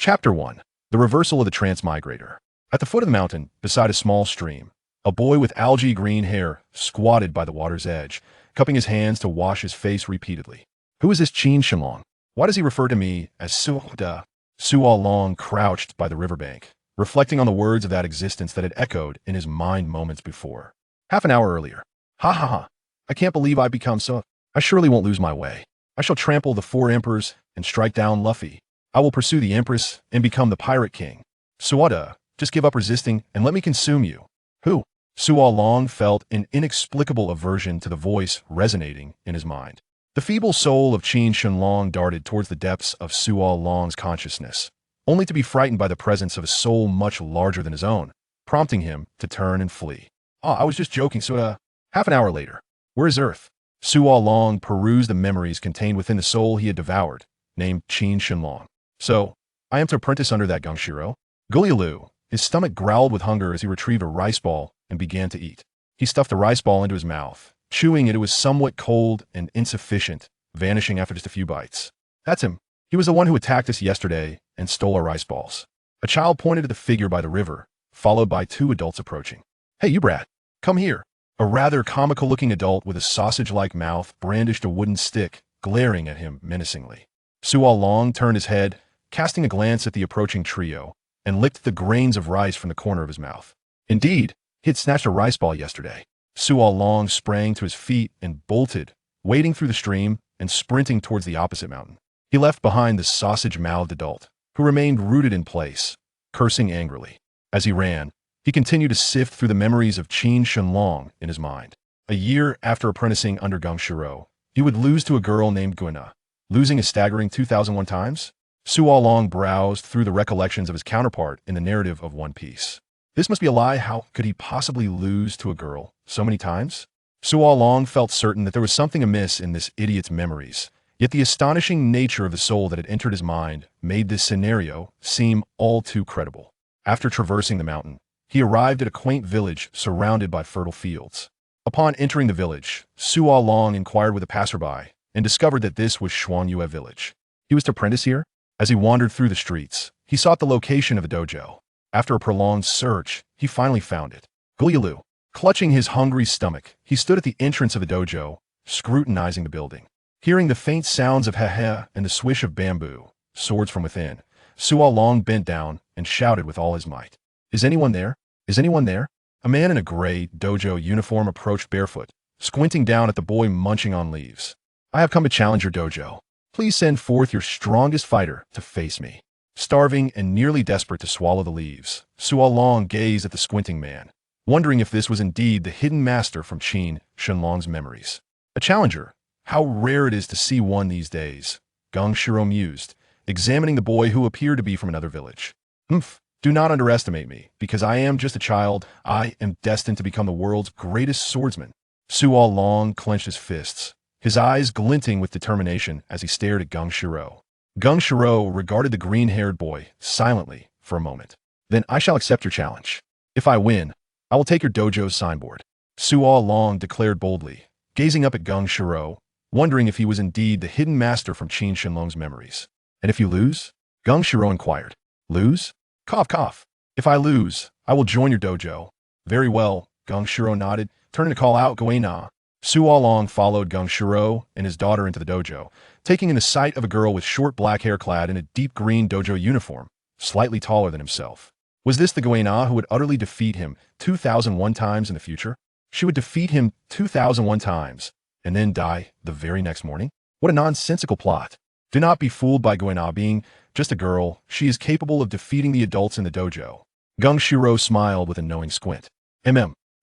Chapter 1. The Reversal of the Transmigrator. At the foot of the mountain, beside a small stream, a boy with algae green hair squatted by the water's edge, cupping his hands to wash his face repeatedly. Who is this Qin Shenlong? Why does he refer to me as Suoda? Suo Long crouched by the riverbank, reflecting on the words of that existence that had echoed in his mind moments before. Half an hour earlier. Ha ha ha. I can't believe I've become so. I surely won't lose my way. I shall trample the 4 emperors and strike down Luffy. I will pursue the empress and become the pirate king. Suoda, just give up resisting and let me consume you. Who? Suo Long felt an inexplicable aversion to the voice resonating in his mind. The feeble soul of Qin Shenlong darted towards the depths of Suo Long's consciousness, only to be frightened by the presence of a soul much larger than his own, prompting him to turn and flee. I was just joking, Suoda. Half an hour later. Where is Earth? Suo Long perused the memories contained within the soul he had devoured, named Qin Shenlong. So, I am to apprentice under that Gangshiro? Gulialu. His stomach growled with hunger as he retrieved a rice ball and began to eat. He stuffed the rice ball into his mouth. Chewing it was somewhat cold and insufficient, vanishing after just a few bites. That's him. He was the one who attacked us yesterday and stole our rice balls. A child pointed at the figure by the river, followed by 2 adults approaching. Hey, you brat. Come here. A rather comical-looking adult with a sausage-like mouth brandished a wooden stick, glaring at him menacingly. Suo Long turned his head, casting a glance at the approaching trio, and licked the grains of rice from the corner of his mouth. Indeed, he had snatched a rice ball yesterday. Suo Long sprang to his feet and bolted, wading through the stream and sprinting towards the opposite mountain. He left behind the sausage-mouthed adult, who remained rooted in place, cursing angrily. As he ran, he continued to sift through the memories of Qin Shenlong in his mind. A year after apprenticing under Gangshiro, he would lose to a girl named Guina, losing a staggering 2001 times. Suo Long browsed through the recollections of his counterpart in the narrative of One Piece. This must be a lie. How could he possibly lose to a girl so many times? Suo Long felt certain that there was something amiss in this idiot's memories, yet the astonishing nature of the soul that had entered his mind made this scenario seem all too credible. After traversing the mountain, he arrived at a quaint village surrounded by fertile fields. Upon entering the village, Suo Long inquired with a passerby and discovered that this was Shuangyue village. He was to apprentice here? As he wandered through the streets, he sought the location of a dojo. After a prolonged search, he finally found it. Gulialu. Clutching his hungry stomach, he stood at the entrance of the dojo, scrutinizing the building. Hearing the faint sounds of ha-ha and the swish of bamboo, swords from within, Suo Long bent down and shouted with all his might. Is anyone there? Is anyone there? A man in a gray dojo uniform approached barefoot, squinting down at the boy munching on leaves. I have come to challenge your dojo. Please send forth your strongest fighter to face me. Starving and nearly desperate to swallow the leaves, Suo Long gazed at the squinting man, wondering if this was indeed the hidden master from Qin Shenlong's memories. A challenger? How rare it is to see one these days, Gangshiro mused, examining the boy who appeared to be from another village. Do not underestimate me, because I am just a child. I am destined to become the world's greatest swordsman. Suo Long clenched his fists, his eyes glinting with determination as he stared at Gangshiro. Gangshiro regarded the green-haired boy silently for a moment. Then I shall accept your challenge. If I win, I will take your dojo's signboard. Suo Long declared boldly, gazing up at Gangshiro, wondering if he was indeed the hidden master from Qin Shenlong's memories. And if you lose? Gangshiro inquired. Lose? Cough, cough. If I lose, I will join your dojo. Very well, Gangshiro nodded, turning to call out Guina. Suo Long followed Gangshiro and his daughter into the dojo, taking in the sight of a girl with short black hair clad in a deep green dojo uniform, slightly taller than himself. Was this the Guina who would utterly defeat him 2001 times in the future? She would defeat him 2001 times, and then die the very next morning? What a nonsensical plot. Do not be fooled by Guina being just a girl. She is capable of defeating the adults in the dojo. Gangshiro smiled with a knowing squint.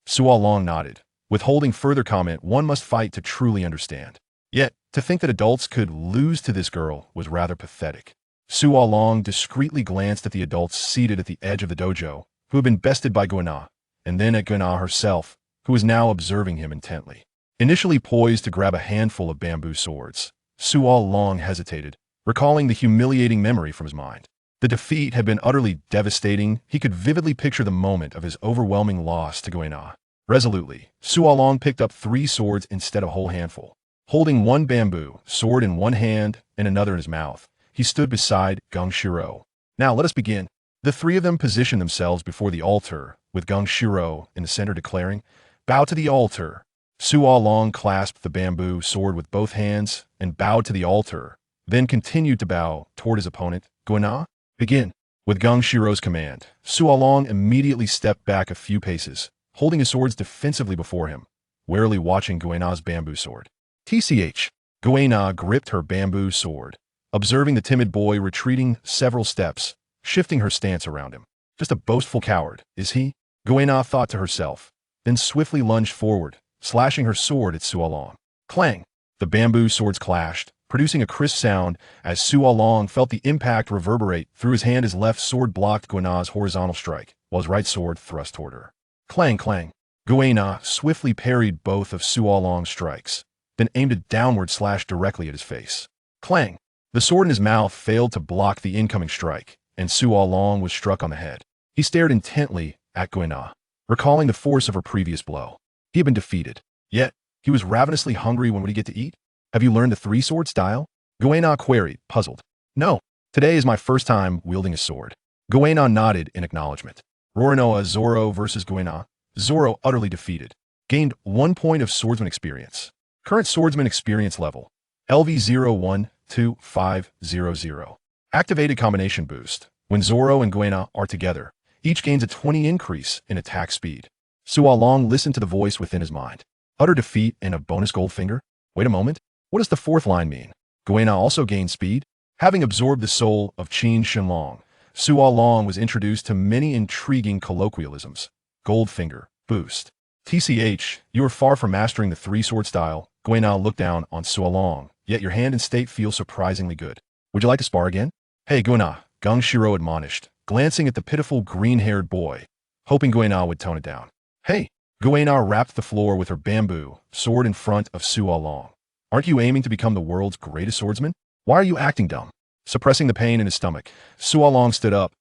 Suo Long nodded. Withholding further comment, one must fight to truly understand. Yet, to think that adults could lose to this girl was rather pathetic. Suo Long discreetly glanced at the adults seated at the edge of the dojo, who had been bested by Guina, and then at Guina herself, who was now observing him intently. Initially poised to grab a handful of bamboo swords, Suo Long hesitated, recalling the humiliating memory from his mind. The defeat had been utterly devastating. He could vividly picture the moment of his overwhelming loss to Guina. Resolutely, Suo Long picked up 3 swords instead of a whole handful. Holding one bamboo sword in one hand and another in his mouth, he stood beside Gangshiro, Now let us begin. The three of them positioned themselves before the altar, with Gung Shiro in the center declaring, "Bow to the altar." Suo Long clasped the bamboo sword with both hands and bowed to the altar, then continued to bow toward his opponent. Guina, begin. With Gung Shiro's command, Suo Long immediately stepped back a few paces, holding his swords defensively before him, warily watching Guina's bamboo sword. TCH. Guina gripped her bamboo sword, observing the timid boy retreating several steps, shifting her stance around him. Just a boastful coward, is he? Guina thought to herself, then swiftly lunged forward, slashing her sword at Suo Long. Clang! The bamboo swords clashed, producing a crisp sound as Suo Long felt the impact reverberate through his hand. His left sword blocked Guina's horizontal strike, while his right sword thrust toward her. Clang, clang. Guina swiftly parried both of Suo Long's strikes, then aimed a downward slash directly at his face. Clang! The sword in his mouth failed to block the incoming strike, and Suo Long was struck on the head. He stared intently at Guina, recalling the force of her previous blow. He had been defeated, yet he was ravenously hungry. When would he get to eat? Have you learned the three-sword style? Guina queried, puzzled. No, today is my first time wielding a sword. Guina nodded in acknowledgement. Roronoa Zoro versus Guina. Zoro, utterly defeated, gained 1 point of swordsman experience. Current swordsman experience level, LV012500. Activated combination boost. When Zoro and Guina are together, each gains a 20 increase in attack speed. Suo Long listened to the voice within his mind. Utter defeat and a bonus gold finger? Wait a moment. What does the fourth line mean? Guina also gained speed? Having absorbed the soul of Qin Shenlong, Suo Long was introduced to many intriguing colloquialisms. Gold finger, boost. TCH, you are far from mastering the three-sword style. Guina looked down on Suo Long, yet your hand and state feel surprisingly good. Would you like to spar again? Hey, Guina, Gung Shiro admonished, glancing at the pitiful green-haired boy, hoping Guina would tone it down. Hey, Guina rapped the floor with her bamboo sword in front of Suo Long. Aren't you aiming to become the world's greatest swordsman? Why are you acting dumb? Suppressing the pain in his stomach, Suo Long stood up.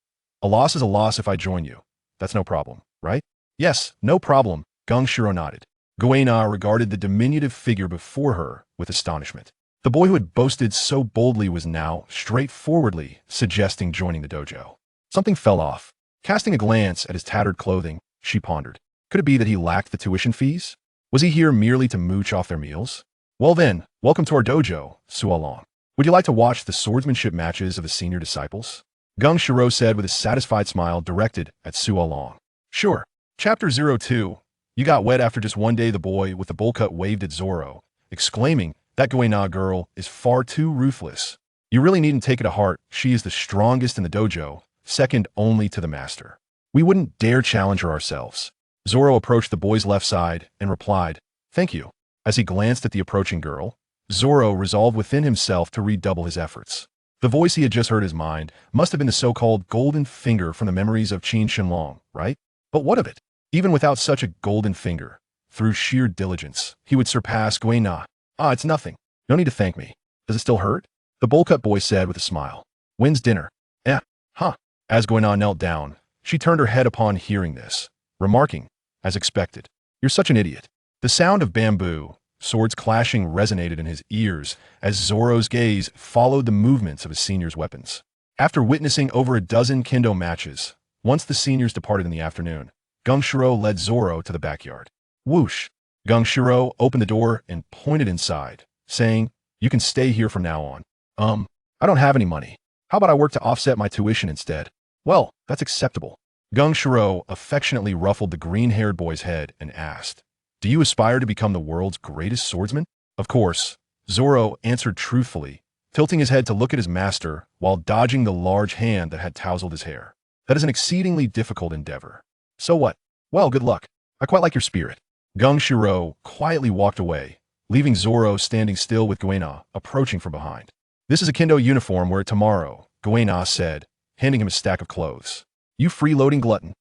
A loss is a loss if I join you. That's no problem, right? Yes, no problem, Gung Shiro nodded. Guina regarded the diminutive figure before her with astonishment. The boy who had boasted so boldly was now straightforwardly suggesting joining the dojo. Something fell off. Casting a glance at his tattered clothing, she pondered. Could it be that he lacked the tuition fees? Was he here merely to mooch off their meals? Well then, welcome to our dojo, Suo Long. Would you like to watch the swordsmanship matches of the senior disciples? Gung Shiro said with a satisfied smile directed at Suo Long. Sure. Chapter 02. You got wet after just one day. The boy with the bowl cut waved at Zoro, exclaiming, that Guina girl is far too ruthless. You really needn't take it to heart. She is the strongest in the dojo, second only to the master. We wouldn't dare challenge her ourselves. Zoro approached the boy's left side and replied, thank you. As he glanced at the approaching girl, Zoro resolved within himself to redouble his efforts. The voice he had just heard in his mind must have been the so-called golden finger from the memories of Qin Shenlong, right? But what of it? Even without such a golden finger, through sheer diligence, he would surpass Guina. Ah, it's nothing. No need to thank me. Does it still hurt? The bowl-cut boy said with a smile. When's dinner? Huh. As Guina knelt down, she turned her head upon hearing this, remarking, as expected, you're such an idiot. The sound of bamboo, swords clashing resonated in his ears as Zoro's gaze followed the movements of his senior's weapons. After witnessing over a dozen kendo matches, once the seniors departed in the afternoon, Gung Shiro led Zoro to the backyard. Whoosh! Gung Shiro opened the door and pointed inside, saying, you can stay here from now on. I don't have any money. How about I work to offset my tuition instead? Well, that's acceptable. Gung Shiro affectionately ruffled the green-haired boy's head and asked, do you aspire to become the world's greatest swordsman? Of course, Zoro answered truthfully, tilting his head to look at his master while dodging the large hand that had tousled his hair. That is an exceedingly difficult endeavor. So what? Well, good luck. I quite like your spirit. Gung Shiro quietly walked away, leaving Zoro standing still with Guina approaching from behind. This is a kendo uniform, wear it tomorrow, Guina said, handing him a stack of clothes. You freeloading glutton.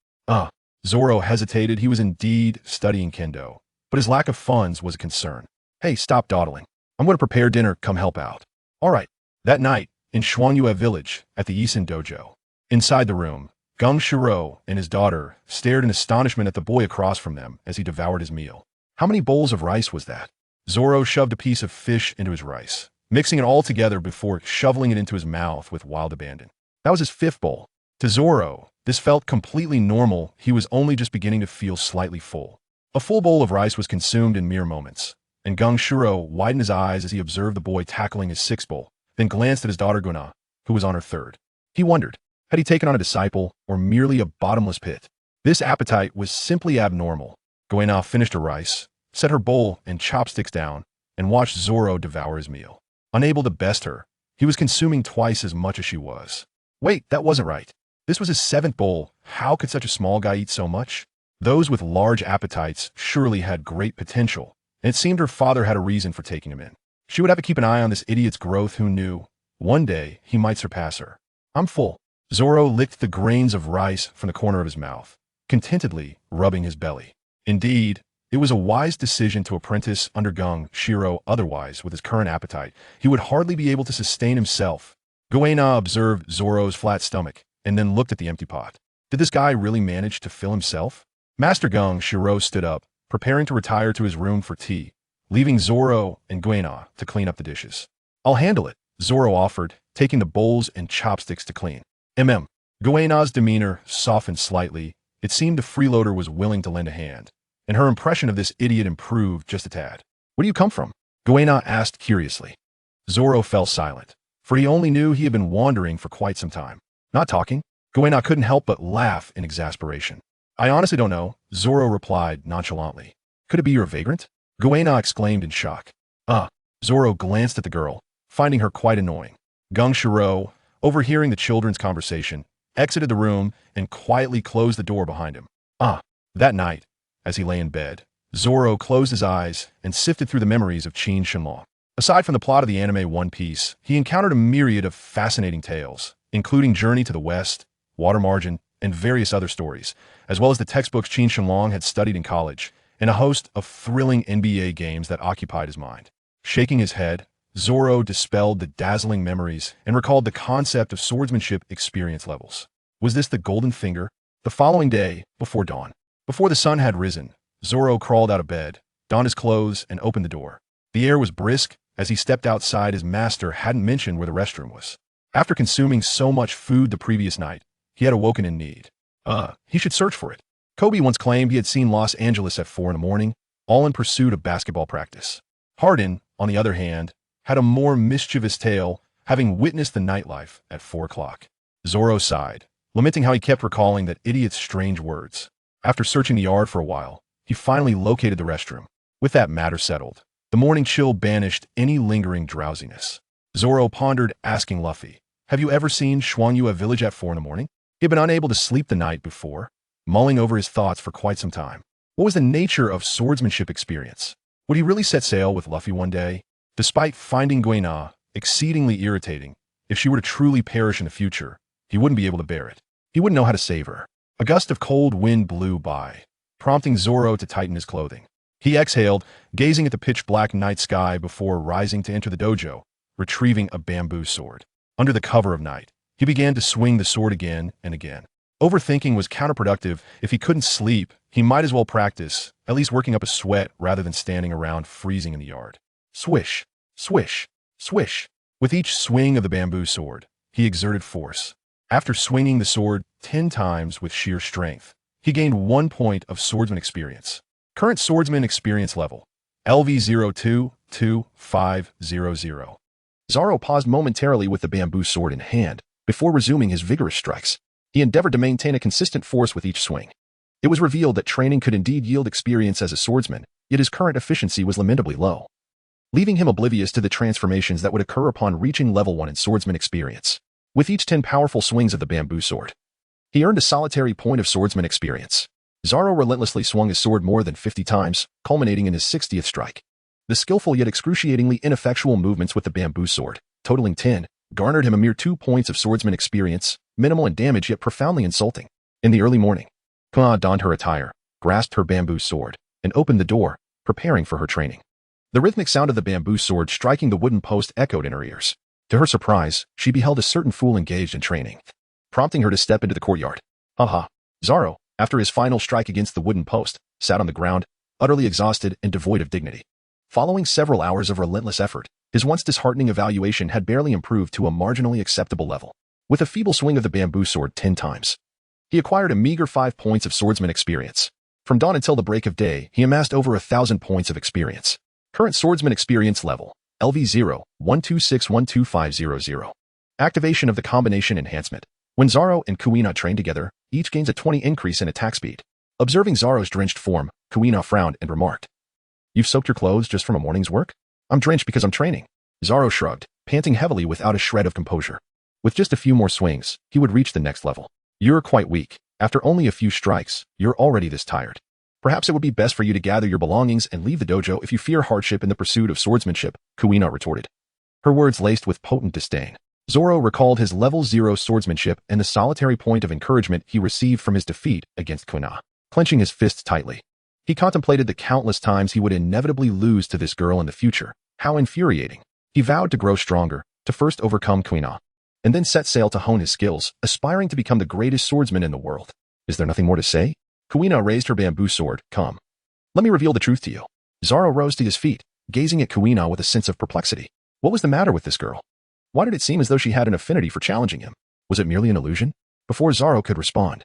Zoro hesitated. He was indeed studying kendo, but his lack of funds was a concern. Hey, stop dawdling. I'm going to prepare dinner, come help out. All right. That night, in Shuangyue Village, at the Isin Dojo. Inside the room, Gung Shiro and his daughter stared in astonishment at the boy across from them as he devoured his meal. How many bowls of rice was that? Zoro shoved a piece of fish into his rice, mixing it all together before shoveling it into his mouth with wild abandon. That was his fifth bowl. To Zoro, this felt completely normal. He was only just beginning to feel slightly full. A full bowl of rice was consumed in mere moments, and Gung Shuro widened his eyes as he observed the boy tackling his sixth bowl, then glanced at his daughter Guina, who was on her third. He wondered, had he taken on a disciple or merely a bottomless pit? This appetite was simply abnormal. Guina finished her rice, set her bowl and chopsticks down, and watched Zoro devour his meal. Unable to best her, he was consuming twice as much as she was. Wait, that wasn't right. This was his seventh bowl. How could such a small guy eat so much? Those with large appetites surely had great potential, and it seemed her father had a reason for taking him in. She would have to keep an eye on this idiot's growth. Who knew? One day, he might surpass her. I'm full. Zoro licked the grains of rice from the corner of his mouth, contentedly rubbing his belly. Indeed, it was a wise decision to apprentice under Gung Shuro. Otherwise, with his current appetite, he would hardly be able to sustain himself. Guina observed Zoro's flat stomach, and then looked at the empty pot. Did this guy really manage to fill himself? Master Gung Shuro stood up, preparing to retire to his room for tea, leaving Zoro and Guina to clean up the dishes. I'll handle it, Zoro offered, taking the bowls and chopsticks to clean. Guina's demeanor softened slightly. It seemed the freeloader was willing to lend a hand, and her impression of this idiot improved just a tad. Where do you come from? Guina asked curiously. Zoro fell silent, for he only knew he had been wandering for quite some time. Not talking? Guina couldn't help but laugh in exasperation. I honestly don't know, Zoro replied nonchalantly. Could it be you're a vagrant? Guina exclaimed in shock. Zoro glanced at the girl, finding her quite annoying. Gung Shuro, overhearing the children's conversation, exited the room and quietly closed the door behind him. That night, as he lay in bed, Zoro closed his eyes and sifted through the memories of Qin Shenlong. Aside from the plot of the anime One Piece, he encountered a myriad of fascinating tales, including Journey to the West, Water Margin, and various other stories, as well as the textbooks Qin Shenlong had studied in college, and a host of thrilling NBA games that occupied his mind. Shaking his head, Zoro dispelled the dazzling memories and recalled the concept of swordsmanship experience levels. Was this the golden finger? The following day, before dawn. Before the sun had risen, Zoro crawled out of bed, donned his clothes, and opened the door. The air was brisk. As he stepped outside, his master hadn't mentioned where the restroom was. After consuming so much food the previous night, he had awoken in need. He should search for it. Kobe once claimed he had seen Los Angeles at 4 in the morning, all in pursuit of basketball practice. Hardin, on the other hand, had a more mischievous tale, having witnessed the nightlife at 4 o'clock. Zoro sighed, lamenting how he kept recalling that idiot's strange words. After searching the yard for a while, he finally located the restroom. With that matter settled, the morning chill banished any lingering drowsiness. Zoro pondered, asking Luffy, have you ever seen Shuangyue Village at 4 in the morning? He had been unable to sleep the night before, mulling over his thoughts for quite some time. What was the nature of swordsmanship experience? Would he really set sail with Luffy one day? Despite finding Guina exceedingly irritating, if she were to truly perish in the future, he wouldn't be able to bear it. He wouldn't know how to save her. A gust of cold wind blew by, prompting Zoro to tighten his clothing. He exhaled, gazing at the pitch-black night sky before rising to enter the dojo, retrieving a bamboo sword. Under the cover of night, he began to swing the sword again and again. Overthinking was counterproductive. If he couldn't sleep, he might as well practice, at least working up a sweat rather than standing around freezing in the yard. Swish, swish, swish. With each swing of the bamboo sword, he exerted force. After swinging the sword 10 times with sheer strength, he gained 1 point of swordsman experience. Current swordsman experience level, LV022500. Zoro paused momentarily with the bamboo sword in hand, before resuming his vigorous strikes. He endeavored to maintain a consistent force with each swing. It was revealed that training could indeed yield experience as a swordsman, yet his current efficiency was lamentably low, leaving him oblivious to the transformations that would occur upon reaching level 1 in swordsman experience. With each 10 powerful swings of the bamboo sword, he earned a solitary point of swordsman experience. Zoro relentlessly swung his sword more than 50 times, culminating in his 60th strike. The skillful yet excruciatingly ineffectual movements with the bamboo sword, totaling 10, garnered him a mere 2 points of swordsman experience, minimal in damage yet profoundly insulting. In the early morning, Kuina donned her attire, grasped her bamboo sword, and opened the door, preparing for her training. The rhythmic sound of the bamboo sword striking the wooden post echoed in her ears. To her surprise, she beheld a certain fool engaged in training, prompting her to step into the courtyard. Zoro, after his final strike against the wooden post, sat on the ground, utterly exhausted and devoid of dignity. Following several hours of relentless effort, his once disheartening evaluation had barely improved to a marginally acceptable level. with a feeble swing of the bamboo sword 10 times. He acquired a meager 5 points of swordsman experience. From dawn until the break of day, he amassed over 1,000 points of experience. Current swordsman experience level, LV0, 126-12500. Activation of the combination enhancement. When Zoro and Kuina train together, each gains a 20 increase in attack speed. Observing Zoro's drenched form, Kuina frowned and remarked, "You've soaked your clothes just from a morning's work?" "I'm drenched because I'm training." Zoro shrugged, panting heavily without a shred of composure. With just a few more swings, he would reach the next level. "You're quite weak. After only a few strikes, you're already this tired. Perhaps it would be best for you to gather your belongings and leave the dojo if you fear hardship in the pursuit of swordsmanship," Kuina retorted. Her words laced with potent disdain. Zoro recalled his level 0 swordsmanship and the solitary point of encouragement he received from his defeat against Kuina. Clenching his fists tightly, he contemplated the countless times he would inevitably lose to this girl in the future. How infuriating. He vowed to grow stronger, to first overcome Kuina, and then set sail to hone his skills, aspiring to become the greatest swordsman in the world. Is there nothing more to say? Kuina raised her bamboo sword. "Come. Let me reveal the truth to you." Zoro rose to his feet, gazing at Kuina with a sense of perplexity. What was the matter with this girl? Why did it seem as though she had an affinity for challenging him? Was it merely an illusion? Before Zoro could respond,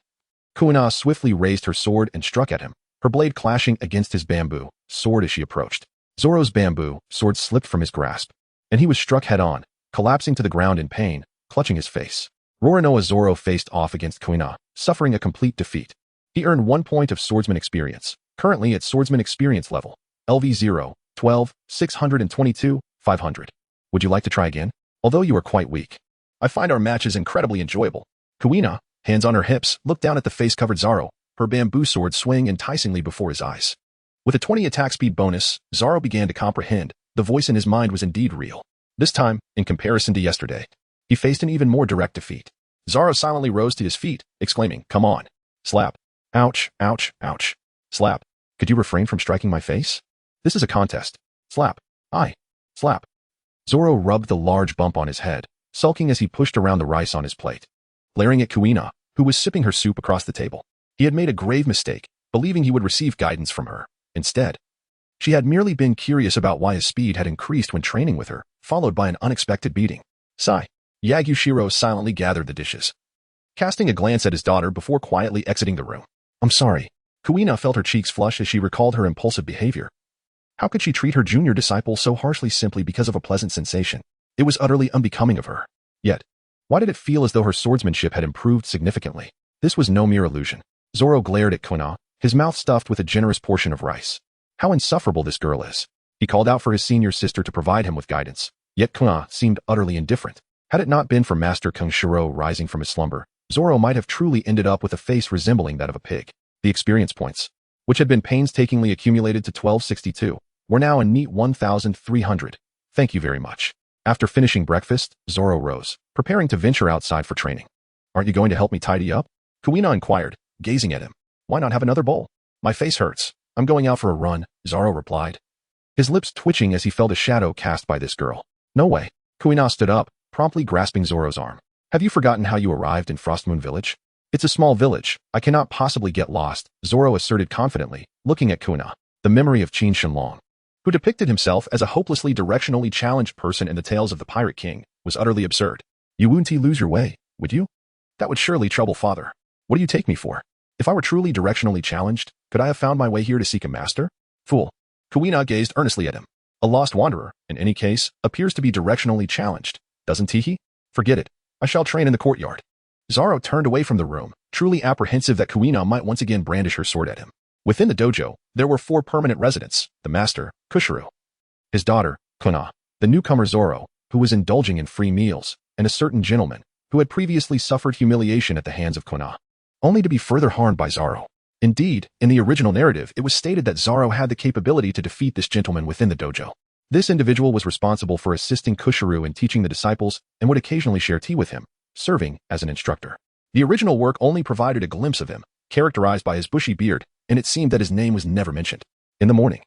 Kuina swiftly raised her sword and struck at him, her blade clashing against his bamboo sword as she approached. Zoro's bamboo sword slipped from his grasp, and he was struck head-on, collapsing to the ground in pain, clutching his face. Roronoa Zoro faced off against Kuina, suffering a complete defeat. He earned 1 point of swordsman experience, currently at swordsman experience level, LV0, 12, 622, 500. Would you like to try again? Although you are quite weak, I find our matches incredibly enjoyable. Kuina, hands on her hips, looked down at the face-covered Zoro, her bamboo sword swaying enticingly before his eyes. With a 20 attack speed bonus, Zoro began to comprehend. The voice in his mind was indeed real. This time, in comparison to yesterday, he faced an even more direct defeat. Zoro silently rose to his feet, exclaiming, "Come on." Slap. "Ouch, ouch, ouch." Slap. "Could you refrain from striking my face? This is a contest." Slap. "Aye." Slap. Zoro rubbed the large bump on his head, sulking as he pushed around the rice on his plate. Glaring at Kuina, who was sipping her soup across the table, he had made a grave mistake, believing he would receive guidance from her. Instead, she had merely been curious about why his speed had increased when training with her, followed by an unexpected beating. Sigh. Yagushiro silently gathered the dishes, casting a glance at his daughter before quietly exiting the room. "I'm sorry." Kuina felt her cheeks flush as she recalled her impulsive behavior. How could she treat her junior disciple so harshly simply because of a pleasant sensation? It was utterly unbecoming of her. Yet, why did it feel as though her swordsmanship had improved significantly? This was no mere illusion. Zoro glared at Kuina, his mouth stuffed with a generous portion of rice. How insufferable this girl is. He called out for his senior sister to provide him with guidance. Yet Kuina seemed utterly indifferent. Had it not been for Master Kenshiro rising from his slumber, Zoro might have truly ended up with a face resembling that of a pig. The experience points, which had been painstakingly accumulated to 1262, were now a neat 1,300. "Thank you very much." After finishing breakfast, Zoro rose, preparing to venture outside for training. "Aren't you going to help me tidy up?" Kuina inquired, gazing at him. "Why not have another bowl?" "My face hurts. I'm going out for a run," Zoro replied, his lips twitching as he felt a shadow cast by this girl. "No way." Kuina stood up, promptly grasping Zoro's arm. "Have you forgotten how you arrived in Frostmoon Village? It's a small village. I cannot possibly get lost," Zoro asserted confidently, looking at Kuina. The memory of Qin Shenlong, who depicted himself as a hopelessly directionally challenged person in the tales of the Pirate King, was utterly absurd. "You wouldn't lose your way, would you? That would surely trouble father. What do you take me for? If I were truly directionally challenged, could I have found my way here to seek a master?" "Fool." Kuina gazed earnestly at him. "A lost wanderer, in any case, appears to be directionally challenged, doesn't he? Forget it. I shall train in the courtyard." Zoro turned away from the room, truly apprehensive that Kuina might once again brandish her sword at him. Within the dojo, there were 4 permanent residents: the master, Kushiro, his daughter, Kuina, the newcomer Zoro, who was indulging in free meals, and a certain gentleman, who had previously suffered humiliation at the hands of Kuina, only to be further harmed by Zoro. Indeed, in the original narrative, it was stated that Zoro had the capability to defeat this gentleman within the dojo. This individual was responsible for assisting Kushiro in teaching the disciples and would occasionally share tea with him, serving as an instructor. The original work only provided a glimpse of him, characterized by his bushy beard, and it seemed that his name was never mentioned. In the morning,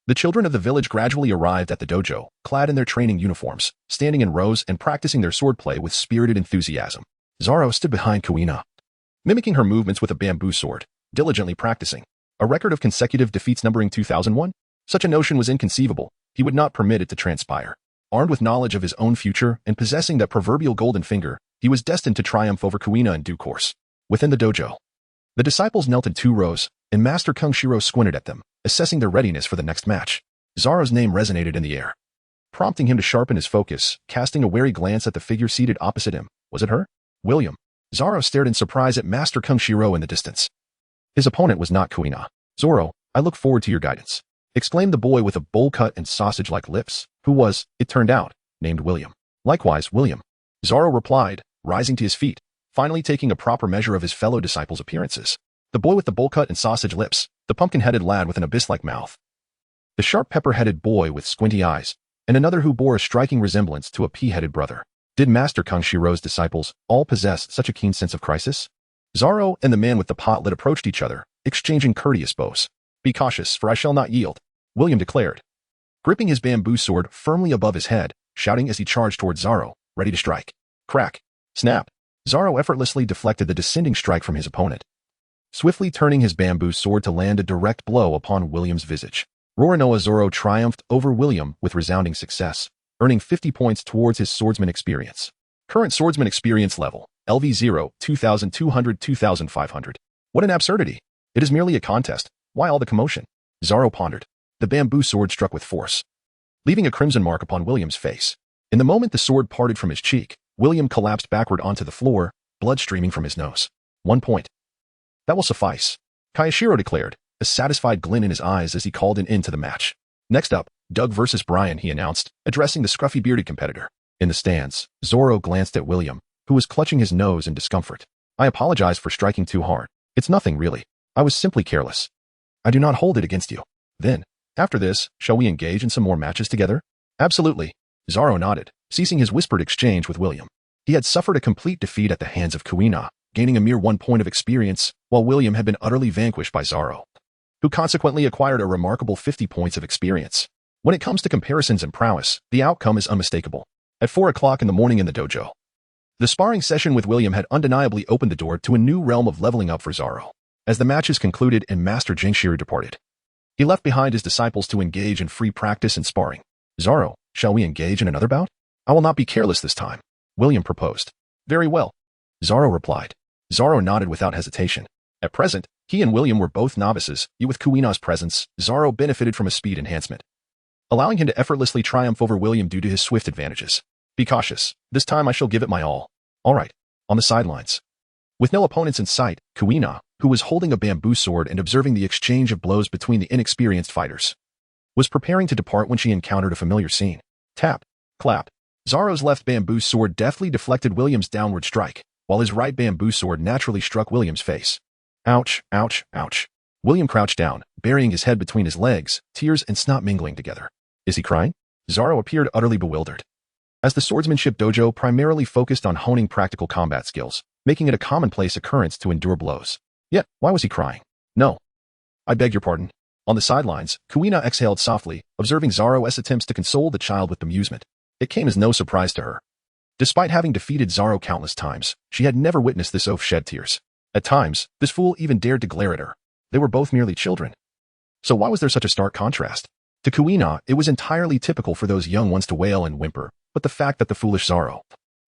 the children of the village gradually arrived at the dojo, clad in their training uniforms, standing in rows and practicing their swordplay with spirited enthusiasm. Zoro stood behind Kuina, mimicking her movements with a bamboo sword, diligently practicing. A record of consecutive defeats numbering 2001? Such a notion was inconceivable. He would not permit it to transpire. Armed with knowledge of his own future and possessing that proverbial golden finger, he was destined to triumph over Kuina in due course. Within the dojo, the disciples knelt in 2 rows, and Master Kung Shiro squinted at them, assessing their readiness for the next match. Zoro's name resonated in the air, prompting him to sharpen his focus, casting a wary glance at the figure seated opposite him. Was it her? William. Zoro stared in surprise at Master Kung Shiro in the distance. His opponent was not Kuina. Zoro, I look forward to your guidance, exclaimed the boy with a bowl cut and sausage-like lips, who was, it turned out, named William. Likewise, William. Zoro replied, rising to his feet, finally taking a proper measure of his fellow disciples' appearances. The boy with the bowl cut and sausage lips, the pumpkin-headed lad with an abyss-like mouth, the sharp pepper-headed boy with squinty eyes, and another who bore a striking resemblance to a pea-headed brother. Did Master Kung Shiro's disciples all possess such a keen sense of crisis? Zoro and the man with the pot lid approached each other, exchanging courteous bows. Be cautious, for I shall not yield, William declared, gripping his bamboo sword firmly above his head, shouting as he charged toward Zoro, ready to strike. Crack. Snap. Zoro effortlessly deflected the descending strike from his opponent, swiftly turning his bamboo sword to land a direct blow upon William's visage. Roronoa Zoro triumphed over William with resounding success, earning 50 points towards his swordsman experience. Current swordsman experience level, LV0, 2,200-2,500. What an absurdity. It is merely a contest. Why all the commotion? Zoro pondered. The bamboo sword struck with force, leaving a crimson mark upon William's face. In the moment the sword parted from his cheek, William collapsed backward onto the floor, blood streaming from his nose. 1 point. That will suffice, Kayashiro declared, a satisfied glint in his eyes as he called an end to the match. Next up, Doug versus Brian, he announced, addressing the scruffy-bearded competitor. In the stands, Zoro glanced at William, who was clutching his nose in discomfort. I apologize for striking too hard. It's nothing, really. I was simply careless. I do not hold it against you. Then, after this, shall we engage in some more matches together? Absolutely. Zoro nodded, ceasing his whispered exchange with William. He had suffered a complete defeat at the hands of Kuina, gaining a mere 1 point of experience, while William had been utterly vanquished by Zoro, who consequently acquired a remarkable 50 points of experience. When it comes to comparisons and prowess, the outcome is unmistakable. At 4 o'clock in the morning in the dojo, the sparring session with William had undeniably opened the door to a new realm of leveling up for Zoro. As the matches concluded and Master Jinshiro departed, he left behind his disciples to engage in free practice and sparring. Zoro, shall we engage in another bout? I will not be careless this time, William proposed. Very well, Zoro replied. Zoro nodded without hesitation. At present, he and William were both novices, yet with Kuina's presence, Zoro benefited from a speed enhancement, allowing him to effortlessly triumph over William due to his swift advantages. Be cautious. This time I shall give it my all. All right. On the sidelines, with no opponents in sight, Kuina, who was holding a bamboo sword and observing the exchange of blows between the inexperienced fighters, was preparing to depart when she encountered a familiar scene. Tap. Clap. Zoro's left bamboo sword deftly deflected William's downward strike, while his right bamboo sword naturally struck William's face. Ouch, ouch, ouch. William crouched down, burying his head between his legs, tears and snot mingling together. Is he crying? Zoro appeared utterly bewildered, as the swordsmanship dojo primarily focused on honing practical combat skills, making it a commonplace occurrence to endure blows. Yet, why was he crying? No. I beg your pardon. On the sidelines, Kuina exhaled softly, observing Zoro's attempts to console the child with amusement. It came as no surprise to her. Despite having defeated Zoro countless times, she had never witnessed this oaf shed tears. At times, this fool even dared to glare at her. They were both merely children. So why was there such a stark contrast? To Kuina, it was entirely typical for those young ones to wail and whimper, but the fact that the foolish Zoro,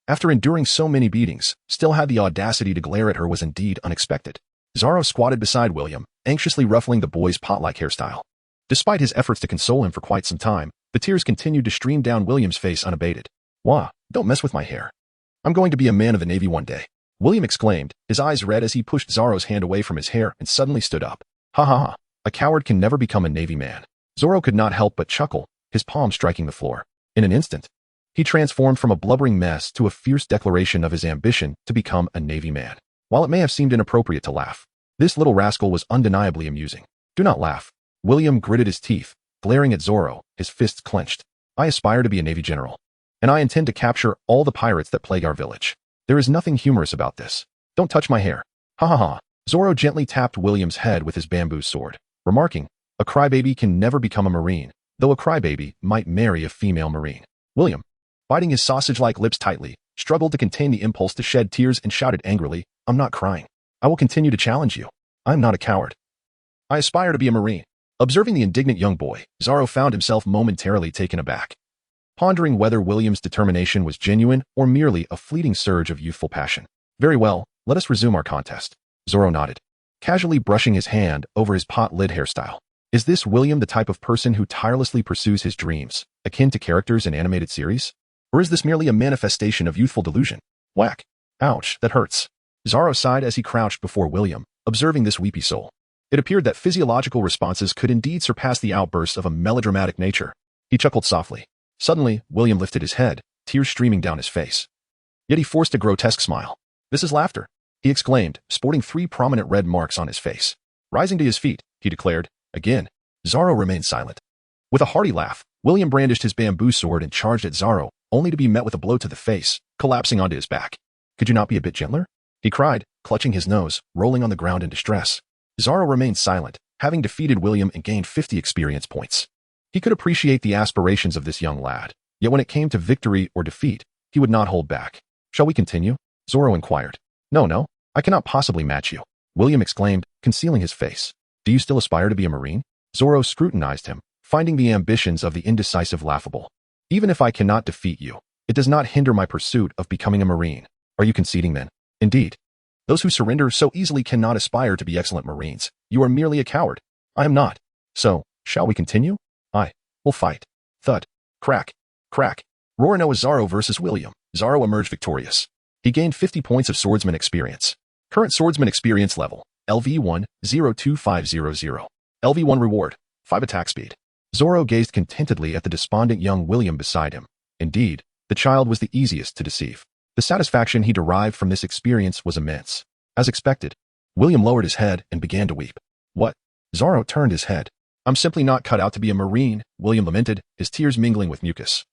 after enduring so many beatings, still had the audacity to glare at her was indeed unexpected. Zoro squatted beside William, anxiously ruffling the boy's pot-like hairstyle. Despite his efforts to console him for quite some time, the tears continued to stream down William's face unabated. Wah, don't mess with my hair. I'm going to be a man of the Navy one day, William exclaimed, his eyes red as he pushed Zoro's hand away from his hair and suddenly stood up. Ha ha ha, a coward can never become a Navy man. Zoro could not help but chuckle, his palm striking the floor. In an instant, he transformed from a blubbering mess to a fierce declaration of his ambition to become a Navy man. While it may have seemed inappropriate to laugh, this little rascal was undeniably amusing. Do not laugh. William gritted his teeth, glaring at Zoro, his fists clenched. I aspire to be a Navy general, and I intend to capture all the pirates that plague our village. There is nothing humorous about this. Don't touch my hair. Ha ha ha. Zoro gently tapped William's head with his bamboo sword, remarking, a crybaby can never become a Marine, though a crybaby might marry a female Marine. William, biting his sausage-like lips tightly, struggled to contain the impulse to shed tears and shouted angrily, I'm not crying. I will continue to challenge you. I am not a coward. I aspire to be a Marine. Observing the indignant young boy, Zoro found himself momentarily taken aback. pondering whether William's determination was genuine or merely a fleeting surge of youthful passion. Very well, let us resume our contest. Zoro nodded, casually brushing his hand over his pot-lid hairstyle. Is this William the type of person who tirelessly pursues his dreams, akin to characters in animated series? Or is this merely a manifestation of youthful delusion? Whack. Ouch, that hurts. Zoro sighed as he crouched before William, observing this weepy soul. It appeared that physiological responses could indeed surpass the outbursts of a melodramatic nature. He chuckled softly. Suddenly, William lifted his head, tears streaming down his face. Yet he forced a grotesque smile. This is laughter, he exclaimed, sporting 3 prominent red marks on his face. Rising to his feet, he declared, again. Zoro remained silent. With a hearty laugh, William brandished his bamboo sword and charged at Zoro, only to be met with a blow to the face, collapsing onto his back. Could you not be a bit gentler? He cried, clutching his nose, rolling on the ground in distress. Zoro remained silent, having defeated William and gained 50 experience points. He could appreciate the aspirations of this young lad, yet when it came to victory or defeat, he would not hold back. Shall we continue? Zoro inquired. No, I cannot possibly match you, William exclaimed, concealing his face. Do you still aspire to be a Marine? Zoro scrutinized him, finding the ambitions of the indecisive laughable. Even if I cannot defeat you, it does not hinder my pursuit of becoming a Marine. Are you conceding then? Indeed. Those who surrender so easily cannot aspire to be excellent Marines. You are merely a coward. I am not. So, shall we continue? I will fight. Thud. Crack. Crack. Roronoa Zoro versus William. Zoro emerged victorious. He gained 50 points of swordsman experience. Current swordsman experience level, LV1, 02500. LV1 reward, 5 attack speed. Zoro gazed contentedly at the despondent young William beside him. Indeed, the child was the easiest to deceive. The satisfaction he derived from this experience was immense. As expected, William lowered his head and began to weep. What? Zoro turned his head. I'm simply not cut out to be a Marine, William lamented, his tears mingling with mucus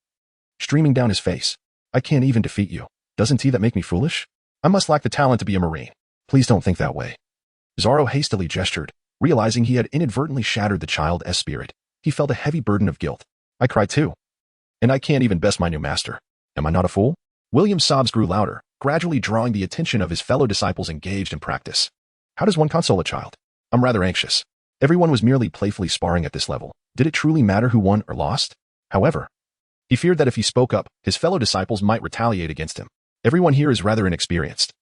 streaming down his face. I can't even defeat you. Doesn't that make me foolish? I must lack the talent to be a Marine. Please don't think that way. Zoro hastily gestured, realizing he had inadvertently shattered the child's spirit. He felt a heavy burden of guilt. I cried too. And I can't even best my new master. Am I not a fool? William's sobs grew louder, gradually drawing the attention of his fellow disciples engaged in practice. How does one console a child? I'm rather anxious. Everyone was merely playfully sparring at this level. Did it truly matter who won or lost? However, he feared that if he spoke up, his fellow disciples might retaliate against him. Everyone here is rather inexperienced.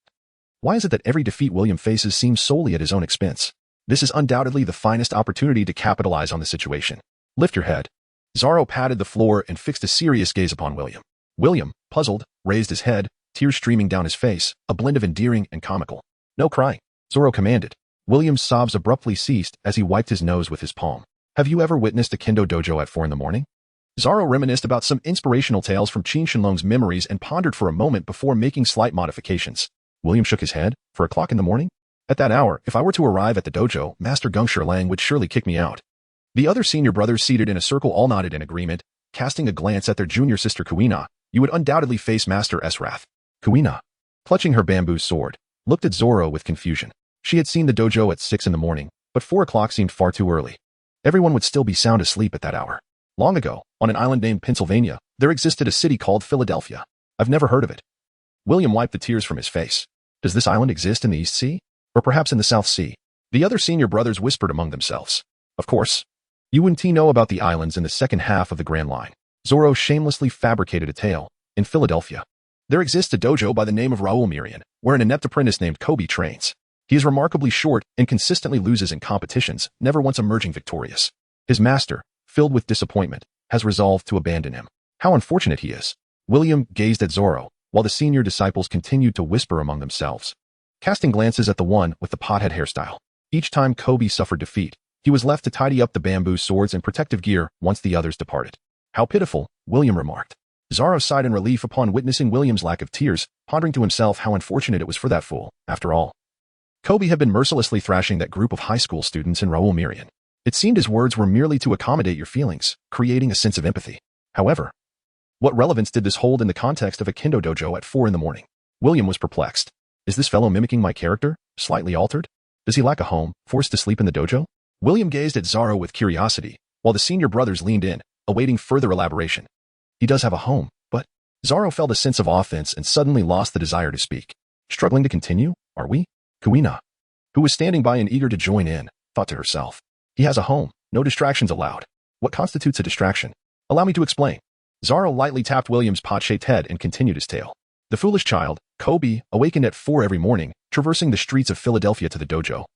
Why is it that every defeat William faces seems solely at his own expense? This is undoubtedly the finest opportunity to capitalize on the situation. Lift your head. Zoro patted the floor and fixed a serious gaze upon William. William, puzzled, raised his head, tears streaming down his face, a blend of endearing and comical. No crying, Zoro commanded. William's sobs abruptly ceased as he wiped his nose with his palm. Have you ever witnessed a kendo dojo at 4 a.m? Zoro reminisced about some inspirational tales from Qin Shenlong's memories and pondered for a moment before making slight modifications. William shook his head. 4 o'clock in the morning? At that hour, if I were to arrive at the dojo, Master Gengshi Lang would surely kick me out. The other senior brothers seated in a circle all nodded in agreement, casting a glance at their junior sister Kuina. You would undoubtedly face Master S. Wrath. Kuina, clutching her bamboo sword, looked at Zoro with confusion. She had seen the dojo at 6 a.m, but 4 o'clock seemed far too early. Everyone would still be sound asleep at that hour. Long ago, on an island named Pennsylvania, there existed a city called Philadelphia. I've never heard of it. William wiped the tears from his face. Does this island exist in the East Sea? Or perhaps in the South Sea? The other senior brothers whispered among themselves. Of course. You wouldn't know about the islands in the second half of the Grand Line. Zoro shamelessly fabricated a tale. In Philadelphia, there exists a dojo by the name of Raoul Mirian, where an inept apprentice named Kobe trains. He is remarkably short and consistently loses in competitions, never once emerging victorious. His master, filled with disappointment, has resolved to abandon him. How unfortunate he is. William gazed at Zoro, while the senior disciples continued to whisper among themselves, casting glances at the one with the pothead hairstyle. Each time Kobe suffered defeat, he was left to tidy up the bamboo swords and protective gear once the others departed. How pitiful, William remarked. Zoro sighed in relief upon witnessing William's lack of tears, pondering to himself how unfortunate it was for that fool. After all, Kobe had been mercilessly thrashing that group of high school students in Raoul Mirian. It seemed his words were merely to accommodate your feelings, creating a sense of empathy. However, what relevance did this hold in the context of a kendo dojo at 4 a.m? William was perplexed. Is this fellow mimicking my character, slightly altered? Does he lack a home, forced to sleep in the dojo? William gazed at Zoro with curiosity, while the senior brothers leaned in, awaiting further elaboration. He does have a home, but Zoro felt a sense of offense and suddenly lost the desire to speak. Struggling to continue, are we? Kuina, who was standing by and eager to join in, thought to herself. He has a home, no distractions allowed. What constitutes a distraction? Allow me to explain. Zoro lightly tapped William's pot-shaped head and continued his tale. The foolish child, Kobe, awakened at 4 every morning, traversing the streets of Philadelphia to the dojo,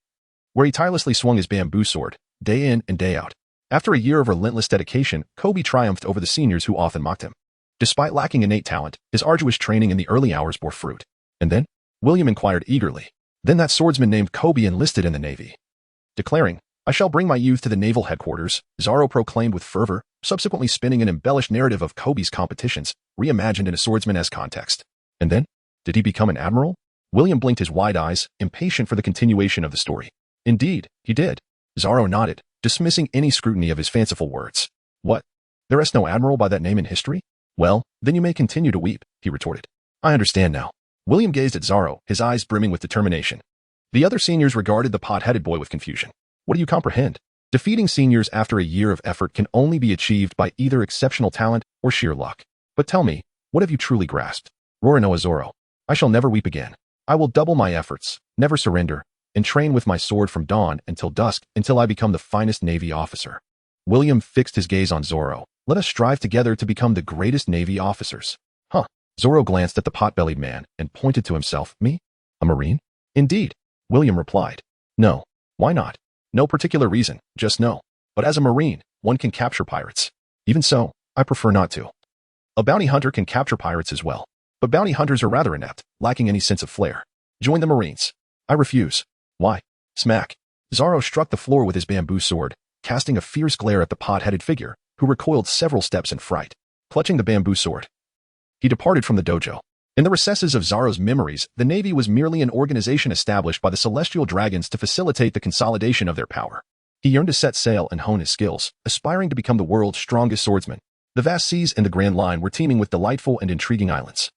where he tirelessly swung his bamboo sword, day in and day out. After a year of relentless dedication, Kobe triumphed over the seniors who often mocked him. Despite lacking innate talent, his arduous training in the early hours bore fruit. And then? William inquired eagerly. Then that swordsman named Kobe enlisted in the Navy. Declaring, "I shall bring my youth to the naval headquarters," Zoro proclaimed with fervor, subsequently spinning an embellished narrative of Kobe's competitions, reimagined in a swordsman-esque context. And then? Did he become an admiral? William blinked his wide eyes, impatient for the continuation of the story. Indeed, he did. Zoro nodded, dismissing any scrutiny of his fanciful words. What? There is no admiral by that name in history? Well, then you may continue to weep, he retorted. I understand now. William gazed at Zoro, his eyes brimming with determination. The other seniors regarded the pot-headed boy with confusion. What do you comprehend? Defeating seniors after a year of effort can only be achieved by either exceptional talent or sheer luck. But tell me, what have you truly grasped? Roronoa Zoro. I shall never weep again. I will double my efforts, never surrender, and train with my sword from dawn until dusk until I become the finest Navy officer. William fixed his gaze on Zoro. Let us strive together to become the greatest Navy officers. Huh. Zoro glanced at the pot-bellied man and pointed to himself. Me? A Marine? Indeed. William replied. No. Why not? No particular reason, just no. But as a Marine, one can capture pirates. Even so, I prefer not to. A bounty hunter can capture pirates as well. But bounty hunters are rather inept, lacking any sense of flair. Join the Marines. I refuse. Why? Smack. Zoro struck the floor with his bamboo sword, casting a fierce glare at the pot-headed figure, who recoiled several steps in fright. Clutching the bamboo sword, he departed from the dojo. In the recesses of Zoro's memories, the Navy was merely an organization established by the celestial dragons to facilitate the consolidation of their power. He yearned to set sail and hone his skills, aspiring to become the world's strongest swordsman. The vast seas and the Grand Line were teeming with delightful and intriguing islands.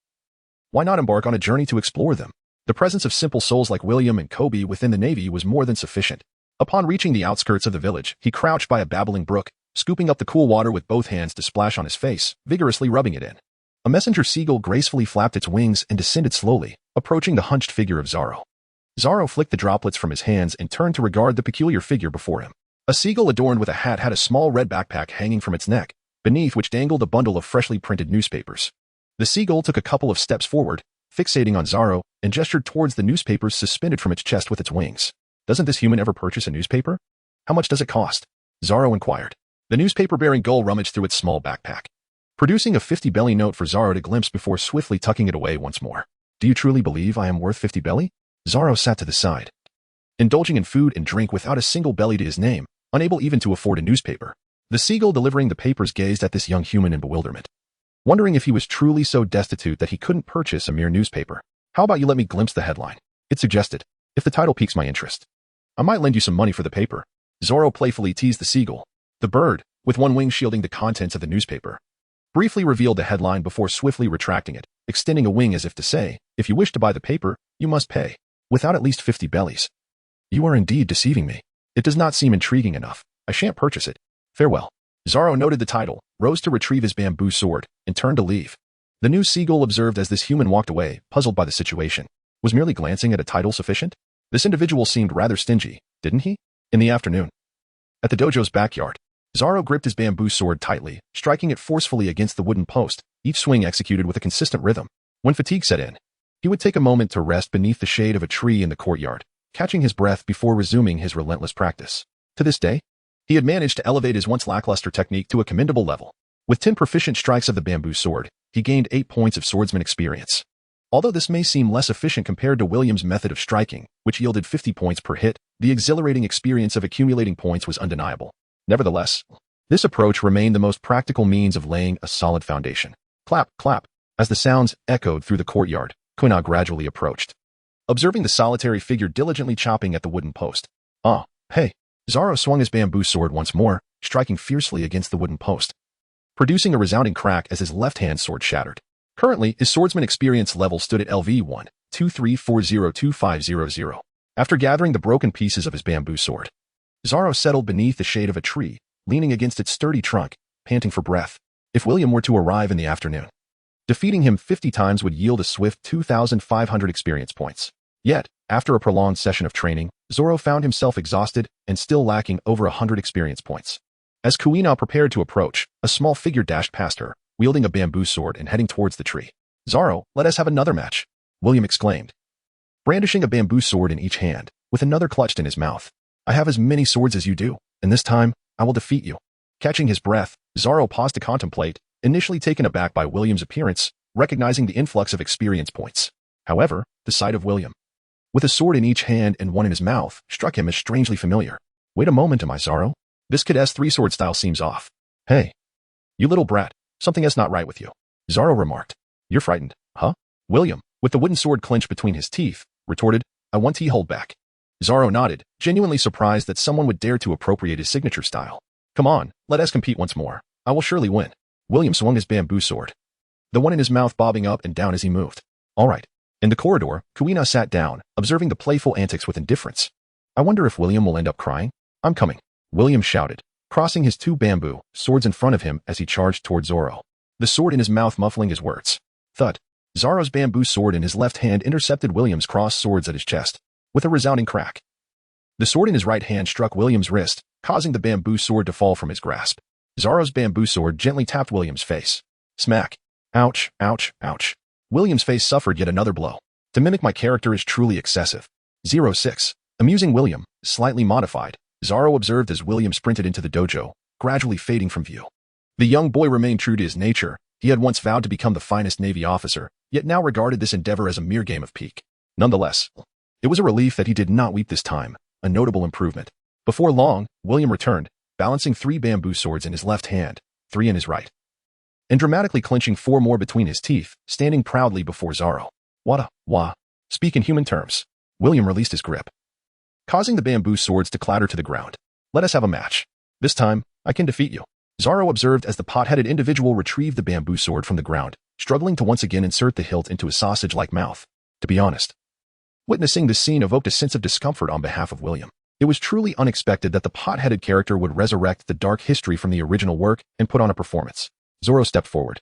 Why not embark on a journey to explore them? The presence of simple souls like William and Kobe within the Navy was more than sufficient. Upon reaching the outskirts of the village, he crouched by a babbling brook, scooping up the cool water with both hands to splash on his face, vigorously rubbing it in. A messenger seagull gracefully flapped its wings and descended slowly, approaching the hunched figure of Zoro. Zoro flicked the droplets from his hands and turned to regard the peculiar figure before him. A seagull adorned with a hat had a small red backpack hanging from its neck, beneath which dangled a bundle of freshly printed newspapers. The seagull took a couple of steps forward, fixating on Zoro, and gestured towards the newspapers suspended from its chest with its wings. Doesn't this human ever purchase a newspaper? How much does it cost? Zoro inquired. The newspaper-bearing gull rummaged through its small backpack, producing a 50 belly note for Zoro to glimpse before swiftly tucking it away once more. Do you truly believe I am worth 50 belly? Zoro sat to the side, indulging in food and drink without a single belly to his name, unable even to afford a newspaper. The seagull delivering the papers gazed at this young human in bewilderment, wondering if he was truly so destitute that he couldn't purchase a mere newspaper. How about you let me glimpse the headline? It suggested. If the title piques my interest, I might lend you some money for the paper. Zoro playfully teased the seagull. The bird, with one wing shielding the contents of the newspaper, briefly revealed the headline before swiftly retracting it, extending a wing as if to say, if you wish to buy the paper, you must pay, without at least 50 bellies. You are indeed deceiving me. It does not seem intriguing enough. I shan't purchase it. Farewell. Zoro noted the title, rose to retrieve his bamboo sword, and turned to leave. The new seagull observed as this human walked away, puzzled by the situation. Was merely glancing at a title sufficient? This individual seemed rather stingy, didn't he? In the afternoon, at the dojo's backyard, Zoro gripped his bamboo sword tightly, striking it forcefully against the wooden post, each swing executed with a consistent rhythm. When fatigue set in, he would take a moment to rest beneath the shade of a tree in the courtyard, catching his breath before resuming his relentless practice. To this day, he had managed to elevate his once lackluster technique to a commendable level. With 10 proficient strikes of the bamboo sword, he gained 8 points of swordsman experience. Although this may seem less efficient compared to William's method of striking, which yielded 50 points per hit, the exhilarating experience of accumulating points was undeniable. Nevertheless, this approach remained the most practical means of laying a solid foundation. Clap, clap. As the sounds echoed through the courtyard, Kuina gradually approached, observing the solitary figure diligently chopping at the wooden post. Ah, hey. Zoro swung his bamboo sword once more, striking fiercely against the wooden post, producing a resounding crack as his left-hand sword shattered. Currently, his swordsman experience level stood at LV 1-23402500. After gathering the broken pieces of his bamboo sword, Zoro settled beneath the shade of a tree, leaning against its sturdy trunk, panting for breath. If William were to arrive in the afternoon, defeating him 50 times would yield a swift 2,500 experience points. Yet, after a prolonged session of training, Zoro found himself exhausted and still lacking over 100 experience points. As Kuina prepared to approach, a small figure dashed past her, wielding a bamboo sword and heading towards the tree. "Zoro, let us have another match," William exclaimed, brandishing a bamboo sword in each hand, with another clutched in his mouth. "I have as many swords as you do, and this time, I will defeat you." Catching his breath, Zoro paused to contemplate, initially taken aback by William's appearance, recognizing the influx of experience points. However, the sight of William, with a sword in each hand and one in his mouth, struck him as strangely familiar. "Wait a moment, am I Zoro? This kid's three-sword style seems off." "Hey, you little brat, something is not right with you," Zoro remarked. "You're frightened, huh?" William, with the wooden sword clenched between his teeth, retorted, "I want to hold back." Zoro nodded, genuinely surprised that someone would dare to appropriate his signature style. "Come on, let us compete once more. I will surely win." William swung his bamboo sword, the one in his mouth bobbing up and down as he moved. "All right." In the corridor, Kuina sat down, observing the playful antics with indifference. "I wonder if William will end up crying." "I'm coming," William shouted, crossing his two bamboo swords in front of him as he charged toward Zoro, the sword in his mouth muffling his words. Thud. Zoro's bamboo sword in his left hand intercepted William's crossed swords at his chest, with a resounding crack. The sword in his right hand struck William's wrist, causing the bamboo sword to fall from his grasp. Zoro's bamboo sword gently tapped William's face. Smack. Ouch, ouch, ouch. William's face suffered yet another blow. To mimic my character is truly excessive. 06. Amusing William, slightly modified, Zoro observed as William sprinted into the dojo, gradually fading from view. The young boy remained true to his nature. He had once vowed to become the finest Navy officer, yet now regarded this endeavor as a mere game of pique. Nonetheless, it was a relief that he did not weep this time, a notable improvement. Before long, William returned, balancing 3 bamboo swords in his left hand, 3 in his right, and dramatically clenching 4 more between his teeth, standing proudly before Zoro. Wah. Speak in human terms. William released his grip, causing the bamboo swords to clatter to the ground. "Let us have a match. This time, I can defeat you," Zoro observed as the pot-headed individual retrieved the bamboo sword from the ground, struggling to once again insert the hilt into a sausage-like mouth. To be honest, witnessing this scene evoked a sense of discomfort on behalf of William. It was truly unexpected that the pot-headed character would resurrect the dark history from the original work and put on a performance. Zoro stepped forward,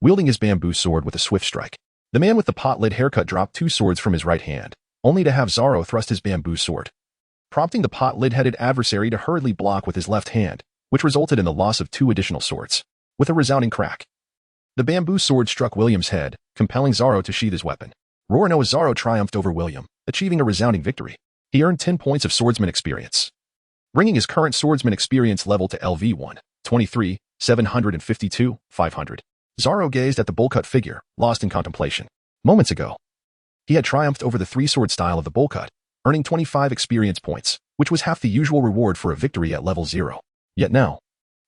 wielding his bamboo sword with a swift strike. The man with the pot-lid haircut dropped 2 swords from his right hand, only to have Zoro thrust his bamboo sword, prompting the pot-lid-headed adversary to hurriedly block with his left hand, which resulted in the loss of 2 additional swords. With a resounding crack, the bamboo sword struck William's head, compelling Zoro to sheath his weapon. Roronoa Zoro triumphed over William, achieving a resounding victory. He earned 10 points of swordsman experience, bringing his current swordsman experience level to LV1, 23, 752, 500. Zoro gazed at the bowl-cut figure, lost in contemplation. Moments ago, he had triumphed over the 3-sword style of the bowl-cut, earning 25 experience points, which was half the usual reward for a victory at level 0. Yet now,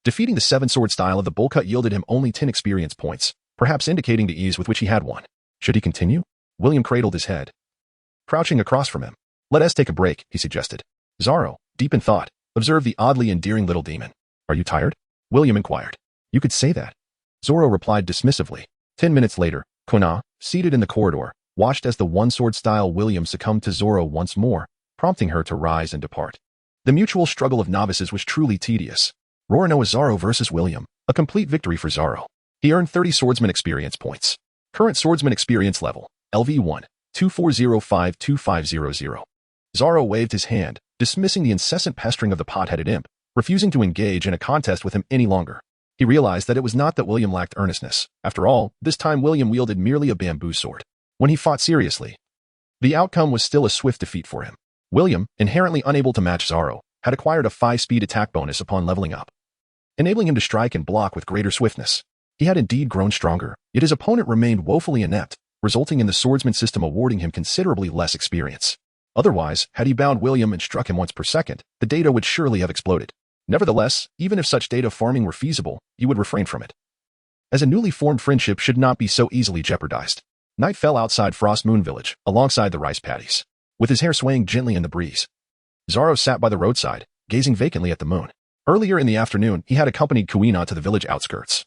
defeating the 7-sword style of the bowl-cut yielded him only 10 experience points, perhaps indicating the ease with which he had won. Should he continue? William cradled his head, crouching across from him. "Let us take a break," he suggested. Zoro, deep in thought, observed the oddly endearing little demon. "Are you tired?" William inquired. "You could say that," Zoro replied dismissively. 10 minutes later, Kuina, seated in the corridor, watched as the 1-sword style William succumbed to Zoro once more, prompting her to rise and depart. The mutual struggle of novices was truly tedious. Roronoa Zoro versus William, a complete victory for Zoro. He earned 30 swordsman experience points. Current swordsman experience level, LV1, 24052500. Zoro waved his hand, dismissing the incessant pestering of the pot-headed imp, refusing to engage in a contest with him any longer. He realized that it was not that William lacked earnestness. After all, this time William wielded merely a bamboo sword. When he fought seriously, the outcome was still a swift defeat for him. William, inherently unable to match Zoro, had acquired a 5-speed attack bonus upon leveling up, enabling him to strike and block with greater swiftness. He had indeed grown stronger, yet his opponent remained woefully inept, resulting in the swordsman system awarding him considerably less experience. Otherwise, had he bound William and struck him once per second, the data would surely have exploded. Nevertheless, even if such data farming were feasible, he would refrain from it, as a newly formed friendship should not be so easily jeopardized. Night fell outside Windmill Village, alongside the rice paddies, with his hair swaying gently in the breeze. Zoro sat by the roadside, gazing vacantly at the moon. Earlier in the afternoon, he had accompanied Kuina to the village outskirts,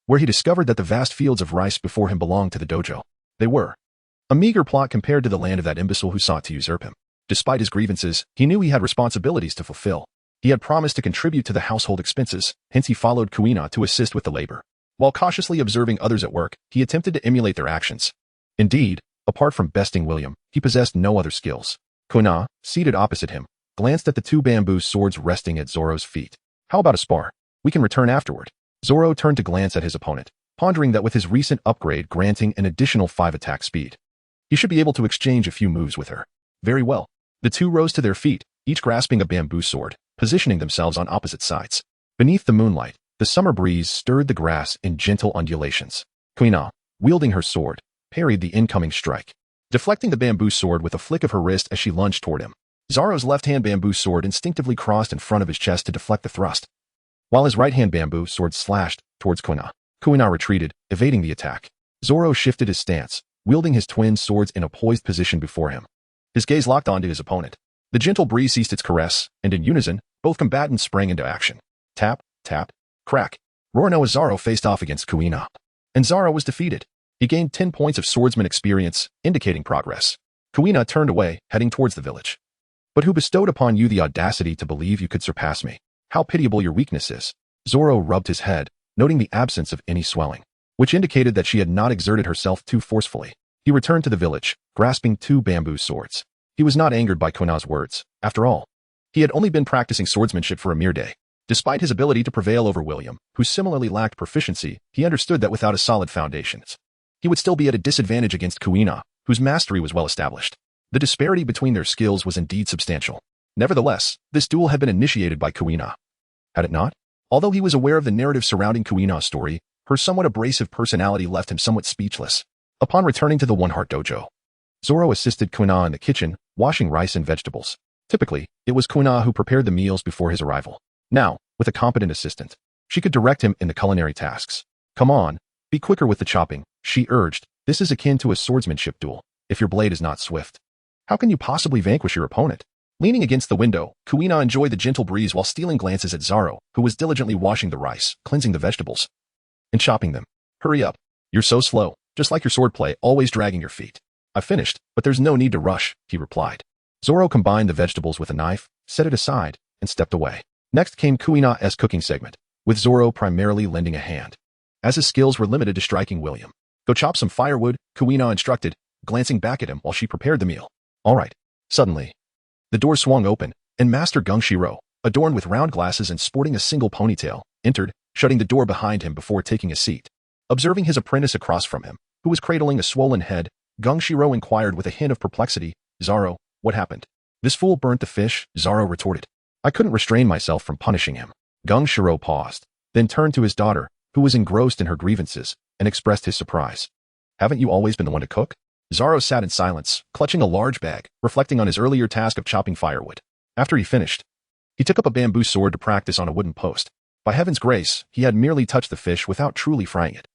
where he discovered that the vast fields of rice before him belonged to the dojo. They were a meager plot compared to the land of that imbecile who sought to usurp him. Despite his grievances, he knew he had responsibilities to fulfill. He had promised to contribute to the household expenses, hence he followed Kuina to assist with the labor. While cautiously observing others at work, he attempted to emulate their actions. Indeed, apart from besting William, he possessed no other skills. Kuina, seated opposite him, glanced at the 2 bamboo swords resting at Zoro's feet. "How about a spar? We can return afterward." Zoro turned to glance at his opponent, pondering that with his recent upgrade granting an additional 5 attack speed, he should be able to exchange a few moves with her. Very well. The two rose to their feet, each grasping a bamboo sword, positioning themselves on opposite sides. Beneath the moonlight, the summer breeze stirred the grass in gentle undulations. Kuina, wielding her sword, parried the incoming strike, deflecting the bamboo sword with a flick of her wrist as she lunged toward him. Zoro's left-hand bamboo sword instinctively crossed in front of his chest to deflect the thrust, while his right-hand bamboo sword slashed towards Kuina. Kuina retreated, evading the attack. Zoro shifted his stance, wielding his twin swords in a poised position before him. His gaze locked onto his opponent. The gentle breeze ceased its caress, and in unison, both combatants sprang into action. Tap, tap, crack. Roronoa Zoro faced off against Kuina, and Zoro was defeated. He gained 10 points of swordsman experience, indicating progress. Kuina turned away, heading towards the village. But who bestowed upon you the audacity to believe you could surpass me? How pitiable your weakness is. Zoro rubbed his head, noting the absence of any swelling, which indicated that she had not exerted herself too forcefully. He returned to the village, grasping 2 bamboo swords. He was not angered by Kuina's words. After all, he had only been practicing swordsmanship for a mere day. Despite his ability to prevail over William, who similarly lacked proficiency, he understood that without a solid foundation, he would still be at a disadvantage against Kuina, whose mastery was well established. The disparity between their skills was indeed substantial. Nevertheless, this duel had been initiated by Kuina. Had it not? Although he was aware of the narrative surrounding Kuina's story, her somewhat abrasive personality left him somewhat speechless. Upon returning to the One Heart Dojo, Zoro assisted Kuina in the kitchen, washing rice and vegetables. Typically, it was Kuina who prepared the meals before his arrival. Now, with a competent assistant, she could direct him in the culinary tasks. Come on, be quicker with the chopping, she urged. This is akin to a swordsmanship duel, if your blade is not swift. How can you possibly vanquish your opponent? Leaning against the window, Kuina enjoyed the gentle breeze while stealing glances at Zoro, who was diligently washing the rice, cleansing the vegetables, and chopping them. Hurry up. You're so slow, just like your swordplay, always dragging your feet. I've finished, but there's no need to rush, he replied. Zoro combined the vegetables with a knife, set it aside, and stepped away. Next came Kuina's cooking segment, with Zoro primarily lending a hand, as his skills were limited to striking William. Go chop some firewood, Kuina instructed, glancing back at him while she prepared the meal. All right. Suddenly, the door swung open, and Master Gungshiro, adorned with round glasses and sporting a single ponytail, entered, shutting the door behind him before taking a seat. Observing his apprentice across from him, who was cradling a swollen head, Gungshiro inquired with a hint of perplexity, Zoro, what happened? This fool burnt the fish, Zoro retorted. I couldn't restrain myself from punishing him. Gungshiro paused, then turned to his daughter, who was engrossed in her grievances, and expressed his surprise. Haven't you always been the one to cook? Zoro sat in silence, clutching a large bag, reflecting on his earlier task of chopping firewood. After he finished, he took up a bamboo sword to practice on a wooden post. By heaven's grace, he had merely touched the fish without truly frying it.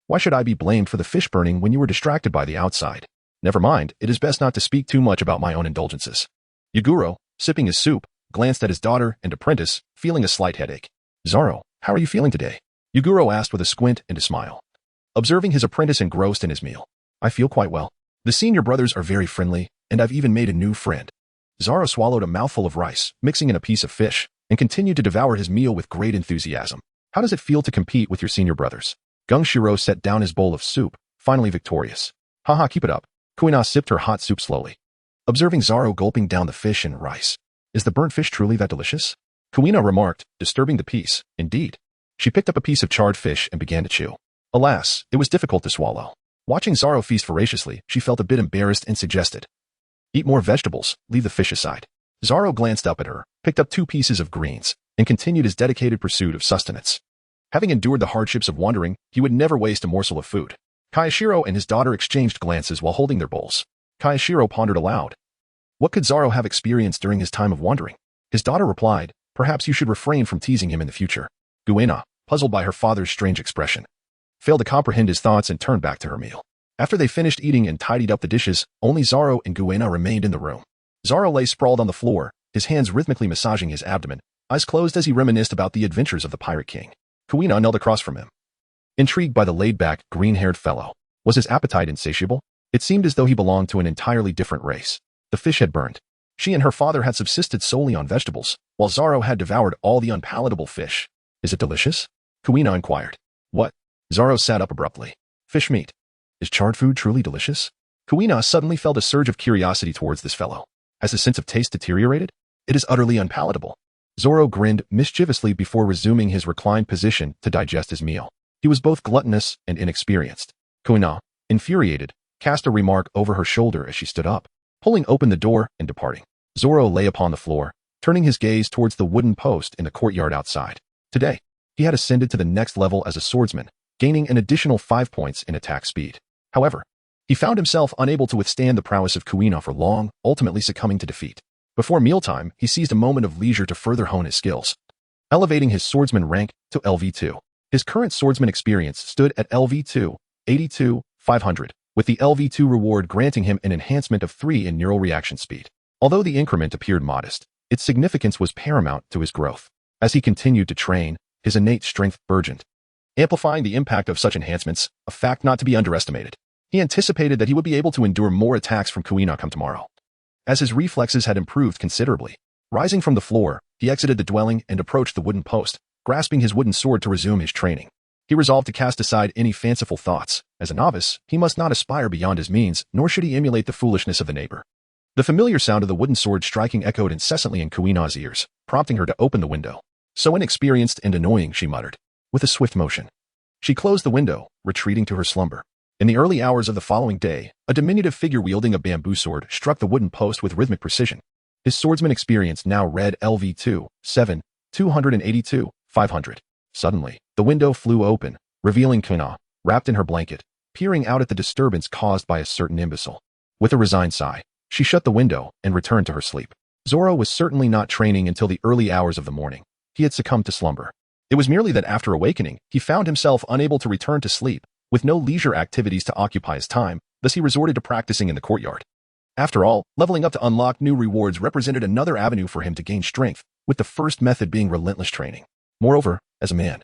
Why should I be blamed for the fish burning when you were distracted by the outside? Never mind, it is best not to speak too much about my own indulgences. Yaguro, sipping his soup, glanced at his daughter and apprentice, feeling a slight headache. Zoro, how are you feeling today? Yaguro asked with a squint and a smile, observing his apprentice engrossed in his meal. I feel quite well. The senior brothers are very friendly, and I've even made a new friend. Zoro swallowed a mouthful of rice, mixing in a piece of fish, and continued to devour his meal with great enthusiasm. How does it feel to compete with your senior brothers? Gungshiro set down his bowl of soup, finally victorious. Haha, keep it up. Kuina sipped her hot soup slowly, observing Zoro gulping down the fish and rice. Is the burnt fish truly that delicious? Kuina remarked, disturbing the peace. Indeed. She picked up a piece of charred fish and began to chew. Alas, it was difficult to swallow. Watching Zoro feast voraciously, she felt a bit embarrassed and suggested, eat more vegetables, leave the fish aside. Zoro glanced up at her, picked up 2 pieces of greens, and continued his dedicated pursuit of sustenance. Having endured the hardships of wandering, he would never waste a morsel of food. Kayashiro and his daughter exchanged glances while holding their bowls. Kayashiro pondered aloud. What could Zoro have experienced during his time of wandering? His daughter replied, perhaps you should refrain from teasing him in the future. Guina, puzzled by her father's strange expression, failed to comprehend his thoughts and turned back to her meal. After they finished eating and tidied up the dishes, only Zoro and Guina remained in the room. Zoro lay sprawled on the floor, his hands rhythmically massaging his abdomen, eyes closed as he reminisced about the adventures of the Pirate King. Kuina knelt across from him, intrigued by the laid-back, green-haired fellow. Was his appetite insatiable? It seemed as though he belonged to an entirely different race. The fish had burned. She and her father had subsisted solely on vegetables, while Zoro had devoured all the unpalatable fish. Is it delicious? Kuina inquired. What? Zoro sat up abruptly. Fish meat. Is charred food truly delicious? Kuina suddenly felt a surge of curiosity towards this fellow. Has his sense of taste deteriorated? It is utterly unpalatable. Zoro grinned mischievously before resuming his reclined position to digest his meal. He was both gluttonous and inexperienced. Kuina, infuriated, cast a remark over her shoulder as she stood up, pulling open the door and departing. Zoro lay upon the floor, turning his gaze towards the wooden post in the courtyard outside. Today, he had ascended to the next level as a swordsman, gaining an additional 5 points in attack speed. However, he found himself unable to withstand the prowess of Kuina for long, ultimately succumbing to defeat. Before mealtime, he seized a moment of leisure to further hone his skills, elevating his swordsman rank to LV2. His current swordsman experience stood at LV2, 82, 500, with the LV2 reward granting him an enhancement of 3 in neural reaction speed. Although the increment appeared modest, its significance was paramount to his growth. As he continued to train, his innate strength burgeoned, amplifying the impact of such enhancements, a fact not to be underestimated. He anticipated that he would be able to endure more attacks from Kuina come tomorrow, as his reflexes had improved considerably. Rising from the floor, he exited the dwelling and approached the wooden post, grasping his wooden sword to resume his training. He resolved to cast aside any fanciful thoughts. As a novice, he must not aspire beyond his means, nor should he emulate the foolishness of the neighbor. The familiar sound of the wooden sword striking echoed incessantly in Kuina's ears, prompting her to open the window. So inexperienced and annoying, she muttered, with a swift motion. She closed the window, retreating to her slumber. In the early hours of the following day, a diminutive figure wielding a bamboo sword struck the wooden post with rhythmic precision. His swordsman experience now read LV2, 7, 282, 500. Suddenly, the window flew open, revealing Kuina, wrapped in her blanket, peering out at the disturbance caused by a certain imbecile. With a resigned sigh, she shut the window and returned to her sleep. Zoro was certainly not training until the early hours of the morning. He had succumbed to slumber. It was merely that after awakening, he found himself unable to return to sleep, with no leisure activities to occupy his time, thus he resorted to practicing in the courtyard. After all, leveling up to unlock new rewards represented another avenue for him to gain strength, with the first method being relentless training. Moreover, as a man,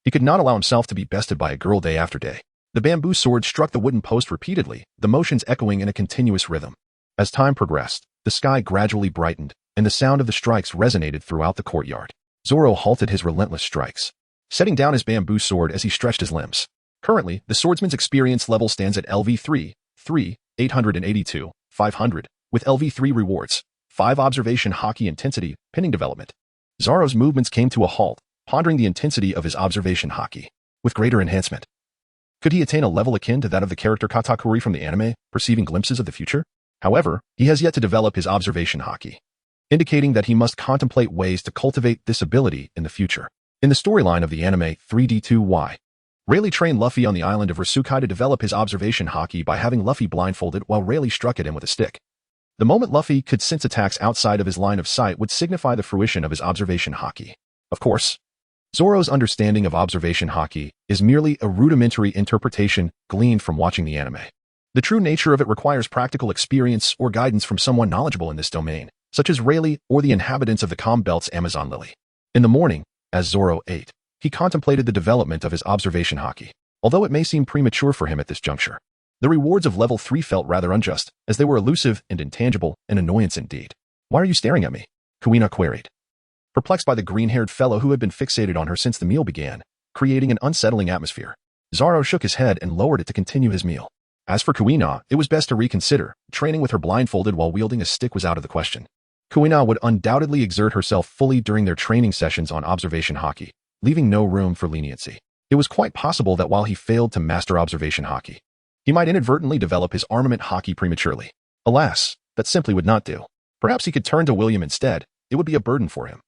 he could not allow himself to be bested by a girl day after day. The bamboo sword struck the wooden post repeatedly, the motions echoing in a continuous rhythm. As time progressed, the sky gradually brightened, and the sound of the strikes resonated throughout the courtyard. Zoro halted his relentless strikes, setting down his bamboo sword as he stretched his limbs. Currently, the swordsman's experience level stands at LV3, 882, 500, with LV3 rewards, 5 observation haki intensity, pinning development. Zoro's movements came to a halt, pondering the intensity of his observation haki. With greater enhancement, could he attain a level akin to that of the character Katakuri from the anime, perceiving glimpses of the future? However, he has yet to develop his observation haki, indicating that he must contemplate ways to cultivate this ability in the future. In the storyline of the anime 3D2Y, Rayleigh trained Luffy on the island of Rasukai to develop his observation haki by having Luffy blindfolded while Rayleigh struck at him with a stick. The moment Luffy could sense attacks outside of his line of sight would signify the fruition of his observation haki. Of course, Zoro's understanding of observation haki is merely a rudimentary interpretation gleaned from watching the anime. The true nature of it requires practical experience or guidance from someone knowledgeable in this domain, such as Rayleigh or the inhabitants of the Calm Belt's Amazon Lily. In the morning, as Zoro ate, he contemplated the development of his observation haki. Although it may seem premature for him at this juncture, the rewards of level 3 felt rather unjust, as they were elusive and intangible, an annoyance indeed. "Why are you staring at me?" Kuina queried, perplexed by the green-haired fellow who had been fixated on her since the meal began, creating an unsettling atmosphere. Zoro shook his head and lowered it to continue his meal. As for Kuina, it was best to reconsider. Training with her blindfolded while wielding a stick was out of the question. Kuina would undoubtedly exert herself fully during their training sessions on observation haki, leaving no room for leniency. It was quite possible that while he failed to master observation haki, he might inadvertently develop his armament haki prematurely. Alas, that simply would not do. Perhaps he could turn to William instead. It would be a burden for him.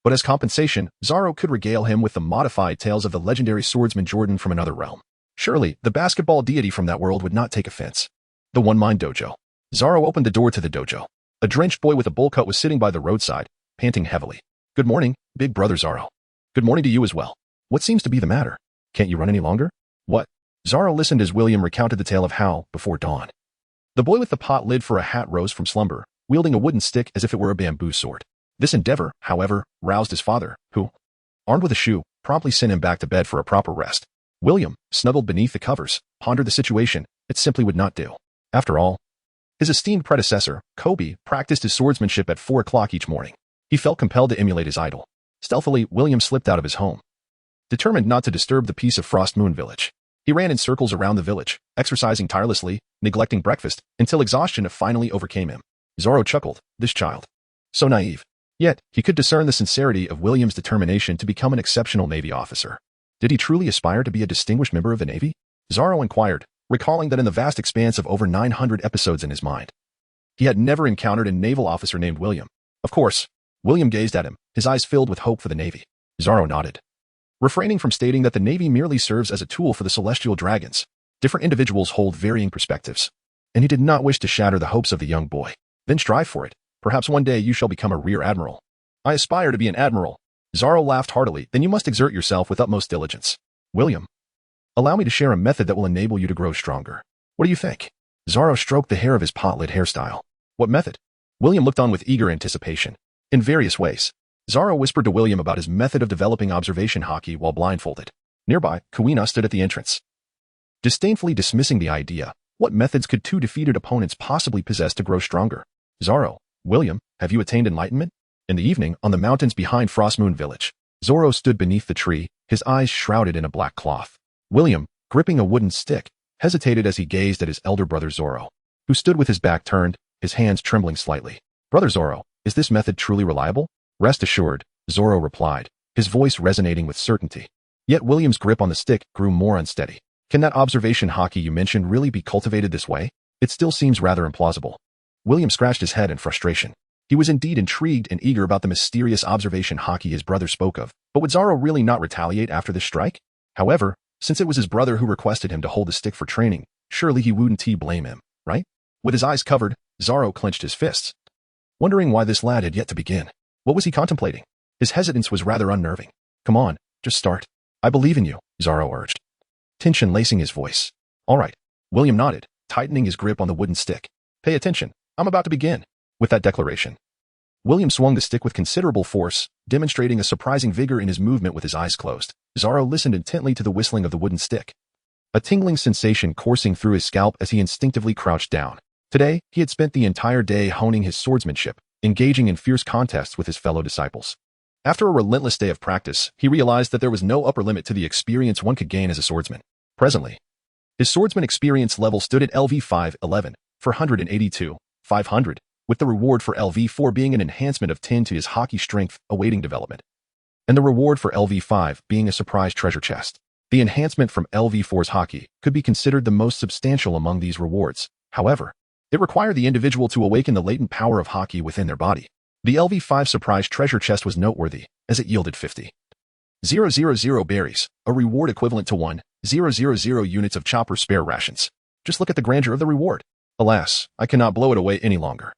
But as compensation, Zoro could regale him with the modified tales of the legendary swordsman Jordan from another realm. Surely, the basketball deity from that world would not take offense. The One-Mind Dojo. Zoro opened the door to the dojo. A drenched boy with a bowl cut was sitting by the roadside, panting heavily. "Good morning, big brother Zoro." "Good morning to you as well. What seems to be the matter? Can't you run any longer?" "What?" Zoro listened as William recounted the tale of how, before dawn, the boy with the pot lid for a hat rose from slumber, wielding a wooden stick as if it were a bamboo sword. This endeavor, however, roused his father, who, armed with a shoe, promptly sent him back to bed for a proper rest. William, snuggled beneath the covers, pondered the situation. It simply would not do. After all, his esteemed predecessor, Kobe, practiced his swordsmanship at 4 o'clock each morning. He felt compelled to emulate his idol. Stealthily, William slipped out of his home, determined not to disturb the peace of Frost Moon Village. He ran in circles around the village, exercising tirelessly, neglecting breakfast, until exhaustion finally overcame him. Zoro chuckled. This child. So naive. Yet, he could discern the sincerity of William's determination to become an exceptional Navy officer. Did he truly aspire to be a distinguished member of the Navy? Zoro inquired, recalling that in the vast expanse of over 900 episodes in his mind, he had never encountered a naval officer named William. Of course, William gazed at him, his eyes filled with hope for the Navy. Zoro nodded, refraining from stating that the Navy merely serves as a tool for the celestial dragons. Different individuals hold varying perspectives, and he did not wish to shatter the hopes of the young boy. Then strive for it. Perhaps one day you shall become a rear admiral. I aspire to be an admiral. Zoro laughed heartily. Then you must exert yourself with utmost diligence. William, allow me to share a method that will enable you to grow stronger. What do you think? Zoro stroked the hair of his pot-lid hairstyle. What method? William looked on with eager anticipation. In various ways, Zoro whispered to William about his method of developing observation haki while blindfolded. Nearby, Kuina stood at the entrance, disdainfully dismissing the idea. What methods could two defeated opponents possibly possess to grow stronger? Zoro, William, have you attained enlightenment? In the evening, on the mountains behind Windmill Village, Zoro stood beneath the tree, his eyes shrouded in a black cloth. William, gripping a wooden stick, hesitated as he gazed at his elder brother Zoro, who stood with his back turned, his hands trembling slightly. Brother Zoro, is this method truly reliable? Rest assured, Zoro replied, his voice resonating with certainty. Yet William's grip on the stick grew more unsteady. Can that observation haki you mentioned really be cultivated this way? It still seems rather implausible. William scratched his head in frustration. He was indeed intrigued and eager about the mysterious observation haki his brother spoke of, but would Zoro really not retaliate after this strike? However, since it was his brother who requested him to hold the stick for training, surely he wouldn't blame him, right? With his eyes covered, Zoro clenched his fists, wondering why this lad had yet to begin. What was he contemplating? His hesitance was rather unnerving. Come on, just start. I believe in you, Zoro urged, tension lacing his voice. All right. William nodded, tightening his grip on the wooden stick. Pay attention. I'm about to begin. With that declaration, William swung the stick with considerable force, demonstrating a surprising vigor in his movement with his eyes closed. Zoro listened intently to the whistling of the wooden stick, a tingling sensation coursing through his scalp as he instinctively crouched down. Today, he had spent the entire day honing his swordsmanship, engaging in fierce contests with his fellow disciples. After a relentless day of practice, he realized that there was no upper limit to the experience one could gain as a swordsman. Presently, his swordsman experience level stood at LV 511, 482, 500, with the reward for LV 4 being an enhancement of 10 to his haki strength awaiting development, and the reward for LV 5 being a surprise treasure chest. The enhancement from LV 4's haki could be considered the most substantial among these rewards. However, it required the individual to awaken the latent power of haki within their body. The LV 5 surprise treasure chest was noteworthy, as it yielded 50,000 berries, a reward equivalent to 1,000 units of chopper spare rations. Just look at the grandeur of the reward. Alas, I cannot blow it away any longer.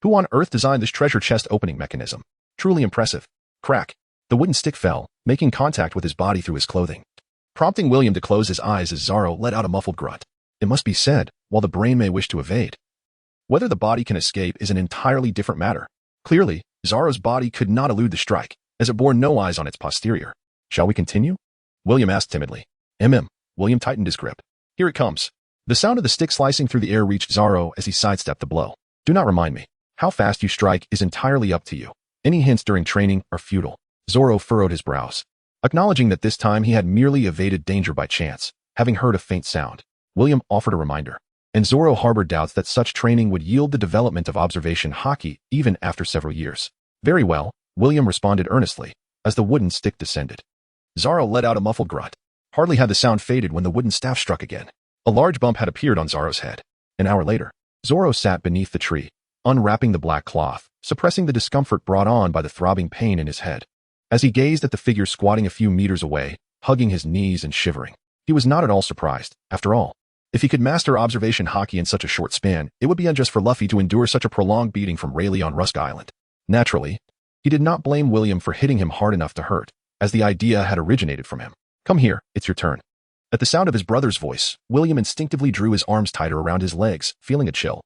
Who on earth designed this treasure chest opening mechanism? Truly impressive. Crack. The wooden stick fell, making contact with his body through his clothing, prompting William to close his eyes as Zoro let out a muffled grunt. It must be said, while the brain may wish to evade, whether the body can escape is an entirely different matter. Clearly, Zoro's body could not elude the strike, as it bore no eyes on its posterior. Shall we continue? William asked timidly. William tightened his grip. Here it comes. The sound of the stick slicing through the air reached Zoro as he sidestepped the blow. Do not remind me. How fast you strike is entirely up to you. Any hints during training are futile. Zoro furrowed his brows, acknowledging that this time he had merely evaded danger by chance, having heard a faint sound. William offered a reminder, and Zoro harbored doubts that such training would yield the development of observation haki even after several years. Very well, William responded earnestly, as the wooden stick descended. Zoro let out a muffled grunt. Hardly had the sound faded when the wooden staff struck again. A large bump had appeared on Zoro's head. An hour later, Zoro sat beneath the tree, unwrapping the black cloth, suppressing the discomfort brought on by the throbbing pain in his head. As he gazed at the figure squatting a few meters away, hugging his knees and shivering, he was not at all surprised. After all, if he could master observation haki in such a short span, it would be unjust for Luffy to endure such a prolonged beating from Rayleigh on Rusk Island. Naturally, he did not blame William for hitting him hard enough to hurt, as the idea had originated from him. Come here, it's your turn. At the sound of his brother's voice, William instinctively drew his arms tighter around his legs, feeling a chill.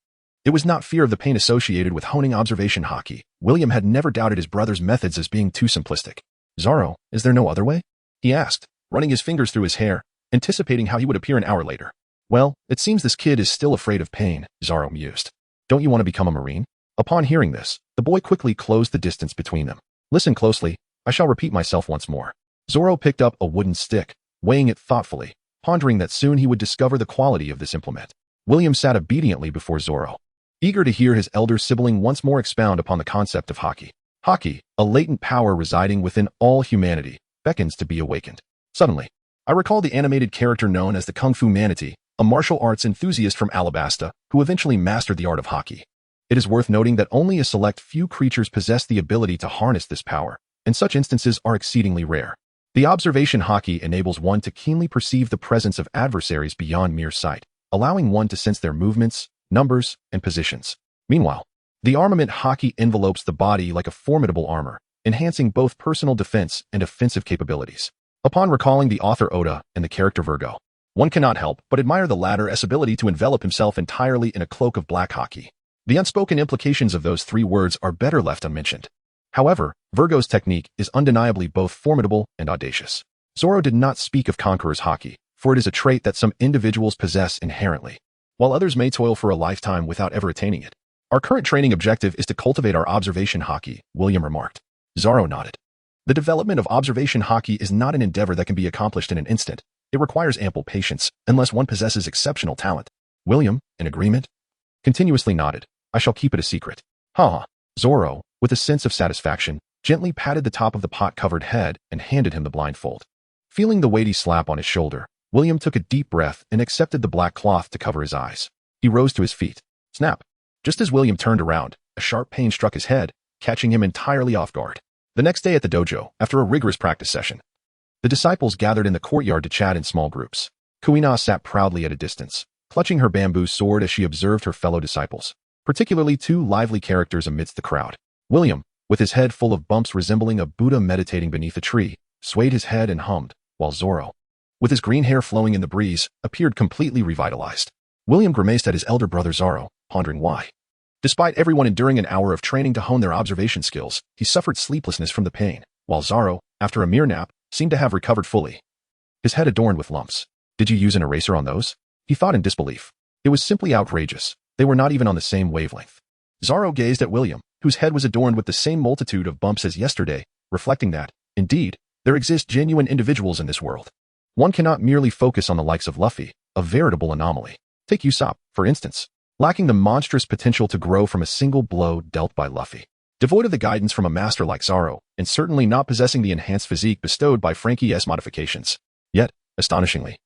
It was not fear of the pain associated with honing observation haki. William had never doubted his brother's methods as being too simplistic. Zoro, is there no other way? He asked, running his fingers through his hair, anticipating how he would appear an hour later. Well, it seems this kid is still afraid of pain, Zoro mused. Don't you want to become a Marine? Upon hearing this, the boy quickly closed the distance between them. Listen closely, I shall repeat myself once more. Zoro picked up a wooden stick, weighing it thoughtfully, pondering that soon he would discover the quality of this implement. William sat obediently before Zoro, eager to hear his elder sibling once more expound upon the concept of haki. Haki, a latent power residing within all humanity, beckons to be awakened. Suddenly, I recall the animated character known as the Kung Fu Manatee, a martial arts enthusiast from Alabasta who eventually mastered the art of haki. It is worth noting that only a select few creatures possess the ability to harness this power, and such instances are exceedingly rare. The observation haki enables one to keenly perceive the presence of adversaries beyond mere sight, allowing one to sense their movements, numbers, and positions. Meanwhile, the armament haki envelopes the body like a formidable armor, enhancing both personal defense and offensive capabilities. Upon recalling the author Oda and the character Virgo, one cannot help but admire the latter's ability to envelop himself entirely in a cloak of black haki. The unspoken implications of those three words are better left unmentioned. However, Virgo's technique is undeniably both formidable and audacious. Zoro did not speak of Conqueror's haki, for it is a trait that some individuals possess inherently, while others may toil for a lifetime without ever attaining it. Our current training objective is to cultivate our observation haki, William remarked. Zoro nodded. The development of observation haki is not an endeavor that can be accomplished in an instant. It requires ample patience, unless one possesses exceptional talent. William, in agreement, continuously nodded. I shall keep it a secret. Ha! Zoro, with a sense of satisfaction, gently patted the top of the pot-covered head and handed him the blindfold. Feeling the weighty slap on his shoulder, William took a deep breath and accepted the black cloth to cover his eyes. He rose to his feet. Snap! Just as William turned around, a sharp pain struck his head, catching him entirely off guard. The next day at the dojo, after a rigorous practice session, the disciples gathered in the courtyard to chat in small groups. Kuina sat proudly at a distance, clutching her bamboo sword as she observed her fellow disciples, particularly two lively characters amidst the crowd. William, with his head full of bumps resembling a Buddha meditating beneath a tree, swayed his head and hummed, while Zoro, with his green hair flowing in the breeze, appeared completely revitalized. William grimaced at his elder brother Zoro, pondering why. Despite everyone enduring an hour of training to hone their observation skills, he suffered sleeplessness from the pain, while Zoro, after a mere nap, seemed to have recovered fully, his head adorned with lumps. Did you use an eraser on those? He thought in disbelief. It was simply outrageous. They were not even on the same wavelength. Zoro gazed at William, whose head was adorned with the same multitude of bumps as yesterday, reflecting that, indeed, there exist genuine individuals in this world. One cannot merely focus on the likes of Luffy, a veritable anomaly. Take Usopp, for instance, lacking the monstrous potential to grow from a single blow dealt by Luffy. Devoid of the guidance from a master like Zoro, and certainly not possessing the enhanced physique bestowed by Frankie's modifications. Yet, astonishingly,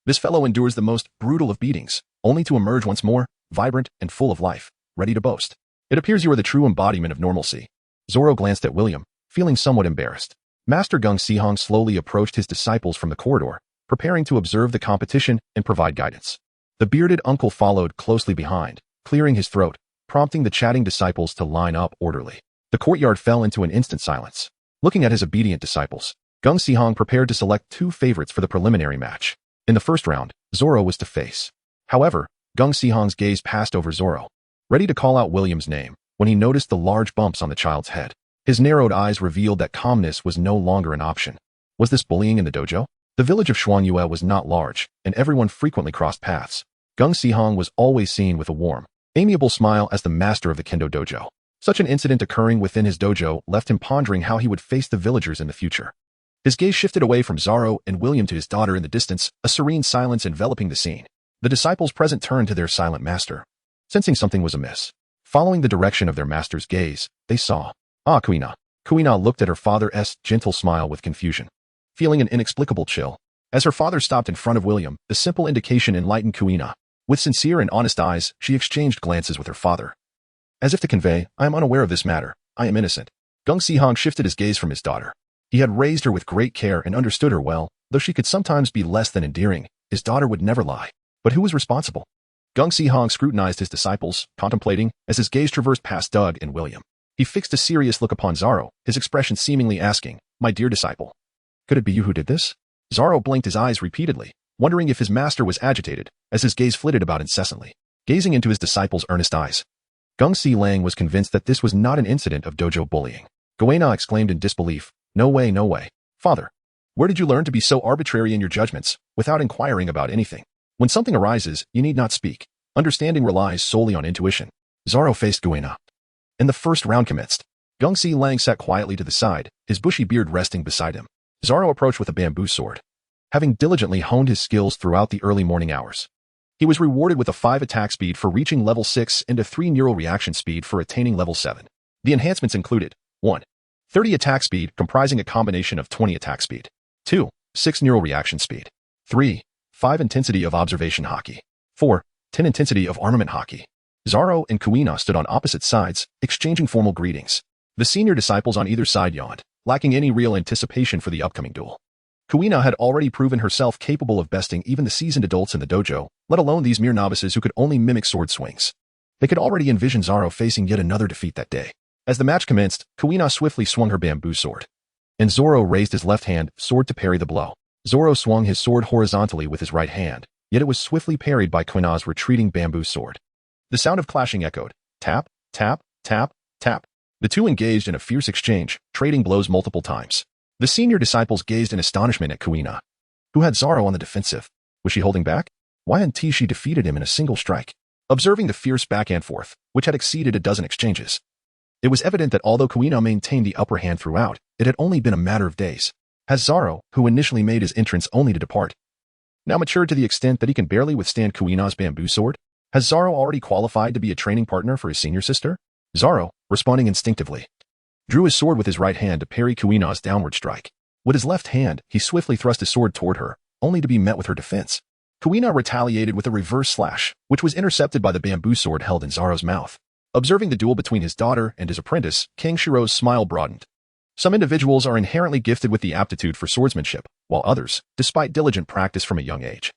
this fellow endures the most brutal of beatings, only to emerge once more, vibrant and full of life, ready to boast. It appears you are the true embodiment of normalcy. Zoro glanced at William, feeling somewhat embarrassed. Master Gung Sihong slowly approached his disciples from the corridor, preparing to observe the competition and provide guidance. The bearded uncle followed closely behind, clearing his throat, prompting the chatting disciples to line up orderly. The courtyard fell into an instant silence. Looking at his obedient disciples, Gung Sihong prepared to select two favorites for the preliminary match. In the first round, Zoro was to face. However, Gung Sihong's gaze passed over Zoro, ready to call out William's name, when he noticed the large bumps on the child's head. His narrowed eyes revealed that calmness was no longer an option. Was this bullying in the dojo? The village of Shuangyue was not large, and everyone frequently crossed paths. Gung Sihong was always seen with a warm, amiable smile as the master of the kendo dojo. Such an incident occurring within his dojo left him pondering how he would face the villagers in the future. His gaze shifted away from Zoro and William to his daughter in the distance, a serene silence enveloping the scene. The disciples present turned to their silent master, sensing something was amiss. Following the direction of their master's gaze, they saw, Kuina. Kuina looked at her father's gentle smile with confusion, feeling an inexplicable chill. As her father stopped in front of William, the simple indication enlightened Kuina. With sincere and honest eyes, she exchanged glances with her father, as if to convey, I am unaware of this matter, I am innocent. Gung Sihong shifted his gaze from his daughter. He had raised her with great care and understood her well, though she could sometimes be less than endearing. His daughter would never lie. But who was responsible? Gung Sihong scrutinized his disciples, contemplating, as his gaze traversed past Doug and William. He fixed a serious look upon Zoro, his expression seemingly asking, my dear disciple, could it be you who did this? Zoro blinked his eyes repeatedly, wondering if his master was agitated, as his gaze flitted about incessantly, gazing into his disciples' earnest eyes. Gung Si Lang was convinced that this was not an incident of dojo bullying. Guina exclaimed in disbelief, no way, no way. Father, where did you learn to be so arbitrary in your judgments, without inquiring about anything? When something arises, you need not speak. Understanding relies solely on intuition. Zoro faced Guina, and the first round commenced. Gung Si Lang sat quietly to the side, his bushy beard resting beside him. Zoro approached with a bamboo sword, having diligently honed his skills throughout the early morning hours. He was rewarded with a 5 attack speed for reaching level 6 and a 3 neural reaction speed for attaining level 7. The enhancements included 1. 30 attack speed comprising a combination of 20 attack speed. 2. 6 neural reaction speed. 3. 5 intensity of observation haki. 4. 10 intensity of armament haki. Zoro and Kuina stood on opposite sides, exchanging formal greetings. The senior disciples on either side yawned, lacking any real anticipation for the upcoming duel. Kuina had already proven herself capable of besting even the seasoned adults in the dojo, let alone these mere novices who could only mimic sword swings. They could already envision Zoro facing yet another defeat that day. As the match commenced, Kuina swiftly swung her bamboo sword, and Zoro raised his left hand sword to parry the blow. Zoro swung his sword horizontally with his right hand, yet it was swiftly parried by Kuina's retreating bamboo sword. The sound of clashing echoed. Tap, tap, tap, tap. The two engaged in a fierce exchange, trading blows multiple times. The senior disciples gazed in astonishment at Kuina, who had Zoro on the defensive. Was she holding back? Why hadn't she defeated him in a single strike? Observing the fierce back and forth, which had exceeded a dozen exchanges, it was evident that although Kuina maintained the upper hand throughout, it had only been a matter of days. Has Zoro, who initially made his entrance only to depart, now matured to the extent that he can barely withstand Kuina's bamboo sword? Has Zoro already qualified to be a training partner for his senior sister? Zoro, responding instinctively, drew his sword with his right hand to parry Kuina's downward strike. With his left hand, he swiftly thrust his sword toward her, only to be met with her defense. Kuina retaliated with a reverse slash, which was intercepted by the bamboo sword held in Zoro's mouth. Observing the duel between his daughter and his apprentice, King Shiro's smile broadened. Some individuals are inherently gifted with the aptitude for swordsmanship, while others, despite diligent practice from a young age,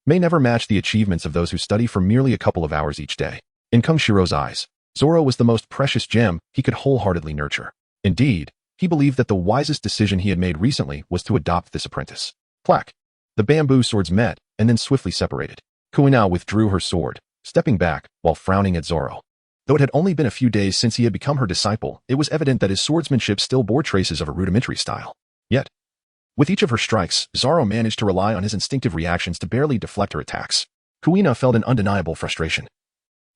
may never match the achievements of those who study for merely a couple of hours each day. In Kung Shiro's eyes, Zoro was the most precious gem he could wholeheartedly nurture. Indeed, he believed that the wisest decision he had made recently was to adopt this apprentice. Clack! The bamboo swords met, and then swiftly separated. Kuina withdrew her sword, stepping back while frowning at Zoro. Though it had only been a few days since he had become her disciple, it was evident that his swordsmanship still bore traces of a rudimentary style. Yet, with each of her strikes, Zoro managed to rely on his instinctive reactions to barely deflect her attacks. Kuina felt an undeniable frustration.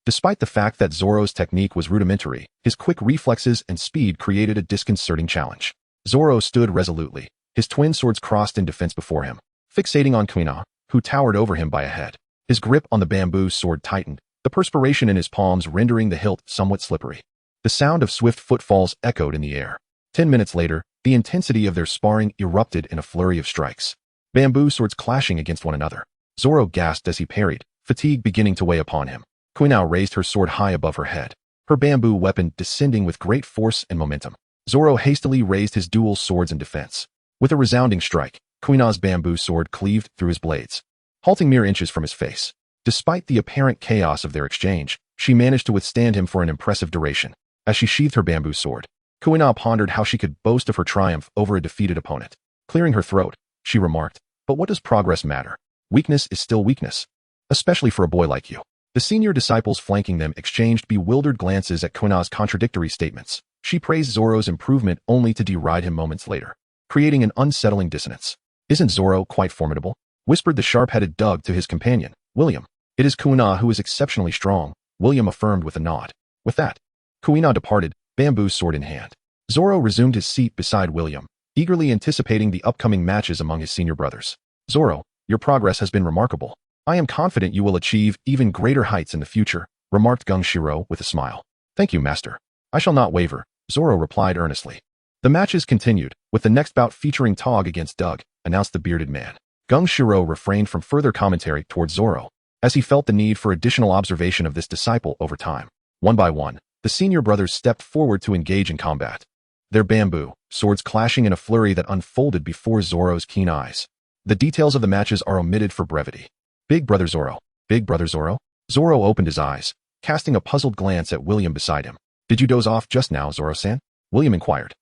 Despite the fact that Zoro's technique was rudimentary, his quick reflexes and speed created a disconcerting challenge. Zoro stood resolutely, his twin swords crossed in defense before him, fixating on Kuina, who towered over him by a head. His grip on the bamboo sword tightened, the perspiration in his palms rendering the hilt somewhat slippery. The sound of swift footfalls echoed in the air. 10 minutes later, the intensity of their sparring erupted in a flurry of strikes, bamboo swords clashing against one another. Zoro gasped as he parried, fatigue beginning to weigh upon him. Kuina raised her sword high above her head, her bamboo weapon descending with great force and momentum. Zoro hastily raised his dual swords in defense. With a resounding strike, Kuina's bamboo sword cleaved through his blades, halting mere inches from his face. Despite the apparent chaos of their exchange, she managed to withstand him for an impressive duration. As she sheathed her bamboo sword, Kuina pondered how she could boast of her triumph over a defeated opponent. Clearing her throat, she remarked, "But what does progress matter? Weakness is still weakness, especially for a boy like you." The senior disciples flanking them exchanged bewildered glances at Kuina's contradictory statements. She praised Zoro's improvement only to deride him moments later, creating an unsettling dissonance. "Isn't Zoro quite formidable?" whispered the sharp-headed Doug to his companion, William. "It is Kuina who is exceptionally strong," William affirmed with a nod. With that, Kuina departed, bamboo sword in hand. Zoro resumed his seat beside William, eagerly anticipating the upcoming matches among his senior brothers. "Zoro, your progress has been remarkable. I am confident you will achieve even greater heights in the future," remarked Gung Shiro with a smile. "Thank you, master. I shall not waver," Zoro replied earnestly. The matches continued, with the next bout featuring Tog against Doug, announced the bearded man. Gung Shiro refrained from further commentary towards Zoro, as he felt the need for additional observation of this disciple over time. One by one, the senior brothers stepped forward to engage in combat, their bamboo swords clashing in a flurry that unfolded before Zoro's keen eyes. The details of the matches are omitted for brevity. Big Brother Zoro. Big Brother Zoro? Zoro opened his eyes, casting a puzzled glance at William beside him. "Did you doze off just now, Zoro-san?" William inquired.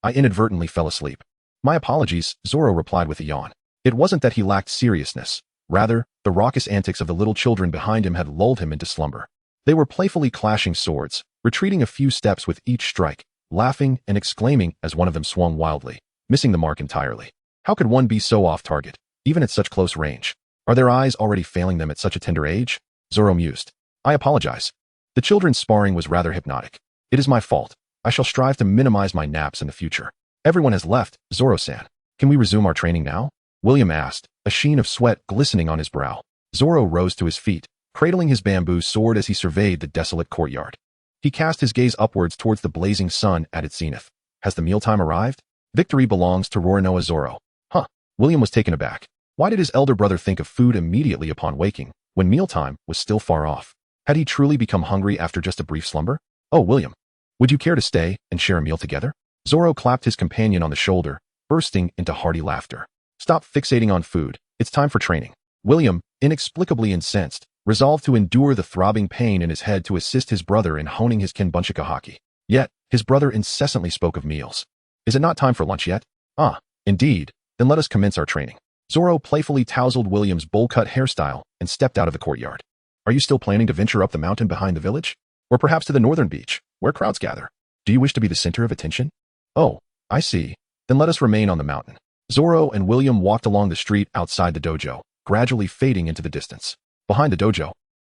I inadvertently fell asleep." "My apologies," Zoro replied with a yawn. It wasn't that he lacked seriousness. Rather, the raucous antics of the little children behind him had lulled him into slumber. They were playfully clashing swords, retreating a few steps with each strike, laughing and exclaiming as one of them swung wildly, missing the mark entirely. How could one be so off target, even at such close range? Are their eyes already failing them at such a tender age? Zoro mused. "I apologize. The children's sparring was rather hypnotic. It is my fault. I shall strive to minimize my naps in the future." "Everyone has left, Zoro-san. Can we resume our training now?" William asked, a sheen of sweat glistening on his brow. Zoro rose to his feet, cradling his bamboo sword as he surveyed the desolate courtyard. He cast his gaze upwards towards the blazing sun at its zenith. "Has the mealtime arrived? Victory belongs to Roronoa Zoro." William was taken aback. Why did his elder brother think of food immediately upon waking, when mealtime was still far off? Had he truly become hungry after just a brief slumber? Oh, William, would you care to stay and share a meal together? Zoro clapped his companion on the shoulder, bursting into hearty laughter. Stop fixating on food. It's time for training. William, inexplicably incensed, resolved to endure the throbbing pain in his head to assist his brother in honing his kinbunchika haki. Yet, his brother incessantly spoke of meals. Is it not time for lunch yet? Ah, indeed. Then let us commence our training. Zoro playfully tousled William's bowl-cut hairstyle and stepped out of the courtyard. Are you still planning to venture up the mountain behind the village? Or perhaps to the northern beach, where crowds gather? Do you wish to be the center of attention? Oh, I see. Then let us remain on the mountain. Zoro and William walked along the street outside the dojo, gradually fading into the distance. Behind the dojo,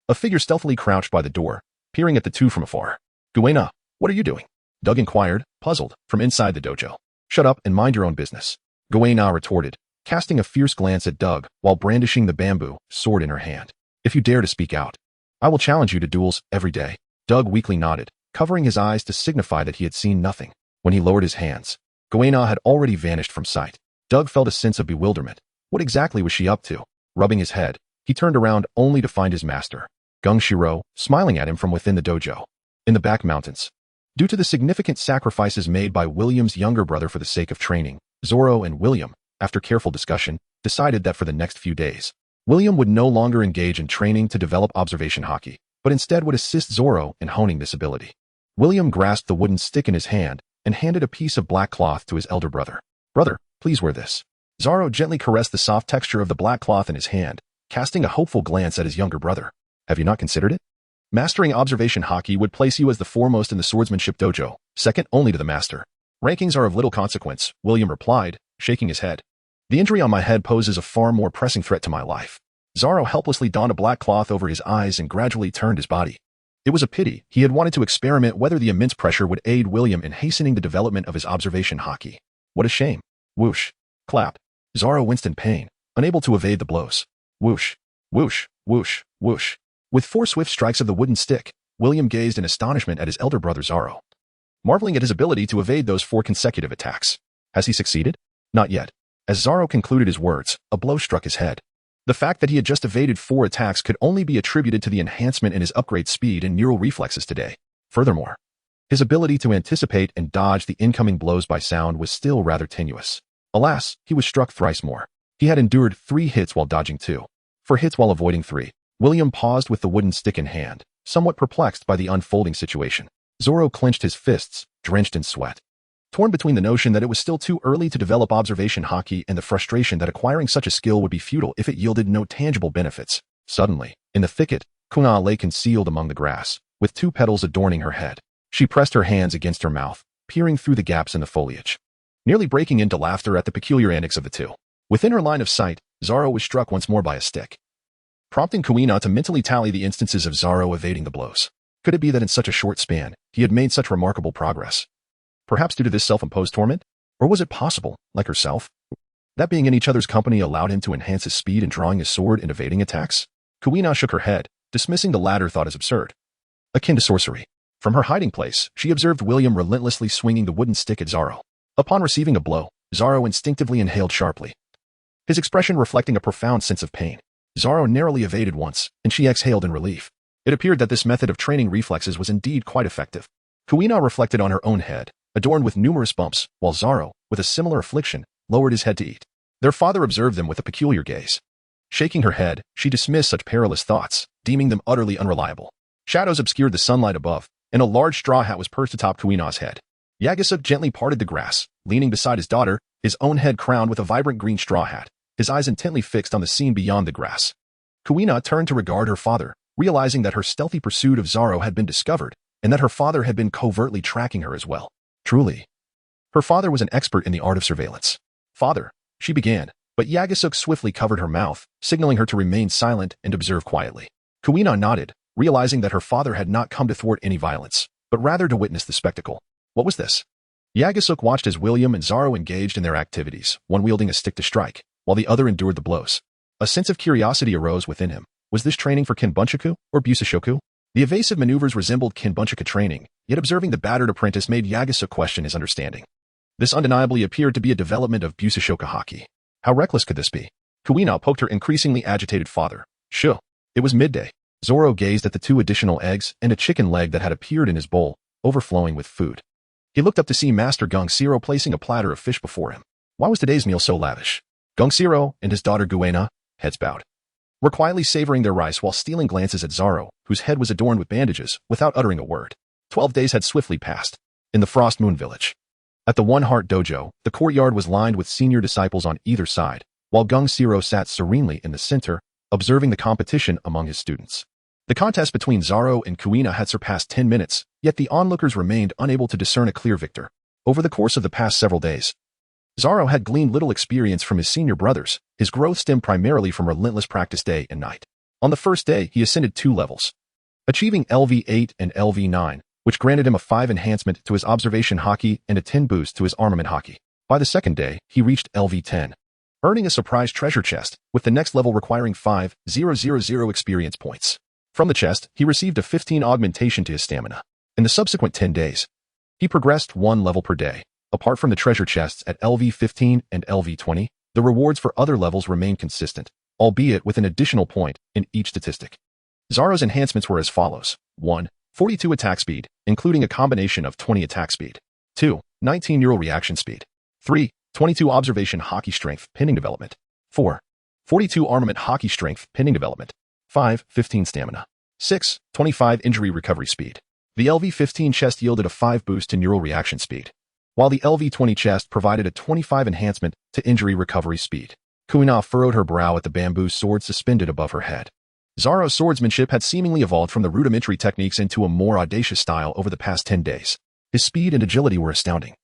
a figure stealthily crouched by the door, peering at the two from afar. Guina, what are you doing? Doug inquired, puzzled, from inside the dojo. Shut up and mind your own business. Guina retorted, casting a fierce glance at Doug while brandishing the bamboo sword in her hand. If you dare to speak out, I will challenge you to duels every day. Doug weakly nodded, covering his eyes to signify that he had seen nothing. When he lowered his hands, Guina had already vanished from sight. Doug felt a sense of bewilderment. What exactly was she up to? Rubbing his head, he turned around only to find his master, Gung Shiro, smiling at him from within the dojo. In the back mountains, due to the significant sacrifices made by William's younger brother for the sake of training, Zoro and William, after careful discussion, decided that for the next few days, William would no longer engage in training to develop observation haki, but instead would assist Zoro in honing this ability. William grasped the wooden stick in his hand and handed a piece of black cloth to his elder brother. Brother, please wear this. Zoro gently caressed the soft texture of the black cloth in his hand, casting a hopeful glance at his younger brother. Have you not considered it? Mastering observation haki would place you as the foremost in the swordsmanship dojo, second only to the master. Rankings are of little consequence, William replied, shaking his head. The injury on my head poses a far more pressing threat to my life. Zoro helplessly donned a black cloth over his eyes and gradually turned his body. It was a pity. He had wanted to experiment whether the immense pressure would aid William in hastening the development of his observation haki. What a shame. Whoosh. Clap. Zoro winced in pain, unable to evade the blows. Whoosh. Whoosh. Whoosh. Whoosh. With 4 swift strikes of the wooden stick, William gazed in astonishment at his elder brother Zoro, marveling at his ability to evade those 4 consecutive attacks. Has he succeeded? Not yet. As Zoro concluded his words, a blow struck his head. The fact that he had just evaded 4 attacks could only be attributed to the enhancement in his upgrade speed and neural reflexes today. Furthermore, his ability to anticipate and dodge the incoming blows by sound was still rather tenuous. Alas, he was struck thrice more. He had endured 3 hits while dodging 2. 4 hits while avoiding 3. William paused with the wooden stick in hand, somewhat perplexed by the unfolding situation. Zoro clenched his fists, drenched in sweat, torn between the notion that it was still too early to develop observation haki and the frustration that acquiring such a skill would be futile if it yielded no tangible benefits. Suddenly, in the thicket, Kuina lay concealed among the grass, with 2 petals adorning her head. She pressed her hands against her mouth, peering through the gaps in the foliage, nearly breaking into laughter at the peculiar antics of the two. Within her line of sight, Zoro was struck once more by a stick, prompting Kuina to mentally tally the instances of Zoro evading the blows. Could it be that in such a short span, he had made such remarkable progress? Perhaps due to this self-imposed torment? Or was it possible, like herself, that being in each other's company allowed him to enhance his speed in drawing his sword and evading attacks? Kuina shook her head, dismissing the latter thought as absurd, akin to sorcery. From her hiding place, she observed William relentlessly swinging the wooden stick at Zoro. Upon receiving a blow, Zoro instinctively inhaled sharply, his expression reflecting a profound sense of pain. Zoro narrowly evaded once, and she exhaled in relief. It appeared that this method of training reflexes was indeed quite effective. Kuina reflected on her own head, adorned with numerous bumps, while Zoro, with a similar affliction, lowered his head to eat. Their father observed them with a peculiar gaze. Shaking her head, she dismissed such perilous thoughts, deeming them utterly unreliable. Shadows obscured the sunlight above, and a large straw hat was perched atop Kuina's head. Yagasuk gently parted the grass, leaning beside his daughter, his own head crowned with a vibrant green straw hat, his eyes intently fixed on the scene beyond the grass. Kuina turned to regard her father, realizing that her stealthy pursuit of Zoro had been discovered, and that her father had been covertly tracking her as well. Truly, her father was an expert in the art of surveillance. Father, she began, but Yagasuk swiftly covered her mouth, signaling her to remain silent and observe quietly. Kuina nodded, realizing that her father had not come to thwart any violence, but rather to witness the spectacle. What was this? Yagasuk watched as William and Zoro engaged in their activities, one wielding a stick to strike, while the other endured the blows. A sense of curiosity arose within him. Was this training for Kinbunchaku or Busashoku? The evasive maneuvers resembled Kinbunchaka training, yet observing the battered apprentice made Yagasuk question his understanding. This undeniably appeared to be a development of Busashoku haki. How reckless could this be? Kuina poked her increasingly agitated father. Shoo. It was midday. Zoro gazed at the 2 additional eggs and a chicken leg that had appeared in his bowl, overflowing with food. He looked up to see Master Gungsiro placing a platter of fish before him. Why was today's meal so lavish? Gungsiro and his daughter Guina, heads bowed, were quietly savoring their rice while stealing glances at Zoro, whose head was adorned with bandages, without uttering a word. 12 days had swiftly passed. In the Frost Moon Village. At the One Heart Dojo, the courtyard was lined with senior disciples on either side, while Gungsiro sat serenely in the center, observing the competition among his students. The contest between Zoro and Kuina had surpassed 10 minutes, yet the onlookers remained unable to discern a clear victor. Over the course of the past several days, Zoro had gleaned little experience from his senior brothers. His growth stemmed primarily from relentless practice day and night. On the first day, he ascended 2 levels, achieving LV8 and LV9, which granted him a 5 enhancement to his observation haki and a 10 boost to his armament haki. By the second day, he reached LV10, earning a surprise treasure chest, with the next level requiring 5,000 experience points. From the chest, he received a 15 augmentation to his stamina. In the subsequent 10 days, he progressed 1 level per day. Apart from the treasure chests at LV15 and LV20, the rewards for other levels remained consistent, albeit with an additional point in each statistic. Zoro's enhancements were as follows. 1. 42 attack speed, including a combination of 20 attack speed. 2. 19 neural reaction speed. 3. 22 observation haki strength pending development. 4. 42 armament haki strength pending development. 5. 15 stamina. 6. 25 injury recovery speed. The LV15 chest yielded a 5 boost to neural reaction speed, while the LV20 chest provided a 25 enhancement to injury recovery speed. Kuina furrowed her brow at the bamboo sword suspended above her head. Zoro's swordsmanship had seemingly evolved from the rudimentary techniques into a more audacious style over the past 10 days. His speed and agility were astounding.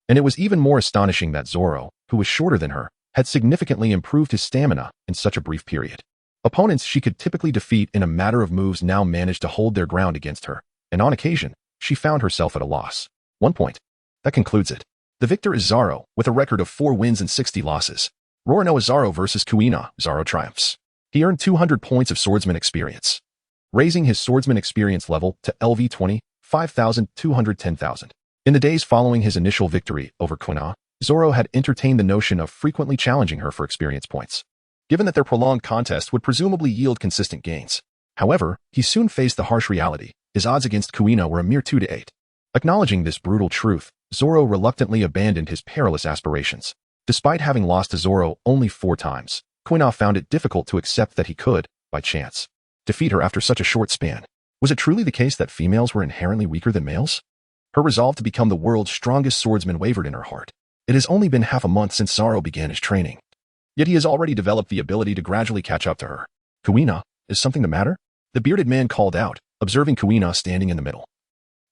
And it was even more astonishing that Zoro, who was shorter than her, had significantly improved his stamina in such a brief period. Opponents she could typically defeat in a matter of moves now managed to hold their ground against her, and on occasion, she found herself at a loss. 1 point. That concludes it. The victor is Zoro, with a record of 4 wins and 60 losses. Roronoa Zoro versus Kuina. Zoro triumphs. He earned 200 points of swordsman experience, raising his swordsman experience level to LV20, 5,210,000. In the days following his initial victory over Kuina, Zoro had entertained the notion of frequently challenging her for experience points, given that their prolonged contest would presumably yield consistent gains. However, he soon faced the harsh reality. His odds against Kuina were a mere 2 to 8. Acknowledging this brutal truth, Zoro reluctantly abandoned his perilous aspirations. Despite having lost to Zoro only 4 times, Kuina found it difficult to accept that he could, by chance, defeat her after such a short span. Was it truly the case that females were inherently weaker than males? Her resolve to become the world's strongest swordsman wavered in her heart. It has only been half a month since Zoro began his training, yet he has already developed the ability to gradually catch up to her. Kuina, is something the matter? The bearded man called out, observing Kuina standing in the middle.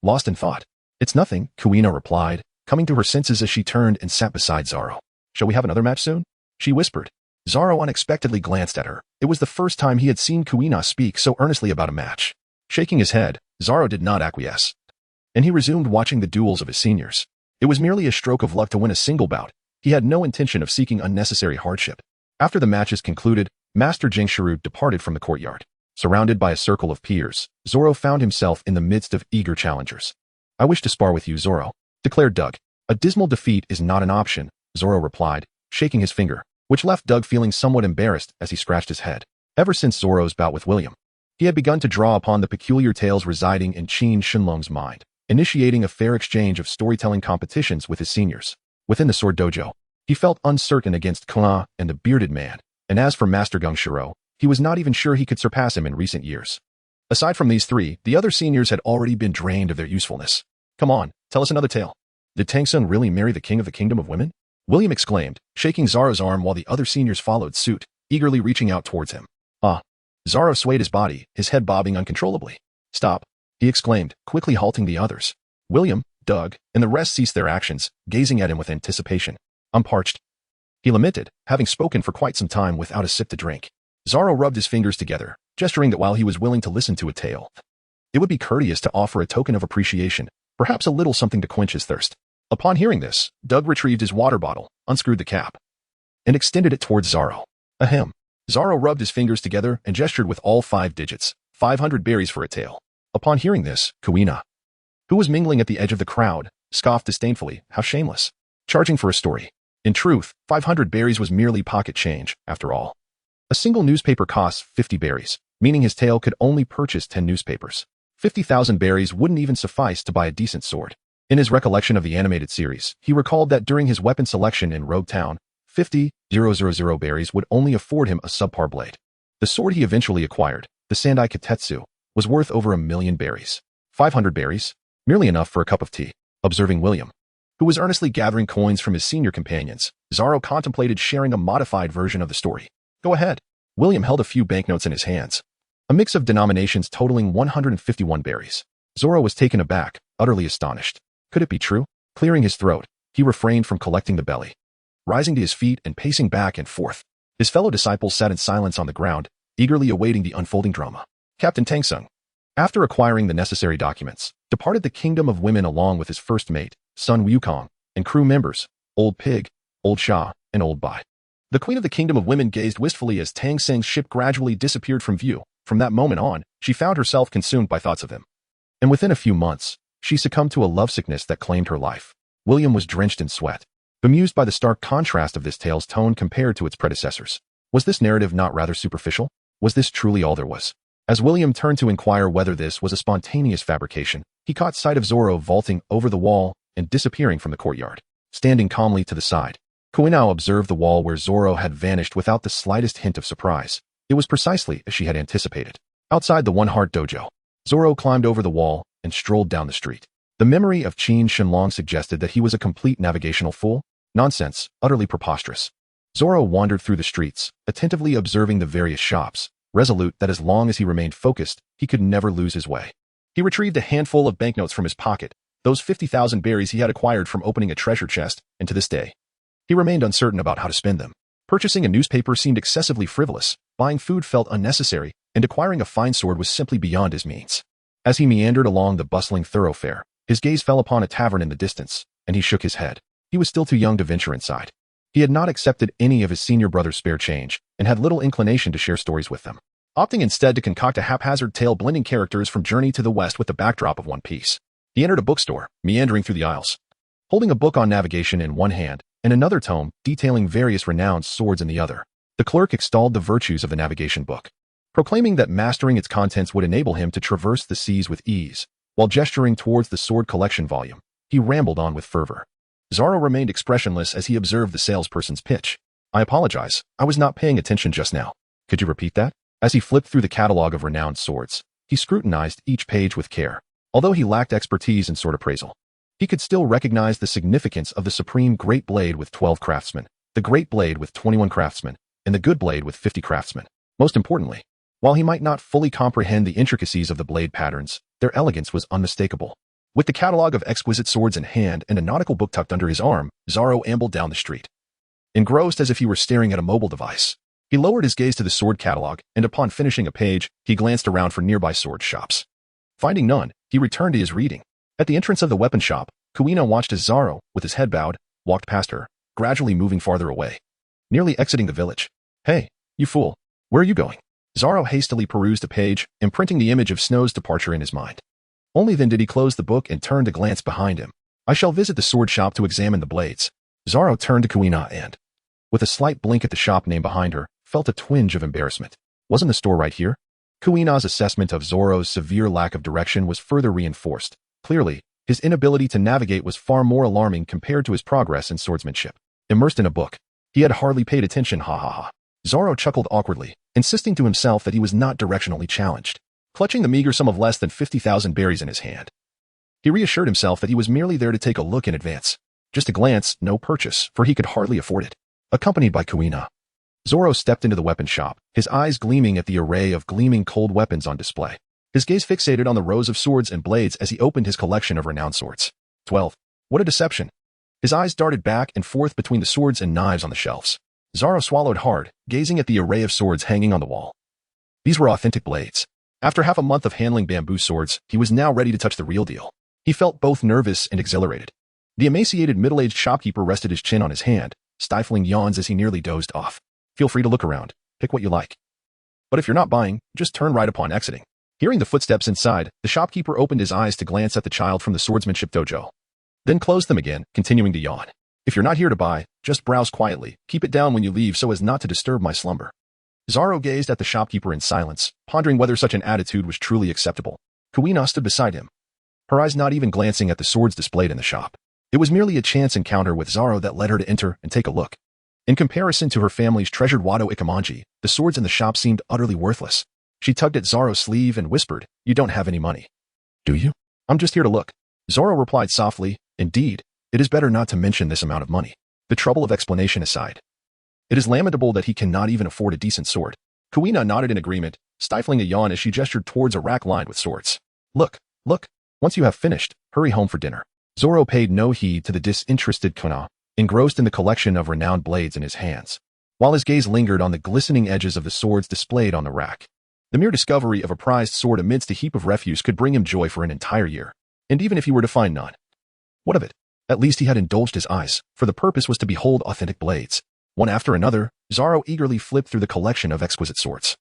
Lost in thought. It's nothing, Kuina replied, coming to her senses as she turned and sat beside Zoro. Shall we have another match soon? She whispered. Zoro unexpectedly glanced at her. It was the first time he had seen Kuina speak so earnestly about a match. Shaking his head, Zoro did not acquiesce, and he resumed watching the duels of his seniors. It was merely a stroke of luck to win a single bout. He had no intention of seeking unnecessary hardship. After the matches concluded, Master Jingshiru departed from the courtyard. Surrounded by a circle of peers, Zoro found himself in the midst of eager challengers. I wish to spar with you, Zoro, declared Doug. A dismal defeat is not an option, Zoro replied, shaking his finger, which left Doug feeling somewhat embarrassed as he scratched his head. Ever since Zoro's bout with William, he had begun to draw upon the peculiar tales residing in Qin Shenlong's mind, initiating a fair exchange of storytelling competitions with his seniors. Within the sword dojo, he felt uncertain against Kuina and the bearded man, and as for Master Gungshiro, he was not even sure he could surpass him in recent years. Aside from these 3, the other seniors had already been drained of their usefulness. Come on, tell us another tale. Did Tangsun really marry the king of the kingdom of women? William exclaimed, shaking Zoro's arm while the other seniors followed suit, eagerly reaching out towards him. Ah. Zoro swayed his body, his head bobbing uncontrollably. Stop, he exclaimed, quickly halting the others. William, Doug, and the rest ceased their actions, gazing at him with anticipation. I'm parched, he lamented, having spoken for quite some time without a sip to drink. Zoro rubbed his fingers together, gesturing that while he was willing to listen to a tale, it would be courteous to offer a token of appreciation, perhaps a little something to quench his thirst. Upon hearing this, Doug retrieved his water bottle, unscrewed the cap, and extended it towards Zoro. Ahem. Zoro rubbed his fingers together and gestured with all 5 digits, 500 berries for a tale. Upon hearing this, Kuina, who was mingling at the edge of the crowd, scoffed disdainfully, how shameless. Charging for a story. In truth, 500 berries was merely pocket change, after all. A single newspaper costs 50 berries, meaning his tail could only purchase 10 newspapers. 50,000 berries wouldn't even suffice to buy a decent sword. In his recollection of the animated series, he recalled that during his weapon selection in Rogue Town, 50,000 berries would only afford him a subpar blade. The sword he eventually acquired, the Sandai Katetsu, was worth over 1,000,000 berries. 500 berries? Merely enough for a cup of tea. Observing William, who was earnestly gathering coins from his senior companions, Zoro contemplated sharing a modified version of the story. Go ahead. William held a few banknotes in his hands. A mix of denominations totaling 151 berries. Zoro was taken aback, utterly astonished. Could it be true? Clearing his throat, he refrained from collecting the belly. Rising to his feet and pacing back and forth, his fellow disciples sat in silence on the ground, eagerly awaiting the unfolding drama. Captain Tangsung, after acquiring the necessary documents, departed the kingdom of women along with his first mate, Sun Wukong, and crew members, Old Pig, Old Sha, and Old Bai. The queen of the kingdom of women gazed wistfully as Tang Seng's ship gradually disappeared from view. From that moment on, she found herself consumed by thoughts of him. And within a few months, she succumbed to a lovesickness that claimed her life. William was drenched in sweat, bemused by the stark contrast of this tale's tone compared to its predecessors. Was this narrative not rather superficial? Was this truly all there was? As William turned to inquire whether this was a spontaneous fabrication, he caught sight of Zoro vaulting over the wall and disappearing from the courtyard. Standing calmly to the side, Kuina observed the wall where Zoro had vanished without the slightest hint of surprise. It was precisely as she had anticipated. Outside the One Heart Dojo, Zoro climbed over the wall and strolled down the street. The memory of Qin Shenlong suggested that he was a complete navigational fool. Nonsense, utterly preposterous. Zoro wandered through the streets, attentively observing the various shops, resolute that as long as he remained focused, he could never lose his way. He retrieved a handful of banknotes from his pocket, those 50,000 berries he had acquired from opening a treasure chest, and to this day, he remained uncertain about how to spend them. Purchasing a newspaper seemed excessively frivolous, buying food felt unnecessary, and acquiring a fine sword was simply beyond his means. As he meandered along the bustling thoroughfare, his gaze fell upon a tavern in the distance, and he shook his head. He was still too young to venture inside. He had not accepted any of his senior brother's spare change, and had little inclination to share stories with them, opting instead to concoct a haphazard tale blending characters from Journey to the West with the backdrop of One Piece. He entered a bookstore, meandering through the aisles, holding a book on navigation in one hand, and another tome detailing various renowned swords in the other. The clerk extolled the virtues of the navigation book, proclaiming that mastering its contents would enable him to traverse the seas with ease. While gesturing towards the sword collection volume, he rambled on with fervor. Zoro remained expressionless as he observed the salesperson's pitch. I apologize, I was not paying attention just now. Could you repeat that? As he flipped through the catalog of renowned swords, he scrutinized each page with care. Although he lacked expertise in sword appraisal, he could still recognize the significance of the supreme great blade with 12 craftsmen, the great blade with 21 craftsmen, and the good blade with 50 craftsmen. Most importantly, while he might not fully comprehend the intricacies of the blade patterns, their elegance was unmistakable. With the catalog of exquisite swords in hand and a nautical book tucked under his arm, Zoro ambled down the street. Engrossed as if he were staring at a mobile device, he lowered his gaze to the sword catalog, and upon finishing a page, he glanced around for nearby sword shops. Finding none, he returned to his reading. At the entrance of the weapon shop, Kuina watched as Zoro, with his head bowed, walked past her, gradually moving farther away, nearly exiting the village. Hey, you fool, where are you going? Zoro hastily perused a page, imprinting the image of Snow's departure in his mind. Only then did he close the book and turn to glance behind him. I shall visit the sword shop to examine the blades. Zoro turned to Kuina and, with a slight blink at the shop name behind her, felt a twinge of embarrassment. Wasn't the store right here? Kuina's assessment of Zoro's severe lack of direction was further reinforced. Clearly, his inability to navigate was far more alarming compared to his progress in swordsmanship. Immersed in a book, he had hardly paid attention. Ha ha ha. Zoro chuckled awkwardly, insisting to himself that he was not directionally challenged. Clutching the meager sum of less than 50,000 berries in his hand, he reassured himself that he was merely there to take a look in advance. Just a glance, no purchase, for he could hardly afford it. Accompanied by Kuina, Zoro stepped into the weapon shop, his eyes gleaming at the array of gleaming cold weapons on display. His gaze fixated on the rows of swords and blades as he opened his collection of renowned swords. 12. What a deception. His eyes darted back and forth between the swords and knives on the shelves. Zoro swallowed hard, gazing at the array of swords hanging on the wall. These were authentic blades. After half a month of handling bamboo swords, he was now ready to touch the real deal. He felt both nervous and exhilarated. The emaciated middle-aged shopkeeper rested his chin on his hand, stifling yawns as he nearly dozed off. Feel free to look around, pick what you like. But if you're not buying, just turn right upon exiting. Hearing the footsteps inside, the shopkeeper opened his eyes to glance at the child from the swordsmanship dojo, then closed them again, continuing to yawn. If you're not here to buy, just browse quietly. Keep it down when you leave so as not to disturb my slumber. Zoro gazed at the shopkeeper in silence, pondering whether such an attitude was truly acceptable. Kuina stood beside him, her eyes not even glancing at the swords displayed in the shop. It was merely a chance encounter with Zoro that led her to enter and take a look. In comparison to her family's treasured Wado Ikemanji, the swords in the shop seemed utterly worthless. She tugged at Zoro's sleeve and whispered, "You don't have any money, do you?" "I'm just here to look." Zoro replied softly, "Indeed, it is better not to mention this amount of money." The trouble of explanation aside, it is lamentable that he cannot even afford a decent sword. Kuina nodded in agreement, stifling a yawn as she gestured towards a rack lined with swords. Look. Once you have finished, hurry home for dinner." Zoro paid no heed to the disinterested Kuina, engrossed in the collection of renowned blades in his hands, while his gaze lingered on the glistening edges of the swords displayed on the rack. The mere discovery of a prized sword amidst a heap of refuse could bring him joy for an entire year, and even if he were to find none, what of it? At least he had indulged his eyes, for the purpose was to behold authentic blades. One after another, Zoro eagerly flipped through the collection of exquisite swords,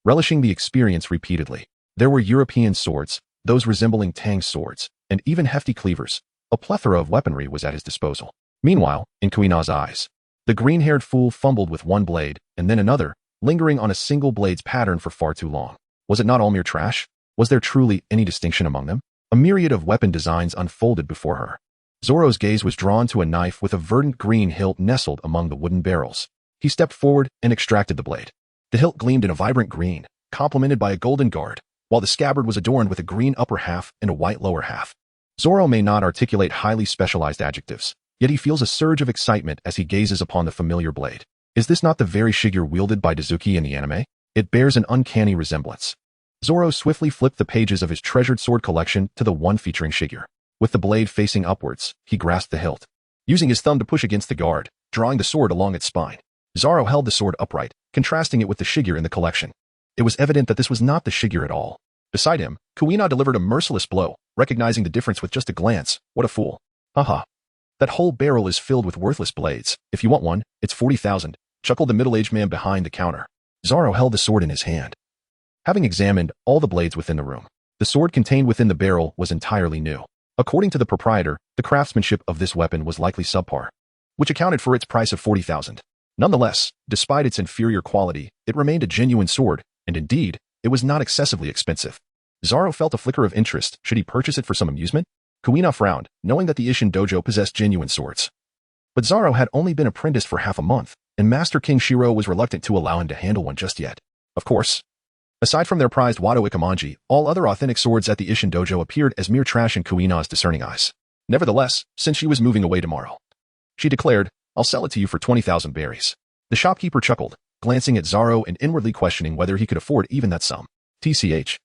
relishing the experience repeatedly. There were European swords, those resembling Tang's swords, and even hefty cleavers. A plethora of weaponry was at his disposal. Meanwhile, in Kuina's eyes, the green-haired fool fumbled with one blade, and then another, lingering on a single blade's pattern for far too long. Was it not all mere trash? Was there truly any distinction among them? A myriad of weapon designs unfolded before her. Zoro's gaze was drawn to a knife with a verdant green hilt nestled among the wooden barrels. He stepped forward and extracted the blade. The hilt gleamed in a vibrant green, complemented by a golden guard, while the scabbard was adorned with a green upper half and a white lower half. Zoro may not articulate highly specialized adjectives, yet he feels a surge of excitement as he gazes upon the familiar blade. Is this not the very Shigure wielded by Dazuki in the anime? It bears an uncanny resemblance. Zoro swiftly flipped the pages of his treasured sword collection to the one featuring Shigure. With the blade facing upwards, he grasped the hilt, using his thumb to push against the guard, drawing the sword along its spine. Zoro held the sword upright, contrasting it with the Shigure in the collection. It was evident that this was not the Shigure at all. Beside him, Kuina delivered a merciless blow, recognizing the difference with just a glance. What a fool. Haha. That whole barrel is filled with worthless blades. If you want one, it's 40,000, chuckled the middle-aged man behind the counter. Zoro held the sword in his hand. Having examined all the blades within the room, the sword contained within the barrel was entirely new. According to the proprietor, the craftsmanship of this weapon was likely subpar, which accounted for its price of 40,000. Nonetheless, despite its inferior quality, it remained a genuine sword, and indeed, it was not excessively expensive. Zoro felt a flicker of interest. Should he purchase it for some amusement? Kuina frowned, knowing that the Isshin Dojo possessed genuine swords. But Zoro had only been apprenticed for half a month, and Master King Shiro was reluctant to allow him to handle one just yet. Of course, aside from their prized Wado Ikemanji, all other authentic swords at the Isshin Dojo appeared as mere trash in Kuina's discerning eyes. Nevertheless, since she was moving away tomorrow, she declared, "I'll sell it to you for 20,000 berries." The shopkeeper chuckled, glancing at Zoro and inwardly questioning whether he could afford even that sum. TCH.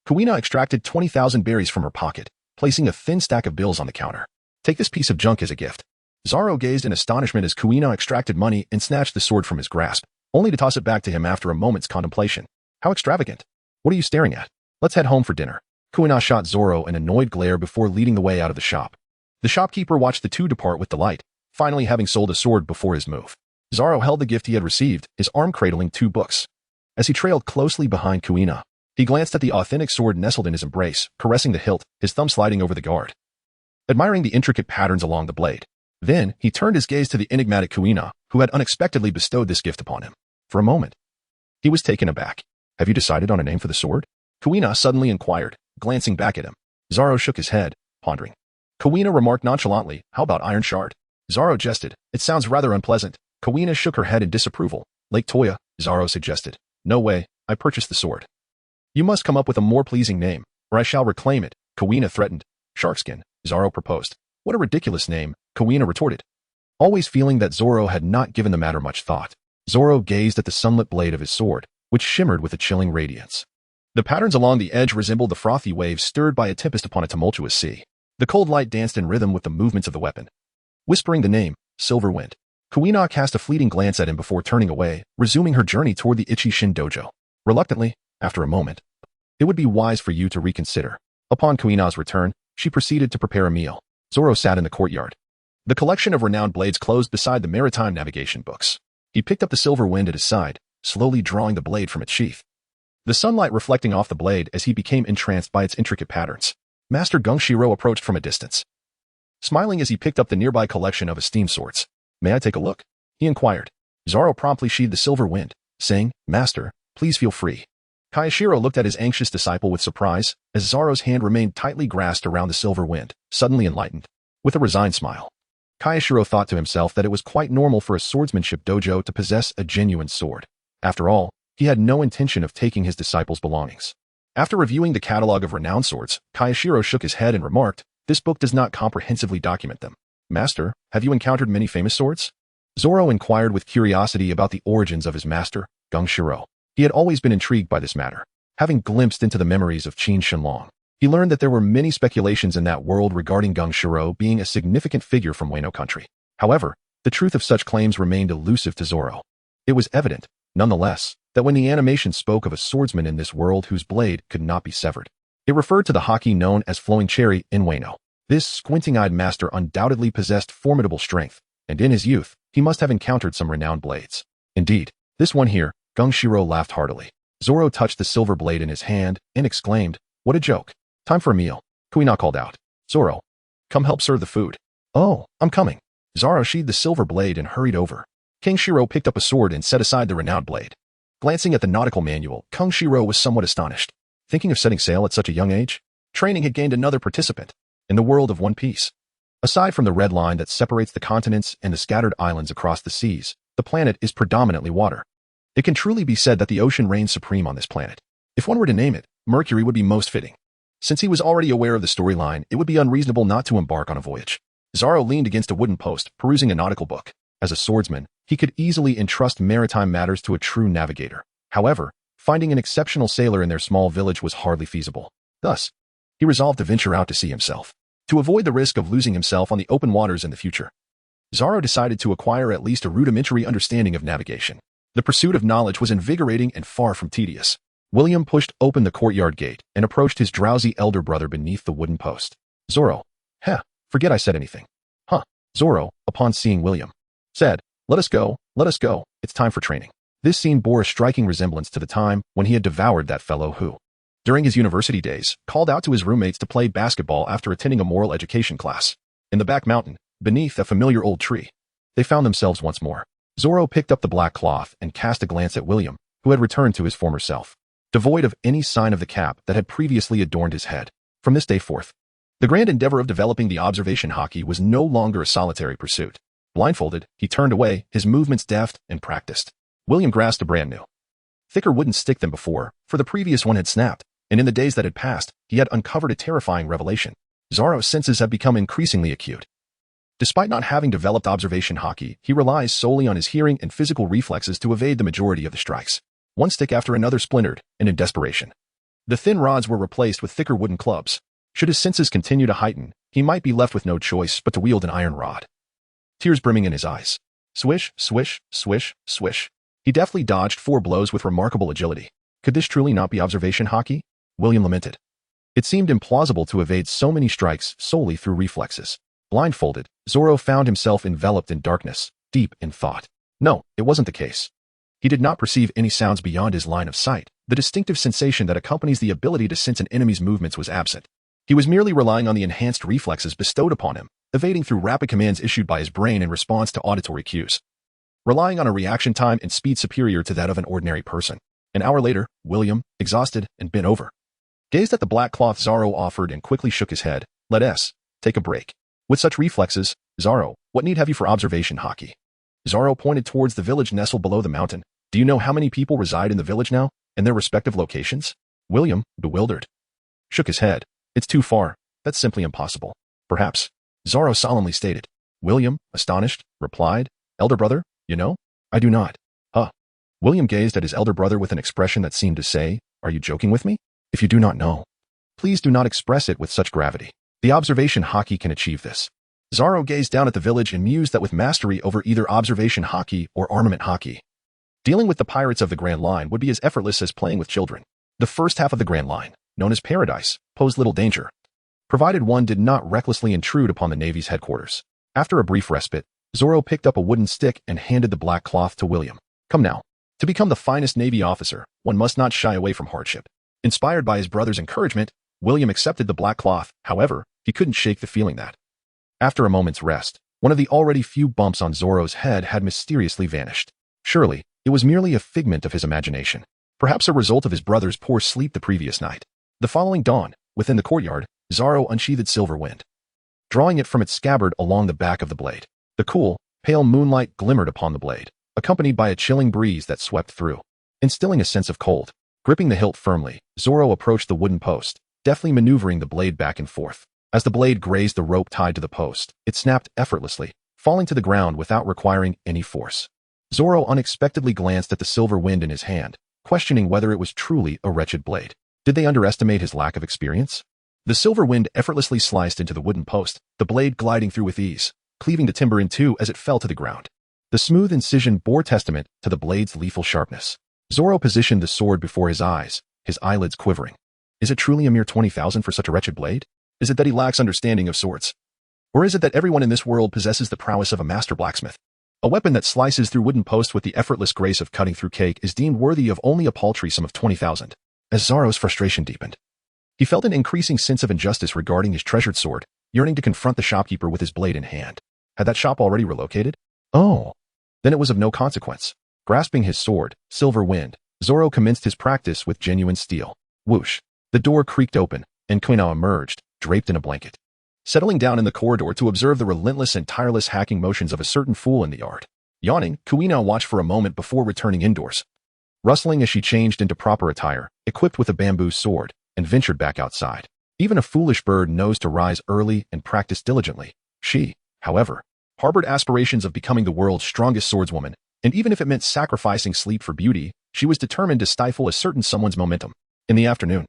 Kuina extracted 20,000 berries from her pocket, placing a thin stack of bills on the counter. "Take this piece of junk as a gift." Zoro gazed in astonishment as Kuina extracted money and snatched the sword from his grasp, only to toss it back to him after a moment's contemplation. How extravagant. What are you staring at? Let's head home for dinner. Kuina shot Zoro an annoyed glare before leading the way out of the shop. The shopkeeper watched the two depart with delight, finally having sold a sword before his move. Zoro held the gift he had received, his arm cradling 2 books. As he trailed closely behind Kuina, he glanced at the authentic sword nestled in his embrace, caressing the hilt, his thumb sliding over the guard, admiring the intricate patterns along the blade. Then, he turned his gaze to the enigmatic Kuina, who had unexpectedly bestowed this gift upon him. For a moment, he was taken aback. "Have you decided on a name for the sword?" Kuina suddenly inquired, glancing back at him. Zoro shook his head, pondering. Kuina remarked nonchalantly, "How about Iron Shard?" Zoro jested, "It sounds rather unpleasant." Kuina shook her head in disapproval. "Lake Toya," Zoro suggested. "No way, I purchased the sword." "You must come up with a more pleasing name, or I shall reclaim it," Kuina threatened. "Sharkskin," Zoro proposed. "What a ridiculous name," Kuina retorted. Always feeling that Zoro had not given the matter much thought, Zoro gazed at the sunlit blade of his sword, which shimmered with a chilling radiance. The patterns along the edge resembled the frothy waves stirred by a tempest upon a tumultuous sea. The cold light danced in rhythm with the movements of the weapon. Whispering the name, Silver Wind, Kuina cast a fleeting glance at him before turning away, resuming her journey toward the Ichishin Dojo. Reluctantly, after a moment, "It would be wise for you to reconsider." Upon Kuina's return, she proceeded to prepare a meal. Zoro sat in the courtyard. The collection of renowned blades closed beside the maritime navigation books. He picked up the Silver Wind at his side, slowly drawing the blade from its sheath, the sunlight reflecting off the blade as he became entranced by its intricate patterns. Master Gungshiro approached from a distance, smiling as he picked up the nearby collection of esteemed swords. "May I take a look?" he inquired. Zoro promptly sheathed the silver wind, saying, "Master, please feel free." Kayashiro looked at his anxious disciple with surprise, as Zoro's hand remained tightly grasped around the silver wind, suddenly enlightened. With a resigned smile, Kayashiro thought to himself that it was quite normal for a swordsmanship dojo to possess a genuine sword. After all, he had no intention of taking his disciple's belongings. After reviewing the catalog of renowned swords, Kayashiro shook his head and remarked, "This book does not comprehensively document them. Master, have you encountered many famous swords?" Zoro inquired with curiosity about the origins of his master, Gungshiro. He had always been intrigued by this matter. Having glimpsed into the memories of Qin Shenlong, he learned that there were many speculations in that world regarding Gungshiro being a significant figure from Wano country. However, the truth of such claims remained elusive to Zoro. It was evident, nonetheless, that when the animation spoke of a swordsman in this world whose blade could not be severed, it referred to the haki known as Flowing Cherry in Wano. This squinting-eyed master undoubtedly possessed formidable strength, and in his youth, he must have encountered some renowned blades. Indeed, this one here, Gungshiro laughed heartily. Zoro touched the silver blade in his hand and exclaimed, "What a joke. Time for a meal." Kuina called out, "Zoro, come help serve the food." "Oh, I'm coming." Zoro sheathed the silver blade and hurried over. Kangshiro picked up a sword and set aside the renowned blade. Glancing at the nautical manual, Kangshiro was somewhat astonished. Thinking of setting sail at such a young age? Training had gained another participant in the world of One Piece. Aside from the red line that separates the continents and the scattered islands across the seas, the planet is predominantly water. It can truly be said that the ocean reigns supreme on this planet. If one were to name it, Mercury would be most fitting. Since he was already aware of the storyline, it would be unreasonable not to embark on a voyage. Zoro leaned against a wooden post, perusing a nautical book. As a swordsman, he could easily entrust maritime matters to a true navigator. However, finding an exceptional sailor in their small village was hardly feasible. Thus, he resolved to venture out to sea himself, to avoid the risk of losing himself on the open waters in the future. Zoro decided to acquire at least a rudimentary understanding of navigation. The pursuit of knowledge was invigorating and far from tedious. William pushed open the courtyard gate and approached his drowsy elder brother beneath the wooden post. "Zoro, forget I said anything." Zoro, upon seeing William, said, let us go, it's time for training." This scene bore a striking resemblance to the time when he had devoured that fellow who, during his university days, called out to his roommates to play basketball after attending a moral education class. In the back mountain, beneath a familiar old tree, they found themselves once more. Zoro picked up the black cloth and cast a glance at William, who had returned to his former self, devoid of any sign of the cap that had previously adorned his head. From this day forth, the grand endeavor of developing the observation haki was no longer a solitary pursuit. Blindfolded, he turned away, his movements deft and practiced. William grasped a brand new, thicker wooden stick than before, for the previous one had snapped, and in the days that had passed, he had uncovered a terrifying revelation. Zoro's senses had become increasingly acute. Despite not having developed observation haki, he relies solely on his hearing and physical reflexes to evade the majority of the strikes. One stick after another splintered, and in desperation, the thin rods were replaced with thicker wooden clubs. Should his senses continue to heighten, he might be left with no choice but to wield an iron rod. Tears brimming in his eyes. Swish, swish, swish, swish. He deftly dodged 4 blows with remarkable agility. Could this truly not be observation haki? William lamented. It seemed implausible to evade so many strikes solely through reflexes. Blindfolded, Zoro found himself enveloped in darkness, deep in thought. No, it wasn't the case. He did not perceive any sounds beyond his line of sight. The distinctive sensation that accompanies the ability to sense an enemy's movements was absent. He was merely relying on the enhanced reflexes bestowed upon him, evading through rapid commands issued by his brain in response to auditory cues. Relying on a reaction time and speed superior to that of an ordinary person. An hour later, William, exhausted and bent over, gazed at the black cloth Zoro offered and quickly shook his head. Let us take a break. With such reflexes, Zoro, what need have you for observation haki? Zoro pointed towards the village nestled below the mountain. Do you know how many people reside in the village now, and their respective locations? William, bewildered, shook his head. It's too far. That's simply impossible. Perhaps, Zoro solemnly stated. William, astonished, replied, Elder brother, you know? I do not. William gazed at his elder brother with an expression that seemed to say, are you joking with me? If you do not know, please do not express it with such gravity. The observation haki can achieve this. Zoro gazed down at the village and mused that with mastery over either observation haki or armament haki, dealing with the pirates of the Grand Line would be as effortless as playing with children. The first half of the Grand Line, known as Paradise, posed little danger, provided one did not recklessly intrude upon the Navy's headquarters. After a brief respite, Zoro picked up a wooden stick and handed the black cloth to William. Come now. To become the finest Navy officer, one must not shy away from hardship. Inspired by his brother's encouragement, William accepted the black cloth. However, he couldn't shake the feeling that, After a moment's rest, one of the already few bumps on Zoro's head had mysteriously vanished. Surely, it was merely a figment of his imagination. Perhaps a result of his brother's poor sleep the previous night. The following dawn, within the courtyard, Zoro unsheathed Silver Wind, drawing it from its scabbard along the back of the blade. The cool, pale moonlight glimmered upon the blade, accompanied by a chilling breeze that swept through, instilling a sense of cold. Gripping the hilt firmly, Zoro approached the wooden post, deftly maneuvering the blade back and forth. As the blade grazed the rope tied to the post, it snapped effortlessly, falling to the ground without requiring any force. Zoro unexpectedly glanced at the silver wind in his hand, questioning whether it was truly a wretched blade. Did they underestimate his lack of experience? The silver wind effortlessly sliced into the wooden post, the blade gliding through with ease, cleaving the timber in two as it fell to the ground. The smooth incision bore testament to the blade's lethal sharpness. Zoro positioned the sword before his eyes, his eyelids quivering. Is it truly a mere 20,000 for such a wretched blade? Is it that he lacks understanding of swords? Or is it that everyone in this world possesses the prowess of a master blacksmith? A weapon that slices through wooden posts with the effortless grace of cutting through cake is deemed worthy of only a paltry sum of 20,000. As Zoro's frustration deepened, he felt an increasing sense of injustice regarding his treasured sword, yearning to confront the shopkeeper with his blade in hand. Had that shop already relocated? Oh, then it was of no consequence. Grasping his sword, Silver Wind, Zoro commenced his practice with genuine steel. Whoosh! The door creaked open, and Kuina emerged, draped in a blanket. Settling down in the corridor to observe the relentless and tireless hacking motions of a certain fool in the yard. Yawning, Kuina watched for a moment before returning indoors. Rustling as she changed into proper attire, equipped with a bamboo sword, and ventured back outside. Even a foolish bird knows to rise early and practice diligently. She, however, harbored aspirations of becoming the world's strongest swordswoman, and even if it meant sacrificing sleep for beauty, she was determined to stifle a certain someone's momentum. In the afternoon,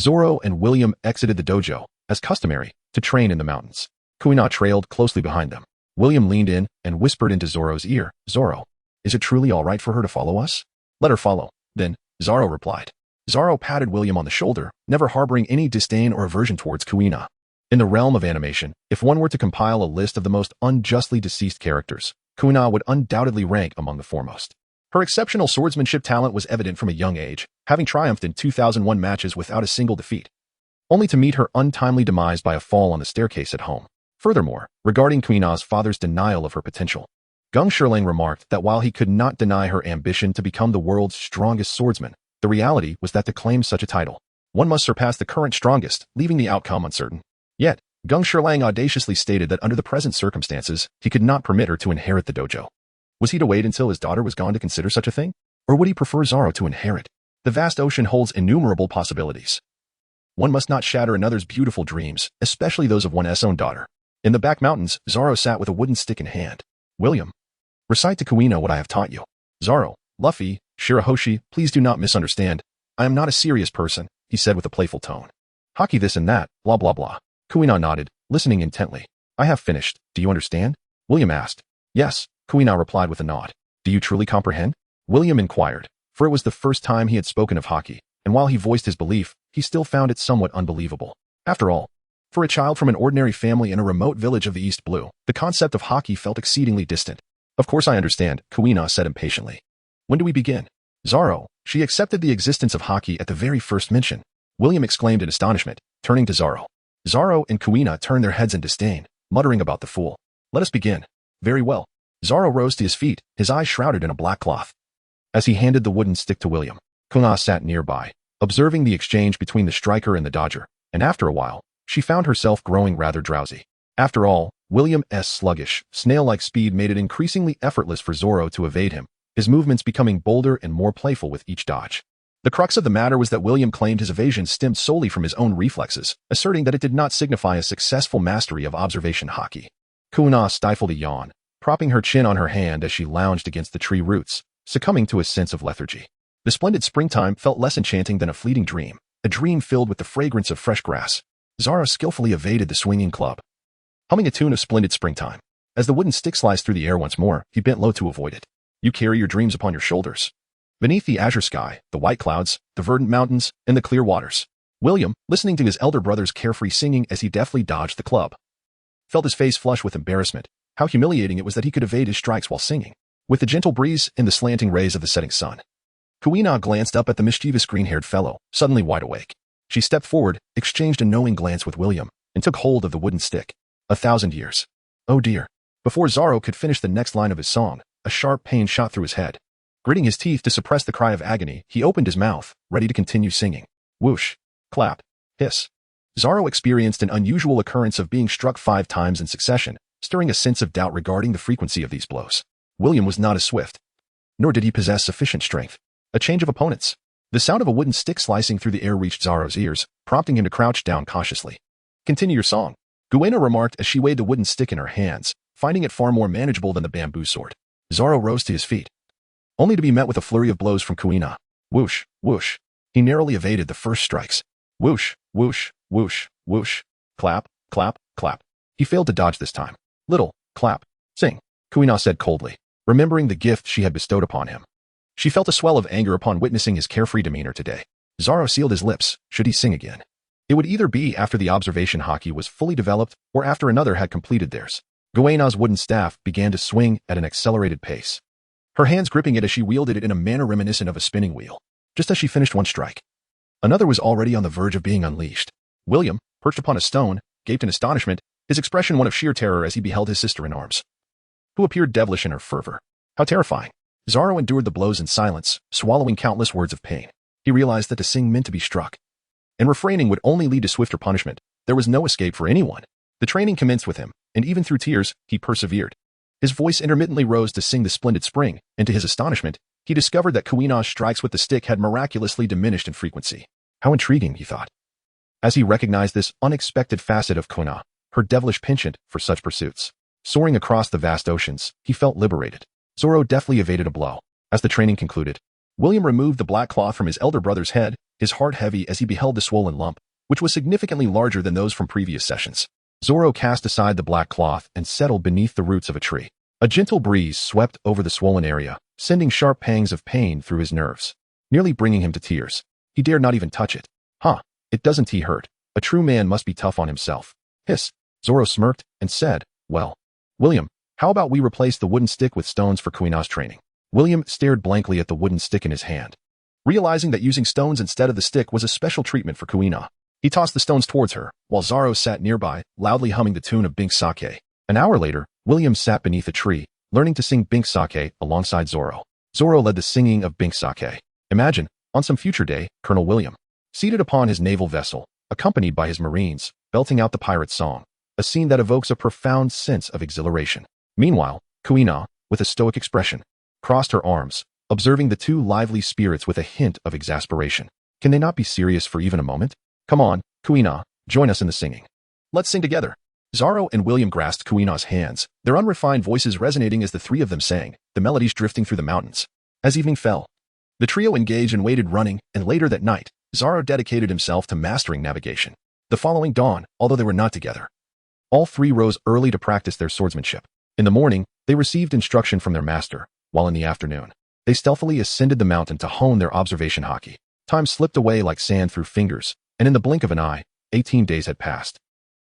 Zoro and William exited the dojo, as customary, to train in the mountains. Kuina trailed closely behind them. William leaned in and whispered into Zoro's ear, "Zoro, is it truly all right for her to follow us?" "Let her follow, then," Zoro replied. Zoro patted William on the shoulder, never harboring any disdain or aversion towards Kuina. In the realm of animation, if one were to compile a list of the most unjustly deceased characters, Kuina would undoubtedly rank among the foremost. Her exceptional swordsmanship talent was evident from a young age, having triumphed in 2001 matches without a single defeat, only to meet her untimely demise by a fall on the staircase at home. Furthermore, regarding Kuina's father's denial of her potential, Gung Shirlang remarked that while he could not deny her ambition to become the world's strongest swordsman, the reality was that to claim such a title, one must surpass the current strongest, leaving the outcome uncertain. Yet, Gung Shirlang audaciously stated that under the present circumstances, he could not permit her to inherit the dojo. Was he to wait until his daughter was gone to consider such a thing? Or would he prefer Zoro to inherit? The vast ocean holds innumerable possibilities. One must not shatter another's beautiful dreams, especially those of one's own daughter. In the back mountains, Zoro sat with a wooden stick in hand. "William, recite to Kuina what I have taught you." "Zoro, Luffy, Shirahoshi, please do not misunderstand. I am not a serious person," he said with a playful tone. "Haki this and that, blah blah blah." Kuina nodded, listening intently. "I have finished. Do you understand?" William asked. "Yes," Kuina replied with a nod. "Do you truly comprehend?" William inquired, for it was the first time he had spoken of haki, and while he voiced his belief, he still found it somewhat unbelievable. After all, for a child from an ordinary family in a remote village of the East Blue, the concept of haki felt exceedingly distant. "Of course I understand," Kuina said impatiently. "When do we begin?" "Zoro, she accepted the existence of haki at the very first mention," William exclaimed in astonishment, turning to Zoro. Zoro and Kuina turned their heads in disdain, muttering about the fool. "Let us begin." "Very well." Zoro rose to his feet, his eyes shrouded in a black cloth. As he handed the wooden stick to William, Kuina sat nearby, observing the exchange between the striker and the dodger, and after a while, she found herself growing rather drowsy. After all, William's sluggish, snail-like speed made it increasingly effortless for Zoro to evade him, his movements becoming bolder and more playful with each dodge. The crux of the matter was that William claimed his evasion stemmed solely from his own reflexes, asserting that it did not signify a successful mastery of observation haki. Kuina stifled a yawn, propping her chin on her hand as she lounged against the tree roots, succumbing to a sense of lethargy. The splendid springtime felt less enchanting than a fleeting dream, a dream filled with the fragrance of fresh grass. Zoro skillfully evaded the swinging club, humming a tune of splendid springtime. As the wooden stick sliced through the air once more, he bent low to avoid it. "You carry your dreams upon your shoulders." Beneath the azure sky, the white clouds, the verdant mountains, and the clear waters, William, listening to his elder brother's carefree singing as he deftly dodged the club, felt his face flush with embarrassment. How humiliating it was that he could evade his strikes while singing. With the gentle breeze and the slanting rays of the setting sun, Kuina glanced up at the mischievous green-haired fellow, suddenly wide awake. She stepped forward, exchanged a knowing glance with William, and took hold of the wooden stick. 1,000 years. Oh dear. Before Zoro could finish the next line of his song, a sharp pain shot through his head. Gritting his teeth to suppress the cry of agony, he opened his mouth, ready to continue singing. Whoosh. Clap. Hiss. Zoro experienced an unusual occurrence of being struck 5 times in succession, stirring a sense of doubt regarding the frequency of these blows. William was not as swift, nor did he possess sufficient strength. A change of opponents. The sound of a wooden stick slicing through the air reached Zoro's ears, prompting him to crouch down cautiously. Continue your song, Guina remarked as she weighed the wooden stick in her hands, finding it far more manageable than the bamboo sword. Zoro rose to his feet, only to be met with a flurry of blows from Kuina. Whoosh, whoosh. He narrowly evaded the first strikes. Whoosh, whoosh, whoosh, whoosh. Clap, clap, clap. He failed to dodge this time. Little, clap, sing, Kuina said coldly, remembering the gift she had bestowed upon him. She felt a swell of anger upon witnessing his carefree demeanor today. Zoro sealed his lips, should he sing again. It would either be after the observation haki was fully developed or after another had completed theirs. Guina's wooden staff began to swing at an accelerated pace, her hands gripping it as she wielded it in a manner reminiscent of a spinning wheel. Just as she finished one strike, another was already on the verge of being unleashed. William, perched upon a stone, gaped in astonishment, his expression one of sheer terror as he beheld his sister in arms, who appeared devilish in her fervor. How terrifying. Zoro endured the blows in silence, swallowing countless words of pain. He realized that to sing meant to be struck, and refraining would only lead to swifter punishment. There was no escape for anyone. The training commenced with him, and even through tears, he persevered. His voice intermittently rose to sing the splendid spring, and to his astonishment, he discovered that Kuina's strikes with the stick had miraculously diminished in frequency. How intriguing, he thought, as he recognized this unexpected facet of Kuina, her devilish penchant for such pursuits. Soaring across the vast oceans, he felt liberated. Zoro deftly evaded a blow. As the training concluded, William removed the black cloth from his elder brother's head, his heart heavy as he beheld the swollen lump, which was significantly larger than those from previous sessions. Zoro cast aside the black cloth and settled beneath the roots of a tree. A gentle breeze swept over the swollen area, sending sharp pangs of pain through his nerves, nearly bringing him to tears. He dared not even touch it. It doesn't hurt. A true man must be tough on himself. Hiss. Zoro smirked and said, well, William, how about we replace the wooden stick with stones for Kuina's training? William stared blankly at the wooden stick in his hand, realizing that using stones instead of the stick was a special treatment for Kuina. He tossed the stones towards her, while Zoro sat nearby, loudly humming the tune of Bink Sake. An hour later, William sat beneath a tree, learning to sing Bink Sake alongside Zoro. Zoro led the singing of Bink Sake. Imagine, on some future day, Colonel William, seated upon his naval vessel, accompanied by his marines, belting out the pirate's song, a scene that evokes a profound sense of exhilaration. Meanwhile, Kuina, with a stoic expression, crossed her arms, observing the two lively spirits with a hint of exasperation. Can they not be serious for even a moment? Come on, Kuina, join us in the singing. Let's sing together. Zoro and William grasped Kuina's hands, their unrefined voices resonating as the three of them sang, the melodies drifting through the mountains. As evening fell, the trio engaged and waited running, and later that night, Zoro dedicated himself to mastering navigation. The following dawn, although they were not together, all three rose early to practice their swordsmanship. In the morning, they received instruction from their master, while in the afternoon, they stealthily ascended the mountain to hone their observation haki. Time slipped away like sand through fingers, and in the blink of an eye, 18 days had passed,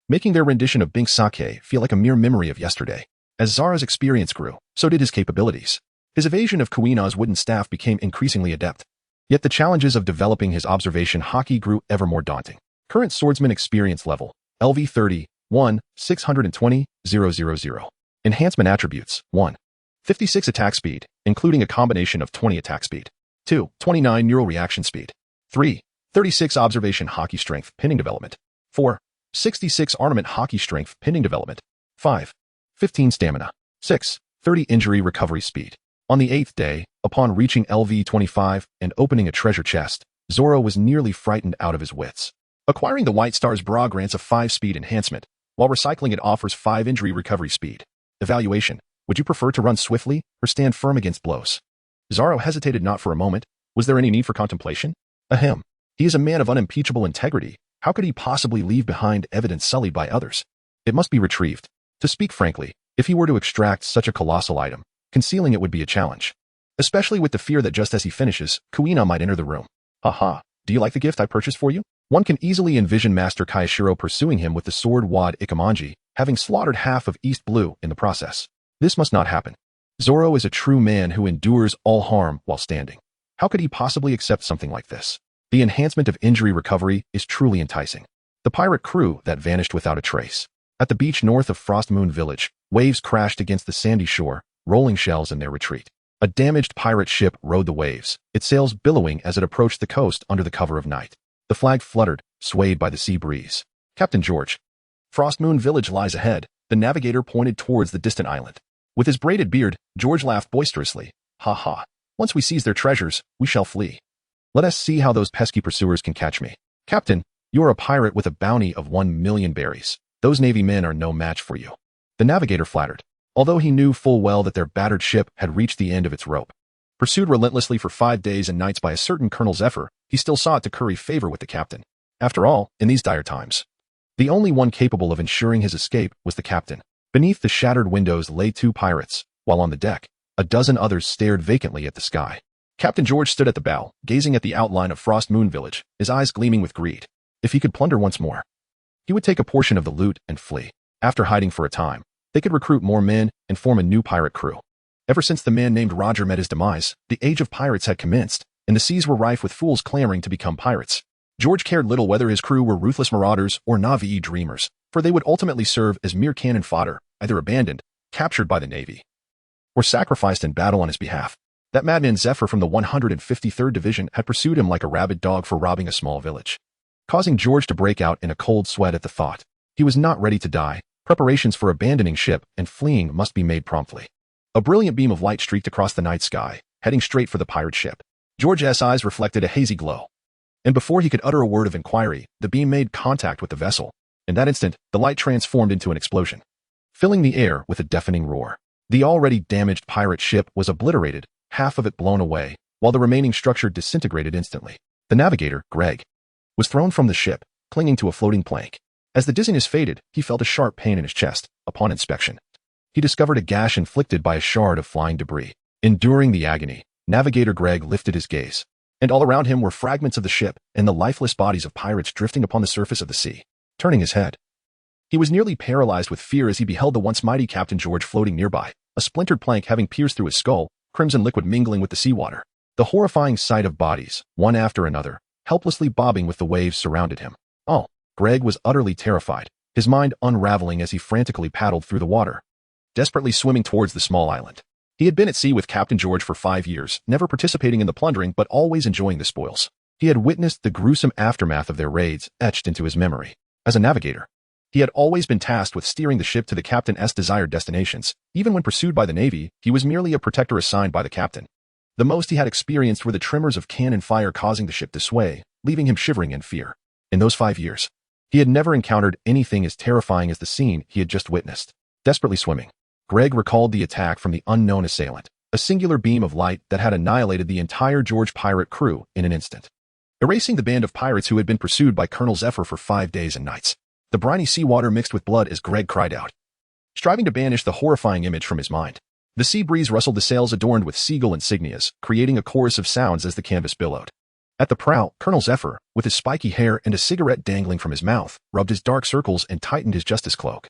making their rendition of Bink Sake feel like a mere memory of yesterday. As Zoro's experience grew, so did his capabilities. His evasion of Kuina's wooden staff became increasingly adept. Yet the challenges of developing his observation haki grew ever more daunting. Current swordsman experience level, LV 30, 1, 620, 000. Enhancement attributes, 1. 56 attack speed, including a combination of 20 attack speed. 2. 29 neural reaction speed. 3. 36 observation haki strength pending development. 4. 66 armament haki strength pending development. 5. 15 stamina. 6. 30 injury recovery speed. On the 8th day, upon reaching LV 25 and opening a treasure chest, Zoro was nearly frightened out of his wits. Acquiring the White Star's bra grants a 5 speed enhancement, while recycling it offers 5 injury recovery speed. Evaluation. Would you prefer to run swiftly or stand firm against blows? Zoro hesitated not for a moment. Was there any need for contemplation? Ahem. He is a man of unimpeachable integrity. How could he possibly leave behind evidence sullied by others? It must be retrieved. To speak frankly, if he were to extract such a colossal item, concealing it would be a challenge. Especially with the fear that just as he finishes, Kuina might enter the room. Haha, do you like the gift I purchased for you? One can easily envision Master Kayashiro pursuing him with the sword Wad Ikamanji, having slaughtered half of East Blue in the process. This must not happen. Zoro is a true man who endures all harm while standing. How could he possibly accept something like this? The enhancement of injury recovery is truly enticing. The pirate crew that vanished without a trace. At the beach north of Windmill Village, waves crashed against the sandy shore, rolling shells in their retreat. A damaged pirate ship rode the waves, its sails billowing as it approached the coast under the cover of night. The flag fluttered, swayed by the sea breeze. Captain George. Windmill Village lies ahead, the navigator pointed towards the distant island. With his braided beard, George laughed boisterously. Ha ha. Once we seize their treasures, we shall flee. Let us see how those pesky pursuers can catch me. Captain, you are a pirate with a bounty of 1,000,000 berries. Those Navy men are no match for you. The navigator flattered, although he knew full well that their battered ship had reached the end of its rope. Pursued relentlessly for 5 days and nights by a certain Colonel Zephyr, he still sought to curry favor with the captain. After all, in these dire times, the only one capable of ensuring his escape was the captain. Beneath the shattered windows lay 2 pirates, while on the deck, a dozen others stared vacantly at the sky. Captain George stood at the bow, gazing at the outline of Windmill Village, his eyes gleaming with greed. If he could plunder once more, he would take a portion of the loot and flee. After hiding for a time, they could recruit more men and form a new pirate crew. Ever since the man named Roger met his demise, the age of pirates had commenced, and the seas were rife with fools clamoring to become pirates. George cared little whether his crew were ruthless marauders or navigator dreamers, for they would ultimately serve as mere cannon fodder, either abandoned, captured by the Navy, or sacrificed in battle on his behalf. That madman Zephyr from the 153rd Division had pursued him like a rabid dog for robbing a small village, causing George to break out in a cold sweat at the thought. He was not ready to die. Preparations for abandoning ship and fleeing must be made promptly. A brilliant beam of light streaked across the night sky, heading straight for the pirate ship. George's eyes reflected a hazy glow, and before he could utter a word of inquiry, the beam made contact with the vessel. In that instant, the light transformed into an explosion, filling the air with a deafening roar. The already damaged pirate ship was obliterated, half of it blown away, while the remaining structure disintegrated instantly. The navigator, Greg, was thrown from the ship, clinging to a floating plank. As the dizziness faded, he felt a sharp pain in his chest. Upon inspection, he discovered a gash inflicted by a shard of flying debris. Enduring the agony, navigator Greg lifted his gaze, and all around him were fragments of the ship and the lifeless bodies of pirates drifting upon the surface of the sea. Turning his head, he was nearly paralyzed with fear as he beheld the once mighty Captain George floating nearby, a splintered plank having pierced through his skull, crimson liquid mingling with the seawater. The horrifying sight of bodies, one after another, helplessly bobbing with the waves surrounded him. Oh, Greg was utterly terrified, his mind unraveling as he frantically paddled through the water, desperately swimming towards the small island. He had been at sea with Captain George for 5 years, never participating in the plundering but always enjoying the spoils. He had witnessed the gruesome aftermath of their raids etched into his memory. As a navigator, he had always been tasked with steering the ship to the captain's desired destinations. Even when pursued by the Navy, he was merely a protector assigned by the captain. The most he had experienced were the tremors of cannon fire causing the ship to sway, leaving him shivering in fear. In those 5 years, he had never encountered anything as terrifying as the scene he had just witnessed. Desperately swimming, Greg recalled the attack from the unknown assailant, a singular beam of light that had annihilated the entire George pirate crew in an instant, erasing the band of pirates who had been pursued by Colonel Zephyr for 5 days and nights. The briny seawater mixed with blood as Greg cried out, striving to banish the horrifying image from his mind. The sea breeze rustled the sails adorned with seagull insignias, creating a chorus of sounds as the canvas billowed. At the prow, Colonel Zephyr, with his spiky hair and a cigarette dangling from his mouth, rubbed his dark circles and tightened his justice cloak.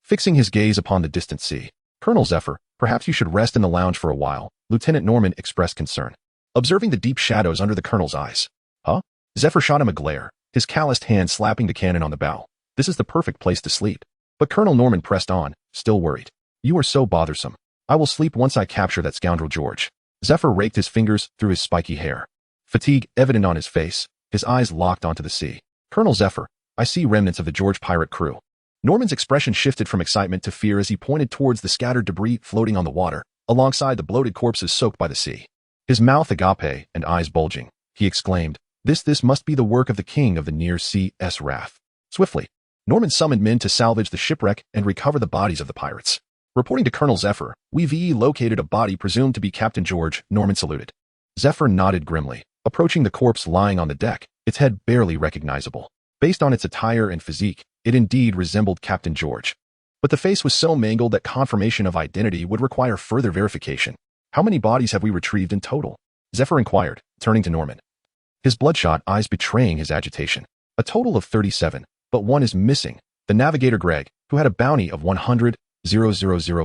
Fixing his gaze upon the distant sea, Colonel Zephyr, perhaps you should rest in the lounge for a while, Lieutenant Norman expressed concern, observing the deep shadows under the colonel's eyes. Huh? Zephyr shot him a glare, his calloused hand slapping the cannon on the bow. This is the perfect place to sleep. But Colonel Norman pressed on, still worried. You are so bothersome. I will sleep once I capture that scoundrel George. Zephyr raked his fingers through his spiky hair, fatigue evident on his face, his eyes locked onto the sea. Colonel Zephyr, I see remnants of the George pirate crew. Norman's expression shifted from excitement to fear as he pointed towards the scattered debris floating on the water, alongside the bloated corpses soaked by the sea. His mouth agape and eyes bulging, he exclaimed, This must be the work of the king of the near sea's wrath. Swiftly, Norman summoned men to salvage the shipwreck and recover the bodies of the pirates. Reporting to Colonel Zephyr, we've located a body presumed to be Captain George, Norman saluted. Zephyr nodded grimly, approaching the corpse lying on the deck, its head barely recognizable. Based on its attire and physique, it indeed resembled Captain George. But the face was so mangled that confirmation of identity would require further verification. How many bodies have we retrieved in total? Zephyr inquired, turning to Norman, his bloodshot eyes betraying his agitation. A total of 37, but one is missing. The navigator Greg, who had a bounty of 100,000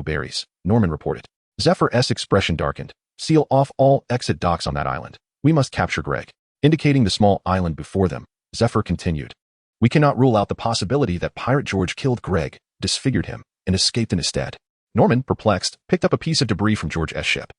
berries, Norman reported. Zephyr's expression darkened. Seal off all exit docks on that island. We must capture Greg. Indicating the small island before them, Zephyr continued. We cannot rule out the possibility that Pirate George killed Greg, disfigured him, and escaped in his stead. Norman, perplexed, picked up a piece of debris from George's ship.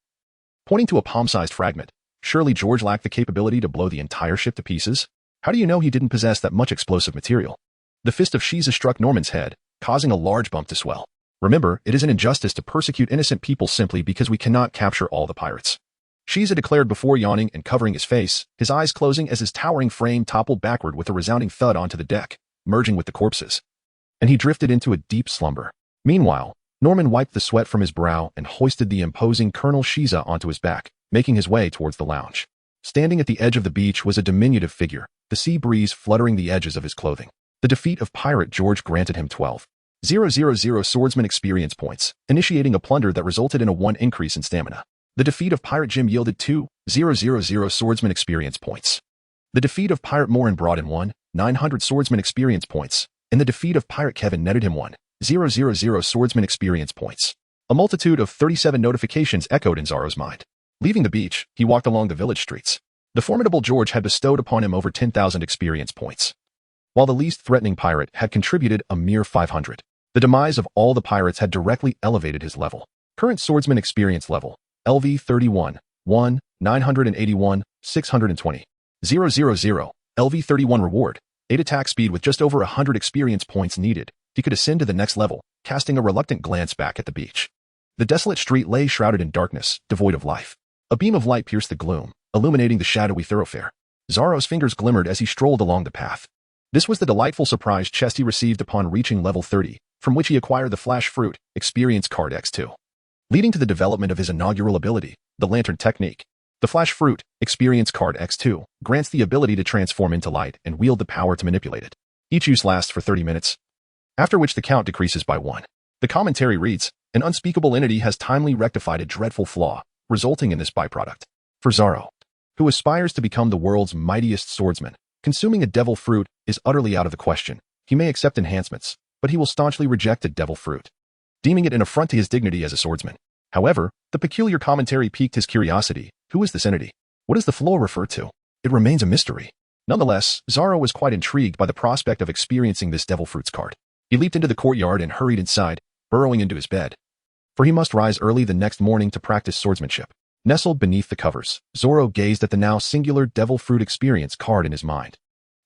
Pointing to a palm-sized fragment, surely George lacked the capability to blow the entire ship to pieces? How do you know he didn't possess that much explosive material? The fist of Shiza struck Norman's head, causing a large bump to swell. Remember, it is an injustice to persecute innocent people simply because we cannot capture all the pirates. Shiza declared before yawning and covering his face, his eyes closing as his towering frame toppled backward with a resounding thud onto the deck, merging with the corpses. And he drifted into a deep slumber. Meanwhile, Norman wiped the sweat from his brow and hoisted the imposing Colonel Shiza onto his back, making his way towards the lounge. Standing at the edge of the beach was a diminutive figure, the sea breeze fluttering the edges of his clothing. The defeat of Pirate George granted him 12,000 swordsman experience points, initiating a plunder that resulted in a 1 increase in stamina. The defeat of Pirate Jim yielded 2,000 swordsman experience points. The defeat of Pirate Morin brought in 1,900 swordsman experience points, and the defeat of Pirate Kevin netted him 1,000 swordsman experience points. A multitude of 37 notifications echoed in Zoro's mind. Leaving the beach, he walked along the village streets. The formidable George had bestowed upon him over 10,000 experience points, while the least threatening pirate had contributed a mere 500. The demise of all the pirates had directly elevated his level. Current swordsman experience level, LV 31, 1, 981, 620. 000, LV 31 reward, 8 attack speed with just over 100 experience points needed. He could ascend to the next level, casting a reluctant glance back at the beach. The desolate street lay shrouded in darkness, devoid of life. A beam of light pierced the gloom, illuminating the shadowy thoroughfare. Zoro's fingers glimmered as he strolled along the path. This was the delightful surprise chest he received upon reaching level 30, from which he acquired the Flash Fruit Experience Card X2. Leading to the development of his inaugural ability, the Lantern Technique. The Flash Fruit Experience Card X2 grants the ability to transform into light and wield the power to manipulate it. Each use lasts for 30 minutes, after which the count decreases by 1. The commentary reads, an unspeakable entity has timely rectified a dreadful flaw, resulting in this byproduct. For Zoro, who aspires to become the world's mightiest swordsman, consuming a devil fruit is utterly out of the question. He may accept enhancements, but he will staunchly reject a devil fruit, deeming it an affront to his dignity as a swordsman. However, the peculiar commentary piqued his curiosity. Who is this entity? What does the flaw refer to? It remains a mystery. Nonetheless, Zoro was quite intrigued by the prospect of experiencing this devil fruits card. He leaped into the courtyard and hurried inside, burrowing into his bed, for he must rise early the next morning to practice swordsmanship. Nestled beneath the covers, Zoro gazed at the now singular devil fruit experience card in his mind.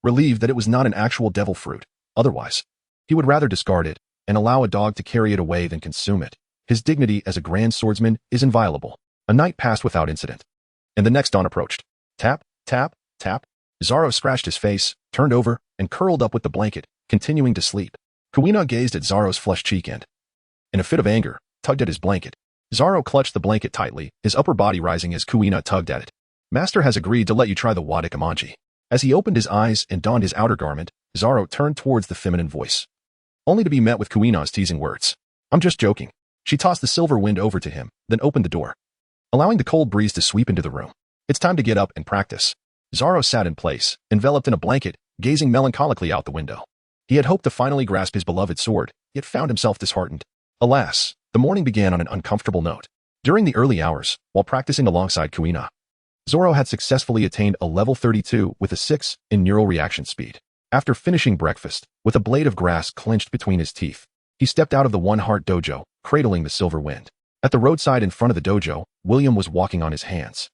Relieved that it was not an actual devil fruit, otherwise, he would rather discard it and allow a dog to carry it away than consume it. His dignity as a grand swordsman is inviolable. A night passed without incident, and the next dawn approached. Tap, tap, tap. Zoro scratched his face, turned over, and curled up with the blanket, continuing to sleep. Kuina gazed at Zoro's flushed cheek and, in a fit of anger, tugged at his blanket. Zoro clutched the blanket tightly, his upper body rising as Kuina tugged at it. Master has agreed to let you try the Wadikamanji. As he opened his eyes and donned his outer garment, Zoro turned towards the feminine voice, only to be met with Kuina's teasing words. I'm just joking. She tossed the silver wind over to him, then opened the door, allowing the cold breeze to sweep into the room. It's time to get up and practice. Zoro sat in place, enveloped in a blanket, gazing melancholically out the window. He had hoped to finally grasp his beloved sword, yet found himself disheartened. Alas, the morning began on an uncomfortable note. During the early hours, while practicing alongside Kuina, Zoro had successfully attained a level 32 with a 6 in neural reaction speed. After finishing breakfast, with a blade of grass clenched between his teeth, he stepped out of the One Heart Dojo, cradling the silver wind. At the roadside in front of the dojo, William was walking on his hands.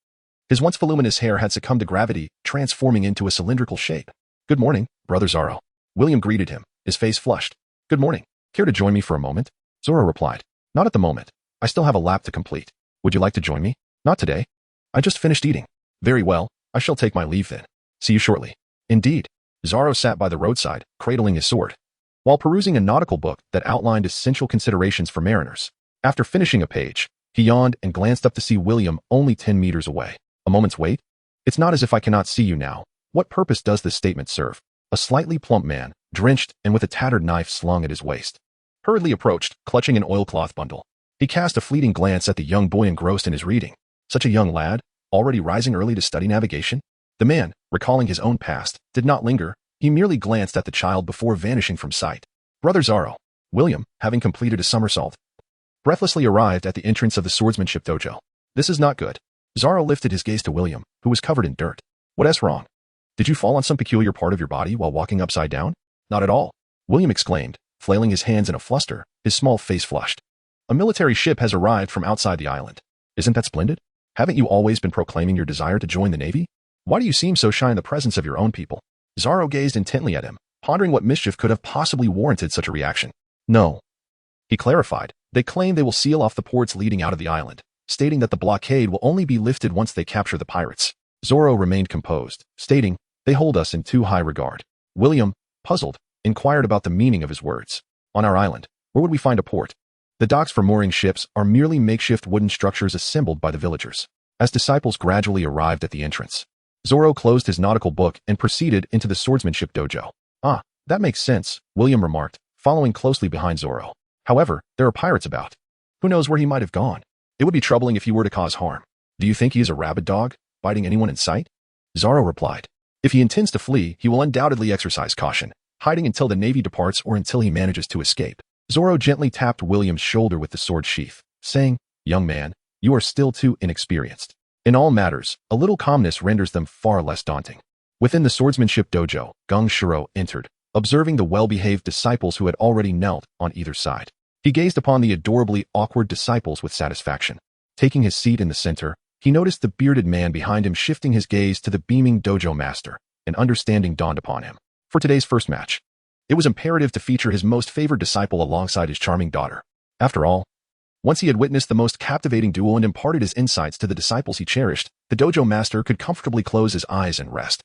His once voluminous hair had succumbed to gravity, transforming into a cylindrical shape. Good morning, Brother Zoro. William greeted him, his face flushed. Good morning. Care to join me for a moment? Zoro replied. Not at the moment. I still have a lap to complete. Would you like to join me? Not today. I just finished eating. Very well, I shall take my leave then. See you shortly. Indeed. Zoro sat by the roadside, cradling his sword, while perusing a nautical book that outlined essential considerations for mariners. After finishing a page, he yawned and glanced up to see William only 10 meters away. A moment's wait? It's not as if I cannot see you now. What purpose does this statement serve? A slightly plump man, drenched and with a tattered knife slung at his waist, hurriedly approached, clutching an oilcloth bundle. He cast a fleeting glance at the young boy engrossed in his reading. Such a young lad, already rising early to study navigation? The man, recalling his own past, did not linger. He merely glanced at the child before vanishing from sight. Brother Zoro. William, having completed a somersault, breathlessly arrived at the entrance of the swordsmanship dojo. This is not good. Zoro lifted his gaze to William, who was covered in dirt. What's wrong? Did you fall on some peculiar part of your body while walking upside down? Not at all, William exclaimed, flailing his hands in a fluster, his small face flushed. A military ship has arrived from outside the island. Isn't that splendid? Haven't you always been proclaiming your desire to join the Navy? Why do you seem so shy in the presence of your own people? Zoro gazed intently at him, pondering what mischief could have possibly warranted such a reaction. No. He clarified. They claim they will seal off the ports leading out of the island, stating that the blockade will only be lifted once they capture the pirates. Zoro remained composed, stating, they hold us in too high regard. William, puzzled, inquired about the meaning of his words. On our island, where would we find a port? The docks for mooring ships are merely makeshift wooden structures assembled by the villagers. As disciples gradually arrived at the entrance, Zoro closed his nautical book and proceeded into the swordsmanship dojo. Ah, that makes sense, William remarked, following closely behind Zoro. However, there are pirates about. Who knows where he might have gone? It would be troubling if he were to cause harm. Do you think he is a rabid dog, biting anyone in sight? Zoro replied. If he intends to flee, he will undoubtedly exercise caution, hiding until the Navy departs or until he manages to escape. Zoro gently tapped William's shoulder with the sword sheath, saying, young man, you are still too inexperienced. In all matters, a little calmness renders them far less daunting. Within the swordsmanship dojo, Gung Shiro entered, observing the well-behaved disciples who had already knelt on either side. He gazed upon the adorably awkward disciples with satisfaction. Taking his seat in the center, he noticed the bearded man behind him shifting his gaze to the beaming dojo master. An understanding dawned upon him. For today's first match, it was imperative to feature his most favored disciple alongside his charming daughter. After all, once he had witnessed the most captivating duel and imparted his insights to the disciples he cherished, the dojo master could comfortably close his eyes and rest.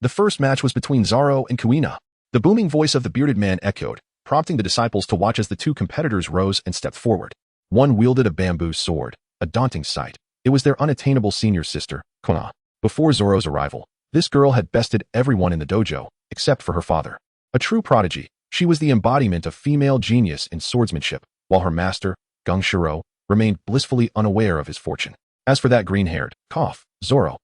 The first match was between Zoro and Kuina. The booming voice of the bearded man echoed, prompting the disciples to watch as the two competitors rose and stepped forward. One wielded a bamboo sword, a daunting sight. It was their unattainable senior sister, Kuina. Before Zoro's arrival, this girl had bested everyone in the dojo, except for her father. A true prodigy, she was the embodiment of female genius in swordsmanship, while her master, Gung Shiro, remained blissfully unaware of his fortune. As for that green-haired, Zoro,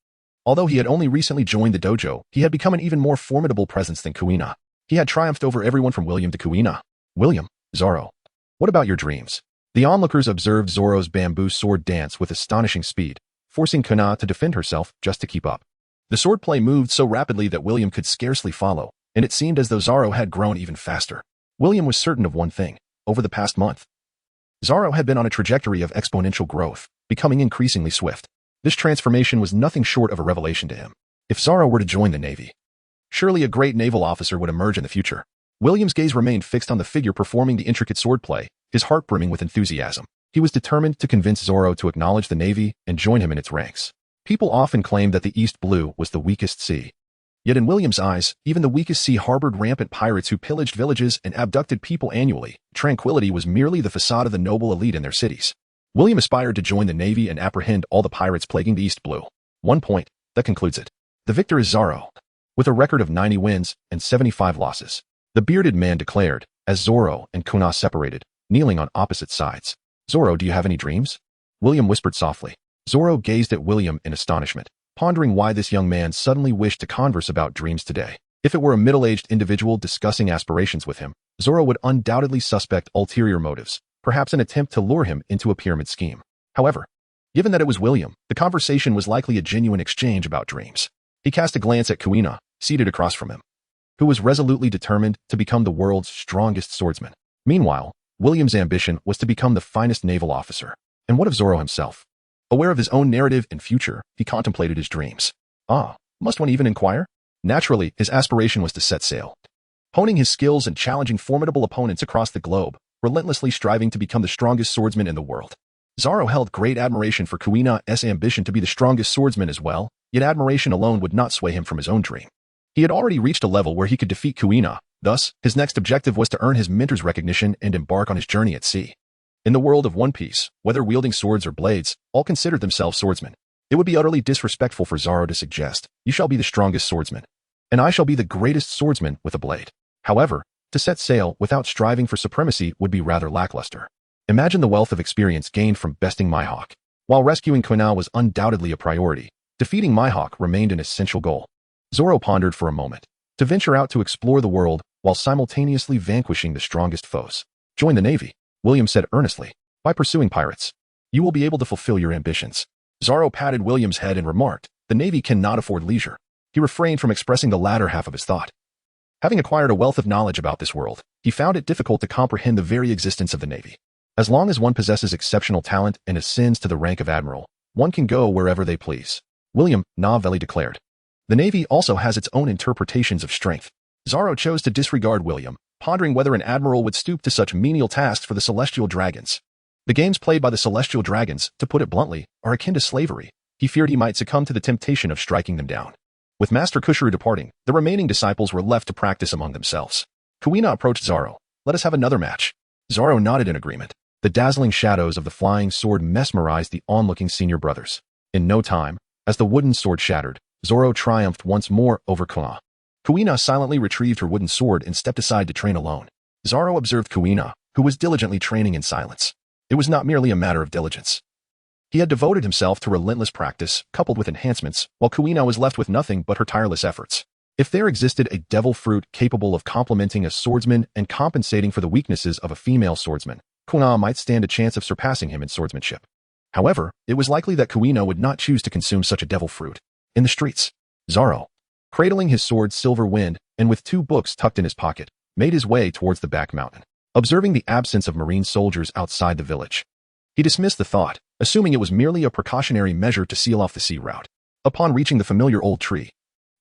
although he had only recently joined the dojo, he had become an even more formidable presence than Kuina. He had triumphed over everyone from William to Kuina. William, Zoro, what about your dreams? The onlookers observed Zoro's bamboo sword dance with astonishing speed, forcing Kuina to defend herself just to keep up. The swordplay moved so rapidly that William could scarcely follow, and it seemed as though Zoro had grown even faster. William was certain of one thing. Over the past month, Zoro had been on a trajectory of exponential growth, becoming increasingly swift. This transformation was nothing short of a revelation to him. If Zoro were to join the Navy, surely a great naval officer would emerge in the future. William's gaze remained fixed on the figure performing the intricate swordplay, his heart brimming with enthusiasm. He was determined to convince Zoro to acknowledge the Navy and join him in its ranks. People often claimed that the East Blue was the weakest sea. Yet in William's eyes, even the weakest sea harbored rampant pirates who pillaged villages and abducted people annually. Tranquility was merely the facade of the noble elite in their cities. William aspired to join the Navy and apprehend all the pirates plaguing the East Blue. One point, that concludes it. The victor is Zoro, with a record of 90 wins and 75 losses. The bearded man declared, as Zoro and Kuina separated, kneeling on opposite sides. Zoro, do you have any dreams? William whispered softly. Zoro gazed at William in astonishment, pondering why this young man suddenly wished to converse about dreams today. If it were a middle-aged individual discussing aspirations with him, Zoro would undoubtedly suspect ulterior motives, perhaps an attempt to lure him into a pyramid scheme. However, given that it was William, the conversation was likely a genuine exchange about dreams. He cast a glance at Kuina, seated across from him, who was resolutely determined to become the world's strongest swordsman. Meanwhile, William's ambition was to become the finest naval officer. And what of Zoro himself? Aware of his own narrative and future, he contemplated his dreams. Must one even inquire? Naturally, his aspiration was to set sail, honing his skills and challenging formidable opponents across the globe, relentlessly striving to become the strongest swordsman in the world. Zoro held great admiration for Kuina's ambition to be the strongest swordsman as well, yet admiration alone would not sway him from his own dream. He had already reached a level where he could defeat Kuina, thus, his next objective was to earn his mentor's recognition and embark on his journey at sea. In the world of One Piece, whether wielding swords or blades, all considered themselves swordsmen. It would be utterly disrespectful for Zoro to suggest, you shall be the strongest swordsman, and I shall be the greatest swordsman with a blade. However, to set sail without striving for supremacy would be rather lackluster. Imagine the wealth of experience gained from besting Mihawk. While rescuing Kuina was undoubtedly a priority, defeating Mihawk remained an essential goal. Zoro pondered for a moment. To venture out to explore the world while simultaneously vanquishing the strongest foes. Join the Navy, William said earnestly. By pursuing pirates, you will be able to fulfill your ambitions. Zoro patted William's head and remarked, the Navy cannot afford leisure. He refrained from expressing the latter half of his thought. Having acquired a wealth of knowledge about this world, he found it difficult to comprehend the very existence of the Navy. As long as one possesses exceptional talent and ascends to the rank of admiral, one can go wherever they please. William Novelli declared. The Navy also has its own interpretations of strength. Zoro chose to disregard William, pondering whether an admiral would stoop to such menial tasks for the celestial dragons. The games played by the celestial dragons, to put it bluntly, are akin to slavery. He feared he might succumb to the temptation of striking them down. With Master Kushuru departing, the remaining disciples were left to practice among themselves. Kuina approached Zoro. Let us have another match. Zoro nodded in agreement. The dazzling shadows of the flying sword mesmerized the onlooking senior brothers. In no time, as the wooden sword shattered, Zoro triumphed once more over Kuina. Kuina silently retrieved her wooden sword and stepped aside to train alone. Zoro observed Kuina, who was diligently training in silence. It was not merely a matter of diligence. He had devoted himself to relentless practice, coupled with enhancements, while Kuina was left with nothing but her tireless efforts. If there existed a devil fruit capable of complementing a swordsman and compensating for the weaknesses of a female swordsman, Kuina might stand a chance of surpassing him in swordsmanship. However, it was likely that Kuina would not choose to consume such a devil fruit. In the streets, Zoro, cradling his sword Silver Wind and with 2 books tucked in his pocket, made his way towards the back mountain. Observing the absence of marine soldiers outside the village, he dismissed the thought, assuming it was merely a precautionary measure to seal off the sea route. Upon reaching the familiar old tree,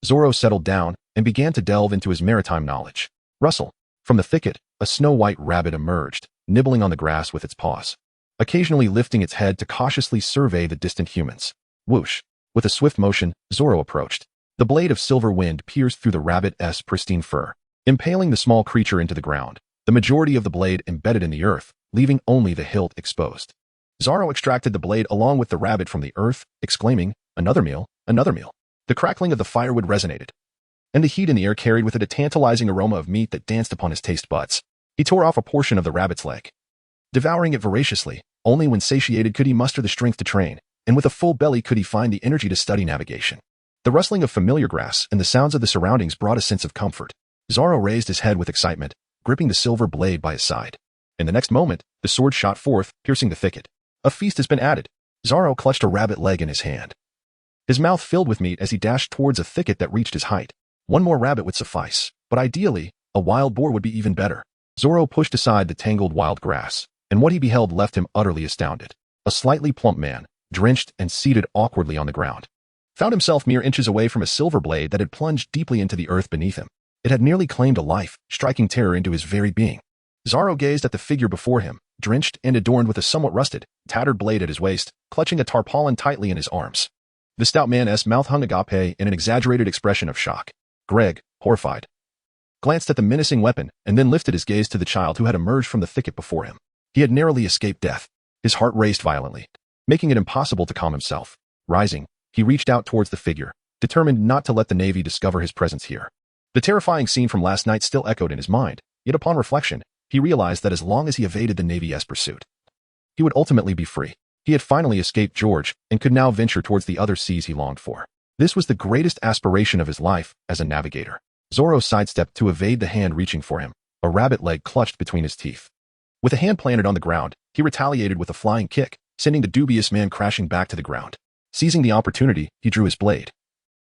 Zoro settled down and began to delve into his maritime knowledge. Rustle. From the thicket, a snow-white rabbit emerged, nibbling on the grass with its paws, occasionally lifting its head to cautiously survey the distant humans. Whoosh. With a swift motion, Zoro approached. The blade of Silver Wind pierced through the rabbit's pristine fur, impaling the small creature into the ground, the majority of the blade embedded in the earth, leaving only the hilt exposed. Zoro extracted the blade along with the rabbit from the earth, exclaiming, "Another meal, another meal." The crackling of the firewood resonated, and the heat in the air carried with it a tantalizing aroma of meat that danced upon his taste buds. He tore off a portion of the rabbit's leg, devouring it voraciously. Only when satiated could he muster the strength to train, and with a full belly could he find the energy to study navigation. The rustling of familiar grass and the sounds of the surroundings brought a sense of comfort. Zoro raised his head with excitement, gripping the silver blade by his side. In the next moment, the sword shot forth, piercing the thicket. A feast has been added. Zoro clutched a rabbit leg in his hand, his mouth filled with meat as he dashed towards a thicket that reached his height. One more rabbit would suffice, but ideally, a wild boar would be even better. Zoro pushed aside the tangled wild grass, and what he beheld left him utterly astounded. A slightly plump man, drenched and seated awkwardly on the ground, found himself mere inches away from a silver blade that had plunged deeply into the earth beneath him. It had nearly claimed a life, striking terror into his very being. Zoro gazed at the figure before him, drenched and adorned with a somewhat rusted, tattered blade at his waist, clutching a tarpaulin tightly in his arms. The stout man's mouth hung agape in an exaggerated expression of shock. Greg, horrified, glanced at the menacing weapon and then lifted his gaze to the child who had emerged from the thicket before him. He had narrowly escaped death. His heart raced violently, making it impossible to calm himself. Rising, he reached out towards the figure, determined not to let the Navy discover his presence here. The terrifying scene from last night still echoed in his mind, yet upon reflection, he realized that as long as he evaded the Navy's pursuit, he would ultimately be free. He had finally escaped George and could now venture towards the other seas he longed for. This was the greatest aspiration of his life as a navigator. Zoro sidestepped to evade the hand reaching for him, a rabbit leg clutched between his teeth. With a hand planted on the ground, he retaliated with a flying kick, sending the dubious man crashing back to the ground. Seizing the opportunity, he drew his blade,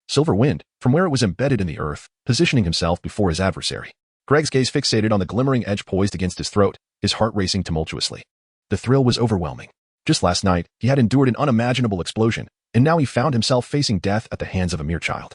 Silver Wind, from where it was embedded in the earth, positioning himself before his adversary. Greg's gaze fixated on the glimmering edge poised against his throat, his heart racing tumultuously. The thrill was overwhelming. Just last night, he had endured an unimaginable explosion, and now he found himself facing death at the hands of a mere child.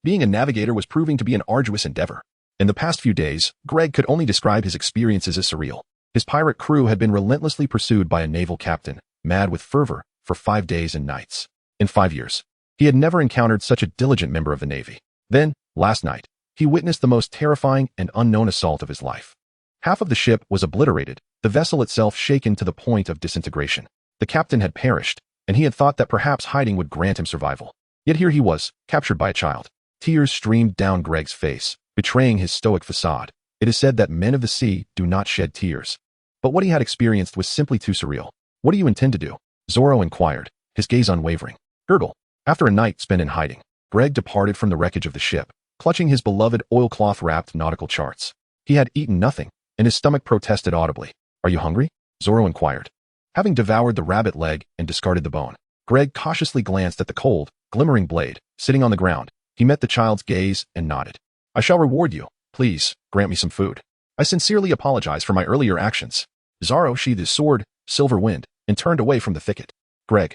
Being a navigator was proving to be an arduous endeavor. In the past few days, Greg could only describe his experiences as surreal. His pirate crew had been relentlessly pursued by a naval captain, mad with fervor, for 5 days and nights. In 5 years, he had never encountered such a diligent member of the Navy. Then, last night, he witnessed the most terrifying and unknown assault of his life. Half of the ship was obliterated, the vessel itself shaken to the point of disintegration. The captain had perished, and he had thought that perhaps hiding would grant him survival. Yet here he was, captured by a child. Tears streamed down Greg's face, betraying his stoic facade. It is said that men of the sea do not shed tears. But what he had experienced was simply too surreal. What do you intend to do? Zoro inquired, his gaze unwavering. Gurgle. After a night spent in hiding, Greg departed from the wreckage of the ship, clutching his beloved oilcloth-wrapped nautical charts. He had eaten nothing, and his stomach protested audibly. Are you hungry? Zoro inquired. Having devoured the rabbit leg and discarded the bone, Greg cautiously glanced at the cold, glimmering blade, sitting on the ground. He met the child's gaze and nodded. I shall reward you. Please, grant me some food. I sincerely apologize for my earlier actions. Zoro sheathed his sword, Silver Wind, and turned away from the thicket. Greg,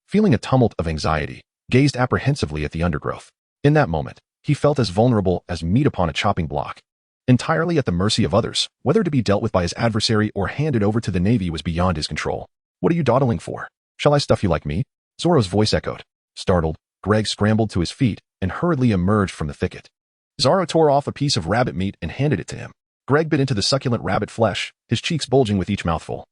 feeling a tumult of anxiety, gazed apprehensively at the undergrowth. In that moment, he felt as vulnerable as meat upon a chopping block. Entirely at the mercy of others, whether to be dealt with by his adversary or handed over to the Navy was beyond his control. What are you dawdling for? Shall I stuff you like meat? Zoro's voice echoed. Startled, Greg scrambled to his feet and hurriedly emerged from the thicket. Zoro tore off a piece of rabbit meat and handed it to him. Greg bit into the succulent rabbit flesh, his cheeks bulging with each mouthful.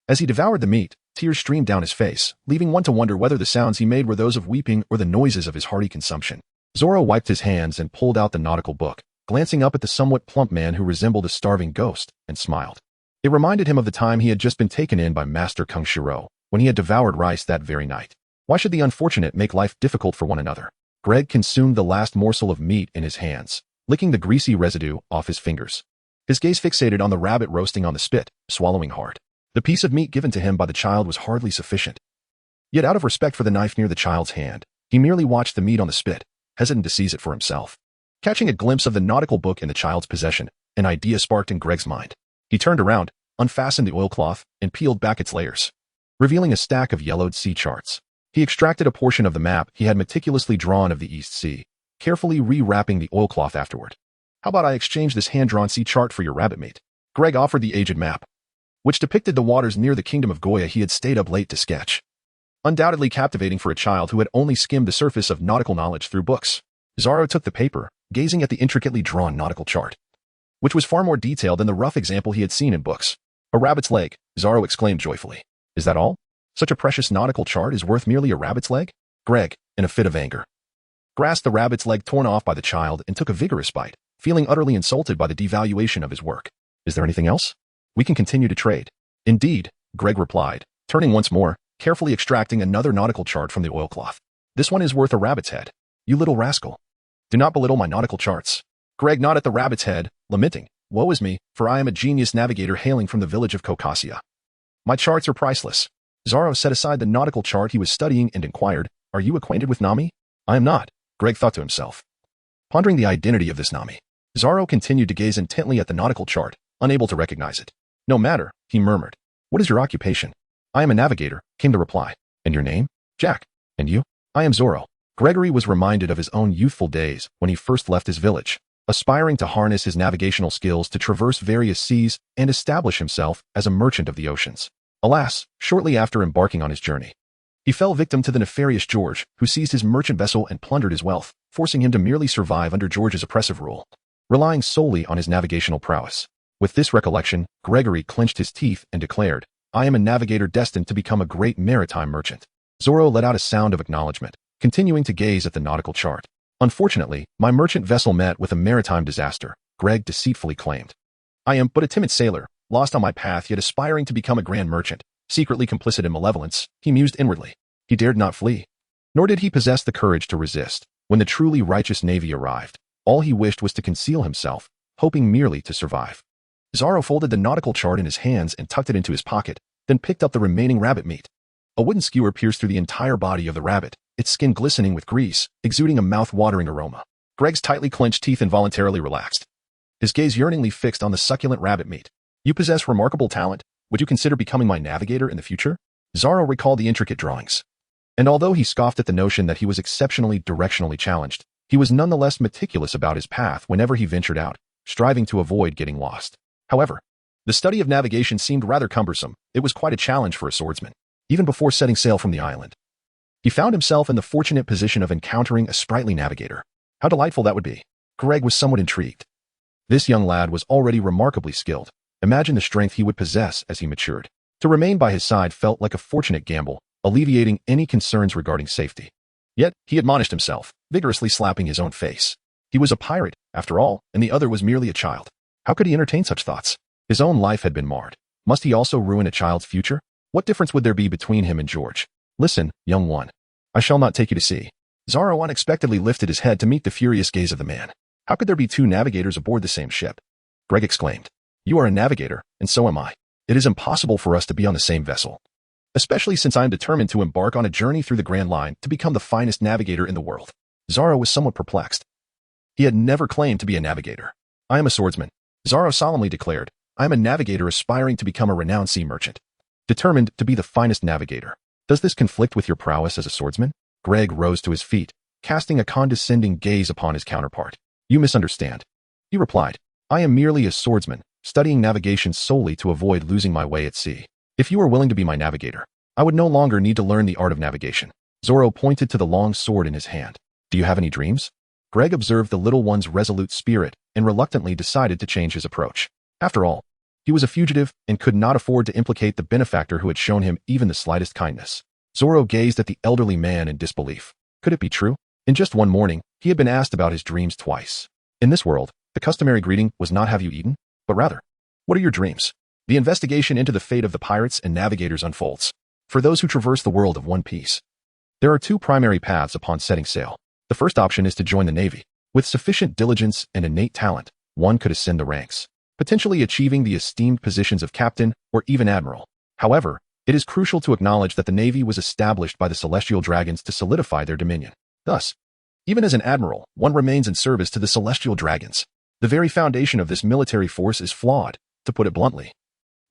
As he devoured the meat, tears streamed down his face, leaving one to wonder whether the sounds he made were those of weeping or the noises of his hearty consumption. Zoro wiped his hands and pulled out the nautical book, glancing up at the somewhat plump man who resembled a starving ghost, and smiled. It reminded him of the time he had just been taken in by Master Kung Shiro, when he had devoured rice that very night. Why should the unfortunate make life difficult for one another? Greg consumed the last morsel of meat in his hands, licking the greasy residue off his fingers. His gaze fixated on the rabbit roasting on the spit, swallowing hard. The piece of meat given to him by the child was hardly sufficient. Yet out of respect for the knife near the child's hand, he merely watched the meat on the spit, hesitant to seize it for himself. Catching a glimpse of the nautical book in the child's possession, an idea sparked in Greg's mind. He turned around, unfastened the oilcloth, and peeled back its layers, revealing a stack of yellowed sea charts. He extracted a portion of the map he had meticulously drawn of the East Sea, carefully re-wrapping the oilcloth afterward. How about I exchange this hand-drawn sea chart for your rabbit meat? Greg offered the aged map, which depicted the waters near the kingdom of Goya he had stayed up late to sketch. Undoubtedly captivating for a child who had only skimmed the surface of nautical knowledge through books. Zoro took the paper, gazing at the intricately drawn nautical chart, which was far more detailed than the rough example he had seen in books. A rabbit's leg, Zoro exclaimed joyfully. Is that all? Such a precious nautical chart is worth merely a rabbit's leg? Greg, in a fit of anger, grasped the rabbit's leg torn off by the child and took a vigorous bite, feeling utterly insulted by the devaluation of his work. Is there anything else? We can continue to trade. Indeed, Greg replied, turning once more, carefully extracting another nautical chart from the oilcloth. This one is worth a rabbit's head. You little rascal. Do not belittle my nautical charts. Greg gnawed at the rabbit's head, lamenting, Woe is me, for I am a genius navigator hailing from the village of Kokasia. My charts are priceless. Zoro set aside the nautical chart he was studying and inquired, Are you acquainted with Nami? I am not, Greg thought to himself. Pondering the identity of this Nami, Zoro continued to gaze intently at the nautical chart, unable to recognize it. No matter, he murmured. What is your occupation? I am a navigator, came the reply. And your name? Jack. And you? I am Zoro. Gregory was reminded of his own youthful days when he first left his village, aspiring to harness his navigational skills to traverse various seas and establish himself as a merchant of the oceans. Alas, shortly after embarking on his journey, he fell victim to the nefarious George, who seized his merchant vessel and plundered his wealth, forcing him to merely survive under George's oppressive rule, relying solely on his navigational prowess. With this recollection, Gregory clenched his teeth and declared, I am a navigator destined to become a great maritime merchant. Zoro let out a sound of acknowledgement, continuing to gaze at the nautical chart. Unfortunately, my merchant vessel met with a maritime disaster, Greg deceitfully claimed. I am but a timid sailor, lost on my path yet aspiring to become a grand merchant, secretly complicit in malevolence, he mused inwardly. He dared not flee. Nor did he possess the courage to resist. When the truly righteous Navy arrived, all he wished was to conceal himself, hoping merely to survive. Zoro folded the nautical chart in his hands and tucked it into his pocket, then picked up the remaining rabbit meat. A wooden skewer pierced through the entire body of the rabbit, its skin glistening with grease, exuding a mouth-watering aroma. Greg's tightly clenched teeth involuntarily relaxed, his gaze yearningly fixed on the succulent rabbit meat. You possess remarkable talent. Would you consider becoming my navigator in the future? Zoro recalled the intricate drawings. And although he scoffed at the notion that he was exceptionally directionally challenged, he was nonetheless meticulous about his path whenever he ventured out, striving to avoid getting lost. However, the study of navigation seemed rather cumbersome. It was quite a challenge for a swordsman, even before setting sail from the island. He found himself in the fortunate position of encountering a sprightly navigator. How delightful that would be. Greg was somewhat intrigued. This young lad was already remarkably skilled. Imagine the strength he would possess as he matured. To remain by his side felt like a fortunate gamble, alleviating any concerns regarding safety. Yet, he admonished himself, vigorously slapping his own face. He was a pirate, after all, and the other was merely a child. How could he entertain such thoughts? His own life had been marred. Must he also ruin a child's future? What difference would there be between him and George? Listen, young one. I shall not take you to sea. Zoro unexpectedly lifted his head to meet the furious gaze of the man. How could there be two navigators aboard the same ship? Greg exclaimed. You are a navigator, and so am I. It is impossible for us to be on the same vessel, especially since I am determined to embark on a journey through the Grand Line to become the finest navigator in the world. Zoro was somewhat perplexed. He had never claimed to be a navigator. I am a swordsman, Zoro solemnly declared. I am a navigator aspiring to become a renowned sea merchant. Determined to be the finest navigator. Does this conflict with your prowess as a swordsman? Greg rose to his feet, casting a condescending gaze upon his counterpart. You misunderstand. He replied, I am merely a swordsman, studying navigation solely to avoid losing my way at sea. If you are willing to be my navigator, I would no longer need to learn the art of navigation. Zoro pointed to the long sword in his hand. Do you have any dreams? Greg observed the little one's resolute spirit and reluctantly decided to change his approach. After all, he was a fugitive and could not afford to implicate the benefactor who had shown him even the slightest kindness. Zoro gazed at the elderly man in disbelief. Could it be true? In just one morning, he had been asked about his dreams twice. In this world, the customary greeting was not have you eaten, but rather, what are your dreams? The investigation into the fate of the pirates and navigators unfolds. For those who traverse the world of One Piece, there are two primary paths upon setting sail. The first option is to join the Navy. With sufficient diligence and innate talent, one could ascend the ranks, potentially achieving the esteemed positions of captain or even admiral. However, it is crucial to acknowledge that the Navy was established by the celestial dragons to solidify their dominion. Thus, even as an admiral, one remains in service to the celestial dragons. The very foundation of this military force is flawed, to put it bluntly.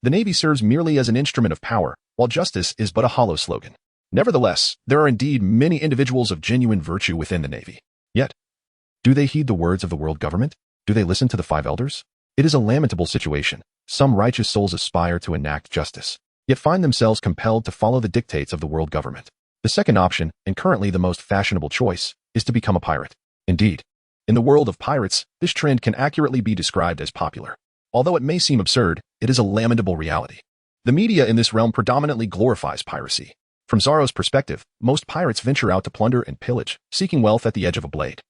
The Navy serves merely as an instrument of power, while justice is but a hollow slogan. Nevertheless, there are indeed many individuals of genuine virtue within the Navy. Yet, do they heed the words of the world government? Do they listen to the five elders? It is a lamentable situation. Some righteous souls aspire to enact justice, yet find themselves compelled to follow the dictates of the world government. The second option, and currently the most fashionable choice, is to become a pirate. Indeed, in the world of pirates, this trend can accurately be described as popular. Although it may seem absurd, it is a lamentable reality. The media in this realm predominantly glorifies piracy. From Zoro's perspective, most pirates venture out to plunder and pillage, seeking wealth at the edge of a blade.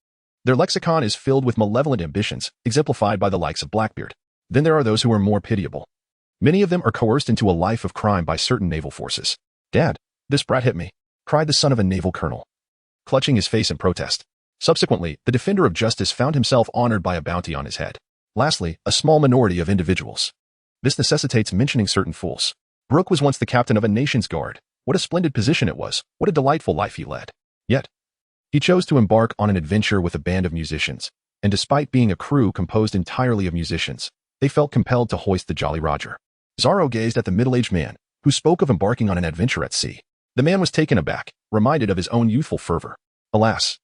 Their lexicon is filled with malevolent ambitions, exemplified by the likes of Blackbeard. Then there are those who are more pitiable. Many of them are coerced into a life of crime by certain naval forces. Dad, this brat hit me, cried the son of a naval colonel, clutching his face in protest. Subsequently, the defender of justice found himself honored by a bounty on his head. Lastly, a small minority of individuals. This necessitates mentioning certain fools. Brooke was once the captain of a nation's guard. What a splendid position it was. What a delightful life he led. Yet, he chose to embark on an adventure with a band of musicians, and despite being a crew composed entirely of musicians, they felt compelled to hoist the Jolly Roger. Zoro gazed at the middle-aged man, who spoke of embarking on an adventure at sea. The man was taken aback, reminded of his own youthful fervor. Alas,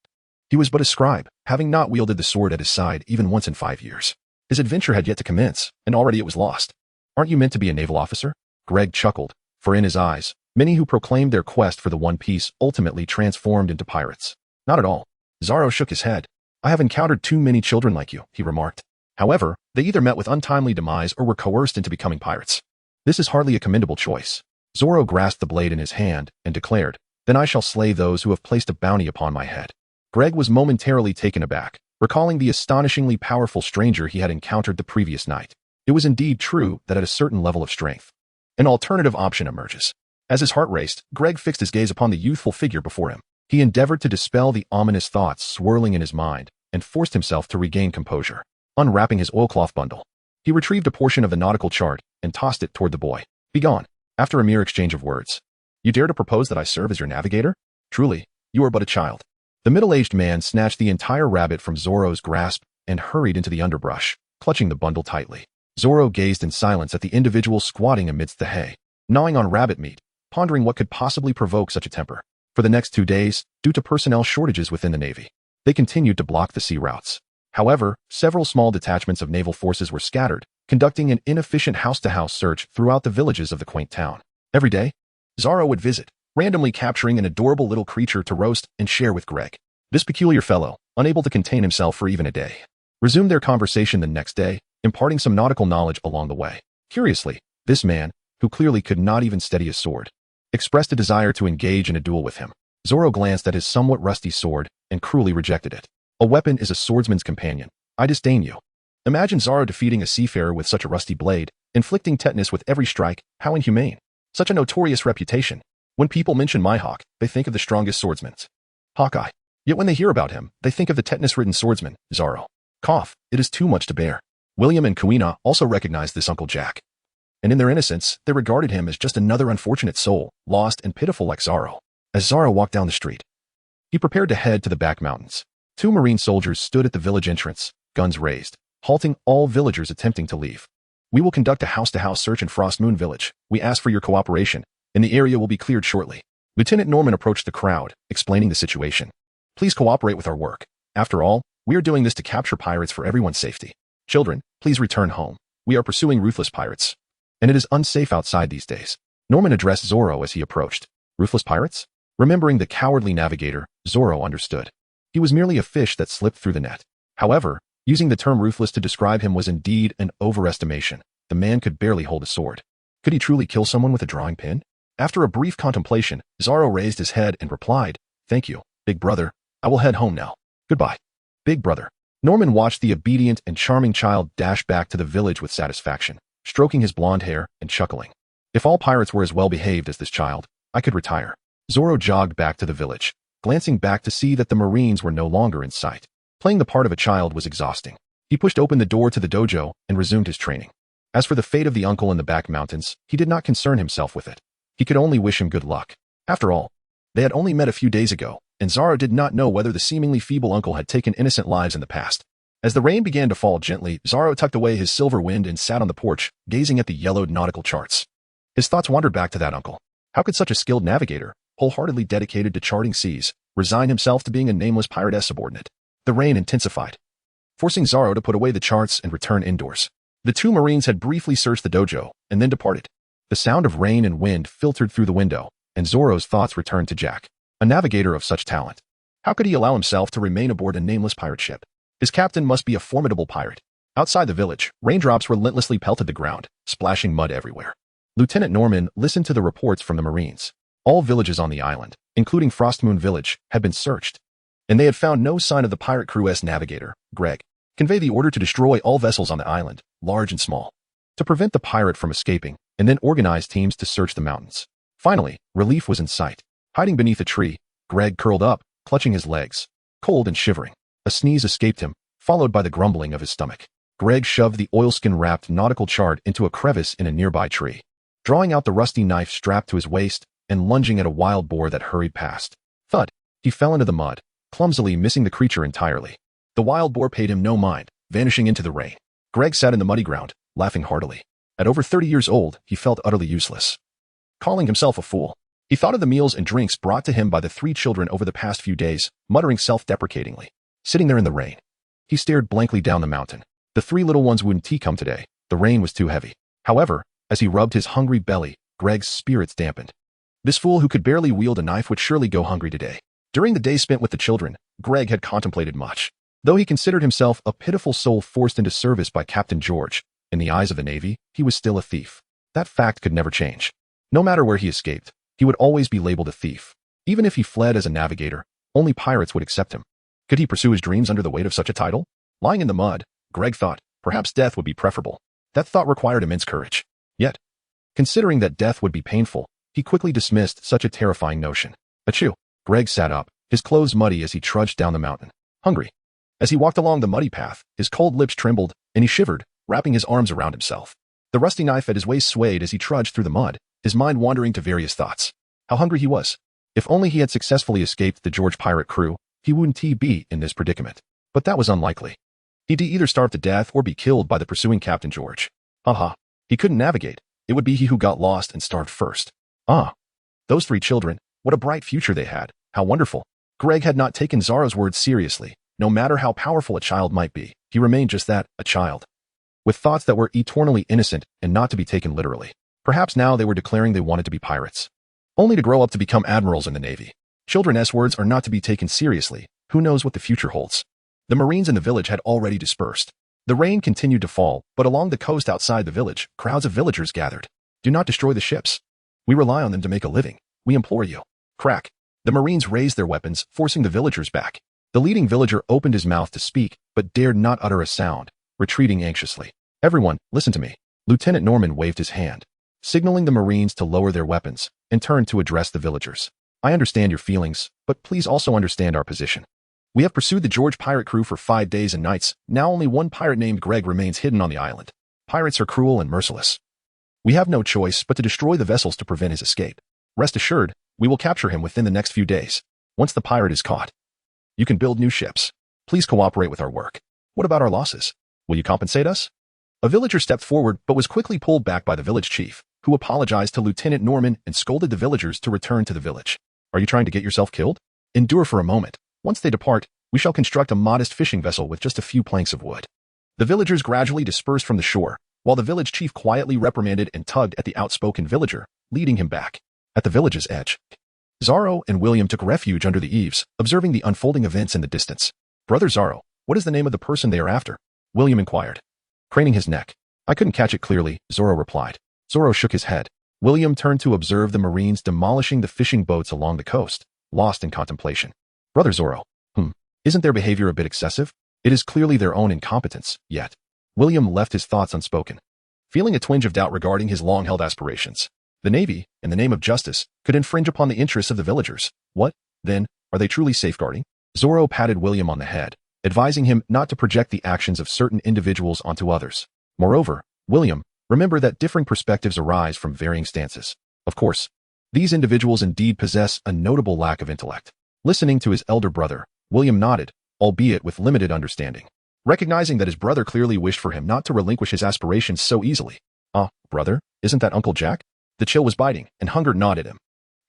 he was but a scribe, having not wielded the sword at his side even once in 5 years. His adventure had yet to commence, and already it was lost. Aren't you meant to be a naval officer? Greg chuckled, for in his eyes, many who proclaimed their quest for the One Piece ultimately transformed into pirates. Not at all. Zoro shook his head. I have encountered too many children like you, he remarked. However, they either met with untimely demise or were coerced into becoming pirates. This is hardly a commendable choice. Zoro grasped the blade in his hand and declared, Then I shall slay those who have placed a bounty upon my head. Greg was momentarily taken aback, recalling the astonishingly powerful stranger he had encountered the previous night. It was indeed true that at a certain level of strength, an alternative option emerges. As his heart raced, Greg fixed his gaze upon the youthful figure before him. He endeavored to dispel the ominous thoughts swirling in his mind and forced himself to regain composure. Unwrapping his oilcloth bundle, he retrieved a portion of the nautical chart and tossed it toward the boy. Begone. After a mere exchange of words, you dare to propose that I serve as your navigator? Truly, you are but a child. The middle-aged man snatched the entire rabbit from Zoro's grasp and hurried into the underbrush, clutching the bundle tightly. Zoro gazed in silence at the individual squatting amidst the hay, gnawing on rabbit meat, pondering what could possibly provoke such a temper. For the next 2 days, due to personnel shortages within the Navy, they continued to block the sea routes. However, several small detachments of naval forces were scattered, conducting an inefficient house-to-house search throughout the villages of the quaint town. Every day, Zoro would visit, randomly capturing an adorable little creature to roast and share with Greg. This peculiar fellow, unable to contain himself for even a day, resumed their conversation the next day, imparting some nautical knowledge along the way. Curiously, this man, who clearly could not even steady a sword, expressed a desire to engage in a duel with him. Zoro glanced at his somewhat rusty sword and cruelly rejected it. A weapon is a swordsman's companion. I disdain you. Imagine Zoro defeating a seafarer with such a rusty blade, inflicting tetanus with every strike. How inhumane. Such a notorious reputation. When people mention Mihawk, they think of the strongest swordsman, Hawkeye. Yet when they hear about him, they think of the tetanus-ridden swordsman, Zoro. Cough, it is too much to bear. William and Kuina also recognized this Uncle Jack. And in their innocence, they regarded him as just another unfortunate soul, lost and pitiful like Zoro. As Zoro walked down the street, he prepared to head to the back mountains. 2 Marine soldiers stood at the village entrance, guns raised, halting all villagers attempting to leave. We will conduct a house-to-house search in Frostmoon Village. We ask for your cooperation, and the area will be cleared shortly. Lieutenant Norman approached the crowd, explaining the situation. Please cooperate with our work. After all, we are doing this to capture pirates for everyone's safety. Children, please return home. We are pursuing ruthless pirates. And it is unsafe outside these days. Norman addressed Zoro as he approached. Ruthless pirates? Remembering the cowardly navigator, Zoro understood. He was merely a fish that slipped through the net. However, using the term ruthless to describe him was indeed an overestimation. The man could barely hold a sword. Could he truly kill someone with a drawing pin? After a brief contemplation, Zoro raised his head and replied, "Thank you, big brother. I will head home now. Goodbye, big brother." Norman watched the obedient and charming child dash back to the village with satisfaction, stroking his blonde hair and chuckling. If all pirates were as well behaved as this child, I could retire. Zoro jogged back to the village, glancing back to see that the Marines were no longer in sight. Playing the part of a child was exhausting. He pushed open the door to the dojo and resumed his training. As for the fate of the uncle in the back mountains, he did not concern himself with it. He could only wish him good luck. After all, they had only met a few days ago, and Zoro did not know whether the seemingly feeble uncle had taken innocent lives in the past. As the rain began to fall gently, Zoro tucked away his silver wind and sat on the porch, gazing at the yellowed nautical charts. His thoughts wandered back to that uncle. How could such a skilled navigator, wholeheartedly dedicated to charting seas, resign himself to being a nameless pirate subordinate? The rain intensified, forcing Zoro to put away the charts and return indoors. The two Marines had briefly searched the dojo and then departed. The sound of rain and wind filtered through the window, and Zoro's thoughts returned to Jack, a navigator of such talent. How could he allow himself to remain aboard a nameless pirate ship? His captain must be a formidable pirate. Outside the village, raindrops relentlessly pelted the ground, splashing mud everywhere. Lieutenant Norman listened to the reports from the Marines. All villages on the island, including Frostmoon Village, had been searched, and they had found no sign of the pirate crew's navigator, Greg. Convey the order to destroy all vessels on the island, large and small, to prevent the pirate from escaping, and then organize teams to search the mountains. Finally, relief was in sight. Hiding beneath a tree, Greg curled up, clutching his legs, cold and shivering. A sneeze escaped him, followed by the grumbling of his stomach. Greg shoved the oilskin-wrapped nautical chart into a crevice in a nearby tree, drawing out the rusty knife strapped to his waist and lunging at a wild boar that hurried past. Thud! He fell into the mud, clumsily missing the creature entirely. The wild boar paid him no mind, vanishing into the rain. Greg sat in the muddy ground, laughing heartily. At over 30 years old, he felt utterly useless. Calling himself a fool, he thought of the meals and drinks brought to him by the three children over the past few days, muttering self-deprecatingly. Sitting there in the rain, he stared blankly down the mountain. The three little ones wouldn't come today. The rain was too heavy. However, as he rubbed his hungry belly, Greg's spirits dampened. This fool who could barely wield a knife would surely go hungry today. During the day spent with the children, Greg had contemplated much. Though he considered himself a pitiful soul forced into service by Captain George, in the eyes of the Navy, he was still a thief. That fact could never change. No matter where he escaped, he would always be labeled a thief. Even if he fled as a navigator, only pirates would accept him. Could he pursue his dreams under the weight of such a title? Lying in the mud, Greg thought, perhaps death would be preferable. That thought required immense courage. Yet, considering that death would be painful, he quickly dismissed such a terrifying notion. Achoo! Greg sat up, his clothes muddy as he trudged down the mountain. Hungry. As he walked along the muddy path, his cold lips trembled, and he shivered, wrapping his arms around himself. The rusty knife at his waist swayed as he trudged through the mud, his mind wandering to various thoughts. How hungry he was. If only he had successfully escaped the George pirate crew, he wouldn't be in this predicament. But that was unlikely. He'd either starve to death or be killed by the pursuing Captain George. He couldn't navigate. It would be he who got lost and starved first. Those three children, what a bright future they had. How wonderful. Greg had not taken Zoro's words seriously. No matter how powerful a child might be, he remained just that, a child, with thoughts that were eternally innocent and not to be taken literally. Perhaps now they were declaring they wanted to be pirates, only to grow up to become admirals in the Navy. Children's words are not to be taken seriously. Who knows what the future holds? The Marines in the village had already dispersed. The rain continued to fall, but along the coast outside the village, crowds of villagers gathered. Do not destroy the ships. We rely on them to make a living. We implore you. Crack. The Marines raised their weapons, forcing the villagers back. The leading villager opened his mouth to speak, but dared not utter a sound, retreating anxiously. Everyone, listen to me. Lieutenant Norman waved his hand, signaling the Marines to lower their weapons, and turned to address the villagers. I understand your feelings, but please also understand our position. We have pursued the George pirate crew for 5 days and nights. Now only one pirate named Greg remains hidden on the island. Pirates are cruel and merciless. We have no choice but to destroy the vessels to prevent his escape. Rest assured, we will capture him within the next few days. Once the pirate is caught, you can build new ships. Please cooperate with our work. What about our losses? Will you compensate us? A villager stepped forward but was quickly pulled back by the village chief, who apologized to Lieutenant Norman and scolded the villagers to return to the village. Are you trying to get yourself killed? Endure for a moment. Once they depart, we shall construct a modest fishing vessel with just a few planks of wood. The villagers gradually dispersed from the shore, while the village chief quietly reprimanded and tugged at the outspoken villager, leading him back. At the village's edge, Zoro and William took refuge under the eaves, observing the unfolding events in the distance. Brother Zoro, what is the name of the person they are after? William inquired, craning his neck. I couldn't catch it clearly, Zoro replied. Zoro shook his head. William turned to observe the Marines demolishing the fishing boats along the coast, lost in contemplation. Brother Zoro, isn't their behavior a bit excessive? It is clearly their own incompetence, yet. William left his thoughts unspoken, feeling a twinge of doubt regarding his long-held aspirations. The Navy, in the name of justice, could infringe upon the interests of the villagers. What, then, are they truly safeguarding? Zoro patted William on the head, advising him not to project the actions of certain individuals onto others. Moreover, William, remember that differing perspectives arise from varying stances. Of course, these individuals indeed possess a notable lack of intellect. Listening to his elder brother, William nodded, albeit with limited understanding, recognizing that his brother clearly wished for him not to relinquish his aspirations so easily. Brother, isn't that Uncle Jack? The chill was biting, and hunger gnawed at him.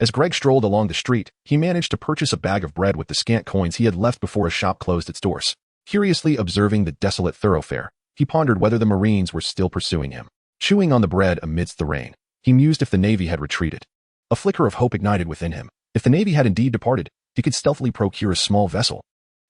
As Greg strolled along the street, he managed to purchase a bag of bread with the scant coins he had left before a shop closed its doors. Curiously observing the desolate thoroughfare, he pondered whether the Marines were still pursuing him. Chewing on the bread amidst the rain, he mused if the Navy had retreated. A flicker of hope ignited within him. If the Navy had indeed departed, he could stealthily procure a small vessel.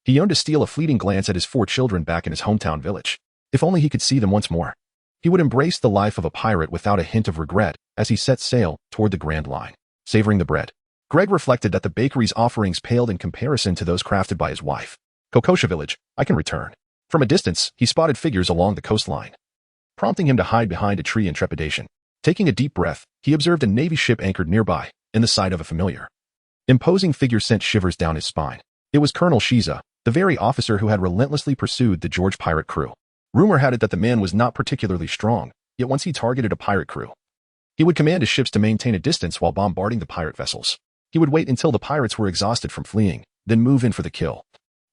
He yearned to steal a fleeting glance at his 4 children back in his hometown village. If only he could see them once more. He would embrace the life of a pirate without a hint of regret as he set sail toward the Grand Line. Savoring the bread, Greg reflected that the bakery's offerings paled in comparison to those crafted by his wife. Kokosha Village, I can return. From a distance, he spotted figures along the coastline, prompting him to hide behind a tree in trepidation. Taking a deep breath, he observed a Navy ship anchored nearby, in the sight of a familiar imposing figure sent shivers down his spine. It was Colonel Shiza, the very officer who had relentlessly pursued the George pirate crew. Rumor had it that the man was not particularly strong, yet once he targeted a pirate crew, he would command his ships to maintain a distance while bombarding the pirate vessels. He would wait until the pirates were exhausted from fleeing, then move in for the kill,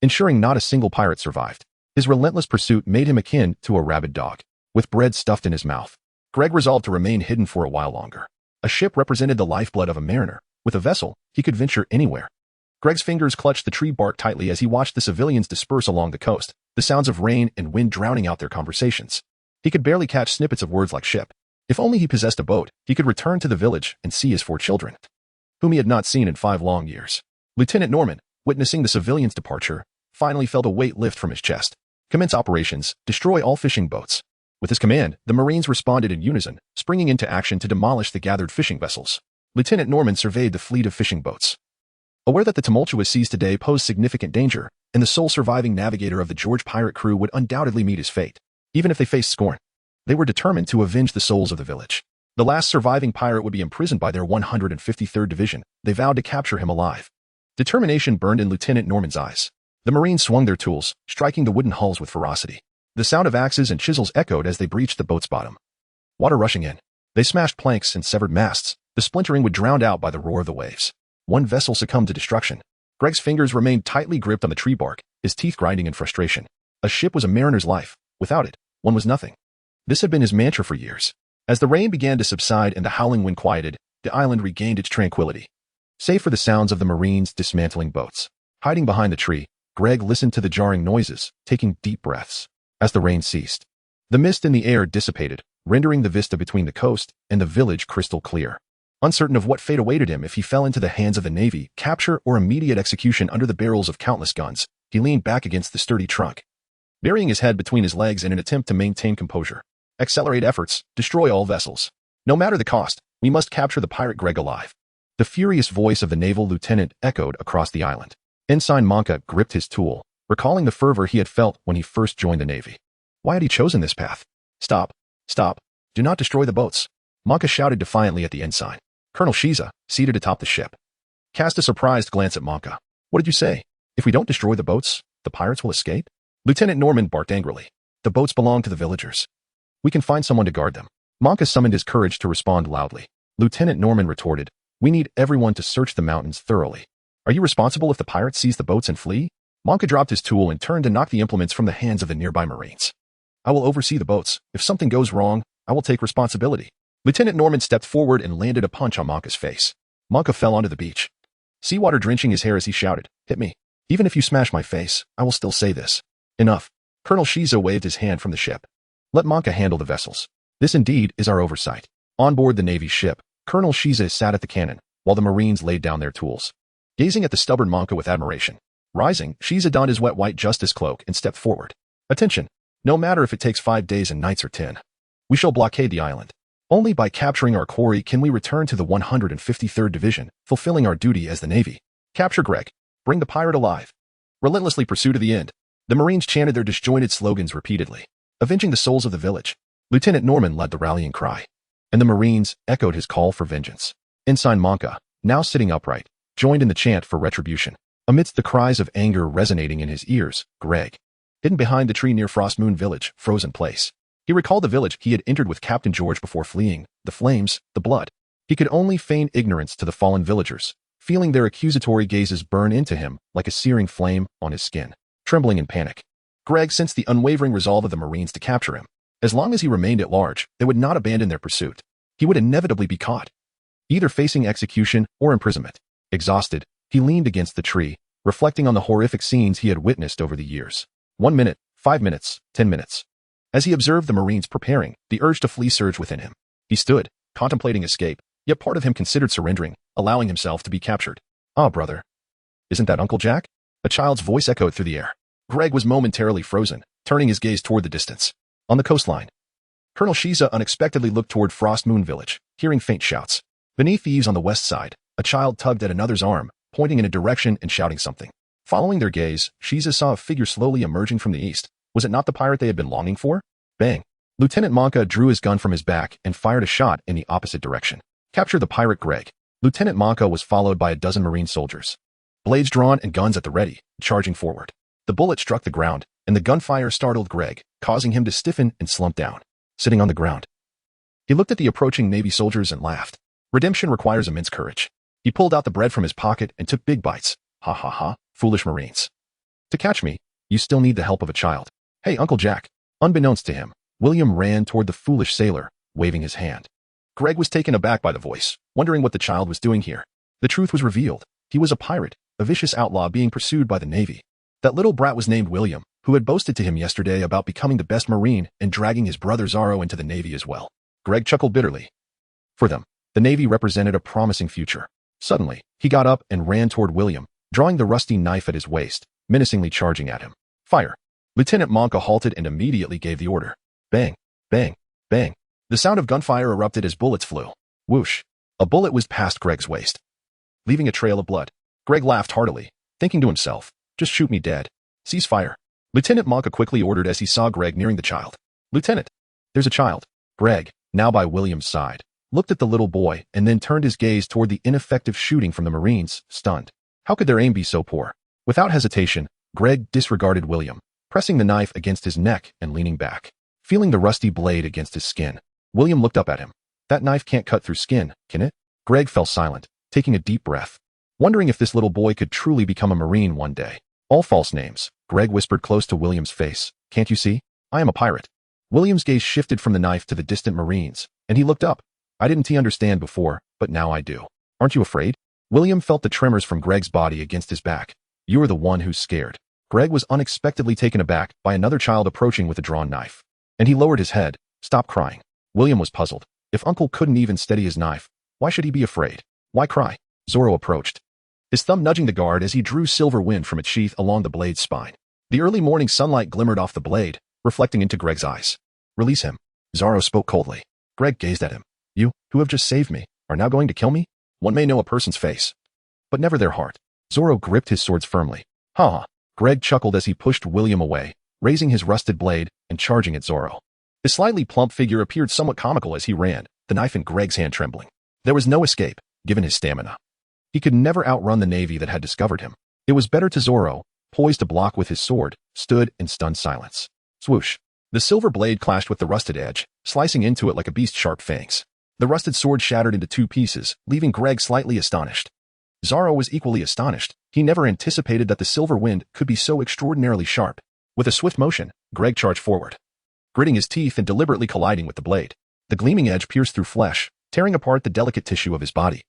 ensuring not a single pirate survived. His relentless pursuit made him akin to a rabid dog, with bread stuffed in his mouth. Greg resolved to remain hidden for a while longer. A ship represented the lifeblood of a mariner. With a vessel, he could venture anywhere. Greg's fingers clutched the tree bark tightly as he watched the civilians disperse along the coast, the sounds of rain and wind drowning out their conversations. He could barely catch snippets of words like ship. If only he possessed a boat, he could return to the village and see his 4 children, whom he had not seen in 5 long years. Lieutenant Norman, witnessing the civilians' departure, finally felt a weight lift from his chest. Commence operations, destroy all fishing boats. With his command, the Marines responded in unison, springing into action to demolish the gathered fishing vessels. Lieutenant Norman surveyed the fleet of fishing boats, aware that the tumultuous seas today posed significant danger, and the sole surviving navigator of the George pirate crew would undoubtedly meet his fate. Even if they faced scorn, they were determined to avenge the souls of the village. The last surviving pirate would be imprisoned by their 153rd Division. They vowed to capture him alive. Determination burned in Lieutenant Norman's eyes. The Marines swung their tools, striking the wooden hulls with ferocity. The sound of axes and chisels echoed as they breached the boat's bottom. Water rushing in, they smashed planks and severed masts. The splintering would drowned out by the roar of the waves. One vessel succumbed to destruction. Greg's fingers remained tightly gripped on the tree bark, his teeth grinding in frustration. A ship was a mariner's life. Without it, one was nothing. This had been his mantra for years. As the rain began to subside and the howling wind quieted, the island regained its tranquility, save for the sounds of the Marines dismantling boats. Hiding behind the tree, Greg listened to the jarring noises, taking deep breaths. As the rain ceased, the mist in the air dissipated, rendering the vista between the coast and the village crystal clear. Uncertain of what fate awaited him if he fell into the hands of the Navy, capture, or immediate execution under the barrels of countless guns, he leaned back against the sturdy trunk, burying his head between his legs in an attempt to maintain composure. Accelerate efforts, destroy all vessels. No matter the cost, we must capture the pirate Greg alive. The furious voice of the naval lieutenant echoed across the island. Ensign Monka gripped his tool, recalling the fervor he had felt when he first joined the Navy. Why had he chosen this path? Stop. Stop. Do not destroy the boats. Monka shouted defiantly at the ensign. Colonel Shiza, seated atop the ship, cast a surprised glance at Monka. What did you say? If we don't destroy the boats, the pirates will escape? Lieutenant Norman barked angrily. The boats belong to the villagers. We can find someone to guard them. Monka summoned his courage to respond loudly. Lieutenant Norman retorted, we need everyone to search the mountains thoroughly. Are you responsible if the pirates seize the boats and flee? Monka dropped his tool and turned to knock the implements from the hands of the nearby Marines. I will oversee the boats. If something goes wrong, I will take responsibility. Lieutenant Norman stepped forward and landed a punch on Monka's face. Monka fell onto the beach, seawater drenching his hair as he shouted, "Hit me. Even if you smash my face, I will still say this." "Enough." Colonel Shiza waved his hand from the ship. "Let Monka handle the vessels. This indeed is our oversight." On board the Navy's ship, Colonel Shiza sat at the cannon, while the Marines laid down their tools, gazing at the stubborn Monka with admiration. Rising, Shiza donned his wet white justice cloak and stepped forward. "Attention! No matter if it takes 5 days and nights or 10. We shall blockade the island. Only by capturing our quarry can we return to the 153rd Division, fulfilling our duty as the Navy. Capture Greg. Bring the pirate alive. Relentlessly pursue to the end." The Marines chanted their disjointed slogans repeatedly, avenging the souls of the village. Lieutenant Norman led the rallying cry, and the Marines echoed his call for vengeance. Ensign Monka, now sitting upright, joined in the chant for retribution. Amidst the cries of anger resonating in his ears, Greg, hidden behind the tree near Windmill Village, froze in place. He recalled the village he had entered with Captain George before fleeing, the flames, the blood. He could only feign ignorance to the fallen villagers, feeling their accusatory gazes burn into him like a searing flame on his skin. Trembling in panic, Greg sensed the unwavering resolve of the Marines to capture him. As long as he remained at large, they would not abandon their pursuit. He would inevitably be caught, either facing execution or imprisonment. Exhausted, he leaned against the tree, reflecting on the horrific scenes he had witnessed over the years. 1 minute, 5 minutes, 10 minutes. As he observed the Marines preparing, the urge to flee surged within him. He stood, contemplating escape, yet part of him considered surrendering, allowing himself to be captured. "Ah, brother. Isn't that Uncle Jack?" A child's voice echoed through the air. Greg was momentarily frozen, turning his gaze toward the distance. On the coastline, Colonel Shiza unexpectedly looked toward Windmill Village, hearing faint shouts. Beneath the eaves on the west side, a child tugged at another's arm, pointing in a direction and shouting something. Following their gaze, Shiza saw a figure slowly emerging from the east. Was it not the pirate they had been longing for? Bang! Lieutenant Monka drew his gun from his back and fired a shot in the opposite direction. Capture the pirate Greg. Lieutenant Monka was followed by a dozen Marine soldiers, blades drawn and guns at the ready, charging forward. The bullet struck the ground, and the gunfire startled Greg, causing him to stiffen and slump down, sitting on the ground. He looked at the approaching Navy soldiers and laughed. Redemption requires immense courage. He pulled out the bread from his pocket and took big bites. "Ha ha ha, foolish Marines. To catch me, you still need the help of a child. Hey, Uncle Jack." Unbeknownst to him, William ran toward the foolish sailor, waving his hand. Greg was taken aback by the voice, wondering what the child was doing here. The truth was revealed. He was a pirate, a vicious outlaw being pursued by the Navy. That little brat was named William, who had boasted to him yesterday about becoming the best Marine and dragging his brother Zoro into the Navy as well. Greg chuckled bitterly. For them, the Navy represented a promising future. Suddenly, he got up and ran toward William, drawing the rusty knife at his waist, menacingly charging at him. "Fire!" Lieutenant Monka halted and immediately gave the order. Bang, bang, bang. The sound of gunfire erupted as bullets flew. Whoosh! A bullet whizzed past Greg's waist, leaving a trail of blood. Greg laughed heartily, thinking to himself, "Just shoot me dead. Cease fire." Lieutenant Monka quickly ordered as he saw Greg nearing the child. "Lieutenant, there's a child." Greg, now by William's side, looked at the little boy and then turned his gaze toward the ineffective shooting from the Marines, stunned. How could their aim be so poor? Without hesitation, Greg disregarded William, pressing the knife against his neck and leaning back, feeling the rusty blade against his skin. William looked up at him. "That knife can't cut through skin, can it?" Greg fell silent, taking a deep breath, wondering if this little boy could truly become a Marine one day. "All false names," Greg whispered close to William's face. "Can't you see? I am a pirate." William's gaze shifted from the knife to the distant Marines, and he looked up. "I didn't understand before, but now I do. Aren't you afraid?" William felt the tremors from Greg's body against his back. "You are the one who's scared." Greg was unexpectedly taken aback by another child approaching with a drawn knife, and he lowered his head. "Stop crying." William was puzzled. If Uncle couldn't even steady his knife, why should he be afraid? Why cry? Zoro approached, his thumb nudging the guard as he drew silver wind from its sheath along the blade's spine. The early morning sunlight glimmered off the blade, reflecting into Greg's eyes. "Release him." Zoro spoke coldly. Greg gazed at him. "You, who have just saved me, are now going to kill me?" One may know a person's face, but never their heart. Zoro gripped his swords firmly. "Ha ha." Greg chuckled as he pushed William away, raising his rusted blade and charging at Zoro. His slightly plump figure appeared somewhat comical as he ran, the knife in Greg's hand trembling. There was no escape, given his stamina. He could never outrun the Navy that had discovered him. It was better to Zoro, poised to block with his sword, stood in stunned silence. Swoosh! The silver blade clashed with the rusted edge, slicing into it like a beast's sharp fangs. The rusted sword shattered into 2 pieces, leaving Greg slightly astonished. Zoro was equally astonished. He never anticipated that the silver wind could be so extraordinarily sharp. With a swift motion, Greg charged forward, gritting his teeth and deliberately colliding with the blade. The gleaming edge pierced through flesh, tearing apart the delicate tissue of his body.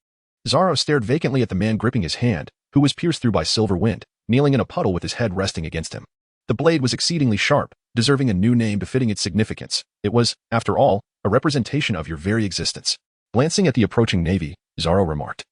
Zoro stared vacantly at the man gripping his hand, who was pierced through by silver wind, kneeling in a puddle with his head resting against him. The blade was exceedingly sharp, deserving a new name befitting its significance. It was, after all, a representation of your very existence. Glancing at the approaching navy, Zoro remarked,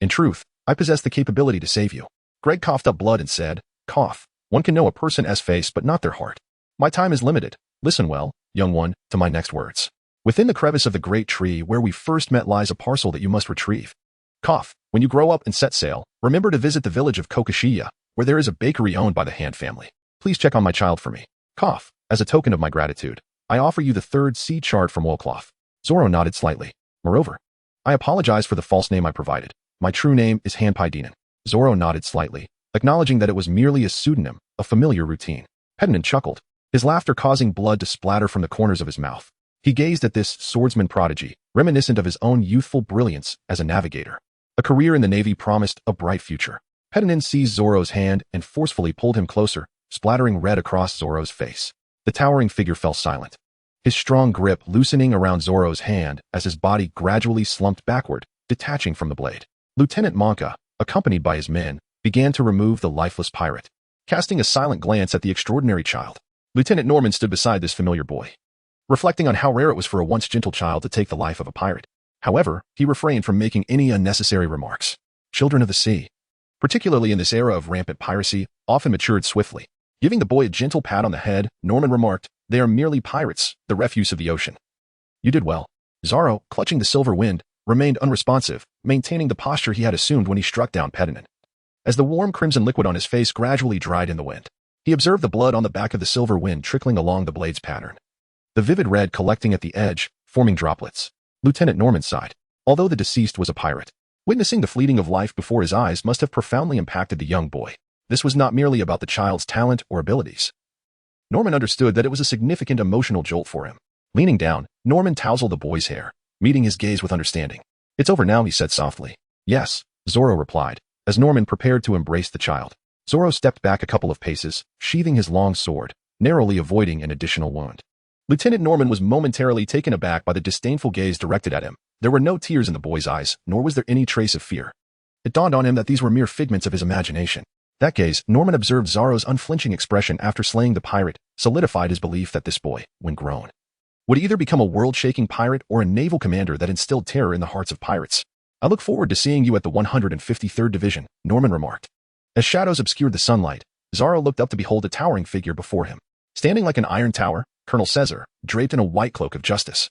"In truth, I possess the capability to save you." Greg coughed up blood and said, "Cough. One can know a person's face but not their heart. My time is limited. Listen well, young one, to my next words. Within the crevice of the great tree where we first met lies a parcel that you must retrieve. Cough. When you grow up and set sail, remember to visit the village of Kokoshiya, where there is a bakery owned by the Han family. Please check on my child for me. Cough. As a token of my gratitude, I offer you the third seed shard from Woolcloth." Zoro nodded slightly. "Moreover, I apologize for the false name I provided. My true name is Hanpai. Zoro nodded slightly, acknowledging that it was merely a pseudonym, a familiar routine. Pedinant chuckled, his laughter causing blood to splatter from the corners of his mouth. He gazed at this swordsman prodigy, reminiscent of his own youthful brilliance as a navigator. A career in the Navy promised a bright future. Pedinant seized Zoro's hand and forcefully pulled him closer, splattering red across Zoro's face. The towering figure fell silent, his strong grip loosening around Zoro's hand as his body gradually slumped backward, detaching from the blade. Lieutenant Monka, accompanied by his men, began to remove the lifeless pirate. Casting a silent glance at the extraordinary child, Lieutenant Norman stood beside this familiar boy, reflecting on how rare it was for a once gentle child to take the life of a pirate. However, he refrained from making any unnecessary remarks. Children of the sea, particularly in this era of rampant piracy, often matured swiftly. Giving the boy a gentle pat on the head, Norman remarked, "They are merely pirates, the refuse of the ocean." "You did well." Zoro, clutching the silver wind, remained unresponsive, maintaining the posture he had assumed when he struck down Pedinant. As the warm crimson liquid on his face gradually dried in the wind, he observed the blood on the back of the silver wind trickling along the blade's pattern, the vivid red collecting at the edge, forming droplets. Lieutenant Norman sighed. Although the deceased was a pirate, witnessing the fleeting of life before his eyes must have profoundly impacted the young boy. This was not merely about the child's talent or abilities. Norman understood that it was a significant emotional jolt for him. Leaning down, Norman tousled the boy's hair, meeting his gaze with understanding. "It's over now," he said softly. "Yes," Zoro replied, as Norman prepared to embrace the child. Zoro stepped back a couple of paces, sheathing his long sword, narrowly avoiding an additional wound. Lieutenant Norman was momentarily taken aback by the disdainful gaze directed at him. There were no tears in the boy's eyes, nor was there any trace of fear. It dawned on him that these were mere figments of his imagination. That gaze, Norman observed Zoro's unflinching expression after slaying the pirate, solidified his belief that this boy, when grown, would either become a world-shaking pirate or a naval commander that instilled terror in the hearts of pirates. "I look forward to seeing you at the 153rd Division," Norman remarked. As shadows obscured the sunlight, Zoro looked up to behold a towering figure before him. Standing like an iron tower, Colonel Caesar, draped in a white cloak of justice,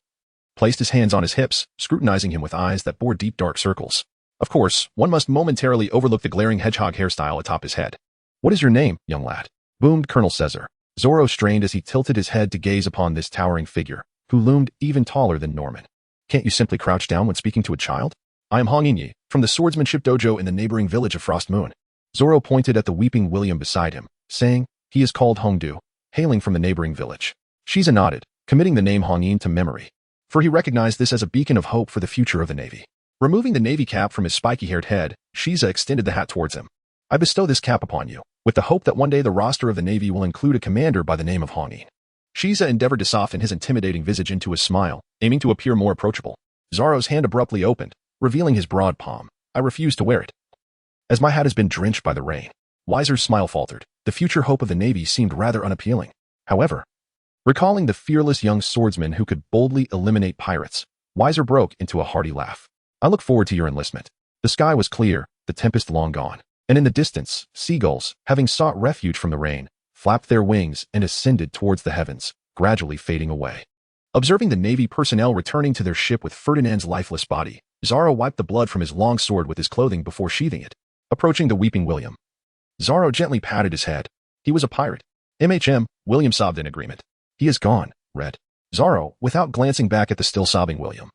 placed his hands on his hips, scrutinizing him with eyes that bore deep dark circles. Of course, one must momentarily overlook the glaring hedgehog hairstyle atop his head. "What is your name, young lad?" boomed Colonel Caesar. Zoro strained as he tilted his head to gaze upon this towering figure, who loomed even taller than Norman. "Can't you simply crouch down when speaking to a child?" "I am Shuangyue, from the swordsmanship dojo in the neighboring village of Frost Moon." Zoro pointed at the weeping William beside him, saying, "He is called Hongdu, hailing from the neighboring village." Shiza nodded, committing the name Hongyin to memory, for he recognized this as a beacon of hope for the future of the Navy. Removing the navy cap from his spiky-haired head, Shiza extended the hat towards him. "I bestow this cap upon you, with the hope that one day the roster of the Navy will include a commander by the name of Hongyin." Shiza endeavored to soften his intimidating visage into a smile, aiming to appear more approachable. Zoro's hand abruptly opened, revealing his broad palm. "I refuse to wear it, as my hat has been drenched by the rain." Weiser's smile faltered. The future hope of the Navy seemed rather unappealing. However, recalling the fearless young swordsman who could boldly eliminate pirates, Weiser broke into a hearty laugh. "I look forward to your enlistment." The sky was clear, the tempest long gone, and in the distance, seagulls, having sought refuge from the rain, flapped their wings and ascended towards the heavens, gradually fading away. Observing the Navy personnel returning to their ship with Ferdinand's lifeless body, Zoro wiped the blood from his long sword with his clothing before sheathing it. Approaching the weeping William, Zoro gently patted his head. He was a pirate. William sobbed in agreement. "He is gone," read Zoro, without glancing back at the still sobbing William,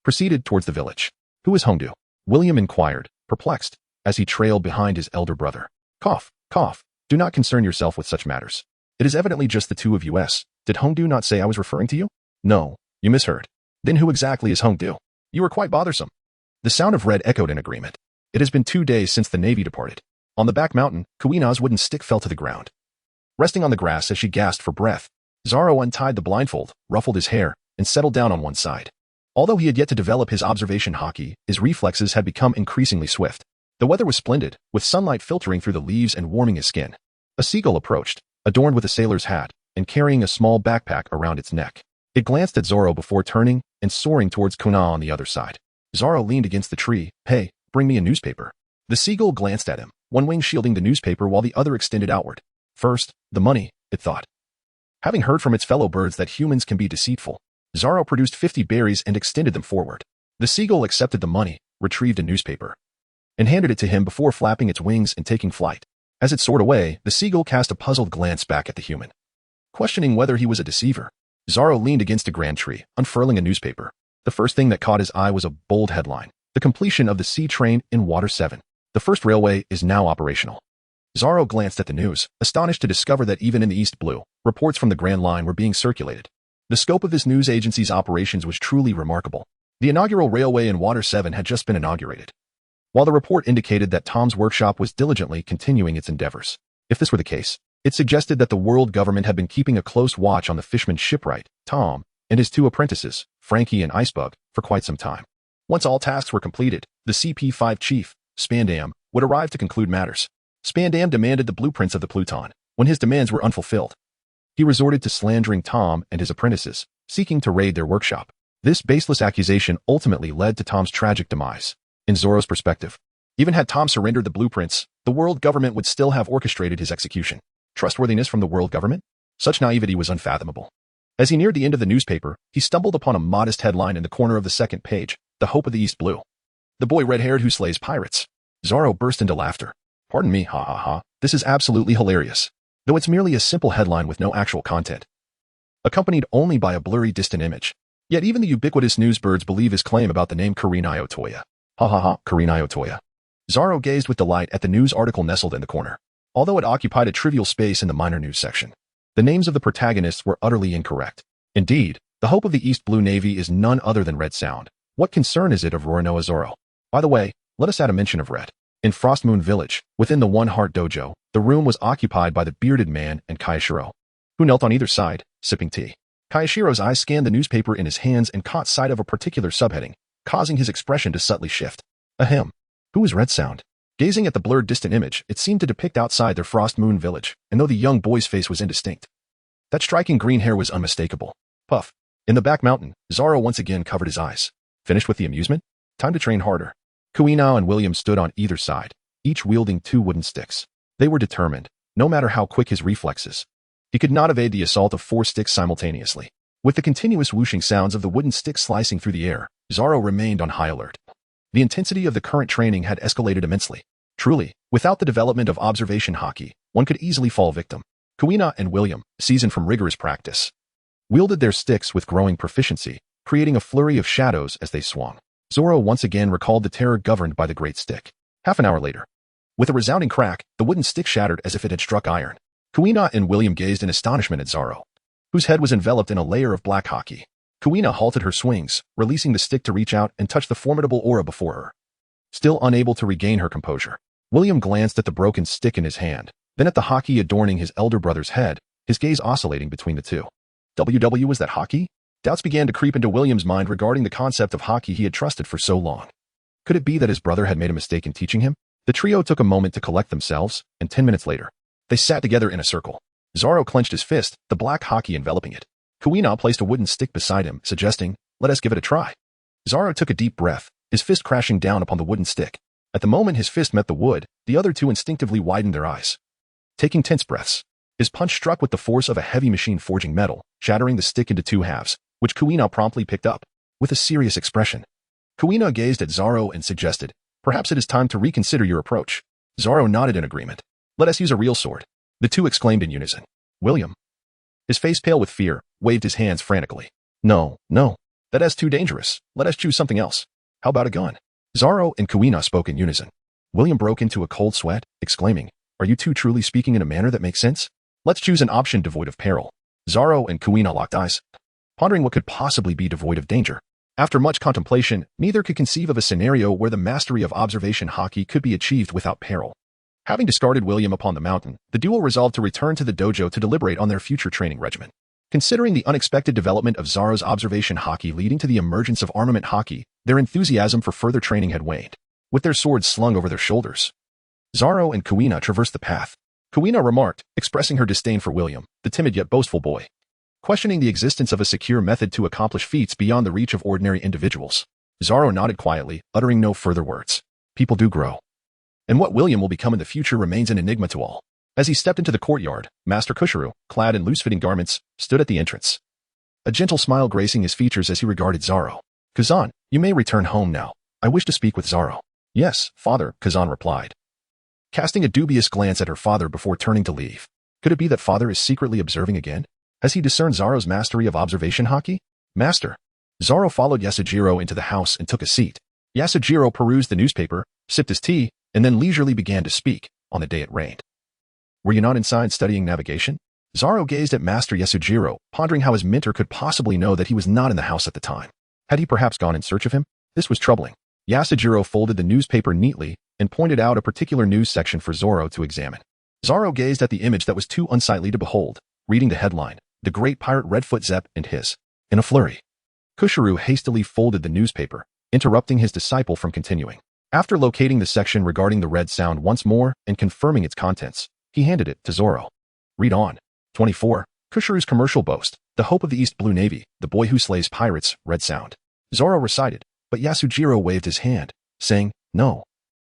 proceeded towards the village. "Who is Hongdu?" William inquired, perplexed, as he trailed behind his elder brother. "Cough, cough. Do not concern yourself with such matters. It is evidently just the two of us. Did Hongdu not say I was referring to you?" "No, you misheard." "Then who exactly is Hongdu?" "You are quite bothersome." The sound of red echoed in agreement. It has been 2 days since the Navy departed. On the back mountain, Kuina's wooden stick fell to the ground. Resting on the grass as she gasped for breath, Zoro untied the blindfold, ruffled his hair, and settled down on one side. Although he had yet to develop his observation haki, his reflexes had become increasingly swift. The weather was splendid, with sunlight filtering through the leaves and warming his skin. A seagull approached, adorned with a sailor's hat, and carrying a small backpack around its neck. It glanced at Zoro before turning and soaring towards Kuina on the other side. Zoro leaned against the tree. "Hey, bring me a newspaper." The seagull glanced at him, one wing shielding the newspaper while the other extended outward. First, the money, it thought. Having heard from its fellow birds that humans can be deceitful, Zoro produced 50 berries and extended them forward. The seagull accepted the money, retrieved a newspaper, and handed it to him before flapping its wings and taking flight. As it soared away, the seagull cast a puzzled glance back at the human, questioning whether he was a deceiver. Zoro leaned against a grand tree, unfurling a newspaper. The first thing that caught his eye was a bold headline: "The completion of the sea train in Water 7. The first railway is now operational." Zoro glanced at the news, astonished to discover that even in the East Blue, reports from the Grand Line were being circulated. The scope of this news agency's operations was truly remarkable. The inaugural railway in Water 7 had just been inaugurated, while the report indicated that Tom's workshop was diligently continuing its endeavors. If this were the case, it suggested that the world government had been keeping a close watch on the fisherman shipwright, Tom, and his two apprentices, Frankie and Icebug, for quite some time. Once all tasks were completed, the CP5 chief, Spandam, would arrive to conclude matters. Spandam demanded the blueprints of the Pluton. When his demands were unfulfilled, he resorted to slandering Tom and his apprentices, seeking to raid their workshop. This baseless accusation ultimately led to Tom's tragic demise. In Zoro's perspective, even had Tom surrendered the blueprints, the world government would still have orchestrated his execution. Trustworthiness from the world government? Such naivety was unfathomable. As he neared the end of the newspaper, he stumbled upon a modest headline in the corner of the second page: "The Hope of the East Blue. The boy red-haired who slays pirates." Zoro burst into laughter. "Pardon me, ha ha ha. This is absolutely hilarious. Though it's merely a simple headline with no actual content, accompanied only by a blurry distant image. Yet even the ubiquitous newsbirds believe his claim about the name Kuina Otoya. Ha ha ha, Kuina Otoya." Zoro gazed with delight at the news article nestled in the corner. Although it occupied a trivial space in the minor news section, the names of the protagonists were utterly incorrect. Indeed, the hope of the East Blue Navy is none other than Red Sound. What concern is it of Roronoa Zoro? By the way, let us add a mention of Red. In Frostmoon Village, within the One Heart Dojo, the room was occupied by the bearded man and Kayashiro, who knelt on either side, sipping tea. Kayashiro's eyes scanned the newspaper in his hands and caught sight of a particular subheading, causing his expression to subtly shift. Ahem. Who is Red Sound? Gazing at the blurred distant image, it seemed to depict outside their Frostmoon Village, and though the young boy's face was indistinct, that striking green hair was unmistakable. Puff. In the back mountain, Zoro once again covered his eyes. Finished with the amusement? Time to train harder. Kuina and William stood on either side, each wielding 2 wooden sticks. They were determined, no matter how quick his reflexes. He could not evade the assault of 4 sticks simultaneously. With the continuous whooshing sounds of the wooden sticks slicing through the air, Zoro remained on high alert. The intensity of the current training had escalated immensely. Truly, without the development of observation haki, one could easily fall victim. Kuina and William, seasoned from rigorous practice, wielded their sticks with growing proficiency, creating a flurry of shadows as they swung. Zoro once again recalled the terror governed by the great stick. Half an hour later, with a resounding crack, the wooden stick shattered as if it had struck iron. Kuina and William gazed in astonishment at Zoro, whose head was enveloped in a layer of black haki. Kuina halted her swings, releasing the stick to reach out and touch the formidable aura before her. Still unable to regain her composure, William glanced at the broken stick in his hand, then at the haki adorning his elder brother's head, his gaze oscillating between the two. Was that haki? Doubts began to creep into William's mind regarding the concept of haki he had trusted for so long. Could it be that his brother had made a mistake in teaching him? The trio took a moment to collect themselves, and 10 minutes later, they sat together in a circle. Zoro clenched his fist, the black haki enveloping it. Kuina placed a wooden stick beside him, suggesting, "Let us give it a try." Zoro took a deep breath, his fist crashing down upon the wooden stick. At the moment his fist met the wood, the other two instinctively widened their eyes, taking tense breaths. His punch struck with the force of a heavy machine forging metal, shattering the stick into 2 halves, which Kuina promptly picked up, with a serious expression. Kuina gazed at Zoro and suggested, "Perhaps it is time to reconsider your approach." Zoro nodded in agreement. "Let us use a real sword." The two exclaimed in unison. William, his face pale with fear, waved his hands frantically. No, that is too dangerous. Let us choose something else. How about a gun?" Zoro and Kuina spoke in unison. William broke into a cold sweat, exclaiming, "Are you two truly speaking in a manner that makes sense? Let's choose an option devoid of peril." Zoro and Kuina locked eyes, pondering what could possibly be devoid of danger. After much contemplation, neither could conceive of a scenario where the mastery of observation haki could be achieved without peril. Having discarded William upon the mountain, the duo resolved to return to the dojo to deliberate on their future training regimen. Considering the unexpected development of Zoro's observation haki leading to the emergence of armament haki, their enthusiasm for further training had waned. With their swords slung over their shoulders, Zoro and Kuina traversed the path. Kuina remarked, expressing her disdain for William, the timid yet boastful boy, questioning the existence of a secure method to accomplish feats beyond the reach of ordinary individuals. Zoro nodded quietly, uttering no further words. People do grow. And what William will become in the future remains an enigma to all. As he stepped into the courtyard, Master Kushiro, clad in loose-fitting garments, stood at the entrance. A gentle smile gracing his features as he regarded Zoro. Kazan, you may return home now. I wish to speak with Zoro. Yes, father, Kazan replied, casting a dubious glance at her father before turning to leave. Could it be that father is secretly observing again? Has he discerned Zoro's mastery of observation haki? Master. Zoro followed Yasujiro into the house and took a seat. Yasujiro perused the newspaper, sipped his tea, and then leisurely began to speak. On the day it rained. Were you not inside studying navigation? Zoro gazed at Master Yasujiro, pondering how his mentor could possibly know that he was not in the house at the time. Had he perhaps gone in search of him? This was troubling. Yasujiro folded the newspaper neatly and pointed out a particular news section for Zoro to examine. Zoro gazed at the image that was too unsightly to behold, reading the headline, The Great Pirate Redfoot Zepp and His. In a flurry, Kushiro hastily folded the newspaper, interrupting his disciple from continuing. After locating the section regarding the red sound once more and confirming its contents, he handed it to Zoro. Read on. 24. Kushiro's commercial boast, the hope of the East Blue Navy, the boy who slays pirates, red sound. Zoro recited, but Yasujiro waved his hand, saying, No.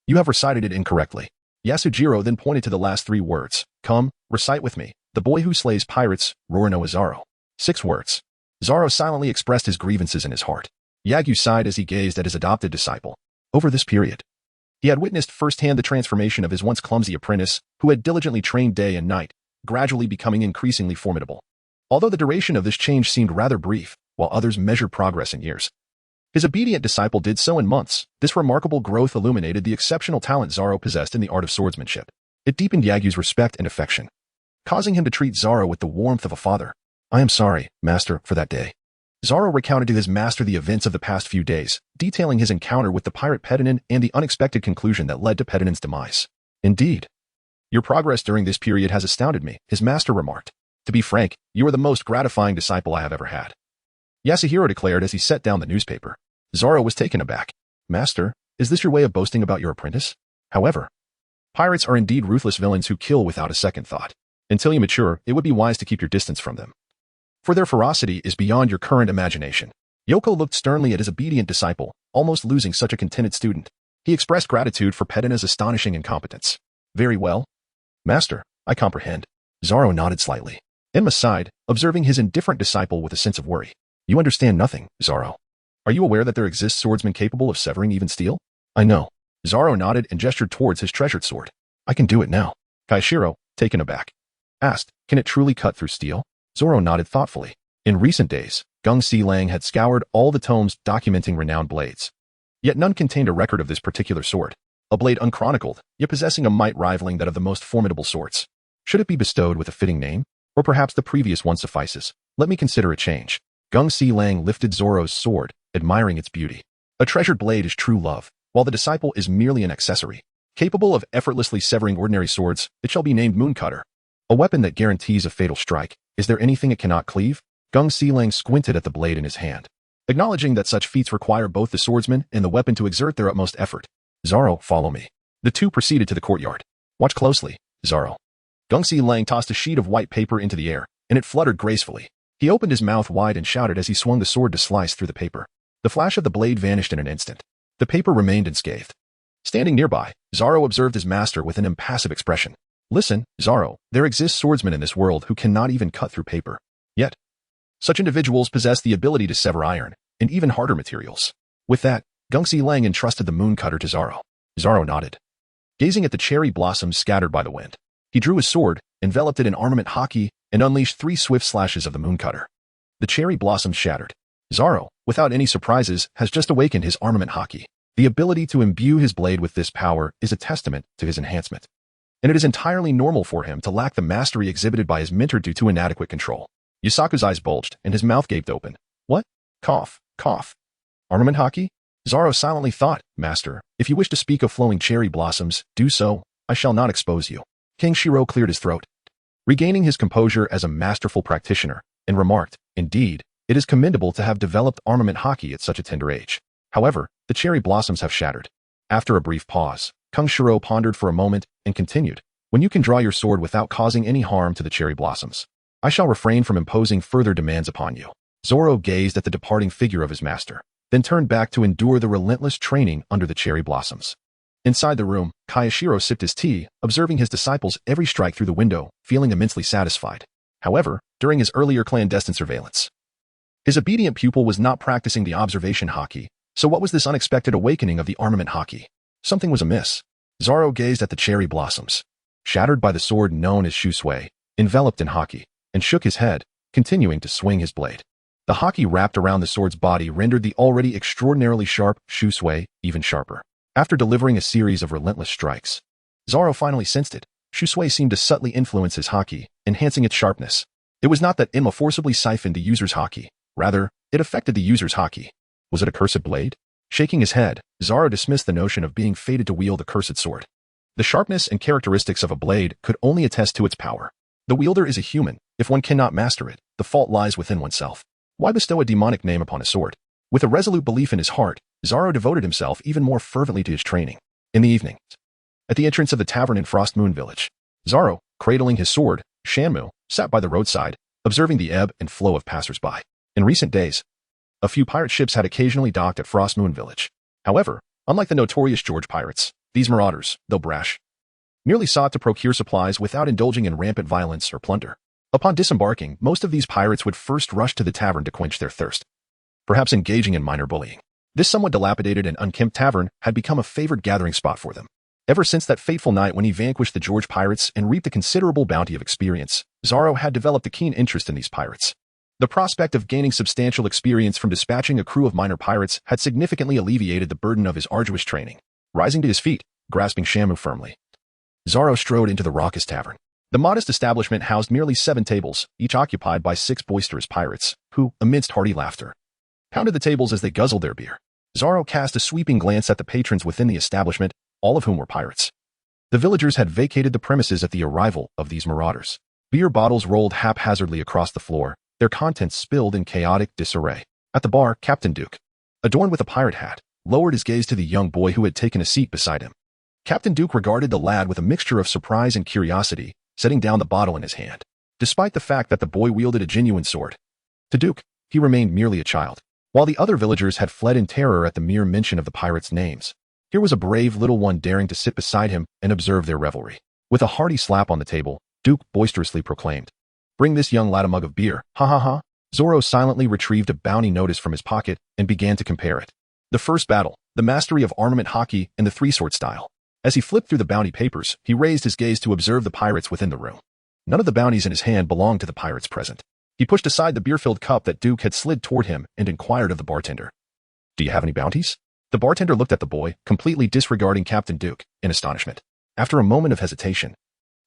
You have recited it incorrectly. Yasujiro then pointed to the last 3 words. Come, recite with me. The boy who slays pirates, Roronoa Zoro. 6 words. Zoro silently expressed his grievances in his heart. Yagyu sighed as he gazed at his adopted disciple. Over this period, he had witnessed firsthand the transformation of his once clumsy apprentice, who had diligently trained day and night, gradually becoming increasingly formidable. Although the duration of this change seemed rather brief, while others measured progress in years, his obedient disciple did so in months. This remarkable growth illuminated the exceptional talent Zoro possessed in the art of swordsmanship. It deepened Yagyu's respect and affection, causing him to treat Zoro with the warmth of a father. I am sorry, master, for that day. Zoro recounted to his master the events of the past few days, detailing his encounter with the pirate Pedinin and the unexpected conclusion that led to Pedinin's demise. Indeed, your progress during this period has astounded me, his master remarked. To be frank, you are the most gratifying disciple I have ever had. Yasuhiro declared as he set down the newspaper. Zoro was taken aback. Master, is this your way of boasting about your apprentice? However, pirates are indeed ruthless villains who kill without a second thought. Until you mature, it would be wise to keep your distance from them, for their ferocity is beyond your current imagination. Yoko looked sternly at his obedient disciple, almost losing such a contented student. He expressed gratitude for Pedina's astonishing incompetence. Very well. Master, I comprehend. Zoro nodded slightly. Enma sighed, observing his indifferent disciple with a sense of worry. You understand nothing, Zoro. Are you aware that there exists swordsmen capable of severing even steel? I know. Zoro nodded and gestured towards his treasured sword. I can do it now. Kaishiro, taken aback, asked, Can it truly cut through steel? Zoro nodded thoughtfully. In recent days, Gung Si Lang had scoured all the tomes documenting renowned blades. Yet none contained a record of this particular sword. A blade unchronicled, yet possessing a might rivaling that of the most formidable sorts. Should it be bestowed with a fitting name? Or perhaps the previous one suffices. Let me consider a change. Gung Si Lang lifted Zoro's sword, admiring its beauty. A treasured blade is true love, while the disciple is merely an accessory. Capable of effortlessly severing ordinary swords, it shall be named Mooncutter. A weapon that guarantees a fatal strike. Is there anything it cannot cleave? Gung Si Lang squinted at the blade in his hand, acknowledging that such feats require both the swordsman and the weapon to exert their utmost effort. Zoro, follow me. The two proceeded to the courtyard. Watch closely, Zoro. Gung Si Lang tossed a sheet of white paper into the air, and it fluttered gracefully. He opened his mouth wide and shouted as he swung the sword to slice through the paper. The flash of the blade vanished in an instant. The paper remained unscathed. Standing nearby, Zoro observed his master with an impassive expression. Listen, Zoro, there exist swordsmen in this world who cannot even cut through paper. Yet, such individuals possess the ability to sever iron, and even harder materials. With that, Gung Si Lang entrusted the moon cutter to Zoro. Zoro nodded, gazing at the cherry blossoms scattered by the wind. He drew his sword, enveloped it in armament haki, and unleashed 3 swift slashes of the moon cutter. The cherry blossoms shattered. Zoro, without any surprises, has just awakened his armament haki. The ability to imbue his blade with this power is a testament to his enhancement. And it is entirely normal for him to lack the mastery exhibited by his mentor due to inadequate control. Yusaku's eyes bulged, and his mouth gaped open. What? Cough, cough. Armament haki? Zoro silently thought, Master, if you wish to speak of flowing cherry blossoms, do so. I shall not expose you. King Shiro cleared his throat. Regaining his composure as a masterful practitioner, and remarked, "Indeed, it is commendable to have developed armament haki at such a tender age. However, the cherry blossoms have shattered." After a brief pause, Kung Shiro pondered for a moment and continued, "When you can draw your sword without causing any harm to the cherry blossoms, I shall refrain from imposing further demands upon you." Zoro gazed at the departing figure of his master, then turned back to endure the relentless training under the cherry blossoms. Inside the room, Kayashiro sipped his tea, observing his disciples' every strike through the window, feeling immensely satisfied. However, during his earlier clandestine surveillance, his obedient pupil was not practicing the observation haki, so what was this unexpected awakening of the armament haki? Something was amiss. Zoro gazed at the cherry blossoms, shattered by the sword known as Shuangyue, enveloped in haki, and shook his head, continuing to swing his blade. The haki wrapped around the sword's body rendered the already extraordinarily sharp Shuangyue even sharper. After delivering a series of relentless strikes, Zoro finally sensed it. Shuangyue seemed to subtly influence his haki, enhancing its sharpness. It was not that Imma forcibly siphoned the user's haki. Rather, it affected the user's haki. Was it a cursed blade? Shaking his head, Zoro dismissed the notion of being fated to wield a cursed sword. The sharpness and characteristics of a blade could only attest to its power. The wielder is a human. If one cannot master it, the fault lies within oneself. Why bestow a demonic name upon a sword? With a resolute belief in his heart, Zoro devoted himself even more fervently to his training. In the evening, at the entrance of the tavern in Windmill Village, Zoro, cradling his sword, Shuangyue, sat by the roadside, observing the ebb and flow of passers-by. In recent days, a few pirate ships had occasionally docked at Windmill Village. However, unlike the notorious George pirates, these marauders, though brash, merely sought to procure supplies without indulging in rampant violence or plunder. Upon disembarking, most of these pirates would first rush to the tavern to quench their thirst, perhaps engaging in minor bullying. This somewhat dilapidated and unkempt tavern had become a favored gathering spot for them. Ever since that fateful night when he vanquished the George pirates and reaped a considerable bounty of experience, Zoro had developed a keen interest in these pirates. The prospect of gaining substantial experience from dispatching a crew of minor pirates had significantly alleviated the burden of his arduous training. Rising to his feet, grasping Shuangyue firmly, Zoro strode into the raucous tavern. The modest establishment housed merely 7 tables, each occupied by 6 boisterous pirates, who, amidst hearty laughter, pounded the tables as they guzzled their beer. Zoro cast a sweeping glance at the patrons within the establishment, all of whom were pirates. The villagers had vacated the premises at the arrival of these marauders. Beer bottles rolled haphazardly across the floor, their contents spilled in chaotic disarray. At the bar, Captain Duke, adorned with a pirate hat, lowered his gaze to the young boy who had taken a seat beside him. Captain Duke regarded the lad with a mixture of surprise and curiosity, setting down the bottle in his hand. Despite the fact that the boy wielded a genuine sword, to Duke, he remained merely a child. While the other villagers had fled in terror at the mere mention of the pirates' names, here was a brave little one daring to sit beside him and observe their revelry. With a hearty slap on the table, Duke boisterously proclaimed, "Bring this young lad a mug of beer, ha ha ha." Zoro silently retrieved a bounty notice from his pocket and began to compare it. The first battle, the mastery of armament haki and the 3-sword style. As he flipped through the bounty papers, he raised his gaze to observe the pirates within the room. None of the bounties in his hand belonged to the pirates present. He pushed aside the beer-filled cup that Duke had slid toward him and inquired of the bartender, "Do you have any bounties?" The bartender looked at the boy, completely disregarding Captain Duke, in astonishment. After a moment of hesitation,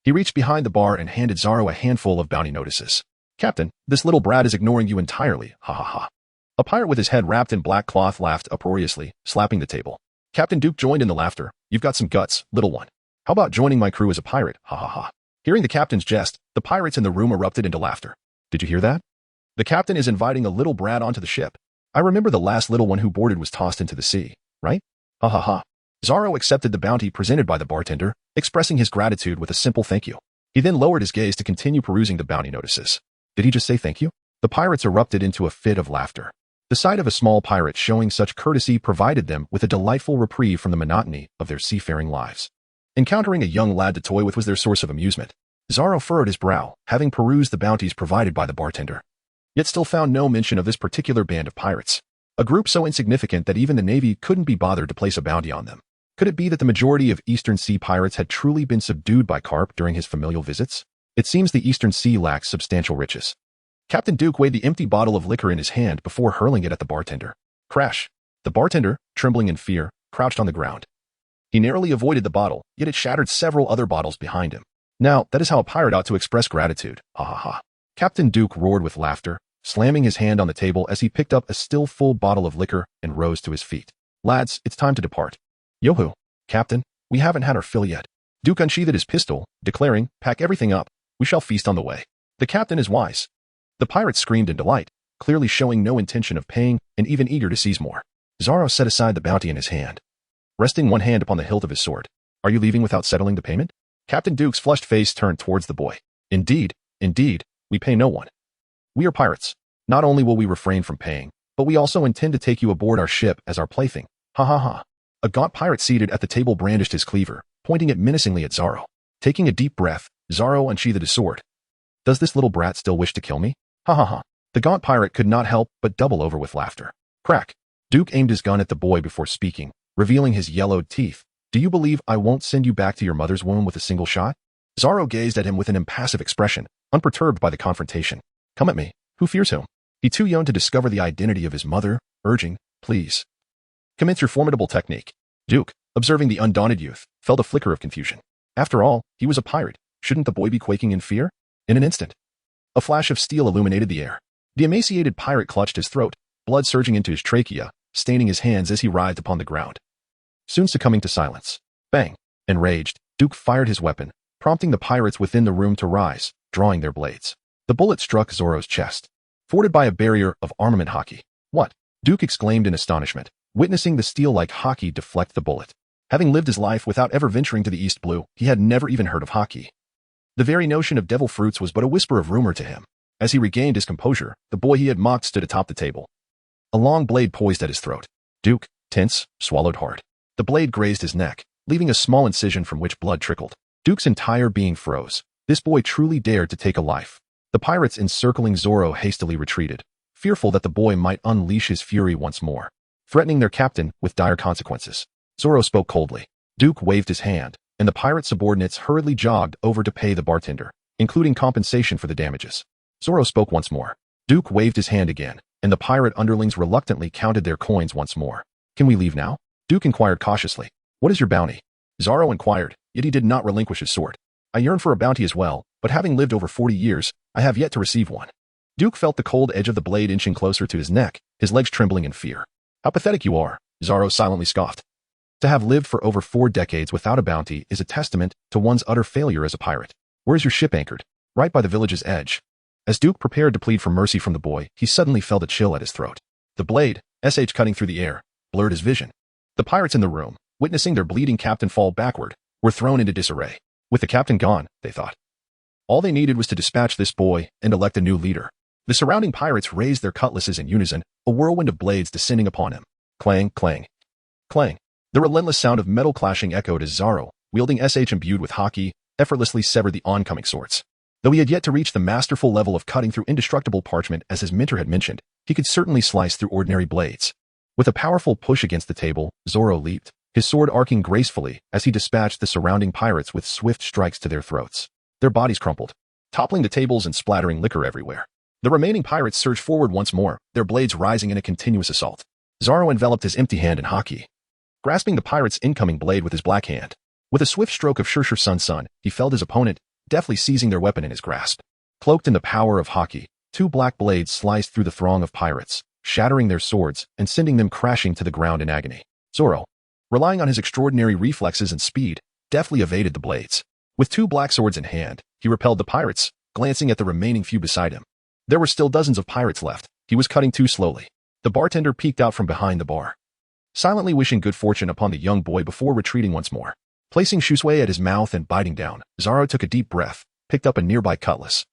he reached behind the bar and handed Zoro a handful of bounty notices. "Captain, this little brat is ignoring you entirely, ha ha ha." A pirate with his head wrapped in black cloth laughed uproariously, slapping the table. Captain Duke joined in the laughter. "You've got some guts, little one. How about joining my crew as a pirate, ha ha ha." Hearing the captain's jest, the pirates in the room erupted into laughter. "Did you hear that? The captain is inviting a little brat onto the ship. I remember the last little one who boarded was tossed into the sea, right? Ha ha ha." Zoro accepted the bounty presented by the bartender, expressing his gratitude with a simple thank you. He then lowered his gaze to continue perusing the bounty notices. Did he just say thank you? The pirates erupted into a fit of laughter. The sight of a small pirate showing such courtesy provided them with a delightful reprieve from the monotony of their seafaring lives. Encountering a young lad to toy with was their source of amusement. Zoro furrowed his brow, having perused the bounties provided by the bartender, yet still found no mention of this particular band of pirates. A group so insignificant that even the Navy couldn't be bothered to place a bounty on them. Could it be that the majority of Eastern Sea pirates had truly been subdued by Carp during his familial visits? It seems the Eastern Sea lacks substantial riches. Captain Duke weighed the empty bottle of liquor in his hand before hurling it at the bartender. Crash! The bartender, trembling in fear, crouched on the ground. He narrowly avoided the bottle, yet it shattered several other bottles behind him. Now, that is how a pirate ought to express gratitude, ha ha ha. Captain Duke roared with laughter, slamming his hand on the table as he picked up a still full bottle of liquor and rose to his feet. "Lads, it's time to depart." "Yoho, Captain, we haven't had our fill yet." Duke unsheathed his pistol, declaring, "Pack everything up, we shall feast on the way." The captain is wise. The pirate screamed in delight, clearly showing no intention of paying and even eager to seize more. Zoro set aside the bounty in his hand, resting one hand upon the hilt of his sword. Are you leaving without settling the payment? Captain Duke's flushed face turned towards the boy. Indeed, we pay no one. We are pirates. Not only will we refrain from paying, but we also intend to take you aboard our ship as our plaything. Ha ha ha. A gaunt pirate seated at the table brandished his cleaver, pointing it menacingly at Zoro. Taking a deep breath, Zoro unsheathed his sword. Does this little brat still wish to kill me? Ha ha ha. The gaunt pirate could not help but double over with laughter. Crack. Duke aimed his gun at the boy before speaking, revealing his yellowed teeth. Do you believe I won't send you back to your mother's womb with a single shot? Zoro gazed at him with an impassive expression, unperturbed by the confrontation. Come at me. Who fears whom? He too young to discover the identity of his mother, urging, please. Commence your formidable technique. Duke, observing the undaunted youth, felt a flicker of confusion. After all, he was a pirate. Shouldn't the boy be quaking in fear? In an instant, a flash of steel illuminated the air. The emaciated pirate clutched his throat, blood surging into his trachea, staining his hands as he writhed upon the ground. Soon succumbing to silence. Bang! Enraged, Duke fired his weapon, prompting the pirates within the room to rise, drawing their blades. The bullet struck Zoro's chest, forded by a barrier of armament haki. What? Duke exclaimed in astonishment, witnessing the steel-like haki deflect the bullet. Having lived his life without ever venturing to the East Blue, he had never even heard of haki. The very notion of devil fruits was but a whisper of rumor to him. As he regained his composure, the boy he had mocked stood atop the table, a long blade poised at his throat. Duke, tense, swallowed hard. The blade grazed his neck, leaving a small incision from which blood trickled. Duke's entire being froze. This boy truly dared to take a life. The pirates encircling Zoro hastily retreated, fearful that the boy might unleash his fury once more, threatening their captain with dire consequences. Zoro spoke coldly. Duke waved his hand, and the pirate subordinates hurriedly jogged over to pay the bartender, including compensation for the damages. Zoro spoke once more. Duke waved his hand again, and the pirate underlings reluctantly counted their coins once more. Can we leave now? Duke inquired cautiously. What is your bounty? Zoro inquired, yet he did not relinquish his sword. I yearn for a bounty as well, but having lived over 40 years, I have yet to receive one. Duke felt the cold edge of the blade inching closer to his neck, his legs trembling in fear. How pathetic you are, Zoro silently scoffed. To have lived for over 4 decades without a bounty is a testament to one's utter failure as a pirate. Where is your ship anchored? Right by the village's edge. As Duke prepared to plead for mercy from the boy, he suddenly felt a chill at his throat. The blade, cutting through the air, blurred his vision. The pirates in the room, witnessing their bleeding captain fall backward, were thrown into disarray. With the captain gone, they thought, all they needed was to dispatch this boy and elect a new leader. The surrounding pirates raised their cutlasses in unison, a whirlwind of blades descending upon him. Clang, clang, clang. The relentless sound of metal clashing echoed as Zoro, wielding imbued with haki, effortlessly severed the oncoming swords. Though he had yet to reach the masterful level of cutting through indestructible parchment as his mentor had mentioned, he could certainly slice through ordinary blades. With a powerful push against the table, Zoro leaped, his sword arcing gracefully as he dispatched the surrounding pirates with swift strikes to their throats. Their bodies crumpled, toppling the tables and splattering liquor everywhere. The remaining pirates surged forward once more, their blades rising in a continuous assault. Zoro enveloped his empty hand in haki, grasping the pirate's incoming blade with his black hand. With a swift stroke of Shur Sun, he felled his opponent, deftly seizing their weapon in his grasp. Cloaked in the power of haki, 2 black blades sliced through the throng of pirates, shattering their swords and sending them crashing to the ground in agony. Zoro, relying on his extraordinary reflexes and speed, deftly evaded the blades. With 2 black swords in hand, he repelled the pirates, glancing at the remaining few beside him. There were still dozens of pirates left. He was cutting too slowly. The bartender peeked out from behind the bar, silently wishing good fortune upon the young boy before retreating once more. Placing Shuangyue at his mouth and biting down, Zoro took a deep breath, picked up a nearby cutlass,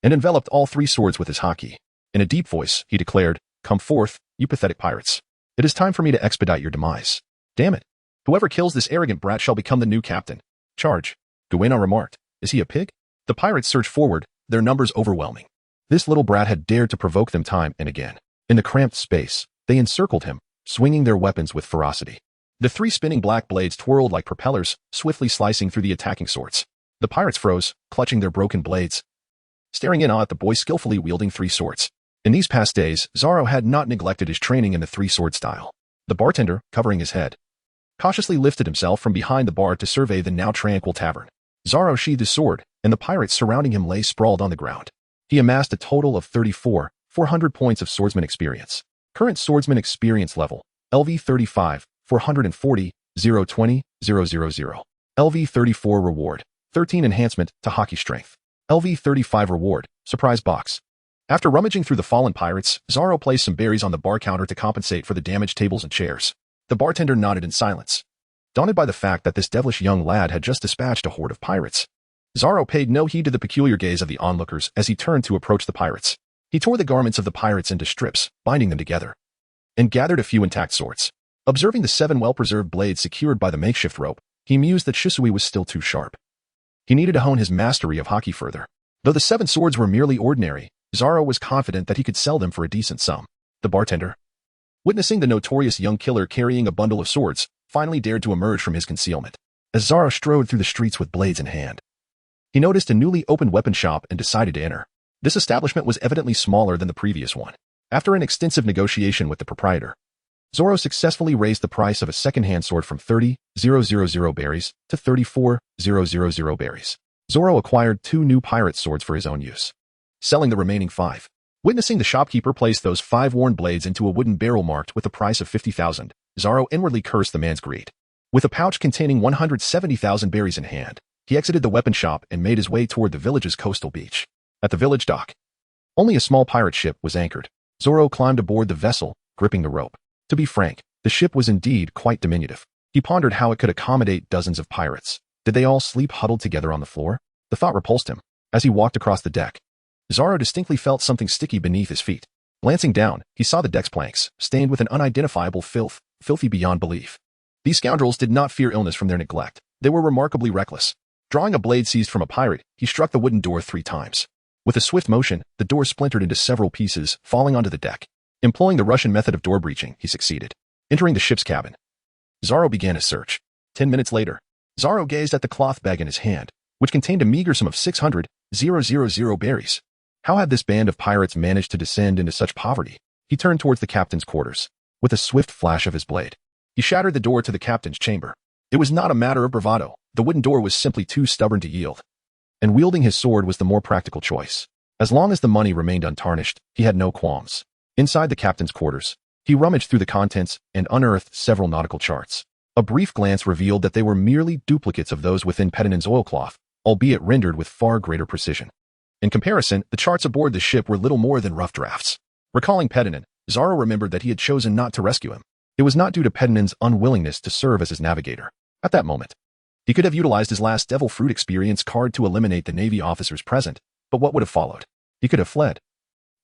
and enveloped all 3 swords with his haki. In a deep voice, he declared, "Come forth, you pathetic pirates. It is time for me to expedite your demise. Damn it. Whoever kills this arrogant brat shall become the new captain. Charge." Guina remarked. Is he a pig? The pirates surged forward, their numbers overwhelming. This little brat had dared to provoke them time and again. In the cramped space, they encircled him, swinging their weapons with ferocity. The 3 spinning black blades twirled like propellers, swiftly slicing through the attacking swords. The pirates froze, clutching their broken blades, staring in awe at the boy skillfully wielding 3 swords. In these past days, Zoro had not neglected his training in the 3-sword style. The bartender, covering his head, cautiously lifted himself from behind the bar to survey the now tranquil tavern. Zoro sheathed his sword, and the pirates surrounding him lay sprawled on the ground. He amassed a total of 400 points of swordsman experience. Current swordsman experience level, LV 35, 440, 020, 000. LV 34 reward, 13 enhancement to haki strength. LV 35 reward, surprise box. After rummaging through the fallen pirates, Zoro placed some berries on the bar counter to compensate for the damaged tables and chairs. The bartender nodded in silence, daunted by the fact that this devilish young lad had just dispatched a horde of pirates. Zoro paid no heed to the peculiar gaze of the onlookers as he turned to approach the pirates. He tore the garments of the pirates into strips, binding them together, and gathered a few intact swords. Observing the 7 well-preserved blades secured by the makeshift rope, he mused that Shuangyue was still too sharp. He needed to hone his mastery of haki further. Though the 7 swords were merely ordinary, Zoro was confident that he could sell them for a decent sum. The bartender, witnessing the notorious young killer carrying a bundle of swords, finally dared to emerge from his concealment. As Zoro strode through the streets with blades in hand, he noticed a newly opened weapon shop and decided to enter. This establishment was evidently smaller than the previous one. After an extensive negotiation with the proprietor, Zoro successfully raised the price of a second-hand sword from 30,000 berries to 34,000 berries. Zoro acquired 2 new pirate swords for his own use, selling the remaining 5. Witnessing the shopkeeper place those 5 worn blades into a wooden barrel marked with a price of 50,000, Zoro inwardly cursed the man's greed. With a pouch containing 170,000 berries in hand, he exited the weapon shop and made his way toward the village's coastal beach. At the village dock, only a small pirate ship was anchored. Zoro climbed aboard the vessel, gripping the rope. To be frank, the ship was indeed quite diminutive. He pondered how it could accommodate dozens of pirates. Did they all sleep huddled together on the floor? The thought repulsed him. As he walked across the deck, Zoro distinctly felt something sticky beneath his feet. Glancing down, he saw the deck's planks, stained with an unidentifiable filth, filthy beyond belief. These scoundrels did not fear illness from their neglect. They were remarkably reckless. Drawing a blade seized from a pirate, he struck the wooden door 3 times. With a swift motion, the door splintered into several pieces, falling onto the deck. Employing the Russian method of door breaching, he succeeded. Entering the ship's cabin, Zoro began his search. 10 minutes later, Zoro gazed at the cloth bag in his hand, which contained a meager sum of 600,000 berries. How had this band of pirates managed to descend into such poverty? He turned towards the captain's quarters. With a swift flash of his blade, he shattered the door to the captain's chamber. It was not a matter of bravado. The wooden door was simply too stubborn to yield, and wielding his sword was the more practical choice. As long as the money remained untarnished, he had no qualms. Inside the captain's quarters, he rummaged through the contents and unearthed several nautical charts. A brief glance revealed that they were merely duplicates of those within Pedinen's oilcloth, albeit rendered with far greater precision. In comparison, the charts aboard the ship were little more than rough drafts. Recalling Pedinen, Zoro remembered that he had chosen not to rescue him. It was not due to Pedinen's unwillingness to serve as his navigator. At that moment, he could have utilized his last devil fruit experience card to eliminate the Navy officers present, but what would have followed? He could have fled.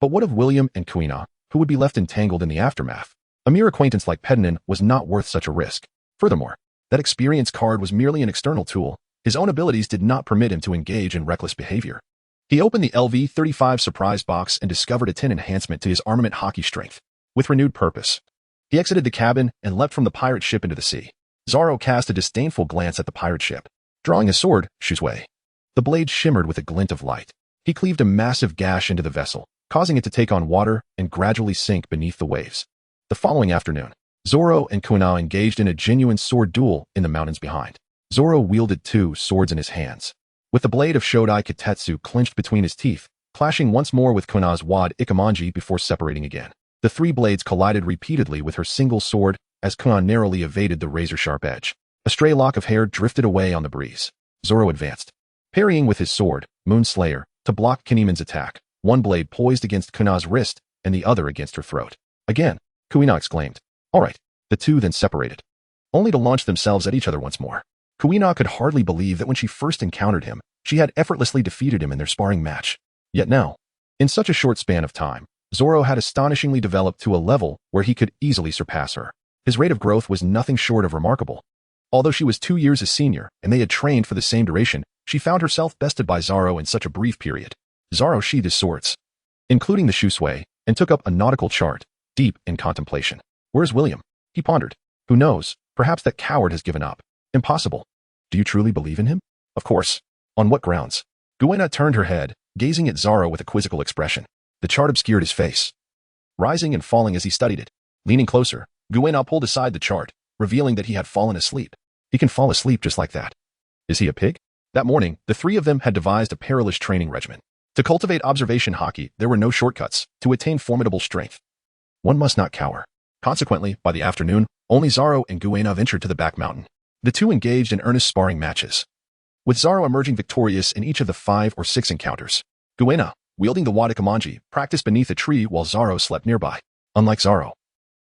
But what of William and Kuina, who would be left entangled in the aftermath? A mere acquaintance like Pedinen was not worth such a risk. Furthermore, that experience card was merely an external tool. His own abilities did not permit him to engage in reckless behavior. He opened the LV-35 surprise box and discovered a 10 enhancement to his armament haki strength. With renewed purpose, he exited the cabin and leapt from the pirate ship into the sea. Zoro cast a disdainful glance at the pirate ship. Drawing his sword, Shuangyue, the blade shimmered with a glint of light. He cleaved a massive gash into the vessel, causing it to take on water and gradually sink beneath the waves. The following afternoon, Zoro and Kuina engaged in a genuine sword duel in the mountains behind. Zoro wielded 2 swords in his hands, with the blade of Shodai Kitetsu clenched between his teeth, clashing once more with Kuina's wad Ikamanji before separating again. The 3 blades collided repeatedly with her single sword as Kuina narrowly evaded the razor-sharp edge. A stray lock of hair drifted away on the breeze. Zoro advanced, parrying with his sword, Moonslayer, to block Kineman's attack, one blade poised against Kuina's wrist and the other against her throat. Again, Kuina exclaimed, "All right." The 2 then separated, only to launch themselves at each other once more. Kuina could hardly believe that when she first encountered him, she had effortlessly defeated him in their sparring match. Yet now, in such a short span of time, Zoro had astonishingly developed to a level where he could easily surpass her. His rate of growth was nothing short of remarkable. Although she was 2 years his senior and they had trained for the same duration, she found herself bested by Zoro in such a brief period. Zoro sheathed his swords, including the Shuangyue, and took up a nautical chart, deep in contemplation. Where's William? He pondered. Who knows? Perhaps that coward has given up. Impossible. Do you truly believe in him? Of course. On what grounds? Guina turned her head, gazing at Zoro with a quizzical expression. The chart obscured his face, rising and falling as he studied it. Leaning closer, Guina pulled aside the chart, revealing that he had fallen asleep. He can fall asleep just like that. Is he a pig? That morning, the 3 of them had devised a perilous training regimen. To cultivate observation haki, there were no shortcuts. To attain formidable strength, one must not cower. Consequently, by the afternoon, only Zoro and Guina ventured to the back mountain. The 2 engaged in earnest sparring matches, with Zoro emerging victorious in each of the 5 or 6 encounters. Guina, wielding the Wadakamanji, practiced beneath a tree while Zoro slept nearby. Unlike Zoro,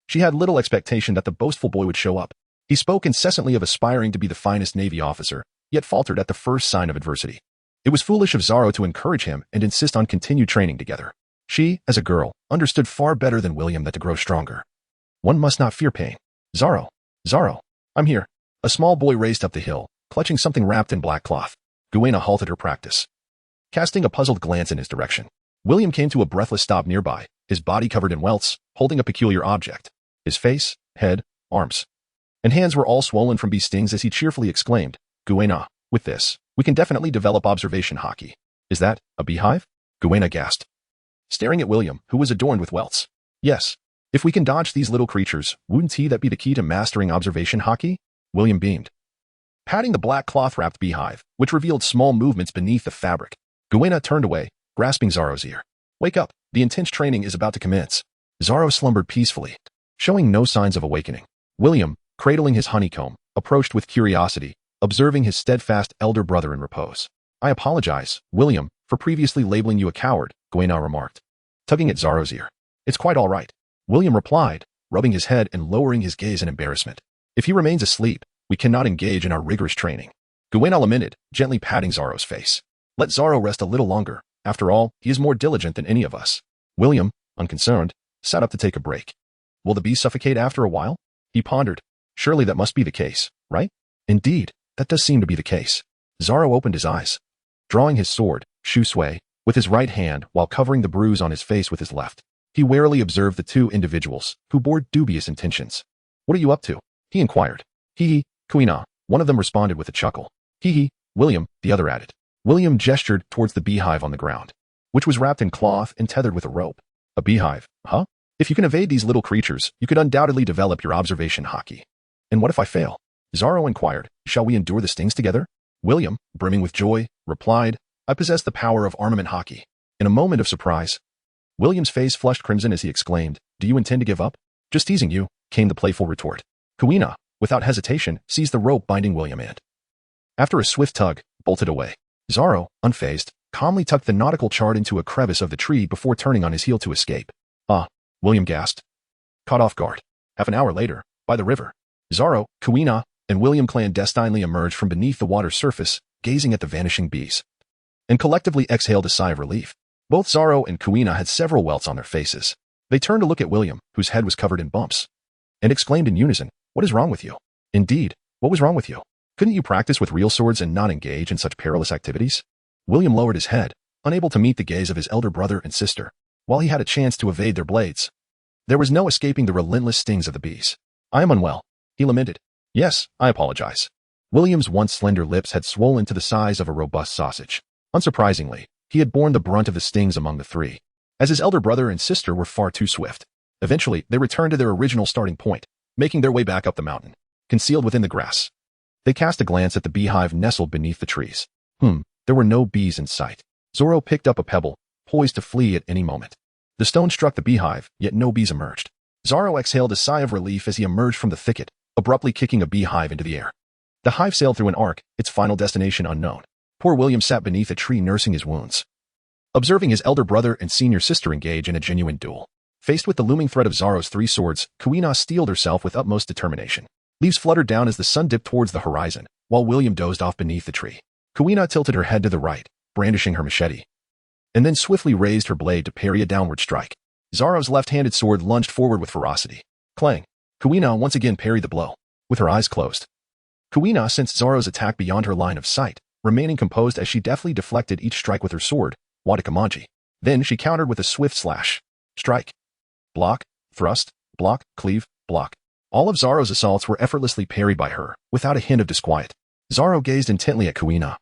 she had little expectation that the boastful boy would show up. He spoke incessantly of aspiring to be the finest Navy officer, yet faltered at the first sign of adversity. It was foolish of Zoro to encourage him and insist on continued training together. She, as a girl, understood far better than William that to grow stronger, one must not fear pain. Zoro, I'm here. A small boy raced up the hill, clutching something wrapped in black cloth. Guina halted her practice, casting a puzzled glance in his direction. William came to a breathless stop nearby, his body covered in welts, holding a peculiar object. His face, head, arms, and hands were all swollen from bee stings as he cheerfully exclaimed, Guina, with this, we can definitely develop observation haki. Is that a beehive? Guina gasped, staring at William, who was adorned with welts. Yes. If we can dodge these little creatures, wouldn't that be the key to mastering observation haki? William beamed, patting the black cloth-wrapped beehive, which revealed small movements beneath the fabric. Guina turned away, grasping Zoro's ear. Wake up, the intense training is about to commence. Zoro slumbered peacefully, showing no signs of awakening. William, cradling his honeycomb, approached with curiosity, observing his steadfast elder brother in repose. I apologize, William, for previously labeling you a coward, Guina remarked, tugging at Zoro's ear. It's quite all right, William replied, rubbing his head and lowering his gaze in embarrassment. If he remains asleep, we cannot engage in our rigorous training. Guina lamented, gently patting Zoro's face. Let Zoro rest a little longer. After all, he is more diligent than any of us. William, unconcerned, sat up to take a break. Will the bee suffocate after a while? He pondered. Surely that must be the case, right? Indeed, that does seem to be the case. Zoro opened his eyes, drawing his sword, Shuangyue, with his right hand while covering the bruise on his face with his left. He warily observed the two individuals, who bore dubious intentions. What are you up to? He inquired. Hee, Kuina, one of them responded with a chuckle. Hee, William, the other added. William gestured towards the beehive on the ground, which was wrapped in cloth and tethered with a rope. A beehive, huh? If you can evade these little creatures, you could undoubtedly develop your observation haki. And what if I fail? Zoro inquired. Shall we endure the stings together? William, brimming with joy, replied, I possess the power of armament haki. In a moment of surprise, William's face flushed crimson as he exclaimed, Do you intend to give up? Just teasing you, came the playful retort. Kuina, without hesitation, seized the rope binding William and, after a swift tug, bolted away. Zoro, unfazed, calmly tucked the nautical chart into a crevice of the tree before turning on his heel to escape. Ah, William gasped, caught off guard. Half an hour later, by the river, Zoro, Kuina, and William clandestinely emerged from beneath the water's surface, gazing at the vanishing bees, and collectively exhaled a sigh of relief. Both Zoro and Kuina had several welts on their faces. They turned to look at William, whose head was covered in bumps, and exclaimed in unison, What is wrong with you? Indeed, what was wrong with you? Couldn't you practice with real swords and not engage in such perilous activities? William lowered his head, unable to meet the gaze of his elder brother and sister, while he had a chance to evade their blades. There was no escaping the relentless stings of the bees. I am unwell, he lamented. Yes, I apologize. William's once slender lips had swollen to the size of a robust sausage. Unsurprisingly, he had borne the brunt of the stings among the three, as his elder brother and sister were far too swift. Eventually, they returned to their original starting point, making their way back up the mountain, concealed within the grass. They cast a glance at the beehive nestled beneath the trees. There were no bees in sight. Zoro picked up a pebble, poised to flee at any moment. The stone struck the beehive, yet no bees emerged. Zoro exhaled a sigh of relief as he emerged from the thicket, abruptly kicking a beehive into the air. The hive sailed through an arc, its final destination unknown. Poor William sat beneath a tree nursing his wounds, observing his elder brother and senior sister engage in a genuine duel. Faced with the looming threat of Zoro's three swords, Kuina steeled herself with utmost determination. Leaves fluttered down as the sun dipped towards the horizon, while William dozed off beneath the tree. Kuina tilted her head to the right, brandishing her machete, and then swiftly raised her blade to parry a downward strike. Zoro's left-handed sword lunged forward with ferocity. Clang! Kuina once again parried the blow, with her eyes closed. Kuina sensed Zoro's attack beyond her line of sight, remaining composed as she deftly deflected each strike with her sword, Wadakamanji. Then she countered with a swift slash. Strike. Block, thrust, block, cleave, block. All of Zoro's assaults were effortlessly parried by her, without a hint of disquiet. Zoro gazed intently at Kuina,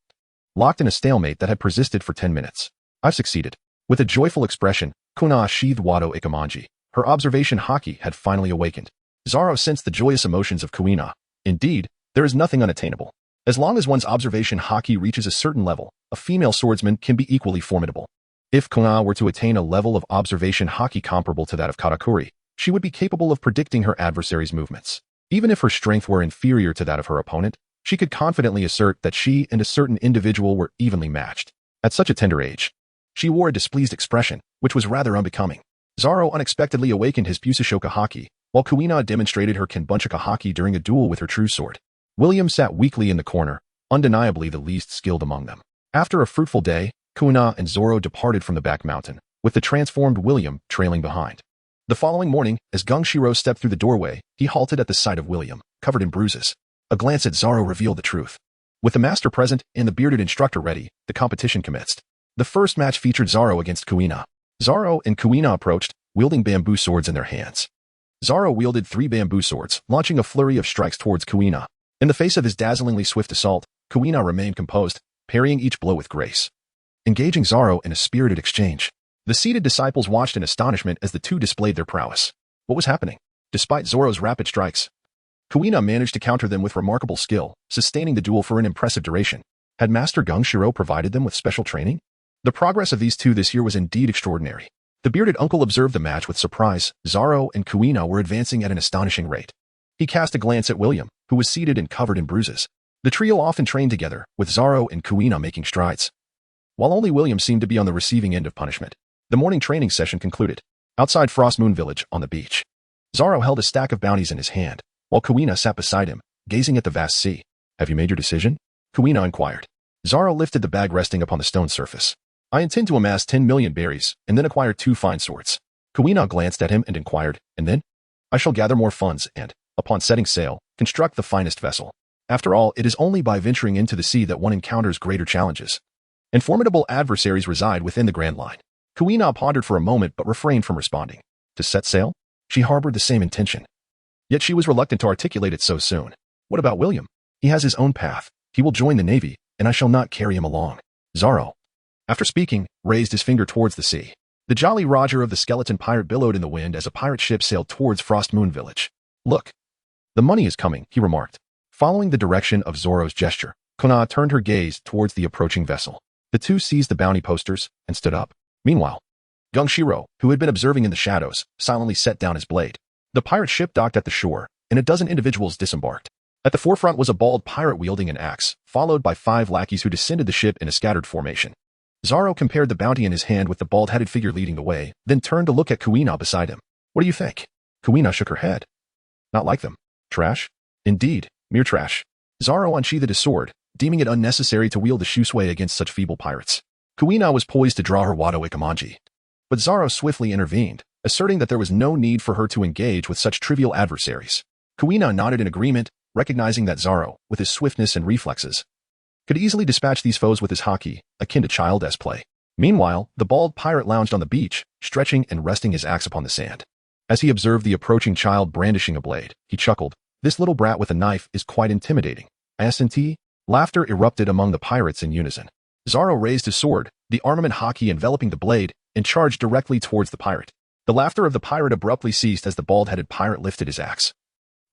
locked in a stalemate that had persisted for 10 minutes. I've succeeded. With a joyful expression, Kuina sheathed Wado Ikamanji. Her observation haki had finally awakened. Zoro sensed the joyous emotions of Kuina. Indeed, there is nothing unattainable. As long as one's observation haki reaches a certain level, a female swordsman can be equally formidable. If Kuina were to attain a level of observation haki comparable to that of Katakuri, she would be capable of predicting her adversary's movements. Even if her strength were inferior to that of her opponent, she could confidently assert that she and a certain individual were evenly matched. At such a tender age, She wore a displeased expression, which was rather unbecoming. Zoro unexpectedly awakened his Busashoka haki, while Kuina demonstrated her Kenbunchika haki during a duel with her true sword. William sat weakly in the corner, undeniably the least skilled among them. After a fruitful day, Kuina and Zoro departed from the back mountain, with the transformed William trailing behind. The following morning, as Gungshiro stepped through the doorway, he halted at the sight of William, covered in bruises. A glance at Zoro revealed the truth. With the master present and the bearded instructor ready, the competition commenced. The first match featured Zoro against Kuina. Zoro and Kuina approached, wielding bamboo swords in their hands. Zoro wielded 3 bamboo swords, launching a flurry of strikes towards Kuina. In the face of his dazzlingly swift assault, Kuina remained composed, parrying each blow with grace. Engaging Zoro in a spirited exchange. The seated disciples watched in astonishment as the two displayed their prowess. What was happening? Despite Zoro's rapid strikes, Kuina managed to counter them with remarkable skill, sustaining the duel for an impressive duration. Had Master Gungshiro provided them with special training? The progress of these two this year was indeed extraordinary. The bearded uncle observed the match with surprise. Zoro and Kuina were advancing at an astonishing rate. He cast a glance at William, who was seated and covered in bruises. The trio often trained together, with Zoro and Kuina making strides. While only William seemed to be on the receiving end of punishment, the morning training session concluded. Outside Frost Moon Village, on the beach, Zoro held a stack of bounties in his hand, while Kuina sat beside him, gazing at the vast sea. Have you made your decision? Kuina inquired. Zoro lifted the bag resting upon the stone surface. I intend to amass 10 million berries, and then acquire 2 fine swords. Kuina glanced at him and inquired, and then? I shall gather more funds and, upon setting sail, construct the finest vessel. After all, it is only by venturing into the sea that one encounters greater challenges. And formidable adversaries reside within the Grand Line. Kuina pondered for a moment but refrained from responding. To set sail? She harbored the same intention. Yet she was reluctant to articulate it so soon. What about William? He has his own path. He will join the Navy, and I shall not carry him along. Zoro, after speaking, raised his finger towards the sea. The Jolly Roger of the skeleton pirate billowed in the wind as a pirate ship sailed towards Frost Moon Village. Look. The money is coming, he remarked. Following the direction of Zoro's gesture, Kuina turned her gaze towards the approaching vessel. The two seized the bounty posters and stood up. Meanwhile, Gungshiro, who had been observing in the shadows, silently set down his blade. The pirate ship docked at the shore, and a dozen individuals disembarked. At the forefront was a bald pirate wielding an axe, followed by 5 lackeys who descended the ship in a scattered formation. Zoro compared the bounty in his hand with the bald-headed figure leading the way, then turned to look at Kuina beside him. What do you think? Kuina shook her head. Not like them. Trash? Indeed, mere trash. Zoro unsheathed his sword, deeming it unnecessary to wield the Shuangyue against such feeble pirates. Kuina was poised to draw her Wado Ikamanji. But Zoro swiftly intervened, asserting that there was no need for her to engage with such trivial adversaries. Kuina nodded in agreement, recognizing that Zoro, with his swiftness and reflexes, could easily dispatch these foes with his haki, akin to child's play. Meanwhile, the bald pirate lounged on the beach, stretching and resting his axe upon the sand. As he observed the approaching child brandishing a blade, he chuckled. This little brat with a knife is quite intimidating. S&T? Laughter erupted among the pirates in unison. Zoro raised his sword, the armament haki enveloping the blade, and charged directly towards the pirate. The laughter of the pirate abruptly ceased as the bald-headed pirate lifted his axe.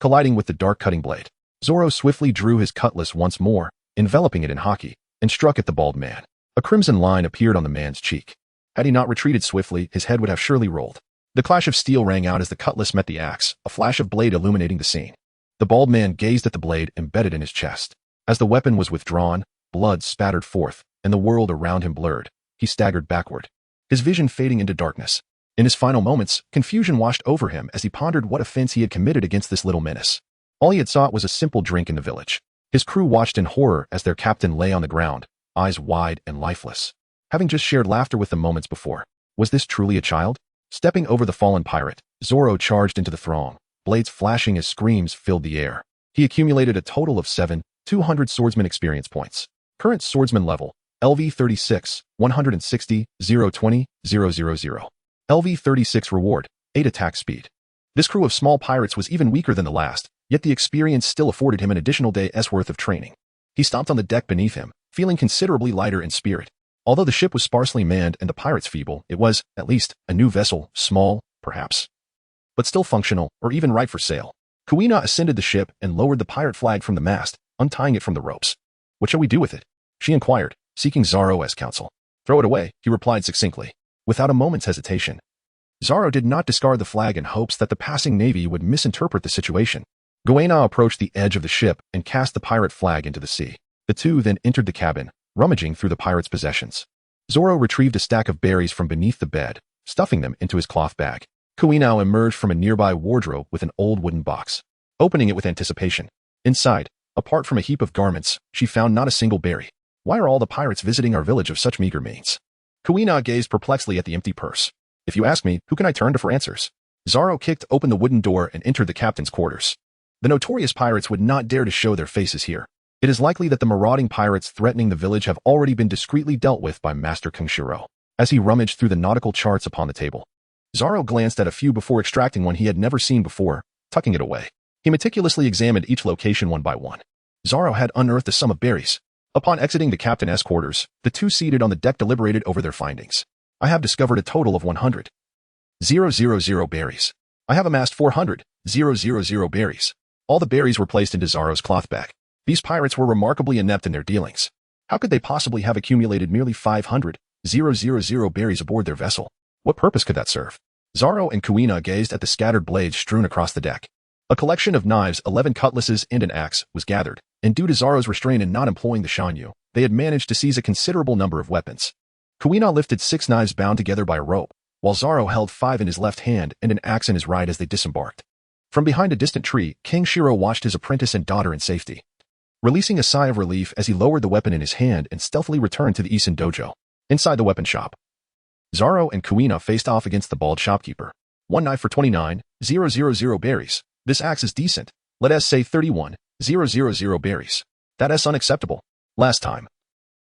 Colliding with the dark cutting blade, Zoro swiftly drew his cutlass once more, enveloping it in haki, and struck at the bald man. A crimson line appeared on the man's cheek. Had he not retreated swiftly, his head would have surely rolled. The clash of steel rang out as the cutlass met the axe, a flash of blade illuminating the scene. The bald man gazed at the blade embedded in his chest. As the weapon was withdrawn, blood spattered forth, and the world around him blurred. He staggered backward, his vision fading into darkness. In his final moments, confusion washed over him as he pondered what offense he had committed against this little menace. All he had sought was a simple drink in the village. His crew watched in horror as their captain lay on the ground, eyes wide and lifeless. Having just shared laughter with them moments before, was this truly a child? Stepping over the fallen pirate, Zoro charged into the throng, blades flashing as screams filled the air. He accumulated a total of 200 swordsman experience points. Current swordsman level, LV 36, 160, 020, 000. LV 36 reward, 8 attack speed. This crew of small pirates was even weaker than the last, yet the experience still afforded him an additional day's worth of training. He stomped on the deck beneath him, feeling considerably lighter in spirit. Although the ship was sparsely manned and the pirates feeble, it was, at least, a new vessel, small, perhaps, but still functional, or even right for sail. Kuina ascended the ship and lowered the pirate flag from the mast, untying it from the ropes. What shall we do with it? She inquired, seeking Zoro as counsel. Throw it away, he replied succinctly, without a moment's hesitation. Zoro did not discard the flag in hopes that the passing navy would misinterpret the situation. Guina approached the edge of the ship and cast the pirate flag into the sea. The two then entered the cabin, rummaging through the pirates' possessions. Zoro retrieved a stack of berries from beneath the bed, stuffing them into his cloth bag. Kuina emerged from a nearby wardrobe with an old wooden box, opening it with anticipation. Inside, apart from a heap of garments, she found not a single berry. Why are all the pirates visiting our village of such meager means? Kuina gazed perplexedly at the empty purse. If you ask me, who can I turn to for answers? Zoro kicked open the wooden door and entered the captain's quarters. The notorious pirates would not dare to show their faces here. It is likely that the marauding pirates threatening the village have already been discreetly dealt with by Master Kenshiro. As he rummaged through the nautical charts upon the table, Zoro glanced at a few before extracting one he had never seen before, tucking it away. He meticulously examined each location one by one. Zoro had unearthed a sum of berries. Upon exiting the captain's quarters, the two seated on the deck deliberated over their findings. I have discovered a total of 100,000 berries. I have amassed 400,000 berries. All the berries were placed into Zoro's cloth bag. These pirates were remarkably inept in their dealings. How could they possibly have accumulated merely 500,000 berries aboard their vessel? What purpose could that serve? Zoro and Kuina gazed at the scattered blades strewn across the deck. A collection of knives, 11 cutlasses, and an axe was gathered, and due to Zoro's restraint in not employing the Shuangyue, they had managed to seize a considerable number of weapons. Kuina lifted 6 knives bound together by a rope, while Zoro held 5 in his left hand and an axe in his right as they disembarked. From behind a distant tree, King Shiro watched his apprentice and daughter in safety, releasing a sigh of relief as he lowered the weapon in his hand and stealthily returned to the Isen Dojo. Inside the weapon shop, Zoro and Kuina faced off against the bald shopkeeper. 1 knife for 29,000 berries. This axe is decent. Let us say 31,000 berries. That is unacceptable. Last time,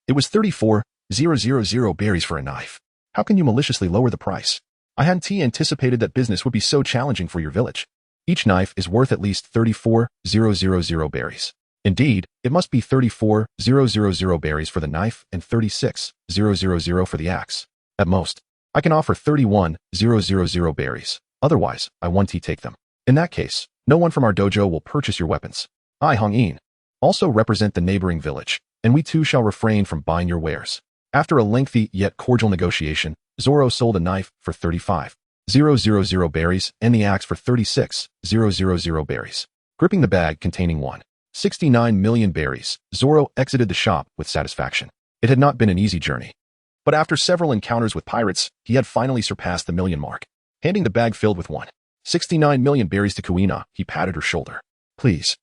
it was 34,000 berries for a knife. How can you maliciously lower the price? I hadn't anticipated that business would be so challenging for your village. Each knife is worth at least 34,000 berries. Indeed, it must be 34,000 berries for the knife and 36,000 for the axe. At most, I can offer 31,000 berries. Otherwise, I won't take them. In that case, no one from our dojo will purchase your weapons. I, Hong-in, also represent the neighboring village, and we too shall refrain from buying your wares. After a lengthy yet cordial negotiation, Zoro sold a knife for 35,000 berries and the axe for 36,000 berries. Gripping the bag containing 169 million berries, Zoro exited the shop with satisfaction. It had not been an easy journey, but after several encounters with pirates, he had finally surpassed the million mark. Handing the bag filled with 169 million berries to Kuina, he patted her shoulder. Please,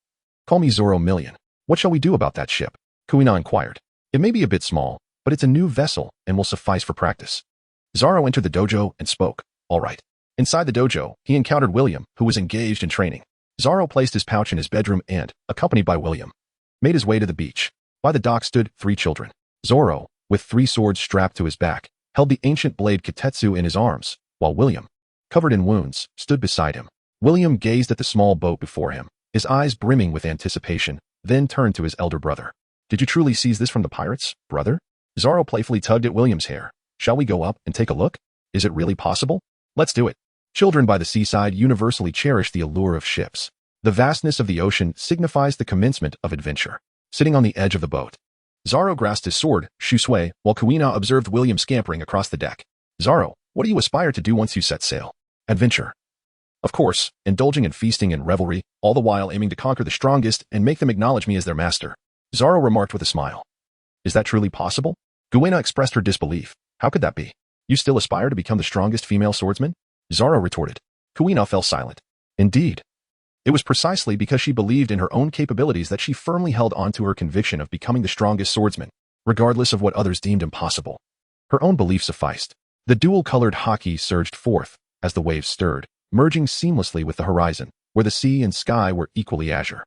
call me Zoro Million. What shall we do about that ship? Kuina inquired. It may be a bit small, but it's a new vessel and will suffice for practice. Zoro entered the dojo and spoke. All right. Inside the dojo, he encountered William, who was engaged in training. Zoro placed his pouch in his bedroom and, accompanied by William, made his way to the beach. By the dock stood 3 children. Zoro, with 3 swords strapped to his back, held the ancient blade Kitetsu in his arms, while William, covered in wounds, stood beside him. William gazed at the small boat before him, his eyes brimming with anticipation, then turned to his elder brother. Did you truly seize this from the pirates, brother? Zoro playfully tugged at William's hair. Shall we go up and take a look? Is it really possible? Let's do it. Children by the seaside universally cherish the allure of ships. The vastness of the ocean signifies the commencement of adventure. Sitting on the edge of the boat, Zoro grasped his sword, Shuangyue, while Kuina observed William scampering across the deck. Zoro, what do you aspire to do once you set sail? Adventure. Of course, indulging in feasting and revelry, all the while aiming to conquer the strongest and make them acknowledge me as their master. Zoro remarked with a smile. Is that truly possible? Guina expressed her disbelief. How could that be? You still aspire to become the strongest female swordsman? Zoro retorted. Kuina fell silent. Indeed. It was precisely because she believed in her own capabilities that she firmly held on to her conviction of becoming the strongest swordsman, regardless of what others deemed impossible. Her own belief sufficed. The dual-colored haki surged forth as the waves stirred, merging seamlessly with the horizon, where the sea and sky were equally azure.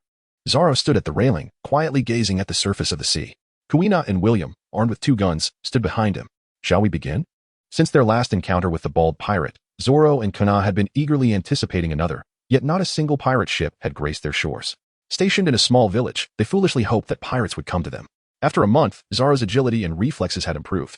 Zoro stood at the railing, quietly gazing at the surface of the sea. Kuina and William, armed with 2 guns, stood behind him. Shall we begin? Since their last encounter with the bald pirate, Zoro and Kuina had been eagerly anticipating another, yet not a single pirate ship had graced their shores. Stationed in a small village, they foolishly hoped that pirates would come to them. After a month, Zoro's agility and reflexes had improved.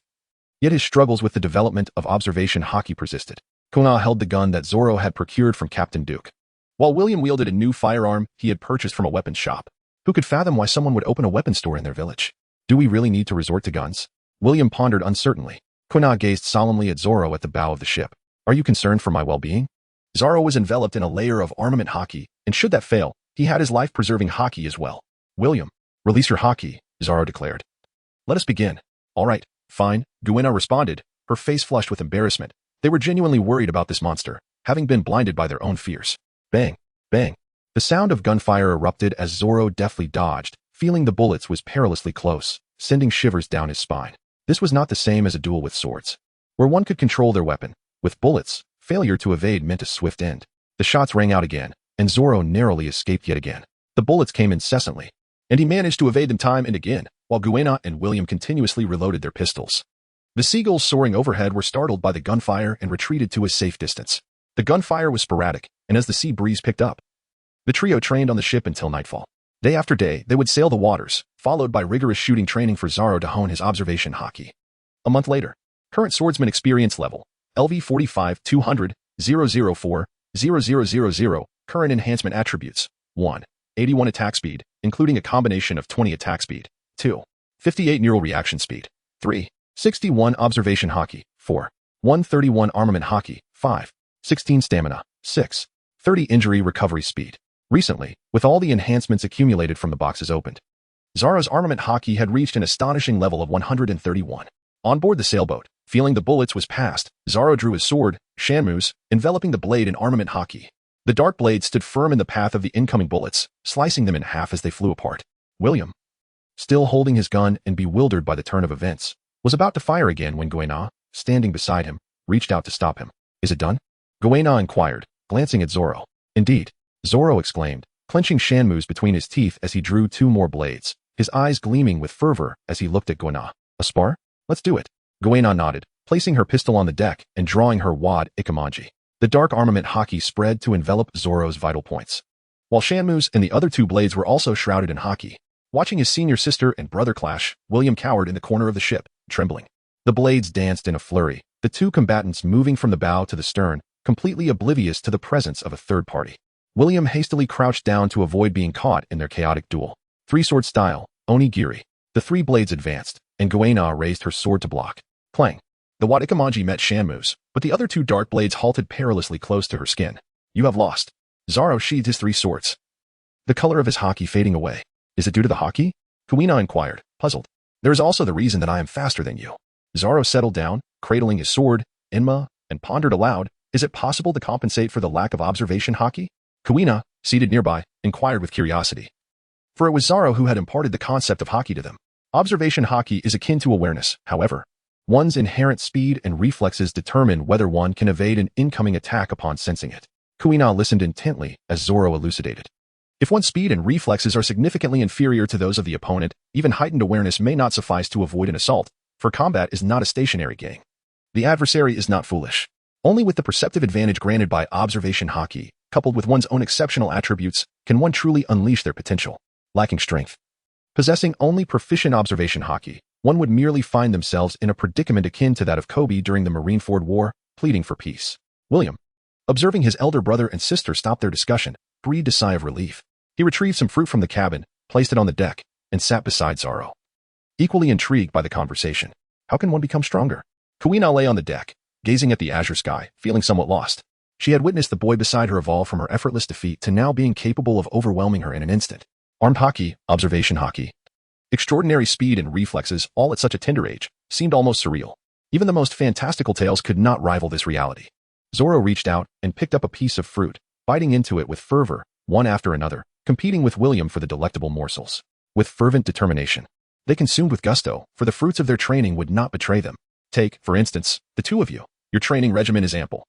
Yet his struggles with the development of observation haki persisted. Kuina held the gun that Zoro had procured from Captain Duke, while William wielded a new firearm he had purchased from a weapons shop. Who could fathom why someone would open a weapons store in their village? Do we really need to resort to guns? William pondered uncertainly. Kuina gazed solemnly at Zoro at the bow of the ship. Are you concerned for my well-being? Zoro was enveloped in a layer of armament haki, and should that fail, he had his life-preserving haki as well. William, release your haki, Zoro declared. Let us begin. All right, Fine, Guina responded, her face flushed with embarrassment. They were genuinely worried about this monster, having been blinded by their own fears. Bang, bang. The sound of gunfire erupted as Zoro deftly dodged, feeling the bullets was perilously close, sending shivers down his spine. This was not the same as a duel with swords, where one could control their weapon. With bullets, failure to evade meant a swift end. The shots rang out again, and Zoro narrowly escaped yet again. The bullets came incessantly, and he managed to evade them time and again, while Guina and William continuously reloaded their pistols. The seagulls soaring overhead were startled by the gunfire and retreated to a safe distance. The gunfire was sporadic, and as the sea breeze picked up, the trio trained on the ship until nightfall. Day after day, they would sail the waters, followed by rigorous shooting training for Zoro to hone his observation haki. A month later, current swordsman experience level, LV 45 200 004 0000, current enhancement attributes, 1. 81 attack speed, including a combination of 20 attack speed, 2. 58 neural reaction speed, 3. 61 observation haki, 4. 131 armament haki, 5. 16 stamina, 6. 30 injury recovery speed. Recently, with all the enhancements accumulated from the boxes opened, Zoro's armament haki had reached an astonishing level of 131. On board the sailboat, feeling the bullets was past, Zoro drew his sword, Shuangyue, enveloping the blade in armament haki. The dark blade stood firm in the path of the incoming bullets, slicing them in half as they flew apart. William, still holding his gun and bewildered by the turn of events, was about to fire again when Guina, standing beside him, reached out to stop him. Is it done? Guina inquired, glancing at Zoro. Indeed, Zoro exclaimed, clenching Shuangyue between his teeth as he drew 2 more blades, his eyes gleaming with fervor as he looked at Guina. A spar? Let's do it. Guina nodded, placing her pistol on the deck and drawing her wad ikemanji. The dark armament haki spread to envelop Zoro's vital points, while Shuangyue and the other 2 blades were also shrouded in haki. Watching his senior sister and brother clash, William cowered in the corner of the ship, trembling. The blades danced in a flurry, the 2 combatants moving from the bow to the stern, completely oblivious to the presence of a third party. William hastily crouched down to avoid being caught in their chaotic duel. 3-sword style, onigiri. The 3 blades advanced, and Guina raised her sword to block. Clang. The wad ikemanji met Shuangyue's, but the other 2 dark blades halted perilously close to her skin. You have lost. Zoro sheathed his 3 swords, the color of his haki fading away. Is it due to the haki? Kuina inquired, puzzled. There is also the reason that I am faster than you. Zoro settled down, cradling his sword, and pondered aloud. Is it possible to compensate for the lack of observation haki? Kuina, seated nearby, inquired with curiosity. For it was Zoro who had imparted the concept of haki to them. Observation haki is akin to awareness, however. One's inherent speed and reflexes determine whether one can evade an incoming attack upon sensing it. Kuina listened intently as Zoro elucidated. If one's speed and reflexes are significantly inferior to those of the opponent, even heightened awareness may not suffice to avoid an assault, for combat is not a stationary game. The adversary is not foolish. Only with the perceptive advantage granted by observation haki, coupled with one's own exceptional attributes, can one truly unleash their potential. Lacking strength, possessing only proficient observation haki, one would merely find themselves in a predicament akin to that of Kobe during the Marineford War, pleading for peace. William, observing his elder brother and sister stop their discussion, breathed a sigh of relief. He retrieved some fruit from the cabin, placed it on the deck, and sat beside Zoro, equally intrigued by the conversation. How can one become stronger? Kuina lay on the deck, gazing at the azure sky, feeling somewhat lost. She had witnessed the boy beside her evolve from her effortless defeat to now being capable of overwhelming her in an instant. Armed haki, observation haki, extraordinary speed and reflexes, all at such a tender age, seemed almost surreal. Even the most fantastical tales could not rival this reality. Zoro reached out and picked up a piece of fruit, biting into it with fervor, one after another, competing with William for the delectable morsels. With fervent determination, they consumed with gusto, for the fruits of their training would not betray them. Take, for instance, the 2 of you. Your training regimen is ample,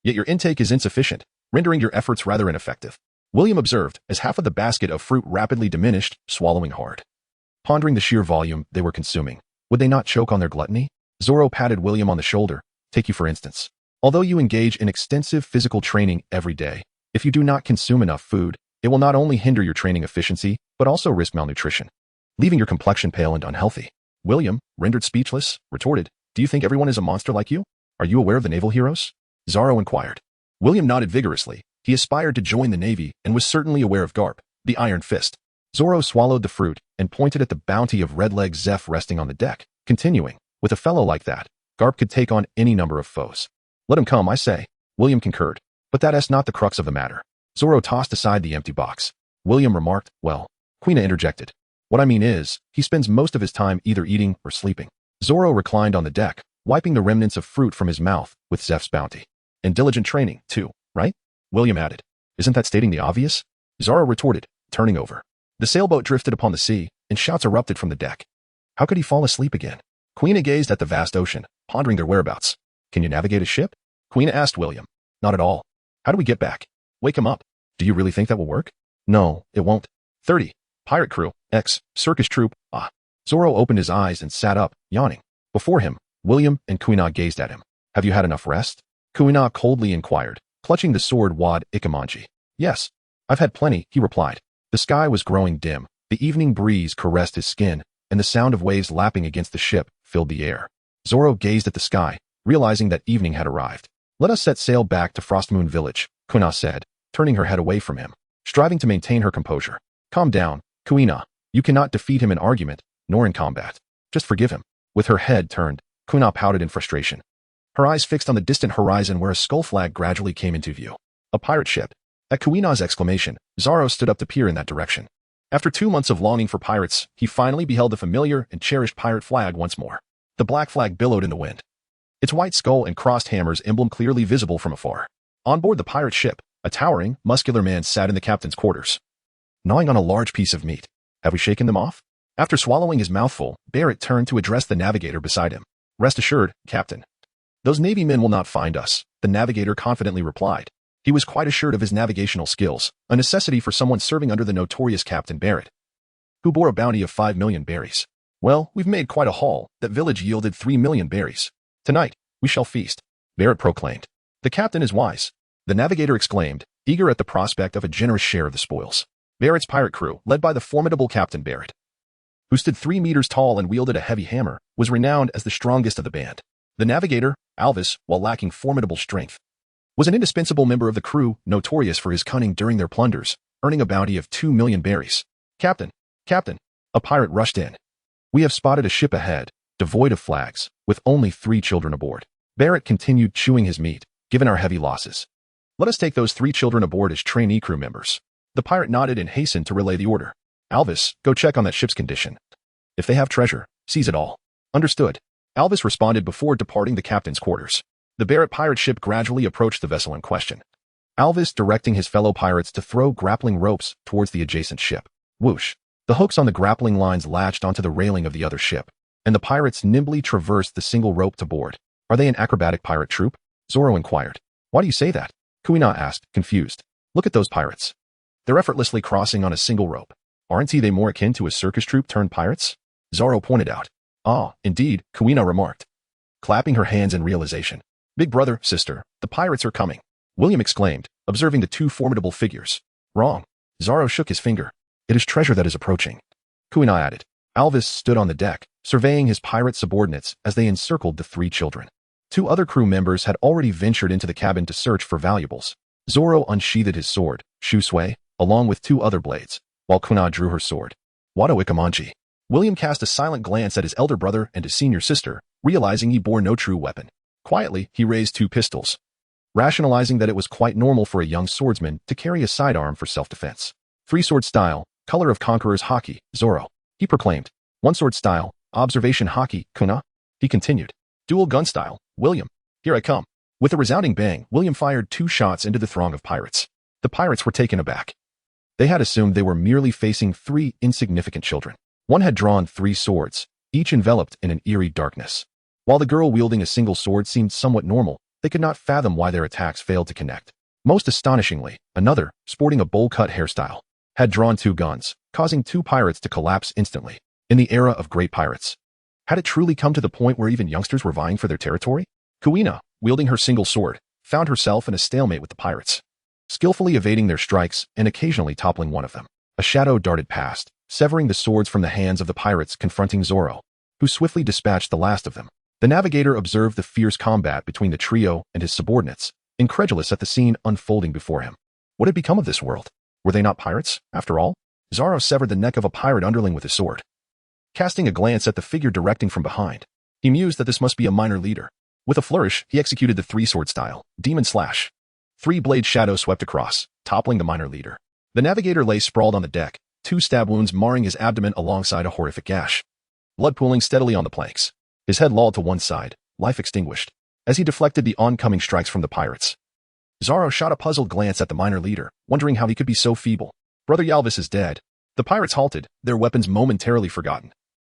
yet your intake is insufficient, rendering your efforts rather ineffective. William observed as half of the basket of fruit rapidly diminished, swallowing hard. Pondering the sheer volume they were consuming, would they not choke on their gluttony? Zoro patted William on the shoulder. Take you for instance. Although you engage in extensive physical training every day, if you do not consume enough food, it will not only hinder your training efficiency, but also risk malnutrition, leaving your complexion pale and unhealthy. William, rendered speechless, retorted, Do you think everyone is a monster like you? Are you aware of the naval heroes? Zoro inquired. William nodded vigorously. He aspired to join the Navy and was certainly aware of Garp, the Iron Fist. Zoro swallowed the fruit and pointed at the bounty of red-leg Zeph resting on the deck, continuing, with a fellow like that, Garp could take on any number of foes. Let him come, I say. William concurred. But that is not the crux of the matter. Zoro tossed aside the empty box. William remarked, Well, Kuina interjected. What I mean is, he spends most of his time either eating or sleeping. Zoro reclined on the deck, wiping the remnants of fruit from his mouth with Zeph's bounty. And diligent training, too, right? William added. Isn't that stating the obvious? Zoro retorted, turning over. The sailboat drifted upon the sea, and shouts erupted from the deck. How could he fall asleep again? Kuina gazed at the vast ocean, pondering their whereabouts. Can you navigate a ship? Kuina asked William. Not at all. How do we get back? Wake him up. Do you really think that will work? No, it won't. 30. Pirate crew, X, circus troupe, ah. Zoro opened his eyes and sat up, yawning. Before him, William and Kuina gazed at him. Have you had enough rest? Kuina coldly inquired, clutching the sword wad Ikemanji. Yes. I've had plenty, he replied. The sky was growing dim, the evening breeze caressed his skin, and the sound of waves lapping against the ship filled the air. Zoro gazed at the sky, realizing that evening had arrived. Let us set sail back to Frostmoon Village, Kuina said, turning her head away from him, striving to maintain her composure. Calm down, Kuina. You cannot defeat him in argument, nor in combat. Just forgive him. With her head turned, Kuina pouted in frustration. Her eyes fixed on the distant horizon where a skull flag gradually came into view. A pirate ship. At Kuina's exclamation, Zoro stood up to peer in that direction. After 2 months of longing for pirates, he finally beheld the familiar and cherished pirate flag once more. The black flag billowed in the wind, its white skull and crossed hammers emblem clearly visible from afar. On board the pirate ship, a towering, muscular man sat in the captain's quarters, gnawing on a large piece of meat. Have we shaken them off? After swallowing his mouthful, Barrett turned to address the navigator beside him. Rest assured, Captain. Those Navy men will not find us, the navigator confidently replied. He was quite assured of his navigational skills, a necessity for someone serving under the notorious Captain Barrett, who bore a bounty of 5 million berries. Well, we've made quite a haul. That village yielded 3 million berries. Tonight, we shall feast, Barrett proclaimed. The captain is wise, the navigator exclaimed, eager at the prospect of a generous share of the spoils. Barrett's pirate crew, led by the formidable Captain Barrett, who stood 3 meters tall and wielded a heavy hammer, was renowned as the strongest of the band. The navigator, Alvis, while lacking formidable strength, was an indispensable member of the crew, notorious for his cunning during their plunders, earning a bounty of 2 million berries. Captain! Captain! A pirate rushed in. We have spotted a ship ahead, devoid of flags, with only 3 children aboard. Barrett continued chewing his meat, given our heavy losses. Let us take those 3 children aboard as trainee crew members. The pirate nodded and hastened to relay the order. Alvis, go check on that ship's condition. If they have treasure, seize it all. Understood. Alvis responded before departing the captain's quarters. The Barrett pirate ship gradually approached the vessel in question, Alvis directing his fellow pirates to throw grappling ropes towards the adjacent ship. Whoosh! The hooks on the grappling lines latched onto the railing of the other ship, and the pirates nimbly traversed the single rope to board. Are they an acrobatic pirate troupe? Zoro inquired. Why do you say that? Kuina asked, confused. Look at those pirates. They're effortlessly crossing on a single rope. Aren't they more akin to a circus troupe turned pirates? Zoro pointed out. Ah, indeed, Kuina remarked, clapping her hands in realization. Big brother, sister, the pirates are coming, William exclaimed, observing the 2 formidable figures. Wrong. Zoro shook his finger. It is treasure that is approaching. Kuina added. Alvis stood on the deck, surveying his pirate subordinates as they encircled the 3 children. 2 other crew members had already ventured into the cabin to search for valuables. Zoro unsheathed his sword, Shuangyue, along with 2 other blades, while Kuina drew her sword, Wado Ikemanji. William cast a silent glance at his elder brother and his senior sister, realizing he bore no true weapon. Quietly, he raised 2 pistols, rationalizing that it was quite normal for a young swordsman to carry a sidearm for self-defense. 3-sword style, color of conqueror's haki, Zoro, he proclaimed. 1-sword style, observation haki, Kuina, he continued. Dual gun style, William, here I come. With a resounding bang, William fired 2 shots into the throng of pirates. The pirates were taken aback. They had assumed they were merely facing 3 insignificant children. One had drawn 3 swords, each enveloped in an eerie darkness. While the girl wielding a single sword seemed somewhat normal, they could not fathom why their attacks failed to connect. Most astonishingly, another, sporting a bowl-cut hairstyle, had drawn 2 guns, causing 2 pirates to collapse instantly. In the era of great pirates, had it truly come to the point where even youngsters were vying for their territory? Kuina, wielding her single sword, found herself in a stalemate with the pirates, skillfully evading their strikes and occasionally toppling one of them. A shadow darted past, severing the swords from the hands of the pirates confronting Zoro, who swiftly dispatched the last of them. The navigator observed the fierce combat between the trio and his subordinates, incredulous at the scene unfolding before him. What had become of this world? Were they not pirates, after all? Zoro severed the neck of a pirate underling with his sword. Casting a glance at the figure directing from behind, he mused that this must be a minor leader. With a flourish, he executed the 3-sword style, demon slash. 3-blade shadow swept across, toppling the minor leader. The navigator lay sprawled on the deck, 2 stab wounds marring his abdomen alongside a horrific gash, blood pooling steadily on the planks. His head lolled to one side, life extinguished, as he deflected the oncoming strikes from the pirates. Zoro shot a puzzled glance at the minor leader, wondering how he could be so feeble. Brother Yalvis is dead. The pirates halted, their weapons momentarily forgotten.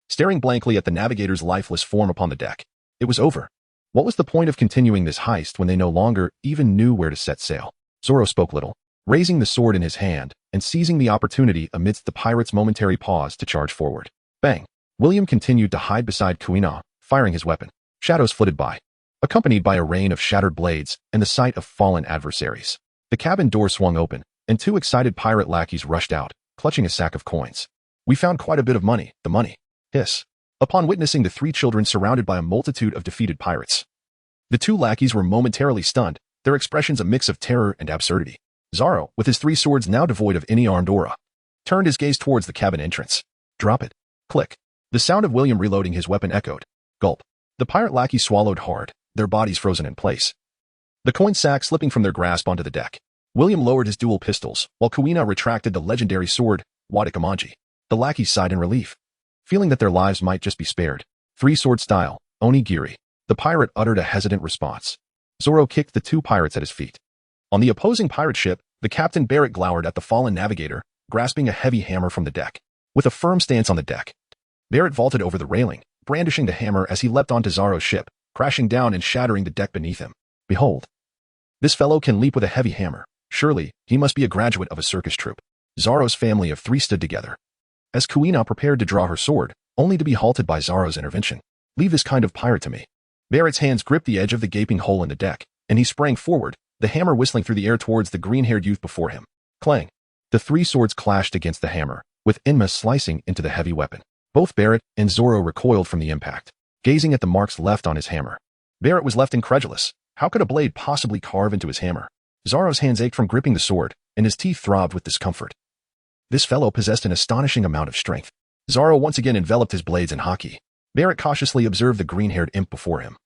Staring blankly at the navigator's lifeless form upon the deck. It was over. What was the point of continuing this heist when they no longer even knew where to set sail? Zoro spoke little, raising the sword in his hand and seizing the opportunity amidst the pirates' momentary pause to charge forward. Bang! William continued to hide beside Kuina, firing his weapon. Shadows flitted by, accompanied by a rain of shattered blades and the sight of fallen adversaries. The cabin door swung open, and two excited pirate lackeys rushed out, clutching a sack of coins. We found quite a bit of money, the money. Hiss. Upon witnessing the three children surrounded by a multitude of defeated pirates. The two lackeys were momentarily stunned, their expressions a mix of terror and absurdity. Zoro, with his three swords now devoid of any armed aura, turned his gaze towards the cabin entrance. Drop it. Click. The sound of William reloading his weapon echoed. Gulp. The pirate lackey swallowed hard, their bodies frozen in place. The coin sack slipping from their grasp onto the deck. William lowered his dual pistols, while Kuina retracted the legendary sword, Wadakamanji. The lackeys sighed in relief, feeling that their lives might just be spared. Three-sword style, onigiri. The pirate uttered a hesitant response. Zoro kicked the two pirates at his feet. On the opposing pirate ship, the captain Baroque glowered at the fallen navigator, grasping a heavy hammer from the deck. With a firm stance on the deck, Baroque vaulted over the railing, brandishing the hammer as he leapt onto Zoro's ship, crashing down and shattering the deck beneath him. Behold! This fellow can leap with a heavy hammer. Surely, he must be a graduate of a circus troupe. Zoro's family of three stood together, as Kuina prepared to draw her sword, only to be halted by Zoro's intervention. Leave this kind of pirate to me. Barrett's hands gripped the edge of the gaping hole in the deck, and he sprang forward, the hammer whistling through the air towards the green-haired youth before him. Clang! The three swords clashed against the hammer, with Enma slicing into the heavy weapon. Both Barrett and Zoro recoiled from the impact, gazing at the marks left on his hammer. Barrett was left incredulous. How could a blade possibly carve into his hammer? Zoro's hands ached from gripping the sword, and his teeth throbbed with discomfort. This fellow possessed an astonishing amount of strength. Zoro once again enveloped his blades in haki. Barrett cautiously observed the green-haired imp before him,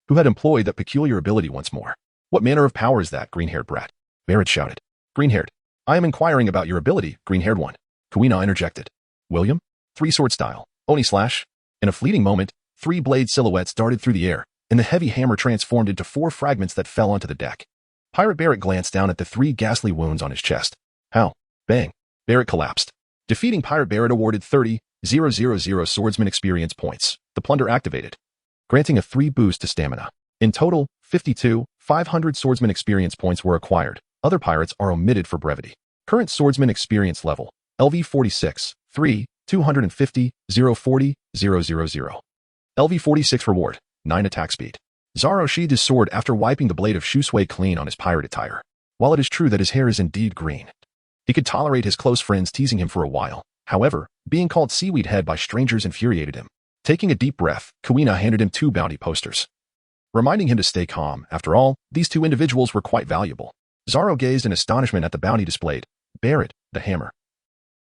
who had employed that peculiar ability once more. What manner of power is that, green-haired brat? Barrett shouted. Green-haired. I am inquiring about your ability, green-haired one. Kuina interjected. William? Three-sword style. Oni slash. In a fleeting moment, three blade silhouettes darted through the air, and the heavy hammer transformed into four fragments that fell onto the deck. Pirate Barrett glanced down at the three ghastly wounds on his chest. How? Bang. Barrett collapsed. Defeating Pirate Barrett awarded 30,000 swordsman experience points. The plunder activated, granting a 3 boost to stamina. In total, 52,500 swordsman experience points were acquired. Other pirates are omitted for brevity. Current swordsman experience level, LV 46, 3, 250, 040, 000. LV 46 reward, 9 attack speed. Zoro sheathed his sword after wiping the blade of Shuangyue clean on his pirate attire. While it is true that his hair is indeed green, he could tolerate his close friends teasing him for a while. However, being called Seaweed Head by strangers infuriated him. Taking a deep breath, Kuina handed him 2 bounty posters, reminding him to stay calm. After all, these 2 individuals were quite valuable. Zoro gazed in astonishment at the bounty displayed. Barrett, the hammer,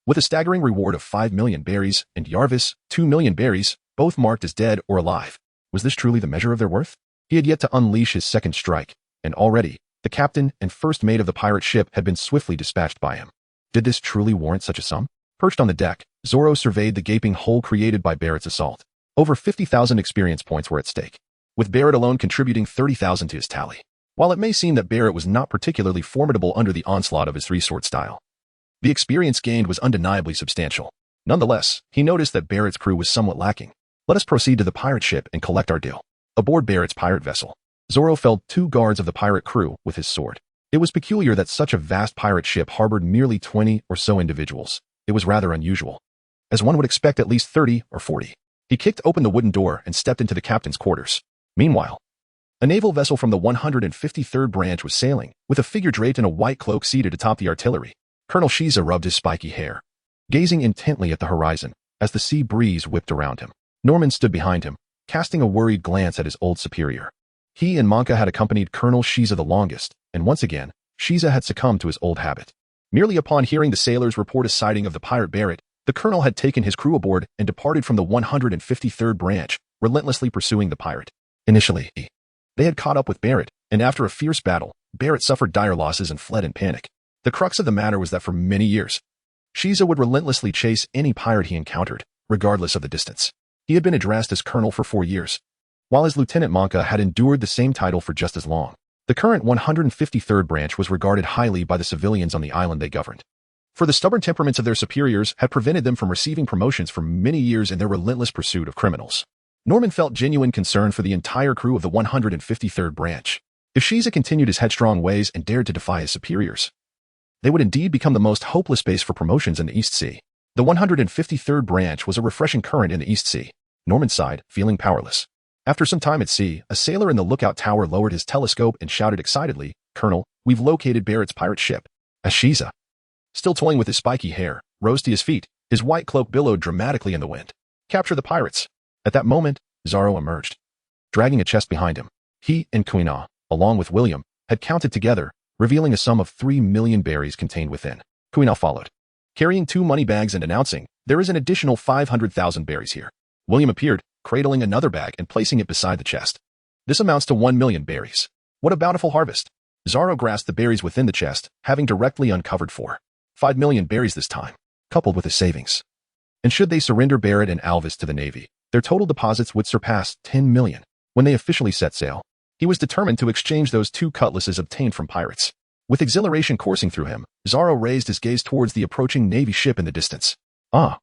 with a staggering reward of 5 million berries, and Yarvis, 2 million berries, both marked as dead or alive. Was this truly the measure of their worth? He had yet to unleash his second strike, and already, the captain and first mate of the pirate ship had been swiftly dispatched by him. Did this truly warrant such a sum? Perched on the deck, Zoro surveyed the gaping hole created by Barrett's assault. Over 50,000 experience points were at stake, with Barrett alone contributing 30,000 to his tally. While it may seem that Barrett was not particularly formidable under the onslaught of his three-sword style, the experience gained was undeniably substantial. Nonetheless, he noticed that Barrett's crew was somewhat lacking. Let us proceed to the pirate ship and collect our deal. Aboard Barrett's pirate vessel, Zoro felled 2 guards of the pirate crew with his sword. It was peculiar that such a vast pirate ship harbored merely 20 or so individuals. It was rather unusual, as one would expect at least 30 or 40. He kicked open the wooden door and stepped into the captain's quarters. Meanwhile, a naval vessel from the 153rd branch was sailing, with a figure draped in a white cloak seated atop the artillery. Colonel Shiza rubbed his spiky hair, gazing intently at the horizon as the sea breeze whipped around him. Norman stood behind him, casting a worried glance at his old superior. He and Monka had accompanied Colonel Shiza the longest, and once again, Shiza had succumbed to his old habit. Merely upon hearing the sailors report a sighting of the pirate Barrett, the colonel had taken his crew aboard and departed from the 153rd branch, relentlessly pursuing the pirate. Initially, they had caught up with Barrett, and after a fierce battle, Barrett suffered dire losses and fled in panic. The crux of the matter was that for many years, Shiza would relentlessly chase any pirate he encountered, regardless of the distance. He had been addressed as colonel for 4 years, while his lieutenant Monka had endured the same title for just as long. The current 153rd branch was regarded highly by the civilians on the island they governed, for the stubborn temperaments of their superiors had prevented them from receiving promotions for many years in their relentless pursuit of criminals. Norman felt genuine concern for the entire crew of the 153rd branch. If Shiza continued his headstrong ways and dared to defy his superiors, they would indeed become the most hopeless base for promotions in the East Sea. The 153rd branch was a refreshing current in the East Sea. Norman sighed, feeling powerless. After some time at sea, a sailor in the lookout tower lowered his telescope and shouted excitedly, "Colonel, we've located Barrett's pirate ship." As Shiza, still toying with his spiky hair, rose to his feet, his white cloak billowed dramatically in the wind. "Capture the pirates." At that moment, Zoro emerged, dragging a chest behind him. He and Kuina, along with William, had counted together, revealing a sum of 3 million berries contained within. Kuina followed, carrying 2 money bags and announcing, "There is an additional 500,000 berries here." William appeared, cradling another bag and placing it beside the chest. "This amounts to 1 million berries. What a bountiful harvest." Zoro grasped the berries within the chest, having directly uncovered 5 million berries this time, coupled with his savings. And should they surrender Barrett and Alvis to the Navy, their total deposits would surpass 10 million. When they officially set sail, he was determined to exchange those 2 cutlasses obtained from pirates. With exhilaration coursing through him, Zoro raised his gaze towards the approaching Navy ship in the distance. Ah!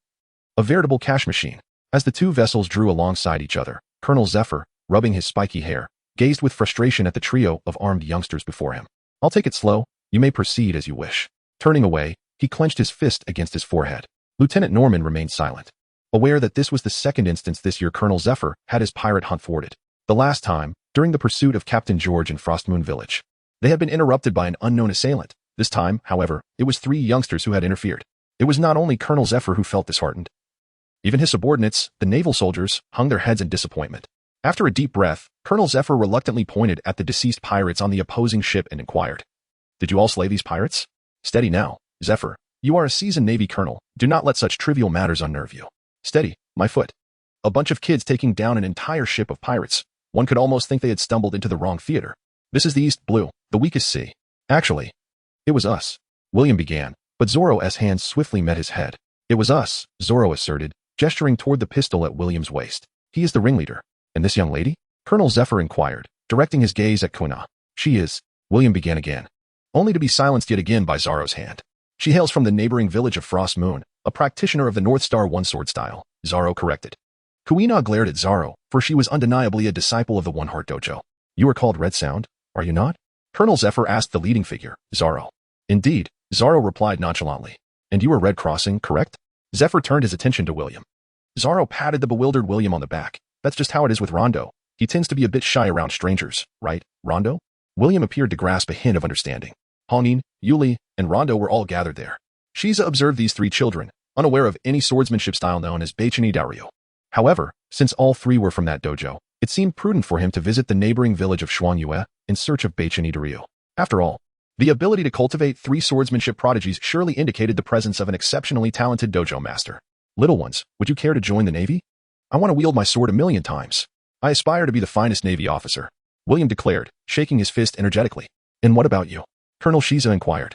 A veritable cash machine. As the 2 vessels drew alongside each other, Colonel Zephyr, rubbing his spiky hair, gazed with frustration at the trio of armed youngsters before him. "I'll take it slow. You may proceed as you wish." Turning away, he clenched his fist against his forehead. Lieutenant Norman remained silent, aware that this was the second instance this year Colonel Zephyr had his pirate hunt thwarted. The last time, during the pursuit of Captain George in Frostmoon Village, they had been interrupted by an unknown assailant. This time, however, it was 3 youngsters who had interfered. It was not only Colonel Zephyr who felt disheartened. Even his subordinates, the naval soldiers, hung their heads in disappointment. After a deep breath, Colonel Zephyr reluctantly pointed at the deceased pirates on the opposing ship and inquired, "Did you all slay these pirates?" "Steady now, Zephyr. You are a seasoned Navy colonel. Do not let such trivial matters unnerve you." "Steady, my foot." A bunch of kids taking down an entire ship of pirates. One could almost think they had stumbled into the wrong theater. "This is the East Blue, the weakest sea." "Actually, it was us," William began, but Zoro's hands swiftly met his head. "It was us," Zoro asserted, gesturing toward the pistol at William's waist. "He is the ringleader." "And this young lady?" Colonel Zephyr inquired, directing his gaze at Kuina. "She is," William began again, only to be silenced yet again by Zoro's hand. "She hails from the neighboring village of Frost Moon, a practitioner of the North Star one-sword style," Zoro corrected. Kuina glared at Zoro, for she was undeniably a disciple of the One Heart Dojo. "You are called Red Sound, are you not?" Colonel Zephyr asked the leading figure, Zoro. "Indeed," Zoro replied nonchalantly. "And you are Red Crossing, correct?" Zephyr turned his attention to William. Zoro patted the bewildered William on the back. "That's just how it is with Rondo. He tends to be a bit shy around strangers, right, Rondo?" William appeared to grasp a hint of understanding. Hongin, Yuli, and Rondo were all gathered there. Shiza observed these 3 children, unaware of any swordsmanship style known as Beichini Dairyu. However, since all 3 were from that dojo, it seemed prudent for him to visit the neighboring village of Shuangyue in search of Beichini Dairyu. After all, the ability to cultivate 3 swordsmanship prodigies surely indicated the presence of an exceptionally talented dojo master. "Little ones, would you care to join the Navy? I want to wield my sword 1,000,000 times. I aspire to be the finest Navy officer," William declared, shaking his fist energetically. "And what about you?" Colonel Shiza inquired,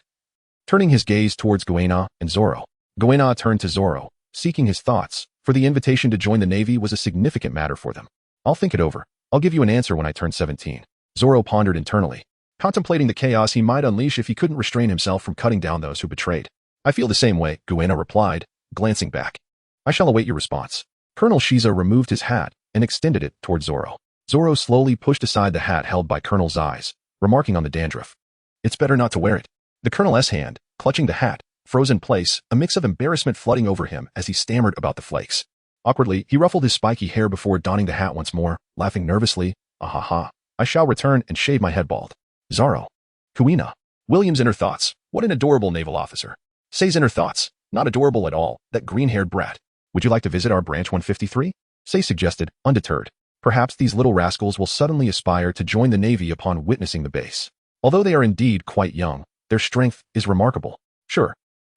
turning his gaze towards Guina and Zoro. Guina turned to Zoro, seeking his thoughts, for the invitation to join the Navy was a significant matter for them. "I'll think it over. I'll give you an answer when I turn 17. Zoro pondered internally, contemplating the chaos he might unleash if he couldn't restrain himself from cutting down those who betrayed. "I feel the same way," Guina replied, glancing back. "I shall await your response." Colonel Shiza removed his hat and extended it toward Zoro. Zoro slowly pushed aside the hat held by Colonel Zeiss, remarking on the dandruff. "It's better not to wear it." The Colonel's hand, clutching the hat, froze in place, a mix of embarrassment flooding over him as he stammered about the flakes. Awkwardly, he ruffled his spiky hair before donning the hat once more, laughing nervously. "Ah-ha-ha. I shall return and shave my head bald." Zoro. Kuina. William's inner thoughts. What an adorable naval officer. Say's inner thoughts. Not adorable at all, that green-haired brat. "Would you like to visit our branch 153? Say suggested, undeterred. "Perhaps these little rascals will suddenly aspire to join the Navy upon witnessing the base. Although they are indeed quite young, their strength is remarkable." "Sure,"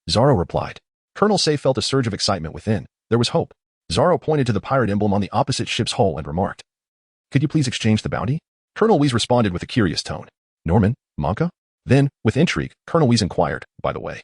Zoro replied. Colonel Say felt a surge of excitement within. There was hope. Zoro pointed to the pirate emblem on the opposite ship's hull and remarked, "Could you please exchange the bounty?" Colonel Weiss responded with a curious tone. "Norman? Monka?" Then, with intrigue, Colonel Weiss inquired, "By the way,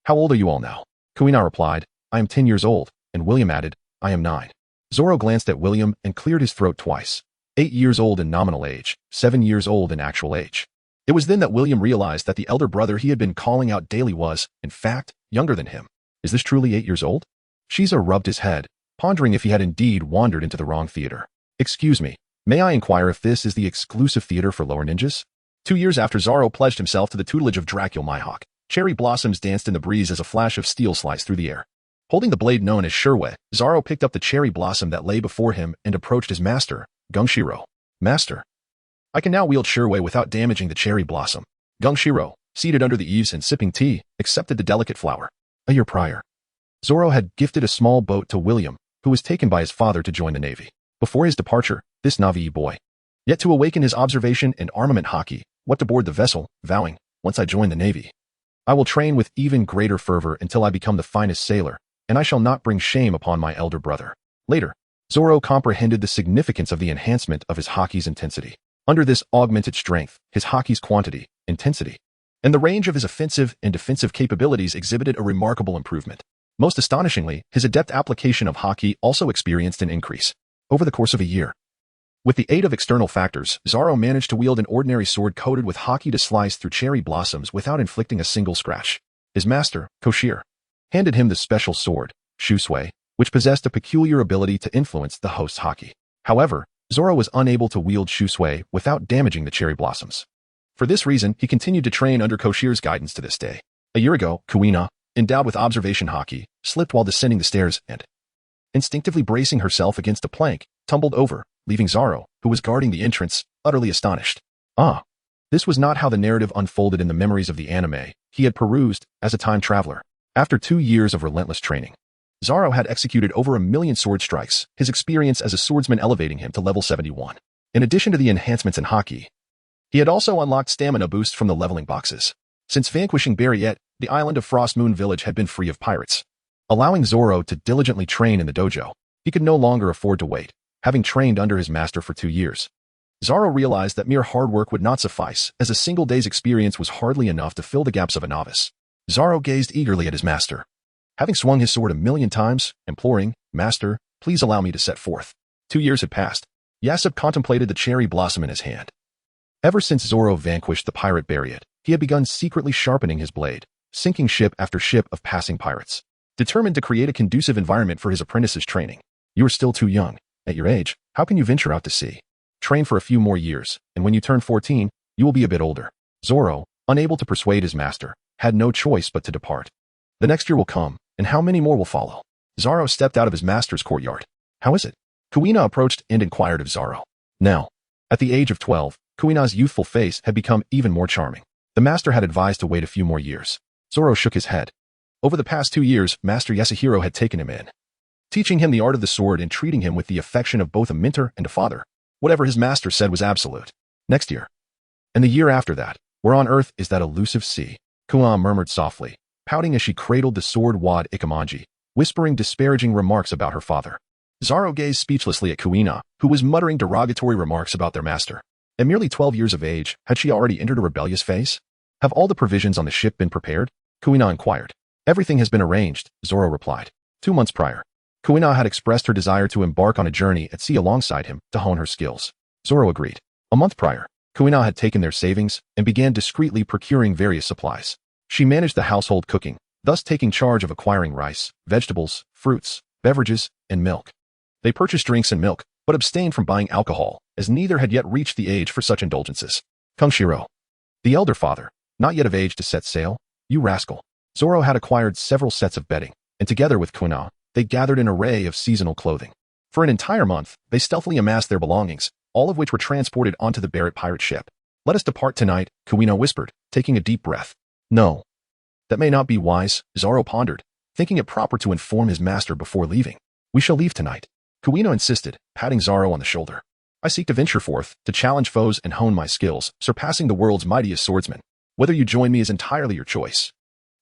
how old are you all now?" Kuina replied, "I am 10 years old," and William added, "I am 9. Zoro glanced at William and cleared his throat twice. 8 years old in nominal age, 7 years old in actual age. It was then that William realized that the elder brother he had been calling out daily was, in fact, younger than him. Is this truly 8 years old? Shiza rubbed his head, pondering if he had indeed wandered into the wrong theater. Excuse me, may I inquire if this is the exclusive theater for lower ninjas? 2 years after Zoro pledged himself to the tutelage of Dracula Mihawk, cherry blossoms danced in the breeze as a flash of steel sliced through the air. Holding the blade known as Shuangyue, Zoro picked up the cherry blossom that lay before him and approached his master, Gungshiro. Master. I can now wield Shuangyue without damaging the cherry blossom. Gungshiro, seated under the eaves and sipping tea, accepted the delicate flower. A year prior, Zoro had gifted a small boat to William, who was taken by his father to join the Navy. Before his departure, this Navi boy, yet to awaken his observation and armament haki, what to board the vessel, vowing, once I join the Navy, I will train with even greater fervor until I become the finest sailor, and I shall not bring shame upon my elder brother. Later, Zoro comprehended the significance of the enhancement of his haki's intensity. Under this augmented strength, his haki's quantity, intensity, and the range of his offensive and defensive capabilities exhibited a remarkable improvement. Most astonishingly, his adept application of haki also experienced an increase. Over the course of a year, with the aid of external factors, Zoro managed to wield an ordinary sword coated with haki to slice through cherry blossoms without inflicting a single scratch. His master, Koshir, handed him the special sword, Shuangyue, which possessed a peculiar ability to influence the host's haki. However, Zoro was unable to wield Shuangyue without damaging the cherry blossoms. For this reason, he continued to train under Koshir's guidance to this day. A year ago, Kuina, endowed with observation haki, slipped while descending the stairs and, instinctively bracing herself against a plank, tumbled over, leaving Zoro, who was guarding the entrance, utterly astonished. Ah, this was not how the narrative unfolded in the memories of the anime he had perused as a time traveler. After 2 years of relentless training, Zoro had executed over 1,000,000 sword strikes, his experience as a swordsman elevating him to level 71. In addition to the enhancements in haki, he had also unlocked stamina boosts from the leveling boxes. Since vanquishing Baroque, the island of Frost Moon Village had been free of pirates, allowing Zoro to diligently train in the dojo. He could no longer afford to wait, having trained under his master for 2 years. Zoro realized that mere hard work would not suffice, as a single day's experience was hardly enough to fill the gaps of a novice. Zoro gazed eagerly at his master, having swung his sword 1,000,000 times, imploring, Master, please allow me to set forth. 2 years had passed. Yasub contemplated the cherry blossom in his hand. Ever since Zoro vanquished the pirate Baroque, he had begun secretly sharpening his blade, sinking ship after ship of passing pirates, determined to create a conducive environment for his apprentice's training. You are still too young. At your age, how can you venture out to sea? Train for a few more years, and when you turn 14, you will be a bit older. Zoro, unable to persuade his master, had no choice but to depart. The next year will come, and how many more will follow? Zoro stepped out of his master's courtyard. How is it? Kuina approached and inquired of Zoro. Now, at the age of 12, Kuina's youthful face had become even more charming. The master had advised to wait a few more years. Zoro shook his head. Over the past 2 years, Master Yasuhiro had taken him in, teaching him the art of the sword and treating him with the affection of both a mentor and a father. Whatever his master said was absolute. Next year. And the year after that, where on earth is that elusive sea? Kuina murmured softly, pouting as she cradled the sword wad Ikamanji, whispering disparaging remarks about her father. Zoro gazed speechlessly at Kuina, who was muttering derogatory remarks about their master. At merely 12 years of age, had she already entered a rebellious phase? Have all the provisions on the ship been prepared? Kuina inquired. Everything has been arranged, Zoro replied. 2 months prior, Kuina had expressed her desire to embark on a journey at sea alongside him to hone her skills. Zoro agreed. A month prior, Kuina had taken their savings and began discreetly procuring various supplies. She managed the household cooking, thus taking charge of acquiring rice, vegetables, fruits, beverages, and milk. They purchased drinks and milk, but abstained from buying alcohol, as neither had yet reached the age for such indulgences. Kungshiro, the elder father, not yet of age to set sail, you rascal. Zoro had acquired several sets of bedding, and together with Kuina, they gathered an array of seasonal clothing. For an entire month, they stealthily amassed their belongings, all of which were transported onto the Baroque pirate ship. Let us depart tonight, Kuina whispered, taking a deep breath. No. That may not be wise, Zoro pondered, thinking it proper to inform his master before leaving. We shall leave tonight. Kuina insisted, patting Zoro on the shoulder. I seek to venture forth, to challenge foes and hone my skills, surpassing the world's mightiest swordsman. Whether you join me is entirely your choice.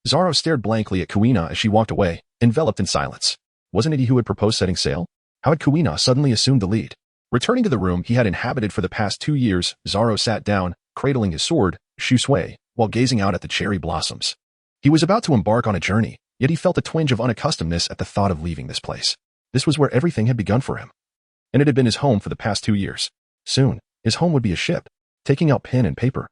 Zoro stared blankly at Kuina as she walked away, enveloped in silence. Wasn't it he who had proposed setting sail? How had Kuina suddenly assumed the lead? Returning to the room he had inhabited for the past 2 years, Zoro sat down, cradling his sword, Shuangyue, while gazing out at the cherry blossoms. He was about to embark on a journey, yet he felt a twinge of unaccustomedness at the thought of leaving this place. This was where everything had begun for him. And it had been his home for the past 2 years. Soon, his home would be a ship. Taking out pen and paper,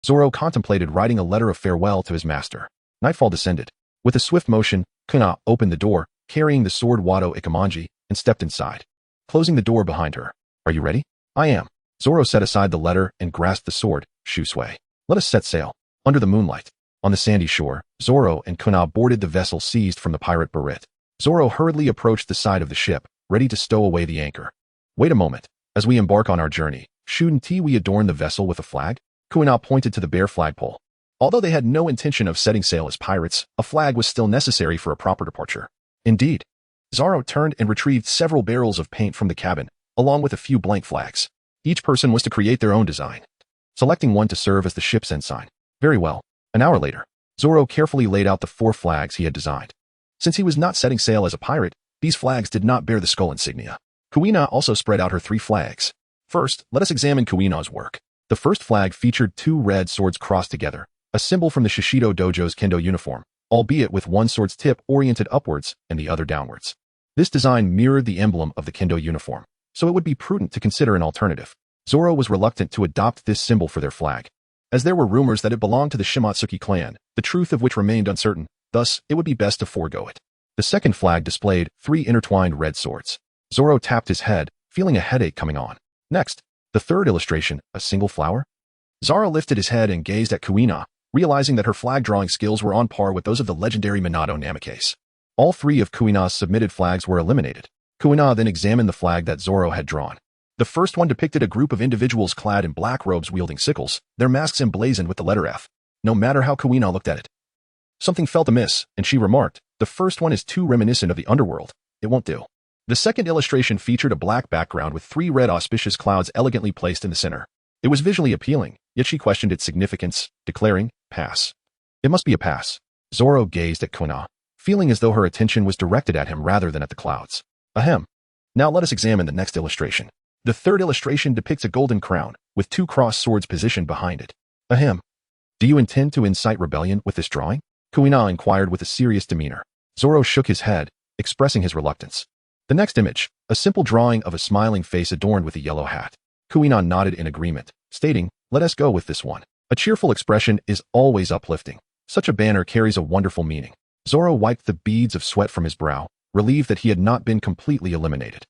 Zoro contemplated writing a letter of farewell to his master. Nightfall descended. With a swift motion, Kuina opened the door, carrying the sword Wado Ikamanji, and stepped inside, closing the door behind her. Are you ready? I am. Zoro set aside the letter and grasped the sword, Shusui. Let us set sail. Under the moonlight. On the sandy shore, Zoro and Kuina boarded the vessel seized from the pirate Barit. Zoro hurriedly approached the side of the ship, ready to stow away the anchor. Wait a moment. As we embark on our journey, shouldn't we adorn the vessel with a flag? Kuina pointed to the bare flagpole. Although they had no intention of setting sail as pirates, a flag was still necessary for a proper departure. Indeed. Zoro turned and retrieved several barrels of paint from the cabin, along with a few blank flags. Each person was to create their own design, selecting one to serve as the ship's ensign. Very well. An hour later, Zoro carefully laid out the 4 flags he had designed. Since he was not setting sail as a pirate, these flags did not bear the skull insignia. Kuina also spread out her 3 flags. First, let us examine Kuina's work. The first flag featured 2 red swords crossed together, a symbol from the Shishido Dojo's kendo uniform, albeit with one sword's tip oriented upwards and the other downwards. This design mirrored the emblem of the kendo uniform, so it would be prudent to consider an alternative. Zoro was reluctant to adopt this symbol for their flag, as there were rumors that it belonged to the Shimatsuki clan, the truth of which remained uncertain, thus it would be best to forego it. The second flag displayed 3 intertwined red swords. Zoro tapped his head, feeling a headache coming on. Next, the third illustration, a single flower? Zoro lifted his head and gazed at Kuina, realizing that her flag drawing skills were on par with those of the legendary Minato Namikaze. All 3 of Kuina's submitted flags were eliminated. Kuina then examined the flag that Zoro had drawn. The first one depicted a group of individuals clad in black robes wielding sickles, their masks emblazoned with the letter F. No matter how Kuina looked at it, something felt amiss, and she remarked, the first one is too reminiscent of the underworld. It won't do. The second illustration featured a black background with 3 red auspicious clouds elegantly placed in the center. It was visually appealing, yet she questioned its significance, declaring, pass. It must be a pass. Zoro gazed at Kuina, feeling as though her attention was directed at him rather than at the clouds. Ahem. Now let us examine the next illustration. The third illustration depicts a golden crown, with 2 crossed swords positioned behind it. Ahem. Do you intend to incite rebellion with this drawing? Kuina inquired with a serious demeanor. Zoro shook his head, expressing his reluctance. The next image, a simple drawing of a smiling face adorned with a yellow hat. Kuina nodded in agreement, stating, let us go with this one. A cheerful expression is always uplifting. Such a banner carries a wonderful meaning. Zoro wiped the beads of sweat from his brow, relieved that he had not been completely eliminated.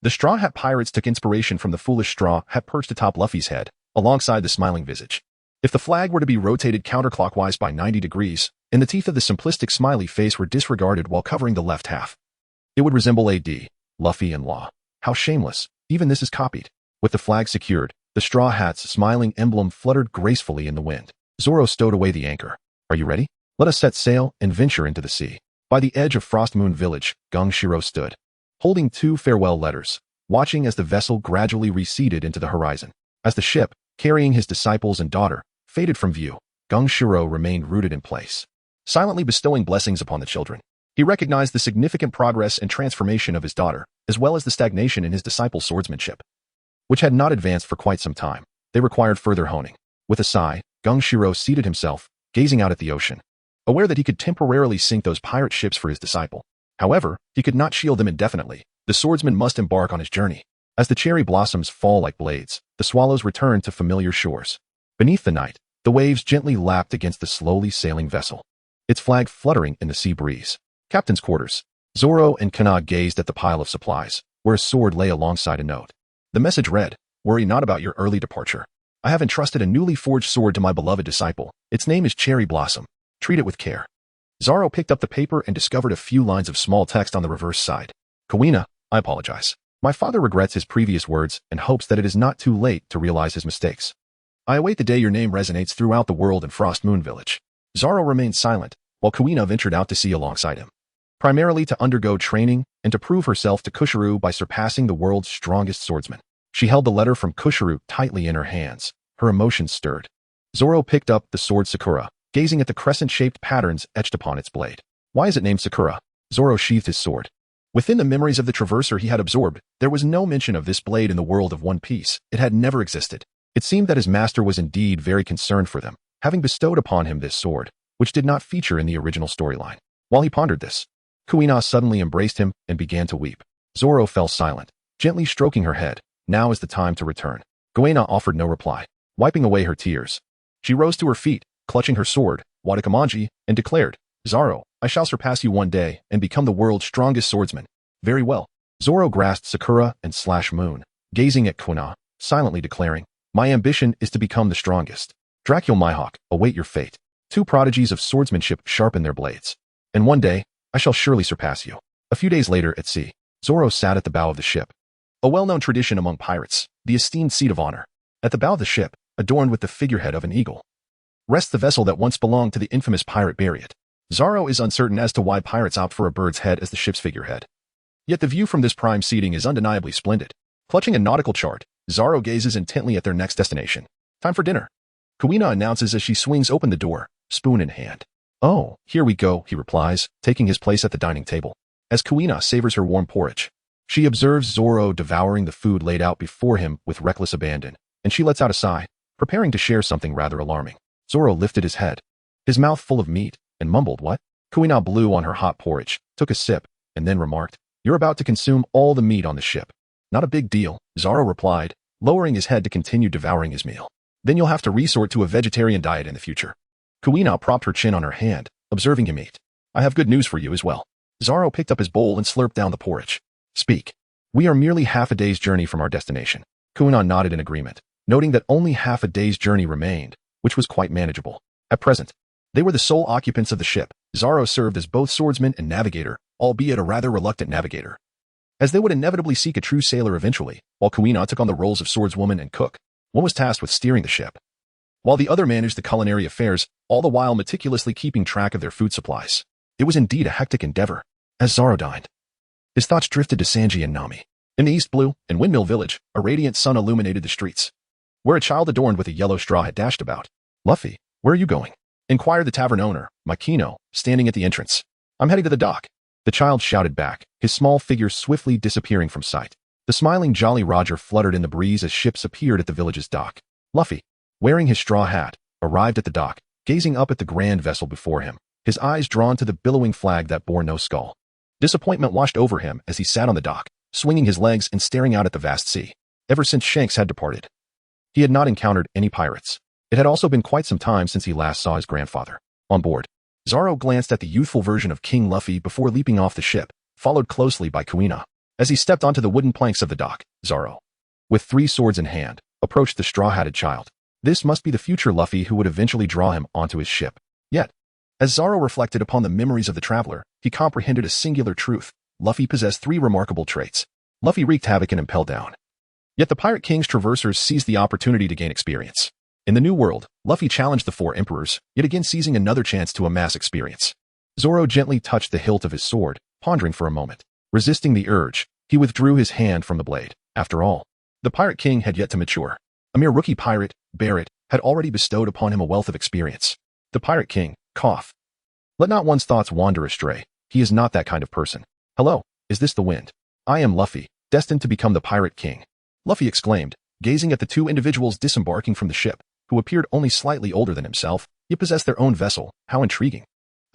The Straw Hat Pirates took inspiration from the foolish straw hat perched atop Luffy's head, alongside the smiling visage. If the flag were to be rotated counterclockwise by 90 degrees, and the teeth of the simplistic smiley face were disregarded while covering the left half, it would resemble A.D., Luffy and Law. How shameless. Even this is copied. With the flag secured, the Straw Hat's smiling emblem fluttered gracefully in the wind. Zoro stowed away the anchor. Are you ready? Let us set sail and venture into the sea. By the edge of Frostmoon Village, Gungshiro stood, holding 2 farewell letters, watching as the vessel gradually receded into the horizon. As the ship, carrying his disciples and daughter, faded from view, Gungshiro remained rooted in place, silently bestowing blessings upon the children. He recognized the significant progress and transformation of his daughter, as well as the stagnation in his disciples' swordsmanship, which had not advanced for quite some time. They required further honing. With a sigh, Gungshiro seated himself, gazing out at the ocean, aware that he could temporarily sink those pirate ships for his disciple. However, he could not shield them indefinitely. The swordsman must embark on his journey. As the cherry blossoms fall like blades, the swallows return to familiar shores. Beneath the night, the waves gently lapped against the slowly sailing vessel, its flag fluttering in the sea breeze. Captain's quarters. Zoro and Kuina gazed at the pile of supplies, where a sword lay alongside a note. The message read, worry not about your early departure. I have entrusted a newly forged sword to my beloved disciple. Its name is Cherry Blossom. Treat it with care. Zoro picked up the paper and discovered a few lines of small text on the reverse side. Kuina, I apologize. My father regrets his previous words and hopes that it is not too late to realize his mistakes. I await the day your name resonates throughout the world in Frostmoon Village. Zoro remained silent, while Kuina ventured out to sea alongside him, primarily to undergo training and to prove herself to Kushiru by surpassing the world's strongest swordsman. She held the letter from Kushiru tightly in her hands, her emotions stirred. Zoro picked up the sword Sakura, gazing at the crescent-shaped patterns etched upon its blade. Why is it named Sakura? Zoro sheathed his sword. Within the memories of the Traverser he had absorbed, there was no mention of this blade in the world of One Piece. It had never existed. It seemed that his master was indeed very concerned for them, having bestowed upon him this sword, which did not feature in the original storyline. While he pondered this, Kuina suddenly embraced him and began to weep. Zoro fell silent, gently stroking her head. Now is the time to return. Guina offered no reply, wiping away her tears. She rose to her feet, clutching her sword, Wadakamanji, and declared, Zoro, I shall surpass you one day and become the world's strongest swordsman. Very well. Zoro grasped Sakura and Moon, gazing at Kuina, silently declaring, My ambition is to become the strongest. Dracul Mihawk, await your fate. Two prodigies of swordsmanship sharpen their blades. And one day, I shall surely surpass you. A few days later at sea, Zoro sat at the bow of the ship. A well-known tradition among pirates, the esteemed seat of honor. At the bow of the ship, adorned with the figurehead of an eagle, rests the vessel that once belonged to the infamous pirate Bariot. Zoro is uncertain as to why pirates opt for a bird's head as the ship's figurehead. Yet the view from this prime seating is undeniably splendid. Clutching a nautical chart, Zoro gazes intently at their next destination. Time for dinner. Kuina announces as she swings open the door, spoon in hand. Oh, here we go, he replies, taking his place at the dining table. As Kuina savors her warm porridge, she observes Zoro devouring the food laid out before him with reckless abandon, and she lets out a sigh, preparing to share something rather alarming. Zoro lifted his head, his mouth full of meat, and mumbled, What? Kuina blew on her hot porridge, took a sip, and then remarked, You're about to consume all the meat on the ship. Not a big deal, Zoro replied, lowering his head to continue devouring his meal. Then you'll have to resort to a vegetarian diet in the future. Kuina propped her chin on her hand, observing him eat. I have good news for you as well. Zoro picked up his bowl and slurped down the porridge. Speak. We are merely half a day's journey from our destination. Kuina nodded in agreement, noting that only half a day's journey remained, which was quite manageable. At present, they were the sole occupants of the ship. Zoro served as both swordsman and navigator, albeit a rather reluctant navigator, as they would inevitably seek a true sailor eventually, while Kuina took on the roles of swordswoman and cook. One was tasked with steering the ship, while the other managed the culinary affairs, all the while meticulously keeping track of their food supplies. It was indeed a hectic endeavor. As Zoro dined, his thoughts drifted to Sanji and Nami. In the east blue, in Windmill Village, a radiant sun illuminated the streets, where a child adorned with a yellow straw hat dashed about. Luffy, where are you going? Inquired the tavern owner, Makino, standing at the entrance. I'm heading to the dock. The child shouted back, his small figure swiftly disappearing from sight. The smiling Jolly Roger fluttered in the breeze as ships appeared at the village's dock. Luffy, wearing his straw hat, arrived at the dock, gazing up at the grand vessel before him, his eyes drawn to the billowing flag that bore no skull. Disappointment washed over him as he sat on the dock, swinging his legs and staring out at the vast sea. Ever since Shanks had departed, he had not encountered any pirates. It had also been quite some time since he last saw his grandfather. On board, Zoro glanced at the youthful version of King Luffy before leaping off the ship, followed closely by Kuina. As he stepped onto the wooden planks of the dock, Zoro, with 3 swords in hand, approached the straw-hatted child. This must be the future Luffy who would eventually draw him onto his ship. Yet, as Zoro reflected upon the memories of the traveler, he comprehended a singular truth. Luffy possessed 3 remarkable traits. Luffy wreaked havoc and impelled down. Yet the Pirate King's traversers seized the opportunity to gain experience. In the New World, Luffy challenged the 4 emperors, yet again seizing another chance to amass experience. Zoro gently touched the hilt of his sword, pondering for a moment. Resisting the urge, he withdrew his hand from the blade. After all, the Pirate King had yet to mature. A mere rookie pirate, Barrett, had already bestowed upon him a wealth of experience. The Pirate King, cough. Let not one's thoughts wander astray. He is not that kind of person. Hello, is this the wind? I am Luffy, destined to become the Pirate King. Luffy exclaimed, gazing at the 2 individuals disembarking from the ship, who appeared only slightly older than himself, yet possessed their own vessel. How intriguing.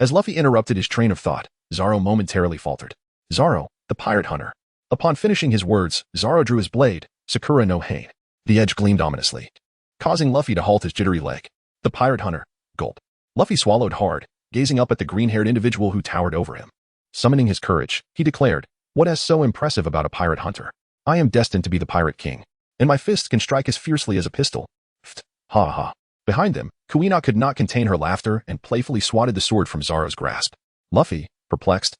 As Luffy interrupted his train of thought, Zoro momentarily faltered. Zoro, the pirate hunter. Upon finishing his words, Zoro drew his blade, Sakura no Hane. The edge gleamed ominously, causing Luffy to halt his jittery leg. The pirate hunter, gulp. Luffy swallowed hard, gazing up at the green-haired individual who towered over him. Summoning his courage, he declared, What is so impressive about a pirate hunter? I am destined to be the Pirate King, and my fist can strike as fiercely as a pistol. Pht, ha ha. Behind them, Kuina could not contain her laughter and playfully swatted the sword from Zoro's grasp. Luffy, perplexed,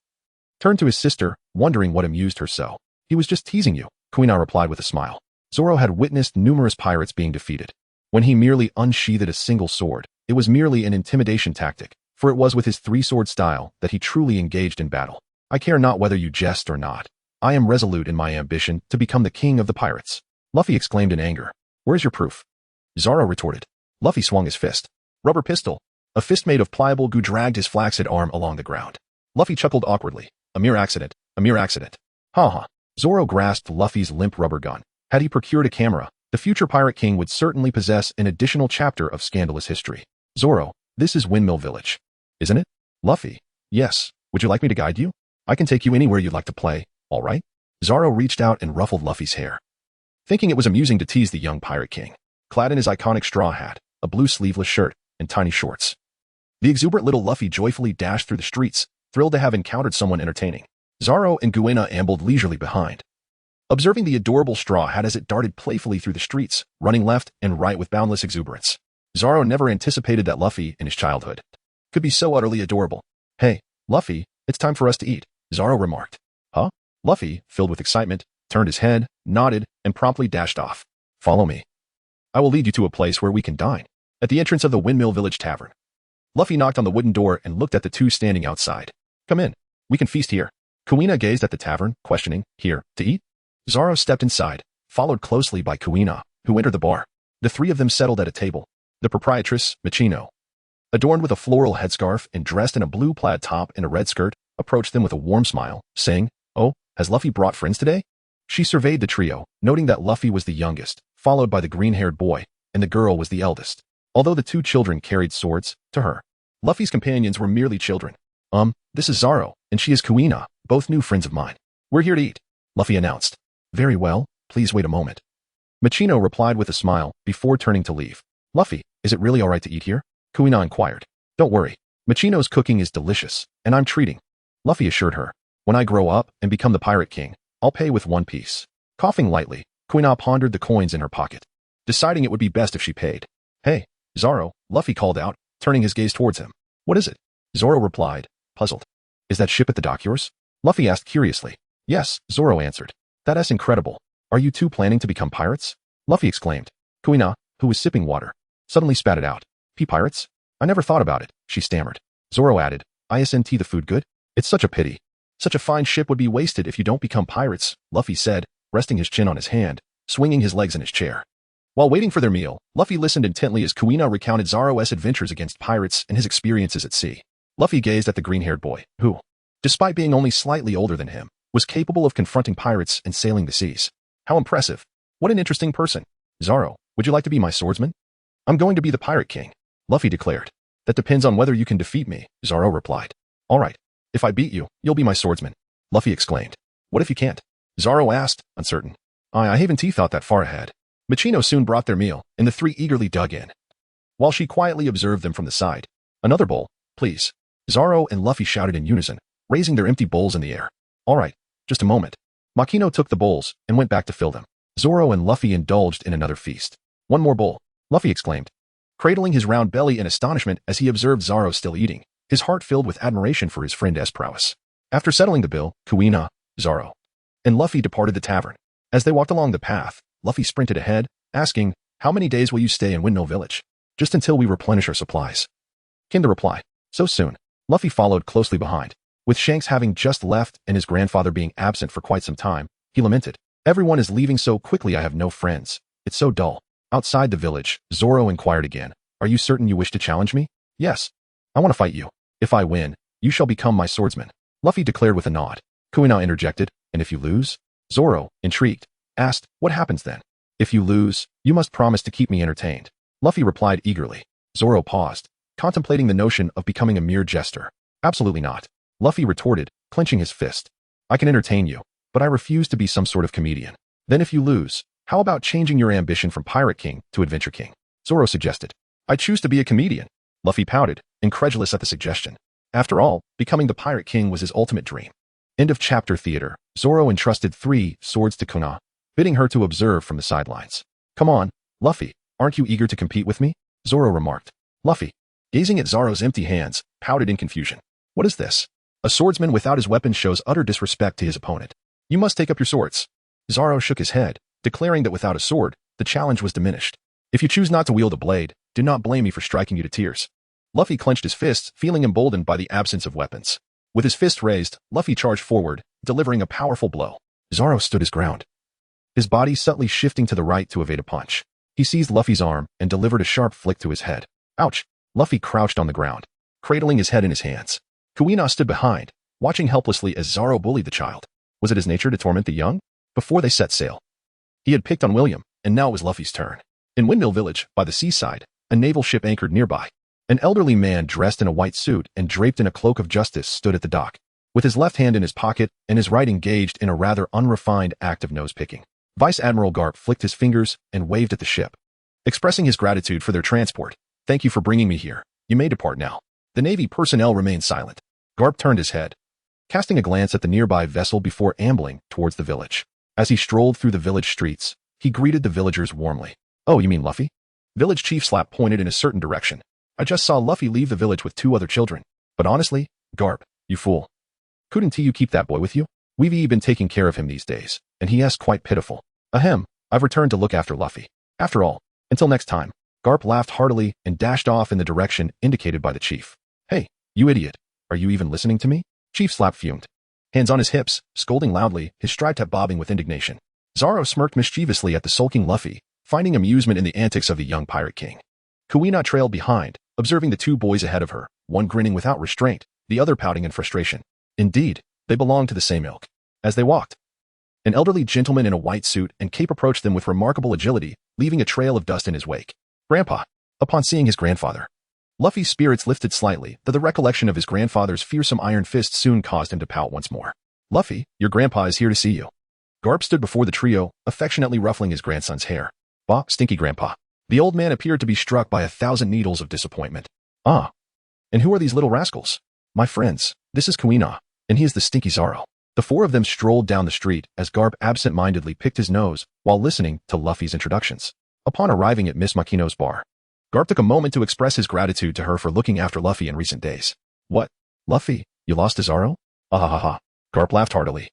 turned to his sister, wondering what amused her so. He was just teasing you, Kuina replied with a smile. Zoro had witnessed numerous pirates being defeated. When he merely unsheathed a single sword, it was merely an intimidation tactic, for it was with his 3-sword style that he truly engaged in battle. I care not whether you jest or not. I am resolute in my ambition to become the king of the pirates. Luffy exclaimed in anger. Where's your proof? Zoro retorted. Luffy swung his fist. Rubber pistol. A fist made of pliable goo dragged his flaccid arm along the ground. Luffy chuckled awkwardly. A mere accident. A mere accident. Ha ha. Zoro grasped Luffy's limp rubber gun. Had he procured a camera, the future Pirate King would certainly possess an additional chapter of scandalous history. Zoro, this is Windmill Village, isn't it? Luffy, yes. Would you like me to guide you? I can take you anywhere you'd like to play, all right? Zoro reached out and ruffled Luffy's hair, thinking it was amusing to tease the young pirate king. Clad in his iconic straw hat, a blue sleeveless shirt, and tiny shorts, the exuberant little Luffy joyfully dashed through the streets, thrilled to have encountered someone entertaining. Zoro and Guina ambled leisurely behind, observing the adorable straw hat as it darted playfully through the streets, running left and right with boundless exuberance. Zoro never anticipated that Luffy, in his childhood, could be so utterly adorable. "Hey, Luffy, it's time for us to eat," Zoro remarked. "Huh?" Luffy, filled with excitement, turned his head, nodded, and promptly dashed off. "Follow me. I will lead you to a place where we can dine." At the entrance of the Windmill Village Tavern, Luffy knocked on the wooden door and looked at the two standing outside. "Come in. We can feast here." Kuina gazed at the tavern, questioning, "Here, to eat?" Zoro stepped inside, followed closely by Kuina, who entered the bar. The three of them settled at a table. The proprietress, Michino, adorned with a floral headscarf and dressed in a blue plaid top and a red skirt, approached them with a warm smile, saying, "Oh, has Luffy brought friends today?" She surveyed the trio, noting that Luffy was the youngest, followed by the green-haired boy, and the girl was the eldest. Although the two children carried swords, to her, Luffy's companions were merely children. This is Zoro, and she is Kuina, both new friends of mine. We're here to eat," Luffy announced. "Very well, please wait a moment." Michino replied with a smile, before turning to leave. "Luffy, is it really alright to eat here?" Kuina inquired. "Don't worry. Michino's cooking is delicious, and I'm treating," Luffy assured her. "When I grow up and become the Pirate King, I'll pay with one piece." Coughing lightly, Kuina pondered the coins in her pocket, deciding it would be best if she paid. "Hey, Zoro," Luffy called out, turning his gaze towards him. "What is it?" Zoro replied, puzzled. "Is that ship at the dock yours?" Luffy asked curiously. "Yes," Zoro answered. "That's incredible. Are you two planning to become pirates?" Luffy exclaimed. Kuina, who was sipping water, suddenly spat it out. "Pirates? I never thought about it," she stammered. Zoro added, "Isn't the food good? It's such a pity. Such a fine ship would be wasted if you don't become pirates," Luffy said, resting his chin on his hand, swinging his legs in his chair. While waiting for their meal, Luffy listened intently as Kuina recounted Zoro's adventures against pirates and his experiences at sea. Luffy gazed at the green-haired boy, who, despite being only slightly older than him, was capable of confronting pirates and sailing the seas. How impressive. What an interesting person. "Zoro, would you like to be my swordsman?" "I'm going to be the Pirate King," Luffy declared. "That depends on whether you can defeat me," Zoro replied. "All right. If I beat you, you'll be my swordsman," Luffy exclaimed. "What if you can't?" Zoro asked, uncertain. I haven't thought that far ahead." Michino soon brought their meal, and the three eagerly dug in, while she quietly observed them from the side. "Another bowl, please," Zoro and Luffy shouted in unison, raising their empty bowls in the air. "All right, just a moment." Makino took the bowls and went back to fill them. Zoro and Luffy indulged in another feast. "One more bowl," Luffy exclaimed, cradling his round belly in astonishment as he observed Zoro still eating, his heart filled with admiration for his friend's prowess. After settling the bill, Kuina, Zoro, and Luffy departed the tavern. As they walked along the path, Luffy sprinted ahead, asking, "How many days will you stay in Windmill Village?" "Just until we replenish our supplies," came the reply. "So soon?" Luffy followed closely behind. With Shanks having just left and his grandfather being absent for quite some time, he lamented, "Everyone is leaving so quickly. I have no friends. It's so dull." Outside the village, Zoro inquired again, "Are you certain you wish to challenge me?" "Yes. I want to fight you. If I win, you shall become my swordsman," Luffy declared with a nod. Kuina interjected, "And if you lose?" Zoro, intrigued, asked, "What happens then?" "If you lose, you must promise to keep me entertained," Luffy replied eagerly. Zoro paused, contemplating the notion of becoming a mere jester. "Absolutely not," Luffy retorted, clenching his fist. "I can entertain you, but I refuse to be some sort of comedian." "Then if you lose, how about changing your ambition from Pirate King to Adventure King?" Zoro suggested. "I choose to be a comedian," Luffy pouted, incredulous at the suggestion. After all, becoming the Pirate King was his ultimate dream. End of chapter. Theater. Zoro entrusted 3 swords to Kuina, bidding her to observe from the sidelines. "Come on, Luffy, aren't you eager to compete with me?" Zoro remarked. Luffy, gazing at Zoro's empty hands, pouted in confusion. "What is this? A swordsman without his weapon shows utter disrespect to his opponent. You must take up your swords." Zoro shook his head, declaring that without a sword, the challenge was diminished. "If you choose not to wield a blade, do not blame me for striking you to tears." Luffy clenched his fists, feeling emboldened by the absence of weapons. With his fist raised, Luffy charged forward, delivering a powerful blow. Zoro stood his ground, his body subtly shifting to the right to evade a punch. He seized Luffy's arm and delivered a sharp flick to his head. "Ouch!" Luffy crouched on the ground, cradling his head in his hands. Kuina stood behind, watching helplessly as Zoro bullied the child. Was it his nature to torment the young? Before they set sail, he had picked on William, and now it was Luffy's turn. In Windmill Village, by the seaside, a naval ship anchored nearby. An elderly man dressed in a white suit and draped in a cloak of justice stood at the dock. with his left hand in his pocket and his right engaged in a rather unrefined act of nose-picking. Vice Admiral Garp flicked his fingers and waved at the ship, expressing his gratitude for their transport. "Thank you for bringing me here. You may depart now." The Navy personnel remained silent. Garp turned his head, casting a glance at the nearby vessel before ambling towards the village. As he strolled through the village streets, he greeted the villagers warmly. "Oh, you mean Luffy?" Village Chief Slap pointed in a certain direction. "I just saw Luffy leave the village with 2 other children. But honestly, Garp, you fool. Couldn't you keep that boy with you? We've been taking care of him these days, and he is quite pitiful. Ahem, I've returned to look after Luffy. After all, until next time." Garp laughed heartily and dashed off in the direction indicated by the chief. "Hey, you idiot. Are you even listening to me?" Chief Slap fumed. Hands on his hips, scolding loudly, his striped hat bobbing with indignation. Zoro smirked mischievously at the sulking Luffy, finding amusement in the antics of the young pirate king. Kuina trailed behind, observing the 2 boys ahead of her, one grinning without restraint, the other pouting in frustration. Indeed, they belonged to the same ilk. As they walked, an elderly gentleman in a white suit and cape approached them with remarkable agility, leaving a trail of dust in his wake. "Grandpa." Upon seeing his grandfather, Luffy's spirits lifted slightly, though the recollection of his grandfather's fearsome iron fist soon caused him to pout once more. "Luffy, your grandpa is here to see you." Garp stood before the trio, affectionately ruffling his grandson's hair. "Bah, stinky grandpa." The old man appeared to be struck by 1,000 needles of disappointment. "Ah, and who are these little rascals?" "My friends, this is Kuina, and he is the stinky Zoro." The 4 of them strolled down the street as Garp absent-mindedly picked his nose while listening to Luffy's introductions. Upon arriving at Miss Makino's bar, Garp took a moment to express his gratitude to her for looking after Luffy in recent days. "What? Luffy, you lost to Zoro?" "Ah ha ha ha." Garp laughed heartily,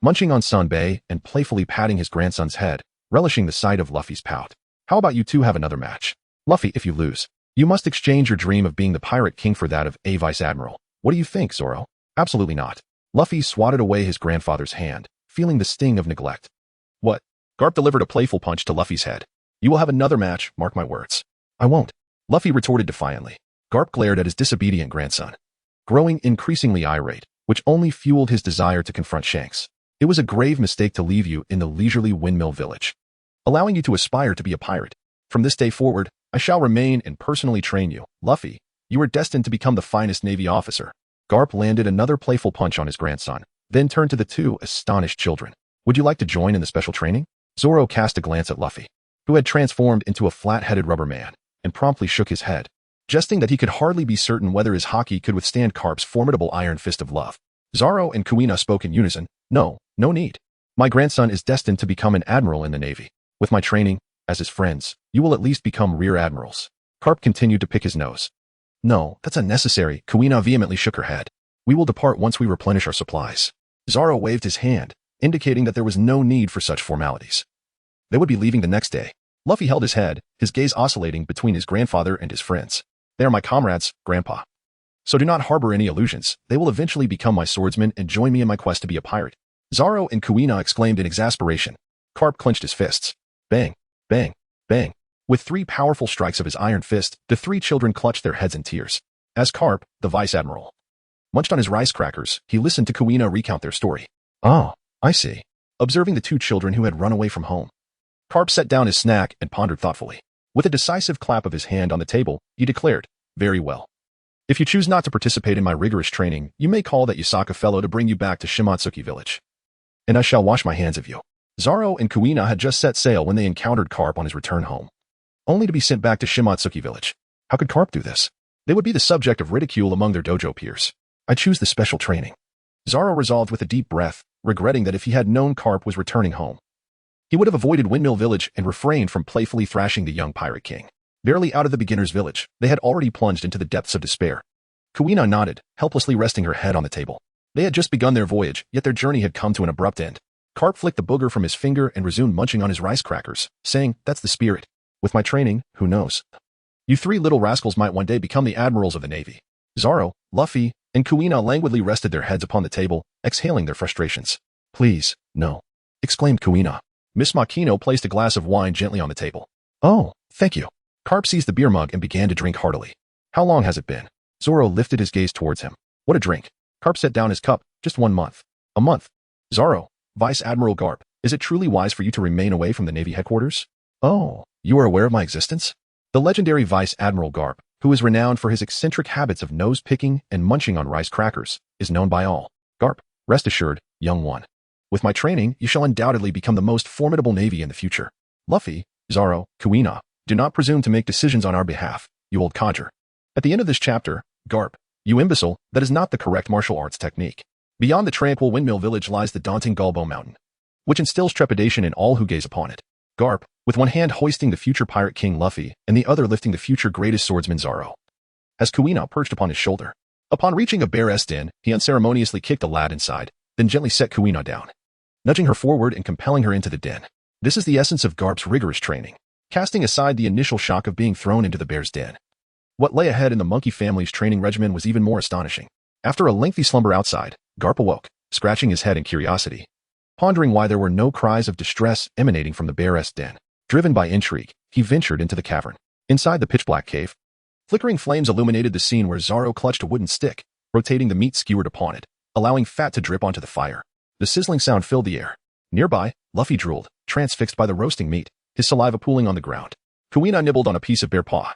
munching on Sanbei and playfully patting his grandson's head, relishing the sight of Luffy's pout. "How about you 2 have another match? Luffy, if you lose, you must exchange your dream of being the pirate king for that of a vice admiral. What do you think, Zoro?" "Absolutely not." Luffy swatted away his grandfather's hand, feeling the sting of neglect. "What?" Garp delivered a playful punch to Luffy's head. "You will have another match, mark my words." "I won't," Luffy retorted defiantly. Garp glared at his disobedient grandson, growing increasingly irate, which only fueled his desire to confront Shanks. "It was a grave mistake to leave you in the leisurely Windmill Village, allowing you to aspire to be a pirate. From this day forward, I shall remain and personally train you. Luffy, you are destined to become the finest Navy officer." Garp landed another playful punch on his grandson, then turned to the 2 astonished children. "Would you like to join in the special training?" Zoro cast a glance at Luffy, who had transformed into a flat-headed rubber man, and promptly shook his head, jesting that he could hardly be certain whether his haki could withstand Garp's formidable iron fist of love. Zoro and Kuina spoke in unison. "No need. My grandson is destined to become an admiral in the Navy. With my training, as his friends, you will at least become rear admirals." Garp continued to pick his nose. "No, that's unnecessary." Kuina vehemently shook her head. "We will depart once we replenish our supplies." Zoro waved his hand, indicating that there was no need for such formalities. They would be leaving the next day. Luffy held his head, his gaze oscillating between his grandfather and his friends. "They are my comrades, Grandpa. So do not harbor any illusions. They will eventually become my swordsmen and join me in my quest to be a pirate." Zoro and Kuina exclaimed in exasperation. Garp clenched his fists. Bang, bang, bang. With 3 powerful strikes of his iron fist, the 3 children clutched their heads in tears. As Garp, the vice admiral, munched on his rice crackers, he listened to Kuina recount their story. "Oh, I see." Observing the 2 children who had run away from home, Garp set down his snack and pondered thoughtfully. With a decisive clap of his hand on the table, he declared, "Very well. If you choose not to participate in my rigorous training, you may call that Yasaka fellow to bring you back to Shimotsuki village, and I shall wash my hands of you." Zoro and Kuina had just set sail when they encountered Garp on his return home, only to be sent back to Shimotsuki village. How could Garp do this? They would be the subject of ridicule among their dojo peers. "I choose the special training," Zoro resolved with a deep breath, regretting that if he had known Garp was returning home, he would have avoided Windmill Village and refrained from playfully thrashing the young pirate king. Barely out of the beginner's village, they had already plunged into the depths of despair. Kuina nodded, helplessly resting her head on the table. They had just begun their voyage, yet their journey had come to an abrupt end. Garp flicked the booger from his finger and resumed munching on his rice crackers, saying, "That's the spirit. With my training, who knows? You 3 little rascals might one day become the admirals of the Navy." Zoro, Luffy, and Kuina languidly rested their heads upon the table, exhaling their frustrations. "Please, no," exclaimed Kuina. Miss Makino placed a glass of wine gently on the table. "Oh, thank you." Garp seized the beer mug and began to drink heartily. "How long has it been?" Zoro lifted his gaze towards him. "What a drink." Garp set down his cup. "Just 1 month." "A month?" "Zoro, Vice Admiral Garp, is it truly wise for you to remain away from the Navy headquarters?" "Oh, you are aware of my existence?" The legendary Vice Admiral Garp, who is renowned for his eccentric habits of nose-picking and munching on rice crackers, is known by all. Garp, rest assured, young one. With my training, you shall undoubtedly become the most formidable navy in the future. Luffy, Zoro, Kuina, do not presume to make decisions on our behalf, you old codger. At the end of this chapter, Garp, you imbecile, that is not the correct martial arts technique. Beyond the tranquil Windmill Village lies the daunting Gullbo Mountain, which instills trepidation in all who gaze upon it. Garp, with one hand hoisting the future pirate king Luffy and the other lifting the future greatest swordsman Zoro, has Kuina perched upon his shoulder. Upon reaching a bear's den, he unceremoniously kicked the lad inside, then gently set Kuina down, nudging her forward and compelling her into the den. This is the essence of Garp's rigorous training, casting aside the initial shock of being thrown into the bear's den. What lay ahead in the monkey family's training regimen was even more astonishing. After a lengthy slumber outside, Garp awoke, scratching his head in curiosity, pondering why there were no cries of distress emanating from the bear's den. Driven by intrigue, he ventured into the cavern. Inside the pitch-black cave, flickering flames illuminated the scene where Zoro clutched a wooden stick, rotating the meat skewered upon it, allowing fat to drip onto the fire. The sizzling sound filled the air. Nearby, Luffy drooled, transfixed by the roasting meat, his saliva pooling on the ground. Kuina nibbled on a piece of bear paw,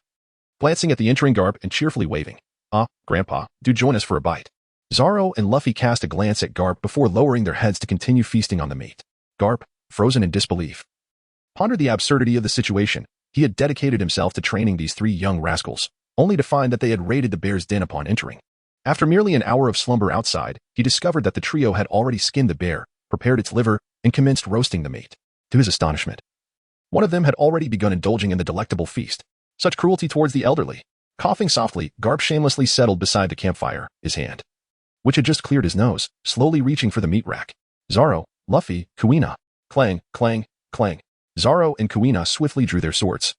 glancing at the entering Garp and cheerfully waving. "Ah, Grandpa, do join us for a bite." Zoro and Luffy cast a glance at Garp before lowering their heads to continue feasting on the meat. Garp, frozen in disbelief, pondered the absurdity of the situation. He had dedicated himself to training these three young rascals, only to find that they had raided the bear's den upon entering. After merely an hour of slumber outside, he discovered that the trio had already skinned the bear, prepared its liver, and commenced roasting the meat. To his astonishment, one of them had already begun indulging in the delectable feast. Such cruelty towards the elderly. Coughing softly, Garp shamelessly settled beside the campfire, his hand, which had just cleared his nose, slowly reaching for the meat rack. Zoro, Luffy, Kuina. Clang, clang, clang. Zoro and Kuina swiftly drew their swords,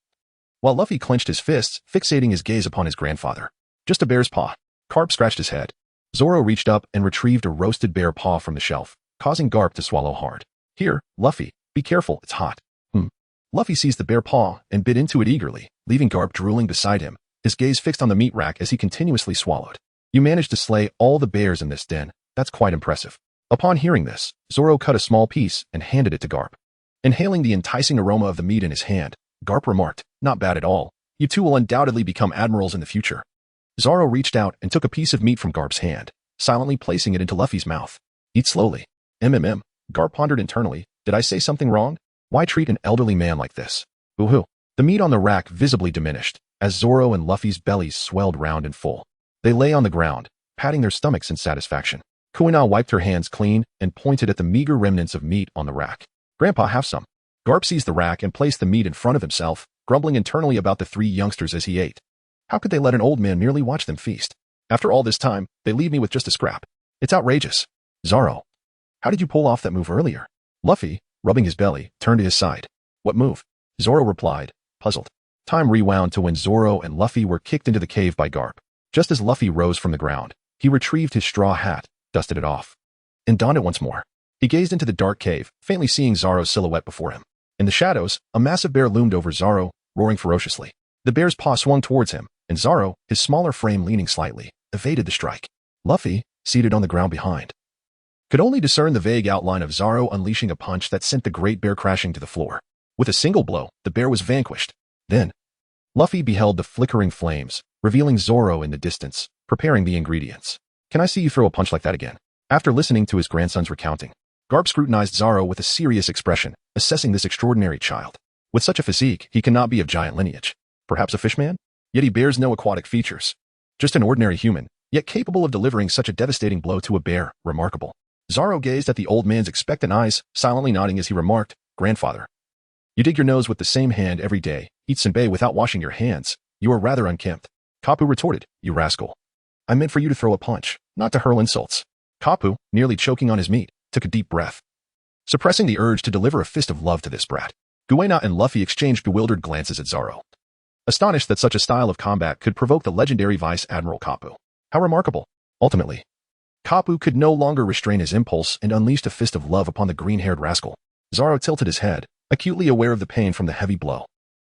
while Luffy clenched his fists, fixating his gaze upon his grandfather. Just a bear's paw. Garp scratched his head. Zoro reached up and retrieved a roasted bear paw from the shelf, causing Garp to swallow hard. "Here, Luffy, be careful, it's hot." Luffy seized the bear paw and bit into it eagerly, leaving Garp drooling beside him, his gaze fixed on the meat rack as he continuously swallowed. "You managed to slay all the bears in this den. That's quite impressive." Upon hearing this, Zoro cut a small piece and handed it to Garp. Inhaling the enticing aroma of the meat in his hand, Garp remarked, "Not bad at all. You two will undoubtedly become admirals in the future." Zoro reached out and took a piece of meat from Garp's hand, silently placing it into Luffy's mouth. "Eat slowly." Garp pondered internally. Did I say something wrong? Why treat an elderly man like this? Boo-hoo. The meat on the rack visibly diminished, as Zoro and Luffy's bellies swelled round and full. They lay on the ground, patting their stomachs in satisfaction. Kuina wiped her hands clean and pointed at the meager remnants of meat on the rack. "Grandpa, have some." Garp seized the rack and placed the meat in front of himself, grumbling internally about the three youngsters as he ate. How could they let an old man merely watch them feast? After all this time, they leave me with just a scrap. It's outrageous. Zoro, how did you pull off that move earlier? Luffy, rubbing his belly, turned to his side. "What move?" Zoro replied, puzzled. Time rewound to when Zoro and Luffy were kicked into the cave by Garp. Just as Luffy rose from the ground, he retrieved his straw hat, dusted it off, and donned it once more. He gazed into the dark cave, faintly seeing Zoro's silhouette before him. In the shadows, a massive bear loomed over Zoro, roaring ferociously. The bear's paw swung towards him, and Zoro, his smaller frame leaning slightly, evaded the strike. Luffy, seated on the ground behind, could only discern the vague outline of Zoro unleashing a punch that sent the great bear crashing to the floor. With a single blow, the bear was vanquished. Then, Luffy beheld the flickering flames, revealing Zoro in the distance, preparing the ingredients. "Can I see you throw a punch like that again?" After listening to his grandson's recounting, Garp scrutinized Zoro with a serious expression, assessing this extraordinary child. With such a physique, he cannot be of giant lineage. Perhaps a fishman? Yet he bears no aquatic features. Just an ordinary human, yet capable of delivering such a devastating blow to a bear. Remarkable. Zoro gazed at the old man's expectant eyes, silently nodding as he remarked, "Grandfather, you dig your nose with the same hand every day, eat senbei without washing your hands. You are rather unkempt." Kapu retorted, "You rascal. I meant for you to throw a punch, not to hurl insults." Kapu, nearly choking on his meat, took a deep breath, suppressing the urge to deliver a fist of love to this brat. Guina and Luffy exchanged bewildered glances at Zoro, astonished that such a style of combat could provoke the legendary Vice Admiral Kapu. How remarkable. Ultimately, Kapu could no longer restrain his impulse and unleashed a fist of love upon the green-haired rascal. Zoro tilted his head, acutely aware of the pain from the heavy blow.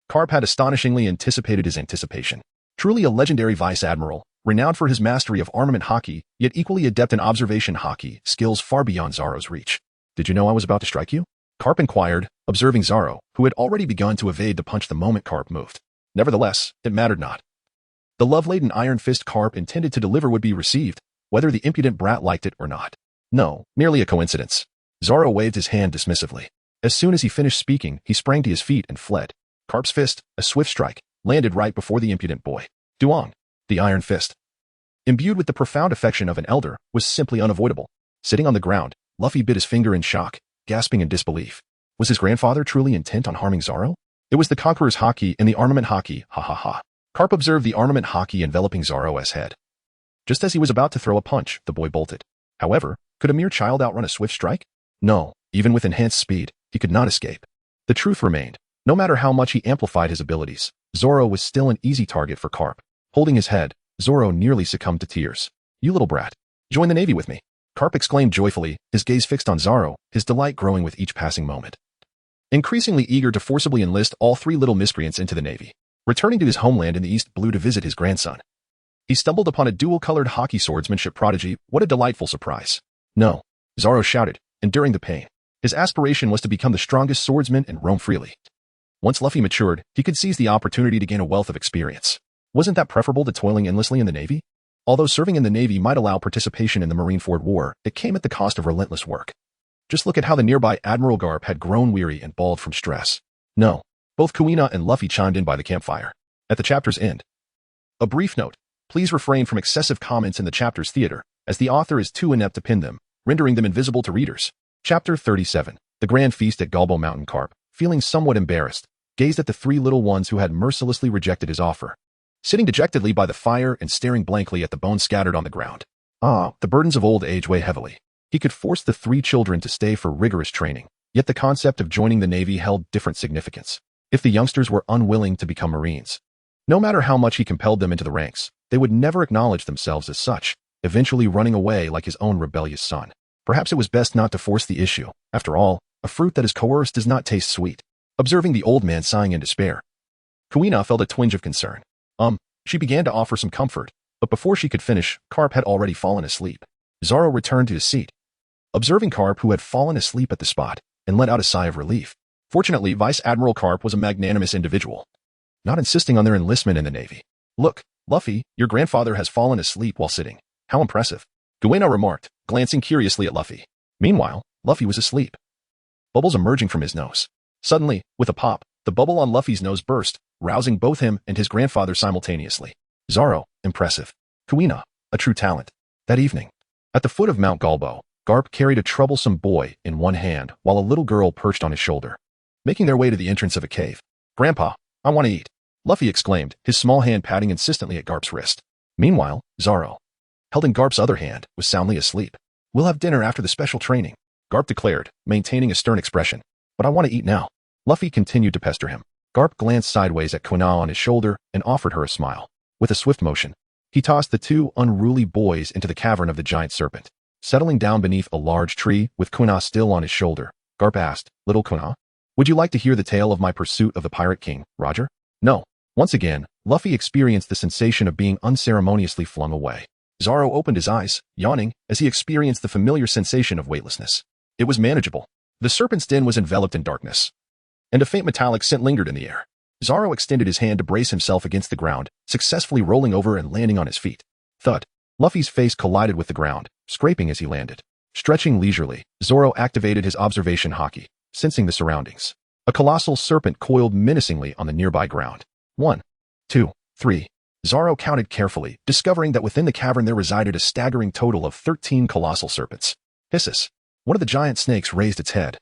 Garp had astonishingly anticipated his anticipation. Truly a legendary Vice Admiral, renowned for his mastery of armament haki, yet equally adept in observation haki, skills far beyond Zoro's reach. "Did you know I was about to strike you?" Garp inquired, observing Zoro, who had already begun to evade the punch the moment Garp moved. Nevertheless, it mattered not. The love-laden iron fist Garp intended to deliver would be received, whether the impudent brat liked it or not. No, merely a coincidence. Zoro waved his hand dismissively. As soon as he finished speaking, he sprang to his feet and fled. Carp's fist, a swift strike, landed right before the impudent boy. Duong, the iron fist. Imbued with the profound affection of an elder, was simply unavoidable. Sitting on the ground, Luffy bit his finger in shock, gasping in disbelief. Was his grandfather truly intent on harming Zoro? It was the Conqueror's haki and the armament haki, ha ha ha. Carp observed the armament haki enveloping Zoro's head. Just as he was about to throw a punch, the boy bolted. However, could a mere child outrun a swift strike? No, even with enhanced speed, he could not escape. The truth remained. No matter how much he amplified his abilities, Zoro was still an easy target for Carp. Holding his head, Zoro nearly succumbed to tears. You little brat. Join the Navy with me. Carp exclaimed joyfully, his gaze fixed on Zoro, his delight growing with each passing moment. Increasingly eager to forcibly enlist all three little miscreants into the Navy, returning to his homeland in the East Blue to visit his grandson. He stumbled upon a dual-colored haki swordsmanship prodigy. What a delightful surprise. No, Zoro shouted, enduring the pain. His aspiration was to become the strongest swordsman and roam freely. Once Luffy matured, he could seize the opportunity to gain a wealth of experience. Wasn't that preferable to toiling endlessly in the Navy? Although serving in the Navy might allow participation in the Marineford War, it came at the cost of relentless work. Just look at how the nearby Admiral Garp had grown weary and bald from stress. No, both Kuina and Luffy chimed in by the campfire. At the chapter's end. A brief note. Please refrain from excessive comments in the chapter's theater, as the author is too inept to pin them, rendering them invisible to readers. Chapter 37. The Grand Feast at Galbo Mountain. Carp, feeling somewhat embarrassed, gazed at the three little ones who had mercilessly rejected his offer. Sitting dejectedly by the fire and staring blankly at the bones scattered on the ground. The burdens of old age weigh heavily. He could force the three children to stay for rigorous training, yet the concept of joining the Navy held different significance. If the youngsters were unwilling to become Marines, no matter how much he compelled them into the ranks, they would never acknowledge themselves as such, eventually running away like his own rebellious son. Perhaps it was best not to force the issue. After all, a fruit that is coerced does not taste sweet. Observing the old man sighing in despair, Kuina felt a twinge of concern. She began to offer some comfort, but before she could finish, Carp had already fallen asleep. Zoro returned to his seat, observing Carp, who had fallen asleep at the spot, and let out a sigh of relief. Fortunately, Vice Admiral Carp was a magnanimous individual, not insisting on their enlistment in the Navy. Look, Luffy, your grandfather has fallen asleep while sitting. How impressive. Guina remarked, glancing curiously at Luffy. Meanwhile, Luffy was asleep. Bubbles emerging from his nose. Suddenly, with a pop, the bubble on Luffy's nose burst, rousing both him and his grandfather simultaneously. Zoro, impressive. Kuina, a true talent. That evening, at the foot of Mount Galbo, Garp carried a troublesome boy in one hand while a little girl perched on his shoulder, making their way to the entrance of a cave. Grandpa, I want to eat, Luffy exclaimed, his small hand patting insistently at Garp's wrist. Meanwhile, Zoro, held in Garp's other hand, was soundly asleep. We'll have dinner after the special training, Garp declared, maintaining a stern expression. But I want to eat now. Luffy continued to pester him. Garp glanced sideways at Kuina on his shoulder and offered her a smile. With a swift motion, he tossed the two unruly boys into the cavern of the giant serpent. Settling down beneath a large tree with Kuina still on his shoulder, Garp asked, Little Kuina, would you like to hear the tale of my pursuit of the Pirate King, Roger? No. Once again, Luffy experienced the sensation of being unceremoniously flung away. Zoro opened his eyes, yawning, as he experienced the familiar sensation of weightlessness. It was manageable. The serpent's den was enveloped in darkness, and a faint metallic scent lingered in the air. Zoro extended his hand to brace himself against the ground, successfully rolling over and landing on his feet. Thud. Luffy's face collided with the ground, scraping as he landed. Stretching leisurely, Zoro activated his observation haki, sensing the surroundings. A colossal serpent coiled menacingly on the nearby ground. 1, 2, 3. Zoro counted carefully, discovering that within the cavern there resided a staggering total of 13 colossal serpents. Hissus. One of the giant snakes raised its head,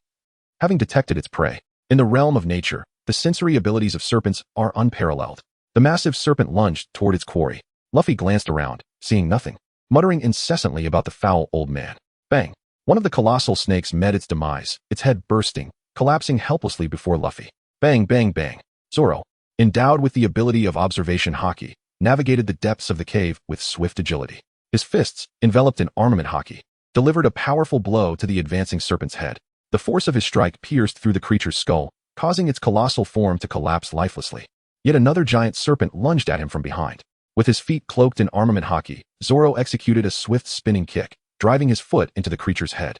having detected its prey. In the realm of nature, the sensory abilities of serpents are unparalleled. The massive serpent lunged toward its quarry. Luffy glanced around, seeing nothing, muttering incessantly about the foul old man. Bang! One of the colossal snakes met its demise, its head bursting, collapsing helplessly before Luffy. Bang, bang, bang. Zoro, endowed with the ability of observation haki, navigated the depths of the cave with swift agility. His fists, enveloped in armament haki, delivered a powerful blow to the advancing serpent's head. The force of his strike pierced through the creature's skull, causing its colossal form to collapse lifelessly. Yet another giant serpent lunged at him from behind. With his feet cloaked in armament haki, Zoro executed a swift spinning kick, driving his foot into the creature's head.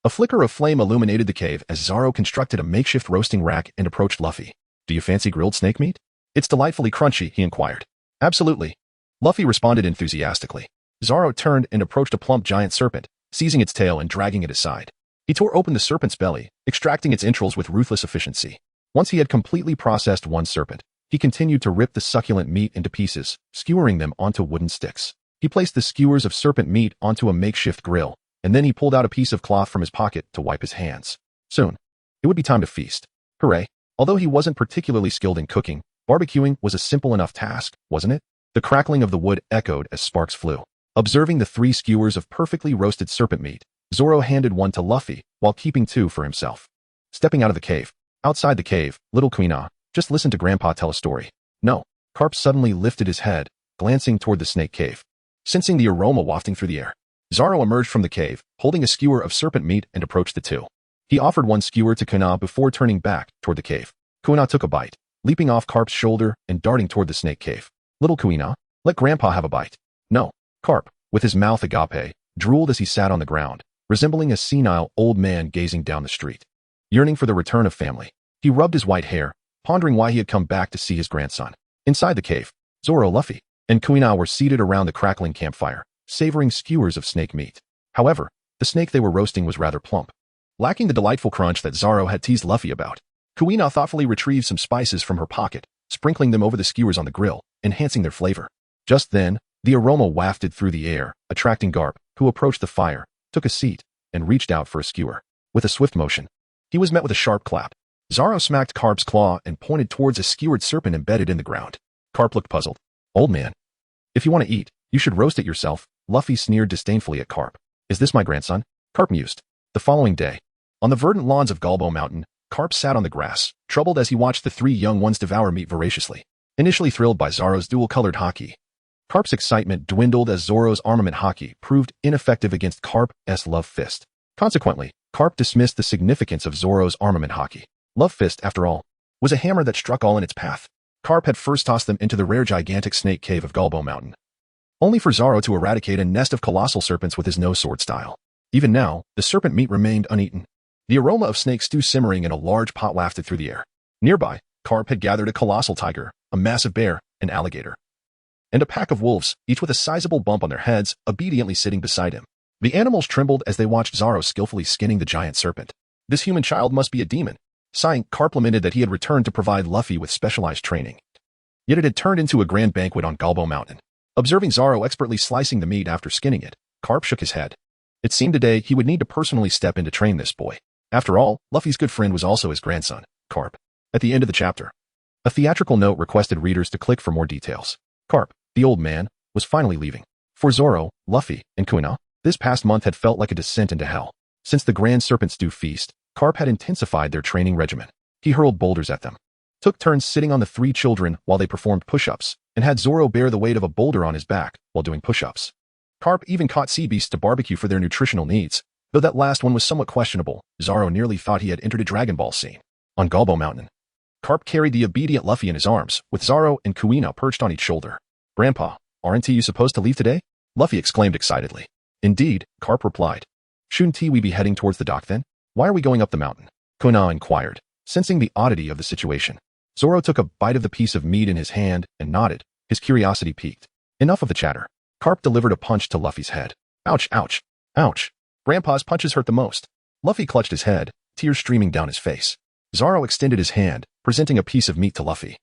A flicker of flame illuminated the cave as Zoro constructed a makeshift roasting rack and approached Luffy. Do you fancy grilled snake meat? It's delightfully crunchy, he inquired. Absolutely. Luffy responded enthusiastically. Zoro turned and approached a plump giant serpent, seizing its tail and dragging it aside. He tore open the serpent's belly, extracting its entrails with ruthless efficiency. Once he had completely processed one serpent, he continued to rip the succulent meat into pieces, skewering them onto wooden sticks. He placed the skewers of serpent meat onto a makeshift grill, and then he pulled out a piece of cloth from his pocket to wipe his hands. Soon, it would be time to feast. Hooray! Although he wasn't particularly skilled in cooking, barbecuing was a simple enough task, wasn't it? The crackling of the wood echoed as sparks flew. Observing the 3 skewers of perfectly roasted serpent meat, Zoro handed one to Luffy, while keeping 2 for himself. Stepping out of the cave. Outside the cave, little Kuina, just listen to Grandpa tell a story. No. Carp suddenly lifted his head, glancing toward the snake cave. Sensing the aroma wafting through the air, Zoro emerged from the cave, holding a skewer of serpent meat and approached the 2. He offered one skewer to Kuina before turning back toward the cave. Kuina took a bite, leaping off Carp's shoulder and darting toward the snake cave. Little Kuina, let Grandpa have a bite. No. Carp, with his mouth agape, drooled as he sat on the ground, resembling a senile old man gazing down the street. Yearning for the return of family, he rubbed his white hair, pondering why he had come back to see his grandson. Inside the cave, Zoro, Luffy, and Kuina were seated around the crackling campfire, savoring skewers of snake meat. However, the snake they were roasting was rather plump, lacking the delightful crunch that Zoro had teased Luffy about. Kuina thoughtfully retrieved some spices from her pocket, sprinkling them over the skewers on the grill, enhancing their flavor. Just then, the aroma wafted through the air, attracting Garp, who approached the fire, took a seat, and reached out for a skewer. With a swift motion, he was met with a sharp clap. Zoro smacked Carp's claw and pointed towards a skewered serpent embedded in the ground. Carp looked puzzled. Old man, if you want to eat, you should roast it yourself. Luffy sneered disdainfully at Carp. Is this my grandson? Carp mused. The following day, on the verdant lawns of Gull Mountain, Carp sat on the grass, troubled as he watched the 3 young ones devour meat voraciously. Initially thrilled by Zoro's dual-colored haki, Carp's excitement dwindled as Zoro's armament haki proved ineffective against Carp's love fist. Consequently, Carp dismissed the significance of Zoro's armament haki. Love fist, after all, was a hammer that struck all in its path. Carp had first tossed them into the rare gigantic snake cave of Gull Mountain, only for Zoro to eradicate a nest of colossal serpents with his no-sword style. Even now, the serpent meat remained uneaten. The aroma of snake stew simmering in a large pot wafted through the air. Nearby, Carp had gathered a colossal tiger, a massive bear, an alligator, and a pack of wolves, each with a sizable bump on their heads, obediently sitting beside him. The animals trembled as they watched Zoro skillfully skinning the giant serpent. This human child must be a demon. Sighing, Carp lamented that he had returned to provide Luffy with specialized training. Yet it had turned into a grand banquet on Gull Mountain. Observing Zoro expertly slicing the meat after skinning it, Carp shook his head. It seemed today he would need to personally step in to train this boy. After all, Luffy's good friend was also his grandson, Carp. At the end of the chapter, a theatrical note requested readers to click for more details. Carp, the old man, was finally leaving. For Zoro, Luffy, and Kuina, this past month had felt like a descent into hell. Since the Grand Serpent Stew feast, Carp had intensified their training regimen. He hurled boulders at them, took turns sitting on the 3 children while they performed push-ups, and had Zoro bear the weight of a boulder on his back while doing push-ups. Carp even caught sea beasts to barbecue for their nutritional needs, though that last one was somewhat questionable. Zoro nearly thought he had entered a Dragon Ball scene. On Gull Mountain, Carp carried the obedient Luffy in his arms, with Zoro and Kuina perched on each shoulder. Grandpa, aren't you supposed to leave today? Luffy exclaimed excitedly. Indeed, Carp replied. Shouldn't we be heading towards the dock then? Why are we going up the mountain? Kuina inquired, sensing the oddity of the situation. Zoro took a bite of the piece of meat in his hand and nodded, his curiosity piqued. Enough of the chatter. Carp delivered a punch to Luffy's head. Ouch, ouch, ouch. Grandpa's punches hurt the most. Luffy clutched his head, tears streaming down his face. Zoro extended his hand, presenting a piece of meat to Luffy,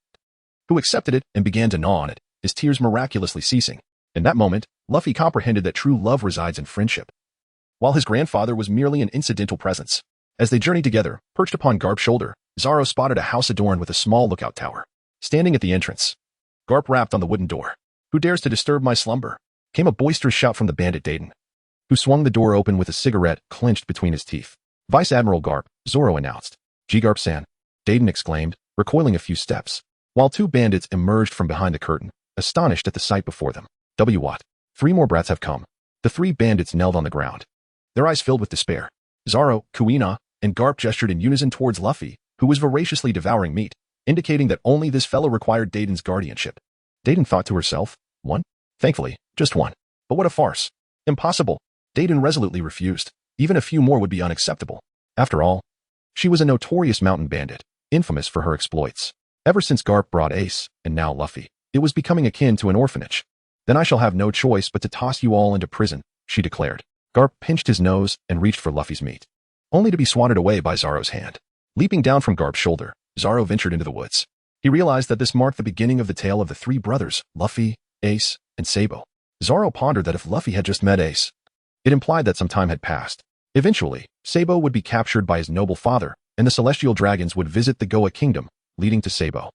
who accepted it and began to gnaw on it, his tears miraculously ceasing. In that moment, Luffy comprehended that true love resides in friendship, while his grandfather was merely an incidental presence. As they journeyed together, perched upon Garp's shoulder, Zoro spotted a house adorned with a small lookout tower. Standing at the entrance, Garp rapped on the wooden door. Who dares to disturb my slumber? Came a boisterous shout from the bandit Dayton, who swung the door open with a cigarette clenched between his teeth. Vice Admiral Garp, Zoro announced. G. Garp-san, Dayton exclaimed, recoiling a few steps, while 2 bandits emerged from behind the curtain, astonished at the sight before them. What? 3 more brats have come. The 3 bandits knelt on the ground, their eyes filled with despair. Zoro, Kuina, and Garp gestured in unison towards Luffy, who was voraciously devouring meat, indicating that only this fellow required Dayton's guardianship. Dayton thought to herself, 1? Thankfully, just 1. But what a farce. Impossible. Dayton resolutely refused. Even a few more would be unacceptable. After all, she was a notorious mountain bandit, infamous for her exploits. Ever since Garp brought Ace, and now Luffy, it was becoming akin to an orphanage. Then I shall have no choice but to toss you all into prison, she declared. Garp pinched his nose and reached for Luffy's meat, only to be swatted away by Zoro's hand. Leaping down from Garp's shoulder, Zoro ventured into the woods. He realized that this marked the beginning of the tale of the three brothers, Luffy, Ace, and Sabo. Zoro pondered that if Luffy had just met Ace, it implied that some time had passed. Eventually, Sabo would be captured by his noble father, and the celestial dragons would visit the Goa kingdom, leading to Sabo,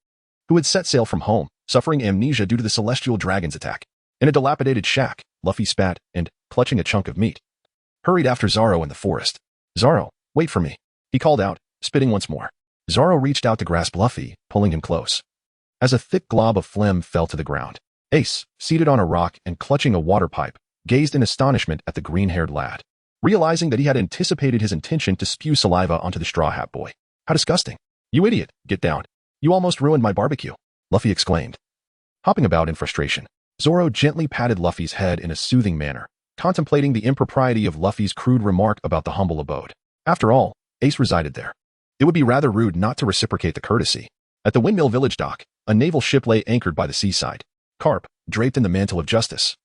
who had set sail from home, suffering amnesia due to the celestial dragon's attack. In a dilapidated shack, Luffy spat and, clutching a chunk of meat, hurried after Zoro in the forest. "Zoro, wait for me," he called out, spitting once more. Zoro reached out to grasp Luffy, pulling him close, as a thick glob of phlegm fell to the ground. Ace, seated on a rock and clutching a water pipe, gazed in astonishment at the green-haired lad, realizing that he had anticipated his intention to spew saliva onto the Straw Hat Boy. "How disgusting. You idiot, get down. You almost ruined my barbecue," Luffy exclaimed. Hopping about in frustration, Zoro gently patted Luffy's head in a soothing manner, contemplating the impropriety of Luffy's crude remark about the humble abode. After all, Ace resided there. It would be rather rude not to reciprocate the courtesy. At the Windmill Village dock, a naval ship lay anchored by the seaside. Carp, draped in the mantle of justice,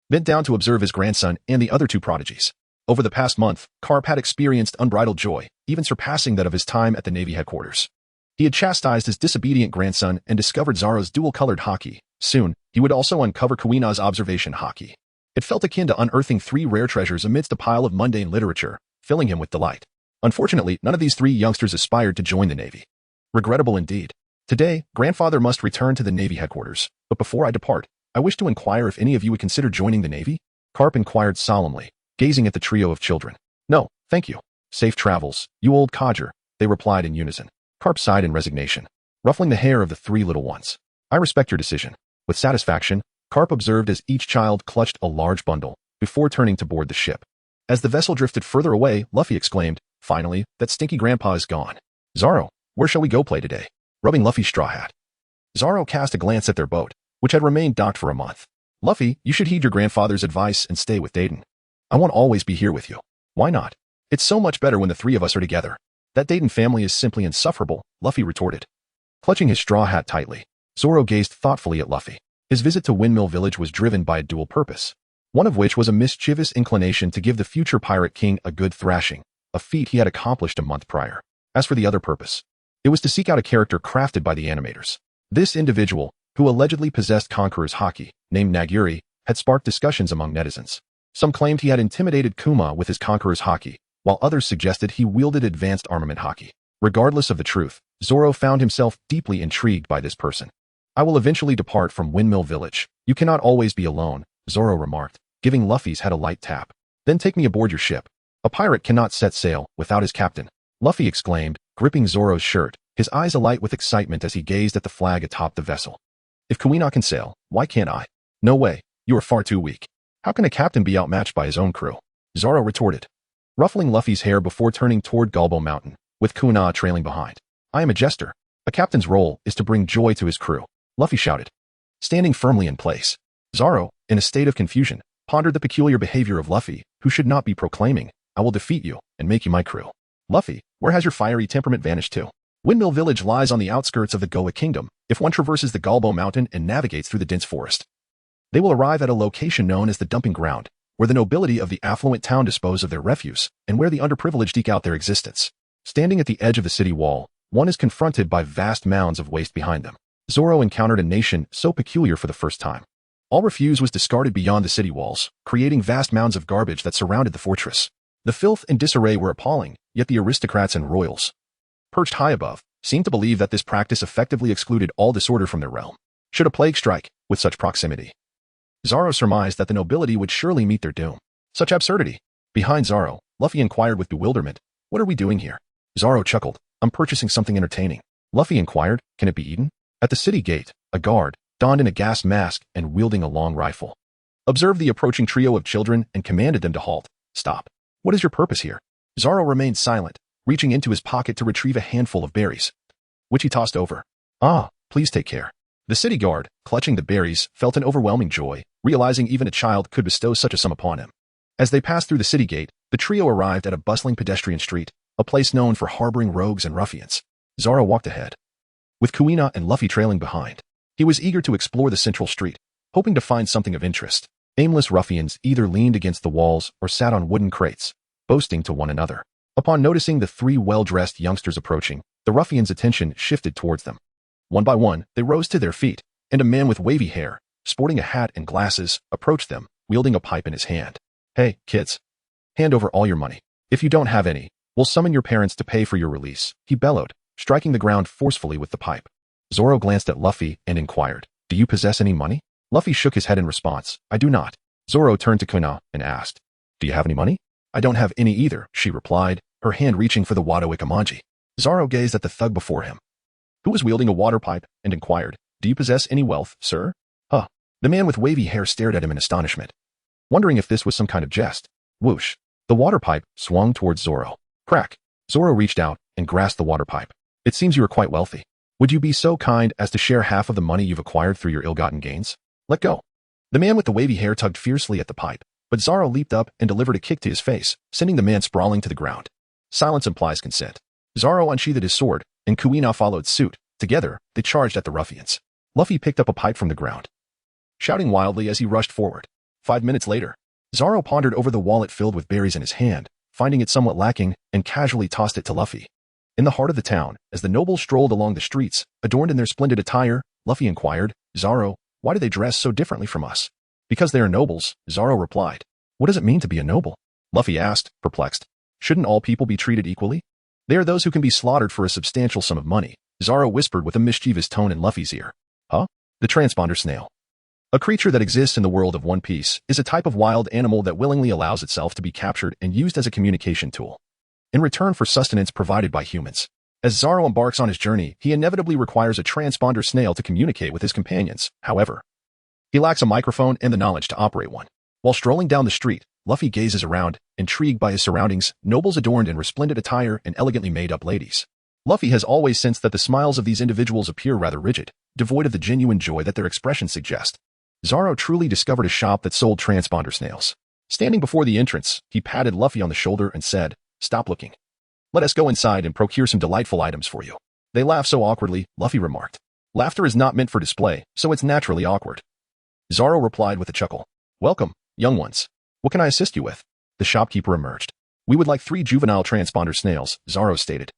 bent down to observe his grandson and the other two prodigies. Over the past month, Carp had experienced unbridled joy, even surpassing that of his time at the Navy headquarters. He had chastised his disobedient grandson and discovered Zoro's dual-colored haki. Soon, he would also uncover Kuina's observation haki. It felt akin to unearthing three rare treasures amidst a pile of mundane literature, filling him with delight. Unfortunately, none of these three youngsters aspired to join the Navy. Regrettable indeed. Today, grandfather must return to the Navy headquarters, but before I depart, I wish to inquire if any of you would consider joining the Navy? Carp inquired solemnly, gazing at the trio of children. "No, thank you. Safe travels, you old codger," they replied in unison. Carp sighed in resignation, ruffling the hair of the three little ones. "I respect your decision." With satisfaction, Carp observed as each child clutched a large bundle, before turning to board the ship. As the vessel drifted further away, Luffy exclaimed, "Finally, that stinky grandpa is gone. Zoro, where shall we go play today?" Rubbing Luffy's straw hat, Zoro cast a glance at their boat, which had remained docked for a month. "Luffy, you should heed your grandfather's advice and stay with Dayton. I won't always be here with you." "Why not? It's so much better when the three of us are together." "That Dayton family is simply insufferable," Luffy retorted. Clutching his straw hat tightly, Zoro gazed thoughtfully at Luffy. His visit to Windmill Village was driven by a dual purpose, one of which was a mischievous inclination to give the future pirate king a good thrashing, a feat he had accomplished a month prior. As for the other purpose, it was to seek out a character crafted by the animators. This individual, who allegedly possessed Conqueror's haki, named Nagyuri, had sparked discussions among netizens. Some claimed he had intimidated Kuma with his Conqueror's haki, while others suggested he wielded advanced armament haki. Regardless of the truth, Zoro found himself deeply intrigued by this person. "I will eventually depart from Windmill Village. You cannot always be alone," Zoro remarked, giving Luffy's head a light tap. "Then take me aboard your ship. A pirate cannot set sail without his captain," Luffy exclaimed, gripping Zoro's shirt, his eyes alight with excitement as he gazed at the flag atop the vessel. "If Kuina can sail, why can't I?" "No way. You are far too weak. How can a captain be outmatched by his own crew?" Zoro retorted, ruffling Luffy's hair before turning toward Gulbo Mountain, with Kuina trailing behind. "I am a jester. A captain's role is to bring joy to his crew," Luffy shouted, standing firmly in place. Zoro, in a state of confusion, pondered the peculiar behavior of Luffy, who should not be proclaiming, "I will defeat you and make you my crew." "Luffy, where has your fiery temperament vanished to?" Windmill Village lies on the outskirts of the Goa Kingdom. If one traverses the Gulbo Mountain and navigates through the dense forest, they will arrive at a location known as the dumping ground, where the nobility of the affluent town dispose of their refuse, and where the underprivileged eke out their existence. Standing at the edge of the city wall, one is confronted by vast mounds of waste behind them. Zoro encountered a nation so peculiar for the first time. All refuse was discarded beyond the city walls, creating vast mounds of garbage that surrounded the fortress. The filth and disarray were appalling, yet the aristocrats and royals, perched high above, seemed to believe that this practice effectively excluded all disorder from their realm. Should a plague strike, with such proximity, Zoro surmised that the nobility would surely meet their doom. Such absurdity. Behind Zoro, Luffy inquired with bewilderment, "What are we doing here?" Zoro chuckled, "I'm purchasing something entertaining." Luffy inquired, "Can it be eaten?" At the city gate, a guard, donned in a gas mask and wielding a long rifle, observed the approaching trio of children and commanded them to halt. "Stop. What is your purpose here?" Zoro remained silent, reaching into his pocket to retrieve a handful of berries, which he tossed over. "Ah, please take care." The city guard, clutching the berries, felt an overwhelming joy, realizing even a child could bestow such a sum upon him. As they passed through the city gate, the trio arrived at a bustling pedestrian street, a place known for harboring rogues and ruffians. Zoro walked ahead, with Kuina and Luffy trailing behind. He was eager to explore the central street, hoping to find something of interest. Aimless ruffians either leaned against the walls or sat on wooden crates, boasting to one another. Upon noticing the three well-dressed youngsters approaching, the ruffians' attention shifted towards them. One by one, they rose to their feet, and a man with wavy hair, sporting a hat and glasses, approached them, wielding a pipe in his hand. "Hey, kids. Hand over all your money. If you don't have any, we'll summon your parents to pay for your release," he bellowed, striking the ground forcefully with the pipe. Zoro glanced at Luffy and inquired, "Do you possess any money?" Luffy shook his head in response. "I do not." Zoro turned to Kuina and asked, "Do you have any money?" "I don't have any either," she replied, her hand reaching for the Wado Ikamanji. Zoro gazed at the thug before him, who was wielding a water pipe, and inquired, "Do you possess any wealth, sir?" "Huh." The man with wavy hair stared at him in astonishment, wondering if this was some kind of jest. Whoosh. The water pipe swung towards Zoro. Crack. Zoro reached out and grasped the water pipe. "It seems you are quite wealthy. Would you be so kind as to share half of the money you've acquired through your ill-gotten gains?" "Let go." The man with the wavy hair tugged fiercely at the pipe, but Zoro leaped up and delivered a kick to his face, sending the man sprawling to the ground. Silence implies consent. Zoro unsheathed his sword, and Kuina followed suit. Together, they charged at the ruffians. Luffy picked up a pipe from the ground, shouting wildly as he rushed forward. 5 minutes later, Zoro pondered over the wallet filled with berries in his hand, finding it somewhat lacking, and casually tossed it to Luffy. In the heart of the town, as the nobles strolled along the streets, adorned in their splendid attire, Luffy inquired, "Zoro, why do they dress so differently from us?" "Because they are nobles," Zoro replied. "What does it mean to be a noble?" Luffy asked, perplexed. "Shouldn't all people be treated equally?" "They are those who can be slaughtered for a substantial sum of money," Zoro whispered with a mischievous tone in Luffy's ear. "Huh?" The transponder snail. A creature that exists in the world of One Piece is a type of wild animal that willingly allows itself to be captured and used as a communication tool, in return for sustenance provided by humans. As Zoro embarks on his journey, he inevitably requires a transponder snail to communicate with his companions. However, he lacks a microphone and the knowledge to operate one. While strolling down the street, Luffy gazes around, intrigued by his surroundings, nobles adorned in resplendent attire and elegantly made-up ladies. Luffy has always sensed that the smiles of these individuals appear rather rigid, devoid of the genuine joy that their expressions suggest. Zoro truly discovered a shop that sold transponder snails. Standing before the entrance, he patted Luffy on the shoulder and said, "Stop looking. Let us go inside and procure some delightful items for you." "They laugh so awkwardly," Luffy remarked. "Laughter is not meant for display, so it's naturally awkward." Zoro replied with a chuckle. "Welcome, young ones. What can I assist you with?" The shopkeeper emerged. "We would like 3 juvenile transponder snails," Zoro stated.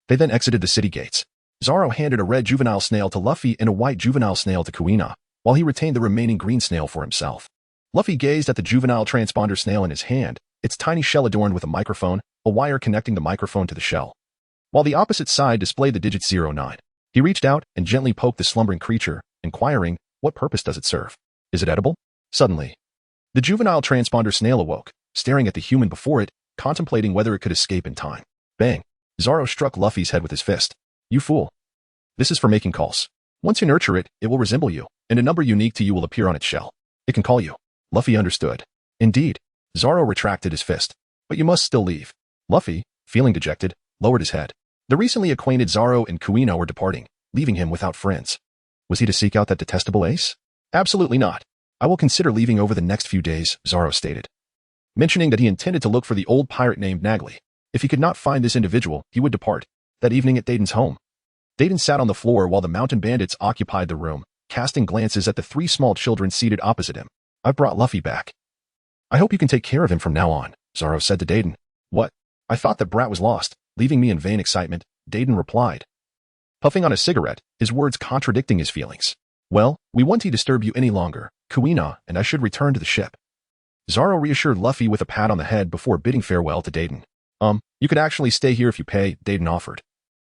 They then exited the city gates. Zoro handed a red juvenile snail to Luffy and a white juvenile snail to Kuina, while he retained the remaining green snail for himself. Luffy gazed at the juvenile transponder snail in his hand, its tiny shell adorned with a microphone, a wire connecting the microphone to the shell, while the opposite side displayed the digit 09. He reached out and gently poked the slumbering creature, inquiring, "What purpose does it serve? Is it edible?" Suddenly, the juvenile transponder snail awoke, staring at the human before it, contemplating whether it could escape in time. Bang! Zoro struck Luffy's head with his fist. "You fool. This is for making calls. Once you nurture it, it will resemble you, and a number unique to you will appear on its shell. It can call you." Luffy understood. Indeed. Zoro retracted his fist. "But you must still leave." Luffy, feeling dejected, lowered his head. The recently acquainted Zoro and Kuina were departing, leaving him without friends. Was he to seek out that detestable ace? Absolutely not. "I will consider leaving over the next few days," Zoro stated, mentioning that he intended to look for the old pirate named Nagli. If he could not find this individual, he would depart. That evening at Dayton's home, Dayton sat on the floor while the mountain bandits occupied the room, casting glances at the 3 small children seated opposite him. "I've brought Luffy back. I hope you can take care of him from now on," Zoro said to Dayton. "What? I thought that brat was lost, leaving me in vain excitement," Dayton replied, puffing on a cigarette, his words contradicting his feelings. "Well, we won't disturb you any longer, Kuina, and I should return to the ship." Zoro reassured Luffy with a pat on the head before bidding farewell to Dayton. You could actually stay here if you pay," Dayton offered,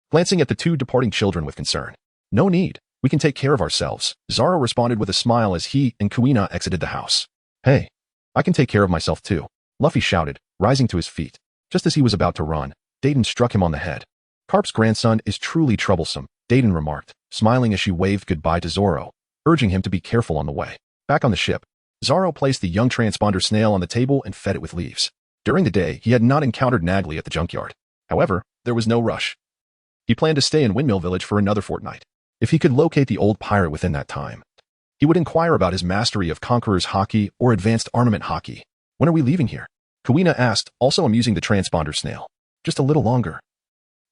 glancing at the 2 departing children with concern. "No need. We can take care of ourselves," Zoro responded with a smile as he and Kuina exited the house. "Hey, I can take care of myself too," Luffy shouted, rising to his feet. Just as he was about to run, Dayton struck him on the head. "Carp's grandson is truly troublesome," Dayton remarked, smiling as she waved goodbye to Zoro, urging him to be careful on the way. Back on the ship, Zoro placed the young transponder snail on the table and fed it with leaves. During the day, he had not encountered Nagli at the junkyard. However, there was no rush. He planned to stay in Windmill Village for another fortnight. If he could locate the old pirate within that time, he would inquire about his mastery of Conqueror's haki or advanced armament haki. "When are we leaving here?" Kuina asked, also amusing the transponder snail. "Just a little longer."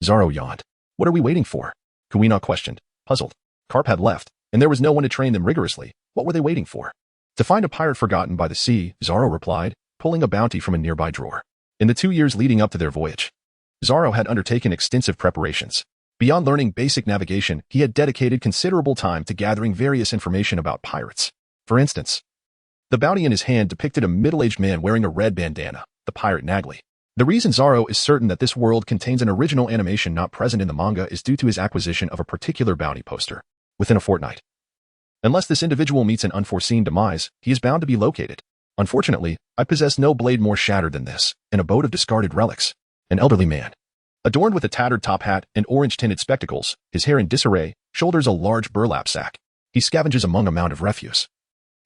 Zoro yawned. "What are we waiting for?" Kuina questioned, puzzled. Carp had left, and there was no one to train them rigorously. What were they waiting for? To find a pirate forgotten by the sea, Zoro replied, pulling a bounty from a nearby drawer. In the 2 years leading up to their voyage, Zoro had undertaken extensive preparations. Beyond learning basic navigation, he had dedicated considerable time to gathering various information about pirates. For instance, the bounty in his hand depicted a middle-aged man wearing a red bandana, the pirate Nagli. The reason Zoro is certain that this world contains an original animation not present in the manga is due to his acquisition of a particular bounty poster within a fortnight. Unless this individual meets an unforeseen demise, he is bound to be located. Unfortunately, I possess no blade more shattered than this, an abode of discarded relics. An elderly man, adorned with a tattered top hat and orange-tinted spectacles, his hair in disarray, shoulders a large burlap sack. He scavenges among a mound of refuse,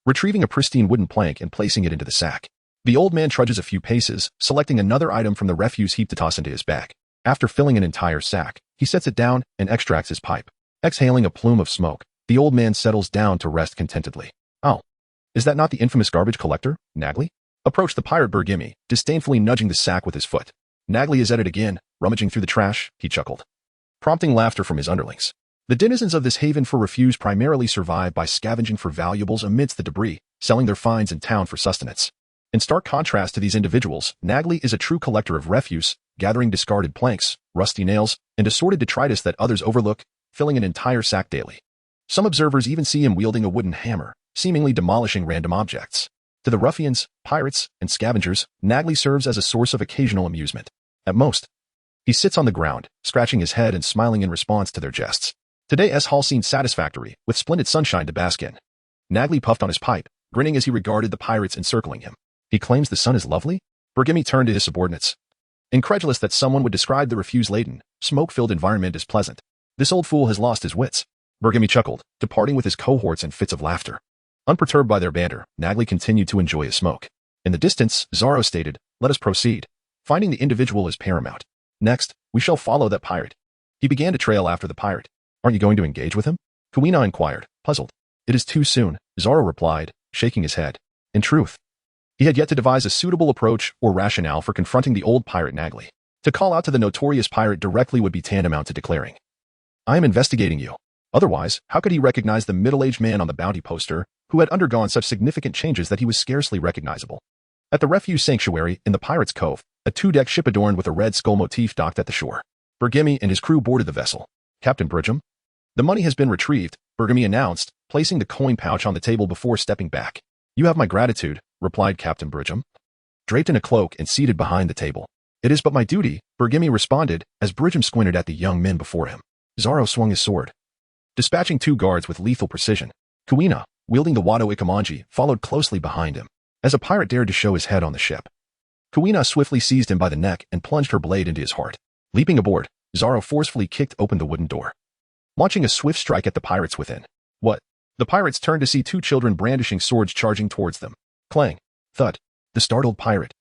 retrieving a pristine wooden plank and placing it into the sack. The old man trudges a few paces, selecting another item from the refuse heap to toss into his bag. After filling an entire sack, he sets it down and extracts his pipe. Exhaling a plume of smoke, the old man settles down to rest contentedly. Oh, is that not the infamous garbage collector, Nagli? Approached the pirate Burgimi, disdainfully nudging the sack with his foot. Nagli is at it again, rummaging through the trash, he chuckled, prompting laughter from his underlings. The denizens of this haven for refuse primarily survive by scavenging for valuables amidst the debris, selling their finds in town for sustenance. In stark contrast to these individuals, Nagli is a true collector of refuse, gathering discarded planks, rusty nails, and assorted detritus that others overlook, filling an entire sack daily. Some observers even see him wielding a wooden hammer, seemingly demolishing random objects. To the ruffians, pirates, and scavengers, Nagli serves as a source of occasional amusement. At most, he sits on the ground, scratching his head and smiling in response to their jests. Today's haul seemed satisfactory, with splendid sunshine to bask in. Nagli puffed on his pipe, grinning as he regarded the pirates encircling him. He claims the sun is lovely? Burgimi turned to his subordinates, incredulous that someone would describe the refuse-laden, smoke-filled environment as pleasant. This old fool has lost his wits. Burgimi chuckled, departing with his cohorts in fits of laughter. Unperturbed by their banter, Nagli continued to enjoy his smoke. In the distance, Zoro stated, "Let us proceed. Finding the individual is paramount. Next, we shall follow that pirate." He began to trail after the pirate. "Aren't you going to engage with him?" Kuina inquired, puzzled. "It is too soon," Zoro replied, shaking his head. In truth, he had yet to devise a suitable approach or rationale for confronting the old pirate Nagli. To call out to the notorious pirate directly would be tantamount to declaring, "I am investigating you." Otherwise, how could he recognize the middle-aged man on the bounty poster, who had undergone such significant changes that he was scarcely recognizable? At the refuse sanctuary in the Pirate's Cove, a 2-deck ship adorned with a red skull motif docked at the shore. Burgimi and his crew boarded the vessel. "Captain Bridgem?" "The money has been retrieved," Burgimi announced, placing the coin pouch on the table before stepping back. "You have my gratitude," replied Captain Bridgem, draped in a cloak and seated behind the table. "It is but my duty," Burgimi responded, as Bridgem squinted at the young men before him. Zoro swung his sword, dispatching 2 guards with lethal precision. Kuina, wielding the Wado Ikamanji, followed closely behind him. As a pirate dared to show his head on the ship, Kuina swiftly seized him by the neck and plunged her blade into his heart. Leaping aboard, Zoro forcefully kicked open the wooden door, launching a swift strike at the pirates within. "What?" The pirates turned to see 2 children brandishing swords charging towards them. Clang! Thud! The startled pirate,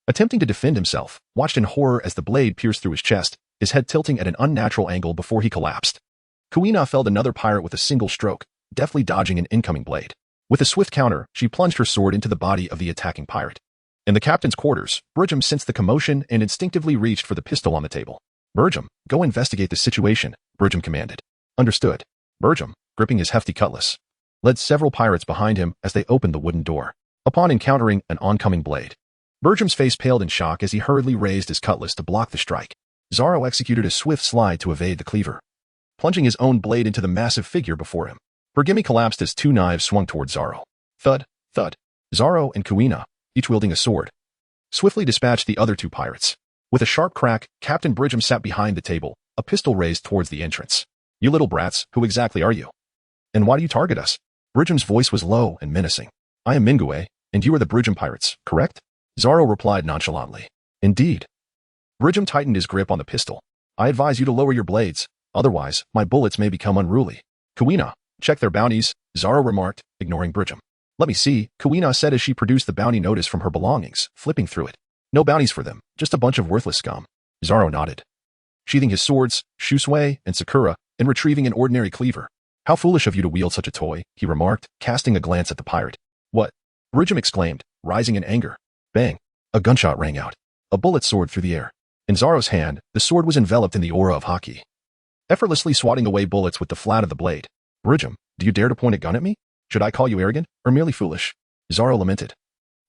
attempting to defend himself, watched in horror as the blade pierced through his chest, his head tilting at an unnatural angle before he collapsed. Kuina felled another pirate with a single stroke, deftly dodging an incoming blade. With a swift counter, she plunged her sword into the body of the attacking pirate. In the captain's quarters, Bridgem sensed the commotion and instinctively reached for the pistol on the table. "Bridgem, go investigate the situation," Bridgem commanded. "Understood." Bridgem, gripping his hefty cutlass, led several pirates behind him as they opened the wooden door. Upon encountering an oncoming blade, Bridgem's face paled in shock as he hurriedly raised his cutlass to block the strike. Zoro executed a swift slide to evade the cleaver, plunging his own blade into the massive figure before him. Burgimi collapsed as 2 knives swung toward Zoro. Thud, thud. Zoro and Kuina, each wielding a sword, swiftly dispatched the other 2 pirates. With a sharp crack, Captain Bridgem sat behind the table, a pistol raised towards the entrance. "You little brats, who exactly are you? And why do you target us?" Bridgem's voice was low and menacing. "I am Mingue, and you are the Bridgem pirates, correct?" Zoro replied nonchalantly. "Indeed." Bridgem tightened his grip on the pistol. "I advise you to lower your blades, otherwise my bullets may become unruly." "Kuina, check their bounties," Zoro remarked, ignoring Bridgem. "Let me see," Kuina said as she produced the bounty notice from her belongings, flipping through it. "No bounties for them, just a bunch of worthless scum." Zoro nodded, sheathing his swords, Shuangyue and Sakura, and retrieving an ordinary cleaver. "How foolish of you to wield such a toy," he remarked, casting a glance at the pirate. "What?" Bridgem exclaimed, rising in anger. Bang! A gunshot rang out. A bullet soared through the air. In Zoro's hand, the sword was enveloped in the aura of haki, effortlessly swatting away bullets with the flat of the blade. "Bridgem, do you dare to point a gun at me? Should I call you arrogant, or merely foolish?" Zoro lamented,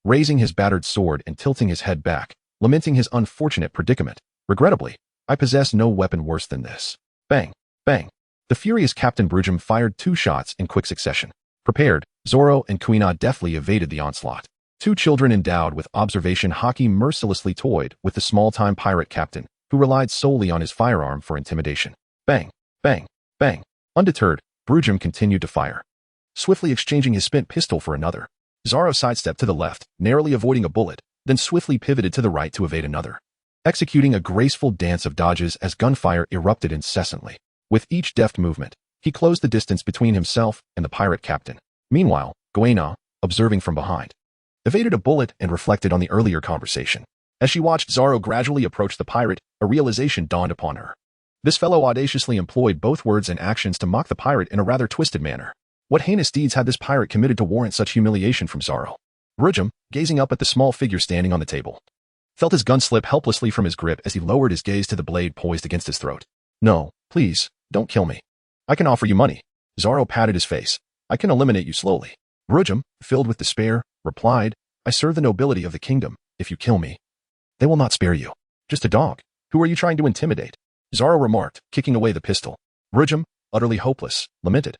raising his battered sword and tilting his head back, lamenting his unfortunate predicament. Regrettably, I possess no weapon worse than this. Bang, bang. The furious Captain Brujum fired 2 shots in quick succession. Prepared, Zoro and Kuina deftly evaded the onslaught. 2 children endowed with observation haki mercilessly toyed with the small-time pirate captain, who relied solely on his firearm for intimidation. Bang, bang, bang. Undeterred, Brujum continued to fire, swiftly exchanging his spent pistol for another. Zoro sidestepped to the left, narrowly avoiding a bullet, then swiftly pivoted to the right to evade another, executing a graceful dance of dodges as gunfire erupted incessantly. With each deft movement, he closed the distance between himself and the pirate captain. Meanwhile, Guina, observing from behind, evaded a bullet and reflected on the earlier conversation. As she watched Zoro gradually approach the pirate, a realization dawned upon her. This fellow audaciously employed both words and actions to mock the pirate in a rather twisted manner. What heinous deeds had this pirate committed to warrant such humiliation from Zoro? Brujum, gazing up at the small figure standing on the table, felt his gun slip helplessly from his grip as he lowered his gaze to the blade poised against his throat. No, please, don't kill me. I can offer you money. Zoro patted his face. I can eliminate you slowly. Brujum, filled with despair, replied, I serve the nobility of the kingdom. If you kill me, they will not spare you. Just a dog. Who are you trying to intimidate? Zoro remarked, kicking away the pistol. Brujum, utterly hopeless, lamented.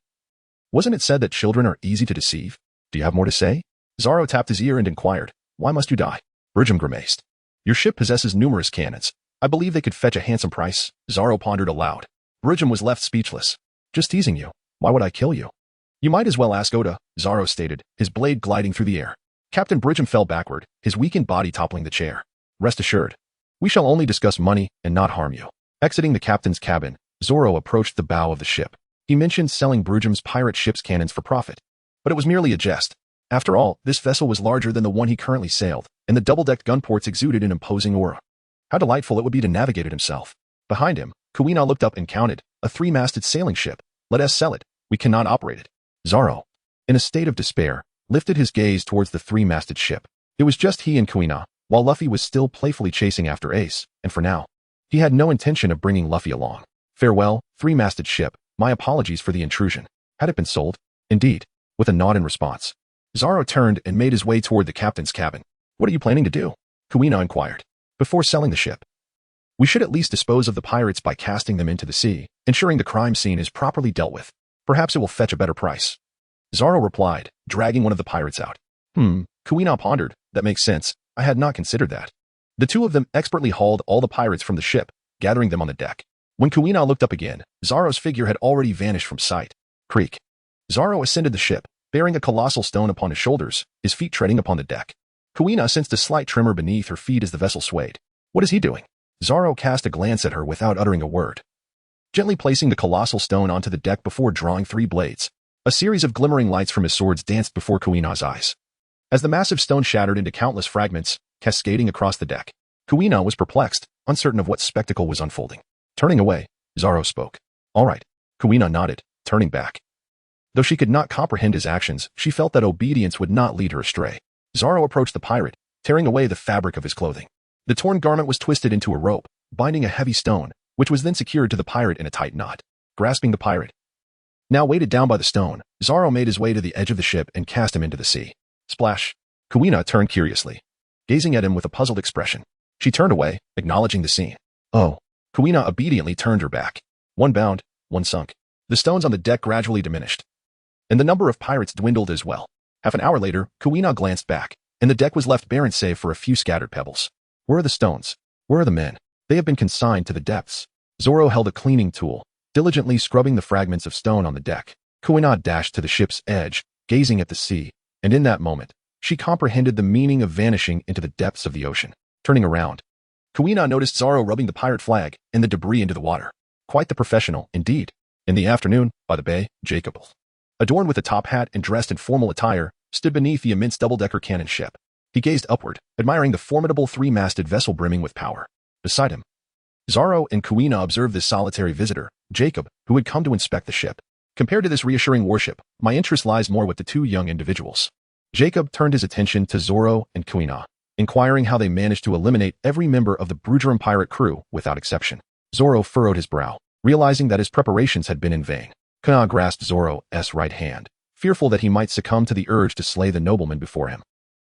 Wasn't it said that children are easy to deceive? Do you have more to say? Zoro tapped his ear and inquired, why must you die? Brujum grimaced. Your ship possesses numerous cannons. I believe they could fetch a handsome price. Zoro pondered aloud. Brujum was left speechless. Just teasing you. Why would I kill you? You might as well ask Oda, Zoro stated, his blade gliding through the air. Captain Brujum fell backward, his weakened body toppling the chair. Rest assured, we shall only discuss money and not harm you. Exiting the captain's cabin, Zoro approached the bow of the ship. He mentioned selling Brujum's pirate ship's cannons for profit. But it was merely a jest. After all, this vessel was larger than the one he currently sailed, and the double-decked gun ports exuded an imposing aura. How delightful it would be to navigate it himself. Behind him, Kuina looked up and counted, a 3-masted sailing ship. Let us sell it. We cannot operate it. Zoro, in a state of despair, lifted his gaze towards the 3-masted ship. It was just he and Kuina, while Luffy was still playfully chasing after Ace, and for now, he had no intention of bringing Luffy along. Farewell, 3-masted ship. My apologies for the intrusion. Had it been sold? Indeed. With a nod in response, Zoro turned and made his way toward the captain's cabin. What are you planning to do? Kuina inquired. Before selling the ship, we should at least dispose of the pirates by casting them into the sea, ensuring the crime scene is properly dealt with. Perhaps it will fetch a better price. Zoro replied, dragging one of the pirates out. Kuina pondered. That makes sense. I had not considered that. The 2 of them expertly hauled all the pirates from the ship, gathering them on the deck. When Kuina looked up again, Zoro's figure had already vanished from sight. Creak. Zoro ascended the ship, bearing a colossal stone upon his shoulders, his feet treading upon the deck. Kuina sensed a slight tremor beneath her feet as the vessel swayed. What is he doing? Zoro cast a glance at her without uttering a word, gently placing the colossal stone onto the deck before drawing 3 blades. A series of glimmering lights from his swords danced before Kuina's eyes, as the massive stone shattered into countless fragments, cascading across the deck. Kuina was perplexed, uncertain of what spectacle was unfolding. Turning away, Zoro spoke. All right. Kuina nodded, turning back. Though she could not comprehend his actions, she felt that obedience would not lead her astray. Zoro approached the pirate, tearing away the fabric of his clothing. The torn garment was twisted into a rope, binding a heavy stone, which was then secured to the pirate in a tight knot. Grasping the pirate, now weighted down by the stone, Zoro made his way to the edge of the ship and cast him into the sea. Splash. Kuina turned curiously, gazing at him with a puzzled expression. She turned away, acknowledging the scene. Oh. Kuina obediently turned her back. 1 bound, 1 sunk. The stones on the deck gradually diminished, and the number of pirates dwindled as well. Half an hour later, Kuina glanced back, and the deck was left barren save for a few scattered pebbles. Where are the stones? Where are the men? They have been consigned to the depths. Zoro held a cleaning tool, diligently scrubbing the fragments of stone on the deck. Kuina dashed to the ship's edge, gazing at the sea, and in that moment, she comprehended the meaning of vanishing into the depths of the ocean. Turning around, Kuina noticed Zoro rubbing the pirate flag and the debris into the water. Quite the professional, indeed. In the afternoon, by the bay, Jacob, adorned with a top hat and dressed in formal attire, stood beneath the immense double-decker cannon ship. He gazed upward, admiring the formidable 3-masted vessel brimming with power. Beside him, Zoro and Kuina observed this solitary visitor, Jacob, who had come to inspect the ship. Compared to this reassuring warship, my interest lies more with the 2 young individuals. Jacob turned his attention to Zoro and Kuina, inquiring how they managed to eliminate every member of the Brujum pirate crew without exception. Zoro furrowed his brow, realizing that his preparations had been in vain. Kuina grasped Zoro's right hand, fearful that he might succumb to the urge to slay the nobleman before him.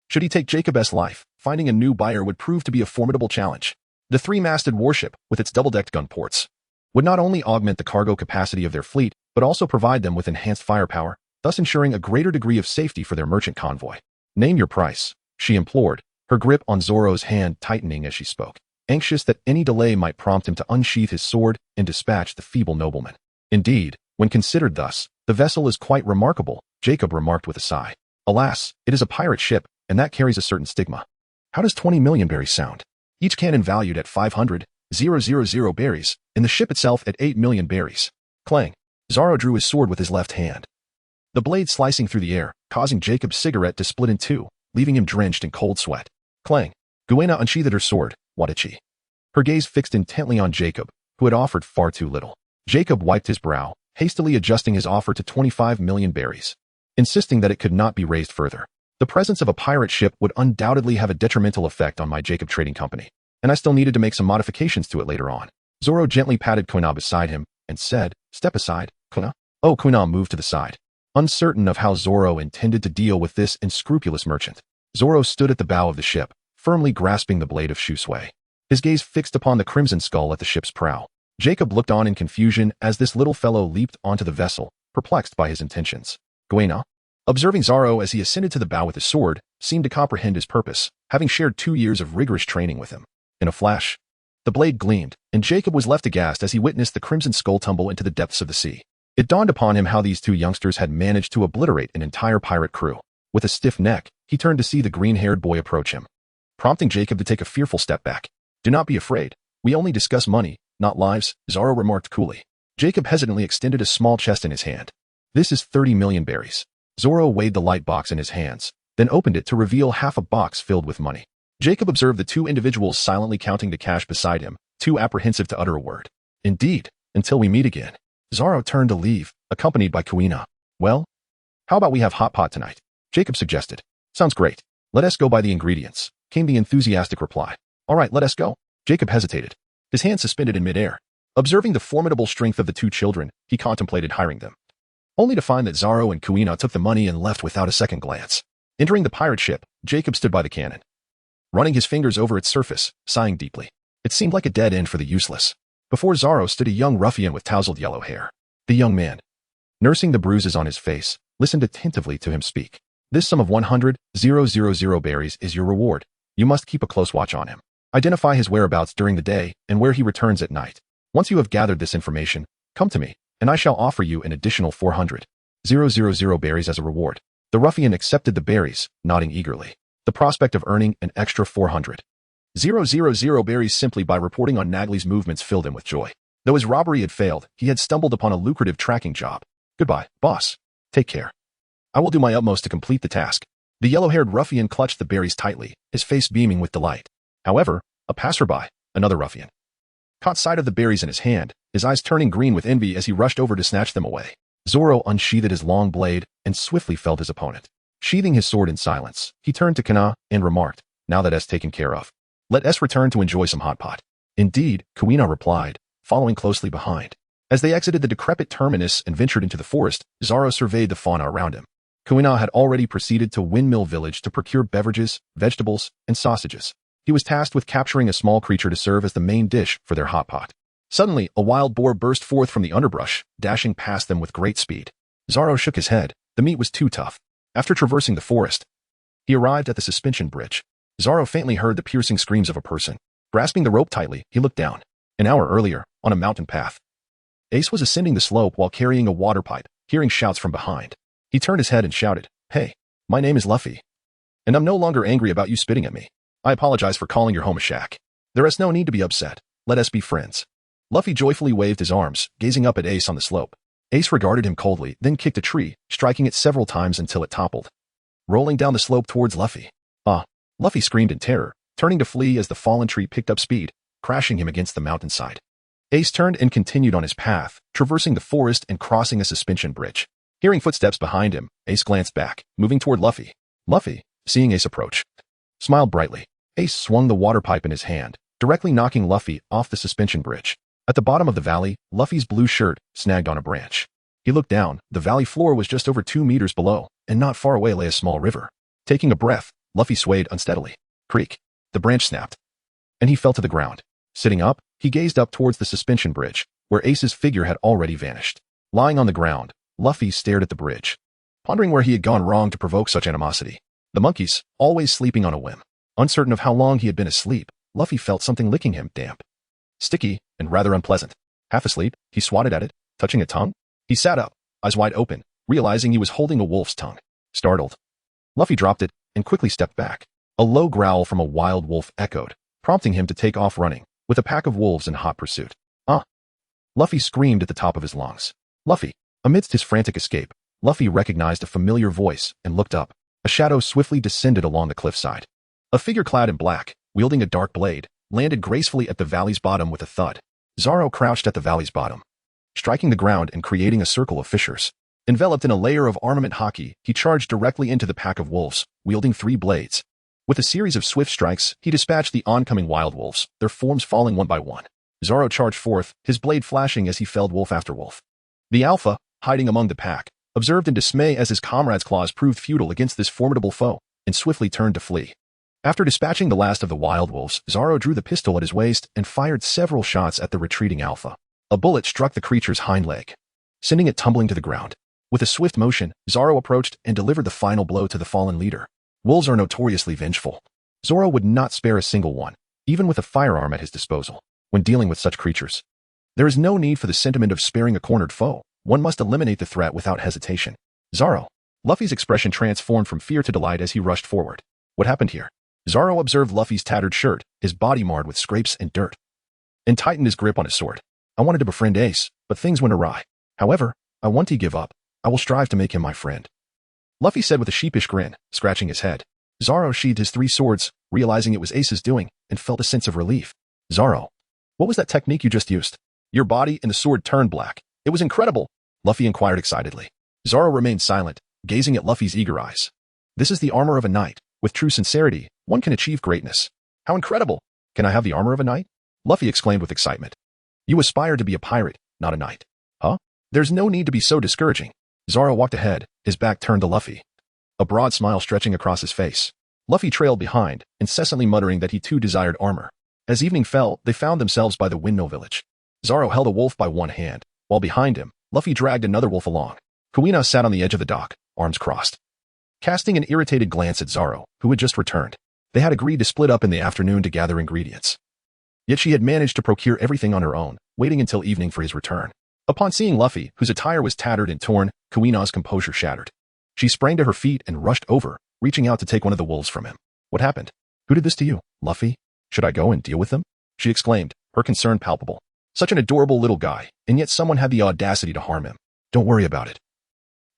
Should he take Jacob's life, finding a new buyer would prove to be a formidable challenge. The three-masted warship, with its double-decked gun ports, would not only augment the cargo capacity of their fleet, but also provide them with enhanced firepower, thus ensuring a greater degree of safety for their merchant convoy. "Name your price," she implored, her grip on Zoro's hand tightening as she spoke, anxious that any delay might prompt him to unsheath his sword and dispatch the feeble nobleman. "Indeed, when considered thus, the vessel is quite remarkable," Jacob remarked with a sigh. "Alas, it is a pirate ship, and that carries a certain stigma." "How does 20 million berries sound?" "Each cannon valued at 500,000 berries, and the ship itself at 8 million berries." Clang. Zoro drew his sword with his left hand, the blade slicing through the air, causing Jacob's cigarette to split in two, leaving him drenched in cold sweat. Clang. Guina unsheathed her sword. What did she? Her gaze fixed intently on Jacob, who had offered far too little. Jacob wiped his brow, hastily adjusting his offer to 25 million berries, insisting that it could not be raised further. "The presence of a pirate ship would undoubtedly have a detrimental effect on my Jacob Trading Company, and I still needed to make some modifications to it later on." Zoro gently patted Kuina beside him and said, "Step aside, Kuina." Oh, Kuina moved to the side, uncertain of how Zoro intended to deal with this unscrupulous merchant. Zoro stood at the bow of the ship, firmly grasping the blade of Shuangyue, his gaze fixed upon the crimson skull at the ship's prow. Jacob looked on in confusion as this little fellow leaped onto the vessel, perplexed by his intentions. Guina, observing Zoro as he ascended to the bow with his sword, seemed to comprehend his purpose, having shared 2 years of rigorous training with him. In a flash, the blade gleamed, and Jacob was left aghast as he witnessed the crimson skull tumble into the depths of the sea. It dawned upon him how these two youngsters had managed to obliterate an entire pirate crew. With a stiff neck, he turned to see the green-haired boy approach him, prompting Jacob to take a fearful step back. "Do not be afraid. We only discuss money, not lives," Zoro remarked coolly. Jacob hesitantly extended a small chest in his hand. "This is 30 million berries." Zoro weighed the light box in his hands, then opened it to reveal half a box filled with money. Jacob observed the two individuals silently counting the cash beside him, too apprehensive to utter a word. "Indeed, until we meet again." Zoro turned to leave, accompanied by Kuina. "Well, how about we have hot pot tonight?" Jacob suggested. "Sounds great. Let us go buy the ingredients," came the enthusiastic reply. "All right, let us go." Jacob hesitated, his hand suspended in midair. Observing the formidable strength of the two children, he contemplated hiring them, only to find that Zoro and Kuina took the money and left without a second glance. Entering the pirate ship, Jacob stood by the cannon, running his fingers over its surface, sighing deeply. It seemed like a dead end for the useless. Before Zoro stood a young ruffian with tousled yellow hair. The young man, nursing the bruises on his face, listened attentively to him speak. "This sum of 100,000 berries is your reward. You must keep a close watch on him. Identify his whereabouts during the day and where he returns at night. Once you have gathered this information, come to me, and I shall offer you an additional 400,000 berries as a reward." The ruffian accepted the berries, nodding eagerly. The prospect of earning an extra 400,000 berries simply by reporting on Nagli's movements filled him with joy. Though his robbery had failed, he had stumbled upon a lucrative tracking job. "Goodbye, boss. Take care. I will do my utmost to complete the task." The yellow-haired ruffian clutched the berries tightly, his face beaming with delight. However, a passerby, another ruffian, caught sight of the berries in his hand, his eyes turning green with envy as he rushed over to snatch them away. Zoro unsheathed his long blade and swiftly felled his opponent. Sheathing his sword in silence, he turned to Kuina and remarked, "Now that S taken care of, let S return to enjoy some hot pot." "Indeed," Kuina replied, following closely behind. As they exited the decrepit terminus and ventured into the forest, Zoro surveyed the fauna around him. Kuina had already proceeded to Windmill Village to procure beverages, vegetables, and sausages. He was tasked with capturing a small creature to serve as the main dish for their hot pot. Suddenly, a wild boar burst forth from the underbrush, dashing past them with great speed. Zoro shook his head. The meat was too tough. After traversing the forest, he arrived at the suspension bridge. Zoro faintly heard the piercing screams of a person. Grasping the rope tightly, he looked down. An hour earlier, on a mountain path, Ace was ascending the slope while carrying a water pipe, hearing shouts from behind. He turned his head and shouted, "Hey, my name is Luffy, and I'm no longer angry about you spitting at me. I apologize for calling your home a shack. There is no need to be upset. Let us be friends." Luffy joyfully waved his arms, gazing up at Ace on the slope. Ace regarded him coldly, then kicked a tree, striking it several times until it toppled, rolling down the slope towards Luffy. "Ah!" Luffy screamed in terror, turning to flee as the fallen tree picked up speed, crashing him against the mountainside. Ace turned and continued on his path, traversing the forest and crossing a suspension bridge. Hearing footsteps behind him, Ace glanced back, moving toward Luffy. Luffy, seeing Ace approach, smiled brightly. Ace swung the water pipe in his hand, directly knocking Luffy off the suspension bridge. At the bottom of the valley, Luffy's blue shirt snagged on a branch. He looked down. The valley floor was just over 2 meters below, and not far away lay a small river. Taking a breath, Luffy swayed unsteadily. Creak. The branch snapped, and he fell to the ground. Sitting up, he gazed up towards the suspension bridge, where Ace's figure had already vanished. Lying on the ground, Luffy stared at the bridge, pondering where he had gone wrong to provoke such animosity. The monkeys, always sleeping on a whim. Uncertain of how long he had been asleep, Luffy felt something licking him, damp, sticky, and rather unpleasant. Half asleep, he swatted at it, touching a tongue. He sat up, eyes wide open, realizing he was holding a wolf's tongue. Startled, Luffy dropped it and quickly stepped back. A low growl from a wild wolf echoed, prompting him to take off running, with a pack of wolves in hot pursuit. Luffy screamed at the top of his lungs. Luffy! Amidst his frantic escape, Luffy recognized a familiar voice and looked up. A shadow swiftly descended along the cliffside. A figure clad in black, wielding a dark blade, landed gracefully at the valley's bottom with a thud. Zoro crouched at the valley's bottom, striking the ground and creating a circle of fissures. Enveloped in a layer of armament haki, he charged directly into the pack of wolves, wielding 3 blades. With a series of swift strikes, he dispatched the oncoming wild wolves, their forms falling one by one. Zoro charged forth, his blade flashing as he felled wolf after wolf. The Alpha, hiding among the pack, observed in dismay as his comrades' claws proved futile against this formidable foe, and swiftly turned to flee. After dispatching the last of the wild wolves, Zoro drew the pistol at his waist and fired several shots at the retreating Alpha. A bullet struck the creature's hind leg, sending it tumbling to the ground. With a swift motion, Zoro approached and delivered the final blow to the fallen leader. Wolves are notoriously vengeful. Zoro would not spare a single one, even with a firearm at his disposal, when dealing with such creatures. There is no need for the sentiment of sparing a cornered foe. One must eliminate the threat without hesitation. Zoro. Luffy's expression transformed from fear to delight as he rushed forward. What happened here? Zoro observed Luffy's tattered shirt, his body marred with scrapes and dirt, and tightened his grip on his sword. I wanted to befriend Ace, but things went awry. However, I won't give up. I will strive to make him my friend. Luffy said with a sheepish grin, scratching his head. Zoro sheathed his 3 swords, realizing it was Ace's doing, and felt a sense of relief. Zoro, what was that technique you just used? Your body and the sword turned black. It was incredible, Luffy inquired excitedly. Zoro remained silent, gazing at Luffy's eager eyes. This is the armor of a knight. With true sincerity, one can achieve greatness. How incredible! Can I have the armor of a knight? Luffy exclaimed with excitement. You aspire to be a pirate, not a knight. Huh? There's no need to be so discouraging. Zoro walked ahead, his back turned to Luffy, a broad smile stretching across his face. Luffy trailed behind, incessantly muttering that he too desired armor. As evening fell, they found themselves by the Windmill Village. Zoro held a wolf by one hand, while behind him, Luffy dragged another wolf along. Kuina sat on the edge of the dock, arms crossed, casting an irritated glance at Zoro, who had just returned. They had agreed to split up in the afternoon to gather ingredients. Yet she had managed to procure everything on her own, waiting until evening for his return. Upon seeing Luffy, whose attire was tattered and torn, Kuina's composure shattered. She sprang to her feet and rushed over, reaching out to take one of the wolves from him. What happened? Who did this to you, Luffy? Should I go and deal with them? She exclaimed, her concern palpable. Such an adorable little guy, and yet someone had the audacity to harm him. Don't worry about it,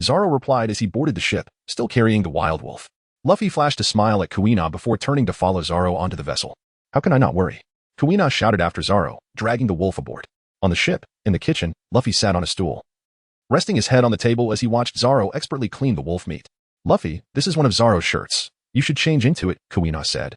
Zoro replied as he boarded the ship, still carrying the wild wolf. Luffy flashed a smile at Kuina before turning to follow Zoro onto the vessel. How can I not worry? Kuina shouted after Zoro, dragging the wolf aboard. On the ship, in the kitchen, Luffy sat on a stool, resting his head on the table as he watched Zoro expertly clean the wolf meat. Luffy, this is one of Zoro's shirts. You should change into it, Kuina said,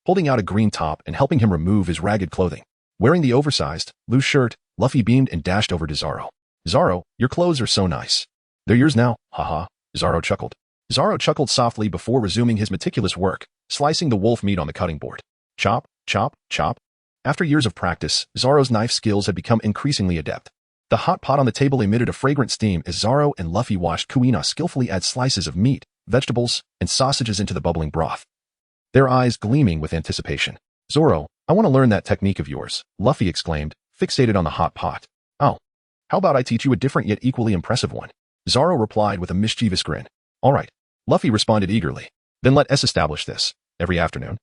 holding out a green top and helping him remove his ragged clothing. Wearing the oversized, loose shirt, Luffy beamed and dashed over to Zoro. Zoro, your clothes are so nice. They're yours now, haha, Zoro chuckled. Zoro chuckled softly before resuming his meticulous work, slicing the wolf meat on the cutting board. Chop, chop, chop. After years of practice, Zoro's knife skills had become increasingly adept. The hot pot on the table emitted a fragrant steam as Zoro and Luffy watched Kuina skillfully add slices of meat, vegetables, and sausages into the bubbling broth, their eyes gleaming with anticipation. Zoro, I want to learn that technique of yours, Luffy exclaimed, fixated on the hot pot. Oh, how about I teach you a different yet equally impressive one? Zoro replied with a mischievous grin. All right, Luffy responded eagerly. Then let us establish this. Every afternoon,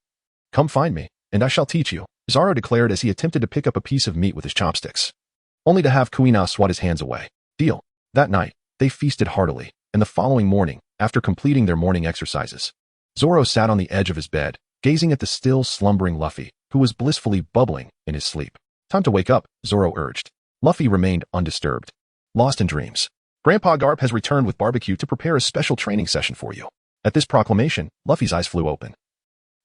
come find me, and I shall teach you, Zoro declared as he attempted to pick up a piece of meat with his chopsticks, only to have Kuina swat his hands away. Deal. That night, they feasted heartily, and the following morning, after completing their morning exercises, Zoro sat on the edge of his bed, gazing at the still slumbering Luffy, who was blissfully bubbling in his sleep. Time to wake up, Zoro urged. Luffy remained undisturbed, lost in dreams. Grandpa Garp has returned with barbecue to prepare a special training session for you. At this proclamation, Luffy's eyes flew open,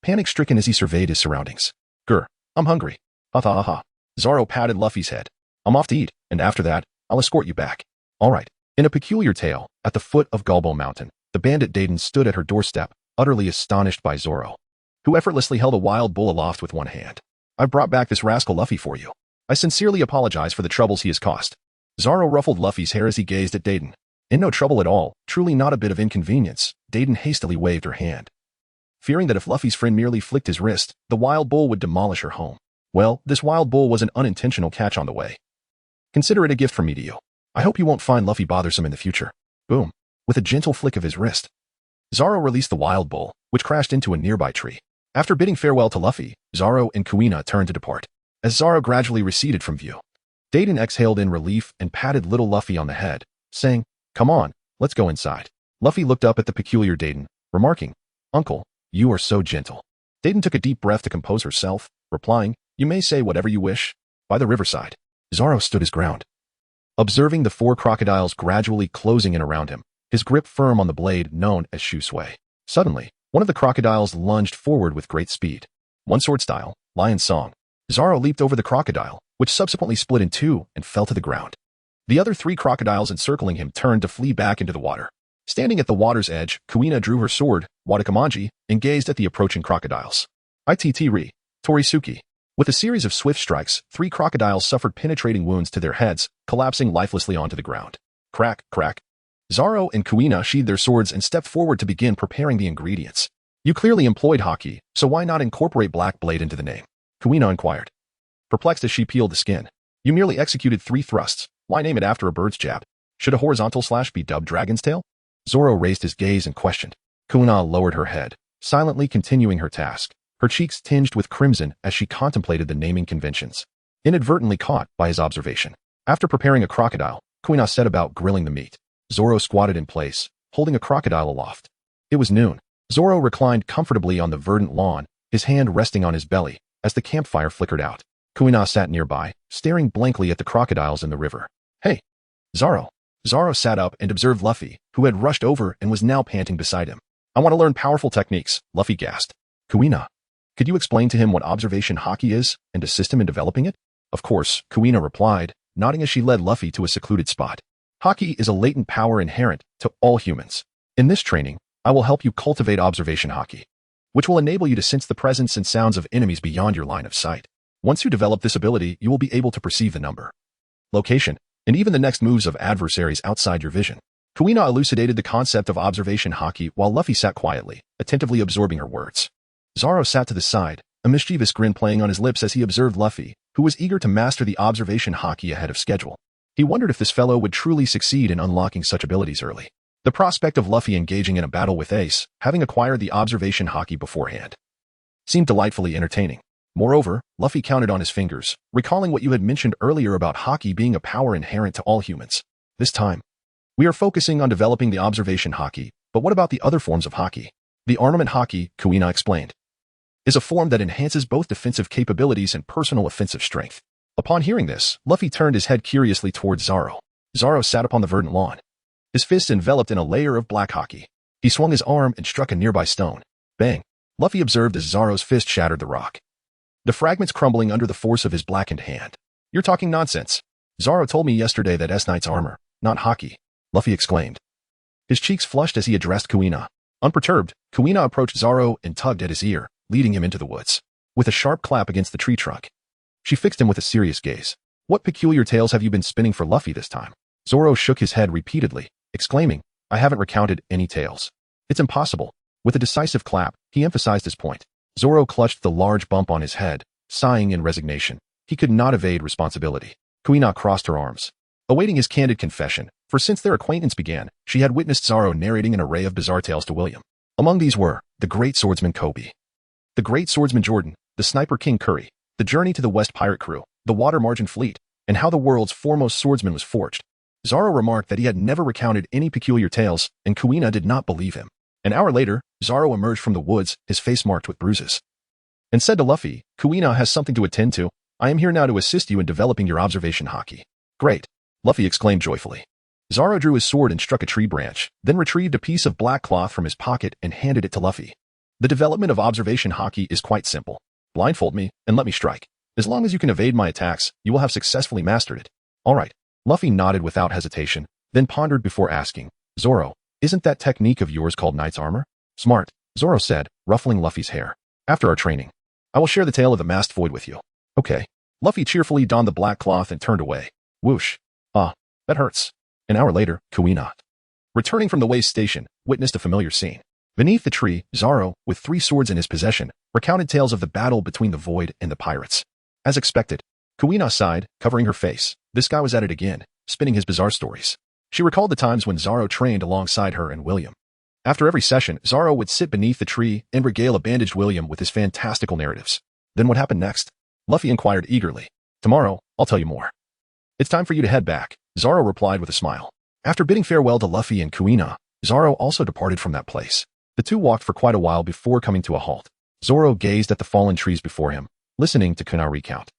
panic-stricken as he surveyed his surroundings. Grr, I'm hungry. Ha. Zoro patted Luffy's head. I'm off to eat, and after that, I'll escort you back. All right. In a peculiar tale, at the foot of Gull Mountain, the bandit Dayton stood at her doorstep, utterly astonished by Zoro, who effortlessly held a wild bull aloft with one hand. I've brought back this rascal Luffy for you. I sincerely apologize for the troubles he has caused. Zoro ruffled Luffy's hair as he gazed at Dayton. In no trouble at all, truly not a bit of inconvenience, Dayton hastily waved her hand, fearing that if Luffy's friend merely flicked his wrist, the wild bull would demolish her home. Well, this wild bull was an unintentional catch on the way. Consider it a gift from me to you. I hope you won't find Luffy bothersome in the future. Boom. With a gentle flick of his wrist, Zoro released the wild bull, which crashed into a nearby tree. After bidding farewell to Luffy, Zoro and Kuina turned to depart. As Zoro gradually receded from view, Dayton exhaled in relief and patted little Luffy on the head, saying, "Come on, let's go inside." Luffy looked up at the peculiar Dayton, remarking, "Uncle, you are so gentle." Dayton took a deep breath to compose herself, replying, "You may say whatever you wish." By the riverside, Zoro stood his ground, observing the 4 crocodiles gradually closing in around him, his grip firm on the blade known as Shuangyue. Suddenly, one of the crocodiles lunged forward with great speed. One sword style, lion song. Zoro leaped over the crocodile, which subsequently split in 2 and fell to the ground. The other 3 crocodiles encircling him turned to flee back into the water. Standing at the water's edge, Kuina drew her sword, Wadakamanji, and gazed at the approaching crocodiles. Ittri, Torisuke. With a series of swift strikes, 3 crocodiles suffered penetrating wounds to their heads, collapsing lifelessly onto the ground. Crack, crack. Zoro and Kuina sheathed their swords and stepped forward to begin preparing the ingredients. "You clearly employed haki, so why not incorporate Black Blade into the name?" Kuina inquired, perplexed as she peeled the skin. "You merely executed 3 thrusts. Why name it after a bird's jab? Should a horizontal slash be dubbed Dragon's Tail?" Zoro raised his gaze and questioned. Kuina lowered her head, silently continuing her task, her cheeks tinged with crimson as she contemplated the naming conventions. Inadvertently caught by his observation, after preparing a crocodile, Kuina set about grilling the meat. Zoro squatted in place, holding a crocodile aloft. It was noon. Zoro reclined comfortably on the verdant lawn, his hand resting on his belly, as the campfire flickered out. Kuina sat nearby, staring blankly at the crocodiles in the river. "Hey, Zoro." Zoro sat up and observed Luffy, who had rushed over and was now panting beside him. "I want to learn powerful techniques," Luffy gasped. "Kuina, could you explain to him what observation haki is and assist him in developing it?" "Of course," Kuina replied, nodding as she led Luffy to a secluded spot. "Haki is a latent power inherent to all humans. In this training, I will help you cultivate observation haki, which will enable you to sense the presence and sounds of enemies beyond your line of sight. Once you develop this ability, you will be able to perceive the number, location, and even the next moves of adversaries outside your vision." Kuina elucidated the concept of observation haki while Luffy sat quietly, attentively absorbing her words. Zoro sat to the side, a mischievous grin playing on his lips as he observed Luffy, who was eager to master the observation haki ahead of schedule. He wondered if this fellow would truly succeed in unlocking such abilities early. The prospect of Luffy engaging in a battle with Ace, having acquired the observation haki beforehand, seemed delightfully entertaining. Moreover, Luffy counted on his fingers, recalling what you had mentioned earlier about haki being a power inherent to all humans. "This time, we are focusing on developing the observation haki, but what about the other forms of haki?" "The armament haki," Kuina explained, "is a form that enhances both defensive capabilities and personal offensive strength." Upon hearing this, Luffy turned his head curiously towards Zoro. Zoro sat upon the verdant lawn, his fists enveloped in a layer of black haki. He swung his arm and struck a nearby stone. Bang! Luffy observed as Zoro's fist shattered the rock, the fragments crumbling under the force of his blackened hand. "You're talking nonsense. Zoro told me yesterday that S-Knight's armor, not haki," Luffy exclaimed. His cheeks flushed as he addressed Kuina. Unperturbed, Kuina approached Zoro and tugged at his ear, leading him into the woods. With a sharp clap against the tree trunk, she fixed him with a serious gaze. "What peculiar tales have you been spinning for Luffy this time?" Zoro shook his head repeatedly, exclaiming, "I haven't recounted any tales. It's impossible." With a decisive clap, he emphasized his point. Zoro clutched the large bump on his head, sighing in resignation. He could not evade responsibility. Kuina crossed her arms, awaiting his candid confession, for since their acquaintance began, she had witnessed Zoro narrating an array of bizarre tales to William. Among these were the great swordsman Kobe, the great swordsman Jordan, the sniper King Curry, the journey to the West Pirate Crew, the water margin fleet, and how the world's foremost swordsman was forged. Zoro remarked that he had never recounted any peculiar tales, and Kuina did not believe him. An hour later, Zoro emerged from the woods, his face marked with bruises, and said to Luffy, "Kuina has something to attend to. I am here now to assist you in developing your observation haki." "Great," Luffy exclaimed joyfully. Zoro drew his sword and struck a tree branch, then retrieved a piece of black cloth from his pocket and handed it to Luffy. "The development of observation haki is quite simple. Blindfold me and let me strike. As long as you can evade my attacks, you will have successfully mastered it." "All right." Luffy nodded without hesitation, then pondered before asking, Zoro, isn't that technique of yours called knight's armor? Smart, Zoro said, ruffling Luffy's hair. After our training, I will share the tale of the masked void with you. Okay. Luffy cheerfully donned the black cloth and turned away. Whoosh. Ah, that hurts. An hour later, Kuina, returning from the way station, witnessed a familiar scene. Beneath the tree, Zoro, with 3 swords in his possession, recounted tales of the battle between the Void and the pirates. As expected, Kuina sighed, covering her face. This guy was at it again, spinning his bizarre stories. She recalled the times when Zoro trained alongside her and William. After every session, Zoro would sit beneath the tree and regale a bandaged William with his fantastical narratives. Then what happened next? Luffy inquired eagerly. Tomorrow, I'll tell you more. It's time for you to head back, Zoro replied with a smile. After bidding farewell to Luffy and Kuina, Zoro also departed from that place. The two walked for quite a while before coming to a halt. Zoro gazed at the fallen trees before him, listening to Kuina recount.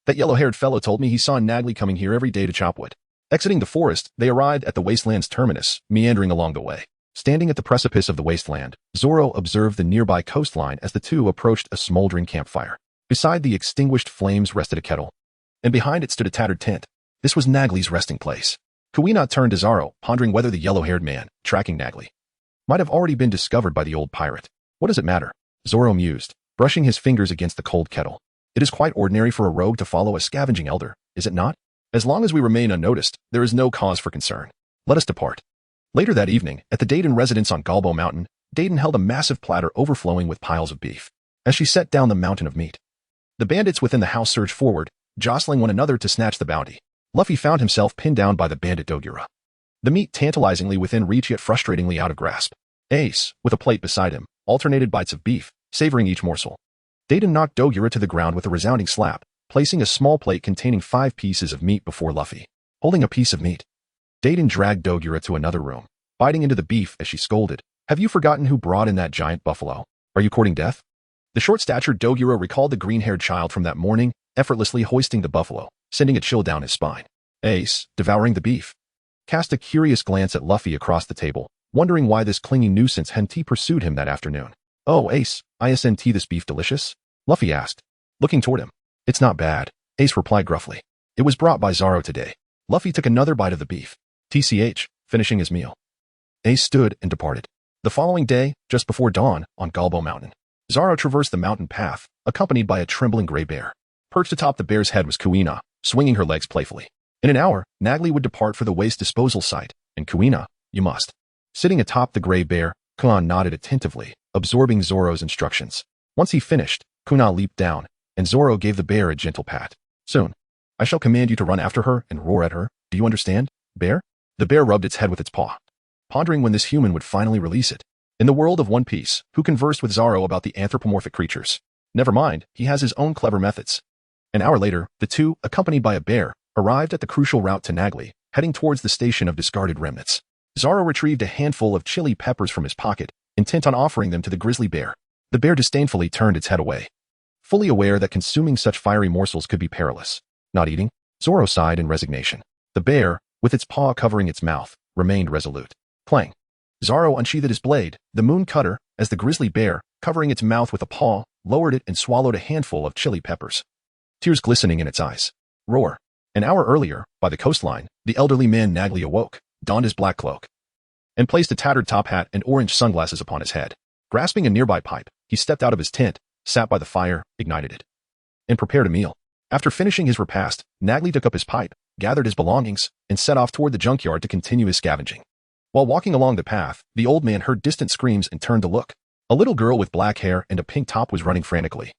That yellow-haired fellow told me he saw Nagli coming here every day to chop wood. Exiting the forest, they arrived at the wasteland's terminus, meandering along the way. Standing at the precipice of the wasteland, Zoro observed the nearby coastline as the two approached a smoldering campfire. Beside the extinguished flames rested a kettle, and behind it stood a tattered tent. This was Nagli's resting place. Kuina turned to Zoro, pondering whether the yellow-haired man, tracking Nagli, might have already been discovered by the old pirate. What does it matter? Zoro mused, brushing his fingers against the cold kettle. It is quite ordinary for a rogue to follow a scavenging elder, is it not? As long as we remain unnoticed, there is no cause for concern. Let us depart. Later that evening, at the Dayton residence on Galbo Mountain, Dayton held a massive platter overflowing with piles of beef. As she set down the mountain of meat, the bandits within the house surged forward, jostling one another to snatch the bounty. Luffy found himself pinned down by the bandit Dogura. The meat tantalizingly within reach yet frustratingly out of grasp. Ace, with a plate beside him, alternated bites of beef, savoring each morsel. Dayton knocked Dogura to the ground with a resounding slap, placing a small plate containing 5 pieces of meat before Luffy. Holding a piece of meat, Dayton dragged Dogura to another room, biting into the beef as she scolded. Have you forgotten who brought in that giant buffalo? Are you courting death? The short-statured Dogura recalled the green-haired child from that morning, effortlessly hoisting the buffalo, sending a chill down his spine. Ace, devouring the beef, cast a curious glance at Luffy across the table, wondering why this clinging nuisance hadn't pursued him that afternoon. Oh, Ace, isn't this beef delicious? Luffy asked, looking toward him. It's not bad, Ace replied gruffly. It was brought by Zoro today. Luffy took another bite of the beef, TCH, finishing his meal. Ace stood and departed. The following day, just before dawn, on Galbo Mountain, Zoro traversed the mountain path, accompanied by a trembling gray bear. Perched atop the bear's head was Kuina, swinging her legs playfully. In an hour, Nagli would depart for the waste disposal site, and Kuina, you must. Sitting atop the gray bear, Kuina nodded attentively, absorbing Zoro's instructions. Once he finished, Kuina leaped down, and Zoro gave the bear a gentle pat. Soon, I shall command you to run after her and roar at her. Do you understand, bear? The bear rubbed its head with its paw, pondering when this human would finally release it. In the world of One Piece, who conversed with Zoro about the anthropomorphic creatures? Never mind, he has his own clever methods. An hour later, the two, accompanied by a bear, arrived at the crucial route to Nagli, heading towards the station of discarded remnants. Zoro retrieved a handful of chili peppers from his pocket, intent on offering them to the grizzly bear. The bear disdainfully turned its head away, fully aware that consuming such fiery morsels could be perilous. Not eating? Zoro sighed in resignation. The bear, with its paw covering its mouth, remained resolute. Clang. Zoro unsheathed his blade, the moon cutter, as the grizzly bear, covering its mouth with a paw, lowered it and swallowed a handful of chili peppers, tears glistening in its eyes. Roar. An hour earlier, by the coastline, the elderly man Nagli awoke, donned his black cloak, and placed a tattered top hat and orange sunglasses upon his head. Grasping a nearby pipe, he stepped out of his tent, sat by the fire, ignited it, and prepared a meal. After finishing his repast, Nagli took up his pipe, gathered his belongings, and set off toward the junkyard to continue his scavenging. While walking along the path, the old man heard distant screams and turned to look. A little girl with black hair and a pink top was running frantically,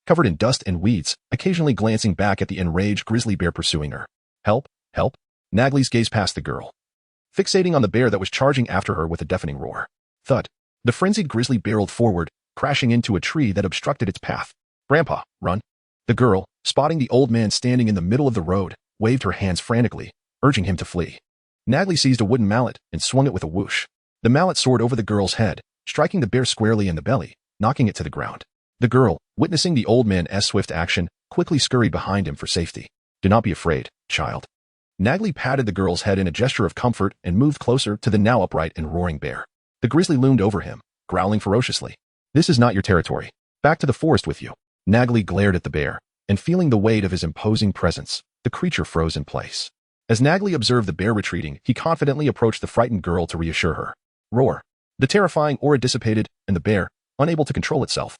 covered in dust and weeds, occasionally glancing back at the enraged grizzly bear pursuing her. Help, help. Nagli's gaze passed the girl, fixating on the bear that was charging after her with a deafening roar. Thud. The frenzied grizzly barreled forward, crashing into a tree that obstructed its path. Grandpa, run. The girl, spotting the old man standing in the middle of the road, waved her hands frantically, urging him to flee. Nagli seized a wooden mallet and swung it with a whoosh. The mallet soared over the girl's head, striking the bear squarely in the belly, knocking it to the ground. The girl, witnessing the old man's swift action, quickly scurried behind him for safety. Do not be afraid, child. Nagli patted the girl's head in a gesture of comfort and moved closer to the now upright and roaring bear. The grizzly loomed over him, growling ferociously. This is not your territory. Back to the forest with you. Nagli glared at the bear, and feeling the weight of his imposing presence, the creature froze in place. As Nagli observed the bear retreating, he confidently approached the frightened girl to reassure her. Roar. The terrifying aura dissipated, and the bear, unable to control itself,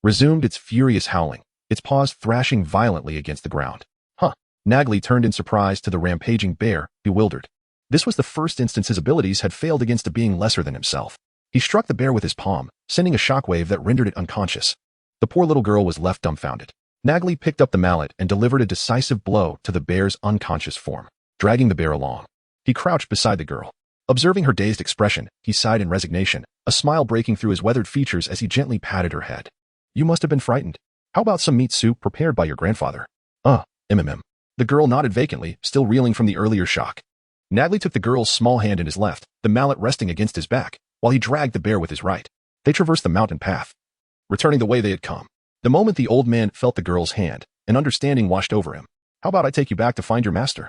resumed its furious howling, its paws thrashing violently against the ground. Huh. Nagli turned in surprise to the rampaging bear, bewildered. This was the first instance his abilities had failed against a being lesser than himself. He struck the bear with his palm, sending a shockwave that rendered it unconscious. The poor little girl was left dumbfounded. Nagli picked up the mallet and delivered a decisive blow to the bear's unconscious form, dragging the bear along. He crouched beside the girl. Observing her dazed expression, he sighed in resignation, a smile breaking through his weathered features as he gently patted her head. You must have been frightened. How about some meat soup prepared by your grandfather? MMM. The girl nodded vacantly, still reeling from the earlier shock. Nagli took the girl's small hand in his left, the mallet resting against his back, while he dragged the bear with his right. They traversed the mountain path, returning the way they had come. The moment the old man felt the girl's hand, an understanding washed over him. How about I take you back to find your master?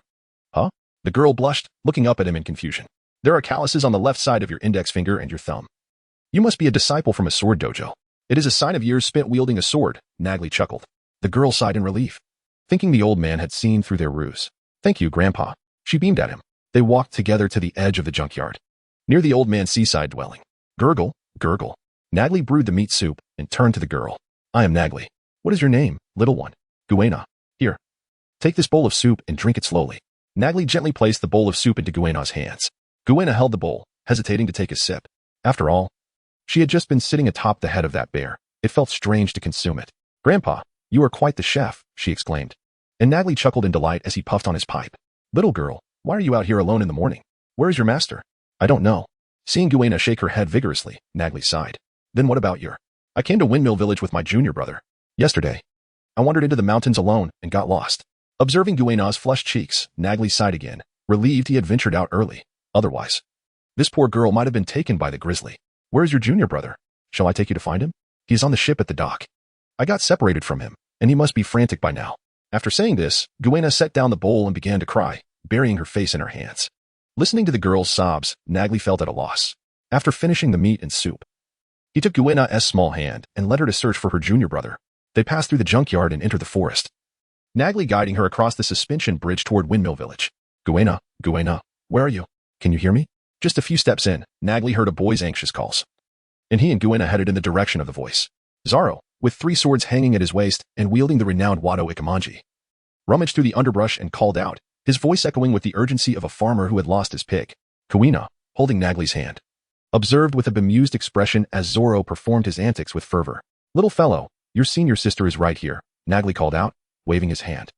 Huh? The girl blushed, looking up at him in confusion. There are calluses on the left side of your index finger and your thumb. You must be a disciple from a sword dojo. It is a sign of years spent wielding a sword, Nagli chuckled. The girl sighed in relief, thinking the old man had seen through their ruse. Thank you, Grandpa. She beamed at him. They walked together to the edge of the junkyard, near the old man's seaside dwelling. Gurgle, gurgle. Nagli brewed the meat soup and turned to the girl. I am Nagli. What is your name, little one? Guina. Here. Take this bowl of soup and drink it slowly. Nagli gently placed the bowl of soup into Guina's hands. Guina held the bowl, hesitating to take a sip. After all, she had just been sitting atop the head of that bear. It felt strange to consume it. Grandpa, you are quite the chef, she exclaimed. And Nagli chuckled in delight as he puffed on his pipe. Little girl, why are you out here alone in the morning? Where is your master? I don't know. Seeing Guina shake her head vigorously, Nagli sighed. Then what about your? I came to Windmill Village with my junior brother. Yesterday, I wandered into the mountains alone and got lost. Observing Guina's flushed cheeks, Nagli sighed again, relieved he had ventured out early. Otherwise, this poor girl might have been taken by the grizzly. Where is your junior brother? Shall I take you to find him? He is on the ship at the dock. I got separated from him, and he must be frantic by now. After saying this, Guina set down the bowl and began to cry, burying her face in her hands. Listening to the girl's sobs, Nagli felt at a loss. After finishing the meat and soup, he took Guina's small hand and led her to search for her junior brother. They passed through the junkyard and entered the forest, Nagli guiding her across the suspension bridge toward Windmill Village. Guina, where are you? Can you hear me? Just a few steps in, Nagli heard a boy's anxious calls, and he and Guina headed in the direction of the voice. Zoro, with 3 swords hanging at his waist and wielding the renowned Wado Ikamanji, rummaged through the underbrush and called out, his voice echoing with the urgency of a farmer who had lost his pig. Kuina, holding Nagli's hand, observed with a bemused expression as Zoro performed his antics with fervor. Little fellow, your senior sister is right here, Nagli called out, waving his hand.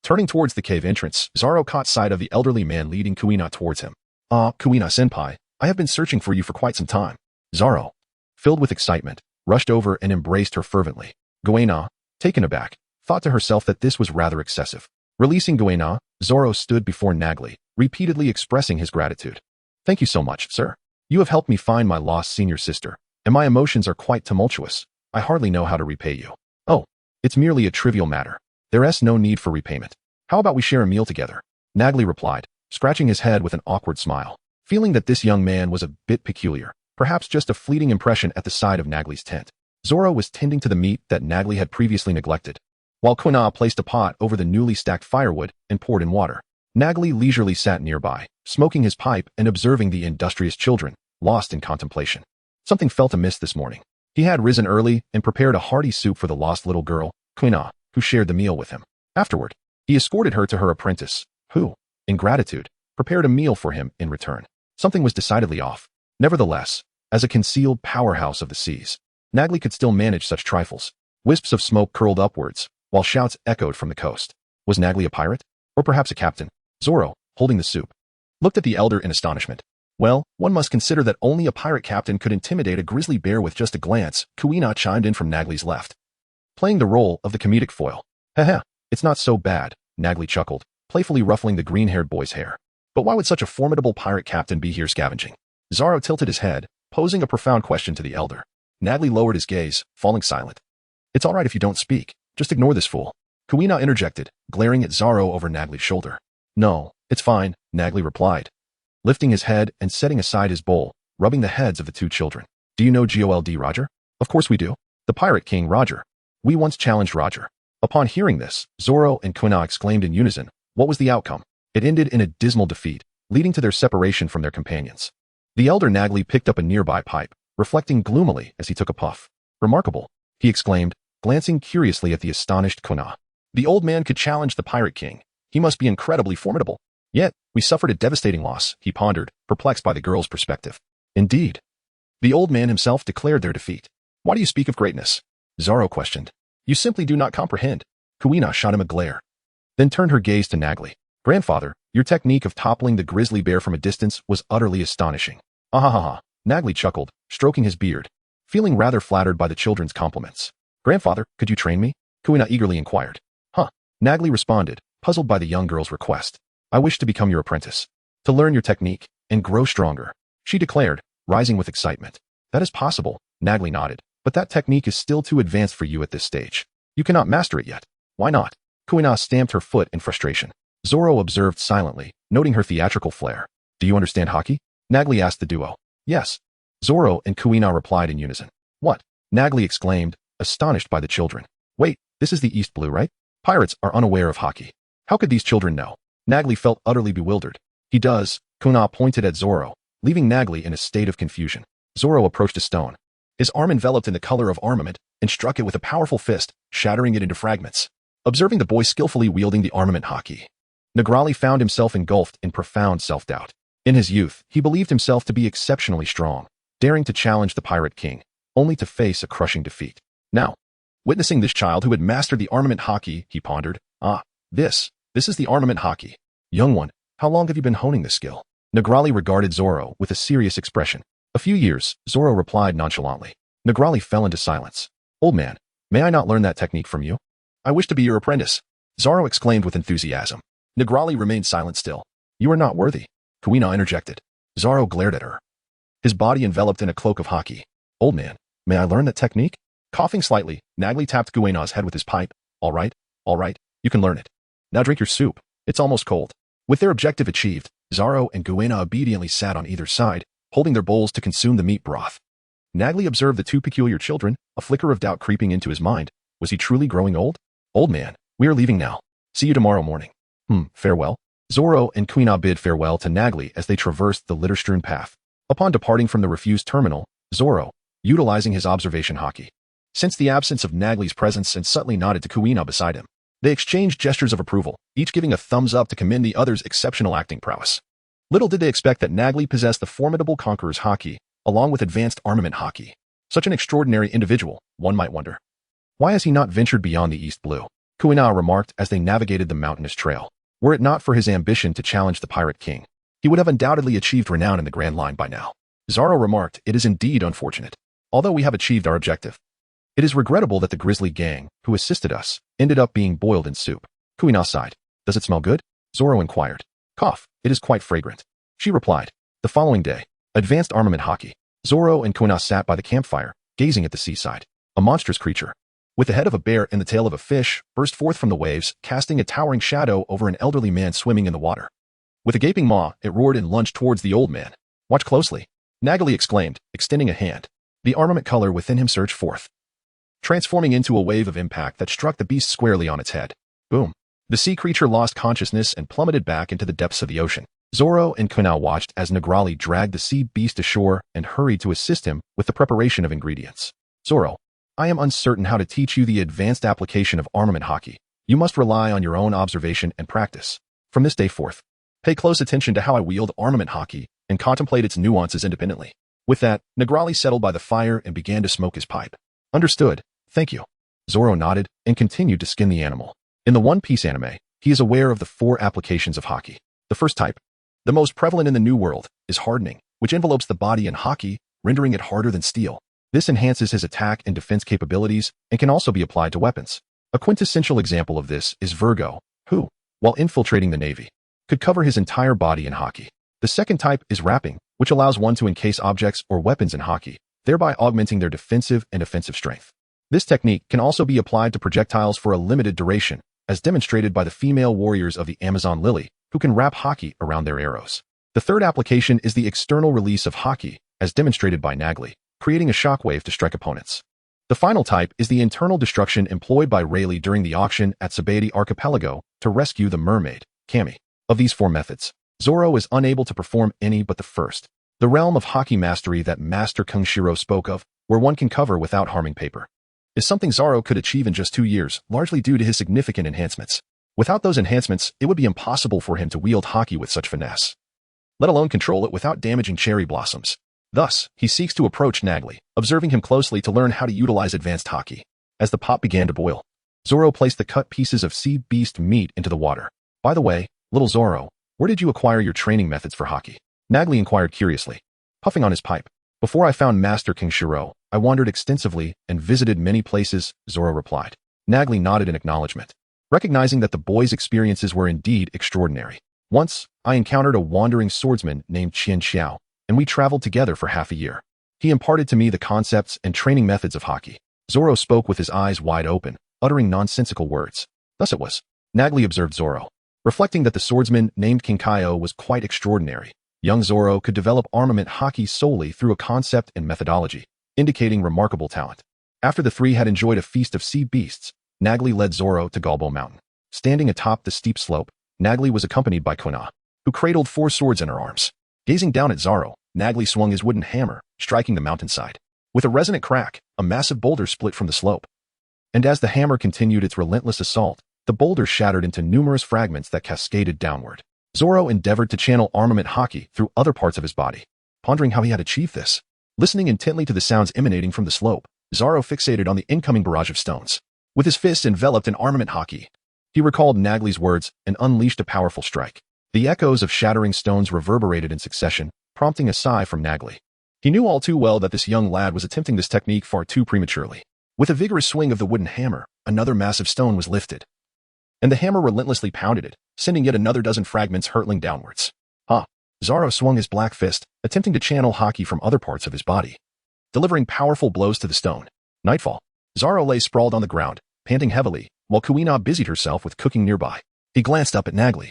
Turning towards the cave entrance, Zoro caught sight of the elderly man leading Kuina towards him. Kuina-senpai, I have been searching for you for quite some time. Zoro, filled with excitement, rushed over and embraced her fervently. Guina, taken aback, thought to herself that this was rather excessive. Releasing Guina, Zoro stood before Nagli, repeatedly expressing his gratitude. Thank you so much, sir. You have helped me find my lost senior sister, and my emotions are quite tumultuous. I hardly know how to repay you. Oh, it's merely a trivial matter. There's no need for repayment. How about we share a meal together? Nagli replied, scratching his head with an awkward smile, feeling that this young man was a bit peculiar, perhaps just a fleeting impression at the side of Nagli's tent. Zoro was tending to the meat that Nagli had previously neglected, while Kuina placed a pot over the newly stacked firewood and poured in water. Nagli leisurely sat nearby, smoking his pipe and observing the industrious children, lost in contemplation. Something felt amiss this morning. He had risen early and prepared a hearty soup for the lost little girl, Kuina, who shared the meal with him. Afterward, he escorted her to her apprentice, who, in gratitude, prepared a meal for him in return. Something was decidedly off. Nevertheless, as a concealed powerhouse of the seas, Nagli could still manage such trifles. Wisps of smoke curled upwards, while shouts echoed from the coast. Was Nagli a pirate? Or perhaps a captain? Zoro, holding the soup, looked at the elder in astonishment. Well, one must consider that only a pirate captain could intimidate a grizzly bear with just a glance. Kuina chimed in from Nagli's left, playing the role of the comedic foil. Haha, it's not so bad, Nagli chuckled, playfully ruffling the green-haired boy's hair. But why would such a formidable pirate captain be here scavenging? Zoro tilted his head, posing a profound question to the elder. Nagli lowered his gaze, falling silent. It's all right if you don't speak. Just ignore this fool. Kuina interjected, glaring at Zoro over Nagli's shoulder. No, it's fine, Nagli replied, lifting his head and setting aside his bowl, rubbing the heads of the 2 children. Do you know Gold Roger? Of course we do. The pirate king Roger. We once challenged Roger. Upon hearing this, Zoro and Kuina exclaimed in unison. What was the outcome? It ended in a dismal defeat, leading to their separation from their companions. The elder Nagli picked up a nearby pipe, reflecting gloomily as he took a puff. Remarkable, he exclaimed, glancing curiously at the astonished Kuina. The old man could challenge the pirate king. He must be incredibly formidable. Yet, we suffered a devastating loss, he pondered, perplexed by the girl's perspective. Indeed. The old man himself declared their defeat. Why do you speak of greatness? Zoro questioned. You simply do not comprehend. Kuina shot him a glare, then turned her gaze to Nagli. Grandfather, your technique of toppling the grizzly bear from a distance was utterly astonishing. Ahahaha, Nagli chuckled, stroking his beard, feeling rather flattered by the children's compliments. Grandfather, could you train me? Kuina eagerly inquired. Huh, Nagli responded, puzzled by the young girl's request. I wish to become your apprentice, to learn your technique, and grow stronger, she declared, rising with excitement. That is possible, Nagli nodded, but that technique is still too advanced for you at this stage. You cannot master it yet. Why not? Kuina stamped her foot in frustration. Zoro observed silently, noting her theatrical flair. Do you understand haki? Nagli asked the duo. Yes. Zoro and Kuina replied in unison. What? Nagli exclaimed, astonished by the children. Wait, this is the East Blue, right? Pirates are unaware of haki. How could these children know? Nagli felt utterly bewildered. He does, Kuina pointed at Zoro, leaving Nagli in a state of confusion. Zoro approached a stone, his arm enveloped in the color of armament, and struck it with a powerful fist, shattering it into fragments. Observing the boy skillfully wielding the armament haki, Nagrali found himself engulfed in profound self-doubt. In his youth, he believed himself to be exceptionally strong, daring to challenge the pirate king, only to face a crushing defeat. Now, witnessing this child who had mastered the armament haki, he pondered, this is the armament haki. Young one, how long have you been honing this skill? Nagrali regarded Zoro with a serious expression. A few years, Zoro replied nonchalantly. Nagrali fell into silence. Old man, may I not learn that technique from you? I wish to be your apprentice, Zoro exclaimed with enthusiasm. Nagrali remained silent still. You are not worthy, Kuina interjected. Zoro glared at her, his body enveloped in a cloak of haki. Old man, may I learn that technique? Coughing slightly, Nagli tapped Guina's head with his pipe. All right, you can learn it. Now drink your soup. It's almost cold. With their objective achieved, Zoro and Guina obediently sat on either side, holding their bowls to consume the meat broth. Nagli observed the two peculiar children, a flicker of doubt creeping into his mind. Was he truly growing old? Old man, we are leaving now. See you tomorrow morning. Farewell. Zoro and Kuina bid farewell to Nagli as they traversed the litter-strewn path. Upon departing from the refused terminal, Zoro, utilizing his observation haki, sensed the absence of Nagli's presence and subtly nodded to Kuina beside him. They exchanged gestures of approval, each giving a thumbs up to commend the other's exceptional acting prowess. Little did they expect that Nagli possessed the formidable conqueror's haki, along with advanced armament haki. Such an extraordinary individual, one might wonder. Why has he not ventured beyond the East Blue? Kuina remarked as they navigated the mountainous trail. Were it not for his ambition to challenge the pirate king, he would have undoubtedly achieved renown in the Grand Line by now. Zoro remarked, it is indeed unfortunate. Although we have achieved our objective, it is regrettable that the grisly gang, who assisted us, ended up being boiled in soup. Kuina sighed. Does it smell good? Zoro inquired. Cough, it is quite fragrant. She replied. The following day, advanced armament haki. Zoro and Kuina sat by the campfire, gazing at the seaside. A monstrous creature, with the head of a bear and the tail of a fish, burst forth from the waves, casting a towering shadow over an elderly man swimming in the water. With a gaping maw, it roared and lunged towards the old man. Watch closely, Nagli exclaimed, extending a hand. The armament color within him surged forth, transforming into a wave of impact that struck the beast squarely on its head. Boom. The sea creature lost consciousness and plummeted back into the depths of the ocean. Zoro and Kuina watched as Nagrali dragged the sea beast ashore and hurried to assist him with the preparation of ingredients. Zoro, I am uncertain how to teach you the advanced application of armament haki. You must rely on your own observation and practice. From this day forth, pay close attention to how I wield armament haki and contemplate its nuances independently. With that, Nagrali settled by the fire and began to smoke his pipe. Understood. Thank you. Zoro nodded and continued to skin the animal. In the One Piece anime, he is aware of the 4 applications of haki. The first type, the most prevalent in the New World, is hardening, which envelopes the body in haki, rendering it harder than steel. This enhances his attack and defense capabilities and can also be applied to weapons. A quintessential example of this is Virgo, who, while infiltrating the Navy, could cover his entire body in haki. The second type is wrapping, which allows one to encase objects or weapons in haki, thereby augmenting their defensive and offensive strength. This technique can also be applied to projectiles for a limited duration, as demonstrated by the female warriors of the Amazon Lily, who can wrap haki around their arrows. The third application is the external release of haki, as demonstrated by Nagli, creating a shockwave to strike opponents. The final type is the internal destruction employed by Rayleigh during the auction at Sabaody Archipelago to rescue the mermaid, Cammy. Of these 4 methods, Zoro is unable to perform any but the first, the realm of haki mastery that Master Kenshiro spoke of, where one can cover without harming paper, is something Zoro could achieve in just 2 years, largely due to his significant enhancements. Without those enhancements, it would be impossible for him to wield haki with such finesse, let alone control it without damaging cherry blossoms. Thus, he seeks to approach Nagli, observing him closely to learn how to utilize advanced haki. As the pot began to boil, Zoro placed the cut pieces of sea beast meat into the water. By the way, little Zoro, where did you acquire your training methods for haki? Nagli inquired curiously, puffing on his pipe. Before I found Master Kenshiro, I wandered extensively and visited many places, Zoro replied. Nagli nodded in acknowledgement, recognizing that the boy's experiences were indeed extraordinary. Once, I encountered a wandering swordsman named Qian Xiao, and we traveled together for half a year. He imparted to me the concepts and training methods of haki. Zoro spoke with his eyes wide open, uttering nonsensical words. Thus it was. Nagli observed Zoro, reflecting that the swordsman named Kinkaio was quite extraordinary. Young Zoro could develop armament haki solely through a concept and methodology, indicating remarkable talent. After the 3 had enjoyed a feast of sea beasts, Nagli led Zoro to Galbo Mountain. Standing atop the steep slope, Nagli was accompanied by Kuina, who cradled 4 swords in her arms. Gazing down at Zoro, Nagli swung his wooden hammer, striking the mountainside. With a resonant crack, a massive boulder split from the slope. And as the hammer continued its relentless assault, the boulder shattered into numerous fragments that cascaded downward. Zoro endeavored to channel armament haki through other parts of his body, pondering how he had achieved this. Listening intently to the sounds emanating from the slope, Zoro fixated on the incoming barrage of stones. With his fists enveloped in armament haki, he recalled Nagli's words and unleashed a powerful strike. The echoes of shattering stones reverberated in succession, prompting a sigh from Nagli. He knew all too well that this young lad was attempting this technique far too prematurely. With a vigorous swing of the wooden hammer, another massive stone was lifted, and the hammer relentlessly pounded it, sending yet another dozen fragments hurtling downwards. Zoro swung his black fist, attempting to channel haki from other parts of his body, delivering powerful blows to the stone. Nightfall. Zoro lay sprawled on the ground, panting heavily, while Kuina busied herself with cooking nearby. He glanced up at Nagli,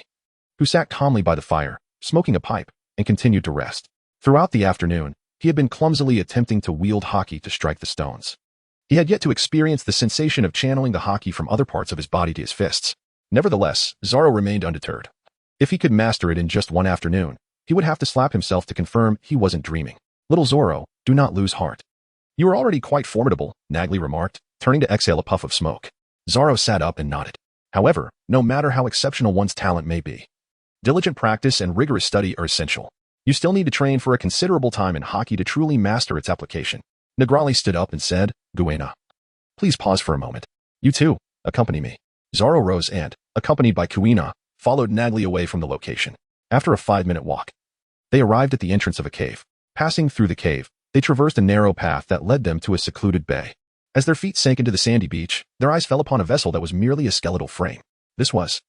who sat calmly by the fire, smoking a pipe, and continued to rest. Throughout the afternoon, he had been clumsily attempting to wield haki to strike the stones. He had yet to experience the sensation of channeling the haki from other parts of his body to his fists. Nevertheless, Zoro remained undeterred. If he could master it in just one afternoon, he would have to slap himself to confirm he wasn't dreaming. Little Zoro, do not lose heart. You are already quite formidable, Nagli remarked, turning to exhale a puff of smoke. Zoro sat up and nodded. However, no matter how exceptional one's talent may be, diligent practice and rigorous study are essential. You still need to train for a considerable time in haki to truly master its application. Nagrali stood up and said, Guina, please pause for a moment. You too, accompany me. Zoro rose and, accompanied by Kuina, followed Nagli away from the location. After a 5-minute walk, they arrived at the entrance of a cave. Passing through the cave, they traversed a narrow path that led them to a secluded bay. As their feet sank into the sandy beach, their eyes fell upon a vessel that was merely a skeletal frame. This was.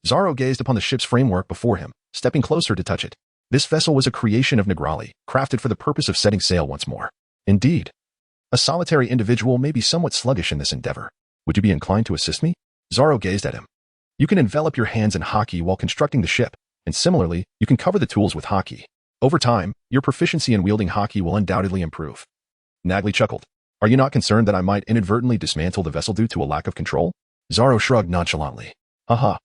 Zoro gazed upon the ship's framework before him, stepping closer to touch it. This vessel was a creation of Nagrali, crafted for the purpose of setting sail once more. Indeed, a solitary individual may be somewhat sluggish in this endeavor. Would you be inclined to assist me? Zoro gazed at him. You can envelop your hands in haki while constructing the ship, and similarly, you can cover the tools with haki. Over time, your proficiency in wielding haki will undoubtedly improve. Nagli chuckled. Are you not concerned that I might inadvertently dismantle the vessel due to a lack of control? Zoro shrugged nonchalantly. Haha.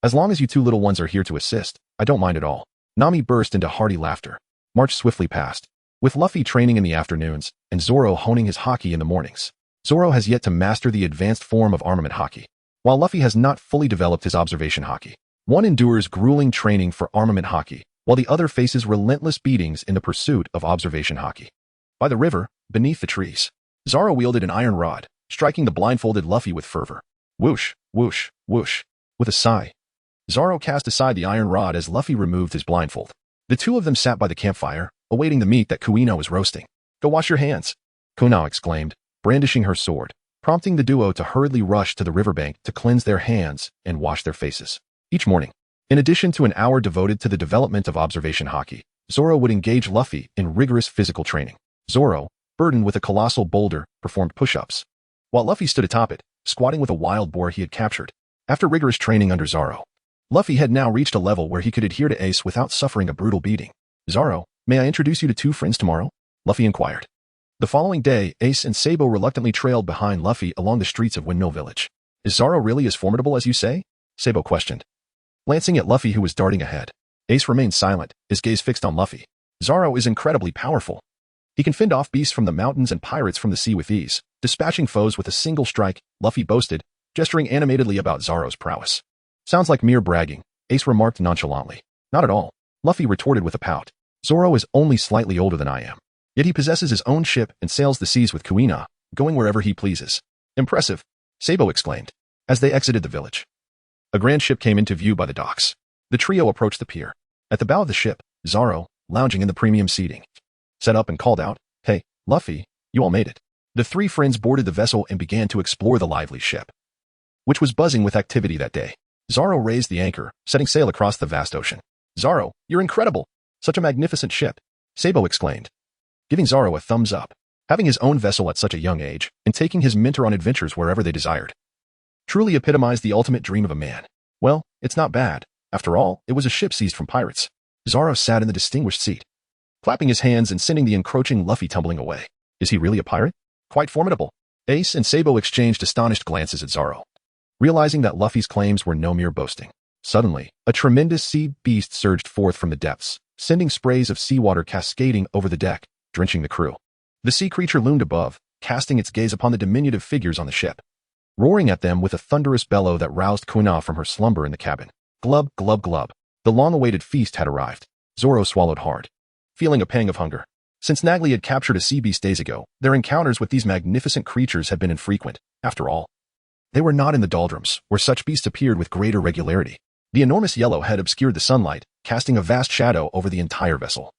As long as you 2 little ones are here to assist, I don't mind at all. Nami burst into hearty laughter. March swiftly past. With Luffy training in the afternoons, and Zoro honing his haki in the mornings, Zoro has yet to master the advanced form of armament haki. While Luffy has not fully developed his observation haki, one endures grueling training for armament haki, while the other faces relentless beatings in the pursuit of observation haki. By the river, beneath the trees, Zoro wielded an iron rod, striking the blindfolded Luffy with fervor. Whoosh, whoosh, whoosh. With a sigh, Zoro cast aside the iron rod as Luffy removed his blindfold. The 2 of them sat by the campfire, awaiting the meat that Kuina was roasting. Go wash your hands, Kuina exclaimed, brandishing her sword, prompting the duo to hurriedly rush to the riverbank to cleanse their hands and wash their faces. Each morning, in addition to an hour devoted to the development of observation haki, Zoro would engage Luffy in rigorous physical training. Zoro, burdened with a colossal boulder, performed push-ups, while Luffy stood atop it, squatting with a wild boar he had captured. After rigorous training under Zoro, Luffy had now reached a level where he could adhere to Ace without suffering a brutal beating. Zoro, may I introduce you to 2 friends tomorrow? Luffy inquired. The following day, Ace and Sabo reluctantly trailed behind Luffy along the streets of Windmill Village. Is Zoro really as formidable as you say? Sabo questioned. glancing at Luffy who was darting ahead. Ace remained silent, his gaze fixed on Luffy. Zoro is incredibly powerful. He can fend off beasts from the mountains and pirates from the sea with ease, dispatching foes with a single strike, Luffy boasted, gesturing animatedly about Zoro's prowess. Sounds like mere bragging, Ace remarked nonchalantly. Not at all, Luffy retorted with a pout. Zoro is only slightly older than I am. Yet he possesses his own ship and sails the seas with Kuina, going wherever he pleases. Impressive, Sabo exclaimed, as they exited the village. A grand ship came into view by the docks. The trio approached the pier. At the bow of the ship, Zoro, lounging in the premium seating, sat up and called out, "Hey, Luffy, you all made it." The three friends boarded the vessel and began to explore the lively ship, which was buzzing with activity that day. Zoro raised the anchor, setting sail across the vast ocean. "Zoro, you're incredible! Such a magnificent ship!" Sabo exclaimed, giving Zoro a thumbs up. Having his own vessel at such a young age, and taking his mentor on adventures wherever they desired, truly epitomized the ultimate dream of a man. Well, it's not bad. After all, it was a ship seized from pirates. Zoro sat in the distinguished seat, clapping his hands and sending the encroaching Luffy tumbling away. Is he really a pirate? Quite formidable. Ace and Sabo exchanged astonished glances at Zoro, realizing that Luffy's claims were no mere boasting. Suddenly, a tremendous sea beast surged forth from the depths, sending sprays of seawater cascading over the deck, drenching the crew. The sea creature loomed above, casting its gaze upon the diminutive figures on the ship, roaring at them with a thunderous bellow that roused Kuina from her slumber in the cabin. Glub, glub, glub. The long-awaited feast had arrived. Zoro swallowed hard, feeling a pang of hunger. Since Nagli had captured a sea beast days ago, their encounters with these magnificent creatures had been infrequent. After all, they were not in the doldrums, where such beasts appeared with greater regularity. The enormous yellow head obscured the sunlight, casting a vast shadow over the entire vessel.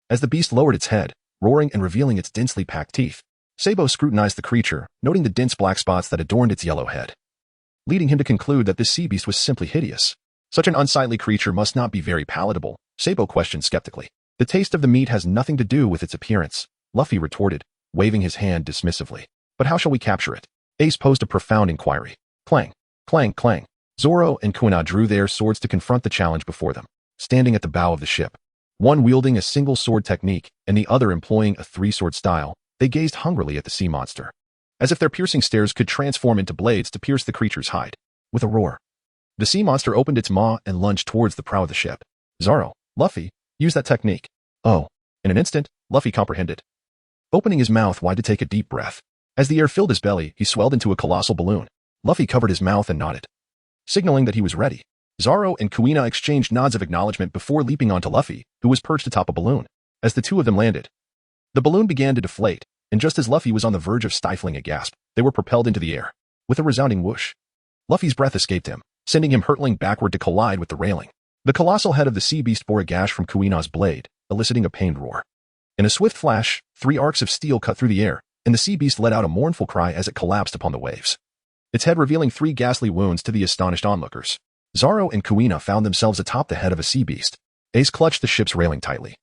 As the beast lowered its head, roaring and revealing its densely packed teeth, Sabo scrutinized the creature, noting the dense black spots that adorned its yellow head, leading him to conclude that this sea beast was simply hideous. Such an unsightly creature must not be very palatable, Sabo questioned skeptically. The taste of the meat has nothing to do with its appearance, Luffy retorted, waving his hand dismissively. But how shall we capture it? Ace posed a profound inquiry. Clang, clang, clang. Zoro and Kuina drew their swords to confront the challenge before them, standing at the bow of the ship. One wielding a single sword technique and the other employing a three-sword style, they gazed hungrily at the sea monster, as if their piercing stares could transform into blades to pierce the creature's hide. With a roar, the sea monster opened its maw and lunged towards the prow of the ship. Zoro, Luffy, use that technique. Oh, in an instant, Luffy comprehended, opening his mouth wide to take a deep breath. As the air filled his belly, he swelled into a colossal balloon. Luffy covered his mouth and nodded, signaling that he was ready. Zoro and Kuina exchanged nods of acknowledgement before leaping onto Luffy, who was perched atop a balloon. As the two of them landed, the balloon began to deflate, and just as Luffy was on the verge of stifling a gasp, they were propelled into the air. With a resounding whoosh, Luffy's breath escaped him, sending him hurtling backward to collide with the railing. The colossal head of the sea beast bore a gash from Kuina's blade, eliciting a pained roar. In a swift flash, 3 arcs of steel cut through the air, and the sea beast let out a mournful cry as it collapsed upon the waves, its head revealing 3 ghastly wounds to the astonished onlookers. Zoro and Kuina found themselves atop the head of a sea beast. Ace clutched the ship's railing tightly,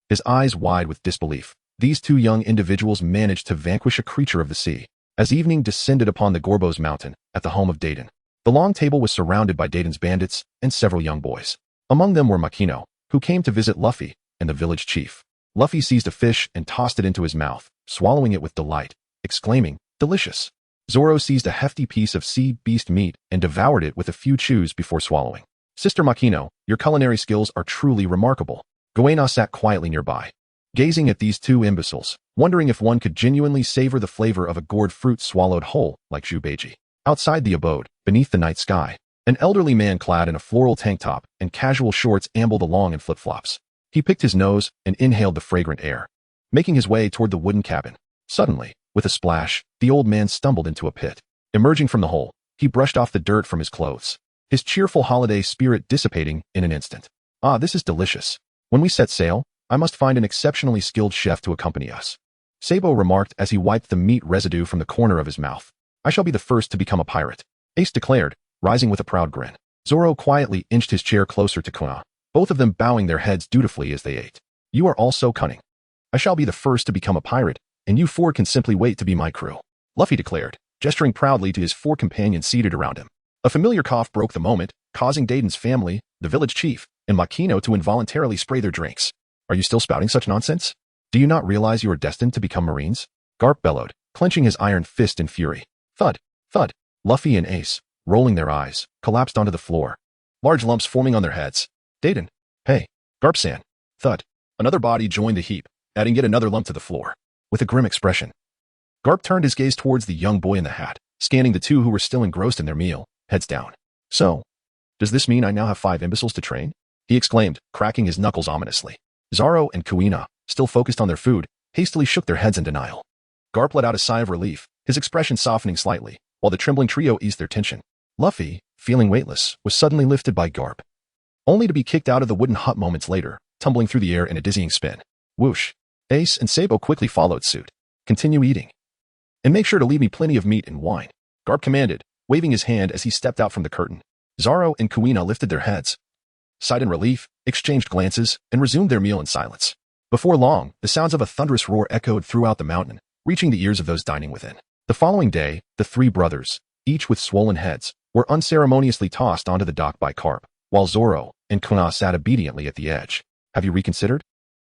his eyes wide with disbelief. These 2 young individuals managed to vanquish a creature of the sea. As evening descended upon the Gorbos mountain, at the home of Dayton, the long table was surrounded by Dayton's bandits and several young boys. Among them were Makino, who came to visit Luffy, and the village chief. Luffy seized a fish and tossed it into his mouth, swallowing it with delight, exclaiming, "Delicious." Zoro seized a hefty piece of sea beast meat and devoured it with a few chews before swallowing. "Sister Makino, your culinary skills are truly remarkable." Guina sat quietly nearby, gazing at these 2 imbeciles, wondering if one could genuinely savor the flavor of a gourd fruit swallowed whole like Jubeji. Outside the abode, beneath the night sky, an elderly man clad in a floral tank top and casual shorts ambled along in flip-flops. He picked his nose and inhaled the fragrant air, making his way toward the wooden cabin. Suddenly, with a splash, the old man stumbled into a pit. Emerging from the hole, he brushed off the dirt from his clothes, his cheerful holiday spirit dissipating in an instant. "Ah, this is delicious. When we set sail, I must find an exceptionally skilled chef to accompany us," Sabo remarked as he wiped the meat residue from the corner of his mouth. "I shall be the first to become a pirate," Ace declared, rising with a proud grin. Zoro quietly inched his chair closer to Kuina, both of them bowing their heads dutifully as they ate. "You are all so cunning. I shall be the first to become a pirate, and you 4 can simply wait to be my crew," Luffy declared, gesturing proudly to his 4 companions seated around him. A familiar cough broke the moment, causing Dayton's family, the village chief, and Makino to involuntarily spray their drinks. "Are you still spouting such nonsense? Do you not realize you are destined to become Marines?" Garp bellowed, clenching his iron fist in fury. Thud, thud. Luffy and Ace, rolling their eyes, collapsed onto the floor, large lumps forming on their heads. Dayton. Hey. Garp-san. Thud. Another body joined the heap, adding yet another lump to the floor. With a grim expression, Garp turned his gaze towards the young boy in the hat, scanning the two who were still engrossed in their meal, heads down. So, does this mean I now have 5 imbeciles to train? He exclaimed, cracking his knuckles ominously. Zoro and Kuina, still focused on their food, hastily shook their heads in denial. Garp let out a sigh of relief, his expression softening slightly, while the trembling trio eased their tension. Luffy, feeling weightless, was suddenly lifted by Garp, only to be kicked out of the wooden hut moments later, tumbling through the air in a dizzying spin. Whoosh. Ace and Sabo quickly followed suit. Continue eating. And make sure to leave me plenty of meat and wine, Garp commanded, waving his hand as he stepped out from the curtain. Zoro and Kuina lifted their heads, sighed in relief, exchanged glances, and resumed their meal in silence. Before long, the sounds of a thunderous roar echoed throughout the mountain, reaching the ears of those dining within. The following day, the 3 brothers, each with swollen heads, were unceremoniously tossed onto the dock by Garp, while Zoro and Kuina sat obediently at the edge. Have you reconsidered?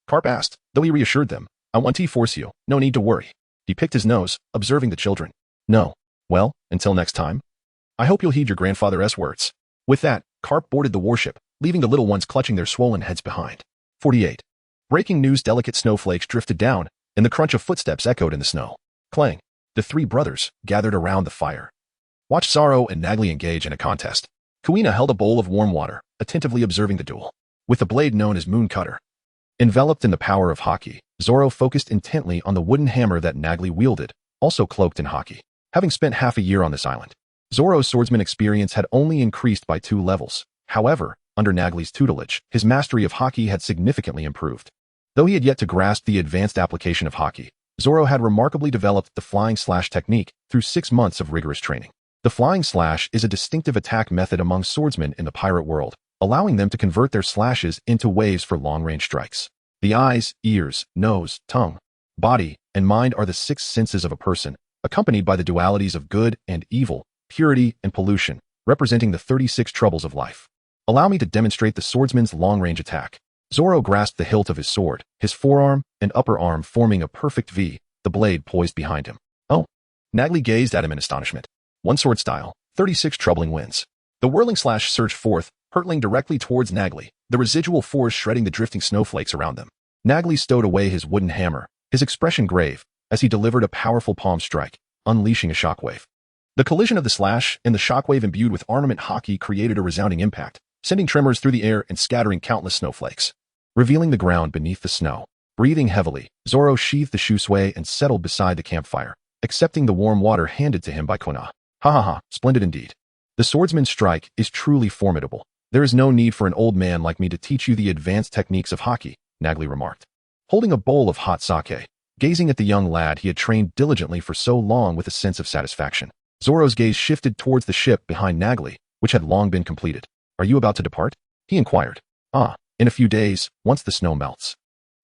Garp asked, though he reassured them. I won't force you, no need to worry. He picked his nose, observing the children. No. Well, until next time. I hope you'll heed your grandfather's words. With that, Garp boarded the warship, leaving the little ones clutching their swollen heads behind. 48. Breaking news: delicate snowflakes drifted down, and the crunch of footsteps echoed in the snow. Clang. The 3 brothers gathered around the fire. Watch Zoro and Nagli engage in a contest. Kuina held a bowl of warm water, attentively observing the duel. With the blade known as Moon Cutter, enveloped in the power of haki, Zoro focused intently on the wooden hammer that Nagli wielded, also cloaked in haki. Having spent half a year on this island, Zoro's swordsman experience had only increased by 2 levels. However, under Nagli's tutelage, his mastery of haki had significantly improved. Though he had yet to grasp the advanced application of haki, Zoro had remarkably developed the flying slash technique through 6 months of rigorous training. The flying slash is a distinctive attack method among swordsmen in the pirate world, allowing them to convert their slashes into waves for long-range strikes. The eyes, ears, nose, tongue, body, and mind are the 6 senses of a person, accompanied by the dualities of good and evil, purity and pollution, representing the 36 troubles of life. Allow me to demonstrate the swordsman's long-range attack. Zoro grasped the hilt of his sword, his forearm and upper arm forming a perfect V, the blade poised behind him. Oh. Nagli gazed at him in astonishment. One sword style, 36 troubling winds. The whirling slash surged forth, hurtling directly towards Nagli, the residual force shredding the drifting snowflakes around them. Nagli stowed away his wooden hammer, his expression grave, as he delivered a powerful palm strike, unleashing a shockwave. The collision of the slash and the shockwave imbued with armament haki created a resounding impact, sending tremors through the air and scattering countless snowflakes, revealing the ground beneath the snow. Breathing heavily, Zoro sheathed the shusui and settled beside the campfire, accepting the warm water handed to him by Kuina. Ha ha ha, splendid indeed. The swordsman's strike is truly formidable. There is no need for an old man like me to teach you the advanced techniques of haki, Nagli remarked. Holding a bowl of hot sake, gazing at the young lad he had trained diligently for so long with a sense of satisfaction, Zoro's gaze shifted towards the ship behind Nagli, which had long been completed. Are you about to depart? He inquired. Ah, in a few days, once the snow melts.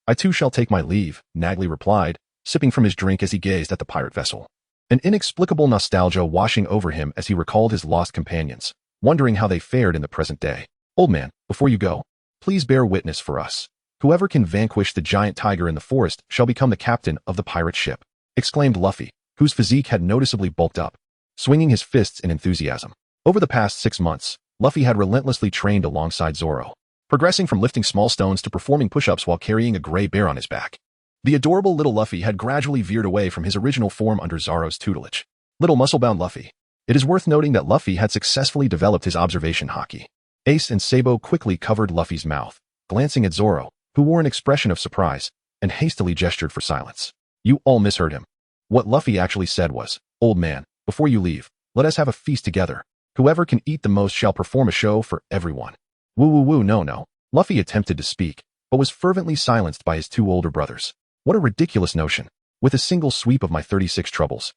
I too shall take my leave, Nagli replied, sipping from his drink as he gazed at the pirate vessel. An inexplicable nostalgia washing over him as he recalled his lost companions, wondering how they fared in the present day. Old man, before you go, please bear witness for us. Whoever can vanquish the giant tiger in the forest shall become the captain of the pirate ship, exclaimed Luffy, whose physique had noticeably bulked up, swinging his fists in enthusiasm. Over the past 6 months, Luffy had relentlessly trained alongside Zoro, progressing from lifting small stones to performing push-ups while carrying a gray bear on his back. The adorable little Luffy had gradually veered away from his original form under Zoro's tutelage. Little muscle-bound Luffy. It is worth noting that Luffy had successfully developed his observation haki. Ace and Sabo quickly covered Luffy's mouth, glancing at Zoro, who wore an expression of surprise, and hastily gestured for silence. You all misheard him. What Luffy actually said was, "Old man, before you leave, let us have a feast together. Whoever can eat the most shall perform a show for everyone." Woo, no. Luffy attempted to speak, but was fervently silenced by his 2 older brothers. What a ridiculous notion. With a single sweep of my 36 troubles,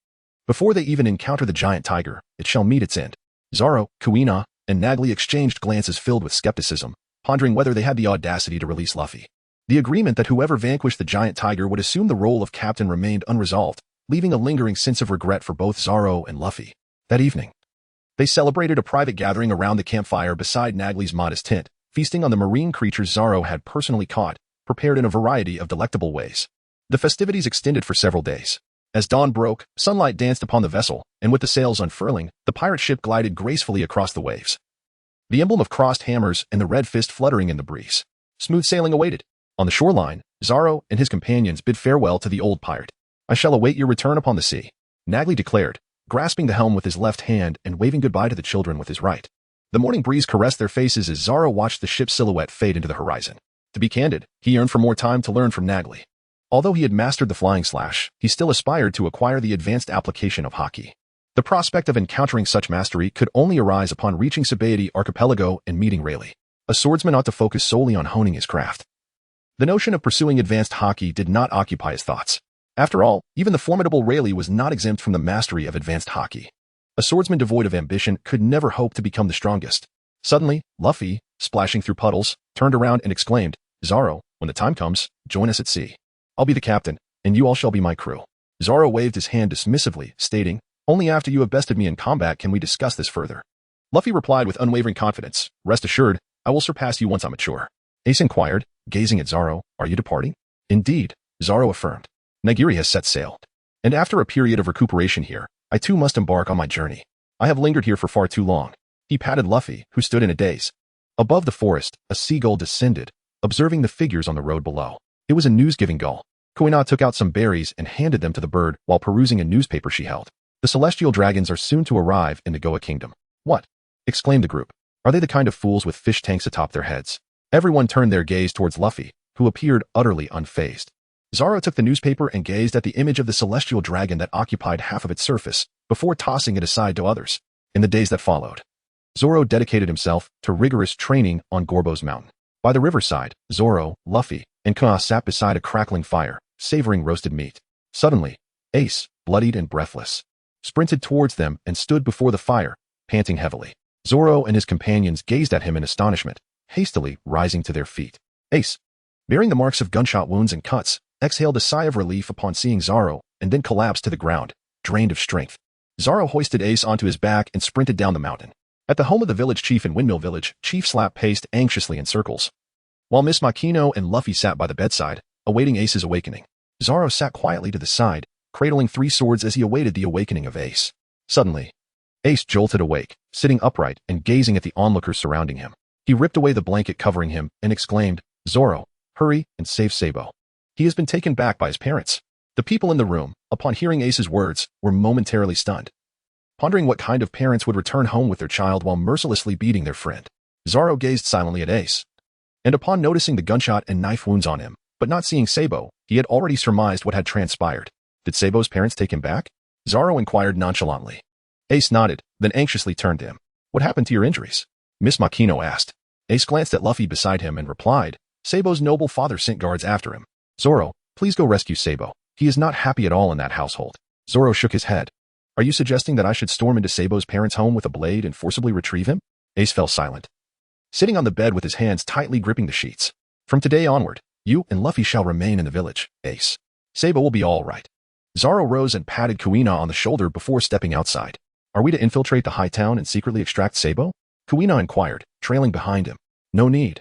before they even encounter the giant tiger, it shall meet its end. Zoro, Kuina, and Nagli exchanged glances filled with skepticism, pondering whether they had the audacity to release Luffy. The agreement that whoever vanquished the giant tiger would assume the role of captain remained unresolved, leaving a lingering sense of regret for both Zoro and Luffy. That evening, they celebrated a private gathering around the campfire beside Nagli's modest tent, feasting on the marine creatures Zoro had personally caught, prepared in a variety of delectable ways. The festivities extended for several days. As dawn broke, sunlight danced upon the vessel, and with the sails unfurling, the pirate ship glided gracefully across the waves. the emblem of crossed hammers and the red fist fluttering in the breeze. Smooth sailing awaited. On the shoreline, Zoro and his companions bid farewell to the old pirate. I shall await your return upon the sea, Nagli declared, grasping the helm with his left hand and waving goodbye to the children with his right. The morning breeze caressed their faces as Zoro watched the ship's silhouette fade into the horizon. To be candid, he yearned for more time to learn from Nagli. Although he had mastered the flying slash, he still aspired to acquire the advanced application of haki. The prospect of encountering such mastery could only arise upon reaching Sabaody Archipelago and meeting Rayleigh. A swordsman ought to focus solely on honing his craft. The notion of pursuing advanced haki did not occupy his thoughts. After all, even the formidable Rayleigh was not exempt from the mastery of advanced haki. A swordsman devoid of ambition could never hope to become the strongest. Suddenly, Luffy, splashing through puddles, turned around and exclaimed, Zoro, when the time comes, join us at sea. I'll be the captain, and you all shall be my crew. Zoro waved his hand dismissively, stating, only after you have bested me in combat can we discuss this further. Luffy replied with unwavering confidence, rest assured, I will surpass you once I'm mature. Ace inquired, gazing at Zoro, are you departing? Indeed, Zoro affirmed. Nagiri has set sail. And after a period of recuperation here, I too must embark on my journey. I have lingered here for far too long. He patted Luffy, who stood in a daze. Above the forest, a seagull descended, observing the figures on the road below. It was a news-giving gull. Kuina took out some berries and handed them to the bird while perusing a newspaper she held. The celestial dragons are soon to arrive in the Goa kingdom. What? Exclaimed the group. Are they the kind of fools with fish tanks atop their heads? Everyone turned their gaze towards Luffy, who appeared utterly unfazed. Zoro took the newspaper and gazed at the image of the celestial dragon that occupied half of its surface, before tossing it aside to others. In the days that followed, Zoro dedicated himself to rigorous training on Gorbo's mountain. By the riverside, Zoro, Luffy, and Kuina sat beside a crackling fire, savoring roasted meat. Suddenly, Ace, bloodied and breathless, sprinted towards them and stood before the fire, panting heavily. Zoro and his companions gazed at him in astonishment, hastily rising to their feet. Ace, bearing the marks of gunshot wounds and cuts, exhaled a sigh of relief upon seeing Zoro and then collapsed to the ground, drained of strength. Zoro hoisted Ace onto his back and sprinted down the mountain. At the home of the village chief in Windmill Village, Chief Slap paced anxiously in circles, while Miss Makino and Luffy sat by the bedside, awaiting Ace's awakening. Zoro sat quietly to the side, cradling 3 swords as he awaited the awakening of Ace. Suddenly, Ace jolted awake, sitting upright and gazing at the onlookers surrounding him. He ripped away the blanket covering him and exclaimed, Zoro, hurry and save Sabo. He has been taken back by his parents. The people in the room, upon hearing Ace's words, were momentarily stunned, pondering what kind of parents would return home with their child while mercilessly beating their friend. Zoro gazed silently at Ace, and upon noticing the gunshot and knife wounds on him, but not seeing Sabo, he had already surmised what had transpired. Did Sabo's parents take him back? Zoro inquired nonchalantly. Ace nodded, then anxiously turned to him. What happened to your injuries? Miss Makino asked. Ace glanced at Luffy beside him and replied, Sabo's noble father sent guards after him. Zoro, please go rescue Sabo. He is not happy at all in that household. Zoro shook his head. Are you suggesting that I should storm into Sabo's parents' home with a blade and forcibly retrieve him? Ace fell silent, sitting on the bed with his hands tightly gripping the sheets. From today onward, you and Luffy shall remain in the village, Ace. Sabo will be all right. Zoro rose and patted Kuina on the shoulder before stepping outside. Are we to infiltrate the high town and secretly extract Sabo? Kuina inquired, trailing behind him. No need.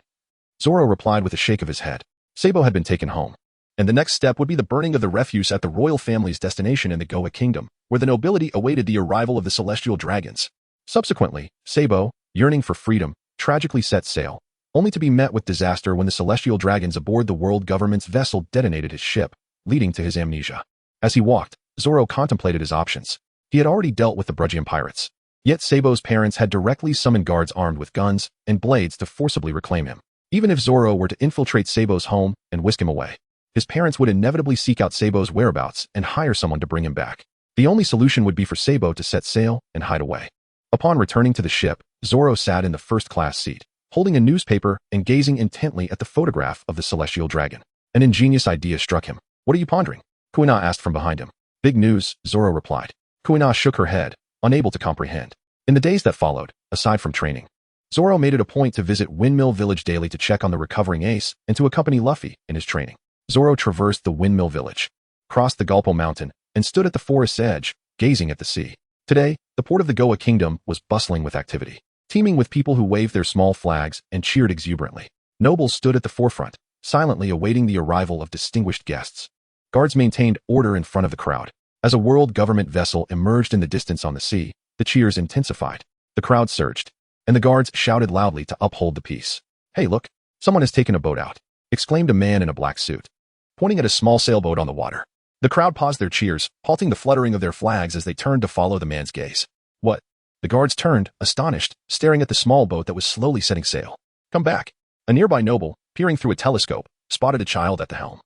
Zoro replied with a shake of his head. Sabo had been taken home, and the next step would be the burning of the refuse at the royal family's destination in the Goa kingdom, where the nobility awaited the arrival of the celestial dragons. Subsequently, Sabo, yearning for freedom, tragically set sail, only to be met with disaster when the celestial dragons aboard the world government's vessel detonated his ship, leading to his amnesia. As he walked, Zoro contemplated his options. He had already dealt with the Bruggian pirates, yet Sabo's parents had directly summoned guards armed with guns and blades to forcibly reclaim him. Even if Zoro were to infiltrate Sabo's home and whisk him away, his parents would inevitably seek out Sabo's whereabouts and hire someone to bring him back. The only solution would be for Sabo to set sail and hide away. Upon returning to the ship, Zoro sat in the first-class seat, holding a newspaper and gazing intently at the photograph of the celestial dragon. An ingenious idea struck him. What are you pondering? Kuina asked from behind him. Big news, Zoro replied. Kuina shook her head, unable to comprehend. In the days that followed, aside from training, Zoro made it a point to visit Windmill Village daily to check on the recovering Ace and to accompany Luffy in his training. Zoro traversed the Windmill Village, crossed the Gulpo Mountain, and stood at the forest's edge, gazing at the sea. Today, the port of the Goa kingdom was bustling with activity, teeming with people who waved their small flags and cheered exuberantly. Nobles stood at the forefront, silently awaiting the arrival of distinguished guests. Guards maintained order in front of the crowd. As a world government vessel emerged in the distance on the sea, the cheers intensified. The crowd surged, and the guards shouted loudly to uphold the peace. "Hey, look, someone has taken a boat out," exclaimed a man in a black suit, pointing at a small sailboat on the water. The crowd paused their cheers, halting the fluttering of their flags as they turned to follow the man's gaze. "What?" The guards turned, astonished, staring at the small boat that was slowly setting sail. "Come back." A nearby noble, peering through a telescope, spotted a child at the helm,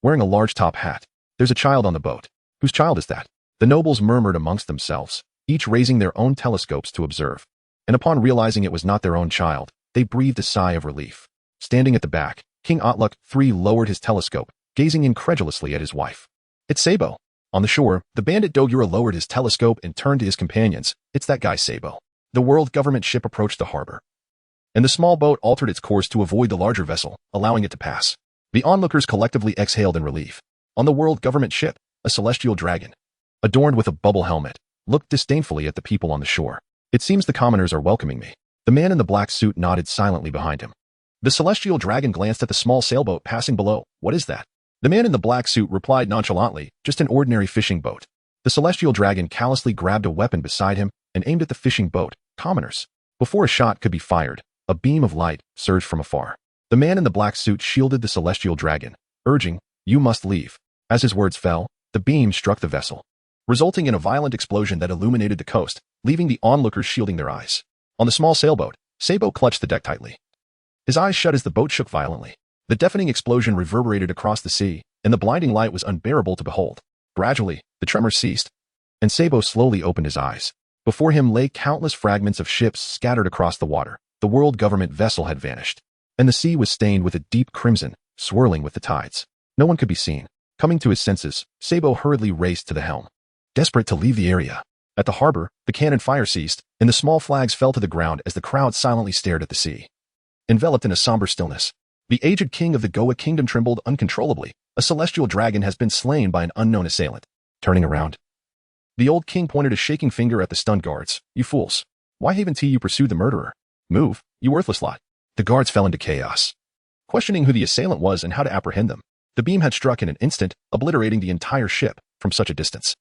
wearing a large top hat. "There's a child on the boat. Whose child is that?" The nobles murmured amongst themselves, each raising their own telescopes to observe. And upon realizing it was not their own child, they breathed a sigh of relief. Standing at the back, King Otluk III lowered his telescope, gazing incredulously at his wife. "It's Sabo." On the shore, the bandit Dogura lowered his telescope and turned to his companions. "It's that guy Sabo." The world government ship approached the harbor, and the small boat altered its course to avoid the larger vessel, allowing it to pass. The onlookers collectively exhaled in relief. On the world government ship, a celestial dragon, adorned with a bubble helmet, looked disdainfully at the people on the shore. "It seems the commoners are welcoming me." The man in the black suit nodded silently behind him. The celestial dragon glanced at the small sailboat passing below. "What is that?" The man in the black suit replied nonchalantly, "Just an ordinary fishing boat." The celestial dragon callously grabbed a weapon beside him and aimed at the fishing boat. "Commoners." Before a shot could be fired, a beam of light surged from afar. The man in the black suit shielded the celestial dragon, urging, "You must leave." As his words fell, the beam struck the vessel, resulting in a violent explosion that illuminated the coast, leaving the onlookers shielding their eyes. On the small sailboat, Sabo clutched the deck tightly. His eyes shut as the boat shook violently. The deafening explosion reverberated across the sea, and the blinding light was unbearable to behold. Gradually, the tremors ceased, and Sabo slowly opened his eyes. Before him lay countless fragments of ships scattered across the water. The world government vessel had vanished, and the sea was stained with a deep crimson, swirling with the tides. No one could be seen. Coming to his senses, Sabo hurriedly raced to the helm, desperate to leave the area. At the harbor, the cannon fire ceased, and the small flags fell to the ground as the crowd silently stared at the sea. Enveloped in a somber stillness, the aged king of the Goa kingdom trembled uncontrollably. A celestial dragon has been slain by an unknown assailant. Turning around, the old king pointed a shaking finger at the stunned guards. "You fools. Why haven't you pursued the murderer? Move, you worthless lot." The guards fell into chaos, questioning who the assailant was and how to apprehend them. The beam had struck in an instant, obliterating the entire ship from such a distance.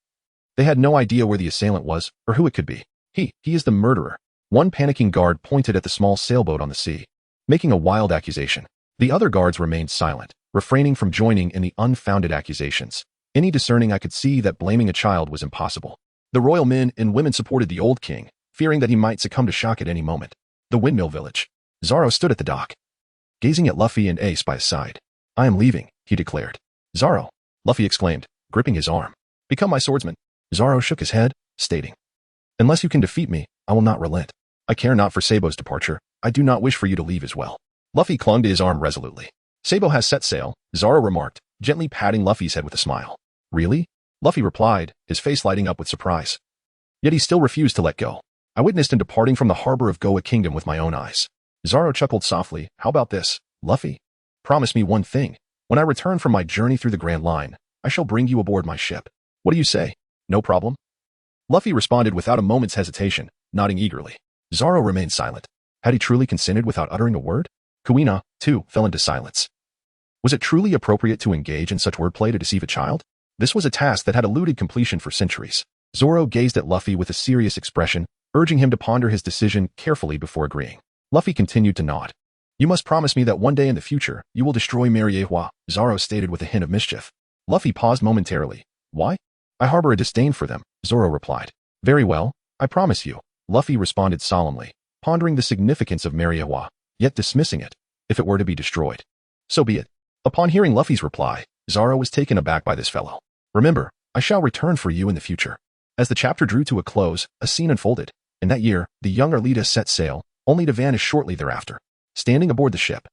They had no idea where the assailant was or who it could be. He is the murderer." One panicking guard pointed at the small sailboat on the sea, making a wild accusation. The other guards remained silent, refraining from joining in the unfounded accusations. Any discerning eye could see that blaming a child was impossible. The royal men and women supported the old king, fearing that he might succumb to shock at any moment. The Windmill Village. Zoro stood at the dock, gazing at Luffy and Ace by his side. "I am leaving," he declared. "Zoro," Luffy exclaimed, gripping his arm. "Become my swordsman." Zoro shook his head, stating, "Unless you can defeat me, I will not relent. I care not for Sabo's departure. I do not wish for you to leave as well." Luffy clung to his arm resolutely. "Sabo has set sail," Zoro remarked, gently patting Luffy's head with a smile. "Really?" Luffy replied, his face lighting up with surprise. Yet he still refused to let go. "I witnessed him departing from the harbor of Goa Kingdom with my own eyes." Zoro chuckled softly. "How about this, Luffy? Promise me one thing. When I return from my journey through the Grand Line, I shall bring you aboard my ship. What do you say? No problem?" Luffy responded without a moment's hesitation, nodding eagerly. Zoro remained silent. Had he truly consented without uttering a word? Kuina, too, fell into silence. Was it truly appropriate to engage in such wordplay to deceive a child? This was a task that had eluded completion for centuries. Zoro gazed at Luffy with a serious expression, urging him to ponder his decision carefully before agreeing. Luffy continued to nod. "You must promise me that one day in the future, you will destroy Mariehua," Zoro stated with a hint of mischief. Luffy paused momentarily. "Why?" "I harbor a disdain for them," Zoro replied. "Very well, I promise you," Luffy responded solemnly, pondering the significance of Mariehua, yet dismissing it, if it were to be destroyed. "So be it." Upon hearing Luffy's reply, Zoro was taken aback by this fellow. "Remember, I shall return for you in the future." As the chapter drew to a close, a scene unfolded. In that year, the young Arlita set sail, only to vanish shortly thereafter. Standing aboard the ship,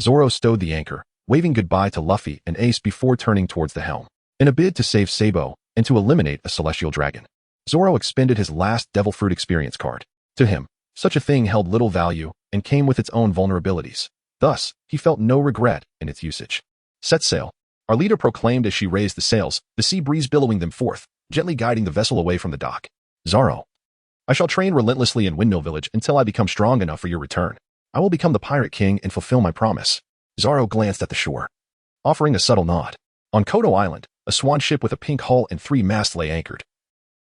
Zoro stowed the anchor, waving goodbye to Luffy and Ace before turning towards the helm. In a bid to save Sabo and to eliminate a celestial dragon, Zoro expended his last Devil Fruit experience card. To him, such a thing held little value and came with its own vulnerabilities. Thus, he felt no regret in its usage. Set sail, Arlita proclaimed as she raised the sails, the sea breeze billowing them forth, gently guiding the vessel away from the dock. "Zoro, I shall train relentlessly in Windmill Village until I become strong enough for your return. I will become the Pirate King and fulfill my promise." Zoro glanced at the shore, offering a subtle nod. On Kodo Island, a swan ship with a pink hull and 3 masts lay anchored,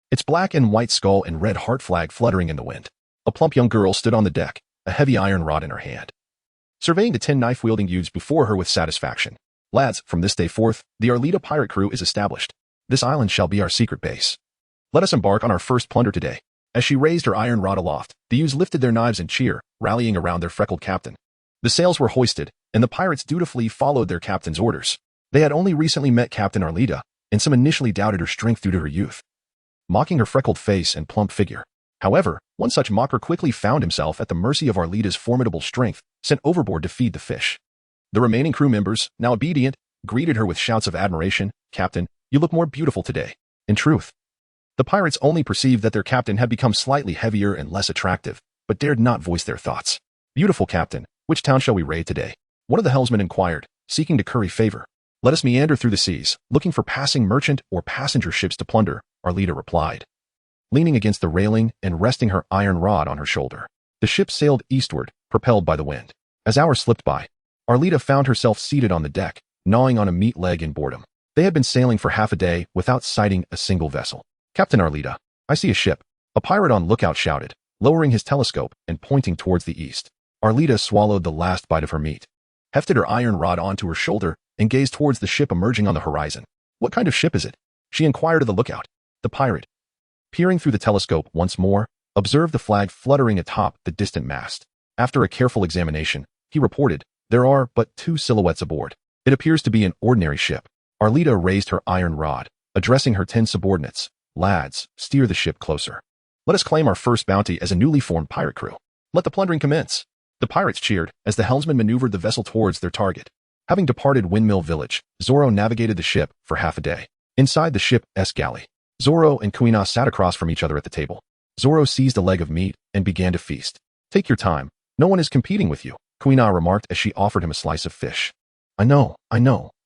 its black and white skull and red heart flag fluttering in the wind. A plump young girl stood on the deck, a heavy iron rod in her hand, surveying the 10 knife-wielding youths before her with satisfaction. Lads, from this day forth, the Arleta pirate crew is established. This island shall be our secret base. Let us embark on our first plunder today. As she raised her iron rod aloft, the youths lifted their knives in cheer, rallying around their freckled captain. The sails were hoisted, and the pirates dutifully followed their captain's orders. They had only recently met Captain Arleta, and some initially doubted her strength due to her youth, mocking her freckled face and plump figure. However, one such mocker quickly found himself at the mercy of Arleta's formidable strength, sent overboard to feed the fish. The remaining crew members, now obedient, greeted her with shouts of admiration. Captain, you look more beautiful today. In truth, the pirates only perceived that their captain had become slightly heavier and less attractive, but dared not voice their thoughts. Beautiful captain, which town shall we raid today? One of the helmsmen inquired, seeking to curry favor. Let us meander through the seas, looking for passing merchant or passenger ships to plunder, Arleta replied, leaning against the railing and resting her iron rod on her shoulder. The ship sailed eastward, propelled by the wind. As hours slipped by, Arleta found herself seated on the deck, gnawing on a meat leg in boredom. They had been sailing for half a day without sighting a single vessel. Captain Arleta, I see a ship. A pirate on lookout shouted, lowering his telescope and pointing towards the east. Arleta swallowed the last bite of her meat, hefted her iron rod onto her shoulder, and gazed towards the ship emerging on the horizon. What kind of ship is it? She inquired of the lookout. The pirate, peering through the telescope once more, observed the flag fluttering atop the distant mast. After a careful examination, he reported, there are but 2 silhouettes aboard. It appears to be an ordinary ship. Arleta raised her iron rod, addressing her 10 subordinates. Lads, steer the ship closer. Let us claim our first bounty as a newly formed pirate crew. Let the plundering commence. The pirates cheered as the helmsman maneuvered the vessel towards their target. Having departed Windmill Village, Zoro navigated the ship for half a day. Inside the ship's galley, Zoro and Kuina sat across from each other at the table. Zoro seized a leg of meat and began to feast. Take your time. No one is competing with you, Kuina remarked as she offered him a slice of fish. I know.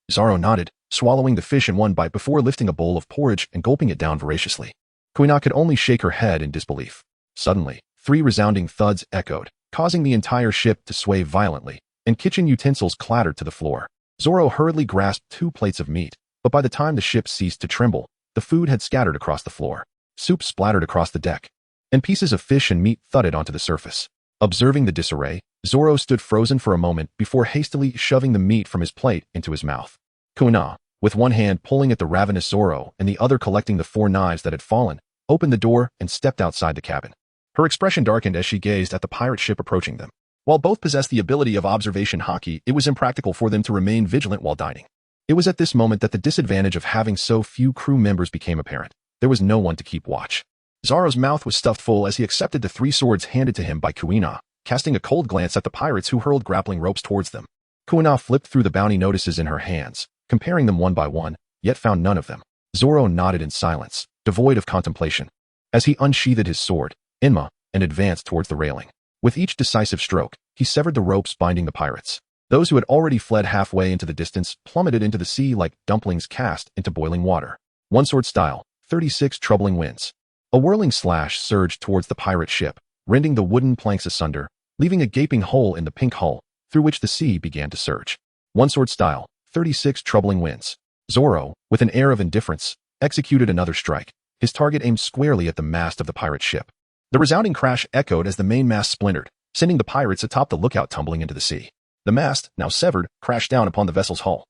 Zoro nodded, swallowing the fish in one bite before lifting a bowl of porridge and gulping it down voraciously. Kuina could only shake her head in disbelief. Suddenly, 3 resounding thuds echoed, causing the entire ship to sway violently, and kitchen utensils clattered to the floor. Zoro hurriedly grasped 2 plates of meat, but by the time the ship ceased to tremble, the food had scattered across the floor. Soup splattered across the deck, and pieces of fish and meat thudded onto the surface. Observing the disarray, Zoro stood frozen for a moment before hastily shoving the meat from his plate into his mouth. Kuina, with one hand pulling at the ravenous Zoro and the other collecting the 4 knives that had fallen, opened the door and stepped outside the cabin. Her expression darkened as she gazed at the pirate ship approaching them. While both possessed the ability of observation haki, it was impractical for them to remain vigilant while dining. It was at this moment that the disadvantage of having so few crew members became apparent. There was no one to keep watch. Zoro's mouth was stuffed full as he accepted the 3 swords handed to him by Kuina, casting a cold glance at the pirates who hurled grappling ropes towards them. Kuina flipped through the bounty notices in her hands, comparing them one by one, yet found none of them. Zoro nodded in silence, devoid of contemplation, as he unsheathed his sword, Inma, and advanced towards the railing. With each decisive stroke, he severed the ropes binding the pirates. Those who had already fled halfway into the distance plummeted into the sea like dumplings cast into boiling water. One sword style, 36 troubling winds. A whirling slash surged towards the pirate ship, rending the wooden planks asunder, leaving a gaping hole in the pink hull, through which the sea began to surge. One sword style, 36 troubling winds. Zoro, with an air of indifference, executed another strike, his target aimed squarely at the mast of the pirate ship. The resounding crash echoed as the main mast splintered, sending the pirates atop the lookout tumbling into the sea. The mast, now severed, crashed down upon the vessel's hull,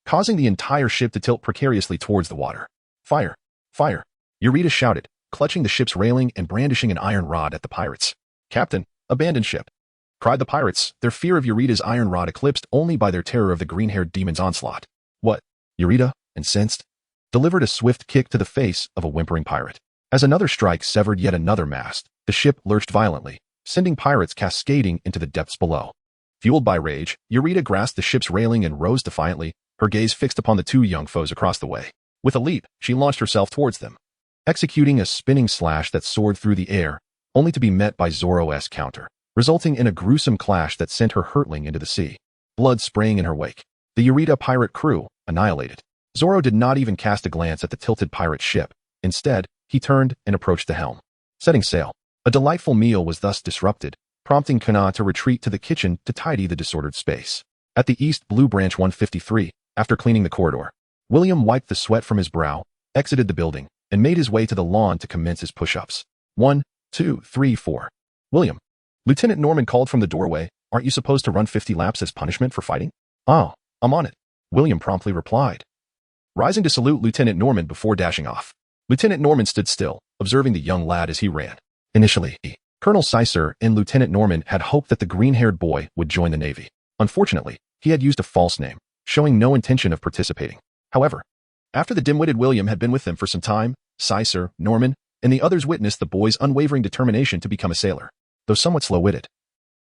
causing the entire ship to tilt precariously towards the water. Fire! Fire! Eureka shouted, clutching the ship's railing and brandishing an iron rod at the pirates. Captain, abandon ship! Cried the pirates, their fear of Eureka's iron rod eclipsed only by their terror of the green-haired demon's onslaught. What? Eureka, incensed, delivered a swift kick to the face of a whimpering pirate. As another strike severed yet another mast, the ship lurched violently, sending pirates cascading into the depths below. Fueled by rage, Eureka grasped the ship's railing and rose defiantly, her gaze fixed upon the 2 young foes across the way. With a leap, she launched herself towards them, executing a spinning slash that soared through the air, only to be met by Zoro's counter, resulting in a gruesome clash that sent her hurtling into the sea, blood spraying in her wake. The Eureka pirate crew, annihilated. Zoro did not even cast a glance at the tilted pirate ship. Instead, he turned and approached the helm, setting sail. A delightful meal was thus disrupted, prompting Kuina to retreat to the kitchen to tidy the disordered space. At the East Blue Branch 153, after cleaning the corridor, William wiped the sweat from his brow, exited the building, and made his way to the lawn to commence his push-ups. 1, 2, 3, 4. William. Lieutenant Norman called from the doorway. Aren't you supposed to run 50 laps as punishment for fighting? Oh, I'm on it. William promptly replied, rising to salute Lieutenant Norman before dashing off. Lieutenant Norman stood still, observing the young lad as he ran. Initially, Colonel Sicer and Lieutenant Norman had hoped that the green-haired boy would join the Navy. Unfortunately, he had used a false name, showing no intention of participating. However, after the dim-witted William had been with them for some time, Sicer, Norman, and the others witnessed the boy's unwavering determination to become a sailor. Though somewhat slow-witted,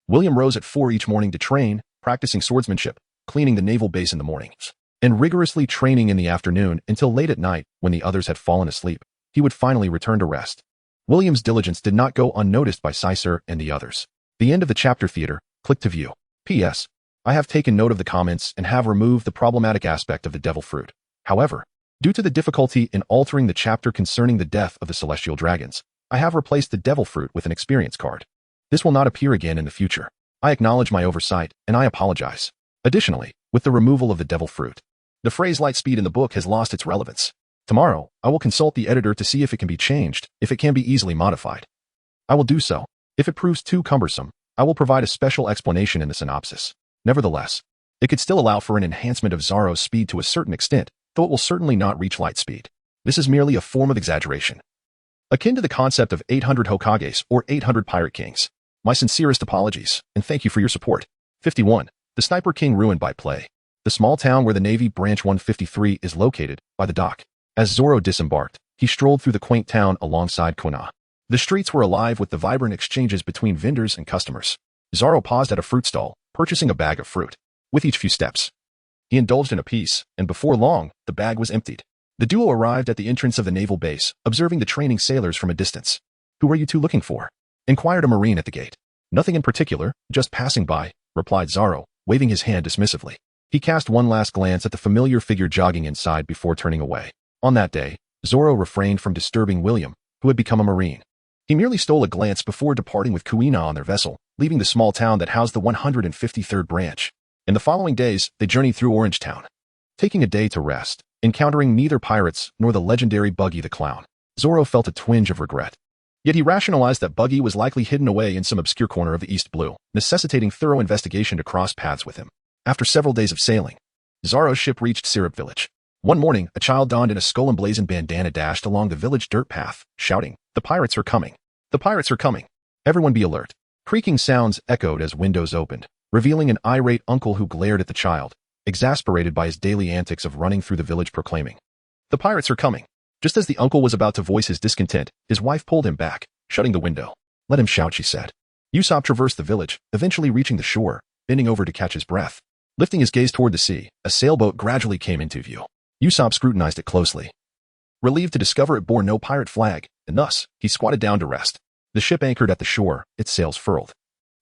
William rose at 4 each morning to train, practicing swordsmanship, cleaning the naval base in the mornings, and rigorously training in the afternoon until late at night when the others had fallen asleep. He would finally return to rest. William's diligence did not go unnoticed by Sicer and the others. The end of the chapter theater. Click to view. P.S. I have taken note of the comments and have removed the problematic aspect of the devil fruit. However, due to the difficulty in altering the chapter concerning the death of the celestial dragons, I have replaced the devil fruit with an experience card. This will not appear again in the future. I acknowledge my oversight, and I apologize. Additionally, with the removal of the devil fruit, the phrase light speed in the book has lost its relevance. Tomorrow, I will consult the editor to see if it can be changed, if it can be easily modified. I will do so. If it proves too cumbersome, I will provide a special explanation in the synopsis. Nevertheless, it could still allow for an enhancement of Zoro's speed to a certain extent, though it will certainly not reach light speed. This is merely a form of exaggeration, akin to the concept of 800 Hokages or 800 Pirate Kings. My sincerest apologies, and thank you for your support. 51. The Sniper King ruined by play. The small town where the Navy Branch 153 is located, by the dock. As Zoro disembarked, he strolled through the quaint town alongside Kuina. The streets were alive with the vibrant exchanges between vendors and customers. Zoro paused at a fruit stall, purchasing a bag of fruit. With each few steps, he indulged in a piece, and before long, the bag was emptied. The duo arrived at the entrance of the naval base, observing the training sailors from a distance. Who are you two looking for? Inquired a marine at the gate. Nothing in particular, just passing by, replied Zoro, waving his hand dismissively. He cast one last glance at the familiar figure jogging inside before turning away. On that day, Zoro refrained from disturbing William, who had become a marine. He merely stole a glance before departing with Kuina on their vessel, leaving the small town that housed the 153rd branch. In the following days, they journeyed through Orange Town, taking a day to rest, encountering neither pirates nor the legendary Buggy the Clown. Zoro felt a twinge of regret. Yet he rationalized that Buggy was likely hidden away in some obscure corner of the East Blue, necessitating thorough investigation to cross paths with him. After several days of sailing, Zoro's ship reached Syrup Village. One morning, a child donned in a skull-emblazoned bandana dashed along the village dirt path, shouting, "The pirates are coming! The pirates are coming! Everyone be alert!" Creaking sounds echoed as windows opened, revealing an irate uncle who glared at the child, exasperated by his daily antics of running through the village proclaiming, "The pirates are coming!" Just as the uncle was about to voice his discontent, his wife pulled him back, shutting the window. "Let him shout," she said. Usopp traversed the village, eventually reaching the shore, bending over to catch his breath. Lifting his gaze toward the sea, a sailboat gradually came into view. Usopp scrutinized it closely, relieved to discover it bore no pirate flag, and thus, he squatted down to rest. The ship anchored at the shore, its sails furled,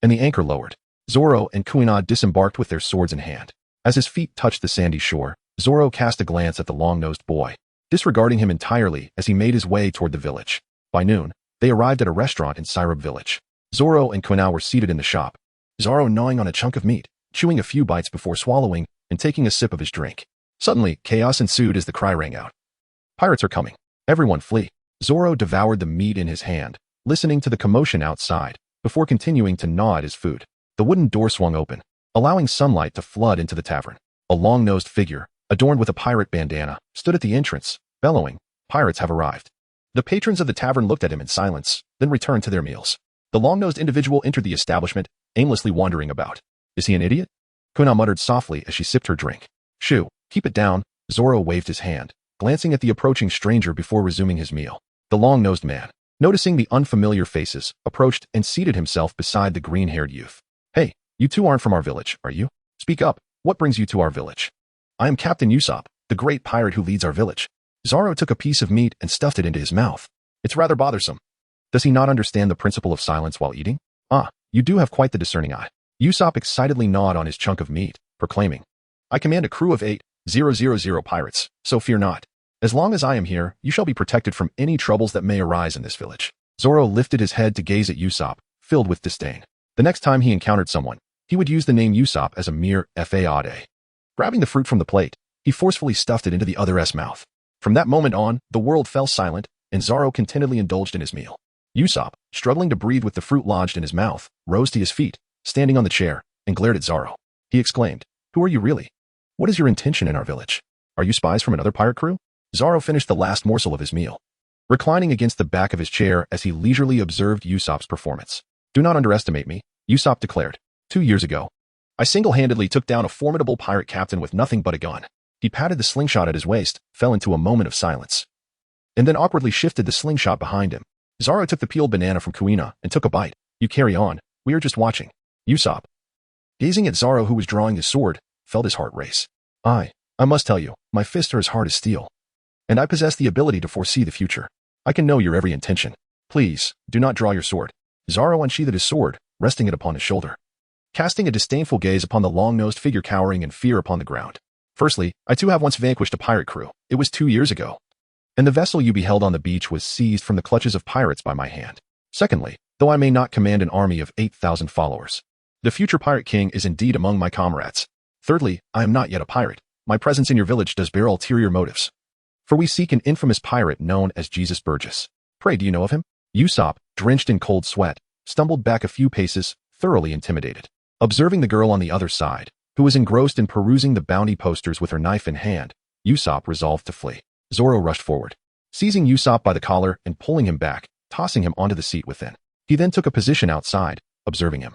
and the anchor lowered. Zoro and Kuina disembarked with their swords in hand. As his feet touched the sandy shore, Zoro cast a glance at the long-nosed boy, disregarding him entirely as he made his way toward the village. By noon, they arrived at a restaurant in Syrup Village. Zoro and Kuina were seated in the shop, Zoro gnawing on a chunk of meat, chewing a few bites before swallowing and taking a sip of his drink. Suddenly, chaos ensued as the cry rang out. "Pirates are coming! Everyone flee!" Zoro devoured the meat in his hand, listening to the commotion outside, before continuing to gnaw at his food. The wooden door swung open, allowing sunlight to flood into the tavern. A long-nosed figure, adorned with a pirate bandana, stood at the entrance, bellowing, "Pirates have arrived!" The patrons of the tavern looked at him in silence, then returned to their meals. The long-nosed individual entered the establishment, aimlessly wandering about. "Is he an idiot?" Kuina muttered softly as she sipped her drink. "Shoo, keep it down." Zoro waved his hand, glancing at the approaching stranger before resuming his meal. The long-nosed man, noticing the unfamiliar faces, approached and seated himself beside the green-haired youth. "Hey, you two aren't from our village, are you? Speak up, what brings you to our village?" "I am Captain Usopp, the great pirate who leads our village." Zoro took a piece of meat and stuffed it into his mouth. "It's rather bothersome. Does he not understand the principle of silence while eating? Ah, you do have quite the discerning eye." Usopp excitedly gnawed on his chunk of meat, proclaiming, "I command a crew of 8,000 pirates, so fear not. As long as I am here, you shall be protected from any troubles that may arise in this village." Zoro lifted his head to gaze at Usopp, filled with disdain. The next time he encountered someone, he would use the name Usopp as a mere fade. Grabbing the fruit from the plate, he forcefully stuffed it into the other's mouth. From that moment on, the world fell silent, and Zoro contentedly indulged in his meal. Usopp, struggling to breathe with the fruit lodged in his mouth, rose to his feet, standing on the chair, and glared at Zoro. He exclaimed, "Who are you really? What is your intention in our village? Are you spies from another pirate crew?" Zoro finished the last morsel of his meal, reclining against the back of his chair as he leisurely observed Usopp's performance. "Do not underestimate me," Usopp declared. 2 years ago, I single-handedly took down a formidable pirate captain with nothing but a gun. He patted the slingshot at his waist, fell into a moment of silence, and then awkwardly shifted the slingshot behind him. Zoro took the peeled banana from Kuina and took a bite. "You carry on. We are just watching." Usopp, gazing at Zoro who was drawing his sword, felt his heart race. I must tell you, my fists are as hard as steel, and I possess the ability to foresee the future. I can know your every intention. Please, do not draw your sword." Zoro unsheathed his sword, resting it upon his shoulder, casting a disdainful gaze upon the long-nosed figure cowering in fear upon the ground. "Firstly, I too have once vanquished a pirate crew. It was 2 years ago, and the vessel you beheld on the beach was seized from the clutches of pirates by my hand. Secondly, though I may not command an army of 8,000 followers, the future pirate king is indeed among my comrades. Thirdly, I am not yet a pirate. My presence in your village does bear ulterior motives, for we seek an infamous pirate known as Jesus Burgess. Pray, do you know of him?" Usopp, drenched in cold sweat, stumbled back a few paces, thoroughly intimidated. Observing the girl on the other side, who was engrossed in perusing the bounty posters with her knife in hand, Usopp resolved to flee. Zoro rushed forward, seizing Usopp by the collar and pulling him back, tossing him onto the seat within. He then took a position outside, observing him.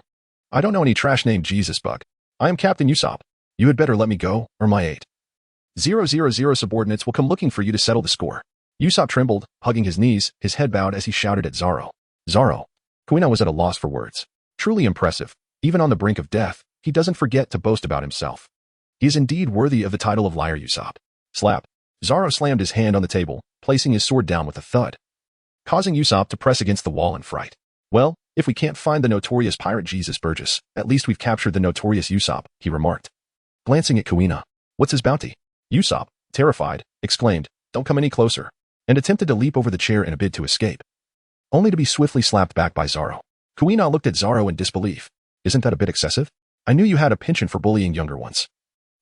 "I don't know any trash named Jesus Bug. I am Captain Usopp. You had better let me go, or my 8,000 subordinates will come looking for you to settle the score." Usopp trembled, hugging his knees, his head bowed as he shouted at Zoro. "Zoro." Kuina was at a loss for words. Truly impressive. Even on the brink of death, he doesn't forget to boast about himself. He is indeed worthy of the title of liar, Usopp. Slap. Zoro slammed his hand on the table, placing his sword down with a thud, causing Usopp to press against the wall in fright. "Well, if we can't find the notorious pirate Jesus Burgess, at least we've captured the notorious Usopp," he remarked, glancing at Kuina. "What's his bounty?" Usopp, terrified, exclaimed, "Don't come any closer," and attempted to leap over the chair in a bid to escape, only to be swiftly slapped back by Zoro. Kuina looked at Zoro in disbelief. "Isn't that a bit excessive? I knew you had a penchant for bullying younger ones,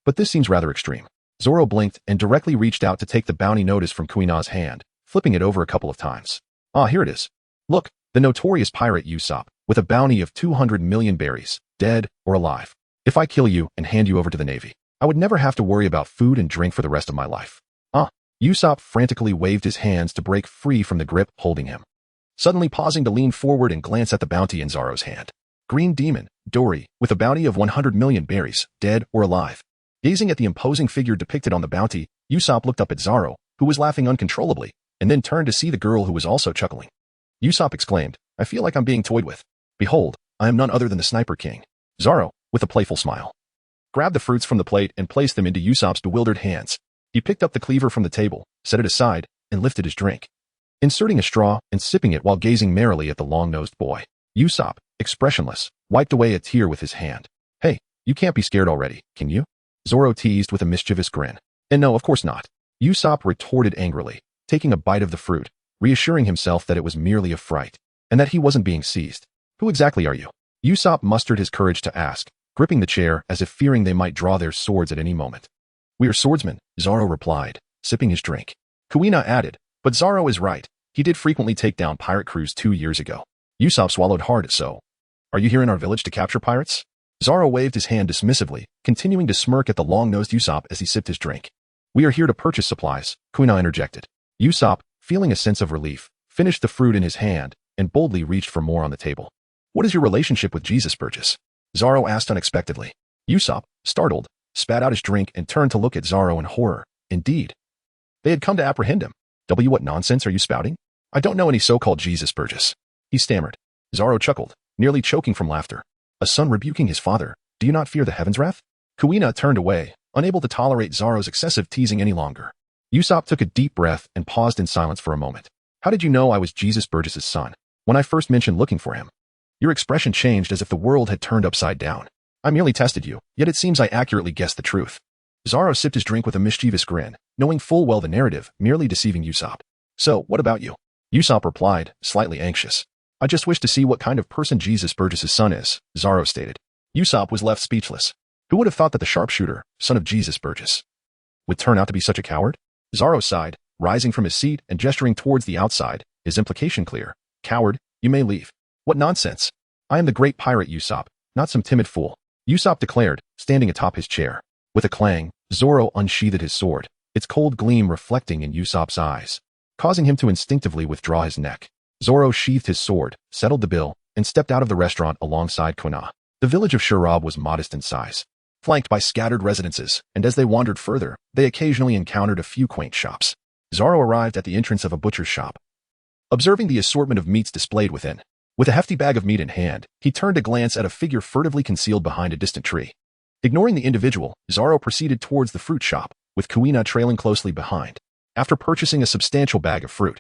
but this seems rather extreme." Zoro blinked and directly reached out to take the bounty notice from Kuina's hand, flipping it over a couple of times. "Ah, here it is. Look, the notorious pirate Usopp, with a bounty of 200 million berries, dead or alive. If I kill you and hand you over to the Navy, I would never have to worry about food and drink for the rest of my life." "Ah." Usopp frantically waved his hands to break free from the grip holding him, suddenly pausing to lean forward and glance at the bounty in Zoro's hand. "Green Demon, Dory, with a bounty of 100 million berries, dead or alive." Gazing at the imposing figure depicted on the bounty, Usopp looked up at Zoro, who was laughing uncontrollably, and then turned to see the girl who was also chuckling. Usopp exclaimed, "I feel like I'm being toyed with. Behold, I am none other than the Sniper King." Zoro, with a playful smile, grabbed the fruits from the plate and placed them into Usopp's bewildered hands. He picked up the cleaver from the table, set it aside, and lifted his drink, inserting a straw and sipping it while gazing merrily at the long-nosed boy. Usopp, expressionless, wiped away a tear with his hand. "Hey, you can't be scared already, can you?" Zoro teased with a mischievous grin. "And no, of course not." Usopp retorted angrily, taking a bite of the fruit, reassuring himself that it was merely a fright, and that he wasn't being seized. "Who exactly are you?" Usopp mustered his courage to ask, gripping the chair as if fearing they might draw their swords at any moment. "We are swordsmen," Zoro replied, sipping his drink. Kuina added, "But Zoro is right. He did frequently take down pirate crews 2 years ago." Usopp swallowed hard. "So, are you here in our village to capture pirates?" Zoro waved his hand dismissively, continuing to smirk at the long-nosed Usopp as he sipped his drink. "We are here to purchase supplies," Kuina interjected. Usopp, feeling a sense of relief, finished the fruit in his hand and boldly reached for more on the table. "What is your relationship with Jesus Burgess?" Zoro asked unexpectedly. Usopp, startled, spat out his drink and turned to look at Zoro in horror. Indeed, they had come to apprehend him. What nonsense are you spouting?" "I don't know any so-called Jesus Burgess," he stammered. Zoro chuckled, nearly choking from laughter. "A son rebuking his father. Do you not fear the heaven's wrath?" Kuina turned away, unable to tolerate Zoro's excessive teasing any longer. Usopp took a deep breath and paused in silence for a moment. "How did you know I was Jesus Burgess's son when I first mentioned looking for him?" Your expression changed as if the world had turned upside down. "I merely tested you, yet it seems I accurately guessed the truth." Zoro sipped his drink with a mischievous grin, knowing full well the narrative, merely deceiving Usopp. "So, what about you?" Usopp replied, slightly anxious. "I just wish to see what kind of person Jesus Burgess's son is," Zoro stated. Usopp was left speechless. Who would have thought that the sharpshooter, son of Jesus Burgess, would turn out to be such a coward? Zoro sighed, rising from his seat and gesturing towards the outside, his implication clear. "Coward, You may leave. What nonsense! I am the great pirate Usopp, not some timid fool, Usopp declared, standing atop his chair. With a clang, Zoro unsheathed his sword, its cold gleam reflecting in Usopp's eyes, causing him to instinctively withdraw his neck. Zoro sheathed his sword, settled the bill, and stepped out of the restaurant alongside Kuina. The village of Shurab was modest in size, flanked by scattered residences, and as they wandered further, they occasionally encountered a few quaint shops. Zoro arrived at the entrance of a butcher's shop. Observing the assortment of meats displayed within, with a hefty bag of meat in hand, he turned to glance at a figure furtively concealed behind a distant tree. Ignoring the individual, Zoro proceeded towards the fruit shop, with Kuina trailing closely behind. After purchasing a substantial bag of fruit,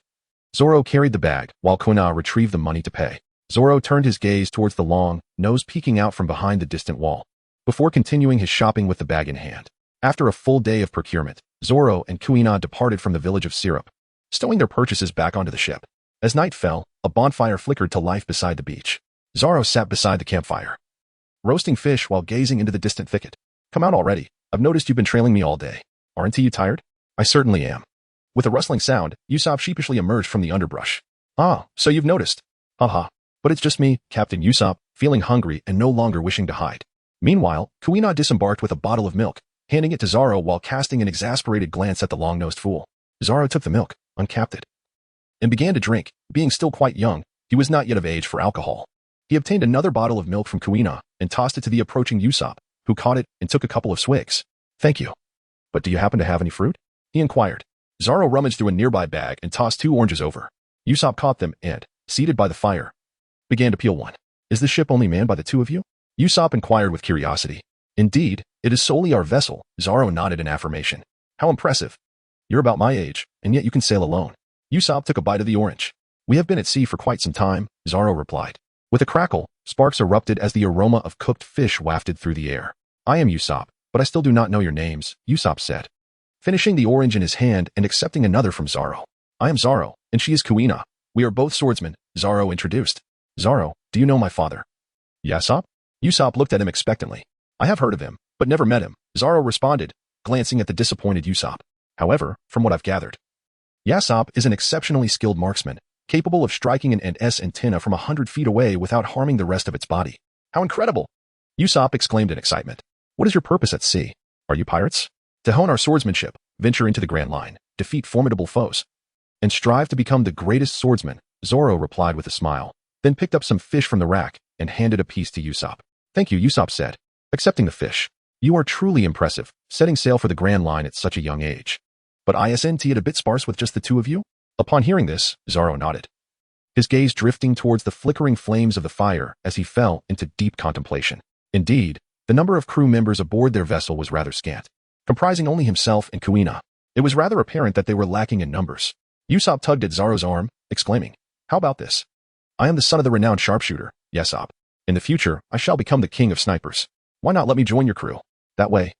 Zoro carried the bag, while Kuina retrieved the money to pay. Zoro turned his gaze towards the long nose peeking out from behind the distant wall, before continuing his shopping with the bag in hand. After a full day of procurement, Zoro and Kuina departed from the village of Syrup, stowing their purchases back onto the ship. As night fell, a bonfire flickered to life beside the beach. Zoro sat beside the campfire, roasting fish while gazing into the distant thicket. Come out already. I've noticed you've been trailing me all day. Aren't you tired? I certainly am. With a rustling sound, Usopp sheepishly emerged from the underbrush. Ah, so you've noticed. Haha. But it's just me, Captain Usopp, feeling hungry and no longer wishing to hide. Meanwhile, Kuina disembarked with a bottle of milk, handing it to Zoro while casting an exasperated glance at the long-nosed fool. Zoro took the milk, uncapped it, and began to drink. Being still quite young, he was not yet of age for alcohol. He obtained another bottle of milk from Kuina and tossed it to the approaching Usopp, who caught it and took a couple of swigs. Thank you. But do you happen to have any fruit? He inquired. Zoro rummaged through a nearby bag and tossed 2 oranges over. Usopp caught them and, seated by the fire, began to peel one. Is this ship only manned by the 2 of you? Usopp inquired with curiosity. Indeed, it is solely our vessel. Zoro nodded in affirmation. How impressive. You're about my age, and yet you can sail alone. Usopp took a bite of the orange. We have been at sea for quite some time, Zoro replied. With a crackle, sparks erupted as the aroma of cooked fish wafted through the air. I am Usopp, but I still do not know your names, Usopp said, finishing the orange in his hand and accepting another from Zoro. I am Zoro, and she is Kuina. We are both swordsmen, Zoro introduced. Zoro, do you know my father? Usopp? Usopp looked at him expectantly. I have heard of him, but never met him, Zoro responded, glancing at the disappointed Usopp. However, from what I've gathered, Usopp is an exceptionally skilled marksman, capable of striking an ant's antenna from 100 feet away without harming the rest of its body. How incredible! Usopp exclaimed in excitement. What is your purpose at sea? Are you pirates? To hone our swordsmanship, venture into the Grand Line, defeat formidable foes, and strive to become the greatest swordsman, Zoro replied with a smile, then picked up some fish from the rack and handed a piece to Usopp. Thank you, Usopp said, accepting the fish. You are truly impressive, setting sail for the Grand Line at such a young age. But isn't it a bit sparse with just the 2 of you? Upon hearing this, Zoro nodded, his gaze drifting towards the flickering flames of the fire as he fell into deep contemplation. Indeed, the number of crew members aboard their vessel was rather scant, comprising only himself and Kuina. It was rather apparent that they were lacking in numbers. Usopp tugged at Zoro's arm, exclaiming, How about this? I am the son of the renowned sharpshooter, Usopp. In the future, I shall become the king of snipers. Why not let me join your crew? That way,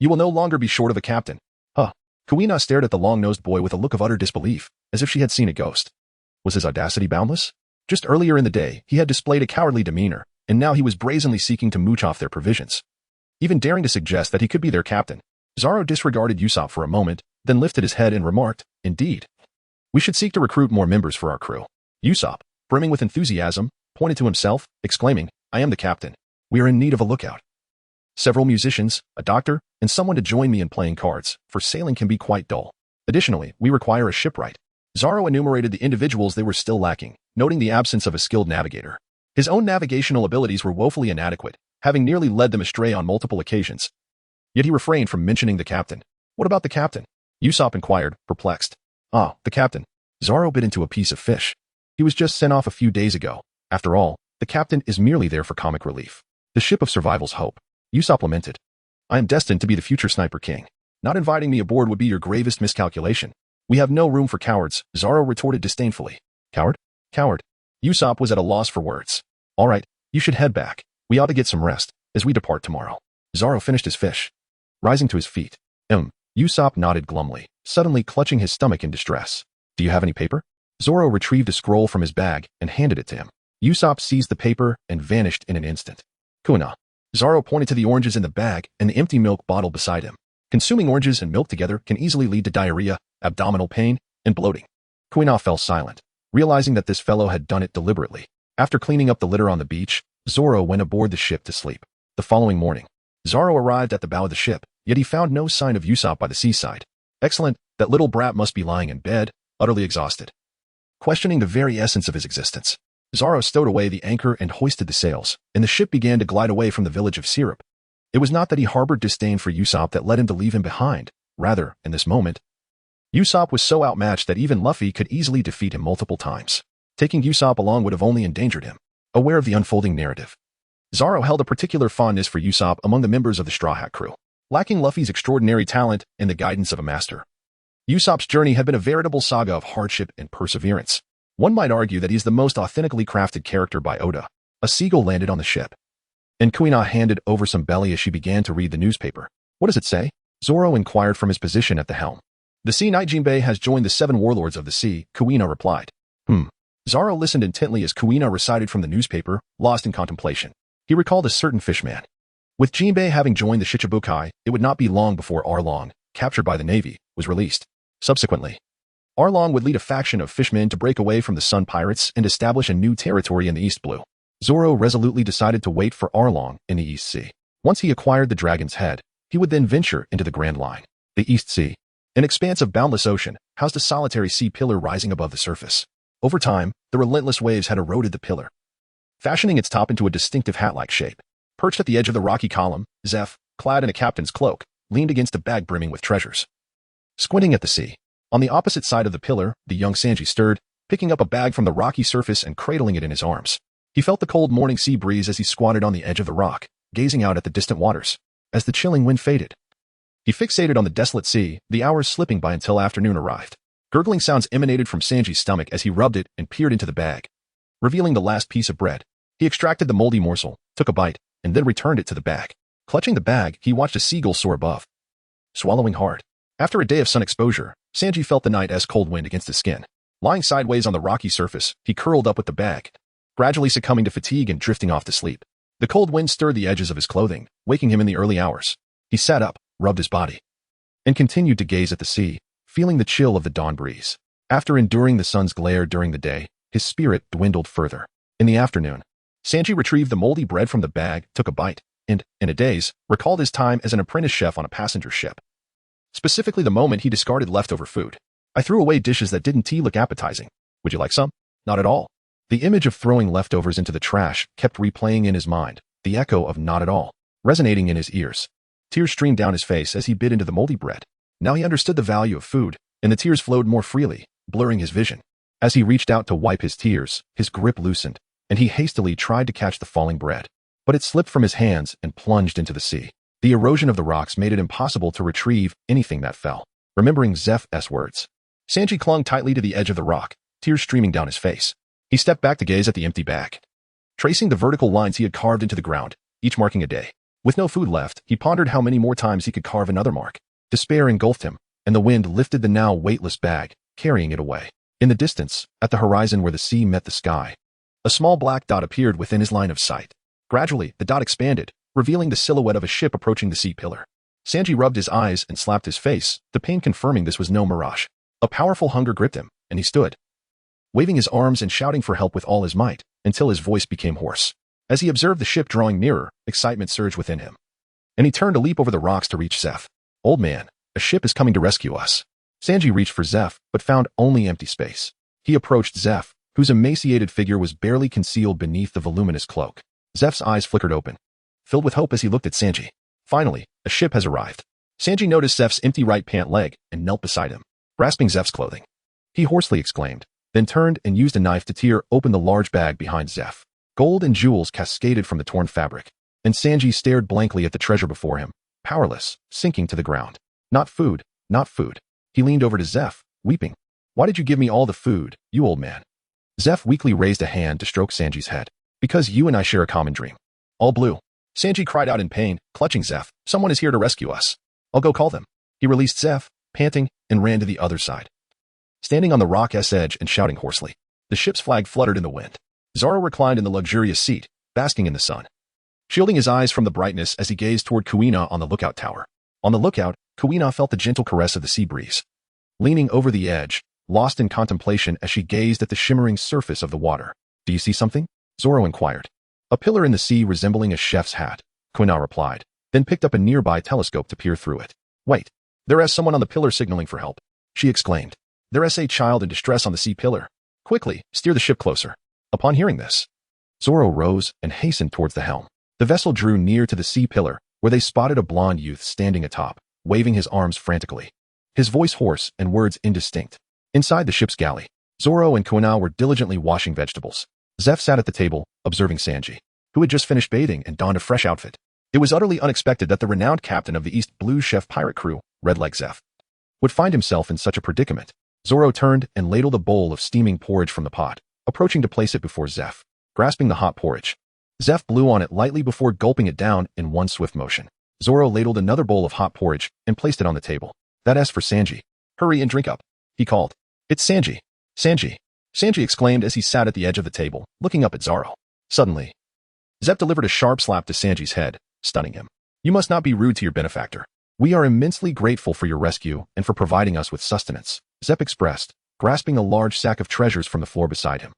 you will no longer be short of a captain. Huh. Kuina stared at the long-nosed boy with a look of utter disbelief, as if she had seen a ghost. Was his audacity boundless? Just earlier in the day, he had displayed a cowardly demeanor, and now he was brazenly seeking to mooch off their provisions, even daring to suggest that he could be their captain. Zoro disregarded Usopp for a moment, then lifted his head and remarked, Indeed. We should seek to recruit more members for our crew. Usopp, brimming with enthusiasm, pointed to himself, exclaiming, I am the captain. We are in need of a lookout. Several musicians, a doctor, and someone to join me in playing cards, for sailing can be quite dull. Additionally, we require a shipwright. Zoro enumerated the individuals they were still lacking, noting the absence of a skilled navigator. His own navigational abilities were woefully inadequate, having nearly led them astray on multiple occasions. Yet he refrained from mentioning the captain. What about the captain? Usopp inquired, perplexed. Ah, the captain. Zoro bit into a piece of fish. He was just sent off a few days ago. After all, the captain is merely there for comic relief. The ship of survival's hope. Usopp lamented. I am destined to be the future sniper king. Not inviting me aboard would be your gravest miscalculation. We have no room for cowards, Zoro retorted disdainfully. Coward? Coward. Usopp was at a loss for words. All right, you should head back. We ought to get some rest, as we depart tomorrow. Zoro finished his fish, rising to his feet. Usopp nodded glumly, suddenly clutching his stomach in distress. Do you have any paper? Zoro retrieved a scroll from his bag and handed it to him. Usopp seized the paper and vanished in an instant. Kuina. Zoro pointed to the oranges in the bag and the empty milk bottle beside him. Consuming oranges and milk together can easily lead to diarrhea, abdominal pain, and bloating. Kuina fell silent, realizing that this fellow had done it deliberately. After cleaning up the litter on the beach, Zoro went aboard the ship to sleep. The following morning, Zoro arrived at the bow of the ship, yet he found no sign of Usopp by the seaside. Excellent, that little brat must be lying in bed, utterly exhausted. Questioning the very essence of his existence, Zoro stowed away the anchor and hoisted the sails, and the ship began to glide away from the village of Syrup. It was not that he harbored disdain for Usopp that led him to leave him behind. Rather, in this moment, Usopp was so outmatched that even Luffy could easily defeat him multiple times. Taking Usopp along would have only endangered him. Aware of the unfolding narrative, Zoro held a particular fondness for Usopp among the members of the Straw Hat crew. Lacking Luffy's extraordinary talent and the guidance of a master, Usopp's journey had been a veritable saga of hardship and perseverance. One might argue that he is the most authentically crafted character by Oda. A seagull landed on the ship, and Kuina handed over some belly as she began to read the newspaper. What does it say? Zoro inquired from his position at the helm. The Sea Knight Jinbei has joined the 7 warlords of the sea, Kuina replied. Zoro listened intently as Kuina recited from the newspaper, lost in contemplation. He recalled a certain fishman. With Jinbei having joined the Shichibukai, it would not be long before Arlong, captured by the Navy, was released. Subsequently, Arlong would lead a faction of fishmen to break away from the Sun Pirates and establish a new territory in the East Blue. Zoro resolutely decided to wait for Arlong in the East Sea. Once he acquired the Dragon's Head, he would then venture into the Grand Line. The East Sea, an expanse of boundless ocean, housed a solitary sea pillar rising above the surface. Over time, the relentless waves had eroded the pillar, fashioning its top into a distinctive hat-like shape. Perched at the edge of the rocky column, Zeph, clad in a captain's cloak, leaned against a bag brimming with treasures. Squinting at the sea, on the opposite side of the pillar, the young Sanji stirred, picking up a bag from the rocky surface and cradling it in his arms. He felt the cold morning sea breeze as he squatted on the edge of the rock, gazing out at the distant waters. As the chilling wind faded, he fixated on the desolate sea, the hours slipping by until afternoon arrived. Gurgling sounds emanated from Sanji's stomach as he rubbed it and peered into the bag. Revealing the last piece of bread, he extracted the moldy morsel, took a bite, and then returned it to the bag. Clutching the bag, he watched a seagull soar above. Swallowing hard. After a day of sun exposure, Sanji felt the night-esque cold wind against his skin. Lying sideways on the rocky surface, he curled up with the bag, gradually succumbing to fatigue and drifting off to sleep. The cold wind stirred the edges of his clothing, waking him in the early hours. He sat up, rubbed his body, and continued to gaze at the sea, feeling the chill of the dawn breeze. After enduring the sun's glare during the day, his spirit dwindled further. In the afternoon, Sanji retrieved the moldy bread from the bag, took a bite, and, in a daze, recalled his time as an apprentice chef on a passenger ship. Specifically the moment he discarded leftover food. I threw away dishes that didn't look appetizing. Would you like some? Not at all. The image of throwing leftovers into the trash kept replaying in his mind, the echo of not at all, resonating in his ears. Tears streamed down his face as he bit into the moldy bread. Now he understood the value of food, and the tears flowed more freely, blurring his vision. As he reached out to wipe his tears, his grip loosened, and he hastily tried to catch the falling bread. But it slipped from his hands and plunged into the sea. The erosion of the rocks made it impossible to retrieve anything that fell. Remembering Zeph's words, Sanji clung tightly to the edge of the rock, tears streaming down his face. He stepped back to gaze at the empty bag, tracing the vertical lines he had carved into the ground, each marking a day. With no food left, he pondered how many more times he could carve another mark. Despair engulfed him, and the wind lifted the now weightless bag, carrying it away. In the distance, at the horizon where the sea met the sky, a small black dot appeared within his line of sight. Gradually, the dot expanded, revealing the silhouette of a ship approaching the sea pillar. Sanji rubbed his eyes and slapped his face, the pain confirming this was no mirage. A powerful hunger gripped him, and he stood, waving his arms and shouting for help with all his might, until his voice became hoarse. As he observed the ship drawing nearer, excitement surged within him, and he turned to leap over the rocks to reach Zeph. Old man, a ship is coming to rescue us. Sanji reached for Zeph, but found only empty space. He approached Zeph, whose emaciated figure was barely concealed beneath the voluminous cloak. Zeph's eyes flickered open, filled with hope as he looked at Sanji. Finally, a ship has arrived. Sanji noticed Zeph's empty right pant leg and knelt beside him, grasping Zeph's clothing. He hoarsely exclaimed, then turned and used a knife to tear open the large bag behind Zeph. Gold and jewels cascaded from the torn fabric, and Sanji stared blankly at the treasure before him, powerless, sinking to the ground. Not food, not food. He leaned over to Zeph, weeping. Why did you give me all the food, you old man? Zeph weakly raised a hand to stroke Sanji's head. Because you and I share a common dream. All blue. Sanji cried out in pain, clutching Zeph. Someone is here to rescue us. I'll go call them. He released Zeph, panting, and ran to the other side, standing on the rock's edge and shouting hoarsely. The ship's flag fluttered in the wind. Zoro reclined in the luxurious seat, basking in the sun, shielding his eyes from the brightness as he gazed toward Kuina on the lookout tower. On the lookout, Kuina felt the gentle caress of the sea breeze, leaning over the edge, lost in contemplation as she gazed at the shimmering surface of the water. Do you see something? Zoro inquired. A pillar in the sea resembling a chef's hat, Kuina replied, then picked up a nearby telescope to peer through it. Wait, there is someone on the pillar signaling for help, she exclaimed. There is a child in distress on the sea pillar. Quickly, steer the ship closer. Upon hearing this, Zoro rose and hastened towards the helm. The vessel drew near to the sea pillar, where they spotted a blond youth standing atop, waving his arms frantically. His voice hoarse and words indistinct. Inside the ship's galley, Zoro and Kuina were diligently washing vegetables. Zeph sat at the table, observing Sanji, who had just finished bathing and donned a fresh outfit. It was utterly unexpected that the renowned captain of the East Blue Chef pirate crew, Red Leg Zeph, would find himself in such a predicament. Zoro turned and ladled a bowl of steaming porridge from the pot, approaching to place it before Zeph. Grasping the hot porridge, Zeph blew on it lightly before gulping it down in one swift motion. Zoro ladled another bowl of hot porridge and placed it on the table. That's for Sanji. Hurry and drink up, he called. It's Sanji. Sanji. Sanji exclaimed as he sat at the edge of the table, looking up at Zoro. Suddenly, Zeph delivered a sharp slap to Sanji's head, stunning him. You must not be rude to your benefactor. We are immensely grateful for your rescue and for providing us with sustenance, Zeph expressed, grasping a large sack of treasures from the floor beside him.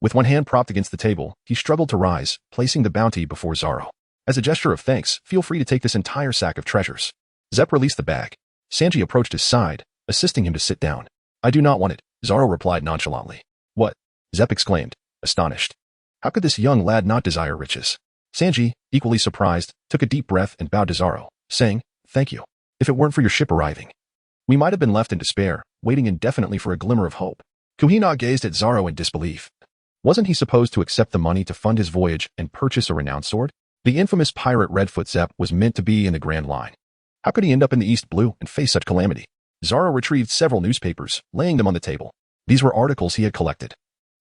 With one hand propped against the table, he struggled to rise, placing the bounty before Zoro. As a gesture of thanks, feel free to take this entire sack of treasures. Zeph released the bag. Sanji approached his side, assisting him to sit down. I do not want it, Zoro replied nonchalantly. What? Zeph exclaimed, astonished. How could this young lad not desire riches? Sanji, equally surprised, took a deep breath and bowed to Zoro, saying, Thank you. If it weren't for your ship arriving, we might have been left in despair, waiting indefinitely for a glimmer of hope. Kuina gazed at Zoro in disbelief. Wasn't he supposed to accept the money to fund his voyage and purchase a renowned sword? The infamous pirate Redfoot Zep was meant to be in the Grand Line. How could he end up in the East Blue and face such calamity? Zoro retrieved several newspapers, laying them on the table. These were articles he had collected,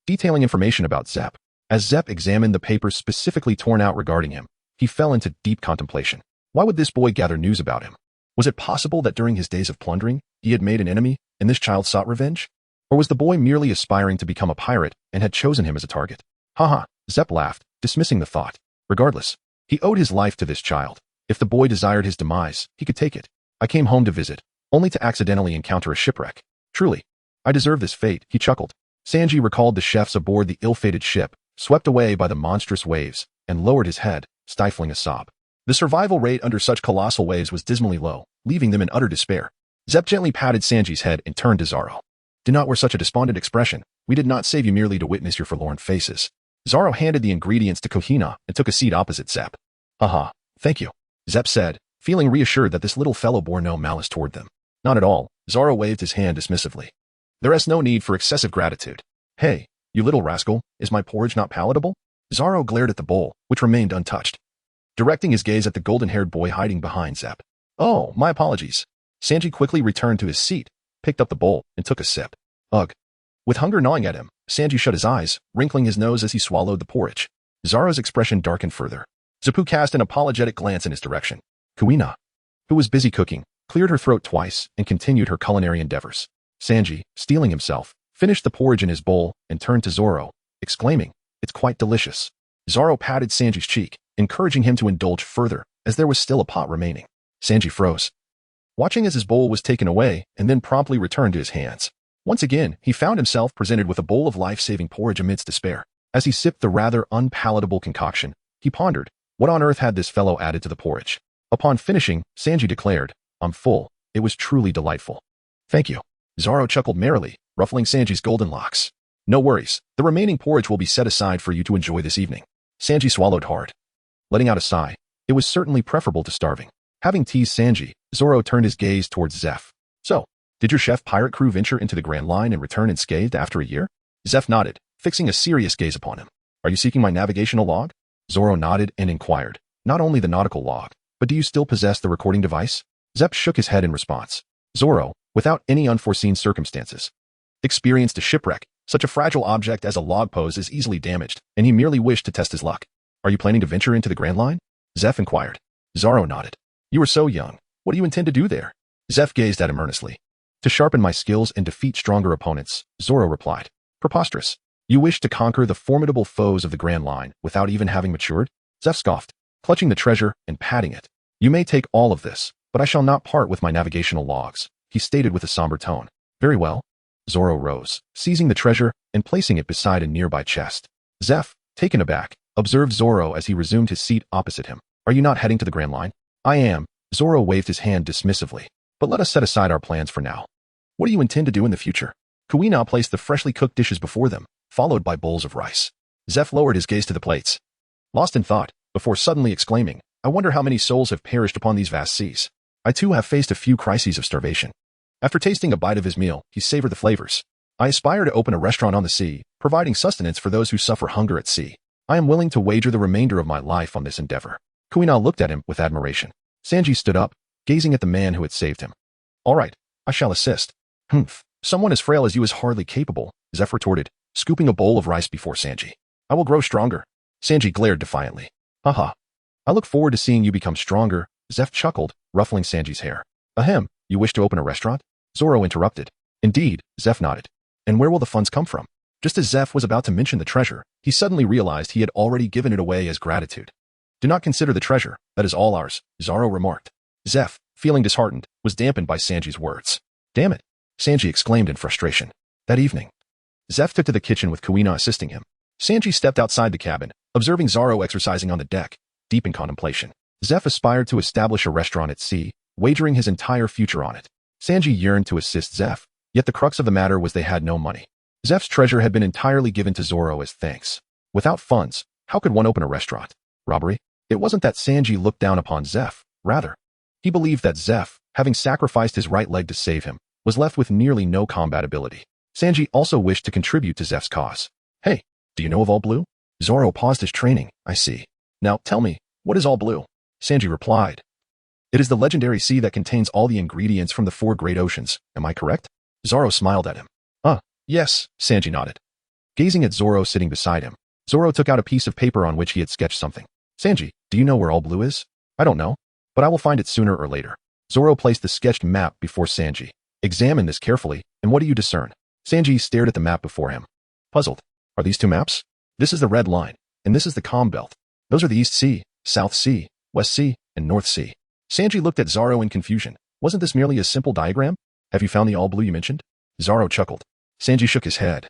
detailing information about Zep. As Zep examined the papers specifically torn out regarding him, he fell into deep contemplation. Why would this boy gather news about him? Was it possible that during his days of plundering, he had made an enemy, and this child sought revenge? Or was the boy merely aspiring to become a pirate and had chosen him as a target? Haha, Zep laughed, dismissing the thought. Regardless, he owed his life to this child. If the boy desired his demise, he could take it. I came home to visit, only to accidentally encounter a shipwreck. Truly, I deserve this fate, he chuckled. Sanji recalled the chefs aboard the ill-fated ship, swept away by the monstrous waves, and lowered his head, stifling a sob. The survival rate under such colossal waves was dismally low, leaving them in utter despair. Zep gently patted Sanji's head and turned to Zoro. Do not wear such a despondent expression. We did not save you merely to witness your forlorn faces. Zoro handed the ingredients to Kuina and took a seat opposite Zep. Haha, thank you, Zep said, feeling reassured that this little fellow bore no malice toward them. Not at all, Zoro waved his hand dismissively. There is no need for excessive gratitude. Hey, you little rascal, is my porridge not palatable? Zoro glared at the bowl, which remained untouched, directing his gaze at the golden-haired boy hiding behind Zep. Oh, my apologies. Sanji quickly returned to his seat, picked up the bowl, and took a sip. Ugh. With hunger gnawing at him, Sanji shut his eyes, wrinkling his nose as he swallowed the porridge. Zoro's expression darkened further. Zeppu cast an apologetic glance in his direction. Kuina, who was busy cooking, cleared her throat twice and continued her culinary endeavors. Sanji, steeling himself, finished the porridge in his bowl and turned to Zoro, exclaiming, It's quite delicious. Zoro patted Sanji's cheek, encouraging him to indulge further, as there was still a pot remaining. Sanji froze, watching as his bowl was taken away and then promptly returned to his hands. Once again, he found himself presented with a bowl of life-saving porridge amidst despair. As he sipped the rather unpalatable concoction, he pondered, what on earth had this fellow added to the porridge? Upon finishing, Sanji declared, I'm full. It was truly delightful. Thank you. Zoro chuckled merrily, ruffling Sanji's golden locks. No worries, the remaining porridge will be set aside for you to enjoy this evening. Sanji swallowed hard, letting out a sigh. It was certainly preferable to starving. Having teased Sanji, Zoro turned his gaze towards Zeph. So, did your chef pirate crew venture into the Grand Line and return unscathed after a year? Zeph nodded, fixing a serious gaze upon him. Are you seeking my navigational log? Zoro nodded and inquired, not only the nautical log, but do you still possess the recording device? Zeph shook his head in response. Zoro, without any unforeseen circumstances, experienced a shipwreck. Such a fragile object as a log pose is easily damaged, and he merely wished to test his luck. Are you planning to venture into the Grand Line? Zeph inquired. Zoro nodded. You are so young. What do you intend to do there? Zeph gazed at him earnestly. To sharpen my skills and defeat stronger opponents, Zoro replied. Preposterous. You wish to conquer the formidable foes of the Grand Line without even having matured? Zeph scoffed, clutching the treasure and patting it. You may take all of this, but I shall not part with my navigational logs, he stated with a somber tone. Very well. Zoro rose, seizing the treasure and placing it beside a nearby chest. Zeph, Taken aback, observed Zoro as he resumed his seat opposite him. Are you not heading to the Grand Line? I am. Zoro waved his hand dismissively. But let us set aside our plans for now. What do you intend to do in the future? Kuina placed the freshly cooked dishes before them, followed by bowls of rice. Zeph lowered his gaze to the plates, lost in thought, before suddenly exclaiming, I wonder how many souls have perished upon these vast seas. I too have faced a few crises of starvation. After tasting a bite of his meal, he savored the flavors. I aspire to open a restaurant on the sea, providing sustenance for those who suffer hunger at sea. I am willing to wager the remainder of my life on this endeavor. Kuina looked at him with admiration. Sanji stood up, gazing at the man who had saved him. All right, I shall assist. Humph, someone as frail as you is hardly capable, Zeph retorted, scooping a bowl of rice before Sanji. I will grow stronger. Sanji glared defiantly. Haha. I look forward to seeing you become stronger, Zeph chuckled, ruffling Sanji's hair. Ahem, you wish to open a restaurant? Zoro interrupted. Indeed, Zeph nodded. And where will the funds come from? Just as Zeph was about to mention the treasure, he suddenly realized he had already given it away as gratitude. Do not consider the treasure, that is all ours, Zoro remarked. Zeph, feeling disheartened, was dampened by Sanji's words. Damn it, Sanji exclaimed in frustration. That evening, Zeph took to the kitchen with Kuina assisting him. Sanji stepped outside the cabin, observing Zoro exercising on the deck, deep in contemplation. Zeph aspired to establish a restaurant at sea, wagering his entire future on it. Sanji yearned to assist Zeph, yet the crux of the matter was they had no money. Zeph's treasure had been entirely given to Zoro as thanks. Without funds, how could one open a restaurant? Robbery? It wasn't that Sanji looked down upon Zeph, rather. He believed that Zeph, having sacrificed his right leg to save him, was left with nearly no combat ability. Sanji also wished to contribute to Zeph's cause. Hey, do you know of All Blue? Zoro paused his training, I see. Now tell me, what is All Blue? Sanji replied. It is the legendary sea that contains all the ingredients from the 4 great oceans, am I correct? Zoro smiled at him. Yes, Sanji nodded. Gazing at Zoro sitting beside him, Zoro took out a piece of paper on which he had sketched something. Sanji, do you know where All Blue is? I don't know, but I will find it sooner or later. Zoro placed the sketched map before Sanji. Examine this carefully, and what do you discern? Sanji stared at the map before him. Puzzled. Are these 2 maps? This is the red line, and this is the calm belt. Those are the East Sea, South Sea, West Sea, and North Sea. Sanji looked at Zoro in confusion. Wasn't this merely a simple diagram? Have you found the All Blue you mentioned? Zoro chuckled. Sanji shook his head,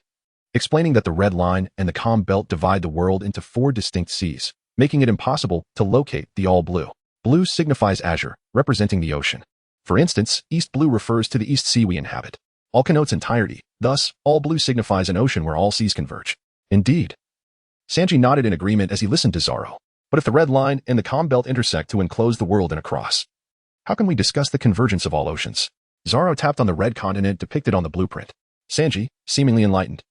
explaining that the red line and the calm belt divide the world into 4 distinct seas, making it impossible to locate the All Blue. Blue signifies azure, representing the ocean. For instance, East Blue refers to the East Sea we inhabit. All connotes entirety. Thus, All Blue signifies an ocean where all seas converge. Indeed. Sanji nodded in agreement as he listened to Zoro. But if the red line and the calm belt intersect to enclose the world in a cross, how can we discuss the convergence of all oceans? Zoro tapped on the red continent depicted on the blueprint. Sanji, seemingly enlightened,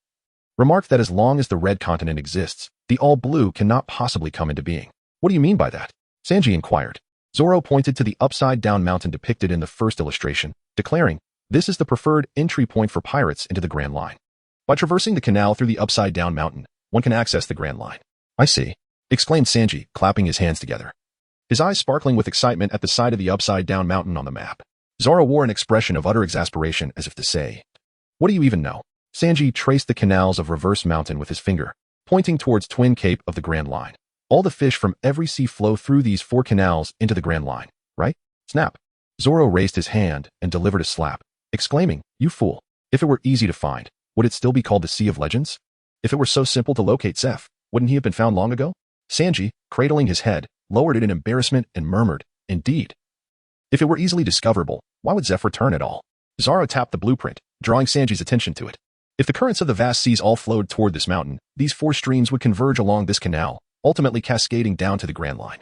remarked that as long as the red continent exists, the All Blue cannot possibly come into being. What do you mean by that? Sanji inquired. Zoro pointed to the upside-down mountain depicted in the first illustration, declaring, this is the preferred entry point for pirates into the Grand Line. By traversing the canal through the upside-down mountain, one can access the Grand Line. I see, exclaimed Sanji, clapping his hands together, his eyes sparkling with excitement at the sight of the upside-down mountain on the map. Zoro wore an expression of utter exasperation as if to say, what do you even know? Sanji traced the canals of Reverse Mountain with his finger, pointing towards Twin Cape of the Grand Line. All the fish from every sea flow through these 4 canals into the Grand Line, right? Snap. Zoro raised his hand and delivered a slap, exclaiming, you fool. If it were easy to find, would it still be called the Sea of Legends? If it were so simple to locate Zeph, wouldn't he have been found long ago? Sanji, cradling his head, lowered it in embarrassment and murmured, indeed. If it were easily discoverable, why would Zeph return at all? Zoro tapped the blueprint, drawing Sanji's attention to it. If the currents of the vast seas all flowed toward this mountain, these 4 streams would converge along this canal, ultimately cascading down to the Grand Line.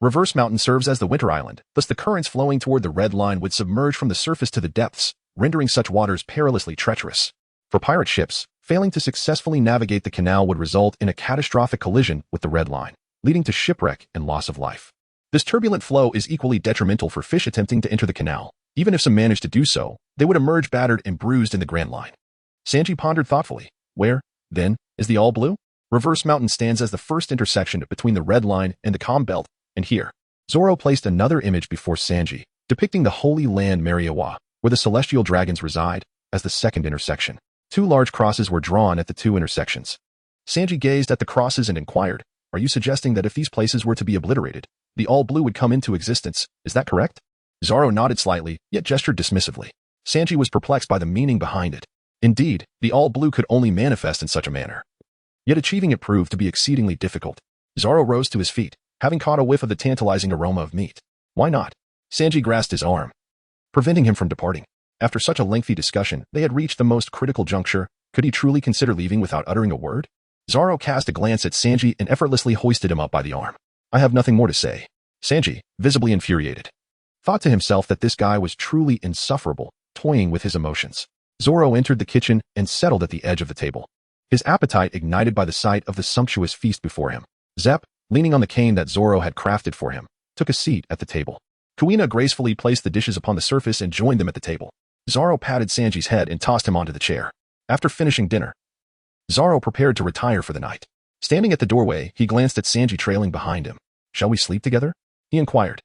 Reverse Mountain serves as the winter island, thus the currents flowing toward the red line would submerge from the surface to the depths, rendering such waters perilously treacherous. For pirate ships, failing to successfully navigate the canal would result in a catastrophic collision with the red line, leading to shipwreck and loss of life. This turbulent flow is equally detrimental for fish attempting to enter the canal. Even if some managed to do so, they would emerge battered and bruised in the Grand Line. Sanji pondered thoughtfully. Where, then, is the All Blue? Reverse Mountain stands as the first intersection between the red line and the calm belt, and here, Zoro placed another image before Sanji, depicting the Holy Land Mariawa, where the celestial dragons reside, as the second intersection. 2 large crosses were drawn at the 2 intersections. Sanji gazed at the crosses and inquired, are you suggesting that if these places were to be obliterated, the All Blue would come into existence, is that correct? Zoro nodded slightly, yet gestured dismissively. Sanji was perplexed by the meaning behind it. Indeed, the All Blue could only manifest in such a manner. Yet achieving it proved to be exceedingly difficult. Zoro rose to his feet, having caught a whiff of the tantalizing aroma of meat. Why not? Sanji grasped his arm, preventing him from departing. After such a lengthy discussion, they had reached the most critical juncture. Could he truly consider leaving without uttering a word? Zoro cast a glance at Sanji and effortlessly hoisted him up by the arm. I have nothing more to say. Sanji, visibly infuriated, thought to himself that this guy was truly insufferable, toying with his emotions. Zoro entered the kitchen and settled at the edge of the table, his appetite ignited by the sight of the sumptuous feast before him. Zep, leaning on the cane that Zoro had crafted for him, took a seat at the table. Kuina gracefully placed the dishes upon the surface and joined them at the table. Zoro patted Sanji's head and tossed him onto the chair. After finishing dinner, Zoro prepared to retire for the night. Standing at the doorway, he glanced at Sanji trailing behind him. Shall we sleep together? He inquired.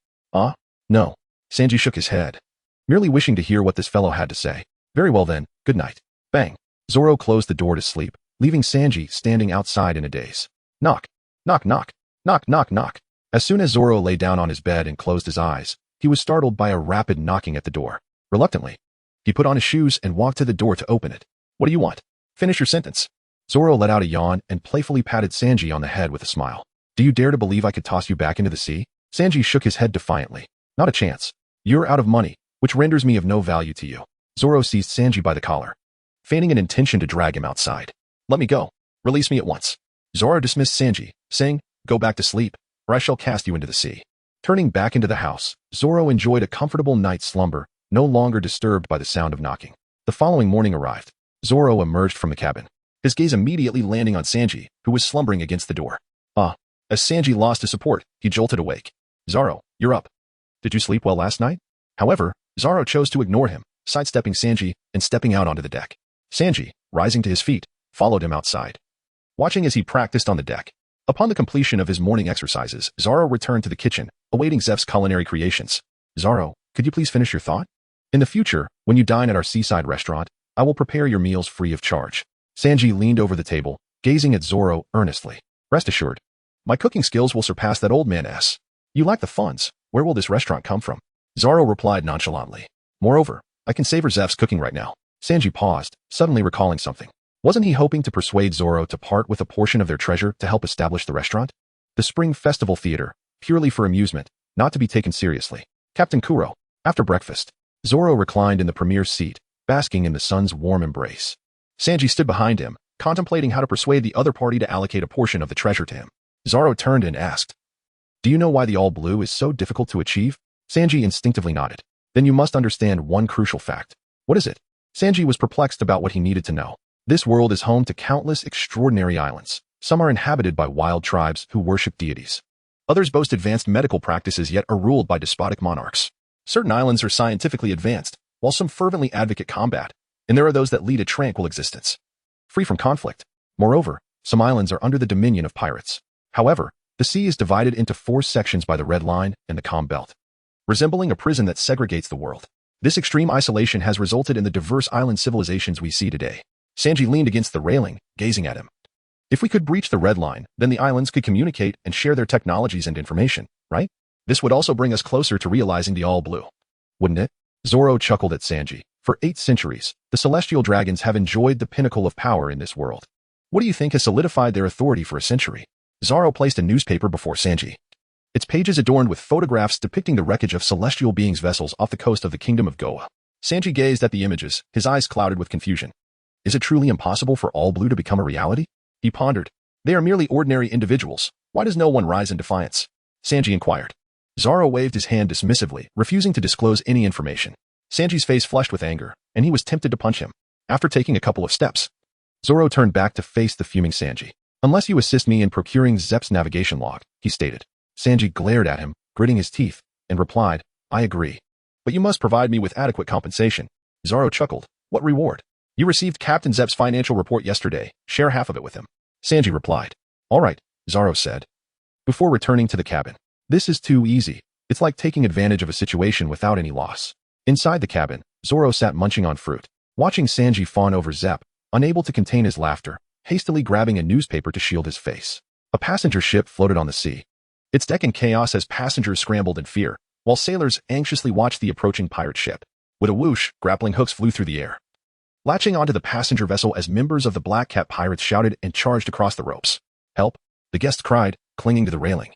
No. Sanji shook his head, merely wishing to hear what this fellow had to say. Very well then, good night. Bang. Zoro closed the door to sleep, leaving Sanji standing outside in a daze. Knock. Knock knock. Knock knock knock. As soon as Zoro lay down on his bed and closed his eyes, he was startled by a rapid knocking at the door. Reluctantly, he put on his shoes and walked to the door to open it. What do you want? Finish your sentence. Zoro let out a yawn and playfully patted Sanji on the head with a smile. Do you dare to believe I could toss you back into the sea? Sanji shook his head defiantly. Not a chance. You're out of money, which renders me of no value to you. Zoro seized Sanji by the collar, feigning an intention to drag him outside. Let me go. Release me at once. Zoro dismissed Sanji, saying, Go back to sleep, or I shall cast you into the sea. Turning back into the house, Zoro enjoyed a comfortable night's slumber, no longer disturbed by the sound of knocking. The following morning arrived. Zoro emerged from the cabin, his gaze immediately landing on Sanji, who was slumbering against the door. As Sanji lost his support, he jolted awake. Zoro, you're up. Did you sleep well last night? However, Zoro chose to ignore him, sidestepping Sanji and stepping out onto the deck. Sanji, rising to his feet, followed him outside, watching as he practiced on the deck. Upon the completion of his morning exercises, Zoro returned to the kitchen, awaiting Zeph's culinary creations. Zoro, could you please finish your thought? In the future, when you dine at our seaside restaurant, I will prepare your meals free of charge. Sanji leaned over the table, gazing at Zoro earnestly. Rest assured, my cooking skills will surpass that old man's. You lack the funds. Where will this restaurant come from? Zoro replied nonchalantly. Moreover, I can savor Zeph's cooking right now. Sanji paused, suddenly recalling something. Wasn't he hoping to persuade Zoro to part with a portion of their treasure to help establish the restaurant? The Spring Festival Theater, purely for amusement, not to be taken seriously. Captain Kuro. After breakfast, Zoro reclined in the premier's seat, basking in the sun's warm embrace. Sanji stood behind him, contemplating how to persuade the other party to allocate a portion of the treasure to him. Zoro turned and asked, Do you know why the all blue is so difficult to achieve? Sanji instinctively nodded. Then you must understand one crucial fact. What is it? Sanji was perplexed about what he needed to know. This world is home to countless extraordinary islands. Some are inhabited by wild tribes who worship deities. Others boast advanced medical practices yet are ruled by despotic monarchs. Certain islands are scientifically advanced, while some fervently advocate combat, and there are those that lead a tranquil existence, free from conflict. Moreover, some islands are under the dominion of pirates. However, the sea is divided into 4 sections by the Red Line and the Calm Belt, resembling a prison that segregates the world. This extreme isolation has resulted in the diverse island civilizations we see today. Sanji leaned against the railing, gazing at him. If we could breach the Red Line, then the islands could communicate and share their technologies and information, right? This would also bring us closer to realizing the all blue, wouldn't it? Zoro chuckled at Sanji. For 8 centuries, the celestial dragons have enjoyed the pinnacle of power in this world. What do you think has solidified their authority for a century? Zoro placed a newspaper before Sanji, its pages adorned with photographs depicting the wreckage of celestial beings' vessels off the coast of the kingdom of Goa. Sanji gazed at the images, his eyes clouded with confusion. Is it truly impossible for all blue to become a reality? He pondered. They are merely ordinary individuals. Why does no one rise in defiance? Sanji inquired. Zoro waved his hand dismissively, refusing to disclose any information. Sanji's face flushed with anger, and he was tempted to punch him. After taking a couple of steps, Zoro turned back to face the fuming Sanji. Unless you assist me in procuring Zeph's navigation log, he stated. Sanji glared at him, gritting his teeth, and replied, I agree. But you must provide me with adequate compensation. Zoro chuckled. What reward? You received Captain Zeph's financial report yesterday. Share half of it with him. Sanji replied. All right, Zoro said, before returning to the cabin. This is too easy. It's like taking advantage of a situation without any loss. Inside the cabin, Zoro sat munching on fruit, watching Sanji fawn over Zeph, unable to contain his laughter, hastily grabbing a newspaper to shield his face. A passenger ship floated on the sea, its deck in chaos as passengers scrambled in fear, while sailors anxiously watched the approaching pirate ship. With a whoosh, grappling hooks flew through the air, latching onto the passenger vessel as members of the Black Cat pirates shouted and charged across the ropes. "Help!" the guests cried, clinging to the railing.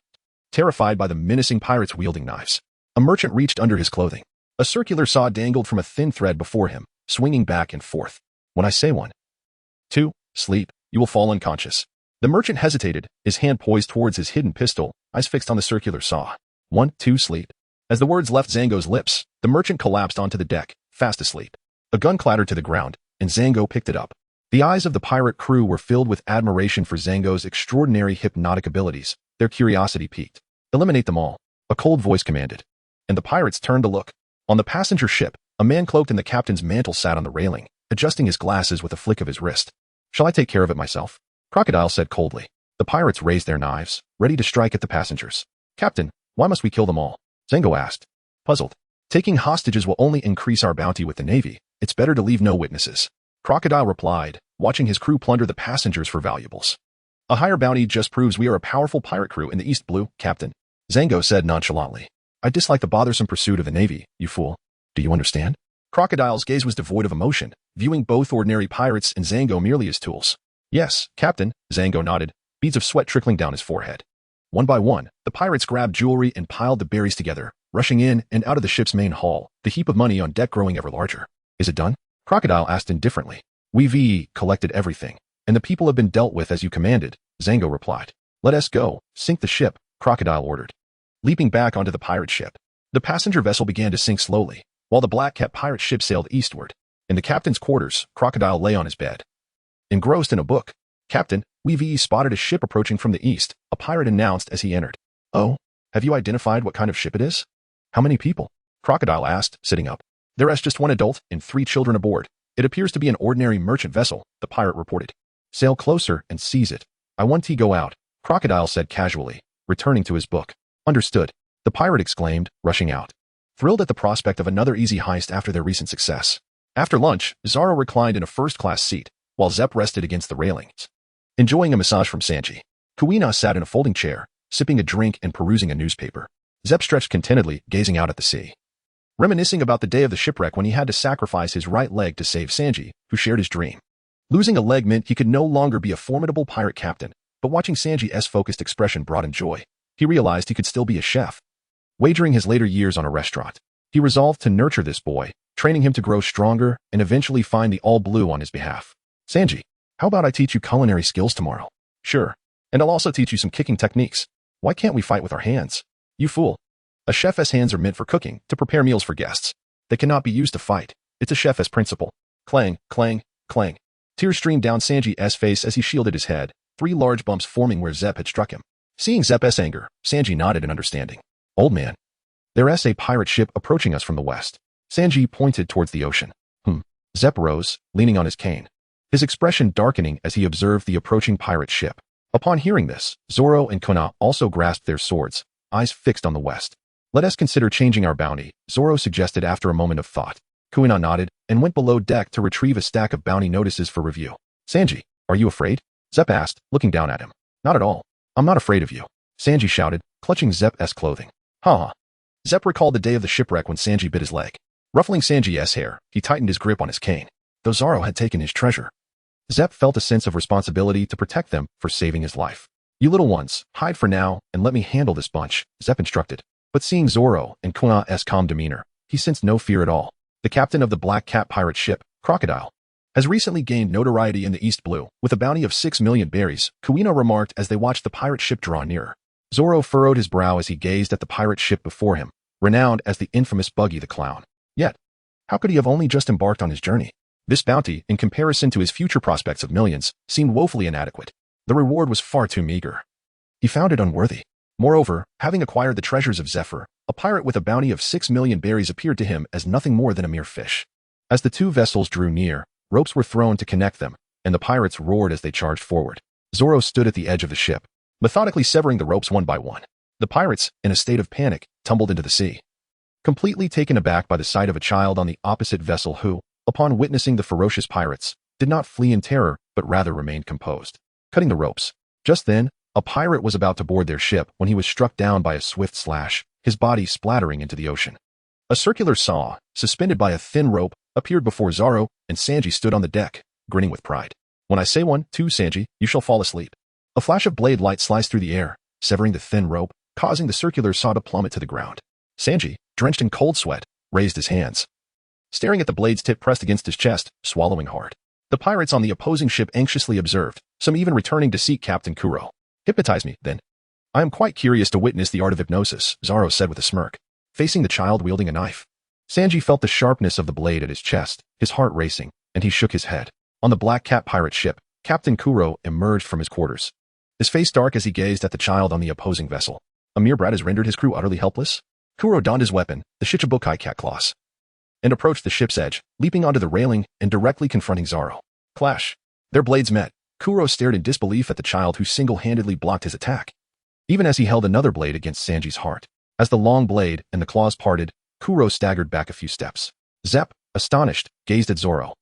Terrified by the menacing pirates wielding knives, a merchant reached under his clothing. A circular saw dangled from a thin thread before him, swinging back and forth. "When I say 1, 2, sleep, you will fall unconscious." The merchant hesitated, his hand poised towards his hidden pistol, eyes fixed on the circular saw. 1, 2, sleep. As the words left Zango's lips, the merchant collapsed onto the deck, fast asleep. A gun clattered to the ground, and Zango picked it up. The eyes of the pirate crew were filled with admiration for Zango's extraordinary hypnotic abilities. Their curiosity piqued. "Eliminate them all," a cold voice commanded. And the pirates turned to look. On the passenger ship, a man cloaked in the captain's mantle sat on the railing, adjusting his glasses with a flick of his wrist. "Shall I take care of it myself?" Crocodile said coldly. The pirates raised their knives, ready to strike at the passengers. "Captain, why must we kill them all?" Zango asked, puzzled. "Taking hostages will only increase our bounty with the Navy. It's better to leave no witnesses." Crocodile replied, watching his crew plunder the passengers for valuables. "A higher bounty just proves we are a powerful pirate crew in the East Blue, Captain," Zango said nonchalantly. "I dislike the bothersome pursuit of the Navy, you fool. Do you understand?" Crocodile's gaze was devoid of emotion, viewing both ordinary pirates and Zango merely as tools. "Yes, Captain," Zango nodded, beads of sweat trickling down his forehead. One by one, the pirates grabbed jewelry and piled the berries together, rushing in and out of the ship's main hull, the heap of money on deck growing ever larger. "Is it done?" Crocodile asked indifferently. "We've collected everything, and the people have been dealt with as you commanded," Zango replied. "Let us go, sink the ship," Crocodile ordered. Leaping back onto the pirate ship, the passenger vessel began to sink slowly, while the Black Cat pirate ship sailed eastward. In the captain's quarters, Crocodile lay on his bed, engrossed in a book. "Captain, we've spotted a ship approaching from the east," a pirate announced as he entered. "Oh, have you identified what kind of ship it is?" "How many people?" Crocodile asked, sitting up. "There's just 1 adult and 3 children aboard. It appears to be an ordinary merchant vessel," the pirate reported. "Sail closer and seize it. I want to go out," Crocodile said casually, returning to his book. "Understood," the pirate exclaimed, rushing out, thrilled at the prospect of another easy heist after their recent success. After lunch, Zoro reclined in a first-class seat, while Zep rested against the railings, enjoying a massage from Sanji. Kuina sat in a folding chair, sipping a drink and perusing a newspaper. Zep stretched contentedly, gazing out at the sea, reminiscing about the day of the shipwreck when he had to sacrifice his right leg to save Sanji, who shared his dream. Losing a leg meant he could no longer be a formidable pirate captain, but watching Sanji's focused expression brought him joy. He realized he could still be a chef. Wagering his later years on a restaurant, he resolved to nurture this boy, training him to grow stronger and eventually find the all blue on his behalf. "Sanji, how about I teach you culinary skills tomorrow?" "Sure. And I'll also teach you some kicking techniques. Why can't we fight with our hands?" "You fool. A chef's hands are meant for cooking, to prepare meals for guests. They cannot be used to fight. It's a chef's principle." Clang, clang, clang. Tears streamed down Sanji's face as he shielded his head, 3 large bumps forming where Zep had struck him. Seeing Zep's anger, Sanji nodded in understanding. "Old man, there's a pirate ship approaching us from the west." Sanji pointed towards the ocean. Zep rose, leaning on his cane, his expression darkening as he observed the approaching pirate ship. Upon hearing this, Zoro and Kuina also grasped their swords, eyes fixed on the west. "Let us consider changing our bounty," Zoro suggested after a moment of thought. Kuina nodded and went below deck to retrieve a stack of bounty notices for review. "Sanji, are you afraid?" Zep asked, looking down at him. "Not at all. I'm not afraid of you," Sanji shouted, clutching Zep's clothing. "Ha!" Zep recalled the day of the shipwreck when Sanji bit his leg. Ruffling Sanji's hair, he tightened his grip on his cane. Though Zoro had taken his treasure, Zep felt a sense of responsibility to protect them for saving his life. "You little ones, hide for now and let me handle this bunch," Zep instructed. But seeing Zoro and Kuina's calm demeanor, he sensed no fear at all. The captain of the Black Cat pirate ship, Crocodile, has recently gained notoriety in the East Blue, with a bounty of 6 million berries, Kuina remarked as they watched the pirate ship draw nearer. Zoro furrowed his brow as he gazed at the pirate ship before him, renowned as the infamous Buggy the Clown. Yet, how could he have only just embarked on his journey? This bounty, in comparison to his future prospects of millions, seemed woefully inadequate. The reward was far too meager. He found it unworthy. Moreover, having acquired the treasures of Zephyr, a pirate with a bounty of 6 million berries appeared to him as nothing more than a mere fish. As the 2 vessels drew near, ropes were thrown to connect them, and the pirates roared as they charged forward. Zoro stood at the edge of the ship, methodically severing the ropes one by one. The pirates, in a state of panic, tumbled into the sea, completely taken aback by the sight of a child on the opposite vessel who, upon witnessing the ferocious pirates, did not flee in terror but rather remained composed, cutting the ropes. Just then, a pirate was about to board their ship when he was struck down by a swift slash, his body splattering into the ocean. A circular saw, suspended by a thin rope, appeared before Zoro, and Sanji stood on the deck, grinning with pride. When I say 1, 2, Sanji, you shall fall asleep. A flash of blade light sliced through the air, severing the thin rope, causing the circular saw to plummet to the ground. Sanji, drenched in cold sweat, raised his hands, staring at the blade's tip pressed against his chest, swallowing hard. The pirates on the opposing ship anxiously observed, some even returning to seek Captain Kuro. Hypnotize me, then. I am quite curious to witness the art of hypnosis, Zoro said with a smirk, facing the child wielding a knife. Sanji felt the sharpness of the blade at his chest, his heart racing, and he shook his head. On the Black Cat pirate ship, Captain Kuro emerged from his quarters, his face dark as he gazed at the child on the opposing vessel. A mere brat has rendered his crew utterly helpless? Kuro donned his weapon, the Shichibukai cat claws, and approached the ship's edge, leaping onto the railing and directly confronting Zoro. Clash. Their blades met. Kuro stared in disbelief at the child who single-handedly blocked his attack, even as he held another blade against Sanji's heart. As the long blade and the claws parted, Kuro staggered back a few steps. Zep, astonished, gazed at Zoro.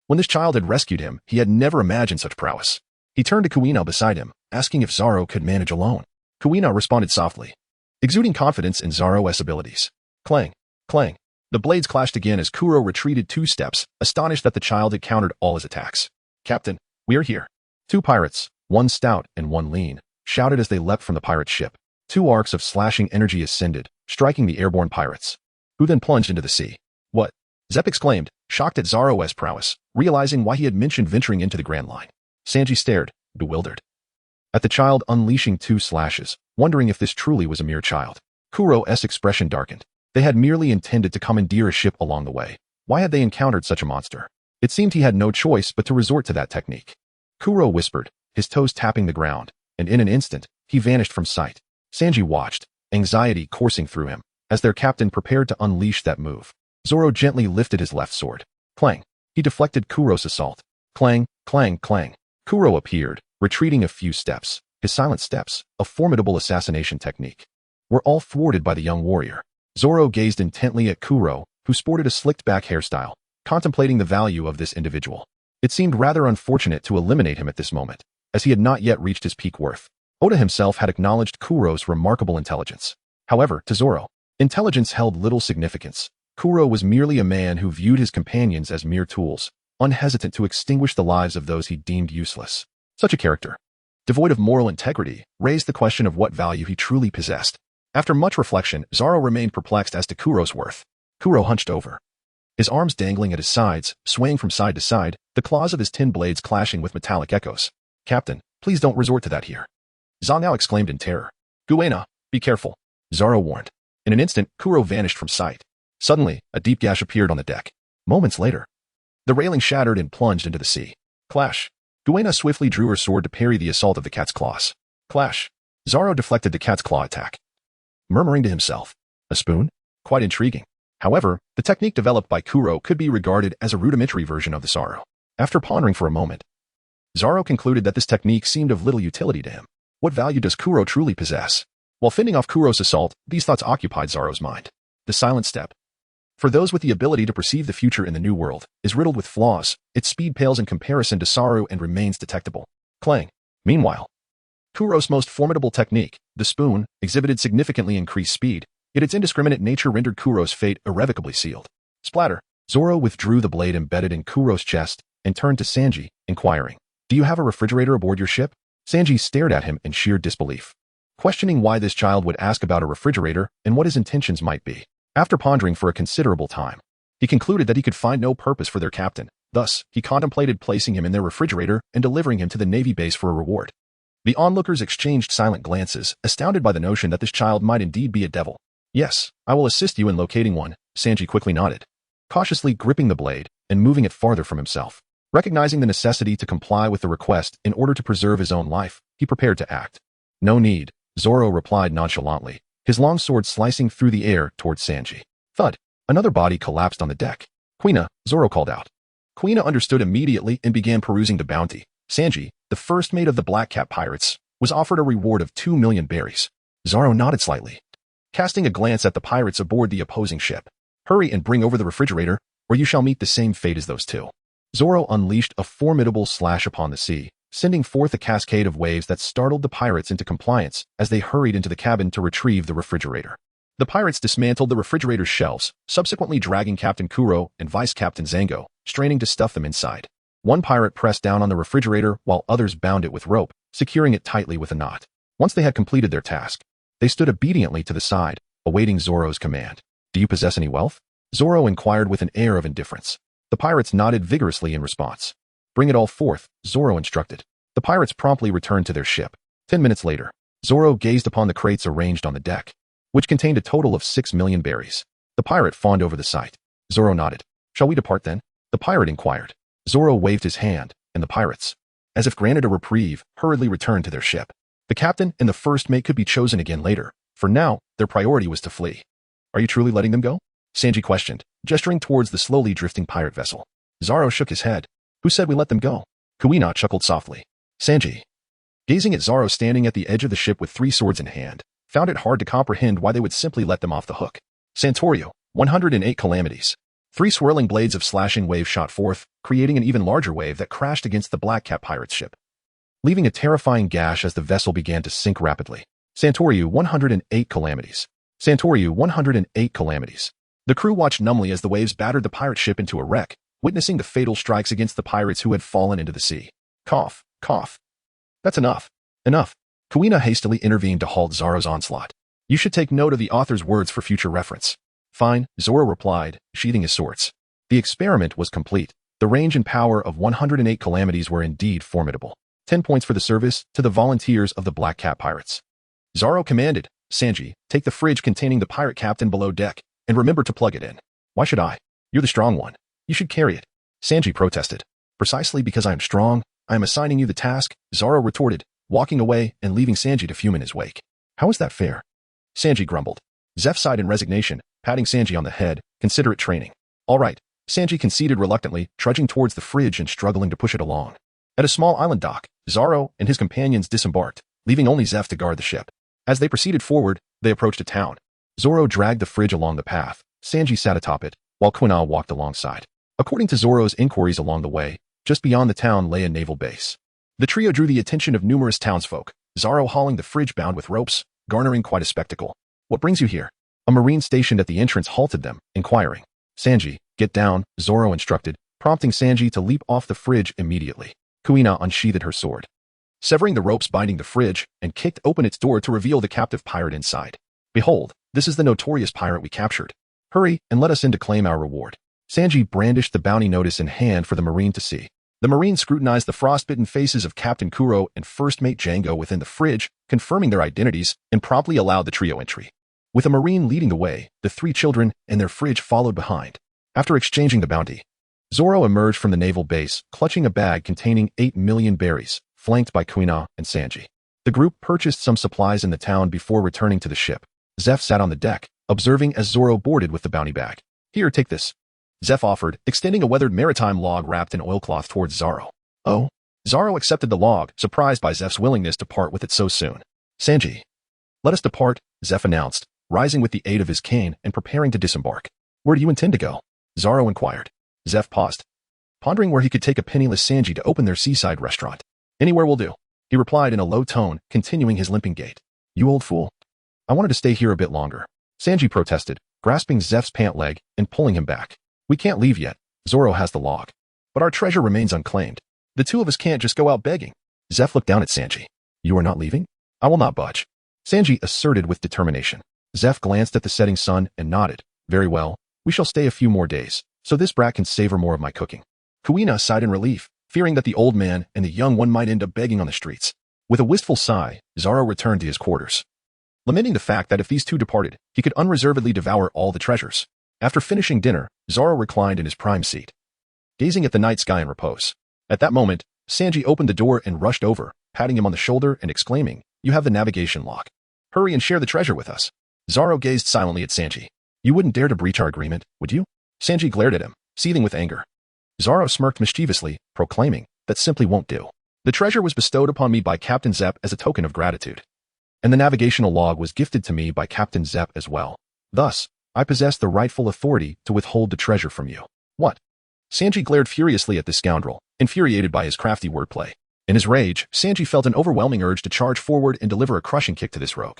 When this child had rescued him, he had never imagined such prowess. He turned to Kuina beside him, asking if Zoro could manage alone. Kuina responded softly, exuding confidence in Zoro's abilities. Clang, clang. The blades clashed again as Kuro retreated 2 steps, astonished that the child had countered all his attacks. Captain, we are here. 2 pirates, 1 stout and 1 lean, shouted as they leapt from the pirate ship. 2 arcs of slashing energy ascended, striking the airborne pirates, who then plunged into the sea. What? Zep exclaimed, shocked at Zoro's prowess, realizing why he had mentioned venturing into the Grand Line. Sanji stared, bewildered, at the child unleashing 2 slashes, wondering if this truly was a mere child. Kuro's expression darkened. They had merely intended to commandeer a ship along the way. Why had they encountered such a monster? It seemed he had no choice but to resort to that technique. Kuro whispered, his toes tapping the ground, and in an instant, he vanished from sight. Sanji watched, anxiety coursing through him, as their captain prepared to unleash that move. Zoro gently lifted his left sword. Clang. He deflected Kuro's assault. Clang, clang, clang. Kuro appeared, retreating a few steps. His silent steps, a formidable assassination technique, were all thwarted by the young warrior. Zoro gazed intently at Kuro, who sported a slicked-back hairstyle, contemplating the value of this individual. It seemed rather unfortunate to eliminate him at this moment, as he had not yet reached his peak worth. Oda himself had acknowledged Kuro's remarkable intelligence. However, to Zoro, intelligence held little significance. Kuro was merely a man who viewed his companions as mere tools, unhesitant to extinguish the lives of those he deemed useless. Such a character, devoid of moral integrity, raised the question of what value he truly possessed. After much reflection, Zoro remained perplexed as to Kuro's worth. Kuro hunched over, his arms dangling at his sides, swaying from side to side, the claws of his tin blades clashing with metallic echoes. Captain, please don't resort to that here. Zhao now exclaimed in terror. Guina, be careful, Zoro warned. In an instant, Kuro vanished from sight. Suddenly, a deep gash appeared on the deck. Moments later, the railing shattered and plunged into the sea. Clash. Guina swiftly drew her sword to parry the assault of the cat's claws. Clash. Zoro deflected the cat's claw attack, murmuring to himself, a spoon? Quite intriguing. However, the technique developed by Kuro could be regarded as a rudimentary version of the Zoro. After pondering for a moment, Zoro concluded that this technique seemed of little utility to him. What value does Kuro truly possess? While fending off Kuro's assault, these thoughts occupied Zoro's mind. The silent step, for those with the ability to perceive the future in the new world, is riddled with flaws. Its speed pales in comparison to Saru and remains detectable. Clang. Meanwhile, Kuro's most formidable technique, the spoon, exhibited significantly increased speed, yet its indiscriminate nature rendered Kuro's fate irrevocably sealed. Splatter. Zoro withdrew the blade embedded in Kuro's chest and turned to Sanji, inquiring, "Do you have a refrigerator aboard your ship?" Sanji stared at him in sheer disbelief, questioning why this child would ask about a refrigerator and what his intentions might be. After pondering for a considerable time, he concluded that he could find no purpose for their captain. Thus, he contemplated placing him in their refrigerator and delivering him to the Navy base for a reward. The onlookers exchanged silent glances, astounded by the notion that this child might indeed be a devil. "Yes, I will assist you in locating one," Sanji quickly nodded, cautiously gripping the blade and moving it farther from himself. Recognizing the necessity to comply with the request in order to preserve his own life, he prepared to act. "No need," Zoro replied nonchalantly, his long sword slicing through the air towards Sanji. Thud. Another body collapsed on the deck. "Kuina," Zoro called out. Kuina understood immediately and began perusing the bounty. Sanji, the first mate of the Black Cat pirates, was offered a reward of 2 million berries. Zoro nodded slightly, casting a glance at the pirates aboard the opposing ship. "Hurry and bring over the refrigerator, or you shall meet the same fate as those 2. Zoro unleashed a formidable slash upon the sea, sending forth a cascade of waves that startled the pirates into compliance as they hurried into the cabin to retrieve the refrigerator. The pirates dismantled the refrigerator's shelves, subsequently dragging Captain Kuro and Vice Captain Zango, straining to stuff them inside. One pirate pressed down on the refrigerator while others bound it with rope, securing it tightly with a knot. Once they had completed their task, they stood obediently to the side, awaiting Zoro's command. Do you possess any wealth? Zoro inquired with an air of indifference. The pirates nodded vigorously in response. Bring it all forth, Zoro instructed. The pirates promptly returned to their ship. 10 minutes later, Zoro gazed upon the crates arranged on the deck, which contained a total of 6 million berries. The pirate fawned over the sight. Zoro nodded. Shall we depart then? The pirate inquired. Zoro waved his hand, and the pirates, as if granted a reprieve, hurriedly returned to their ship. The captain and the first mate could be chosen again later. For now, their priority was to flee. Are you truly letting them go? Sanji questioned, gesturing towards the slowly drifting pirate vessel. Zoro shook his head. Who said we let them go? Kuina chuckled softly. Sanji, gazing at Zoro standing at the edge of the ship with 3 swords in hand, found it hard to comprehend why they would simply let them off the hook. Santorio, 108 calamities. 3 swirling blades of slashing waves shot forth, creating an even larger wave that crashed against the Black Cat pirate's ship, leaving a terrifying gash as the vessel began to sink rapidly. Santorio, 108 calamities. Santorio, 108 calamities. The crew watched numbly as the waves battered the pirate ship into a wreck, witnessing the fatal strikes against the pirates who had fallen into the sea. Cough, cough. That's enough. Enough. Kuina hastily intervened to halt Zoro's onslaught. You should take note of the author's words for future reference. Fine, Zoro replied, sheathing his swords. The experiment was complete. The range and power of 108 calamities were indeed formidable. 10 points for the service to the volunteers of the Black Cat pirates. Zoro commanded, Sanji, take the fridge containing the pirate captain below deck, and remember to plug it in. Why should I? You're the strong one. You should carry it. Sanji protested. Precisely because I am strong, I am assigning you the task, Zoro retorted, walking away and leaving Sanji to fume in his wake. How is that fair? Sanji grumbled. Zeph sighed in resignation, patting Sanji on the head, consider it training. All right, Sanji conceded reluctantly, trudging towards the fridge and struggling to push it along. At a small island dock, Zoro and his companions disembarked, leaving only Zeph to guard the ship. As they proceeded forward, they approached a town. Zoro dragged the fridge along the path. Sanji sat atop it, while Kuina walked alongside. According to Zoro's inquiries along the way, just beyond the town lay a naval base. The trio drew the attention of numerous townsfolk, Zoro hauling the fridge bound with ropes, garnering quite a spectacle. What brings you here? A marine stationed at the entrance halted them, inquiring. Sanji, get down, Zoro instructed, prompting Sanji to leap off the fridge immediately. Kuina unsheathed her sword, severing the ropes binding the fridge, and kicked open its door to reveal the captive pirate inside. Behold, this is the notorious pirate we captured. Hurry and let us in to claim our reward. Sanji brandished the bounty notice in hand for the marine to see. The marine scrutinized the frostbitten faces of Captain Kuro and first mate Django within the fridge, confirming their identities, and promptly allowed the trio entry. With a marine leading the way, the 3 children and their fridge followed behind. After exchanging the bounty, Zoro emerged from the naval base, clutching a bag containing 8 million berries, flanked by Kuina and Sanji. The group purchased some supplies in the town before returning to the ship. Zeph sat on the deck, observing as Zoro boarded with the bounty bag. Here, take this. Zeph offered, extending a weathered maritime log wrapped in oilcloth towards Zoro. Oh. Zoro accepted the log, surprised by Zeph's willingness to part with it so soon. Sanji, let us depart, Zeph announced, rising with the aid of his cane and preparing to disembark. Where do you intend to go? Zoro inquired. Zeph paused, pondering where he could take a penniless Sanji to open their seaside restaurant. Anywhere will do, he replied in a low tone, continuing his limping gait. You old fool. I wanted to stay here a bit longer. Sanji protested, grasping Zeph's pant leg and pulling him back. We can't leave yet. Zoro has the log. But our treasure remains unclaimed. The 2 of us can't just go out begging. Zeph looked down at Sanji. You are not leaving? I will not budge. Sanji asserted with determination. Zeph glanced at the setting sun and nodded. Very well. We shall stay a few more days, so this brat can savor more of my cooking. Kuina sighed in relief, fearing that the old man and the young one might end up begging on the streets. With a wistful sigh, Zoro returned to his quarters, lamenting the fact that if these 2 departed, he could unreservedly devour all the treasures. After finishing dinner, Zoro reclined in his prime seat, gazing at the night sky in repose. At that moment, Sanji opened the door and rushed over, patting him on the shoulder and exclaiming, You have the navigation log. Hurry and share the treasure with us. Zoro gazed silently at Sanji. You wouldn't dare to breach our agreement, would you? Sanji glared at him, seething with anger. Zoro smirked mischievously, proclaiming, That simply won't do. The treasure was bestowed upon me by Captain Zepp as a token of gratitude, and the navigational log was gifted to me by Captain Zepp as well. Thus, I possess the rightful authority to withhold the treasure from you. What? Sanji glared furiously at the scoundrel, infuriated by his crafty wordplay. In his rage, Sanji felt an overwhelming urge to charge forward and deliver a crushing kick to this rogue.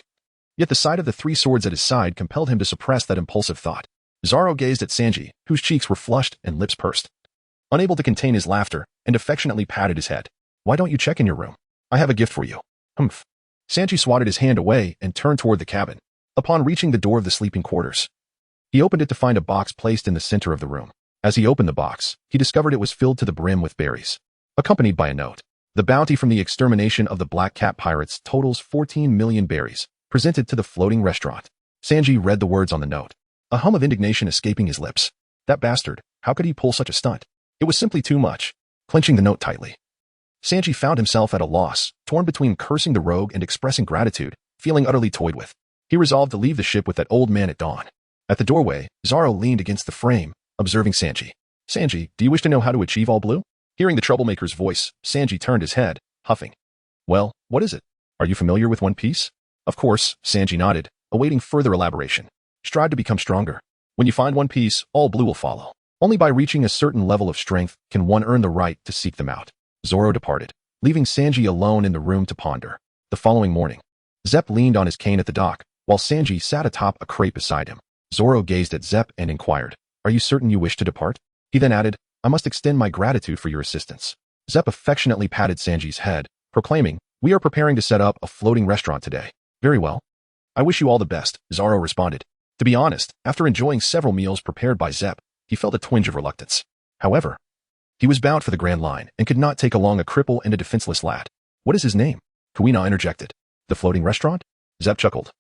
Yet the sight of the three swords at his side compelled him to suppress that impulsive thought. Zoro gazed at Sanji, whose cheeks were flushed and lips pursed. Unable to contain his laughter, and affectionately patted his head. Why don't you check in your room? I have a gift for you. Humph. Sanji swatted his hand away and turned toward the cabin. Upon reaching the door of the sleeping quarters, he opened it to find a box placed in the center of the room. As he opened the box, he discovered it was filled to the brim with berries, accompanied by a note. The bounty from the extermination of the Black Cat pirates totals 14 million berries, presented to the floating restaurant. Sanji read the words on the note, a hum of indignation escaping his lips. That bastard, how could he pull such a stunt? It was simply too much. Clenching the note tightly, Sanji found himself at a loss, torn between cursing the rogue and expressing gratitude, feeling utterly toyed with. He resolved to leave the ship with that old man at dawn. At the doorway, Zoro leaned against the frame, observing Sanji. Sanji, do you wish to know how to achieve all blue? Hearing the troublemaker's voice, Sanji turned his head, huffing. Well, what is it? Are you familiar with One Piece? Of course, Sanji nodded, awaiting further elaboration. Strive to become stronger. When you find One Piece, all blue will follow. Only by reaching a certain level of strength can one earn the right to seek them out. Zoro departed, leaving Sanji alone in the room to ponder. The following morning, Zepp leaned on his cane at the dock, while Sanji sat atop a crate beside him. Zoro gazed at Zepp and inquired, Are you certain you wish to depart? He then added, I must extend my gratitude for your assistance. Zepp affectionately patted Sanji's head, proclaiming, We are preparing to set up a floating restaurant today. Very well. I wish you all the best, Zoro responded. To be honest, after enjoying several meals prepared by Zepp, he felt a twinge of reluctance. However, he was bound for the Grand Line and could not take along a cripple and a defenseless lad. What is his name? Kuina interjected. The floating restaurant? Zepp chuckled.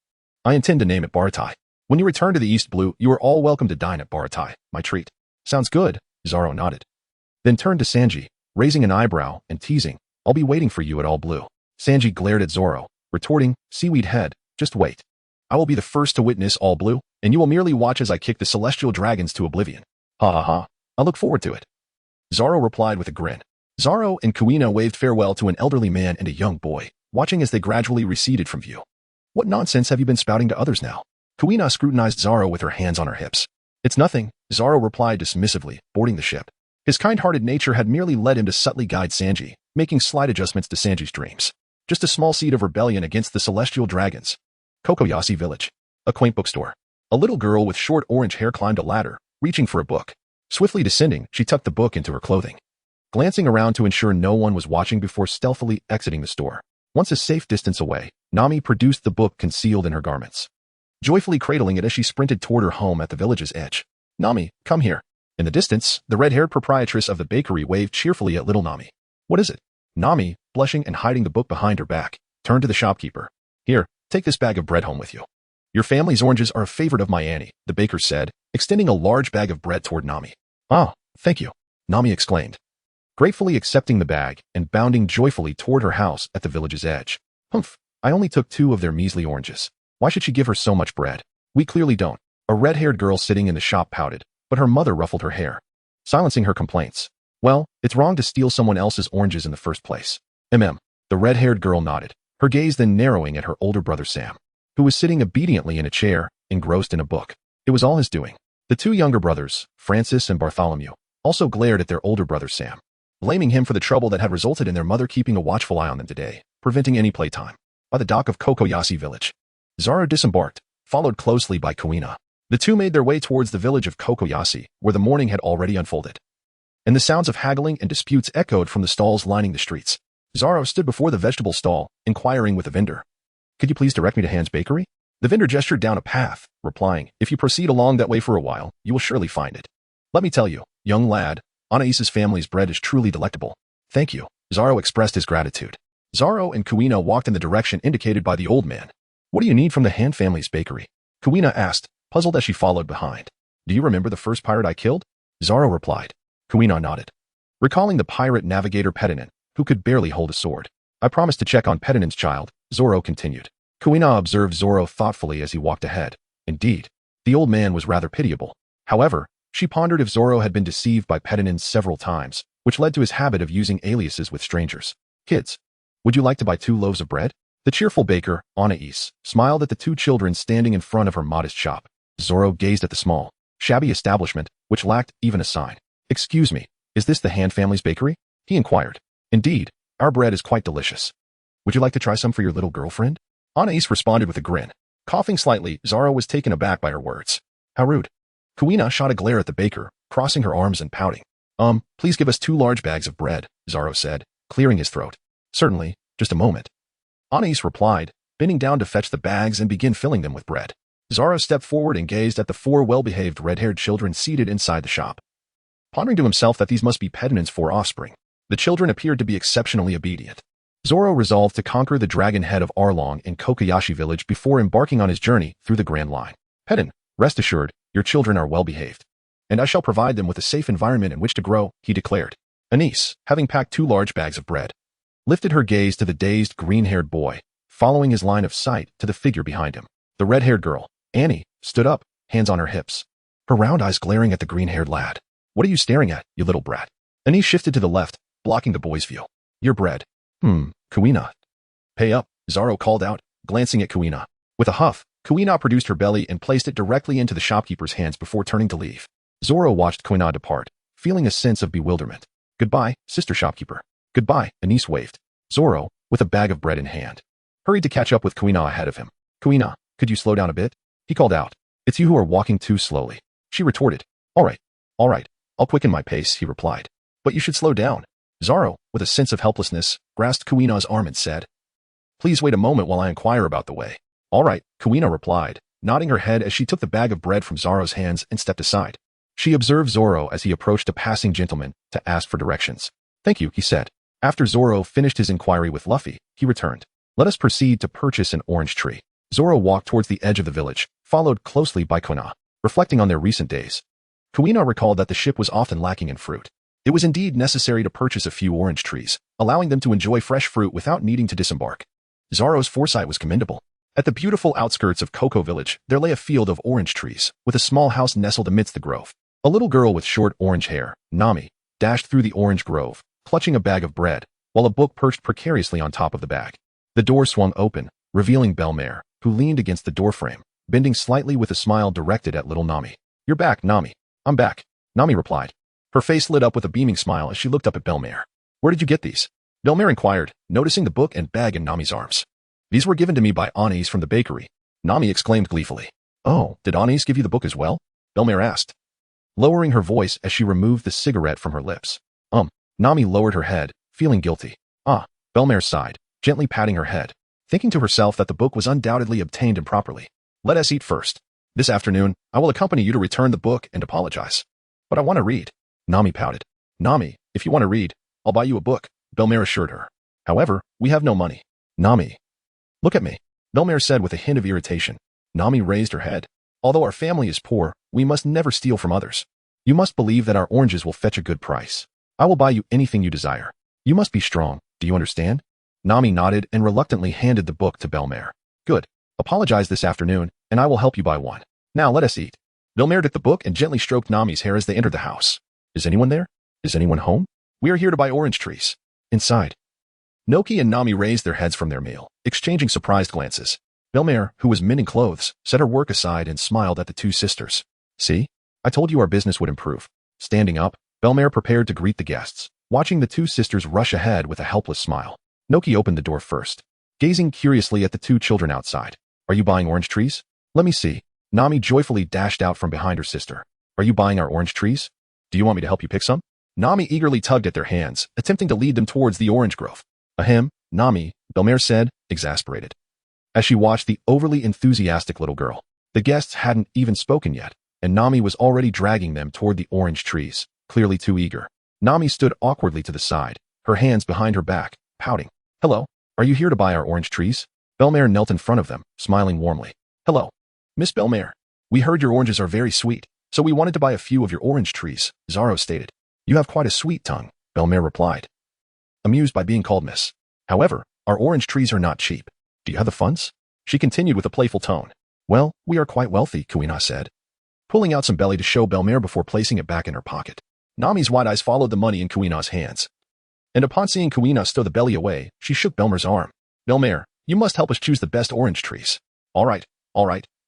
I intend to name it Baratai. When you return to the East Blue, you are all welcome to dine at Baratai, my treat. Sounds good, Zoro nodded. Then turned to Sanji, raising an eyebrow and teasing, I'll be waiting for you at All Blue. Sanji glared at Zoro, retorting, Seaweed head, just wait. I will be the first to witness All Blue, and you will merely watch as I kick the celestial dragons to oblivion. Ha ha ha. I look forward to it. Zoro replied with a grin. Zoro and Kuina waved farewell to an elderly man and a young boy, watching as they gradually receded from view. What nonsense have you been spouting to others now? Kuina scrutinized Zoro with her hands on her hips. It's nothing, Zoro replied dismissively, boarding the ship. His kind-hearted nature had merely led him to subtly guide Sanji, making slight adjustments to Sanji's dreams. Just a small seed of rebellion against the celestial dragons. Windmill Village. A quaint bookstore. A little girl with short orange hair climbed a ladder, reaching for a book. Swiftly descending, she tucked the book into her clothing, glancing around to ensure no one was watching before stealthily exiting the store. Once a safe distance away, Nami produced the book concealed in her garments, joyfully cradling it as she sprinted toward her home at the village's edge. Nami, come here. In the distance, the red-haired proprietress of the bakery waved cheerfully at little Nami. What is it? Nami, blushing and hiding the book behind her back, turned to the shopkeeper. Here, take this bag of bread home with you. Your family's oranges are a favorite of my Annie, the baker said, extending a large bag of bread toward Nami. Oh, thank you, Nami exclaimed, gratefully accepting the bag and bounding joyfully toward her house at the village's edge. Humph, I only took 2 of their measly oranges. Why should she give her so much bread? We clearly don't. A red-haired girl sitting in the shop pouted, but her mother ruffled her hair, silencing her complaints. Well, it's wrong to steal someone else's oranges in the first place. The red-haired girl nodded, her gaze then narrowing at her older brother Sam, who was sitting obediently in a chair, engrossed in a book. It was all his doing. The 2 younger brothers, Francis and Bartholomew, also glared at their older brother Sam, blaming him for the trouble that had resulted in their mother keeping a watchful eye on them today, preventing any playtime. By the dock of Windmill Village, Zoro disembarked, followed closely by Kuina. The 2 made their way towards the village of Windmill, where the morning had already unfolded, and the sounds of haggling and disputes echoed from the stalls lining the streets. Zoro stood before the vegetable stall, inquiring with the vendor. Could you please direct me to Han's bakery? The vendor gestured down a path, replying, If you proceed along that way for a while, you will surely find it. Let me tell you, young lad, Anaisa's family's bread is truly delectable. Thank you. Zoro expressed his gratitude. Zoro and Kuina walked in the direction indicated by the old man. What do you need from the Han family's bakery? Kuina asked, puzzled as she followed behind. Do you remember the first pirate I killed? Zoro replied. Kuina nodded, recalling the pirate navigator Pedinin, who could barely hold a sword. I promised to check on Pedinin's child, Zoro continued. Kuina observed Zoro thoughtfully as he walked ahead. Indeed, the old man was rather pitiable. However, she pondered if Zoro had been deceived by Pedinin several times, which led to his habit of using aliases with strangers. Kids, would you like to buy 2 loaves of bread? The cheerful baker, Anais, smiled at the 2 children standing in front of her modest shop. Zoro gazed at the small, shabby establishment, which lacked even a sign. Excuse me, is this the Han family's bakery? He inquired. Indeed, our bread is quite delicious. Would you like to try some for your little girlfriend? Anais responded with a grin. Coughing slightly, Zoro was taken aback by her words. How rude. Kuina shot a glare at the baker, crossing her arms and pouting. Please give us 2 large bags of bread, Zoro said, clearing his throat. Certainly, just a moment. Anais replied, bending down to fetch the bags and begin filling them with bread. Zoro stepped forward and gazed at the 4 well-behaved red-haired children seated inside the shop. Pondering to himself that these must be Pedinan's 4 offspring, the children appeared to be exceptionally obedient. Zoro resolved to conquer the dragon head of Arlong in Kokoyashi village before embarking on his journey through the Grand Line. Pedin, rest assured, your children are well-behaved. And I shall provide them with a safe environment in which to grow, he declared. Anais, having packed 2 large bags of bread, lifted her gaze to the dazed green-haired boy, following his line of sight to the figure behind him. The red-haired girl, Annie, stood up, hands on her hips, her round eyes glaring at the green-haired lad. What are you staring at, you little brat? Annie shifted to the left, blocking the boy's view. Your bread. Kuina. Pay up, Zoro called out, glancing at Kuina. With a huff, Kuina produced her belly and placed it directly into the shopkeeper's hands before turning to leave. Zoro watched Kuina depart, feeling a sense of bewilderment. Goodbye, sister shopkeeper. Goodbye, Anise waved. Zoro, with a bag of bread in hand, hurried to catch up with Kuina ahead of him. Kuina, could you slow down a bit? He called out. It's you who are walking too slowly. She retorted. All right, I'll quicken my pace, he replied. But you should slow down. Zoro, with a sense of helplessness, grasped Kuina's arm and said, Please wait a moment while I inquire about the way. All right, Kuina replied, nodding her head as she took the bag of bread from Zoro's hands and stepped aside. She observed Zoro as he approached a passing gentleman to ask for directions. Thank you, he said. After Zoro finished his inquiry with Luffy, he returned. Let us proceed to purchase an orange tree. Zoro walked towards the edge of the village, followed closely by Kuina. Reflecting on their recent days, Kuina recalled that the ship was often lacking in fruit. It was indeed necessary to purchase a few orange trees, allowing them to enjoy fresh fruit without needing to disembark. Zoro's foresight was commendable. At the beautiful outskirts of Cocoa Village, there lay a field of orange trees, with a small house nestled amidst the grove. A little girl with short orange hair, Nami, dashed through the orange grove, clutching a bag of bread, while a book perched precariously on top of the bag. The door swung open, revealing Belmare, who leaned against the doorframe, bending slightly with a smile directed at little Nami. You're back, Nami. I'm back, Nami replied. Her face lit up with a beaming smile as she looked up at Belmare. Where did you get these? Belmare inquired, noticing the book and bag in Nami's arms. These were given to me by Anais from the bakery, Nami exclaimed gleefully. Oh, did Anais give you the book as well? Belmare asked, lowering her voice as she removed the cigarette from her lips. Nami lowered her head, feeling guilty. Belmare sighed, gently patting her head, thinking to herself that the book was undoubtedly obtained improperly. Let us eat first. This afternoon, I will accompany you to return the book and apologize. But I want to read. Nami pouted. Nami, if you want to read, I'll buy you a book, Belmare assured her. However, we have no money. Nami. Look at me, Belmare said with a hint of irritation. Nami raised her head. Although our family is poor, we must never steal from others. You must believe that our oranges will fetch a good price. I will buy you anything you desire. You must be strong, do you understand? Nami nodded and reluctantly handed the book to Belmare. Good. Apologize this afternoon, and I will help you buy one. Now let us eat. Belmare took the book and gently stroked Nami's hair as they entered the house. Is anyone there? Is anyone home? We are here to buy orange trees. Inside. Noki and Nami raised their heads from their meal, exchanging surprised glances. Belmare, who was mending clothes, set her work aside and smiled at the 2 sisters. See? I told you our business would improve. Standing up, Belmare prepared to greet the guests, watching the 2 sisters rush ahead with a helpless smile. Noki opened the door first, gazing curiously at the 2 children outside. Are you buying orange trees? Let me see. Nami joyfully dashed out from behind her sister. Are you buying our orange trees? Do you want me to help you pick some? Nami eagerly tugged at their hands, attempting to lead them towards the orange grove. Ahem, Nami, Belmare said, exasperated, as she watched the overly enthusiastic little girl. The guests hadn't even spoken yet, and Nami was already dragging them toward the orange trees, clearly too eager. Nami stood awkwardly to the side, her hands behind her back, pouting. Hello, are you here to buy our orange trees? Belmare knelt in front of them, smiling warmly. Hello, Miss Belmare. We heard your oranges are very sweet, so we wanted to buy a few of your orange trees, Zoro stated. You have quite a sweet tongue, Belmare replied, amused by being called Miss. However, our orange trees are not cheap. Do you have the funds? She continued with a playful tone. Well, we are quite wealthy, Kuina said, pulling out some belly to show Belmare before placing it back in her pocket. Nami's wide eyes followed the money in Kuina's hands, and upon seeing Kuina stow the belly away, she shook Belmare's arm. Belmare, you must help us choose the best orange trees. All right,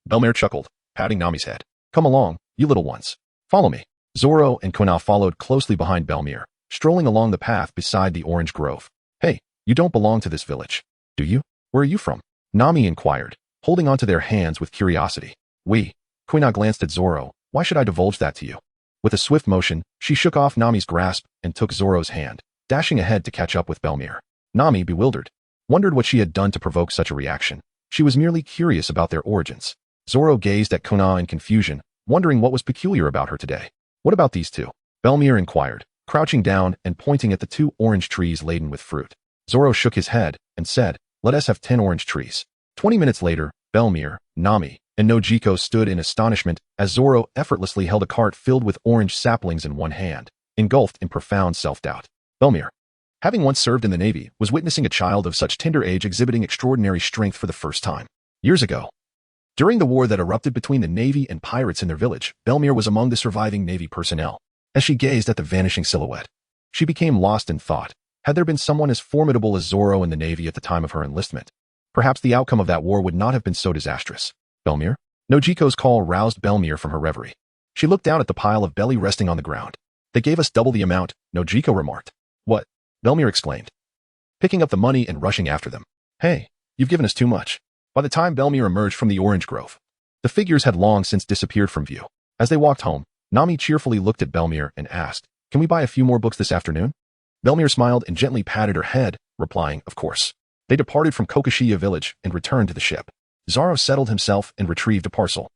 Belmare chuckled, patting Nami's head. Come along, you little ones. Follow me. Zoro and Kuina followed closely behind Belmare, strolling along the path beside the orange grove. Hey, you don't belong to this village, do you? Where are you from? Nami inquired, holding onto their hands with curiosity. Kuina glanced at Zoro. Why should I divulge that to you? With a swift motion, she shook off Nami's grasp and took Zoro's hand, dashing ahead to catch up with Belmir. Nami, bewildered, wondered what she had done to provoke such a reaction. She was merely curious about their origins. Zoro gazed at Kuina in confusion, wondering what was peculiar about her today. What about these two? Belmir inquired, crouching down and pointing at the 2 orange trees laden with fruit. Zoro shook his head and said, let us have 10 orange trees. 20 minutes later, Belmir, Nami, and Nojiko stood in astonishment as Zoro effortlessly held a cart filled with orange saplings in one hand, engulfed in profound self-doubt. Belmir, having once served in the Navy, was witnessing a child of such tender age exhibiting extraordinary strength for the first time. Years ago, during the war that erupted between the Navy and pirates in their village, Belmir was among the surviving Navy personnel. As she gazed at the vanishing silhouette, she became lost in thought. Had there been someone as formidable as Zoro in the Navy at the time of her enlistment, perhaps the outcome of that war would not have been so disastrous. Belmir? Nojiko's call roused Belmir from her reverie. She looked down at the pile of belly resting on the ground. They gave us double the amount, Nojiko remarked. What? Belmir exclaimed, picking up the money and rushing after them. Hey, you've given us too much. By the time Belmir emerged from the orange grove, the figures had long since disappeared from view. As they walked home, Nami cheerfully looked at Belmir and asked, can we buy a few more books this afternoon? Belmir smiled and gently patted her head, replying, of course. They departed from Shuangyue Village and returned to the ship. Zoro settled himself and retrieved a parcel,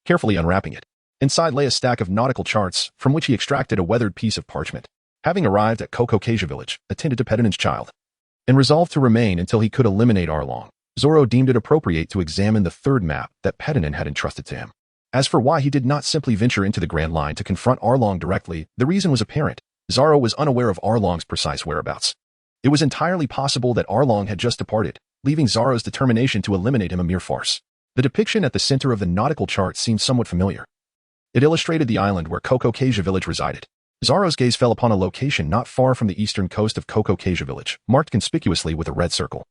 carefully unwrapping it. Inside lay a stack of nautical charts, from which he extracted a weathered piece of parchment. Having arrived at Shuangyue Village, attended to Pedinen's child, and resolved to remain until he could eliminate Arlong, Zoro deemed it appropriate to examine the third map that Pedinen had entrusted to him. As for why he did not simply venture into the Grand Line to confront Arlong directly, the reason was apparent. Zoro was unaware of Arlong's precise whereabouts. It was entirely possible that Arlong had just departed, leaving Zoro's determination to eliminate him a mere farce. The depiction at the center of the nautical chart seemed somewhat familiar. It illustrated the island where Shuangyue Village resided. Zoro's gaze fell upon a location not far from the eastern coast of Shuangyue Village, marked conspicuously with a red circle.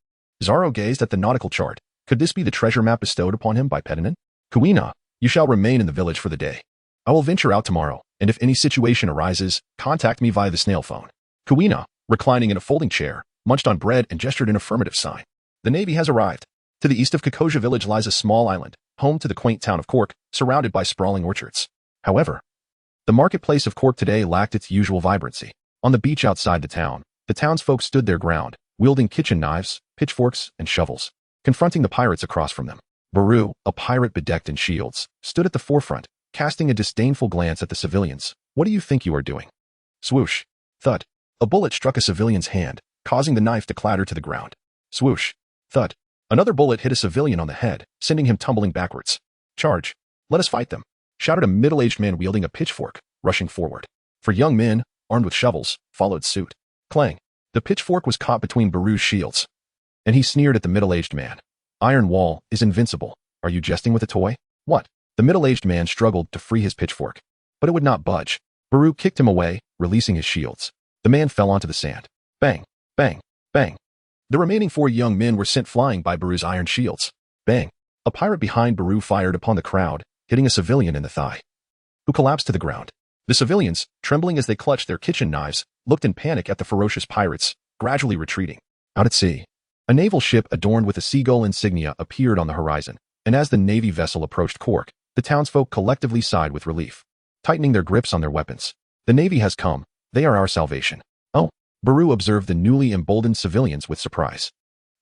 Zoro gazed at the nautical chart. Could this be the treasure map bestowed upon him by Pedinen? Kuina, you shall remain in the village for the day. I will venture out tomorrow, and if any situation arises, contact me via the snail phone. Kuina, reclining in a folding chair, munched on bread and gestured an affirmative sign. The Navy has arrived. To the east of Shuangyue Village lies a small island, home to the quaint town of Cork, surrounded by sprawling orchards. However, the marketplace of Cork today lacked its usual vibrancy. On the beach outside the town, the townsfolk stood their ground, wielding kitchen knives, pitchforks, and shovels, confronting the pirates across from them. Baru, a pirate bedecked in shields, stood at the forefront, casting a disdainful glance at the civilians. What do you think you are doing? Swoosh. Thud. A bullet struck a civilian's hand, causing the knife to clatter to the ground. Swoosh. Thud. Another bullet hit a civilian on the head, sending him tumbling backwards. Charge. Let us fight them, shouted a middle-aged man wielding a pitchfork, rushing forward. For young men, armed with shovels, followed suit. Clang. The pitchfork was caught between Baru's shields, and he sneered at the middle-aged man. Iron Wall is invincible. Are you jesting with a toy? What? The middle-aged man struggled to free his pitchfork, but it would not budge. Baru kicked him away, releasing his shields. The man fell onto the sand. Bang, bang, bang. The remaining 4 young men were sent flying by Baru's iron shields. Bang. A pirate behind Baru fired upon the crowd, hitting a civilian in the thigh, who collapsed to the ground. The civilians, trembling as they clutched their kitchen knives, looked in panic at the ferocious pirates, gradually retreating. Out at sea, a naval ship adorned with a seagull insignia appeared on the horizon, and as the Navy vessel approached Cork, the townsfolk collectively sighed with relief, tightening their grips on their weapons. The Navy has come. They are our salvation. Oh, Baru observed the newly emboldened civilians with surprise.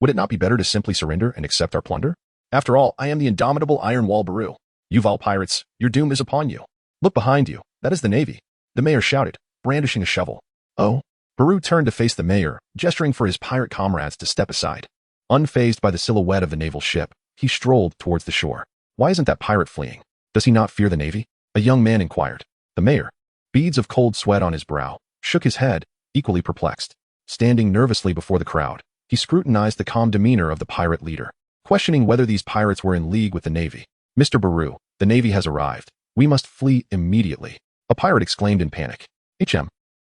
Would it not be better to simply surrender and accept our plunder? After all, I am the indomitable Iron Wall Baru. You Val pirates, your doom is upon you. Look behind you. That is the Navy. The mayor shouted, brandishing a shovel. Oh. Baru turned to face the mayor, gesturing for his pirate comrades to step aside. Unfazed by the silhouette of the naval ship, he strolled towards the shore. Why isn't that pirate fleeing? Does he not fear the Navy? A young man inquired. The mayor, beads of cold sweat on his brow, shook his head, equally perplexed. Standing nervously before the crowd, he scrutinized the calm demeanor of the pirate leader, questioning whether these pirates were in league with the Navy. Mr. Baru, the Navy has arrived. We must flee immediately. A pirate exclaimed in panic. HM.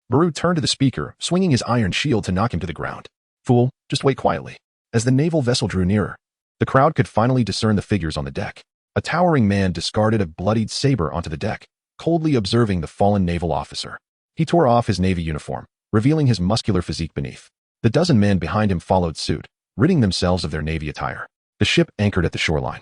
Baru turned to the speaker, swinging his iron shield to knock him to the ground. Fool, just wait quietly. As the naval vessel drew nearer, the crowd could finally discern the figures on the deck. A towering man discarded a bloodied saber onto the deck, coldly observing the fallen naval officer. He tore off his Navy uniform, revealing his muscular physique beneath. The dozen men behind him followed suit, ridding themselves of their Navy attire. The ship anchored at the shoreline.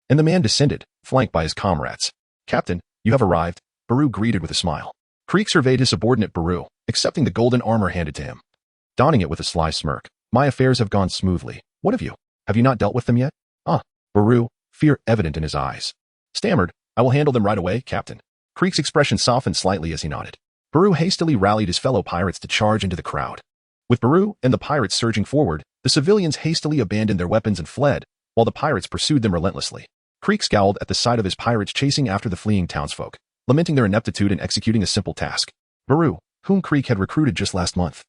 and the man descended, flanked by his comrades. "Captain, you have arrived," Baru greeted with a smile. Krieg surveyed his subordinate Baru, accepting the golden armor handed to him. Donning it with a sly smirk. "My affairs have gone smoothly. What of you? Have you not dealt with them yet?" Baru, fear evident in his eyes, stammered, "I will handle them right away, Captain." Krieg's expression softened slightly as he nodded. Baru hastily rallied his fellow pirates to charge into the crowd. With Baru and the pirates surging forward, the civilians hastily abandoned their weapons and fled, while the pirates pursued them relentlessly. Krieg scowled at the sight of his pirates chasing after the fleeing townsfolk, lamenting their ineptitude in executing a simple task. Baru, whom Krieg had recruited just last month,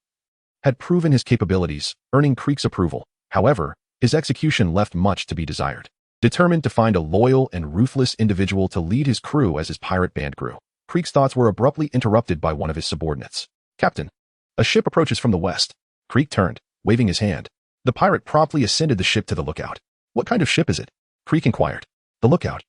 had proven his capabilities, earning Krieg's approval. However, his execution left much to be desired. Determined to find a loyal and ruthless individual to lead his crew as his pirate band grew, Krieg's thoughts were abruptly interrupted by one of his subordinates. "Captain, a ship approaches from the west." Krieg turned, waving his hand. The pirate promptly ascended the ship to the lookout. "What kind of ship is it?" Krieg inquired. The lookout,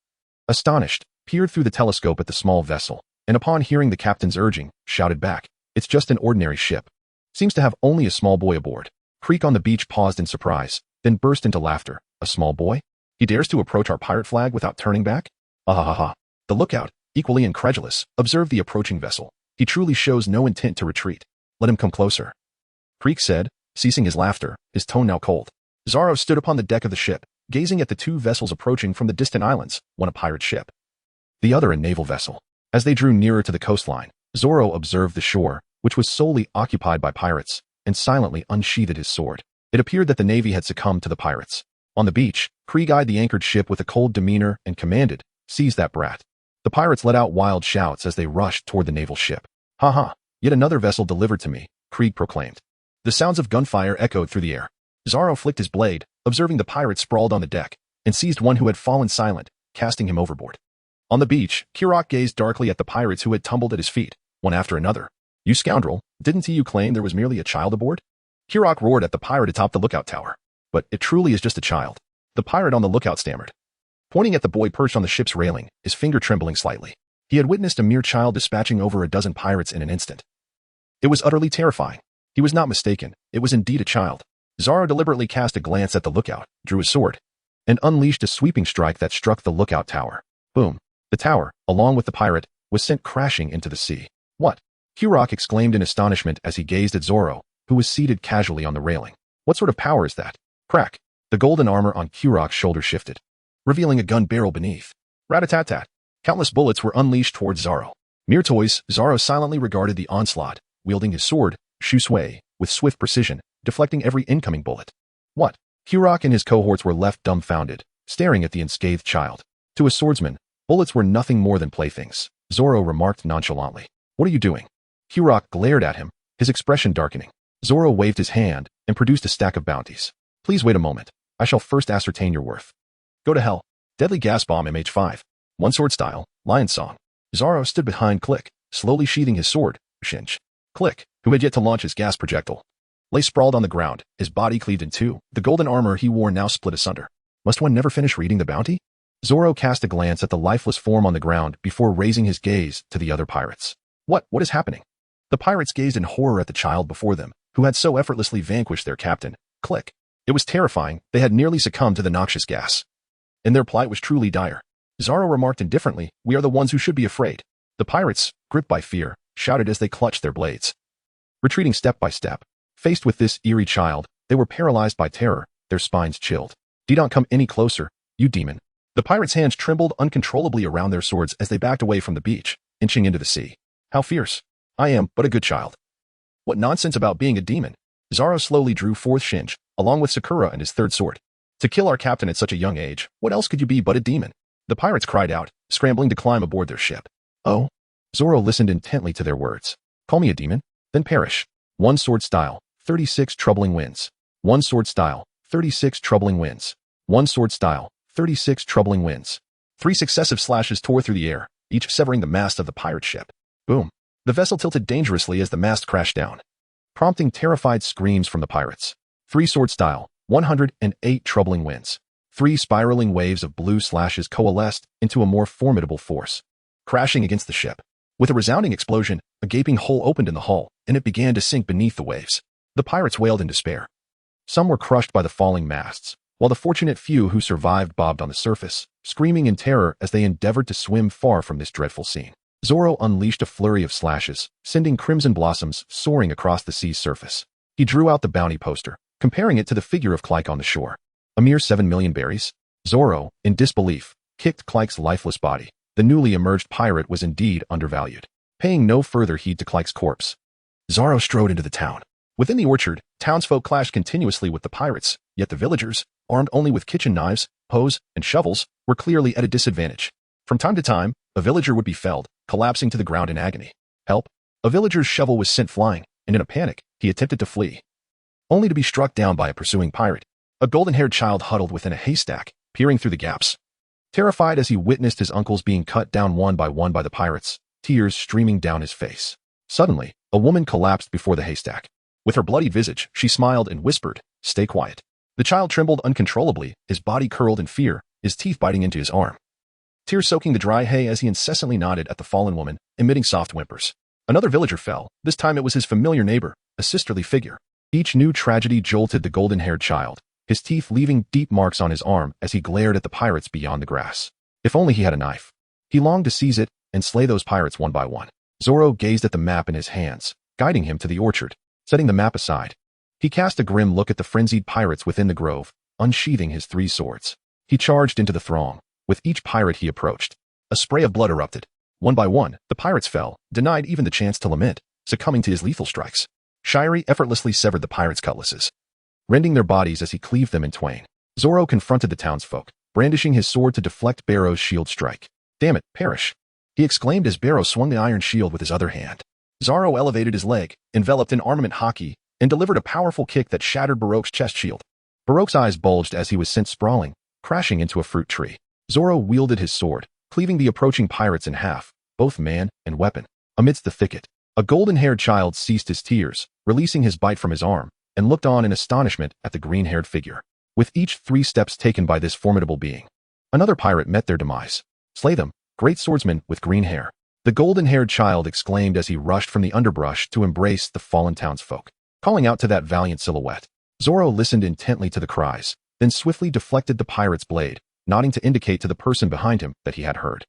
astonished, peered through the telescope at the small vessel, and upon hearing the captain's urging, shouted back, "It's just an ordinary ship. Seems to have only a small boy aboard." Krieg on the beach paused in surprise, then burst into laughter. "A small boy? He dares to approach our pirate flag without turning back? Ah. The lookout, equally incredulous, observed the approaching vessel. "He truly shows no intent to retreat. Let him come closer," Krieg said, ceasing his laughter, his tone now cold. Zoro stood upon the deck of the ship, gazing at the two vessels approaching from the distant islands, one a pirate ship, the other a naval vessel. As they drew nearer to the coastline, Zoro observed the shore, which was solely occupied by pirates, and silently unsheathed his sword. It appeared that the navy had succumbed to the pirates. On the beach, Krieg eyed the anchored ship with a cold demeanor and commanded, "Seize that brat." The pirates let out wild shouts as they rushed toward the naval ship. "Ha! Yet another vessel delivered to me," Krieg proclaimed. The sounds of gunfire echoed through the air. Zoro flicked his blade, observing the pirates sprawled on the deck, and seized one who had fallen silent, casting him overboard. On the beach, Kirok gazed darkly at the pirates who had tumbled at his feet, one after another. "You scoundrel, didn't you claim there was merely a child aboard?" Kirok roared at the pirate atop the lookout tower. "But it truly is just a child," the pirate on the lookout stammered, pointing at the boy perched on the ship's railing, his finger trembling slightly. He had witnessed a mere child dispatching over a dozen pirates in an instant. It was utterly terrifying. He was not mistaken. It was indeed a child. Zoro deliberately cast a glance at the lookout, drew his sword, and unleashed a sweeping strike that struck the lookout tower. Boom. The tower, along with the pirate, was sent crashing into the sea. "What?" Kirok exclaimed in astonishment as he gazed at Zoro, who was seated casually on the railing. "What sort of power is that?" Crack. The golden armor on Kirok's shoulder shifted, revealing a gun barrel beneath. Rat-a-tat-tat. Countless bullets were unleashed towards Zoro. Mere toys, Zoro silently regarded the onslaught, wielding his sword, Shuangyue, with swift precision, deflecting every incoming bullet. "What?" Kirok and his cohorts were left dumbfounded, staring at the unscathed child. To a swordsman, bullets were nothing more than playthings. Zoro remarked nonchalantly. "What are you doing?" Kirok glared at him, his expression darkening. Zoro waved his hand and produced a stack of bounties. "Please wait a moment. I shall first ascertain your worth." "Go to hell." Deadly gas bomb MH5. One sword style, lion song. Zoro stood behind Click, slowly sheathing his sword, Shinch. Click, who had yet to launch his gas projectile, lay sprawled on the ground, his body cleaved in two, the golden armor he wore now split asunder. Must one never finish reading the bounty? Zoro cast a glance at the lifeless form on the ground before raising his gaze to the other pirates. What is happening?" The pirates gazed in horror at the child before them, who had so effortlessly vanquished their captain, Click. It was terrifying. They had nearly succumbed to the noxious gas, and their plight was truly dire. Zoro remarked indifferently, "We are the ones who should be afraid." The pirates, gripped by fear, shouted as they clutched their blades, retreating step by step. Faced with this eerie child, they were paralyzed by terror, their spines chilled. "Don't come any closer, you demon." The pirates' hands trembled uncontrollably around their swords as they backed away from the beach, inching into the sea. "How fierce. I am but a good child." "What nonsense about being a demon." Zoro slowly drew forth Shinj, along with Sakura and his third sword. "To kill our captain at such a young age, what else could you be but a demon?" The pirates cried out, scrambling to climb aboard their ship. "Oh?" Zoro listened intently to their words. "Call me a demon? Then perish." One sword style, 36 troubling winds. One sword style, 36 troubling winds. One sword style, 36 troubling winds. 3 successive slashes tore through the air, each severing the mast of the pirate ship. Boom. The vessel tilted dangerously as the mast crashed down, prompting terrified screams from the pirates. 3 sword style, 108 troubling winds. 3 spiraling waves of blue slashes coalesced into a more formidable force, crashing against the ship. With a resounding explosion, a gaping hole opened in the hull, and it began to sink beneath the waves. The pirates wailed in despair. Some were crushed by the falling masts, while the fortunate few who survived bobbed on the surface, screaming in terror as they endeavored to swim far from this dreadful scene. Zoro unleashed a flurry of slashes, sending crimson blossoms soaring across the sea's surface. He drew out the bounty poster, comparing it to the figure of Clyke on the shore. A mere 7 million berries? Zoro, in disbelief, kicked Clyke's lifeless body. The newly emerged pirate was indeed undervalued. Paying no further heed to Clyke's corpse, Zoro strode into the town. Within the orchard, townsfolk clashed continuously with the pirates, yet the villagers, armed only with kitchen knives, hoes, and shovels, were clearly at a disadvantage. From time to time, a villager would be felled, collapsing to the ground in agony. Help! A villager's shovel was sent flying, and in a panic, he attempted to flee, only to be struck down by a pursuing pirate. A golden-haired child huddled within a haystack, peering through the gaps. Terrified as he witnessed his uncles being cut down one by the pirates, tears streaming down his face. Suddenly, a woman collapsed before the haystack. With her bloodied visage, she smiled and whispered, "Stay quiet." The child trembled uncontrollably, his body curled in fear, his teeth biting into his arm. Tears soaking the dry hay as he incessantly nodded at the fallen woman, emitting soft whimpers. Another villager fell. This time it was his familiar neighbor, a sisterly figure. Each new tragedy jolted the golden-haired child, his teeth leaving deep marks on his arm as he glared at the pirates beyond the grass. If only he had a knife. He longed to seize it and slay those pirates one by one. Zoro gazed at the map in his hands, guiding him to the orchard. Setting the map aside, he cast a grim look at the frenzied pirates within the grove, unsheathing his 3 swords. He charged into the throng. With each pirate he approached, a spray of blood erupted. One by one, the pirates fell, denied even the chance to lament, succumbing to his lethal strikes. Shiri effortlessly severed the pirates' cutlasses, rending their bodies as he cleaved them in twain. Zoro confronted the townsfolk, brandishing his sword to deflect Barrow's shield strike. "Damn it, perish!" he exclaimed as Barrow swung the iron shield with his other hand. Zoro elevated his leg, enveloped in armament haki, and delivered a powerful kick that shattered Baroque's chest shield. Baroque's eyes bulged as he was sent sprawling, crashing into a fruit tree. Zoro wielded his sword, cleaving the approaching pirates in half, both man and weapon. Amidst the thicket, a golden-haired child ceased his tears, releasing his bite from his arm, and looked on in astonishment at the green-haired figure. With each 3 steps taken by this formidable being, another pirate met their demise. "Slay them, great swordsman with green hair," the golden-haired child exclaimed as he rushed from the underbrush to embrace the fallen townsfolk, calling out to that valiant silhouette. Zoro listened intently to the cries, then swiftly deflected the pirate's blade, nodding to indicate to the person behind him that he had heard.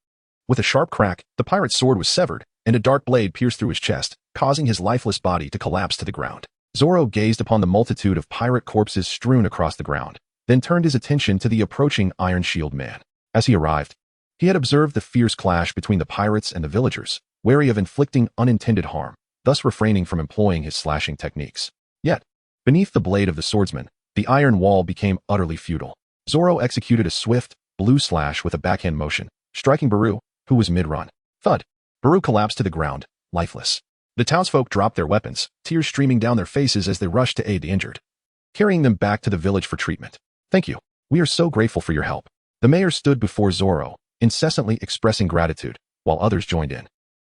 With a sharp crack, the pirate's sword was severed, and a dark blade pierced through his chest, causing his lifeless body to collapse to the ground. Zoro gazed upon the multitude of pirate corpses strewn across the ground, then turned his attention to the approaching Iron Shield man. As he arrived, he had observed the fierce clash between the pirates and the villagers, wary of inflicting unintended harm, thus refraining from employing his slashing techniques. Yet, beneath the blade of the swordsman, the iron wall became utterly futile. Zoro executed a swift, blue slash with a backhand motion, striking Baru, who was mid-run. Thud! Baru collapsed to the ground, lifeless. The townsfolk dropped their weapons, tears streaming down their faces as they rushed to aid the injured, carrying them back to the village for treatment. "Thank you. We are so grateful for your help." The mayor stood before Zoro, incessantly expressing gratitude, while others joined in,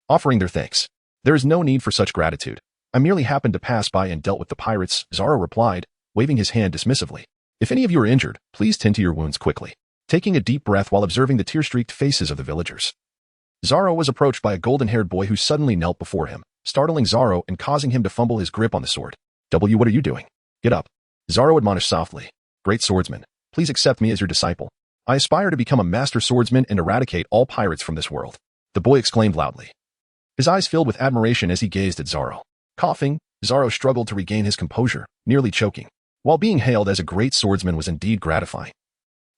offering their thanks. "There is no need for such gratitude. I merely happened to pass by and dealt with the pirates," Zoro replied, waving his hand dismissively. "If any of you are injured, please tend to your wounds quickly." Taking a deep breath while observing the tear-streaked faces of the villagers, Zoro was approached by a golden-haired boy who suddenly knelt before him, startling Zoro and causing him to fumble his grip on the sword. What are you doing? Get up." Zoro admonished softly. "Great swordsman, please accept me as your disciple. I aspire to become a master swordsman and eradicate all pirates from this world." The boy exclaimed loudly. His eyes filled with admiration as he gazed at Zoro. Coughing, Zoro struggled to regain his composure, nearly choking. While being hailed as a great swordsman was indeed gratifying,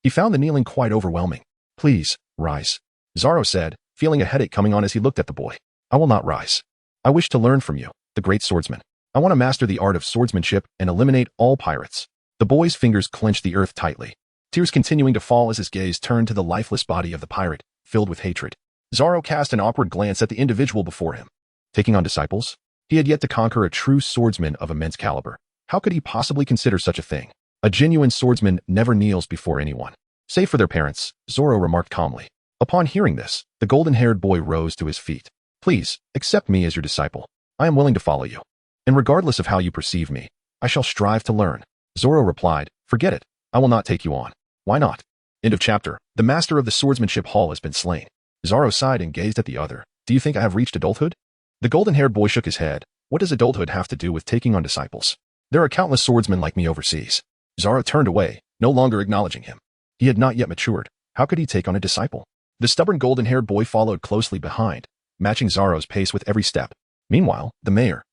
he found the kneeling quite overwhelming. "Please, rise," Zoro said, feeling a headache coming on as he looked at the boy. "I will not rise. I wish to learn from you, the great swordsman. I want to master the art of swordsmanship and eliminate all pirates." The boy's fingers clenched the earth tightly, tears continuing to fall as his gaze turned to the lifeless body of the pirate, filled with hatred. Zoro cast an awkward glance at the individual before him. Taking on disciples? He had yet to conquer a true swordsman of immense caliber. How could he possibly consider such a thing? A genuine swordsman never kneels before anyone, save for their parents, Zoro remarked calmly. Upon hearing this, the golden-haired boy rose to his feet. "Please, accept me as your disciple. I am willing to follow you. And regardless of how you perceive me, I shall strive to learn." Zoro replied, "Forget it. I will not take you on." "Why not?" End of chapter. The master of the swordsmanship hall has been slain. Zoro sighed and gazed at the other. "Do you think I have reached adulthood?" The golden-haired boy shook his head. "What does adulthood have to do with taking on disciples? There are countless swordsmen like me overseas." Zoro turned away, no longer acknowledging him. He had not yet matured. How could he take on a disciple? The stubborn golden-haired boy followed closely behind, matching Zoro's pace with every step. Meanwhile, the mayor,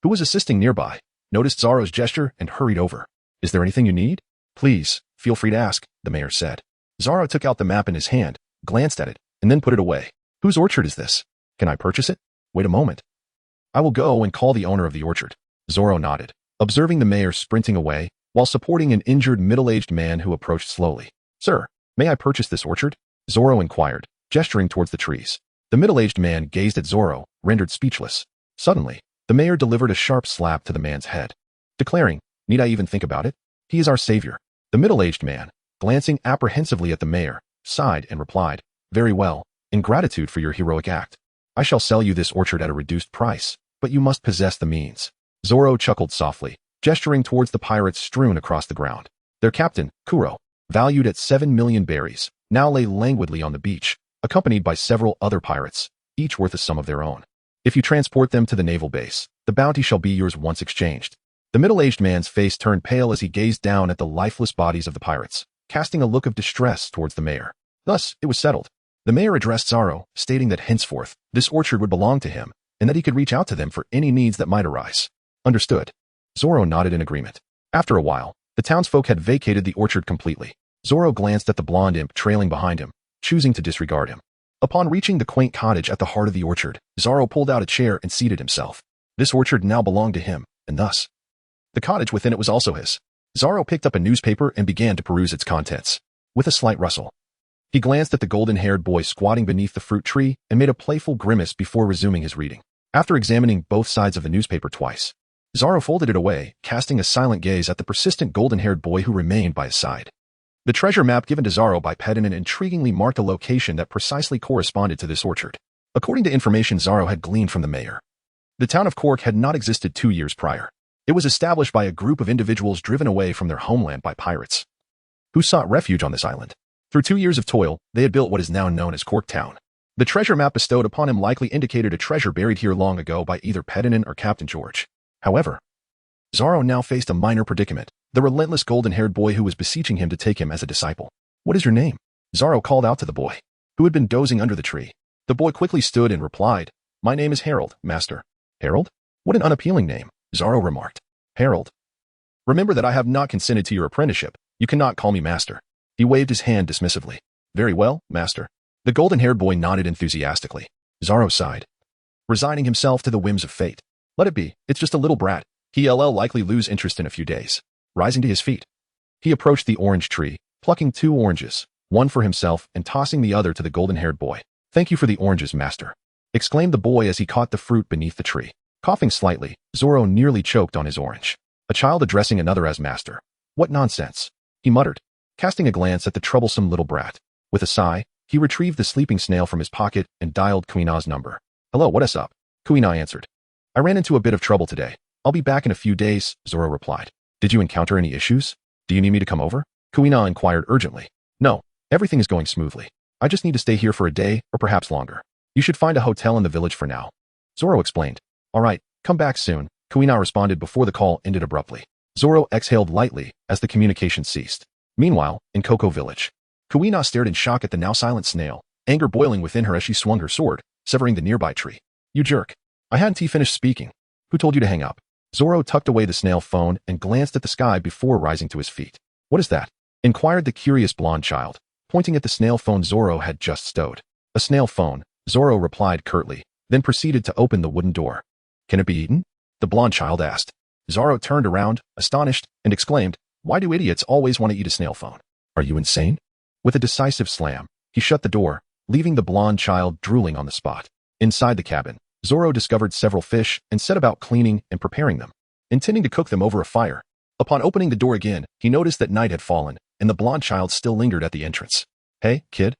who was assisting nearby, noticed Zoro's gesture and hurried over. Is there anything you need? Please, feel free to ask, the mayor said. Zoro took out the map in his hand, glanced at it, and then put it away. Whose orchard is this? Can I purchase it? Wait a moment. I will go and call the owner of the orchard. Zoro nodded, observing the mayor sprinting away while supporting an injured middle-aged man who approached slowly. Sir, may I purchase this orchard? Zoro inquired, gesturing towards the trees. The middle-aged man gazed at Zoro, rendered speechless. Suddenly, the mayor delivered a sharp slap to the man's head, declaring, need I even think about it? He is our savior. The middle-aged man, glancing apprehensively at the mayor, sighed and replied, very well, in gratitude for your heroic act. I shall sell you this orchard at a reduced price, but you must possess the means. Zoro chuckled softly, gesturing towards the pirates strewn across the ground. Their captain, Kuro, valued at 7 million berries, now lay languidly on the beach, accompanied by several other pirates, each worth a sum of their own. If you transport them to the naval base, the bounty shall be yours once exchanged. The middle-aged man's face turned pale as he gazed down at the lifeless bodies of the pirates, casting a look of distress towards the mayor. Thus, it was settled. The mayor addressed Zoro, stating that henceforth, this orchard would belong to him, and that he could reach out to them for any needs that might arise. Understood. Zoro nodded in agreement. After a while, the townsfolk had vacated the orchard completely. Zoro glanced at the blonde imp trailing behind him, choosing to disregard him. Upon reaching the quaint cottage at the heart of the orchard, Zoro pulled out a chair and seated himself. This orchard now belonged to him, and thus, the cottage within it was also his. Zoro picked up a newspaper and began to peruse its contents. With a slight rustle, he glanced at the golden-haired boy squatting beneath the fruit tree and made a playful grimace before resuming his reading. After examining both sides of the newspaper twice, Zoro folded it away, casting a silent gaze at the persistent golden-haired boy who remained by his side. The treasure map given to Zoro by Pedinin intriguingly marked a location that precisely corresponded to this orchard. According to information Zoro had gleaned from the mayor, the town of Cork had not existed 2 years prior. It was established by a group of individuals driven away from their homeland by pirates, who sought refuge on this island. Through 2 years of toil, they had built what is now known as Cork Town. The treasure map bestowed upon him likely indicated a treasure buried here long ago by either Pedinin or Captain George. However, Zoro now faced a minor predicament, the relentless golden-haired boy who was beseeching him to take him as a disciple. What is your name? Zoro called out to the boy, who had been dozing under the tree. The boy quickly stood and replied, my name is Harold, master. Harold? What an unappealing name, Zoro remarked. Harold. Remember that I have not consented to your apprenticeship. You cannot call me master. He waved his hand dismissively. Very well, master. The golden-haired boy nodded enthusiastically. Zoro sighed, resigning himself to the whims of fate. Let it be, it's just a little brat. He'll likely lose interest in a few days. Rising to his feet, he approached the orange tree, plucking 2 oranges, one for himself and tossing the other to the golden-haired boy. Thank you for the oranges, master, exclaimed the boy as he caught the fruit beneath the tree. Coughing slightly, Zoro nearly choked on his orange. A child addressing another as master. What nonsense, he muttered, casting a glance at the troublesome little brat. With a sigh, he retrieved the sleeping snail from his pocket and dialed Kuina's number. Hello, what is up? Kuina answered. I ran into a bit of trouble today. I'll be back in a few days, Zoro replied. Did you encounter any issues? Do you need me to come over? Kuina inquired urgently. No, everything is going smoothly. I just need to stay here for a day or perhaps longer. You should find a hotel in the village for now. Zoro explained. All right, come back soon, Kuina responded before the call ended abruptly. Zoro exhaled lightly as the communication ceased. Meanwhile, in Cocoa Village, Kuina stared in shock at the now silent snail, anger boiling within her as she swung her sword, severing the nearby tree. You jerk. I hadn't finished speaking. Who told you to hang up? Zoro tucked away the snail phone and glanced at the sky before rising to his feet. What is that? Inquired the curious blonde child, pointing at the snail phone Zoro had just stowed. A snail phone, Zoro replied curtly, then proceeded to open the wooden door. Can it be eaten? The blonde child asked. Zoro turned around, astonished, and exclaimed, why do idiots always want to eat a snail phone? Are you insane? With a decisive slam, he shut the door, leaving the blonde child drooling on the spot. Inside the cabin, Zoro discovered several fish and set about cleaning and preparing them, intending to cook them over a fire. Upon opening the door again, he noticed that night had fallen, and the blonde child still lingered at the entrance. Hey, kid.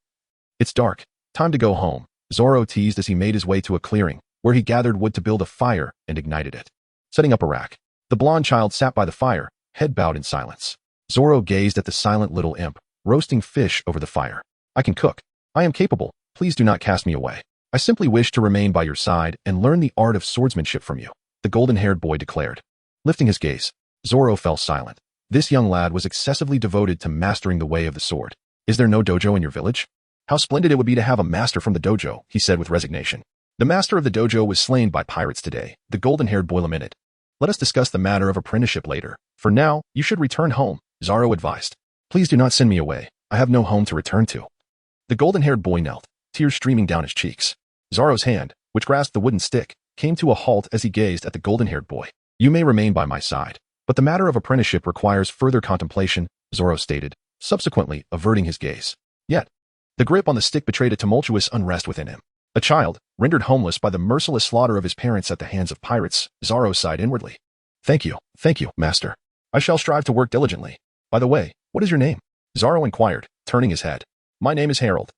It's dark. Time to go home, Zoro teased as he made his way to a clearing, where he gathered wood to build a fire and ignited it. Setting up a rack, the blonde child sat by the fire, head bowed in silence. Zoro gazed at the silent little imp, roasting fish over the fire. I can cook. I am capable. Please do not cast me away. I simply wish to remain by your side and learn the art of swordsmanship from you, the golden-haired boy declared. Lifting his gaze, Zoro fell silent. This young lad was excessively devoted to mastering the way of the sword. Is there no dojo in your village? How splendid it would be to have a master from the dojo, he said with resignation. The master of the dojo was slain by pirates today, the golden-haired boy lamented. Let us discuss the matter of apprenticeship later. For now, you should return home, Zoro advised. Please do not send me away. I have no home to return to. The golden-haired boy knelt, tears streaming down his cheeks. Zoro's hand, which grasped the wooden stick, came to a halt as he gazed at the golden-haired boy. You may remain by my side, but the matter of apprenticeship requires further contemplation, Zoro stated, subsequently averting his gaze. Yet, the grip on the stick betrayed a tumultuous unrest within him. A child, rendered homeless by the merciless slaughter of his parents at the hands of pirates, Zoro sighed inwardly. Thank you, master. I shall strive to work diligently. By the way, what is your name? Zoro inquired, turning his head. My name is Harold.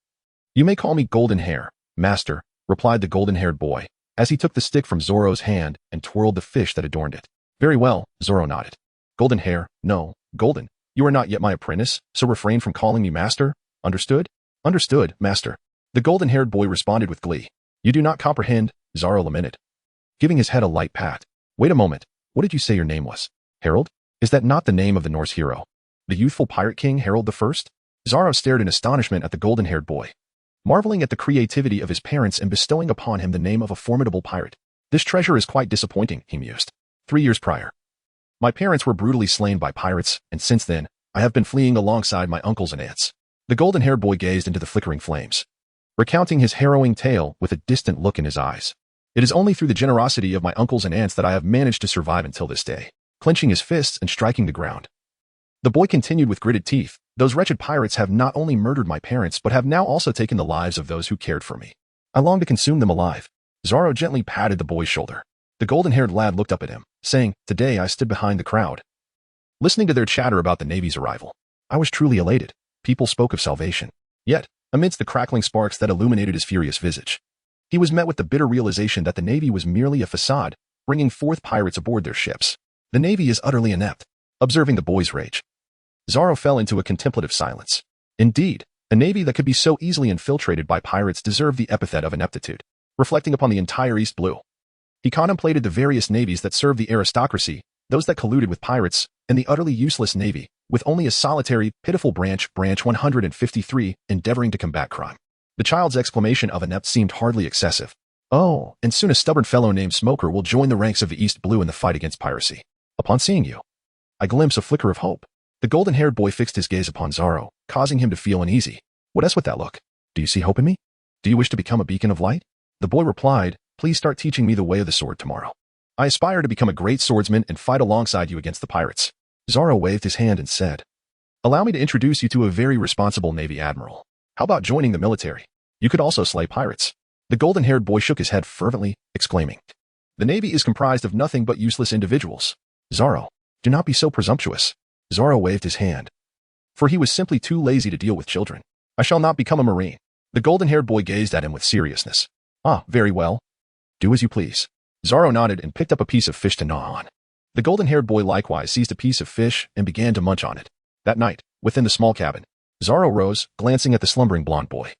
You may call me Golden Hair, master, replied the golden-haired boy, as he took the stick from Zoro's hand and twirled the fish that adorned it. Very well, Zoro nodded. Golden Hair, no, Golden. You are not yet my apprentice, so refrain from calling me master. Understood? Understood, master. The golden-haired boy responded with glee. You do not comprehend, Zoro lamented, giving his head a light pat. Wait a moment, what did you say your name was? Harold? Is that not the name of the Norse hero? The youthful pirate king Harold I? Zoro stared in astonishment at the golden-haired boy, marveling at the creativity of his parents in bestowing upon him the name of a formidable pirate. This treasure is quite disappointing, he mused. 3 years prior, my parents were brutally slain by pirates, and since then, I have been fleeing alongside my uncles and aunts. The golden-haired boy gazed into the flickering flames, recounting his harrowing tale with a distant look in his eyes. It is only through the generosity of my uncles and aunts that I have managed to survive until this day, clenching his fists and striking the ground. The boy continued with gritted teeth. Those wretched pirates have not only murdered my parents but have now also taken the lives of those who cared for me. I long to consume them alive. Zoro gently patted the boy's shoulder. The golden-haired lad looked up at him, saying, Today I stood behind the crowd, listening to their chatter about the Navy's arrival. I was truly elated. People spoke of salvation. Yet, amidst the crackling sparks that illuminated his furious visage, he was met with the bitter realization that the Navy was merely a facade, bringing forth pirates aboard their ships. The Navy is utterly inept. Observing the boy's rage, Zoro fell into a contemplative silence. Indeed, a navy that could be so easily infiltrated by pirates deserved the epithet of ineptitude. Reflecting upon the entire East Blue, he contemplated the various navies that served the aristocracy, those that colluded with pirates, and the utterly useless navy, with only a solitary, pitiful branch 153, endeavoring to combat crime. The child's exclamation of inept seemed hardly excessive. Oh, and soon a stubborn fellow named Smoker will join the ranks of the East Blue in the fight against piracy. Upon seeing you, I glimpse a flicker of hope. The golden-haired boy fixed his gaze upon Zoro, causing him to feel uneasy. What else with that look? Do you see hope in me? Do you wish to become a beacon of light? The boy replied, Please start teaching me the way of the sword tomorrow. I aspire to become a great swordsman and fight alongside you against the pirates. Zoro waved his hand and said, Allow me to introduce you to a very responsible Navy admiral. How about joining the military? You could also slay pirates. The golden-haired boy shook his head fervently, exclaiming, The Navy is comprised of nothing but useless individuals. Zoro, do not be so presumptuous. Zoro waved his hand, for he was simply too lazy to deal with children. I shall not become a Marine. The golden-haired boy gazed at him with seriousness. Ah, very well. Do as you please. Zoro nodded and picked up a piece of fish to gnaw on. The golden-haired boy likewise seized a piece of fish and began to munch on it. That night, within the small cabin, Zoro rose, glancing at the slumbering blond boy,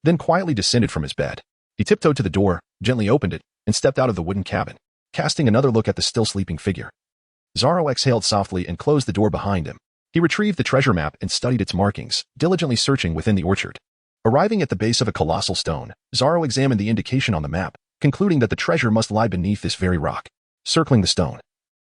then quietly descended from his bed. He tiptoed to the door, gently opened it, and stepped out of the wooden cabin, casting another look at the still sleeping figure. Zoro exhaled softly and closed the door behind him. He retrieved the treasure map and studied its markings, diligently searching within the orchard. Arriving at the base of a colossal stone, Zoro examined the indication on the map, concluding that the treasure must lie beneath this very rock. Circling the stone,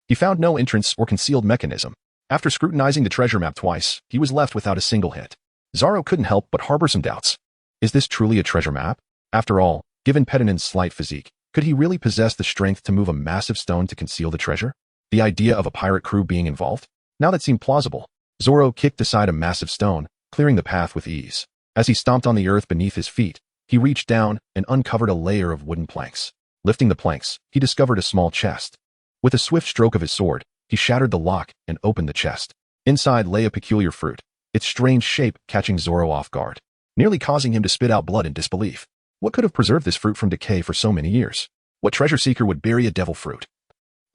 he found no entrance or concealed mechanism. After scrutinizing the treasure map twice, he was left without a single hint. Zoro couldn't help but harbor some doubts. Is this truly a treasure map? After all, given Petinen's slight physique, could he really possess the strength to move a massive stone to conceal the treasure? The idea of a pirate crew being involved? Now that seemed plausible. Zoro kicked aside a massive stone, clearing the path with ease. As he stomped on the earth beneath his feet, he reached down and uncovered a layer of wooden planks. Lifting the planks, he discovered a small chest. With a swift stroke of his sword, he shattered the lock and opened the chest. Inside lay a peculiar fruit, its strange shape catching Zoro off guard, nearly causing him to spit out blood in disbelief. What could have preserved this fruit from decay for so many years? What treasure seeker would bury a devil fruit?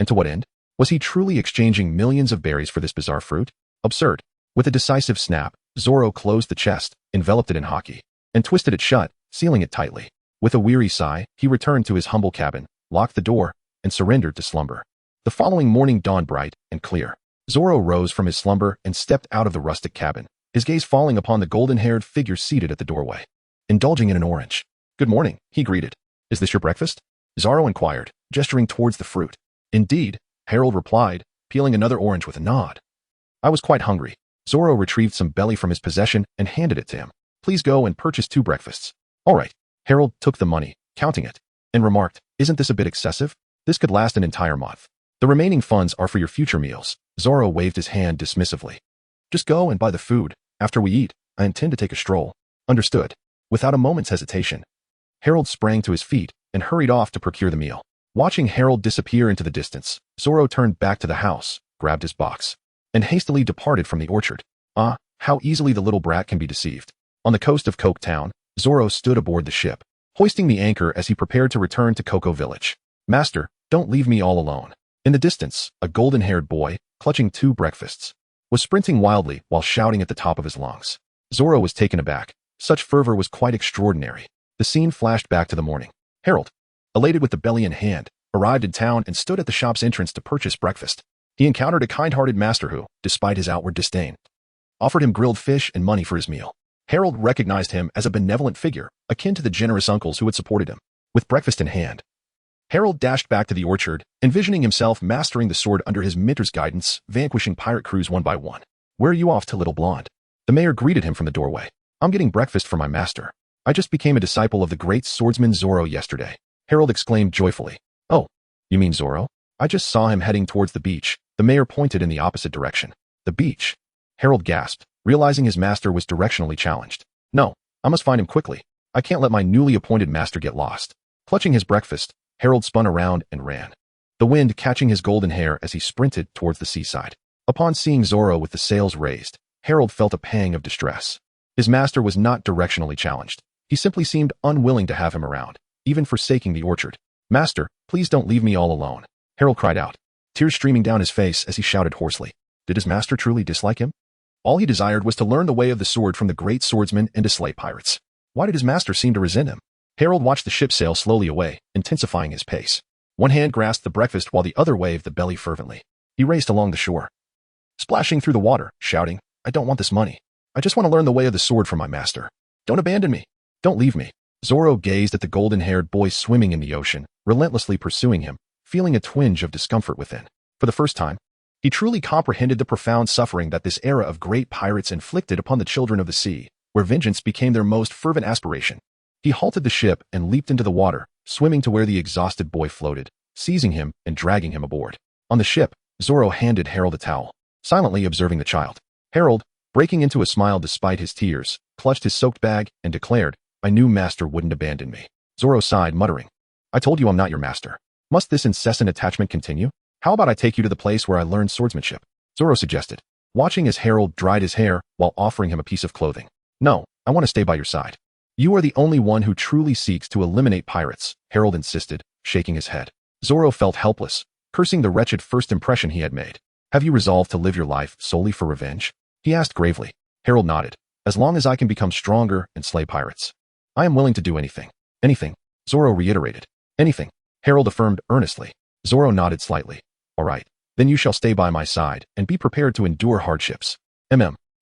And to what end? Was he truly exchanging millions of berries for this bizarre fruit? Absurd. With a decisive snap, Zoro closed the chest, enveloped it in haki, and twisted it shut, sealing it tightly. With a weary sigh, he returned to his humble cabin, locked the door, and surrendered to slumber. The following morning dawned bright and clear. Zoro rose from his slumber and stepped out of the rustic cabin, his gaze falling upon the golden-haired figure seated at the doorway, indulging in an orange. "Good morning," he greeted. "Is this your breakfast?" Zoro inquired, gesturing towards the fruit. "Indeed," Harold replied, peeling another orange with a nod. "I was quite hungry." Zoro retrieved some belly from his possession and handed it to him. "Please go and purchase 2 breakfasts." "All right." Harold took the money, counting it, and remarked, "Isn't this a bit excessive? This could last an entire month. The remaining funds are for your future meals." Zoro waved his hand dismissively. "Just go and buy the food. After we eat, I intend to take a stroll." "Understood." Without a moment's hesitation, Harold sprang to his feet and hurried off to procure the meal. Watching Harold disappear into the distance, Zoro turned back to the house, grabbed his box, and hastily departed from the orchard. How easily the little brat can be deceived. On the coast of Coke Town, Zoro stood aboard the ship, hoisting the anchor as he prepared to return to Cocoa Village. "Master, don't leave me all alone." In the distance, a golden-haired boy, clutching 2 breakfasts, was sprinting wildly while shouting at the top of his lungs. Zoro was taken aback. Such fervor was quite extraordinary. The scene flashed back to the morning. Harold, elated with the belly in hand, arrived in town and stood at the shop's entrance to purchase breakfast. He encountered a kind-hearted master who, despite his outward disdain, offered him grilled fish and money for his meal. Harold recognized him as a benevolent figure, akin to the generous uncles who had supported him. With breakfast in hand, Harold dashed back to the orchard, envisioning himself mastering the sword under his mentor's guidance, vanquishing pirate crews one by one. "Where are you off to, little blonde?" The mayor greeted him from the doorway. "I'm getting breakfast for my master. I just became a disciple of the great swordsman Zoro yesterday." Harold exclaimed joyfully. "Oh, you mean Zoro?" "I just saw him heading towards the beach." The mayor pointed in the opposite direction. "The beach?" Harold gasped, realizing his master was directionally challenged. "No, I must find him quickly. I can't let my newly appointed master get lost." Clutching his breakfast, Harold spun around and ran, the wind catching his golden hair as he sprinted towards the seaside. Upon seeing Zoro with the sails raised, Harold felt a pang of distress. His master was not directionally challenged. He simply seemed unwilling to have him around, even forsaking the orchard. "Master, please don't leave me all alone," Harold cried out, tears streaming down his face as he shouted hoarsely. Did his master truly dislike him? All he desired was to learn the way of the sword from the great swordsman and to slay pirates. Why did his master seem to resent him? Harold watched the ship sail slowly away, intensifying his pace. One hand grasped the breakfast while the other waved the belly fervently. He raced along the shore, splashing through the water, shouting, "I don't want this money. I just want to learn the way of the sword from my master. Don't abandon me. Don't leave me." Zoro gazed at the golden-haired boy swimming in the ocean, relentlessly pursuing him, feeling a twinge of discomfort within. For the first time, he truly comprehended the profound suffering that this era of great pirates inflicted upon the children of the sea, where vengeance became their most fervent aspiration. He halted the ship and leaped into the water, swimming to where the exhausted boy floated, seizing him and dragging him aboard. On the ship, Zoro handed Harold a towel, silently observing the child. Harold, breaking into a smile despite his tears, clutched his soaked bag and declared, "I knew master wouldn't abandon me." Zoro sighed, muttering, "I told you I'm not your master. Must this incessant attachment continue? How about I take you to the place where I learned swordsmanship?" Zoro suggested, watching as Harold dried his hair while offering him a piece of clothing. "No, I want to stay by your side. You are the only one who truly seeks to eliminate pirates," Harold insisted, shaking his head. Zoro felt helpless, cursing the wretched first impression he had made. "Have you resolved to live your life solely for revenge?" he asked gravely. Harold nodded. "As long as I can become stronger and slay pirates, I am willing to do anything." "Anything?" Zoro reiterated. "Anything," Harold affirmed earnestly. Zoro nodded slightly. "All right, then you shall stay by my side and be prepared to endure hardships."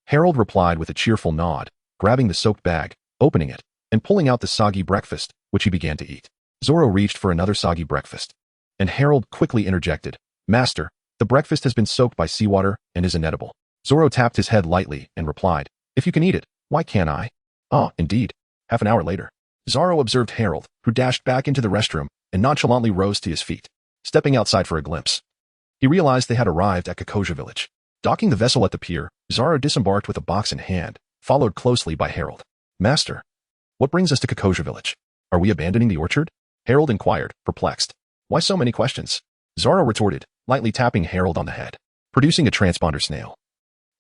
Harold replied with a cheerful nod, grabbing the soaked bag, opening it, and pulling out the soggy breakfast, which he began to eat. Zoro reached for another soggy breakfast, and Harold quickly interjected, "Master, the breakfast has been soaked by seawater and is inedible." Zoro tapped his head lightly and replied, "If you can eat it, why can't I?" "Ah, indeed." Half an hour later, Zoro observed Harold, who dashed back into the restroom and nonchalantly rose to his feet. Stepping outside for a glimpse, he realized they had arrived at Windmill Village. Docking the vessel at the pier, Zoro disembarked with a box in hand, followed closely by Harold. "Master, what brings us to Windmill Village? Are we abandoning the orchard?" Harold inquired, perplexed. "Why so many questions?" Zoro retorted, lightly tapping Harold on the head. Producing a transponder snail,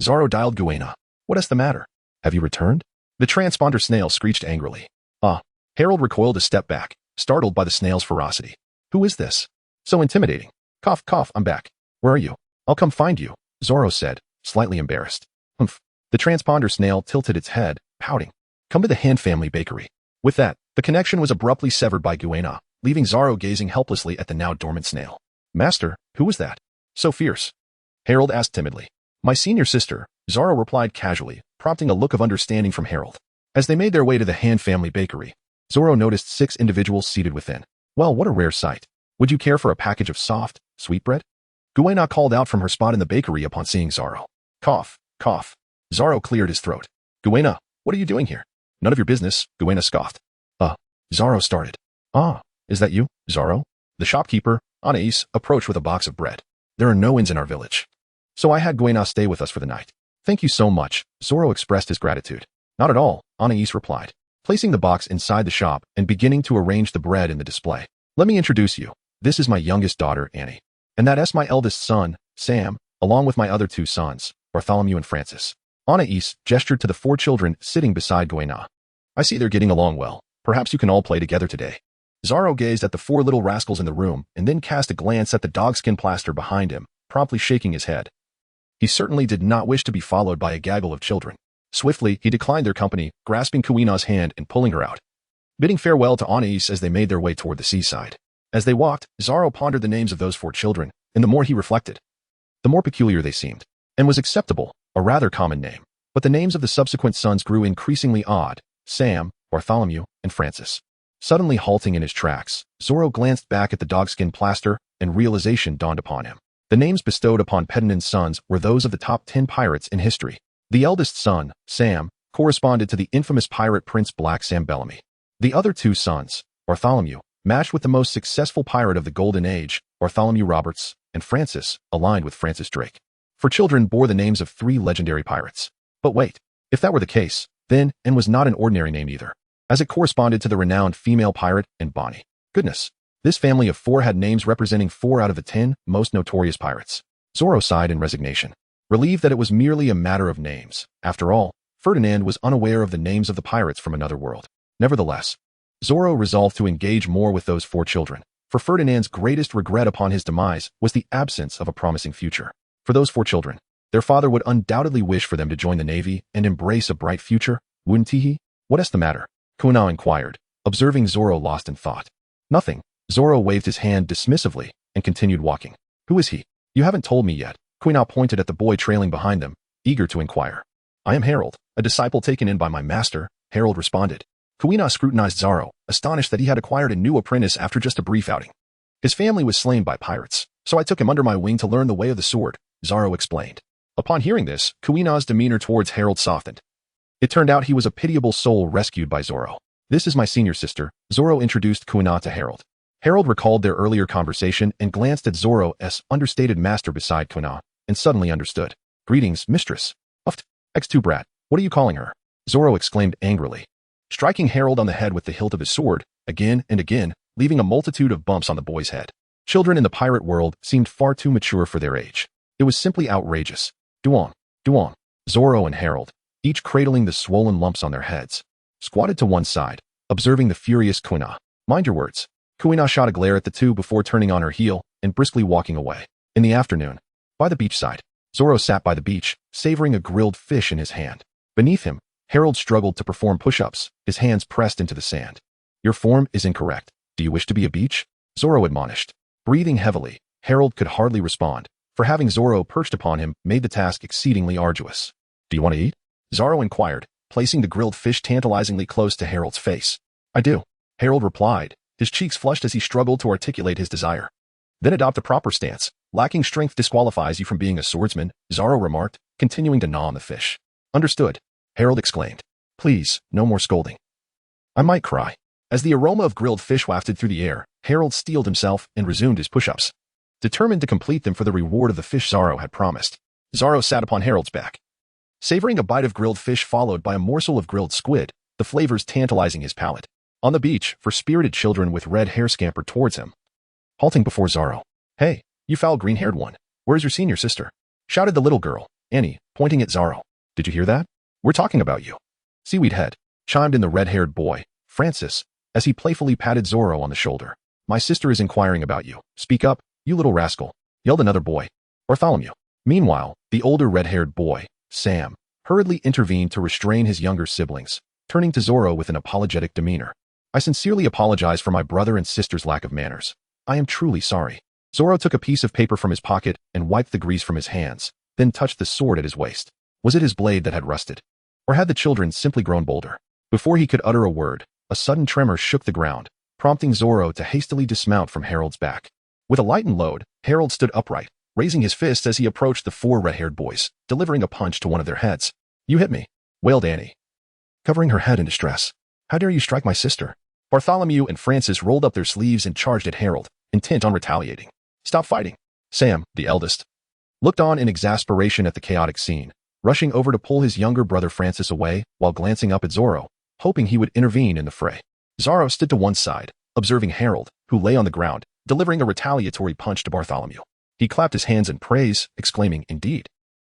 Zoro dialed Guina. "What is the matter? Have you returned?" The transponder snail screeched angrily. "Ah." Harold recoiled a step back, startled by the snail's ferocity. "Who is this? So intimidating." "Cough, cough, I'm back. Where are you?" "I'll come find you," Zoro said, slightly embarrassed. "Humph." The transponder snail tilted its head, pouting. "Come to the Hand Family Bakery." With that, the connection was abruptly severed by Guina, leaving Zoro gazing helplessly at the now dormant snail. "Master, who was that? So fierce?" Harold asked timidly. "My senior sister," Zoro replied casually, prompting a look of understanding from Harold. As they made their way to the Han family bakery, Zoro noticed 6 individuals seated within. Well, what a rare sight. Would you care for a package of soft, sweetbread? Guina called out from her spot in the bakery upon seeing Zoro. Cough, cough. Zoro cleared his throat. Guina, what are you doing here? None of your business, Guina scoffed. Zoro started. Ah, is that you, Zoro? The shopkeeper, Anais, approached with a box of bread. There are no inns in our village. So I had Guina stay with us for the night. Thank you so much, Zoro expressed his gratitude. Not at all, Anais replied, placing the box inside the shop and beginning to arrange the bread in the display. Let me introduce you. This is my youngest daughter, Annie. And that's my eldest son, Sam, along with my other 2 sons, Bartholomew and Francis. Anais gestured to the 4 children sitting beside Guina. I see they're getting along well. Perhaps you can all play together today. Zoro gazed at the 4 little rascals in the room and then cast a glance at the dogskin plaster behind him, promptly shaking his head. He certainly did not wish to be followed by a gaggle of children. Swiftly, he declined their company, grasping Kuina's hand and pulling her out, bidding farewell to Anais as they made their way toward the seaside. As they walked, Zoro pondered the names of those 4 children, and the more he reflected, the more peculiar they seemed, and was acceptable, a rather common name. But the names of the subsequent sons grew increasingly odd: Sam, Bartholomew, and Francis. Suddenly halting in his tracks, Zoro glanced back at the dogskin plaster, and realization dawned upon him. The names bestowed upon Pedinan's sons were those of the top 10 pirates in history. The eldest son, Sam, corresponded to the infamous pirate Prince Black Sam Bellamy. The other 2 sons, Bartholomew, matched with the most successful pirate of the Golden Age, Bartholomew Roberts, and Francis, aligned with Francis Drake. For children bore the names of 3 legendary pirates. But wait, if that were the case, then N was not an ordinary name either, as it corresponded to the renowned female pirate and Bonnie. Goodness, this family of 4 had names representing 4 out of the 10 most notorious pirates. Zoro sighed in resignation, relieved that it was merely a matter of names. After all, Ferdinand was unaware of the names of the pirates from another world. Nevertheless, Zoro resolved to engage more with those 4 children, for Ferdinand's greatest regret upon his demise was the absence of a promising future. For those 4 children, their father would undoubtedly wish for them to join the Navy and embrace a bright future, wouldn't he? What is the matter? Kuina inquired, observing Zoro lost in thought. Nothing. Zoro waved his hand dismissively and continued walking. Who is he? You haven't told me yet. Kuina pointed at the boy trailing behind them, eager to inquire. I am Harold, a disciple taken in by my master, Harold responded. Kuina scrutinized Zoro, astonished that he had acquired a new apprentice after just a brief outing. His family was slain by pirates, so I took him under my wing to learn the way of the sword, Zoro explained. Upon hearing this, Kuina's demeanor towards Harold softened. It turned out he was a pitiable soul rescued by Zoro. This is my senior sister, Zoro introduced Kuina to Harold. Harold recalled their earlier conversation and glanced at Zoro's understated master beside Kuina, and suddenly understood. Greetings, mistress. Uft, X2 brat, what are you calling her? Zoro exclaimed angrily, striking Harold on the head with the hilt of his sword, again and again, leaving a multitude of bumps on the boy's head. Children in the pirate world seemed far too mature for their age. It was simply outrageous. Duong, Duong. Zoro and Harold, each cradling the swollen lumps on their heads, squatted to one side, observing the furious Kuina. Mind your words. Kuina shot a glare at the 2 before turning on her heel and briskly walking away. In the afternoon, by the beachside, Zoro sat by the beach, savoring a grilled fish in his hand. Beneath him, Harold struggled to perform push-ups, his hands pressed into the sand. Your form is incorrect. Do you wish to be a beach? Zoro admonished. Breathing heavily, Harold could hardly respond, for having Zoro perched upon him made the task exceedingly arduous. Do you want to eat? Zoro inquired, placing the grilled fish tantalizingly close to Harold's face. I do, Harold replied, his cheeks flushed as he struggled to articulate his desire. Then adopt a proper stance. Lacking strength disqualifies you from being a swordsman, Zoro remarked, continuing to gnaw on the fish. Understood, Harold exclaimed. Please, no more scolding. I might cry. As the aroma of grilled fish wafted through the air, Harold steeled himself and resumed his push-ups, determined to complete them for the reward of the fish Zoro had promised. Zoro sat upon Harold's back, savoring a bite of grilled fish followed by a morsel of grilled squid, the flavors tantalizing his palate. On the beach, 4 spirited children with red hair scampered towards him, halting before Zoro. Hey, you foul green-haired one, where's your senior sister? Shouted the little girl, Annie, pointing at Zoro. Did you hear that? We're talking about you. Seaweed head, chimed in the red-haired boy, Francis, as he playfully patted Zoro on the shoulder. My sister is inquiring about you. Speak up, you little rascal, yelled another boy, Bartholomew. Meanwhile, the older red-haired boy, Sam, hurriedly intervened to restrain his younger siblings, turning to Zoro with an apologetic demeanor. I sincerely apologize for my brother and sister's lack of manners. I am truly sorry. Zoro took a piece of paper from his pocket and wiped the grease from his hands, then touched the sword at his waist. Was it his blade that had rusted? Or had the children simply grown bolder? Before he could utter a word, a sudden tremor shook the ground, prompting Zoro to hastily dismount from Harold's back. With a lightened load, Harold stood upright, raising his fists as he approached the four red-haired boys, delivering a punch to one of their heads. "You hit me," wailed Annie, covering her head in distress. "How dare you strike my sister?" Bartholomew and Francis rolled up their sleeves and charged at Harold, intent on retaliating. "Stop fighting." Sam, the eldest, looked on in exasperation at the chaotic scene, rushing over to pull his younger brother Francis away while glancing up at Zoro, hoping he would intervene in the fray. Zoro stood to one side, observing Harold, who lay on the ground, delivering a retaliatory punch to Bartholomew. He clapped his hands in praise, exclaiming, "Indeed.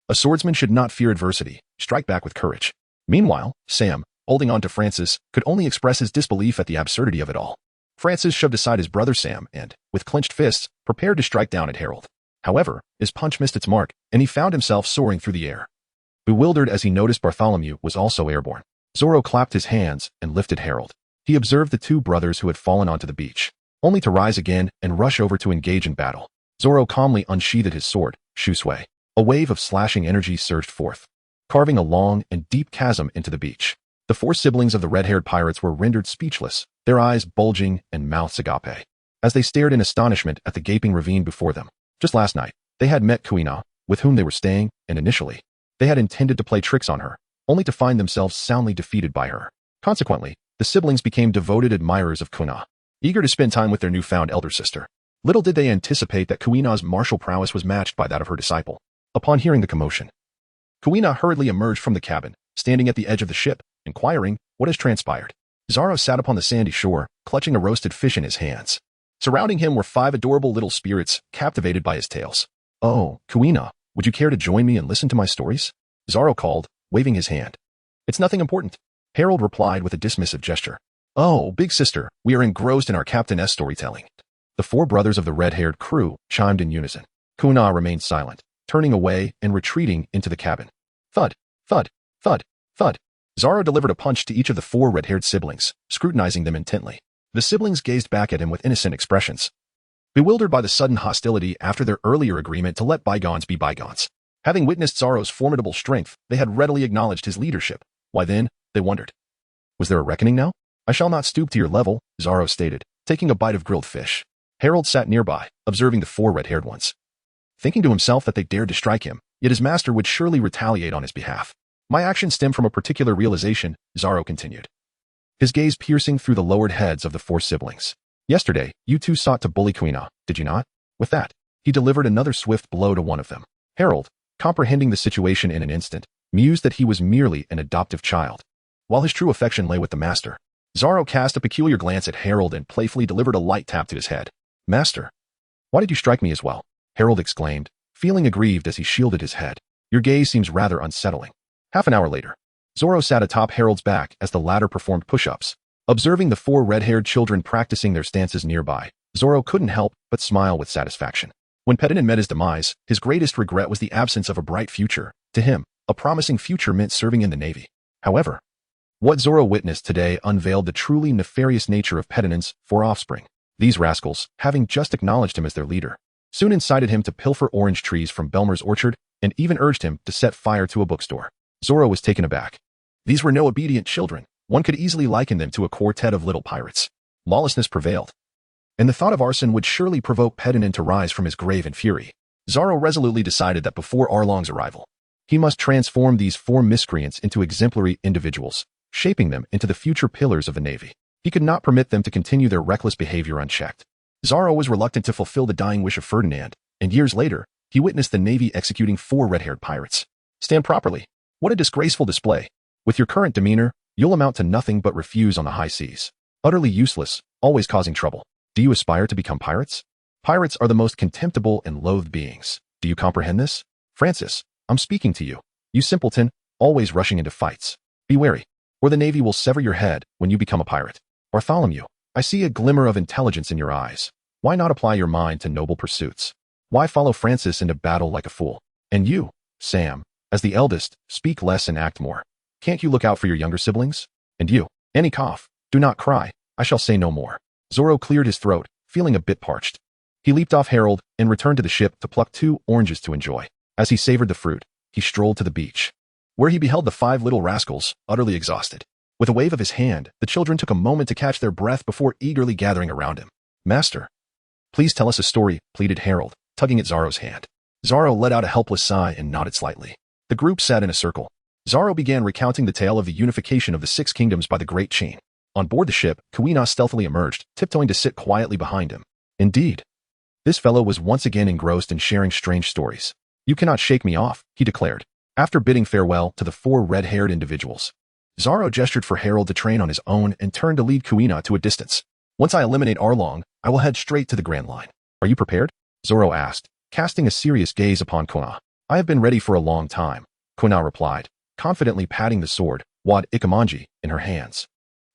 A swordsman should not fear adversity, strike back with courage." Meanwhile, Sam, holding on to Francis, could only express his disbelief at the absurdity of it all. Francis shoved aside his brother Sam and, with clenched fists, prepared to strike down at Harold. However, his punch missed its mark, and he found himself soaring through the air. Bewildered as he noticed Bartholomew was also airborne, Zoro clapped his hands and lifted Harold. He observed the two brothers who had fallen onto the beach, only to rise again and rush over to engage in battle. Zoro calmly unsheathed his sword, Shuangyue. A wave of slashing energy surged forth, carving a long and deep chasm into the beach. The four siblings of the red-haired pirates were rendered speechless, their eyes bulging and mouths agape, as they stared in astonishment at the gaping ravine before them. Just last night, they had met Kuina, with whom they were staying, and initially, they had intended to play tricks on her, only to find themselves soundly defeated by her. Consequently, the siblings became devoted admirers of Kuina, eager to spend time with their newfound elder sister. Little did they anticipate that Kuina's martial prowess was matched by that of her disciple. Upon hearing the commotion, Kuina hurriedly emerged from the cabin, standing at the edge of the ship, inquiring, "What has transpired?" Zoro sat upon the sandy shore, clutching a roasted fish in his hands. Surrounding him were 5 adorable little spirits, captivated by his tales. "Oh, Kuina, would you care to join me and listen to my stories?" Zoro called, waving his hand. "It's nothing important," Harold replied with a dismissive gesture. "Oh, big sister, we are engrossed in our Captain's storytelling." The 4 brothers of the red-haired crew chimed in unison. Kuina remained silent, turning away and retreating into the cabin. Thud, thud, thud, thud. Zoro delivered a punch to each of the 4 red-haired siblings, scrutinizing them intently. The siblings gazed back at him with innocent expressions, bewildered by the sudden hostility after their earlier agreement to let bygones be bygones. Having witnessed Zoro's formidable strength, they had readily acknowledged his leadership. Why then, they wondered, was there a reckoning now? "I shall not stoop to your level," Zoro stated, taking a bite of grilled fish. Harold sat nearby, observing the 4 red-haired ones, thinking to himself that they dared to strike him, yet his master would surely retaliate on his behalf. "My actions stem from a particular realization," Zoro continued, his gaze piercing through the lowered heads of the 4 siblings. "Yesterday, you 2 sought to bully Kuina, did you not?" With that, he delivered another swift blow to one of them. Harold, comprehending the situation in an instant, mused that he was merely an adoptive child, while his true affection lay with the master. Zoro cast a peculiar glance at Harold and playfully delivered a light tap to his head. "Master, why did you strike me as well?" Harold exclaimed, feeling aggrieved as he shielded his head. "Your gaze seems rather unsettling." Half an hour later, Zoro sat atop Harold's back as the latter performed push-ups. Observing the 4 red-haired children practicing their stances nearby, Zoro couldn't help but smile with satisfaction. When Pedinin met his demise, his greatest regret was the absence of a bright future. To him, a promising future meant serving in the Navy. However, what Zoro witnessed today unveiled the truly nefarious nature of Pedinin's 4 offspring. These rascals, having just acknowledged him as their leader, soon incited him to pilfer orange trees from Belmer's orchard and even urged him to set fire to a bookstore. Zoro was taken aback. These were no obedient children. One could easily liken them to a quartet of little pirates. Lawlessness prevailed, and the thought of arson would surely provoke Pedinin to rise from his grave in fury. Zoro resolutely decided that before Arlong's arrival, he must transform these 4 miscreants into exemplary individuals, shaping them into the future pillars of the Navy. He could not permit them to continue their reckless behavior unchecked. Zoro was reluctant to fulfill the dying wish of Ferdinand, and years later, he witnessed the Navy executing 4 red-haired pirates. Stand properly. What a disgraceful display. With your current demeanor, you'll amount to nothing but refuse on the high seas. Utterly useless, always causing trouble. Do you aspire to become pirates? Pirates are the most contemptible and loathed beings. Do you comprehend this? Francis, I'm speaking to you. You simpleton, always rushing into fights. Be wary, or the Navy will sever your head when you become a pirate. Bartholomew, I see a glimmer of intelligence in your eyes. Why not apply your mind to noble pursuits? Why follow Francis into battle like a fool? And you, Sam, as the eldest, speak less and act more. Can't you look out for your younger siblings? And you, Annie cough, do not cry, I shall say no more. Zoro cleared his throat, feeling a bit parched. He leaped off Harold and returned to the ship to pluck 2 oranges to enjoy. As he savored the fruit, he strolled to the beach, where he beheld the 5 little rascals, utterly exhausted. With a wave of his hand, the children took a moment to catch their breath before eagerly gathering around him. "Master, please tell us a story," pleaded Harold, tugging at Zoro's hand. Zoro let out a helpless sigh and nodded slightly. The group sat in a circle. Zoro began recounting the tale of the unification of the 6 kingdoms by the Great Chain. On board the ship, Kuina stealthily emerged, tiptoeing to sit quietly behind him. Indeed, this fellow was once again engrossed in sharing strange stories. "You cannot shake me off," he declared, after bidding farewell to the 4 red-haired individuals. Zoro gestured for Harold to train on his own and turned to lead Kuina to a distance. "Once I eliminate Arlong, I will head straight to the Grand Line. Are you prepared?" Zoro asked, casting a serious gaze upon Kuina. "I have been ready for a long time," Kuina replied, confidently patting the sword, Wad Ikamanji, in her hands.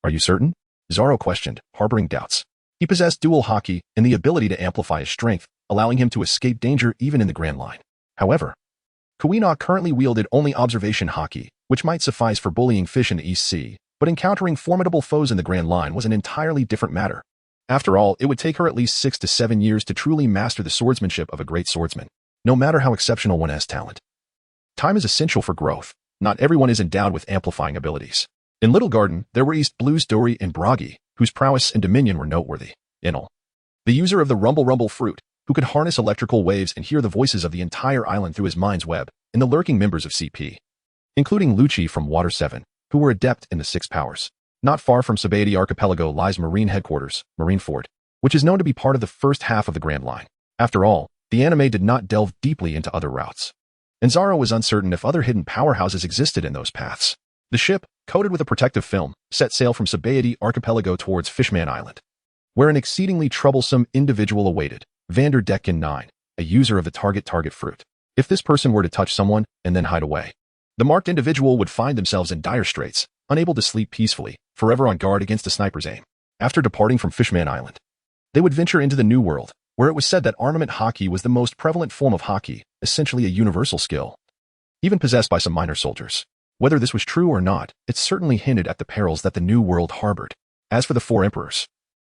"Are you certain?" Zoro questioned, harboring doubts. He possessed dual haki and the ability to amplify his strength, allowing him to escape danger even in the Grand Line. However, Kuina currently wielded only observation haki, which might suffice for bullying fish in the East Sea, but encountering formidable foes in the Grand Line was an entirely different matter. After all, it would take her at least 6 to 7 years to truly master the swordsmanship of a great swordsman, no matter how exceptional one has talent. Time is essential for growth. Not everyone is endowed with amplifying abilities. In Little Garden, there were East Blues Dory and Bragi, whose prowess and dominion were noteworthy. Inal, the user of the Rumble Rumble fruit, who could harness electrical waves and hear the voices of the entire island through his mind's web, and the lurking members of CP, including Lucci from Water 7, who were adept in the 6 powers. Not far from Sabaody Archipelago lies Marine Headquarters, Marineford, which is known to be part of the first half of the Grand Line. After all, the anime did not delve deeply into other routes, and Zoro was uncertain if other hidden powerhouses existed in those paths. The ship, coated with a protective film, set sail from Sabaody Archipelago towards Fishman Island, where an exceedingly troublesome individual awaited, Vander Decken 9, a user of the target fruit. If this person were to touch someone and then hide away, the marked individual would find themselves in dire straits, unable to sleep peacefully, forever on guard against a sniper's aim. After departing from Fishman Island, they would venture into the New World, where it was said that armament haki was the most prevalent form of haki, essentially a universal skill, even possessed by some minor soldiers. Whether this was true or not, it certainly hinted at the perils that the New World harbored. As for the 4 emperors,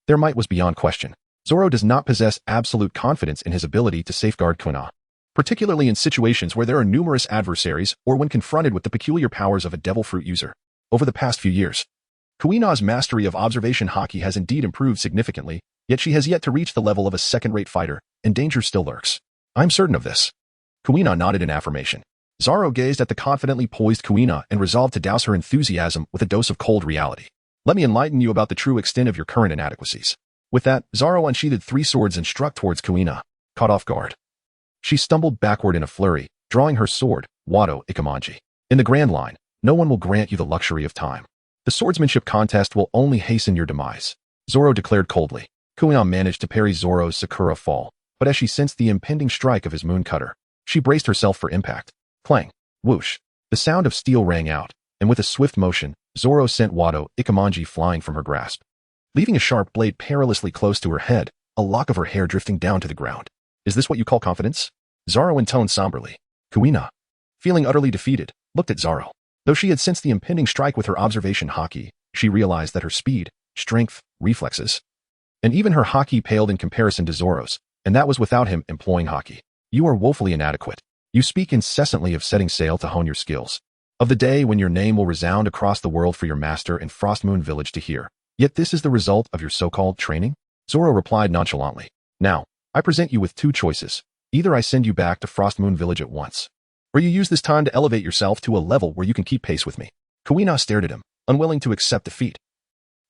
their might was beyond question. Zoro does not possess absolute confidence in his ability to safeguard Kuina, particularly in situations where there are numerous adversaries or when confronted with the peculiar powers of a devil fruit user. Over the past few years, Kuina's mastery of observation haki has indeed improved significantly, yet she has yet to reach the level of a second-rate fighter, and danger still lurks. "I'm certain of this." Kuina nodded in affirmation. Zoro gazed at the confidently poised Kuina and resolved to douse her enthusiasm with a dose of cold reality. "Let me enlighten you about the true extent of your current inadequacies." With that, Zoro unsheathed 3 swords and struck towards Kuina, caught off guard. She stumbled backward in a flurry, drawing her sword, Wado Ikamanji. In the Grand Line, no one will grant you the luxury of time. The swordsmanship contest will only hasten your demise, Zoro declared coldly. Kuina managed to parry Zoro's Sakura fall, but as she sensed the impending strike of his moon cutter, she braced herself for impact. Clang! Whoosh! The sound of steel rang out, and with a swift motion, Zoro sent Wado Ikamanji flying from her grasp, leaving a sharp blade perilously close to her head, a lock of her hair drifting down to the ground. "Is this what you call confidence?" Zoro intoned somberly. Kuina, feeling utterly defeated, looked at Zoro. Though she had sensed the impending strike with her observation haki, she realized that her speed, strength, reflexes, and even her haki paled in comparison to Zoro's, and that was without him employing haki. "You are woefully inadequate. You speak incessantly of setting sail to hone your skills, of the day when your name will resound across the world for your master in Frostmoon Village to hear. Yet this is the result of your so-called training?" Zoro replied nonchalantly. "Now, I present you with 2 choices. Either I send you back to Frostmoon Village at once, or you use this time to elevate yourself to a level where you can keep pace with me." Kuina stared at him, unwilling to accept defeat,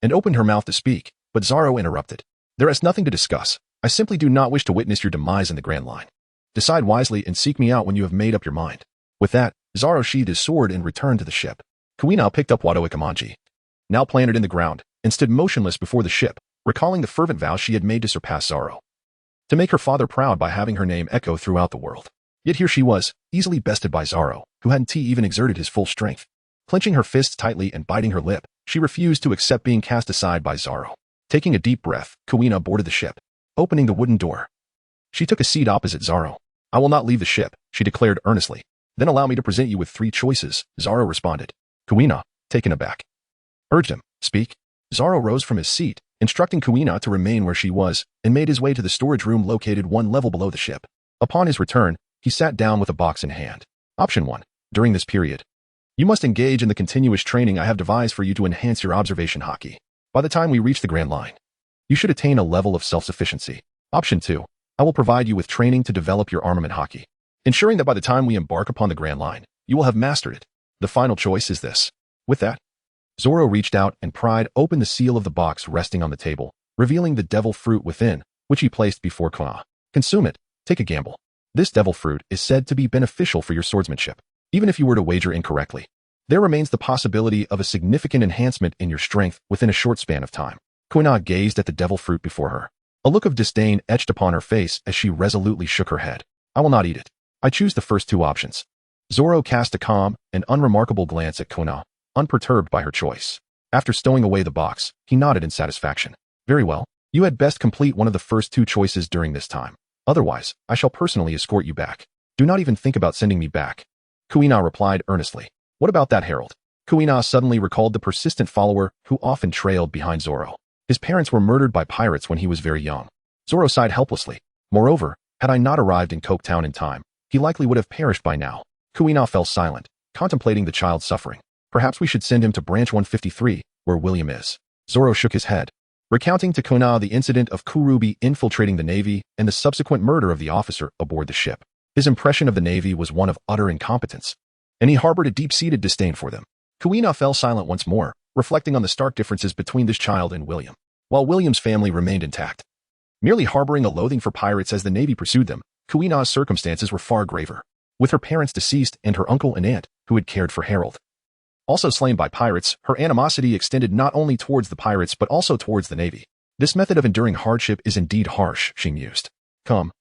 and opened her mouth to speak, but Zoro interrupted. "There is nothing to discuss. I simply do not wish to witness your demise in the Grand Line. Decide wisely and seek me out when you have made up your mind." With that, Zoro sheathed his sword and returned to the ship. Kuina picked up Wado Ikamanji, now planted in the ground, and stood motionless before the ship, recalling the fervent vow she had made to surpass Zoro, to make her father proud by having her name echo throughout the world. Yet here she was, easily bested by Zoro, who hadn't even exerted his full strength. Clenching her fists tightly and biting her lip, she refused to accept being cast aside by Zoro. Taking a deep breath, Kuina boarded the ship, opening the wooden door. She took a seat opposite Zoro. "I will not leave the ship," she declared earnestly. "Then allow me to present you with 3 choices," Zoro responded. Kuina, taken aback, urged him, "Speak." Zoro rose from his seat, instructing Kuina to remain where she was, and made his way to the storage room located 1 level below the ship. Upon his return, he sat down with a box in hand. Option 1. During this period, You must engage in the continuous training I have devised for you to enhance your observation haki. By the time we reach the Grand Line, you should attain a level of self-sufficiency. Option 2. I will provide you with training to develop your armament haki, ensuring that by the time we embark upon the Grand Line, you will have mastered it. The final choice is this. With that, Zoro reached out and pried open the seal of the box resting on the table, revealing the devil fruit within, which he placed before Kuina. Consume it. Take a gamble. This devil fruit is said to be beneficial for your swordsmanship. Even if you were to wager incorrectly, there remains the possibility of a significant enhancement in your strength within a short span of time. Kuina gazed at the devil fruit before her. A look of disdain etched upon her face as she resolutely shook her head. I will not eat it. I choose the first two options. Zoro cast a calm and unremarkable glance at Kuina, unperturbed by her choice. After stowing away the box, he nodded in satisfaction. Very well. You had best complete one of the first two choices during this time. Otherwise, I shall personally escort you back. Do not even think about sending me back. Kuina replied earnestly. What about that herald? Kuina suddenly recalled the persistent follower who often trailed behind Zoro. His parents were murdered by pirates when he was very young. Zoro sighed helplessly. Moreover, had I not arrived in Coketown in time, he likely would have perished by now. Kuina fell silent, contemplating the child's suffering. Perhaps we should send him to Branch 153, where William is. Zoro shook his head, recounting to Kuina the incident of Kurubi infiltrating the Navy and the subsequent murder of the officer aboard the ship. His impression of the Navy was one of utter incompetence, and he harbored a deep-seated disdain for them. Kuina fell silent once more, reflecting on the stark differences between this child and William. While William's family remained intact, merely harboring a loathing for pirates as the Navy pursued them, Kuina's circumstances were far graver. With her parents deceased and her uncle and aunt, who had cared for Harold, also slain by pirates, her animosity extended not only towards the pirates but also towards the Navy. This method of enduring hardship is indeed harsh, she mused. Come,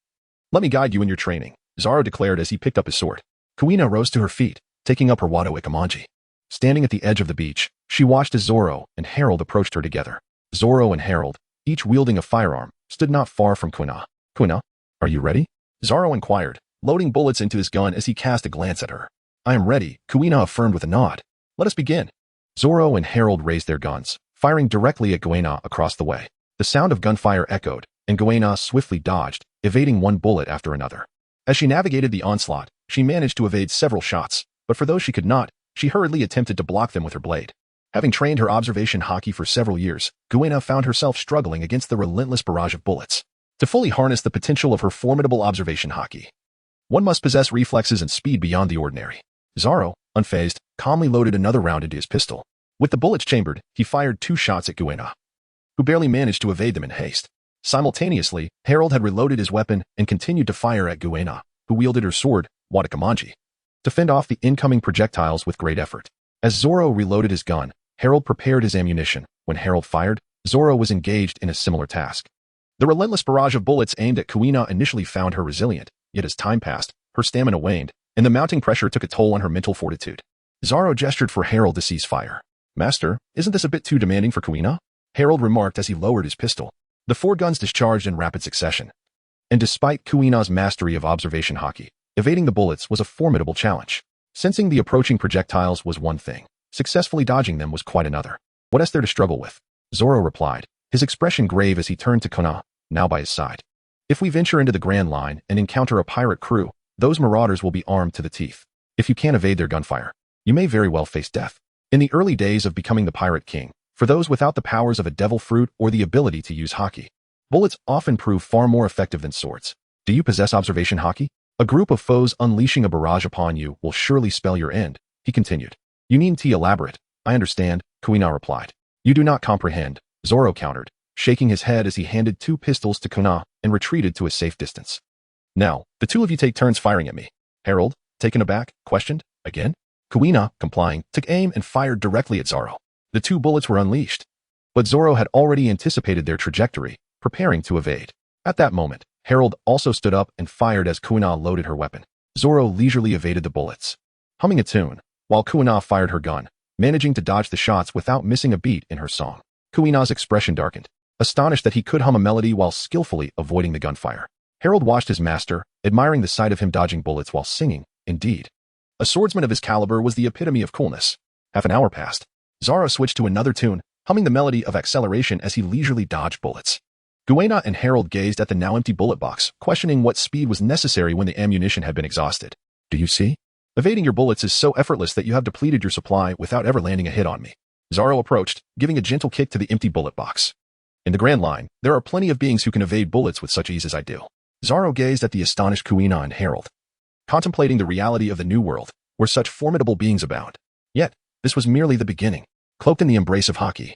let me guide you in your training, Zoro declared as he picked up his sword. Kuina rose to her feet, taking up her wado ikamanji. Standing at the edge of the beach, she watched as Zoro and Harold approached her together. Zoro and Harold, each wielding a firearm, stood not far from Kuina. Kuina, are you ready? Zoro inquired, loading bullets into his gun as he cast a glance at her. I am ready, Kuina affirmed with a nod. Let us begin. Zoro and Harold raised their guns, firing directly at Guina across the way. The sound of gunfire echoed, and Guina swiftly dodged, evading one bullet after another. As she navigated the onslaught, she managed to evade several shots, but for those she could not, she hurriedly attempted to block them with her blade. Having trained her observation haki for several years, Guina found herself struggling against the relentless barrage of bullets. To fully harness the potential of her formidable observation haki, one must possess reflexes and speed beyond the ordinary. Zoro, unfazed, calmly loaded another round into his pistol. With the bullets chambered, he fired 2 shots at Guina, who barely managed to evade them in haste. Simultaneously, Harold had reloaded his weapon and continued to fire at Guina, who wielded her sword, Wadakamanji, to fend off the incoming projectiles with great effort. As Zoro reloaded his gun, Harold prepared his ammunition. When Harold fired, Zoro was engaged in a similar task. The relentless barrage of bullets aimed at Kuina initially found her resilient, yet as time passed, her stamina waned, and the mounting pressure took a toll on her mental fortitude. Zoro gestured for Harold to cease fire. Master, isn't this a bit too demanding for Kuina? Harold remarked as he lowered his pistol. The 4 guns discharged in rapid succession. And despite Kuina's mastery of observation haki, evading the bullets was a formidable challenge. Sensing the approaching projectiles was one thing. Successfully dodging them was quite another. What is there to struggle with? Zoro replied, his expression grave as he turned to Kuina, now by his side. If we venture into the Grand Line and encounter a pirate crew, those marauders will be armed to the teeth. If you can't evade their gunfire, you may very well face death. In the early days of becoming the Pirate King, for those without the powers of a devil fruit or the ability to use haki, bullets often prove far more effective than swords. Do you possess observation haki? A group of foes unleashing a barrage upon you will surely spell your end, he continued. You needn't be elaborate. I understand, Kuina replied. You do not comprehend, Zoro countered, shaking his head as he handed 2 pistols to Kuina and retreated to a safe distance. Now, the 2 of you take turns firing at me. Harold, taken aback, questioned, again? Kuina, complying, took aim and fired directly at Zoro. The 2 bullets were unleashed, but Zoro had already anticipated their trajectory, preparing to evade. At that moment, Harold also stood up and fired as Kuina loaded her weapon. Zoro leisurely evaded the bullets, humming a tune, while Kuina fired her gun, managing to dodge the shots without missing a beat in her song. Kuina's expression darkened, astonished that he could hum a melody while skillfully avoiding the gunfire. Harold watched his master, admiring the sight of him dodging bullets while singing. Indeed, a swordsman of his caliber was the epitome of coolness. Half an hour passed. Zoro switched to another tune, humming the melody of acceleration as he leisurely dodged bullets. Guina and Harold gazed at the now empty bullet box, questioning what speed was necessary when the ammunition had been exhausted. Do you see? Evading your bullets is so effortless that you have depleted your supply without ever landing a hit on me. Zoro approached, giving a gentle kick to the empty bullet box. In the Grand Line, there are plenty of beings who can evade bullets with such ease as I do. Zoro gazed at the astonished Kuina and Harold, contemplating the reality of the new world, where such formidable beings abound. Yet, this was merely the beginning. Cloaked in the embrace of haki,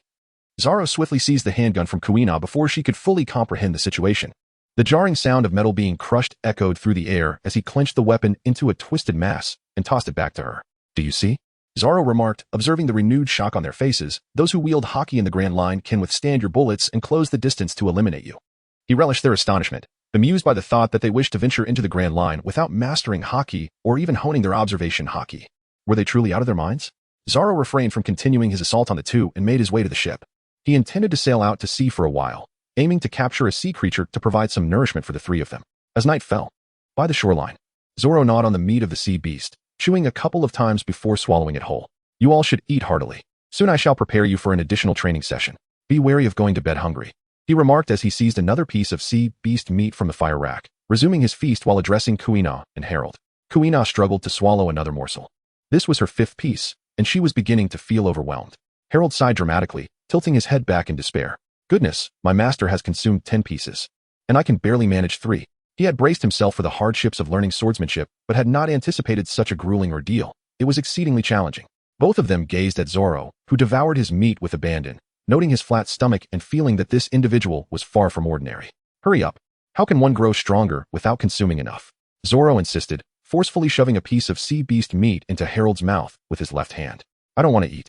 Zoro swiftly seized the handgun from Kuina before she could fully comprehend the situation. The jarring sound of metal being crushed echoed through the air as he clenched the weapon into a twisted mass and tossed it back to her. Do you see? Zoro remarked, observing the renewed shock on their faces. Those who wield haki in the Grand Line can withstand your bullets and close the distance to eliminate you. He relished their astonishment, bemused by the thought that they wished to venture into the Grand Line without mastering haki or even honing their observation haki. Were they truly out of their minds? Zoro refrained from continuing his assault on the two and made his way to the ship. He intended to sail out to sea for a while, aiming to capture a sea creature to provide some nourishment for the three of them. As night fell, by the shoreline, Zoro gnawed on the meat of the sea beast, chewing a couple of times before swallowing it whole. You all should eat heartily. Soon I shall prepare you for an additional training session. Be wary of going to bed hungry, he remarked as he seized another piece of sea beast meat from the fire rack, resuming his feast while addressing Kuina and Harold. Kuina struggled to swallow another morsel. This was her fifth piece, and she was beginning to feel overwhelmed. Harold sighed dramatically, tilting his head back in despair. Goodness, my master has consumed 10 pieces, and I can barely manage 3. He had braced himself for the hardships of learning swordsmanship, but had not anticipated such a grueling ordeal. It was exceedingly challenging. Both of them gazed at Zoro, who devoured his meat with abandon, noting his flat stomach and feeling that this individual was far from ordinary. Hurry up. How can one grow stronger without consuming enough? Zoro insisted, forcefully shoving a piece of sea beast meat into Harold's mouth with his left hand. I don't want to eat.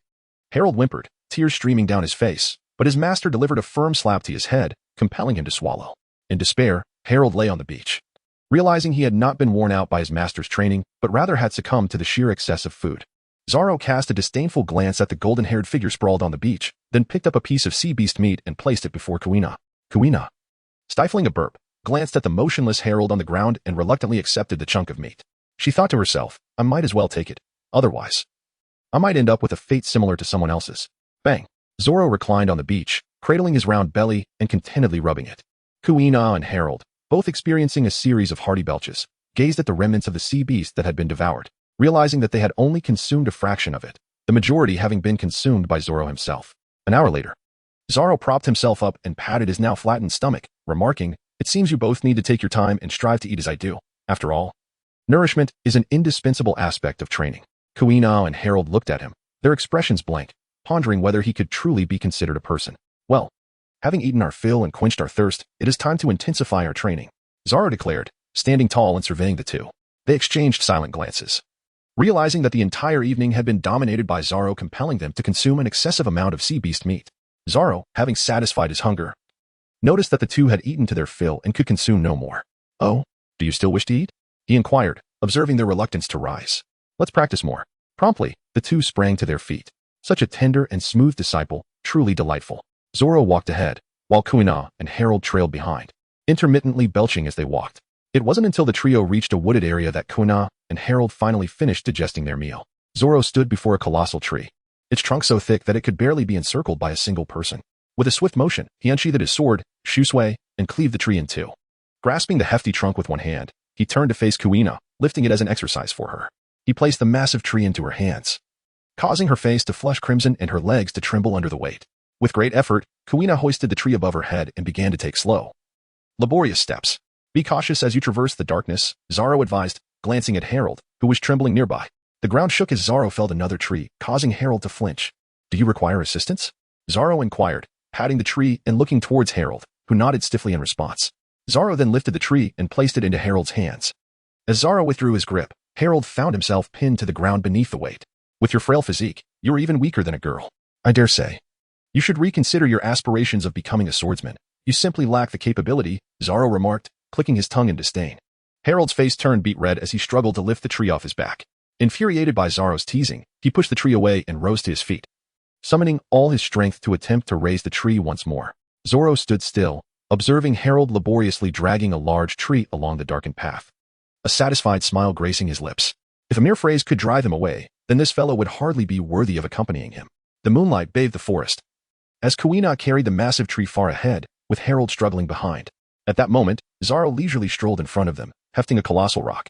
Harold whimpered, tears streaming down his face, but his master delivered a firm slap to his head, compelling him to swallow. In despair, Harold lay on the beach. Realizing he had not been worn out by his master's training, but rather had succumbed to the sheer excess of food. Zoro cast a disdainful glance at the golden-haired figure sprawled on the beach, then picked up a piece of sea beast meat and placed it before Kuina. Kuina, stifling a burp, glanced at the motionless Harold on the ground and reluctantly accepted the chunk of meat. She thought to herself, I might as well take it. Otherwise, I might end up with a fate similar to someone else's. Bang. Zoro reclined on the beach, cradling his round belly and contentedly rubbing it. Kuina and Harold, both experiencing a series of hearty belches, gazed at the remnants of the sea beast that had been devoured, realizing that they had only consumed a fraction of it, the majority having been consumed by Zoro himself. An hour later, Zoro propped himself up and patted his now flattened stomach, remarking, It seems you both need to take your time and strive to eat as I do. After all, nourishment is an indispensable aspect of training. Kuina and Harold looked at him, their expressions blank, pondering whether he could truly be considered a person. Well, having eaten our fill and quenched our thirst, it is time to intensify our training, Zoro declared, standing tall and surveying the two. They exchanged silent glances, realizing that the entire evening had been dominated by Zoro compelling them to consume an excessive amount of sea beast meat. Zoro, having satisfied his hunger, noticed that the two had eaten to their fill and could consume no more. Oh, do you still wish to eat? He inquired, observing their reluctance to rise. Let's practice more. Promptly, the two sprang to their feet. Such a tender and smooth disciple, truly delightful. Zoro walked ahead, while Kuina and Harold trailed behind, intermittently belching as they walked. It wasn't until the trio reached a wooded area that Kuina and Harold finally finished digesting their meal. Zoro stood before a colossal tree, its trunk so thick that it could barely be encircled by a single person. With a swift motion, he unsheathed his sword, Shuangyue, and cleaved the tree in two. Grasping the hefty trunk with one hand, he turned to face Kuina, lifting it as an exercise for her. He placed the massive tree into her hands, causing her face to flush crimson and her legs to tremble under the weight. With great effort, Kuina hoisted the tree above her head and began to take slow, laborious steps. Be cautious as you traverse the darkness, Zoro advised, glancing at Harold, who was trembling nearby. The ground shook as Zoro felled another tree, causing Harold to flinch. Do you require assistance? Zoro inquired, patting the tree and looking towards Harold, who nodded stiffly in response. Zoro then lifted the tree and placed it into Harold's hands. As Zoro withdrew his grip, Harold found himself pinned to the ground beneath the weight. With your frail physique, you're even weaker than a girl. I dare say, you should reconsider your aspirations of becoming a swordsman. You simply lack the capability, Zoro remarked, clicking his tongue in disdain. Harold's face turned beet red as he struggled to lift the tree off his back. Infuriated by Zoro's teasing, he pushed the tree away and rose to his feet, summoning all his strength to attempt to raise the tree once more. Zoro stood still, observing Harold laboriously dragging a large tree along the darkened path, a satisfied smile gracing his lips. If a mere phrase could drive him away, then this fellow would hardly be worthy of accompanying him. The moonlight bathed the forest, as Kuina carried the massive tree far ahead, with Harold struggling behind. At that moment, Zoro leisurely strolled in front of them, hefting a colossal rock.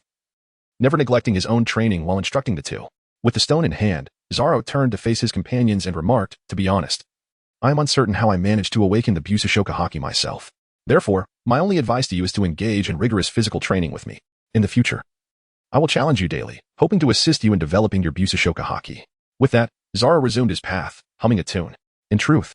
never neglecting his own training while instructing the two. With the stone in hand, Zoro turned to face his companions and remarked, "To be honest, I am uncertain how I managed to awaken the Busashoka haki myself. Therefore, my only advice to you is to engage in rigorous physical training with me. In the future, I will challenge you daily, hoping to assist you in developing your Busashoka haki." With that, Zoro resumed his path, humming a tune. In truth,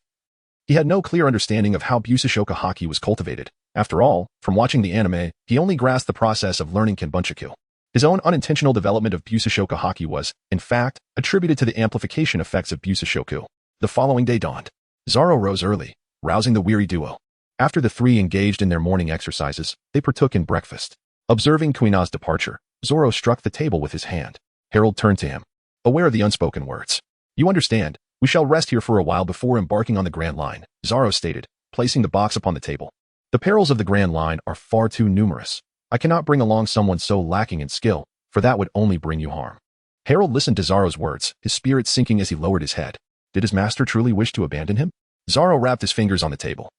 he had no clear understanding of how Busashoka haki was cultivated. After all, from watching the anime, he only grasped the process of learning Kenbunchaku. His own unintentional development of Busashoka haki was, in fact, attributed to the amplification effects of Busashoku. The following day dawned. Zoro rose early, rousing the weary duo. After the three engaged in their morning exercises, they partook in breakfast. Observing Kuina's departure, Zoro struck the table with his hand. Harold turned to him, aware of the unspoken words. "You understand, we shall rest here for a while before embarking on the Grand Line," Zoro stated, placing the box upon the table. "The perils of the Grand Line are far too numerous. I cannot bring along someone so lacking in skill, for that would only bring you harm." Harold listened to Zoro's words, his spirit sinking as he lowered his head. Did his master truly wish to abandon him? Zoro wrapped his fingers on the table,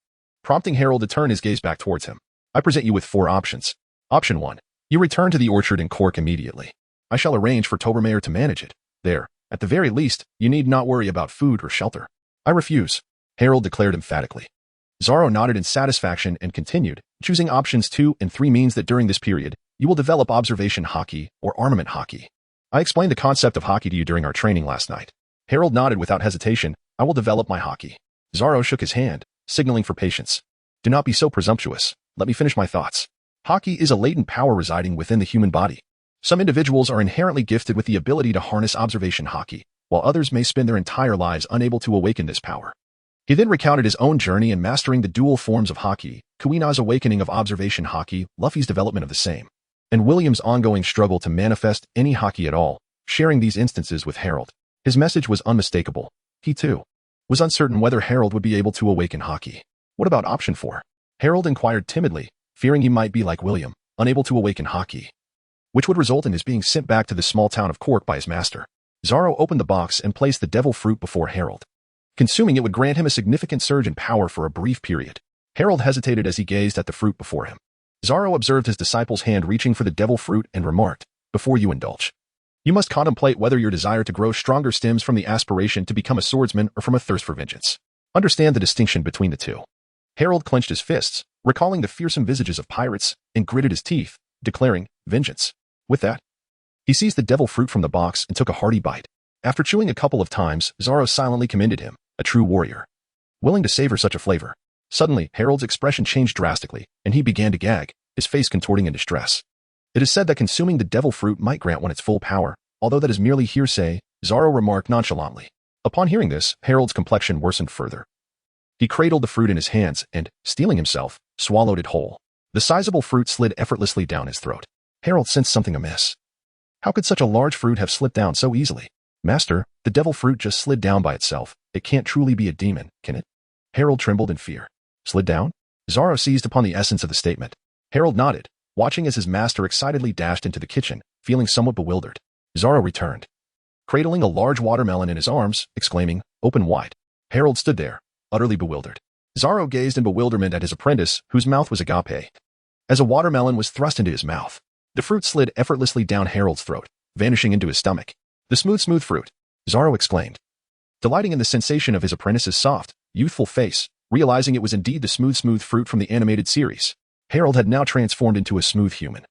prompting Harold to turn his gaze back towards him. "I present you with 4 options. Option 1. You return to the orchard in Cork immediately. I shall arrange for Tobermayer to manage it. There, at the very least, you need not worry about food or shelter." "I refuse," Harold declared emphatically. Zoro nodded in satisfaction and continued, "Choosing options 2 and 3 means that during this period, you will develop observation haki or armament haki. I explained the concept of haki to you during our training last night." Harold nodded without hesitation. "I will develop my haki." Zoro shook his hand, signaling for patience. "Do not be so presumptuous. Let me finish my thoughts. Haki is a latent power residing within the human body. Some individuals are inherently gifted with the ability to harness observation haki, while others may spend their entire lives unable to awaken this power." He then recounted his own journey in mastering the dual forms of haki, Kuina's awakening of observation haki, Luffy's development of the same, and William's ongoing struggle to manifest any haki at all, sharing these instances with Harold. His message was unmistakable. He, too, was uncertain whether Harold would be able to awaken haki. "What about option 4? Harold inquired timidly, fearing he might be like William, unable to awaken haki, which would result in his being sent back to the small town of Cork by his master. Zoro opened the box and placed the devil fruit before Harold. Consuming it would grant him a significant surge in power for a brief period. Harold hesitated as he gazed at the fruit before him. Zoro observed his disciple's hand reaching for the devil fruit and remarked, "Before you indulge, you must contemplate whether your desire to grow stronger stems from the aspiration to become a swordsman or from a thirst for vengeance. Understand the distinction between the two." Harold clenched his fists, recalling the fearsome visages of pirates, and gritted his teeth, declaring, "Vengeance." With that, he seized the devil fruit from the box and took a hearty bite. After chewing a couple of times, Zoro silently commended him, a true warrior, willing to savor such a flavor. Suddenly, Harold's expression changed drastically, and he began to gag, his face contorting in distress. It is said that consuming the devil fruit might grant one its full power, although that is merely hearsay, Zoro remarked nonchalantly. Upon hearing this, Harold's complexion worsened further. He cradled the fruit in his hands and, steeling himself, swallowed it whole. The sizable fruit slid effortlessly down his throat. Harold sensed something amiss. How could such a large fruit have slipped down so easily? "Master, the devil fruit just slid down by itself. It can't truly be a demon, can it?" Harold trembled in fear. "Slid down?" Zoro seized upon the essence of the statement. Harold nodded, watching as his master excitedly dashed into the kitchen, feeling somewhat bewildered. Zoro returned, cradling a large watermelon in his arms, exclaiming, "Open wide." Harold stood there, utterly bewildered. Zoro gazed in bewilderment at his apprentice, whose mouth was agape. As a watermelon was thrust into his mouth, the fruit slid effortlessly down Harold's throat, vanishing into his stomach. "The smooth fruit," Zoro exclaimed, delighting in the sensation of his apprentice's soft, youthful face, realizing it was indeed the smooth fruit from the animated series. Harold had now transformed into a smooth human.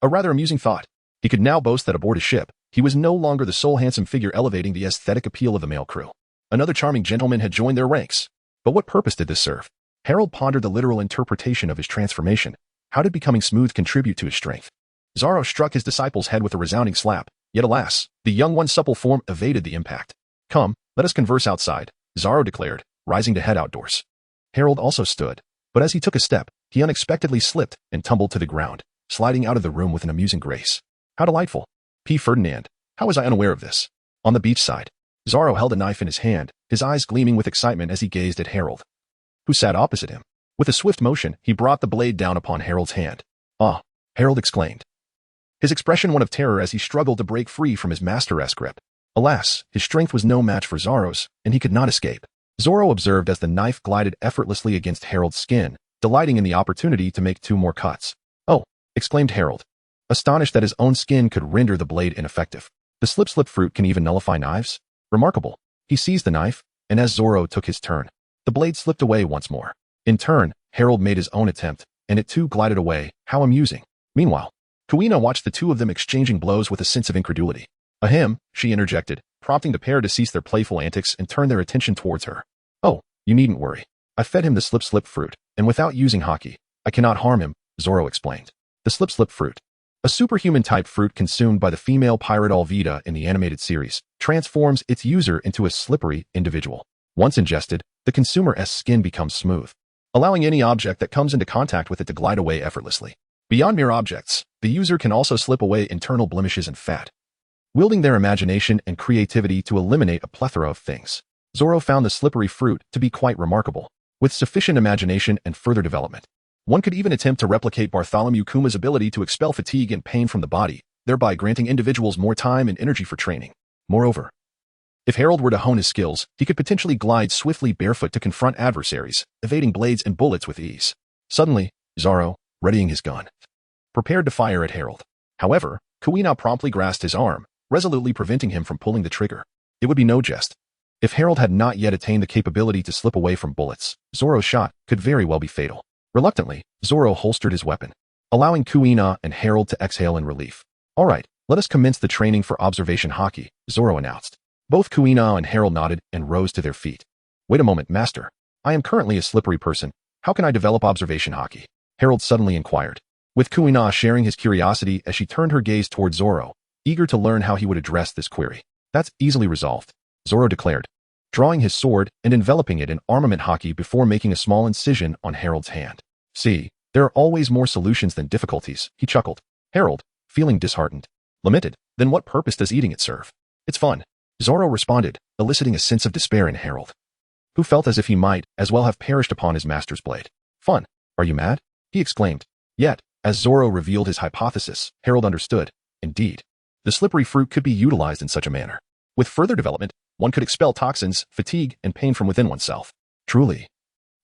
A rather amusing thought. He could now boast that aboard his ship, he was no longer the sole handsome figure elevating the aesthetic appeal of the male crew. Another charming gentleman had joined their ranks. But what purpose did this serve? Harold pondered the literal interpretation of his transformation. How did becoming smooth contribute to his strength? Zoro struck his disciple's head with a resounding slap, yet alas, the young one's supple form evaded the impact. "Come, let us converse outside," Zoro declared, rising to head outdoors. Harold also stood, but as he took a step, he unexpectedly slipped and tumbled to the ground, sliding out of the room with an amusing grace. How delightful. P. Ferdinand, how was I unaware of this? On the beachside, Zoro held a knife in his hand, his eyes gleaming with excitement as he gazed at Harold, who sat opposite him. With a swift motion, he brought the blade down upon Harold's hand. "Ah!" Harold exclaimed, his expression one of terror as he struggled to break free from his master-esque grip. Alas, his strength was no match for Zoro's, and he could not escape. Zoro observed as the knife glided effortlessly against Harold's skin, delighting in the opportunity to make 2 more cuts. "Oh!" exclaimed Harold, astonished that his own skin could render the blade ineffective. The slip fruit can even nullify knives? Remarkable. He seized the knife, and as Zoro took his turn, the blade slipped away once more. In turn, Harold made his own attempt, and it too glided away. How amusing. Meanwhile, Kuina watched the two of them exchanging blows with a sense of incredulity. Ahem, she interjected, prompting the pair to cease their playful antics and turn their attention towards her. Oh, you needn't worry. I fed him the slip fruit, and without using haki, I cannot harm him, Zoro explained. The slip fruit. A superhuman-type fruit consumed by the female pirate Alvida in the animated series, transforms its user into a slippery individual. Once ingested, the consumer's skin becomes smooth, allowing any object that comes into contact with it to glide away effortlessly. Beyond mere objects, the user can also slip away internal blemishes and fat, wielding their imagination and creativity to eliminate a plethora of things. Zoro found the slippery fruit to be quite remarkable. With sufficient imagination and further development, one could even attempt to replicate Bartholomew Kuma's ability to expel fatigue and pain from the body, thereby granting individuals more time and energy for training. Moreover, if Harold were to hone his skills, he could potentially glide swiftly barefoot to confront adversaries, evading blades and bullets with ease. Suddenly, Zoro, readying his gun, prepared to fire at Harold. However, Kuina promptly grasped his arm, resolutely preventing him from pulling the trigger. It would be no jest. If Harold had not yet attained the capability to slip away from bullets, Zoro's shot could very well be fatal. Reluctantly, Zoro holstered his weapon, allowing Kuina and Harold to exhale in relief. All right, let us commence the training for observation haki, Zoro announced. Both Kuina and Harold nodded and rose to their feet. Wait a moment, master. I am currently a slippery person. How can I develop observation haki? Harold suddenly inquired, with Kuina sharing his curiosity as she turned her gaze toward Zoro, eager to learn how he would address this query. That's easily resolved, Zoro declared, drawing his sword and enveloping it in armament haki before making a small incision on Harold's hand. See, there are always more solutions than difficulties, he chuckled. Harold, feeling disheartened, lamented, then what purpose does eating it serve? It's fun, Zoro responded, eliciting a sense of despair in Harold, who felt as if he might as well have perished upon his master's blade. Fun? Are you mad? He exclaimed. Yet, as Zoro revealed his hypothesis, Harold understood. Indeed, the slippery fruit could be utilized in such a manner. With further development, one could expel toxins, fatigue, and pain from within oneself. Truly,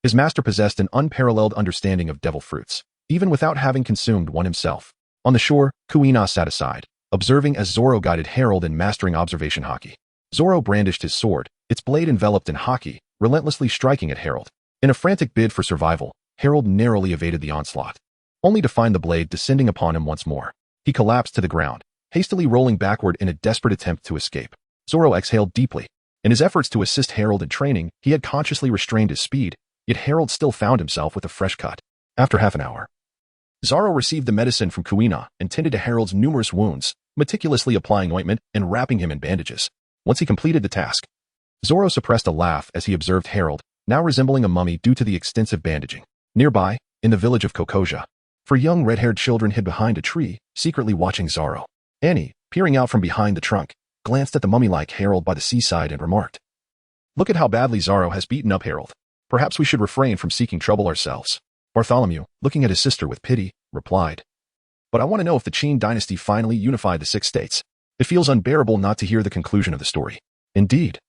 his master possessed an unparalleled understanding of devil fruits, even without having consumed one himself. On the shore, Kuina sat aside, observing as Zoro guided Harold in mastering observation haki. Zoro brandished his sword, its blade enveloped in haki, relentlessly striking at Harold. In a frantic bid for survival, Harold narrowly evaded the onslaught, only to find the blade descending upon him once more. He collapsed to the ground, hastily rolling backward in a desperate attempt to escape. Zoro exhaled deeply. In his efforts to assist Harold in training, he had consciously restrained his speed, yet Harold still found himself with a fresh cut. After half an hour, Zoro received the medicine from Kuina and tended to Harold's numerous wounds, meticulously applying ointment and wrapping him in bandages. Once he completed the task, Zoro suppressed a laugh as he observed Harold, now resembling a mummy due to the extensive bandaging. Nearby, in the village of Kokoja, 4 young red-haired children hid behind a tree, secretly watching Zoro. Annie, peering out from behind the trunk, glanced at the mummy-like Harold by the seaside and remarked, "Look at how badly Zoro has beaten up Harold. Perhaps we should refrain from seeking trouble ourselves." Bartholomew, looking at his sister with pity, replied, "But I want to know if the Qin dynasty finally unified the 6 states. It feels unbearable not to hear the conclusion of the story." Indeed,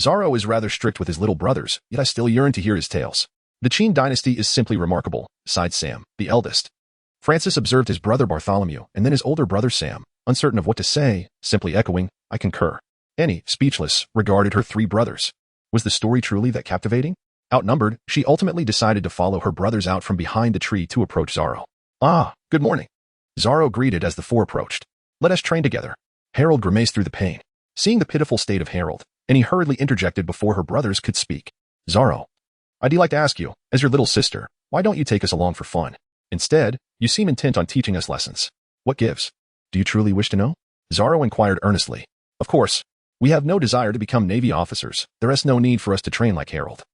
Zoro is rather strict with his little brothers, yet I still yearn to hear his tales. The Qin dynasty is simply remarkable, sighed Sam, the eldest. Francis observed his brother Bartholomew and then his older brother Sam, uncertain of what to say, simply echoing, "I concur." Annie, speechless, regarded her 3 brothers. Was the story truly that captivating? Outnumbered, she ultimately decided to follow her brothers out from behind the tree to approach Zoro. "Ah, good morning," Zoro greeted as the 4 approached. "Let us train together." Harold grimaced through the pain, seeing the pitiful state of Harold, and he hurriedly interjected before her brothers could speak. "Zoro, I'd like to ask you, as your little sister, why don't you take us along for fun? Instead, you seem intent on teaching us lessons. What gives? Do you truly wish to know?" Zoro inquired earnestly. "Of course. We have no desire to become Navy officers. There is no need for us to train like Harold."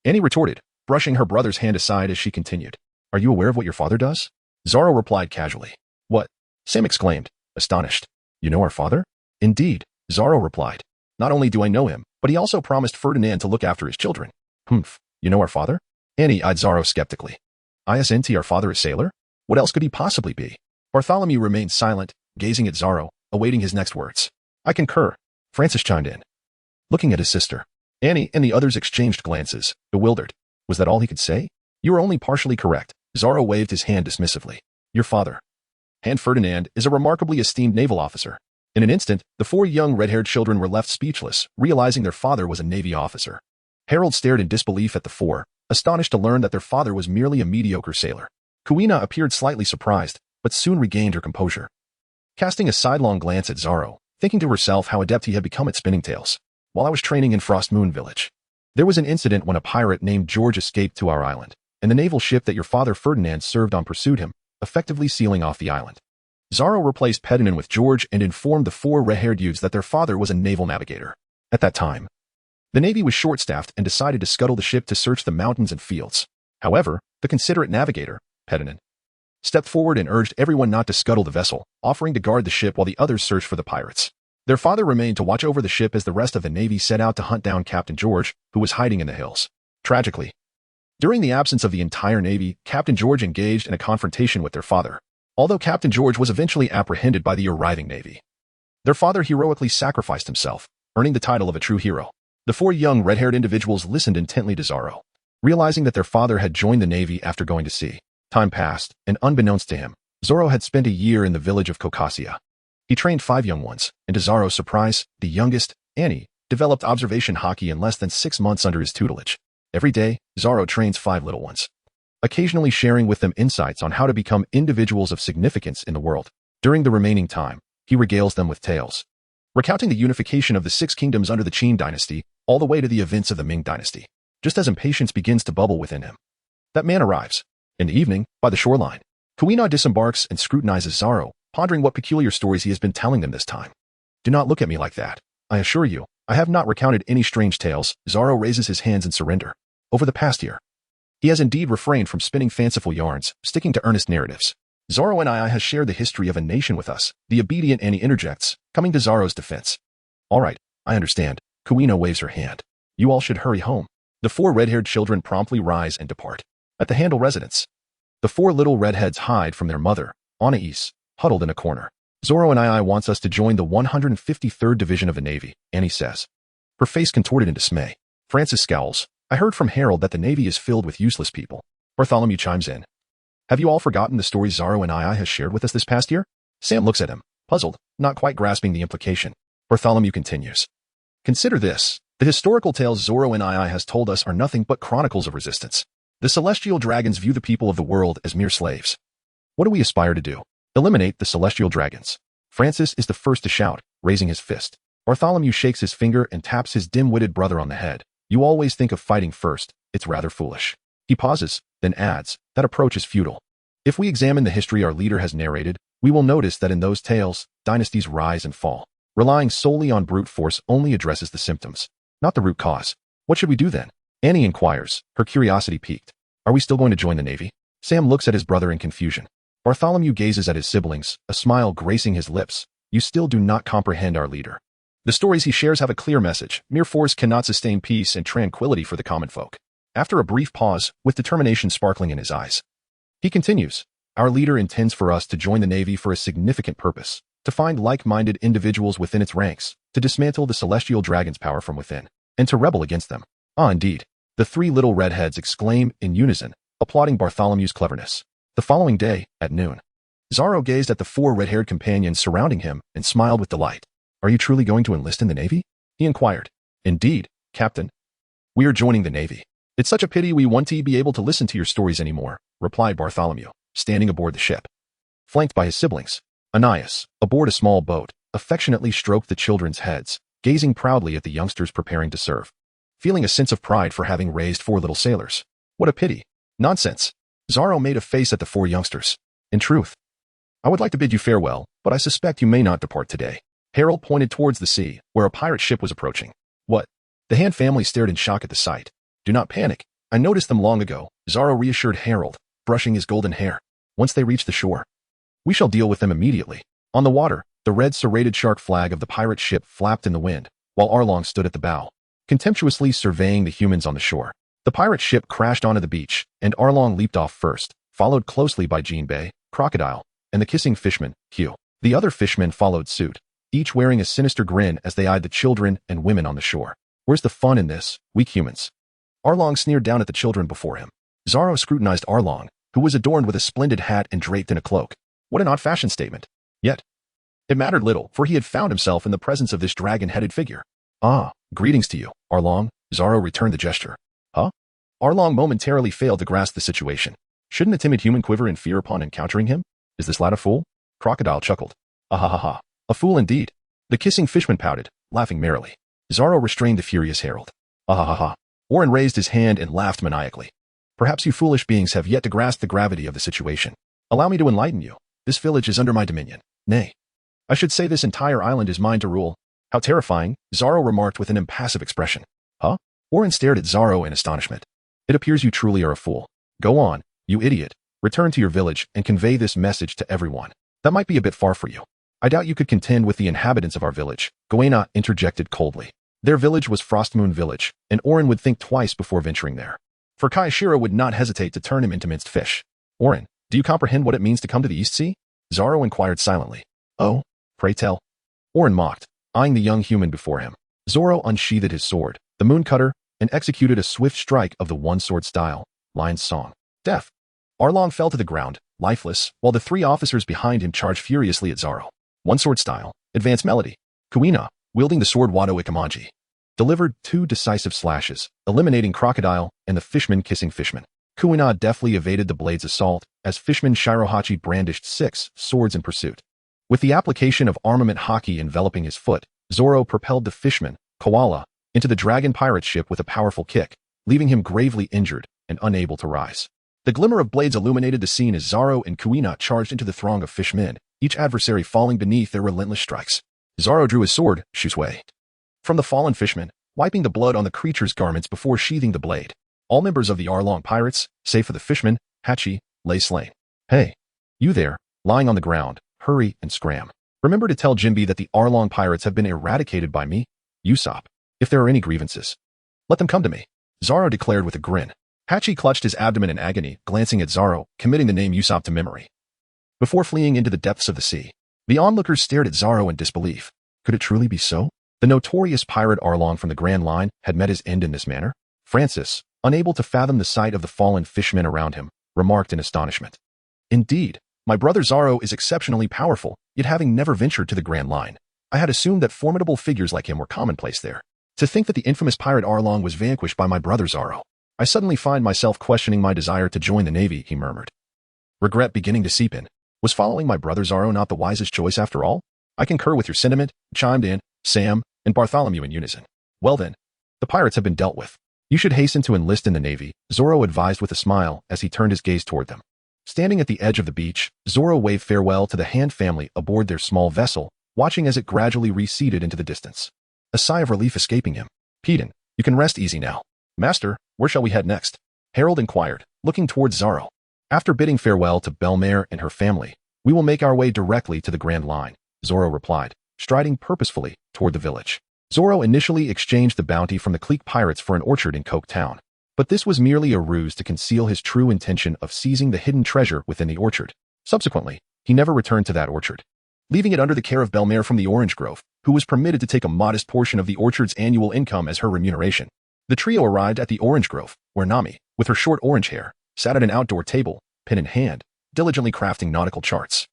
Annie retorted, brushing her brother's hand aside as she continued. "Are you aware of what your father does?" Zoro replied casually. "What?" Sam exclaimed, astonished. "You know our father?" "Indeed," Zoro replied. "Not only do I know him, but he also promised Ferdinand to look after his children." "Humph, you know our father?" Annie eyed Zoro skeptically. "Isn't our father a sailor? What else could he possibly be?" Bartholomew remained silent, gazing at Zoro, awaiting his next words. "I concur," Francis chimed in, looking at his sister. Annie and the others exchanged glances, bewildered. Was that all he could say? "You are only partially correct." Zoro waved his hand dismissively. "Your father. Hand Ferdinand is a remarkably esteemed naval officer. In an instant, the four young red-haired children were left speechless, realizing their father was a Navy officer. Harold stared in disbelief at the four, astonished to learn that their father was merely a mediocre sailor. Kuina appeared slightly surprised, but soon regained her composure. Casting a sidelong glance at Zoro, thinking to herself how adept he had become at spinning tales. While I was training in Windmill Village, there was an incident when a pirate named George escaped to our island, and the naval ship that your father Ferdinand served on pursued him, effectively sealing off the island. Zoro replaced Ferdinand with George and informed the four red-haired youths that their father was a naval navigator. At that time, the Navy was short-staffed and decided to scuttle the ship to search the mountains and fields. However, the considerate navigator, Ferdinand, stepped forward and urged everyone not to scuttle the vessel, offering to guard the ship while the others searched for the pirates. Their father remained to watch over the ship as the rest of the Navy set out to hunt down Captain George, who was hiding in the hills. Tragically, during the absence of the entire Navy, Captain George engaged in a confrontation with their father, although Captain George was eventually apprehended by the arriving Navy. Their father heroically sacrificed himself, earning the title of a true hero. The four young red-haired individuals listened intently to Zoro, realizing that their father had joined the Navy after going to sea. Time passed, and unbeknownst to him, Zoro had spent a year in the village of Kokasia. He trained 5 young ones, and to Zoro's surprise, the youngest, Annie, developed observation haki in less than 6 months under his tutelage. Every day, Zoro trains 5 little ones, occasionally sharing with them insights on how to become individuals of significance in the world. During the remaining time, he regales them with tales, recounting the unification of the 6 kingdoms under the Qin dynasty, all the way to the events of the Ming dynasty. Just as impatience begins to bubble within him, that man arrives. In the evening, by the shoreline, Kuina disembarks and scrutinizes Zoro, pondering what peculiar stories he has been telling them this time. Do not look at me like that. I assure you, I have not recounted any strange tales. Zoro raises his hands in surrender. Over the past year, he has indeed refrained from spinning fanciful yarns, sticking to earnest narratives. Zoro and I has shared the history of a nation with us. The obedient Annie interjects, coming to Zoro's defense. All right, I understand. Kuina waves her hand. You all should hurry home. The 4 red-haired children promptly rise and depart. At the Handle residence, the 4 little redheads hide from their mother, Anais, huddled in a corner. Zoro and I wants us to join the 153rd Division of the Navy, Annie says, her face contorted in dismay. Francis scowls. I heard from Harold that the Navy is filled with useless people. Bartholomew chimes in. Have you all forgotten the stories Zoro and I has shared with us this past year? Sam looks at him, puzzled, not quite grasping the implication. Bartholomew continues. Consider this. The historical tales Zoro and I has told us are nothing but chronicles of resistance. The celestial dragons view the people of the world as mere slaves. What do we aspire to do? Eliminate the celestial dragons. Francis is the first to shout, raising his fist. Bartholomew shakes his finger and taps his dim-witted brother on the head. You always think of fighting first. It's rather foolish. He pauses, then adds, that approach is futile. If we examine the history our leader has narrated, we will notice that in those tales, dynasties rise and fall. Relying solely on brute force only addresses the symptoms, not the root cause. What should we do then? Annie inquires, her curiosity piqued. Are we still going to join the Navy? Sam looks at his brother in confusion. Bartholomew gazes at his siblings, a smile gracing his lips. You still do not comprehend our leader. The stories he shares have a clear message. Mere force cannot sustain peace and tranquility for the common folk. After a brief pause, with determination sparkling in his eyes, he continues, our leader intends for us to join the Navy for a significant purpose, to find like-minded individuals within its ranks, to dismantle the celestial dragon's power from within, and to rebel against them. Ah, indeed. The 3 little redheads exclaim in unison, applauding Bartholomew's cleverness. The following day, at noon, Zoro gazed at the 4 red-haired companions surrounding him and smiled with delight. Are you truly going to enlist in the Navy? He inquired. Indeed, Captain. We are joining the Navy. It's such a pity we won't be able to listen to your stories anymore, replied Bartholomew, standing aboard the ship. Flanked by his siblings, Anais, aboard a small boat, affectionately stroked the children's heads, gazing proudly at the youngsters preparing to serve, feeling a sense of pride for having raised 4 little sailors. What a pity. Nonsense. Zoro made a face at the 4 youngsters. In truth, I would like to bid you farewell, but I suspect you may not depart today. Harold pointed towards the sea, where a pirate ship was approaching. What? The Han family stared in shock at the sight. Do not panic. I noticed them long ago, Zoro reassured Harold, brushing his golden hair. Once they reach the shore, we shall deal with them immediately. On the water, the red serrated shark flag of the pirate ship flapped in the wind, while Arlong stood at the bow, contemptuously surveying the humans on the shore. The pirate ship crashed onto the beach, and Arlong leaped off first, followed closely by Jinbei, Crocodile, and the kissing fishman, Hugh. The other fishmen followed suit, each wearing a sinister grin as they eyed the children and women on the shore. Where's the fun in this, weak humans? Arlong sneered down at the children before him. Zoro scrutinized Arlong, who was adorned with a splendid hat and draped in a cloak. What an odd fashion statement. Yet, it mattered little, for he had found himself in the presence of this dragon-headed figure. Ah, greetings to you, Arlong, Zoro returned the gesture. Huh? Arlong momentarily failed to grasp the situation. Shouldn't a timid human quiver in fear upon encountering him? Is this lad a fool? Crocodile chuckled. Ah. A fool indeed. The kissing fishman pouted, laughing merrily. Zoro restrained the furious herald. Ah. Orin raised his hand and laughed maniacally. Perhaps you foolish beings have yet to grasp the gravity of the situation. Allow me to enlighten you. This village is under my dominion. Nay, I should say this entire island is mine to rule. How terrifying, Zoro remarked with an impassive expression. Huh? Orin stared at Zoro in astonishment. It appears you truly are a fool. Go on, you idiot. Return to your village and convey this message to everyone. That might be a bit far for you. I doubt you could contend with the inhabitants of our village, Guina interjected coldly. Their village was Frostmoon Village, and Orin would think twice before venturing there. For Kaishira would not hesitate to turn him into minced fish. Orin, do you comprehend what it means to come to the East Sea? Zoro inquired silently. Oh, pray tell. Orin mocked, eyeing the young human before him. Zoro unsheathed his sword, the moon cutter, and executed a swift strike of the one-sword style, Lion's Song. Death. Arlong fell to the ground, lifeless, while the three officers behind him charged furiously at Zoro. One-sword style, advanced melody. Kuina, wielding the sword Wado Ikamanji, delivered 2 decisive slashes, eliminating Crocodile and the fishman kissing fishman. Kuina deftly evaded the blade's assault, as fishman Shirohachi brandished 6 swords in pursuit. With the application of armament haki enveloping his foot, Zoro propelled the fishman, Koala, into the dragon pirate ship with a powerful kick, leaving him gravely injured and unable to rise. The glimmer of blades illuminated the scene as Zoro and Kuina charged into the throng of fishmen, each adversary falling beneath their relentless strikes. Zoro drew his sword, Shuangyue, from the fallen fishman, wiping the blood on the creature's garments before sheathing the blade. All members of the Arlong pirates, save for the fishman, Hachi, lay slain. Hey, you there, lying on the ground, hurry and scram. Remember to tell Jinbe that the Arlong pirates have been eradicated by me, Usopp. If there are any grievances, let them come to me, Zoro declared with a grin. Hachi clutched his abdomen in agony, glancing at Zoro, committing the name Usopp to memory. Before fleeing into the depths of the sea, the onlookers stared at Zoro in disbelief. Could it truly be so? The notorious pirate Arlong from the Grand Line had met his end in this manner? Francis, unable to fathom the sight of the fallen fishmen around him, remarked in astonishment. Indeed, my brother Zoro is exceptionally powerful, yet having never ventured to the Grand Line, I had assumed that formidable figures like him were commonplace there. To think that the infamous pirate Arlong was vanquished by my brother Zoro. I suddenly find myself questioning my desire to join the Navy, he murmured. Regret beginning to seep in. Was following my brother Zoro not the wisest choice after all? I concur with your sentiment, chimed in Sam and Bartholomew in unison. Well then, the pirates have been dealt with. You should hasten to enlist in the Navy, Zoro advised with a smile as he turned his gaze toward them. Standing at the edge of the beach, Zoro waved farewell to the Hand family aboard their small vessel, watching as it gradually receded into the distance. A sigh of relief escaping him. Pedon, you can rest easy now. Master, where shall we head next? Harold inquired, looking towards Zoro. After bidding farewell to Belmare and her family, we will make our way directly to the Grand Line, Zoro replied, striding purposefully toward the village. Zoro initially exchanged the bounty from the clique pirates for an orchard in Coke Town, but this was merely a ruse to conceal his true intention of seizing the hidden treasure within the orchard. Subsequently, he never returned to that orchard, leaving it under the care of Belmare from the Orange Grove, who was permitted to take a modest portion of the orchard's annual income as her remuneration. The trio arrived at the Orange Grove, where Nami, with her short orange hair, sat at an outdoor table, pen in hand, diligently crafting nautical charts.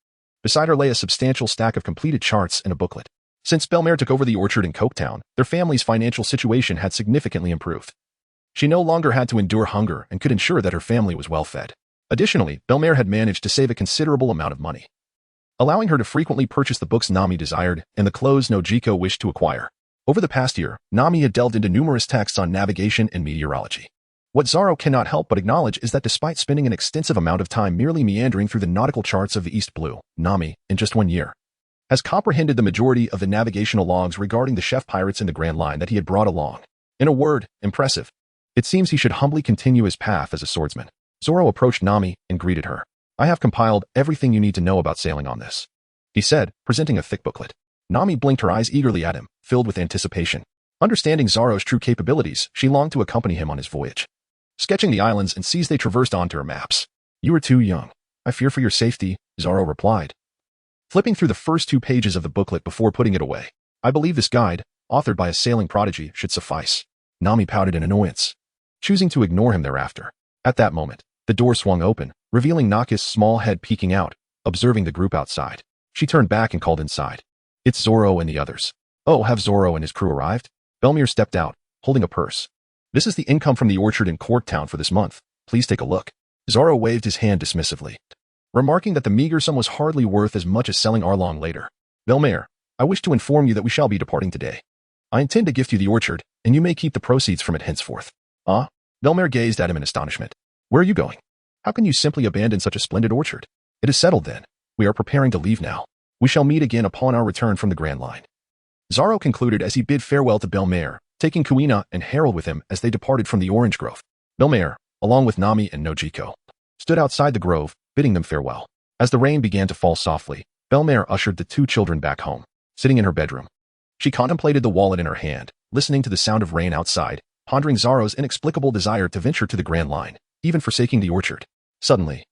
Beside her lay a substantial stack of completed charts and a booklet. Since Belmare took over the orchard in Coketown, their family's financial situation had significantly improved. She no longer had to endure hunger and could ensure that her family was well fed. Additionally, Belmare had managed to save a considerable amount of money, allowing her to frequently purchase the books Nami desired and the clothes Nojiko wished to acquire. Over the past year, Nami had delved into numerous texts on navigation and meteorology. What Zoro cannot help but acknowledge is that despite spending an extensive amount of time merely meandering through the nautical charts of the East Blue, Nami, in just 1 year, has comprehended the majority of the navigational logs regarding the chef pirates in the Grand Line that he had brought along. In a word, impressive. It seems he should humbly continue his path as a swordsman. Zoro approached Nami and greeted her. I have compiled everything you need to know about sailing on this, he said, presenting a thick booklet. Nami blinked her eyes eagerly at him, filled with anticipation. Understanding Zoro's true capabilities, she longed to accompany him on his voyage. Sketching the islands and seas they traversed onto her maps. You are too young. I fear for your safety, Zoro replied, flipping through the first 2 pages of the booklet before putting it away. I believe this guide, authored by a sailing prodigy, should suffice. Nami pouted in annoyance, choosing to ignore him thereafter. At that moment, the door swung open, revealing Naka's small head peeking out, observing the group outside. She turned back and called inside. It's Zoro and the others. Oh, have Zoro and his crew arrived? Belmere stepped out, holding a purse. This is the income from the orchard in Corktown for this month. Please take a look. Zoro waved his hand dismissively, remarking that the meager sum was hardly worth as much as selling Arlong later. Belmere, I wish to inform you that we shall be departing today. I intend to gift you the orchard, and you may keep the proceeds from it henceforth. Ah? Belmere gazed at him in astonishment. Where are you going? How can you simply abandon such a splendid orchard? It is settled then. We are preparing to leave now. We shall meet again upon our return from the Grand Line. Zoro concluded as he bid farewell to Belmere, taking Kuina and Harold with him as they departed from the orange grove. Belmere, along with Nami and Nojiko, stood outside the grove, bidding them farewell. As the rain began to fall softly, Belmere ushered the two children back home, sitting in her bedroom. She contemplated the wallet in her hand, listening to the sound of rain outside, pondering Zoro's inexplicable desire to venture to the Grand Line, even forsaking the orchard. Suddenly,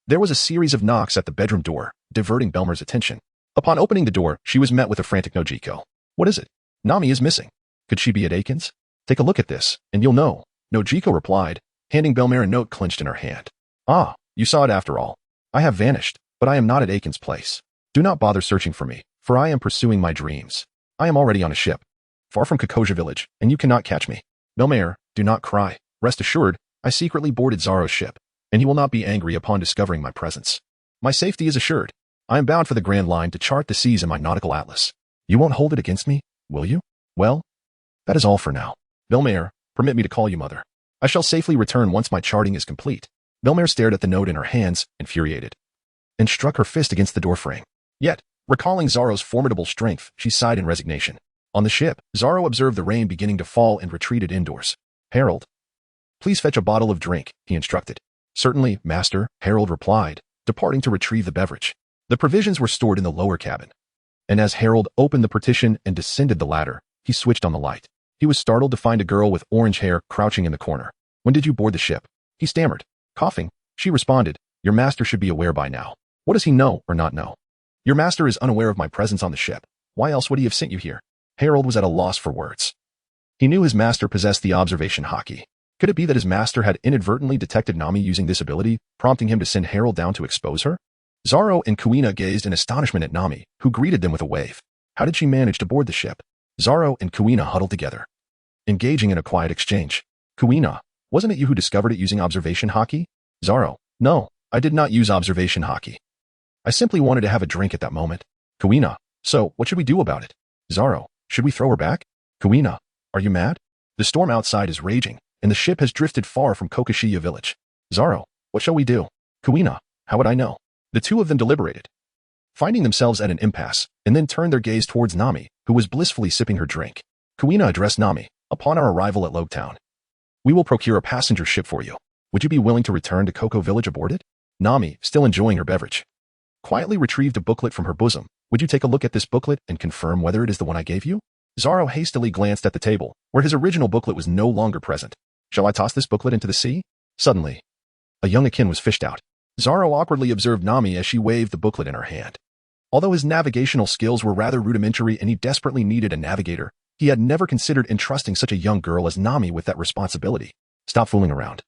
there was a series of knocks at the bedroom door, diverting Belmere's attention. Upon opening the door, she was met with a frantic Nojiko. What is it? Nami is missing. Could she be at Aiken's? Take a look at this, and you'll know, Nojiko replied, handing Belmere a note clenched in her hand. Ah, you saw it after all. I have vanished, but I am not at Aiken's place. Do not bother searching for me, for I am pursuing my dreams. I am already on a ship, far from Kokoja village, and you cannot catch me. Belmere, do not cry. Rest assured, I secretly boarded Zoro's ship, and he will not be angry upon discovering my presence. My safety is assured. I am bound for the Grand Line to chart the seas in my nautical atlas. You won't hold it against me, will you? Well, that is all for now. Belmere, permit me to call you mother. I shall safely return once my charting is complete. Belmere stared at the note in her hands, infuriated, and struck her fist against the doorframe. Yet, recalling Zoro's formidable strength, she sighed in resignation. On the ship, Zoro observed the rain beginning to fall and retreated indoors. Harold, please fetch a bottle of drink, he instructed. Certainly, master, Harold replied, departing to retrieve the beverage. The provisions were stored in the lower cabin, and as Harold opened the partition and descended the ladder, he switched on the light. He was startled to find a girl with orange hair crouching in the corner. When did you board the ship? He stammered. Coughing, she responded, your master should be aware by now. What does he know or not know? Your master is unaware of my presence on the ship. Why else would he have sent you here? Harold was at a loss for words. He knew his master possessed the observation haki. Could it be that his master had inadvertently detected Nami using this ability, prompting him to send Harold down to expose her? Zoro and Kuina gazed in astonishment at Nami, who greeted them with a wave. How did she manage to board the ship? Zoro and Kuina huddled together, engaging in a quiet exchange. Kuina, wasn't it you who discovered it using observation haki? Zoro, no, I did not use observation haki. I simply wanted to have a drink at that moment. Kuina, so what should we do about it? Zoro, should we throw her back? Kuina, are you mad? The storm outside is raging, and the ship has drifted far from Kokoshiya village. Zoro, what shall we do? Kuina, how would I know? The two of them deliberated, finding themselves at an impasse, and then turned their gaze towards Nami, who was blissfully sipping her drink. Kuina addressed Nami, upon our arrival at Logtown. We will procure a passenger ship for you. Would you be willing to return to Koko village aboard it? Nami, still enjoying her beverage, quietly retrieved a booklet from her bosom. Would you take a look at this booklet and confirm whether it is the one I gave you? Zoro hastily glanced at the table, where his original booklet was no longer present. Shall I toss this booklet into the sea? Suddenly, a young akin was fished out. Zoro awkwardly observed Nami as she waved the booklet in her hand. Although his navigational skills were rather rudimentary and he desperately needed a navigator, he had never considered entrusting such a young girl as Nami with that responsibility. Stop fooling around.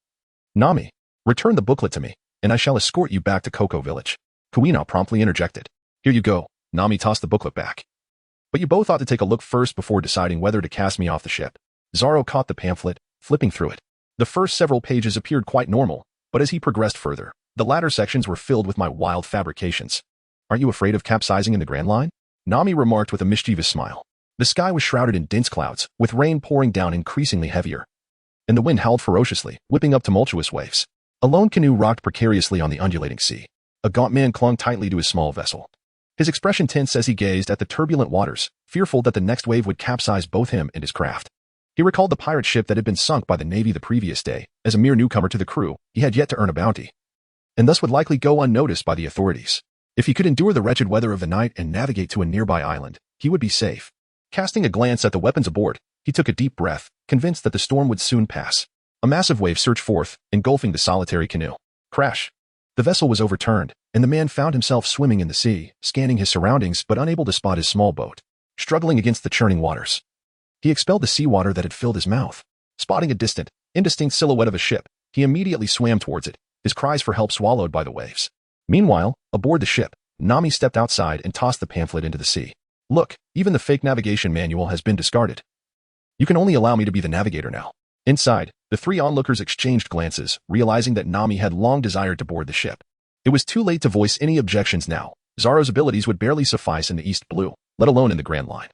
Nami, return the booklet to me, and I shall escort you back to Koko village. Kuina promptly interjected. Here you go. Nami tossed the booklet back. But you both ought to take a look first before deciding whether to cast me off the ship. Zoro caught the pamphlet, flipping through it. The first several pages appeared quite normal, but as he progressed further, the latter sections were filled with my wild fabrications. Aren't you afraid of capsizing in the Grand Line? Nami remarked with a mischievous smile. The sky was shrouded in dense clouds, with rain pouring down increasingly heavier, and the wind howled ferociously, whipping up tumultuous waves. A lone canoe rocked precariously on the undulating sea. A gaunt man clung tightly to his small vessel, his expression tense as he gazed at the turbulent waters, fearful that the next wave would capsize both him and his craft. He recalled the pirate ship that had been sunk by the Navy the previous day. As a mere newcomer to the crew, he had yet to earn a bounty, and thus would likely go unnoticed by the authorities. If he could endure the wretched weather of the night and navigate to a nearby island, he would be safe. Casting a glance at the weapons aboard, he took a deep breath, convinced that the storm would soon pass. A massive wave surged forth, engulfing the solitary canoe. Crash! The vessel was overturned, and the man found himself swimming in the sea, scanning his surroundings but unable to spot his small boat, struggling against the churning waters. He expelled the seawater that had filled his mouth. Spotting a distant, indistinct silhouette of a ship, he immediately swam towards it, his cries for help swallowed by the waves. Meanwhile, aboard the ship, Nami stepped outside and tossed the pamphlet into the sea. Look, even the fake navigation manual has been discarded. You can only allow me to be the navigator now. Inside, the three onlookers exchanged glances, realizing that Nami had long desired to board the ship. It was too late to voice any objections now. Zoro's abilities would barely suffice in the East Blue, let alone in the Grand Line.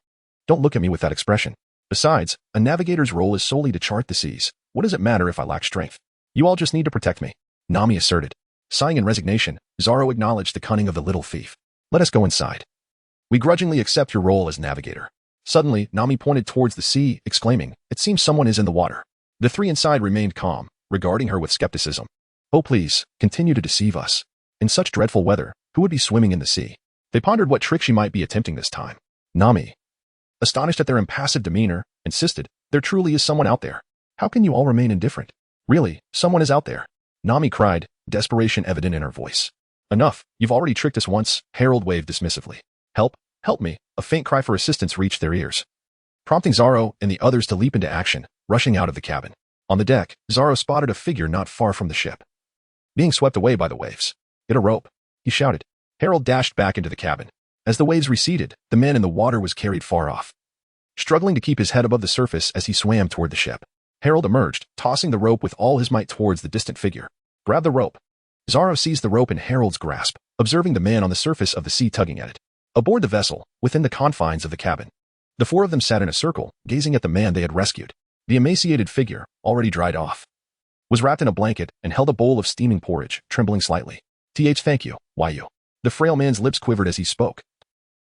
Don't look at me with that expression. Besides, a navigator's role is solely to chart the seas. What does it matter if I lack strength? You all just need to protect me, Nami asserted. Sighing in resignation, Zoro acknowledged the cunning of the little thief. Let us go inside. We grudgingly accept your role as navigator. Suddenly, Nami pointed towards the sea, exclaiming, "It seems someone is in the water." The three inside remained calm, regarding her with skepticism. Oh please, continue to deceive us. In such dreadful weather, who would be swimming in the sea? They pondered what trick she might be attempting this time. Nami, astonished at their impassive demeanor, insisted, "There truly is someone out there. How can you all remain indifferent? Really, someone is out there." Nami cried, desperation evident in her voice. "Enough, you've already tricked us once," Harold waved dismissively. "Help, help me," a faint cry for assistance reached their ears, prompting Zoro and the others to leap into action, rushing out of the cabin. On the deck, Zoro spotted a figure not far from the ship, being swept away by the waves. "Get a rope," he shouted. Harold dashed back into the cabin. As the waves receded, the man in the water was carried far off, struggling to keep his head above the surface as he swam toward the ship. Harold emerged, tossing the rope with all his might towards the distant figure. "Grab the rope." Zoro seized the rope in Harold's grasp, observing the man on the surface of the sea tugging at it. Aboard the vessel, within the confines of the cabin, the four of them sat in a circle, gazing at the man they had rescued. The emaciated figure, already dried off, was wrapped in a blanket and held a bowl of steaming porridge, trembling slightly. Thank you, Yu." The frail man's lips quivered as he spoke,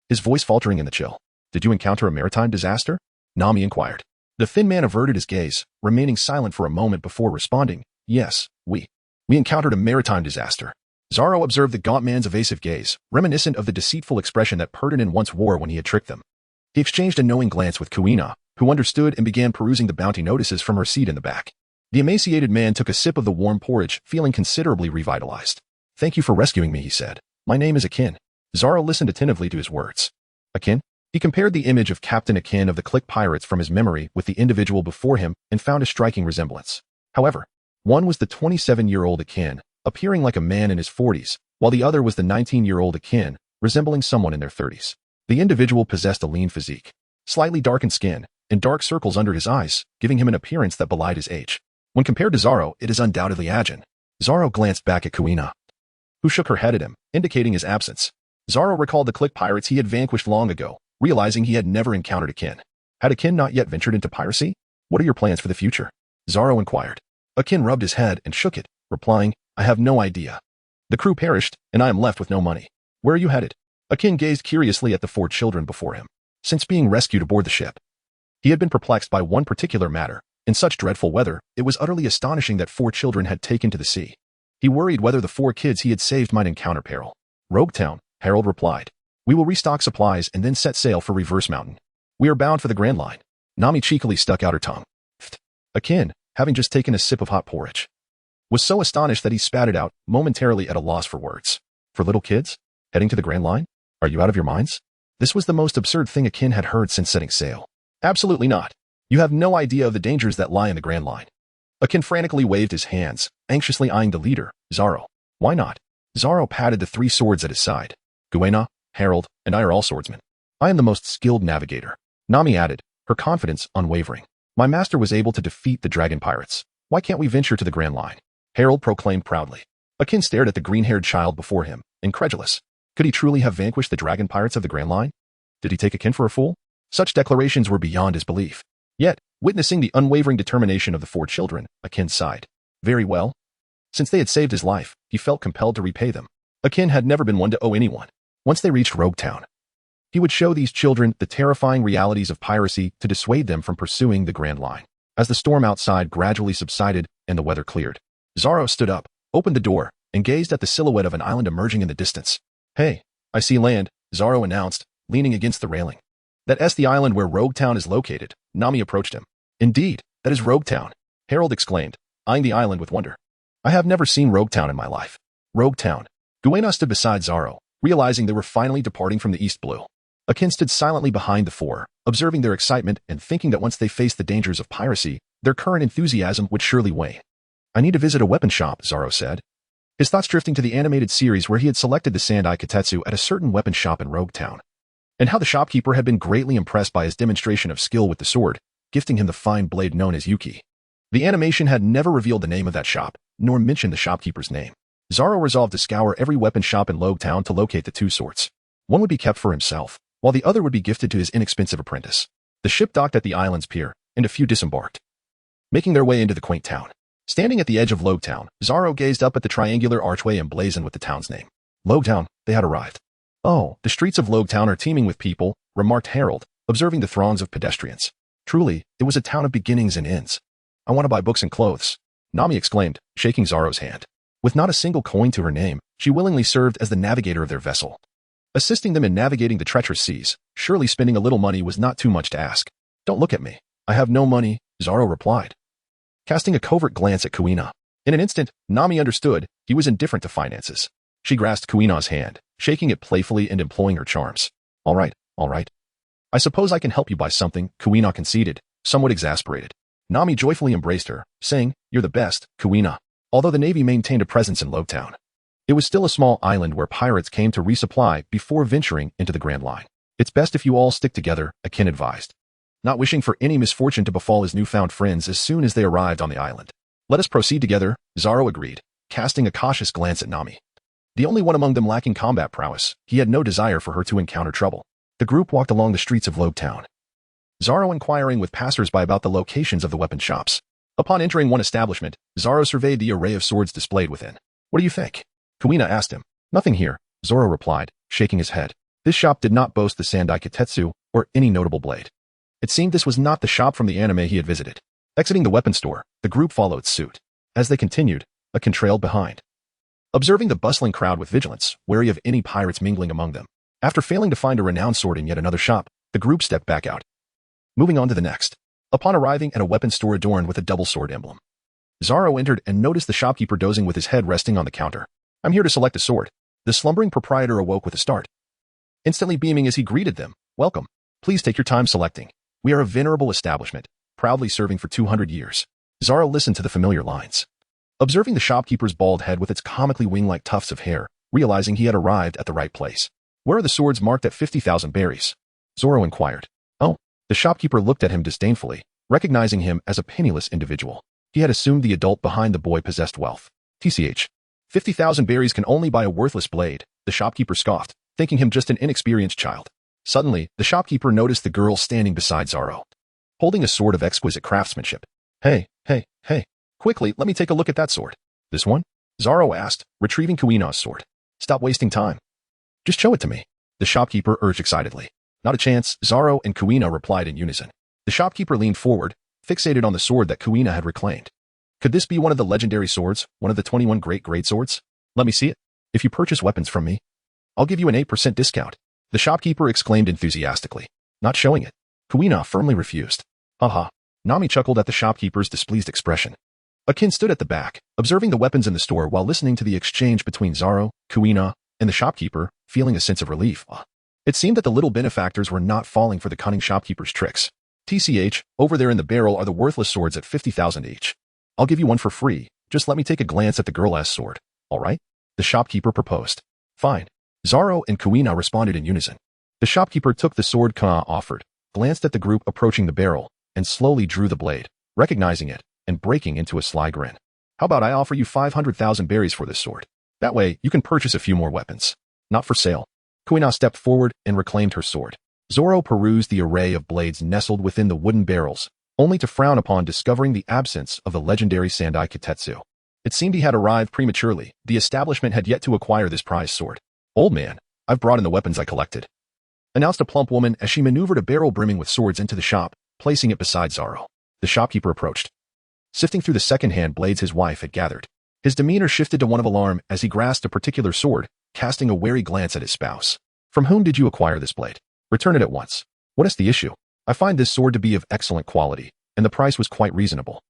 his voice faltering in the chill. "Did you encounter a maritime disaster?" Nami inquired. The thin man averted his gaze, remaining silent for a moment before responding, "Yes, we encountered a maritime disaster." Zoro observed the gaunt man's evasive gaze, reminiscent of the deceitful expression that Perdinan once wore when he had tricked them. He exchanged a knowing glance with Kuina, who understood and began perusing the bounty notices from her seat in the back. The emaciated man took a sip of the warm porridge, feeling considerably revitalized. "Thank you for rescuing me," he said. "My name is Akin." Zoro listened attentively to his words. Akin? He compared the image of Captain Akin of the Click Pirates from his memory with the individual before him and found a striking resemblance. However, one was the 27-year-old Akin, appearing like a man in his 40s, while the other was the 19-year-old Akin, resembling someone in their 30s. The individual possessed a lean physique, slightly darkened skin, and dark circles under his eyes, giving him an appearance that belied his age. When compared to Zoro, it is undoubtedly Ajin. Zoro glanced back at Kuina, who shook her head at him, indicating his absence. Zoro recalled the Click Pirates he had vanquished long ago, realizing he had never encountered Akin. Had Akin not yet ventured into piracy? "What are your plans for the future?" Zoro inquired. Akin rubbed his head and shook it, replying, "I have no idea. The crew perished, and I am left with no money." "Where are you headed?" Akin gazed curiously at the four children before him. Since being rescued aboard the ship, he had been perplexed by one particular matter. In such dreadful weather, it was utterly astonishing that four children had taken to the sea. He worried whether the four kids he had saved might encounter peril. "Rogue Town," Harold replied. "We will restock supplies and then set sail for Reverse Mountain. We are bound for the Grand Line." Nami cheekily stuck out her tongue. Akin, having just taken a sip of hot porridge, was so astonished that he spat it out, momentarily at a loss for words. "For little kids? Heading to the Grand Line? Are you out of your minds?" This was the most absurd thing Akin had heard since setting sail. "Absolutely not. You have no idea of the dangers that lie in the Grand Line." Akin frantically waved his hands, anxiously eyeing the leader, Zoro. "Why not?" Zoro patted the three swords at his side. "Guina, Harold, and I are all swordsmen. I am the most skilled navigator." Nami added, her confidence unwavering. "My master was able to defeat the dragon pirates. Why can't we venture to the Grand Line?" Harold proclaimed proudly. Akin stared at the green-haired child before him, incredulous. Could he truly have vanquished the dragon pirates of the Grand Line? Did he take Akin for a fool? Such declarations were beyond his belief. Yet, witnessing the unwavering determination of the four children, Akin sighed. Very well. Since they had saved his life, he felt compelled to repay them. Akin had never been one to owe anyone. Once they reached Rogue Town, he would show these children the terrifying realities of piracy to dissuade them from pursuing the Grand Line. As the storm outside gradually subsided and the weather cleared, Zoro stood up, opened the door, and gazed at the silhouette of an island emerging in the distance. "Hey, I see land," Zoro announced, leaning against the railing. "That's the island where Rogue Town is located." Nami approached him. "Indeed, that is Rogue Town," Harold exclaimed, eyeing the island with wonder. "I have never seen Rogue Town in my life." Rogue Town. Guina stood beside Zoro, realizing they were finally departing from the East Blue. Akin stood silently behind the four, observing their excitement and thinking that once they faced the dangers of piracy, their current enthusiasm would surely wane. "I need to visit a weapon shop," Zoro said. his thoughts drifting to the animated series where he had selected the Sandai Kitetsu at a certain weapon shop in Rogue Town, and how the shopkeeper had been greatly impressed by his demonstration of skill with the sword, gifting him the fine blade known as Yuki. The animation had never revealed the name of that shop, nor mentioned the shopkeeper's name. Zoro resolved to scour every weapon shop in Rogue Town to locate the two swords. One would be kept for himself, while the other would be gifted to his inexpensive apprentice. The ship docked at the island's pier, and a few disembarked, making their way into the quaint town. Standing at the edge of Rogue Town, Zoro gazed up at the triangular archway emblazoned with the town's name. Rogue Town, they had arrived. Oh, the streets of Rogue Town are teeming with people, remarked Harold, observing the throngs of pedestrians. Truly, it was a town of beginnings and ends. I want to buy books and clothes, Nami exclaimed, shaking Zoro's hand. With not a single coin to her name, she willingly served as the navigator of their vessel, assisting them in navigating the treacherous seas. Surely spending a little money was not too much to ask. Don't look at me. I have no money, Zoro replied, casting a covert glance at Kuina. In an instant, Nami understood he was indifferent to finances. She grasped Kuina's hand, shaking it playfully and employing her charms. All right. I suppose I can help you buy something, Kuina conceded, somewhat exasperated. Nami joyfully embraced her, saying, You're the best, Kuina. Although the Navy maintained a presence in Rogue Town, it was still a small island where pirates came to resupply before venturing into the Grand Line. It's best if you all stick together, Akin advised, not wishing for any misfortune to befall his newfound friends as soon as they arrived on the island. Let us proceed together, Zoro agreed, casting a cautious glance at Nami. The only one among them lacking combat prowess, he had no desire for her to encounter trouble. The group walked along the streets of Rogue Town, Zoro inquiring with passers-by about the locations of the weapon shops. Upon entering one establishment, Zoro surveyed the array of swords displayed within. What do you think? Kuina asked him. Nothing here, Zoro replied, shaking his head. This shop did not boast the Sandai Kitetsu or any notable blade. It seemed this was not the shop from the anime he had visited. Exiting the weapon store, the group followed suit. As they continued, Akin trailed behind, observing the bustling crowd with vigilance, wary of any pirates mingling among them. After failing to find a renowned sword in yet another shop, the group stepped back out, moving on to the next. Upon arriving at a weapon store adorned with a double sword emblem, Zoro entered and noticed the shopkeeper dozing with his head resting on the counter. I'm here to select a sword. The slumbering proprietor awoke with a start, instantly beaming as he greeted them. Welcome. Please take your time selecting. We are a venerable establishment, proudly serving for 200 years. Zoro listened to the familiar lines, observing the shopkeeper's bald head with its comically wing-like tufts of hair, realizing he had arrived at the right place. Where are the swords marked at 50,000 berries? Zoro inquired. Oh, the shopkeeper looked at him disdainfully, recognizing him as a penniless individual. He had assumed the adult behind the boy possessed wealth. TCH. 50,000 berries can only buy a worthless blade, the shopkeeper scoffed, thinking him just an inexperienced child. Suddenly, the shopkeeper noticed the girl standing beside Zoro, holding a sword of exquisite craftsmanship. Hey. Quickly, let me take a look at that sword. This one? Zoro asked, retrieving Kuina's sword. Stop wasting time. Just show it to me, the shopkeeper urged excitedly. Not a chance, Zoro and Kuina replied in unison. The shopkeeper leaned forward, fixated on the sword that Kuina had reclaimed. Could this be one of the legendary swords, one of the 21 great swords? Let me see it. If you purchase weapons from me, I'll give you an 8% discount, the shopkeeper exclaimed enthusiastically. Not showing it. Kuina firmly refused. Haha. Nami chuckled at the shopkeeper's displeased expression. Akin stood at the back, observing the weapons in the store while listening to the exchange between Zoro, Kuina, and the shopkeeper, feeling a sense of relief. It seemed that the little benefactors were not falling for the cunning shopkeeper's tricks. TCH, over there in the barrel are the worthless swords at 50,000 each. I'll give you one for free, just let me take a glance at the girl-ass sword. All right? The shopkeeper proposed. Fine. Zoro and Kuina responded in unison. The shopkeeper took the sword Ka offered, glanced at the group approaching the barrel, and slowly drew the blade, recognizing it, and breaking into a sly grin. How about I offer you 500,000 berries for this sword? That way, you can purchase a few more weapons. Not for sale. Kuina stepped forward and reclaimed her sword. Zoro perused the array of blades nestled within the wooden barrels, only to frown upon discovering the absence of the legendary Sandai Kitetsu. It seemed he had arrived prematurely. The establishment had yet to acquire this prized sword. Old man, I've brought in the weapons I collected, announced a plump woman as she maneuvered a barrel brimming with swords into the shop, placing it beside Zoro. The shopkeeper approached, sifting through the second-hand blades his wife had gathered. His demeanor shifted to one of alarm as he grasped a particular sword, casting a wary glance at his spouse. From whom did you acquire this blade? Return it at once. What is the issue? I find this sword to be of excellent quality, and the price was quite reasonable.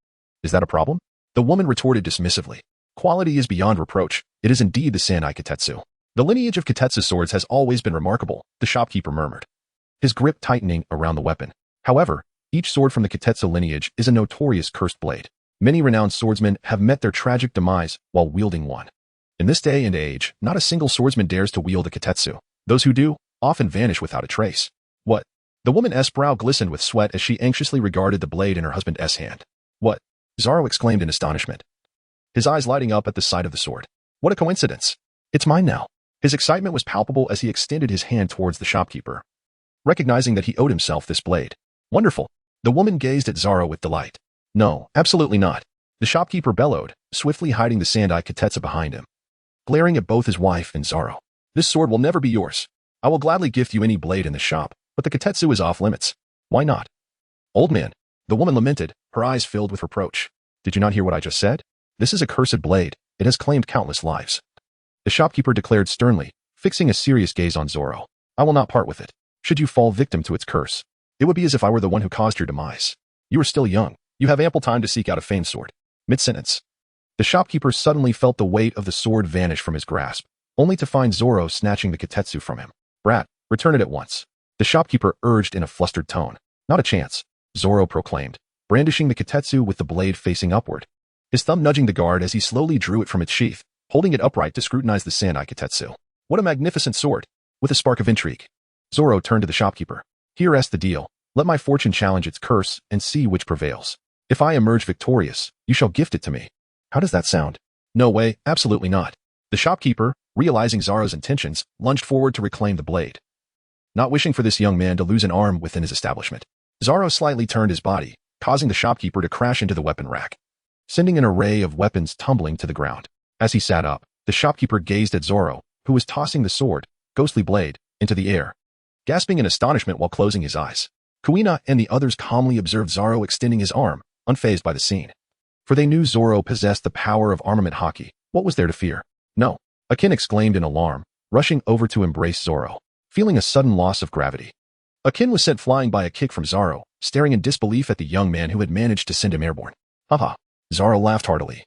Is that a problem? The woman retorted dismissively. Quality is beyond reproach. It is indeed the Sandai Kitetsu. The lineage of Kitetsu swords has always been remarkable, the shopkeeper murmured, his grip tightening around the weapon. However, each sword from the Kitetsu lineage is a notorious cursed blade. Many renowned swordsmen have met their tragic demise while wielding one. In this day and age, not a single swordsman dares to wield a kitetsu. Those who do often vanish without a trace. What? The woman's brow glistened with sweat as she anxiously regarded the blade in her husband's hand. What? Zoro exclaimed in astonishment, his eyes lighting up at the sight of the sword. What a coincidence. It's mine now. His excitement was palpable as he extended his hand towards the shopkeeper, recognizing that he owed himself this blade. Wonderful. The woman gazed at Zoro with delight. No, absolutely not. The shopkeeper bellowed, swiftly hiding the sand-eye kitetsu behind him, glaring at both his wife and Zoro. This sword will never be yours. I will gladly gift you any blade in the shop, but the kitetsu is off limits. Why not? Old man, the woman lamented, her eyes filled with reproach. Did you not hear what I just said? This is a cursed blade. It has claimed countless lives. The shopkeeper declared sternly, fixing a serious gaze on Zoro. I will not part with it. Should you fall victim to its curse, it would be as if I were the one who caused your demise. You are still young. You have ample time to seek out a famed sword. Mid-sentence. The shopkeeper suddenly felt the weight of the sword vanish from his grasp, only to find Zoro snatching the kitetsu from him. Brat, return it at once. The shopkeeper urged in a flustered tone. Not a chance, Zoro proclaimed, brandishing the kitetsu with the blade facing upward, his thumb nudging the guard as he slowly drew it from its sheath, holding it upright to scrutinize the sand-eye kitetsu. What a magnificent sword! With a spark of intrigue, Zoro turned to the shopkeeper. Here's the deal. Let my fortune challenge its curse and see which prevails. If I emerge victorious, you shall gift it to me. How does that sound? No way, absolutely not. The shopkeeper, realizing Zoro's intentions, lunged forward to reclaim the blade, not wishing for this young man to lose an arm within his establishment. Zoro slightly turned his body, causing the shopkeeper to crash into the weapon rack, sending an array of weapons tumbling to the ground. As he sat up, the shopkeeper gazed at Zoro, who was tossing the sword, ghostly blade, into the air, gasping in astonishment while closing his eyes. Kuina and the others calmly observed Zoro extending his arm, unfazed by the scene. For they knew Zoro possessed the power of armament haki. What was there to fear? No. Akin exclaimed in alarm, rushing over to embrace Zoro, feeling a sudden loss of gravity. Akin was sent flying by a kick from Zoro, staring in disbelief at the young man who had managed to send him airborne. Haha. Zoro laughed heartily,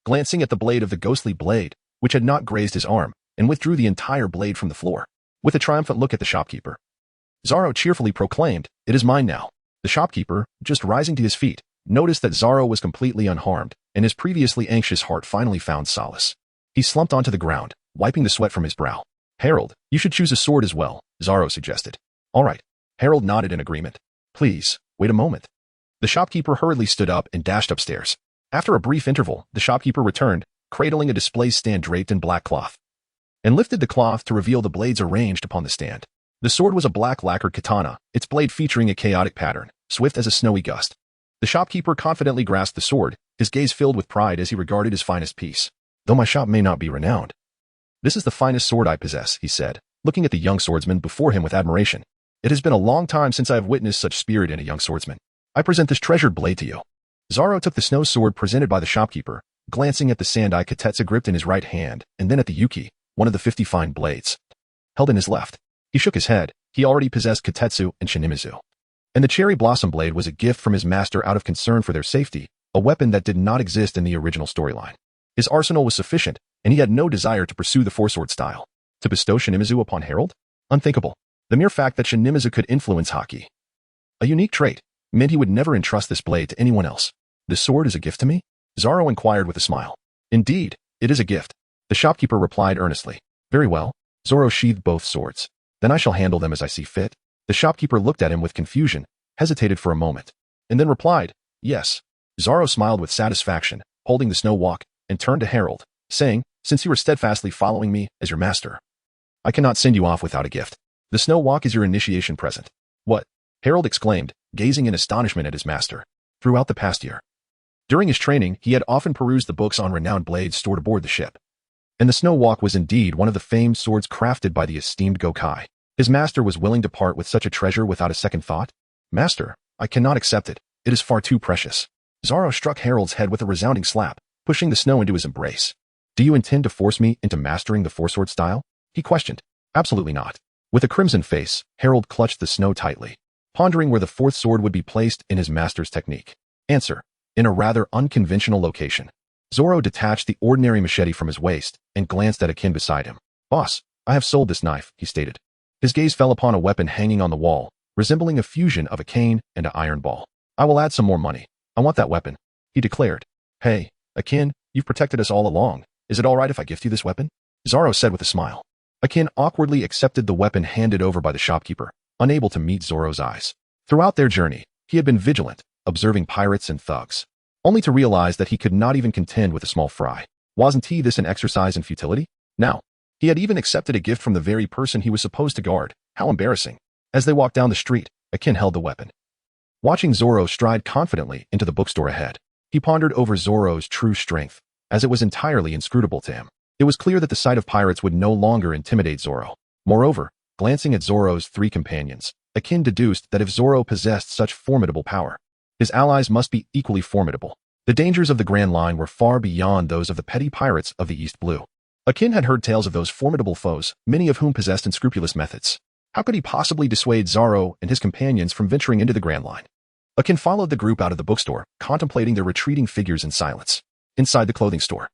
glancing at the blade of the ghostly blade, which had not grazed his arm, and withdrew the entire blade from the floor. With a triumphant look at the shopkeeper, Zoro cheerfully proclaimed, "It is mine now." The shopkeeper, just rising to his feet, noticed that Zoro was completely unharmed, and his previously anxious heart finally found solace. He slumped onto the ground, wiping the sweat from his brow. Harold, you should choose a sword as well, Zoro suggested. All right. Harold nodded in agreement. Please, wait a moment. The shopkeeper hurriedly stood up and dashed upstairs. After a brief interval, the shopkeeper returned, cradling a display stand draped in black cloth, and lifted the cloth to reveal the blades arranged upon the stand. The sword was a black lacquered katana, its blade featuring a chaotic pattern, swift as a snowy gust. The shopkeeper confidently grasped the sword, his gaze filled with pride as he regarded his finest piece. Though my shop may not be renowned, this is the finest sword I possess, he said, looking at the young swordsman before him with admiration. It has been a long time since I have witnessed such spirit in a young swordsman. I present this treasured blade to you. Zoro took the snow sword presented by the shopkeeper, glancing at the sand-eye kitetsu gripped in his right hand, and then at the yuki, one of the 50 fine blades, held in his left. He shook his head. He already possessed kitetsu and shinimizu, and the cherry blossom blade was a gift from his master out of concern for their safety, a weapon that did not exist in the original storyline. His arsenal was sufficient, and he had no desire to pursue the four-sword style. To bestow shinimizu upon Harold? Unthinkable. The mere fact that shinimizu could influence haki, a unique trait, meant he would never entrust this blade to anyone else. This sword is a gift to me? Zoro inquired with a smile. Indeed, it is a gift. The shopkeeper replied earnestly. Very well. Zoro sheathed both swords. Then I shall handle them as I see fit. The shopkeeper looked at him with confusion, hesitated for a moment, and then replied, yes. Zoro smiled with satisfaction, holding the snow walk, and turned to Harold, saying, since you are steadfastly following me as your master, I cannot send you off without a gift. The snow walk is your initiation present. What? Harold exclaimed, gazing in astonishment at his master. Throughout the past year, during his training, he had often perused the books on renowned blades stored aboard the ship, and the snow walk was indeed one of the famed swords crafted by the esteemed Gokai. His master was willing to part with such a treasure without a second thought? Master, I cannot accept it. It is far too precious. Zoro struck Harold's head with a resounding slap, pushing the snow into his embrace. Do you intend to force me into mastering the four-sword style? He questioned. Absolutely not. With a crimson face, Harold clutched the snow tightly, pondering where the fourth sword would be placed in his master's technique. Answer. In a rather unconventional location. Zoro detached the ordinary machete from his waist and glanced at Akin beside him. Boss, I have sold this knife, he stated. His gaze fell upon a weapon hanging on the wall, resembling a fusion of a cane and an iron ball. I will add some more money. I want that weapon, he declared. Hey, Akin, you've protected us all along. Is it all right if I gift you this weapon? Zoro said with a smile. Akin awkwardly accepted the weapon handed over by the shopkeeper, unable to meet Zoro's eyes. Throughout their journey, he had been vigilant, observing pirates and thugs, only to realize that he could not even contend with a small fry. Wasn't this an exercise in futility? Now, he had even accepted a gift from the very person he was supposed to guard. How embarrassing. As they walked down the street, Akin held the weapon. Watching Zoro stride confidently into the bookstore ahead, he pondered over Zoro's true strength, as it was entirely inscrutable to him. It was clear that the sight of pirates would no longer intimidate Zoro. Moreover, glancing at Zoro's three companions, Akin deduced that if Zoro possessed such formidable power, his allies must be equally formidable. The dangers of the Grand Line were far beyond those of the petty pirates of the East Blue. Akin had heard tales of those formidable foes, many of whom possessed unscrupulous methods. How could he possibly dissuade Zoro and his companions from venturing into the Grand Line? Akin followed the group out of the bookstore, contemplating their retreating figures in silence. Inside the clothing store,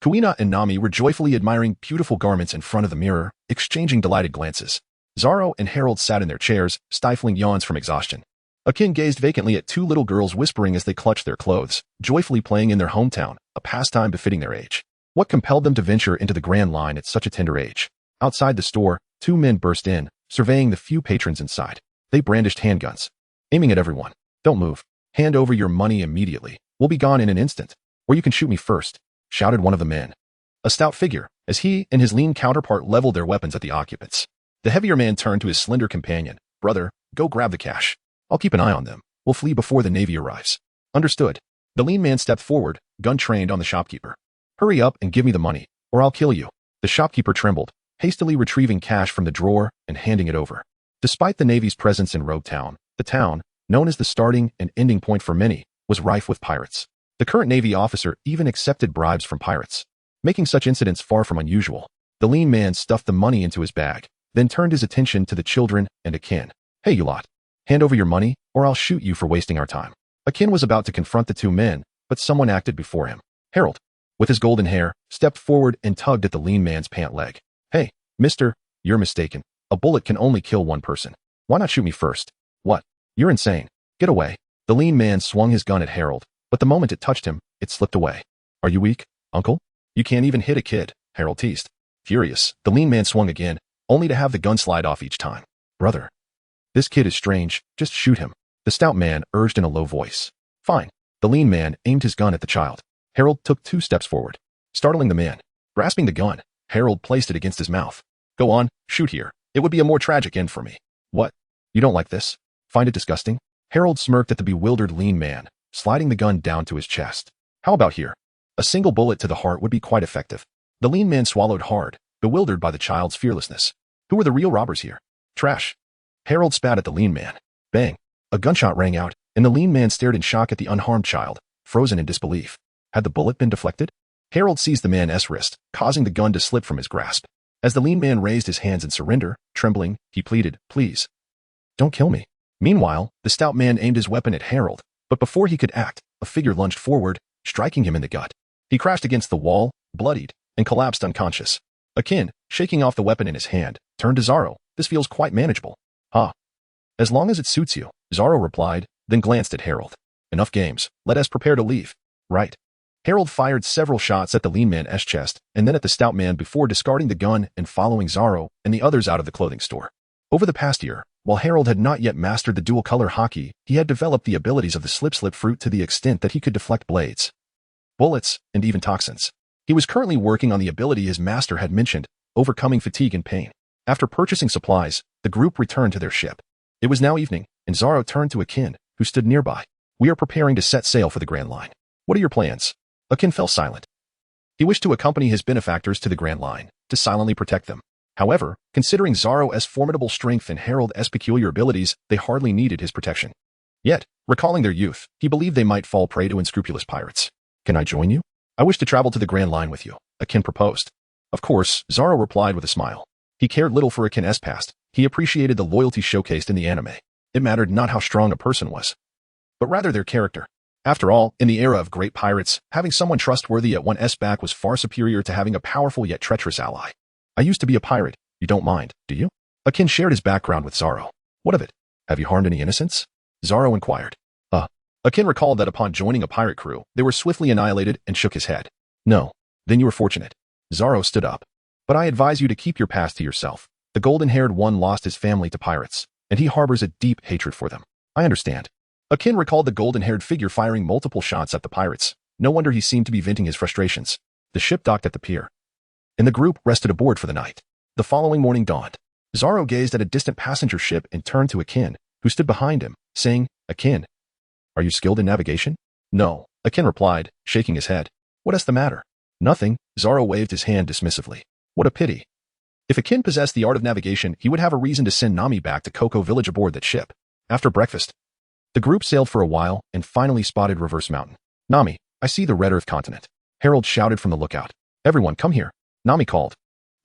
Kuina and Nami were joyfully admiring beautiful garments in front of the mirror, exchanging delighted glances. Zoro and Harold sat in their chairs, stifling yawns from exhaustion. Akin gazed vacantly at two little girls whispering as they clutched their clothes, joyfully playing in their hometown, a pastime befitting their age. What compelled them to venture into the Grand Line at such a tender age? Outside the store, two men burst in, surveying the few patrons inside. They brandished handguns, aiming at everyone. Don't move. Hand over your money immediately. We'll be gone in an instant. Or you can shoot me first, shouted one of the men. A stout figure, as he and his lean counterpart leveled their weapons at the occupants. The heavier man turned to his slender companion. Brother, go grab the cash. I'll keep an eye on them. We'll flee before the Navy arrives. Understood. The lean man stepped forward, gun trained on the shopkeeper. Hurry up and give me the money, or I'll kill you. The shopkeeper trembled, hastily retrieving cash from the drawer and handing it over. Despite the Navy's presence in Rogue Town, the town, known as the starting and ending point for many, was rife with pirates. The current Navy officer even accepted bribes from pirates, making such incidents far from unusual. The lean man stuffed the money into his bag, then turned his attention to the children and Akin. Hey, you lot. Hand over your money, or I'll shoot you for wasting our time. Akin was about to confront the two men, but someone acted before him. Harold, with his golden hair, stepped forward and tugged at the lean man's pant leg. Hey, mister, you're mistaken. A bullet can only kill one person. Why not shoot me first? What? You're insane. Get away. The lean man swung his gun at Harold, but the moment it touched him, it slipped away. Are you weak, uncle? You can't even hit a kid, Harold teased. Furious, the lean man swung again, only to have the gun slide off each time. Brother, this kid is strange, just shoot him, the stout man urged in a low voice. Fine. The lean man aimed his gun at the child. Harold took 2 steps forward, startling the man. Grasping the gun, Harold placed it against his mouth. Go on, shoot here. It would be a more tragic end for me. What? You don't like this? Find it disgusting? Harold smirked at the bewildered lean man, sliding the gun down to his chest. How about here? A single bullet to the heart would be quite effective. The lean man swallowed hard, bewildered by the child's fearlessness. Who are the real robbers here? Trash. Harold spat at the lean man. Bang. A gunshot rang out, and the lean man stared in shock at the unharmed child, frozen in disbelief. Had the bullet been deflected? Harold seized the man's wrist, causing the gun to slip from his grasp. As the lean man raised his hands in surrender, trembling, he pleaded, Please, don't kill me. Meanwhile, the stout man aimed his weapon at Harold, but before he could act, a figure lunged forward, striking him in the gut. He crashed against the wall, bloodied, and collapsed unconscious. Akin, shaking off the weapon in his hand, turned to Zoro. This feels quite manageable. Ah. As long as it suits you, Zoro replied, then glanced at Harold. Enough games. Let us prepare to leave. Right. Harold fired several shots at the lean man's chest and then at the stout man before discarding the gun and following Zoro and the others out of the clothing store. Over the past year, while Harold had not yet mastered the dual-color haki, he had developed the abilities of the slip-slip fruit to the extent that he could deflect blades, bullets, and even toxins. He was currently working on the ability his master had mentioned, overcoming fatigue and pain. After purchasing supplies, the group returned to their ship. It was now evening, and Zoro turned to Akin, who stood nearby. We are preparing to set sail for the Grand Line. What are your plans? Akin fell silent. He wished to accompany his benefactors to the Grand Line, to silently protect them. However, considering Zoro's formidable strength and Harold's peculiar abilities, they hardly needed his protection. Yet, recalling their youth, he believed they might fall prey to unscrupulous pirates. Can I join you? I wish to travel to the Grand Line with you, Akin proposed. Of course, Zoro replied with a smile. He cared little for Akin's past. He appreciated the loyalty showcased in the anime. It mattered not how strong a person was, but rather their character. After all, in the era of great pirates, having someone trustworthy at one's back was far superior to having a powerful yet treacherous ally. I used to be a pirate. You don't mind, do you? Akin shared his background with Zoro. What of it? Have you harmed any innocents? Zoro inquired. Akin recalled that upon joining a pirate crew, they were swiftly annihilated and shook his head. No, Then you were fortunate. Zoro stood up. But I advise you to keep your past to yourself. The golden-haired one lost his family to pirates, and he harbors a deep hatred for them. I understand. Akin recalled the golden-haired figure firing multiple shots at the pirates. No wonder he seemed to be venting his frustrations. The ship docked at the pier, and the group rested aboard for the night. The following morning dawned. Zoro gazed at a distant passenger ship and turned to Akin, who stood behind him, saying, Akin, are you skilled in navigation? No, Akin replied, shaking his head. What is the matter? Nothing, Zoro waved his hand dismissively. What a pity. If Akin possessed the art of navigation, he would have a reason to send Nami back to Cocoa Village aboard that ship. After breakfast, the group sailed for a while and finally spotted Reverse Mountain. Nami, I see the Red Earth continent. Harold shouted from the lookout. Everyone, come here. Nami called.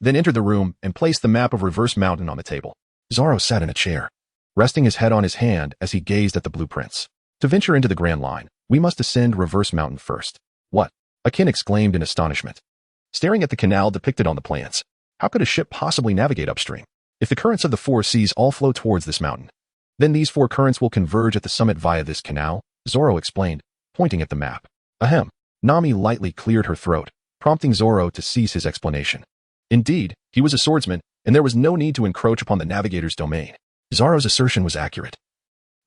Then entered the room and placed the map of Reverse Mountain on the table. Zoro sat in a chair, resting his head on his hand as he gazed at the blueprints. To venture into the Grand Line, we must ascend Reverse Mountain first. What? Akin exclaimed in astonishment, staring at the canal depicted on the plans. How could a ship possibly navigate upstream? If the currents of the four seas all flow towards this mountain, then these four currents will converge at the summit via this canal, Zoro explained, pointing at the map. Ahem. Nami lightly cleared her throat, prompting Zoro to cease his explanation. Indeed, he was a swordsman, and there was no need to encroach upon the navigator's domain. Zoro's assertion was accurate.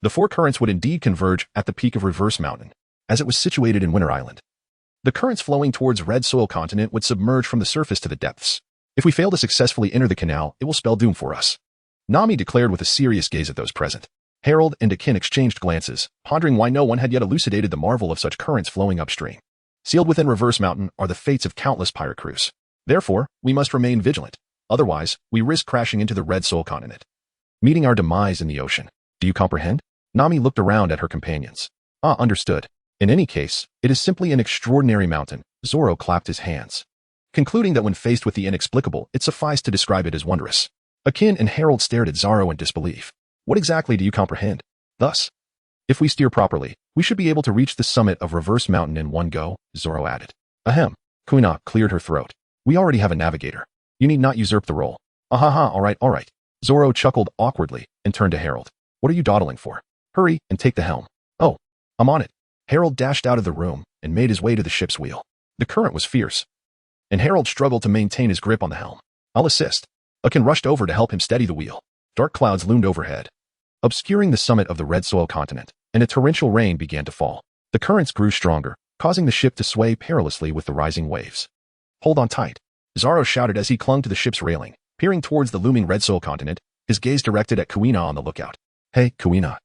The four currents would indeed converge at the peak of Reverse Mountain, as it was situated in Winter Island. The currents flowing towards Red Soil Continent would submerge from the surface to the depths. If we fail to successfully enter the canal, it will spell doom for us. Nami declared with a serious gaze at those present. Harold and Akin exchanged glances, pondering why no one had yet elucidated the marvel of such currents flowing upstream. Sealed within Reverse Mountain are the fates of countless pirate crews. Therefore, we must remain vigilant. Otherwise, we risk crashing into the Red Soul Continent, meeting our demise in the ocean. Do you comprehend? Nami looked around at her companions. Understood. In any case, it is simply an extraordinary mountain. Zoro clapped his hands, concluding that when faced with the inexplicable, it sufficed to describe it as wondrous. Akin and Harold stared at Zoro in disbelief. What exactly do you comprehend? Thus, if we steer properly, we should be able to reach the summit of Reverse Mountain in one go, Zoro added. Ahem. Kuina cleared her throat. We already have a navigator. You need not usurp the role. Ahaha, all right. Zoro chuckled awkwardly and turned to Harold. What are you dawdling for? Hurry and take the helm. Oh, I'm on it. Harold dashed out of the room and made his way to the ship's wheel. The current was fierce, and Harold struggled to maintain his grip on the helm. I'll assist. Akin rushed over to help him steady the wheel. Dark clouds loomed overhead, obscuring the summit of the Red Soil Continent, and a torrential rain began to fall. The currents grew stronger, causing the ship to sway perilously with the rising waves. Hold on tight, Zoro shouted as he clung to the ship's railing, peering towards the looming Red Soil Continent, his gaze directed at Kuina on the lookout. Hey, Kuina.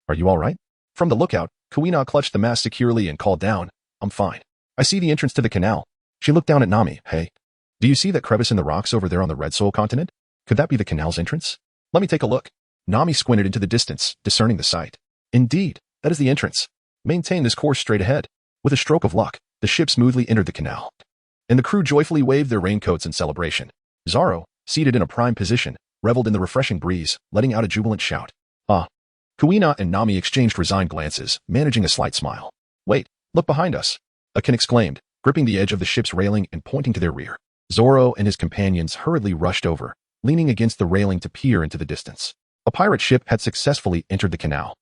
Are you all right? From the lookout, Kuina clutched the mast securely and called down. I'm fine. I see the entrance to the canal. She looked down at Nami. Hey, do you see that crevice in the rocks over there on the Red Soul Continent? Could that be the canal's entrance? Let me take a look. Nami squinted into the distance, discerning the sight. Indeed, that is the entrance. Maintain this course straight ahead. With a stroke of luck, the ship smoothly entered the canal, and the crew joyfully waved their raincoats in celebration. Zoro, seated in a prime position, reveled in the refreshing breeze, letting out a jubilant shout. Kuina and Nami exchanged resigned glances, managing a slight smile. Wait, look behind us, Akin exclaimed, gripping the edge of the ship's railing and pointing to their rear. Zoro and his companions hurriedly rushed over, leaning against the railing to peer into the distance. A pirate ship had successfully entered the canal,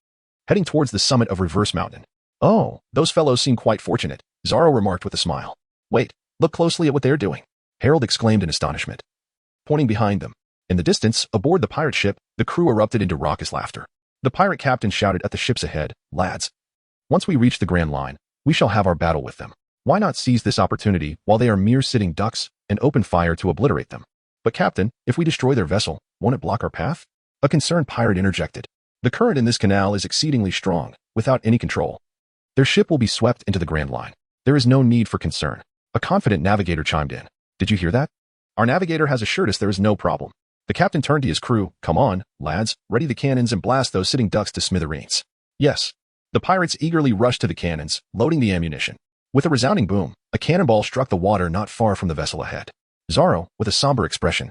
heading towards the summit of Reverse Mountain. Oh, those fellows seem quite fortunate, Zoro remarked with a smile. Wait, look closely at what they're doing, Harold exclaimed in astonishment, pointing behind them. In the distance, aboard the pirate ship, the crew erupted into raucous laughter. The pirate captain shouted at the ships ahead, Lads, once we reach the Grand Line, we shall have our battle with them. Why not seize this opportunity while they are mere sitting ducks and open fire to obliterate them? But Captain, if we destroy their vessel, won't it block our path? A concerned pirate interjected. The current in this canal is exceedingly strong, without any control. Their ship will be swept into the Grand Line. There is no need for concern. A confident navigator chimed in. Did you hear that? Our navigator has assured us there is no problem. The captain turned to his crew. Come on, lads, ready the cannons and blast those sitting ducks to smithereens. Yes. The pirates eagerly rushed to the cannons, loading the ammunition. With a resounding boom, a cannonball struck the water not far from the vessel ahead. Zoro, with a somber expression,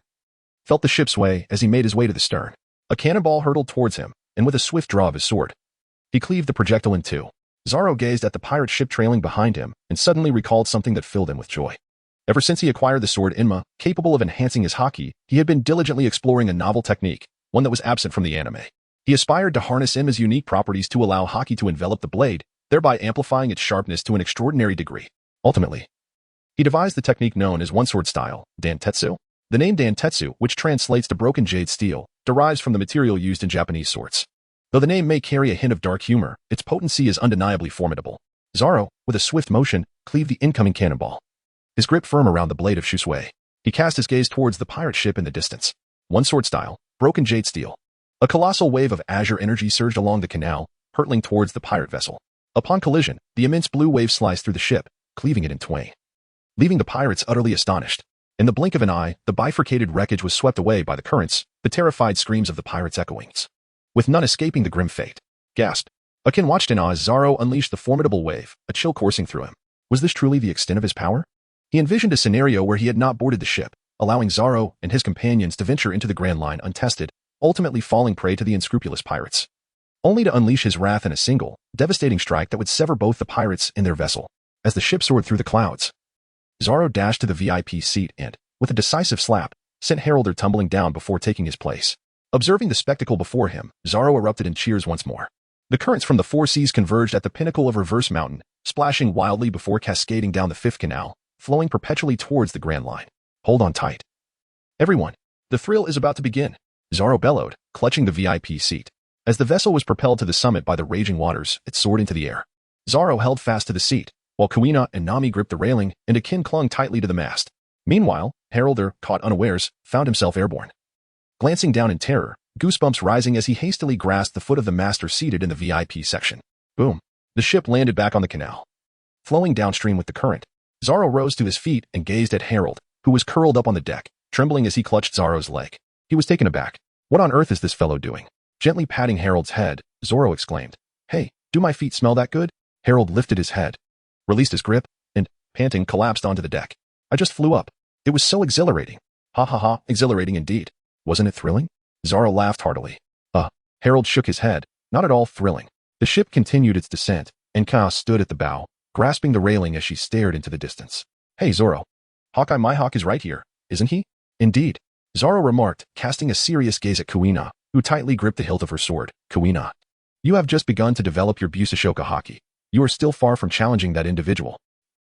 felt the ship sway as he made his way to the stern. A cannonball hurtled towards him, and with a swift draw of his sword, he cleaved the projectile in two. Zoro gazed at the pirate ship trailing behind him and suddenly recalled something that filled him with joy. Ever since he acquired the sword Inma, capable of enhancing his haki, he had been diligently exploring a novel technique, one that was absent from the anime. He aspired to harness Inma's unique properties to allow haki to envelop the blade, thereby amplifying its sharpness to an extraordinary degree. Ultimately, He devised the technique known as one-sword style, dantetsu. The name dantetsu, which translates to broken jade steel, derives from the material used in Japanese swords. Though the name may carry a hint of dark humor, its potency is undeniably formidable. Zoro, with a swift motion, cleaved the incoming cannonball. His grip firm around the blade of Shuangyue, he cast his gaze towards the pirate ship in the distance. One-sword style, broken jade steel. A colossal wave of azure energy surged along the canal, hurtling towards the pirate vessel. Upon collision, the immense blue wave sliced through the ship, cleaving it in twain, leaving the pirates utterly astonished. In the blink of an eye, the bifurcated wreckage was swept away by the currents, the terrified screams of the pirates echoing, with none escaping the grim fate. Gasped. Akin watched in awe as Zoro unleashed the formidable wave, a chill coursing through him. Was this truly the extent of his power? He envisioned a scenario where he had not boarded the ship, allowing Zoro and his companions to venture into the Grand Line untested, ultimately falling prey to the unscrupulous pirates, only to unleash his wrath in a single, devastating strike that would sever both the pirates and their vessel. As the ship soared through the clouds, Zoro dashed to the VIP seat and, with a decisive slap, sent Heraldor tumbling down before taking his place. Observing the spectacle before him, Zoro erupted in cheers once more. The currents from the four seas converged at the pinnacle of Reverse Mountain, splashing wildly before cascading down the fifth canal, flowing perpetually towards the Grand Line. Hold on tight, everyone. The thrill is about to begin, Zoro bellowed, clutching the VIP seat. As the vessel was propelled to the summit by the raging waters, it soared into the air. Zoro held fast to the seat, while Kuina and Nami gripped the railing and Akin clung tightly to the mast. Meanwhile, Heraldor, caught unawares, found himself airborne. Glancing down in terror, goosebumps rising as he hastily grasped the foot of the master seated in the VIP section. Boom. The ship landed back on the canal. Flowing downstream with the current, Zoro rose to his feet and gazed at Harold, who was curled up on the deck, trembling as he clutched Zoro's leg. He was taken aback. What on earth is this fellow doing? Gently patting Harold's head, Zoro exclaimed. Hey, do my feet smell that good? Harold lifted his head, released his grip, and, panting, collapsed onto the deck. I just flew up. It was so exhilarating. Ha ha ha, exhilarating indeed. Wasn't it thrilling? Zoro laughed heartily. Harold shook his head. Not at all thrilling. The ship continued its descent, and Ka stood at the bow, grasping the railing as she stared into the distance. Hey Zoro. Hawkeye, my hawk is right here, isn't he? Indeed, Zoro remarked, casting a serious gaze at Kuina, who tightly gripped the hilt of her sword. Kuina, you have just begun to develop your Busashoka haki. You are still far from challenging that individual.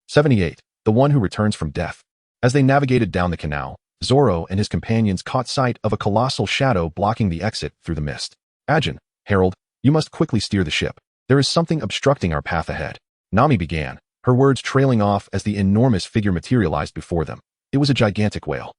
78. The one who returns from death. As they navigated down the canal, Zoro and his companions caught sight of a colossal shadow blocking the exit through the mist. Ajin, Harold, you must quickly steer the ship. There is something obstructing our path ahead. Nami began, her words trailing off as the enormous figure materialized before them. It was a gigantic whale.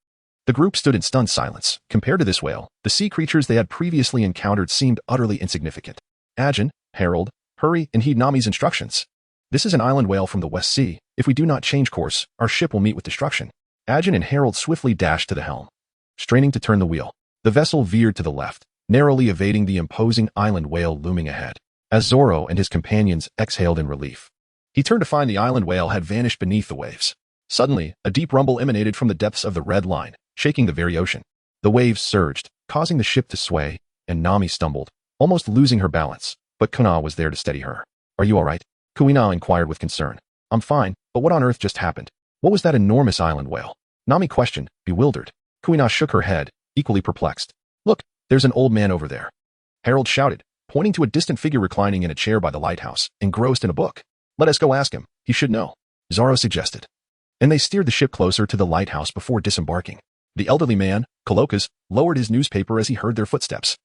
The group stood in stunned silence. Compared to this whale, the sea creatures they had previously encountered seemed utterly insignificant. Ajin, Harold, hurry and heed Nami's instructions. This is an island whale from the West Sea. If we do not change course, our ship will meet with destruction. Ajin and Harold swiftly dashed to the helm. Straining to turn the wheel, the vessel veered to the left, narrowly evading the imposing island whale looming ahead. As Zoro and his companions exhaled in relief, he turned to find the island whale had vanished beneath the waves. Suddenly, a deep rumble emanated from the depths of the red line, shaking the very ocean. The waves surged, causing the ship to sway, and Nami stumbled, almost losing her balance, but Kuina was there to steady her. Are you all right? Kuina inquired with concern. I'm fine, but what on earth just happened? What was that enormous island whale? Nami questioned, bewildered. Kuina shook her head, equally perplexed. Look, there's an old man over there. Harold shouted, pointing to a distant figure reclining in a chair by the lighthouse, engrossed in a book. Let us go ask him. He should know, Zoro suggested. And they steered the ship closer to the lighthouse before disembarking. The elderly man, Colossal, lowered his newspaper as he heard their footsteps,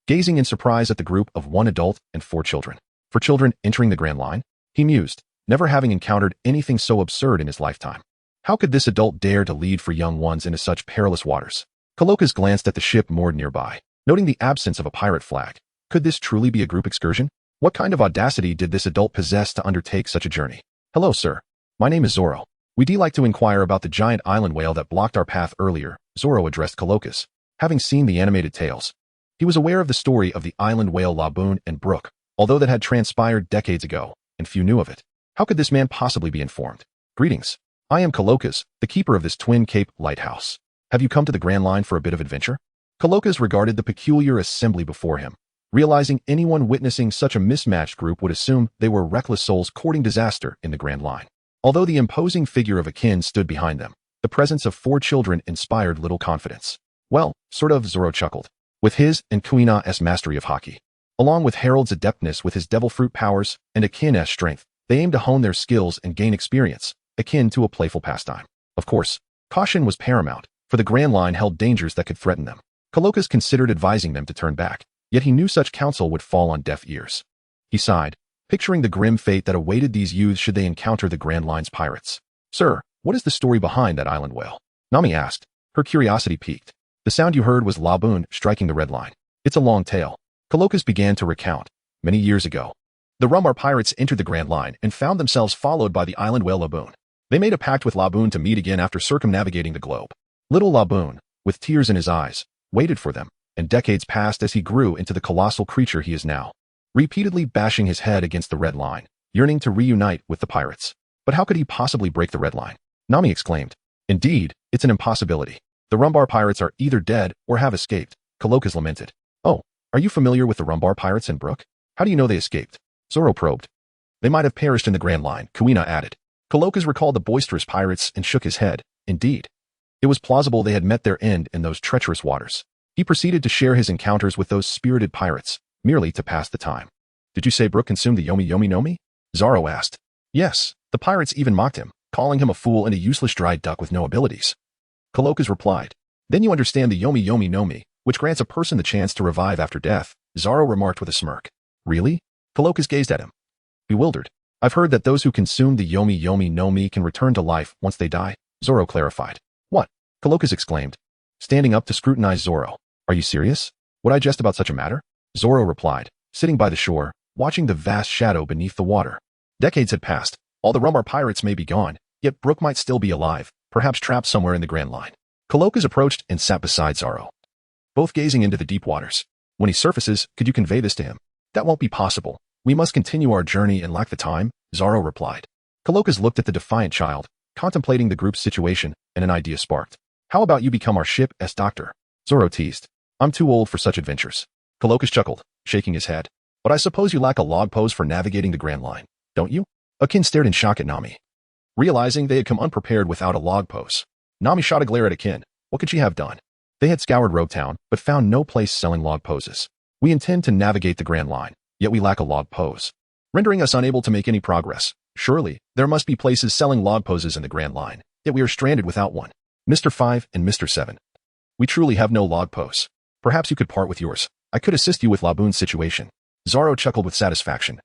gazing in surprise at the group of 1 adult and 4 children. 4 children entering the Grand Line? He mused, never having encountered anything so absurd in his lifetime. How could this adult dare to lead 4 young ones into such perilous waters? Colossal glanced at the ship moored nearby, noting the absence of a pirate flag. Could this truly be a group excursion? What kind of audacity did this adult possess to undertake such a journey? Hello, sir. My name is Zoro. We'd like to inquire about the giant island whale that blocked our path earlier, Zoro addressed Colossal. Having seen the animated tales, he was aware of the story of the island whale Laboon and Brook, although that had transpired decades ago, and few knew of it. How could this man possibly be informed? Greetings. I am Colossal, the keeper of this Twin Cape lighthouse. Have you come to the Grand Line for a bit of adventure? Colossal regarded the peculiar assembly before him, realizing anyone witnessing such a mismatched group would assume they were reckless souls courting disaster in the Grand Line. Although the imposing figure of Akin stood behind them, the presence of 4 children inspired little confidence. Well, sort of, Zoro chuckled. With his and Kuina's mastery of haki, along with Harold's adeptness with his devil fruit powers and Akin's strength, they aimed to hone their skills and gain experience, akin to a playful pastime. Of course, caution was paramount, for the Grand Line held dangers that could threaten them. Coloccus considered advising them to turn back, yet he knew such counsel would fall on deaf ears. He sighed, picturing the grim fate that awaited these youths should they encounter the Grand Line's pirates. "Sir, what is the story behind that island whale?" Nami asked, her curiosity piqued. "The sound you heard was Laboon striking the red line. It's a long tale." Coloccus began to recount. Many years ago, the Rumbar pirates entered the Grand Line and found themselves followed by the island whale Laboon. They made a pact with Laboon to meet again after circumnavigating the globe. Little Laboon, with tears in his eyes, waited for them, and decades passed as he grew into the colossal creature he is now, repeatedly bashing his head against the red line, yearning to reunite with the pirates. But how could he possibly break the red line? Nami exclaimed. "Indeed, it's an impossibility. The Rumbar pirates are either dead or have escaped," Coloccus lamented. "Oh, are you familiar with the Rumbar pirates in Brook? How do you know they escaped?" Zoro probed. "They might have perished in the Grand Line," Kuina added. Coloccus recalled the boisterous pirates and shook his head. Indeed, it was plausible they had met their end in those treacherous waters. He proceeded to share his encounters with those spirited pirates, merely to pass the time. "Did you say Brook consumed the Yomi Yomi no Mi?" Zoro asked. "Yes, the pirates even mocked him, calling him a fool and a useless dried duck with no abilities." Coloccus replied. "Then you understand the Yomi Yomi no Mi, which grants a person the chance to revive after death," Zoro remarked with a smirk. "Really?" Coloccus gazed at him, bewildered. "I've heard that those who consume the Yomi Yomi no Mi can return to life once they die," Zoro clarified. "What?" Coloccus exclaimed, standing up to scrutinize Zoro. "Are you serious? Would I jest about such a matter?" Zoro replied, sitting by the shore, watching the vast shadow beneath the water. Decades had passed. All the Rumbar pirates may be gone, yet Brook might still be alive, perhaps trapped somewhere in the Grand Line. Coloccus approached and sat beside Zoro, both gazing into the deep waters. "When he surfaces, could you convey this to him?" "That won't be possible. We must continue our journey and lack the time," Zoro replied. Coloccus looked at the defiant child, contemplating the group's situation, and an idea sparked. "How about you become our ship's doctor?" Zoro teased. "I'm too old for such adventures." Coloccus chuckled, shaking his head. "But I suppose you lack a log pose for navigating the Grand Line, don't you?" Akin stared in shock at Nami, realizing they had come unprepared without a log pose. Nami shot a glare at Akin. What could she have done? They had scoured Rogue Town, but found no place selling log poses. "We intend to navigate the Grand Line, yet we lack a log pose, rendering us unable to make any progress. Surely, there must be places selling log poses in the Grand Line, yet we are stranded without one. Mr. 5 and Mr. 7. We truly have no log pose. Perhaps you could part with yours. I could assist you with Laboon's situation." Zoro chuckled with satisfaction,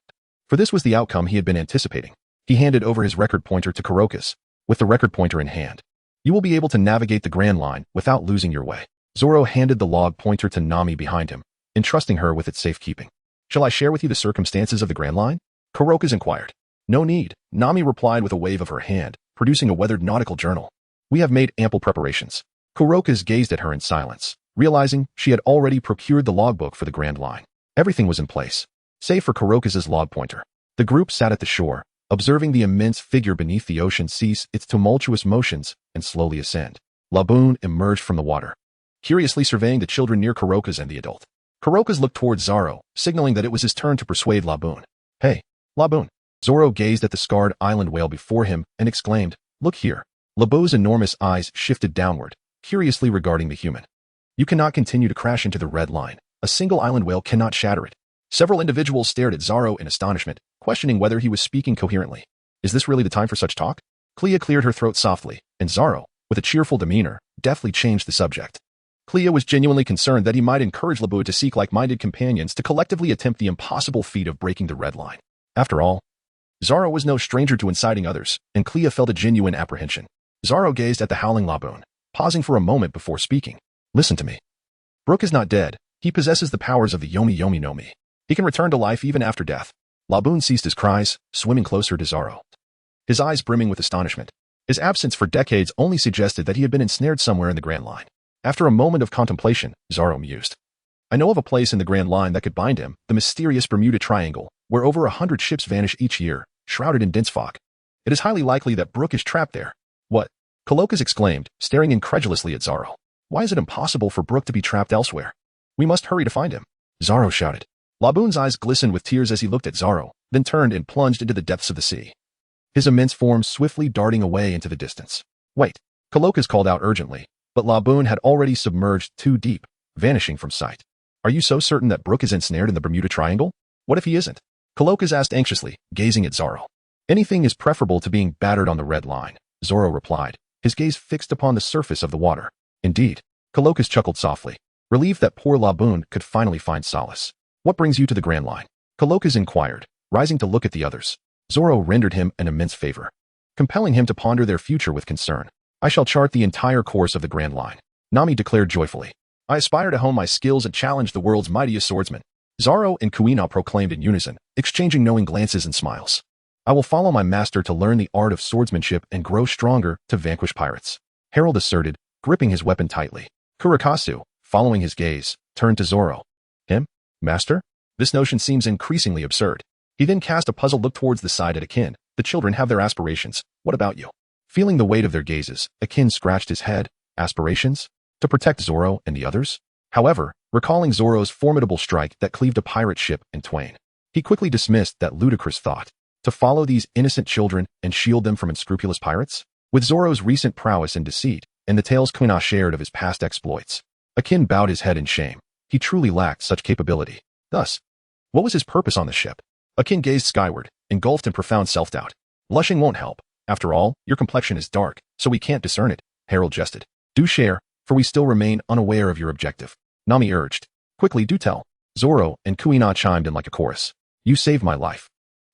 for this was the outcome he had been anticipating. He handed over his record pointer to Coloccus, with the record pointer in hand. "You will be able to navigate the Grand Line without losing your way." Zoro handed the log pointer to Nami behind him, entrusting her with its safekeeping. "Shall I share with you the circumstances of the Grand Line?" Coloccus inquired. "No need," Nami replied with a wave of her hand, producing a weathered nautical journal. "We have made ample preparations." Coloccus gazed at her in silence, realizing she had already procured the logbook for the Grand Line. Everything was in place, save for Coloccus's log pointer. The group sat at the shore, observing the immense figure beneath the ocean cease its tumultuous motions and slowly ascend. Laboon emerged from the water, curiously surveying the children near Coloccus and the adult. Coloccus looked towards Zoro, signaling that it was his turn to persuade Laboon. "Hey, Laboon." Zoro gazed at the scarred island whale before him and exclaimed, "Look here." Laboon's enormous eyes shifted downward, curiously regarding the human. "You cannot continue to crash into the red line. A single island whale cannot shatter it." Several individuals stared at Zoro in astonishment, questioning whether he was speaking coherently. "Is this really the time for such talk?" Clea cleared her throat softly, and Zoro, with a cheerful demeanor, deftly changed the subject. Clea was genuinely concerned that he might encourage Laboon to seek like-minded companions to collectively attempt the impossible feat of breaking the red line. After all, Zoro was no stranger to inciting others, and Clea felt a genuine apprehension. Zoro gazed at the howling Laboon, pausing for a moment before speaking. "Listen to me. Brook is not dead. He possesses the powers of the Yomi Yomi no Mi. He can return to life even after death." Laboon ceased his cries, swimming closer to Zoro, his eyes brimming with astonishment. His absence for decades only suggested that he had been ensnared somewhere in the Grand Line. After a moment of contemplation, Zoro mused. "I know of a place in the Grand Line that could bind him, the mysterious Bermuda Triangle, where over 100 ships vanish each year, shrouded in dense fog. It is highly likely that Brook is trapped there." "What?" Coloccus exclaimed, staring incredulously at Zoro. "Why is it impossible for Brook to be trapped elsewhere? We must hurry to find him." Zoro shouted. Laboon's eyes glistened with tears as he looked at Zoro, then turned and plunged into the depths of the sea, his immense form swiftly darting away into the distance. "Wait," Coloccus called out urgently, but Laboon had already submerged too deep, vanishing from sight. "Are you so certain that Brook is ensnared in the Bermuda Triangle? What if he isn't?" Coloccus asked anxiously, gazing at Zoro. Anything is preferable to being battered on the red line, Zoro replied, his gaze fixed upon the surface of the water. Indeed. Colocus chuckled softly, relieved that poor Laboon could finally find solace. What brings you to the Grand Line? Colocus inquired, rising to look at the others. Zoro rendered him an immense favor, compelling him to ponder their future with concern. I shall chart the entire course of the Grand Line, Nami declared joyfully. I aspire to hone my skills and challenge the world's mightiest swordsman. Zoro and Kuina proclaimed in unison, exchanging knowing glances and smiles. I will follow my master to learn the art of swordsmanship and grow stronger to vanquish pirates, Harold asserted, gripping his weapon tightly. Kurakasu, following his gaze, turned to Zoro. Him? Master? This notion seems increasingly absurd. He then cast a puzzled look towards the side at Akin. The children have their aspirations. What about you? Feeling the weight of their gazes, Akin scratched his head. Aspirations? To protect Zoro and the others? However, recalling Zoro's formidable strike that cleaved a pirate ship in twain, he quickly dismissed that ludicrous thought. To follow these innocent children and shield them from unscrupulous pirates? With Zoro's recent prowess and deceit, and the tales Kuina shared of his past exploits, Akin bowed his head in shame. He truly lacked such capability. Thus, what was his purpose on the ship? Akin gazed skyward, engulfed in profound self-doubt. Blushing won't help. After all, your complexion is dark, so we can't discern it, Harold jested. Do share, for we still remain unaware of your objective, Nami urged. Quickly, do tell. Zoro and Kuina chimed in like a chorus. You saved my life.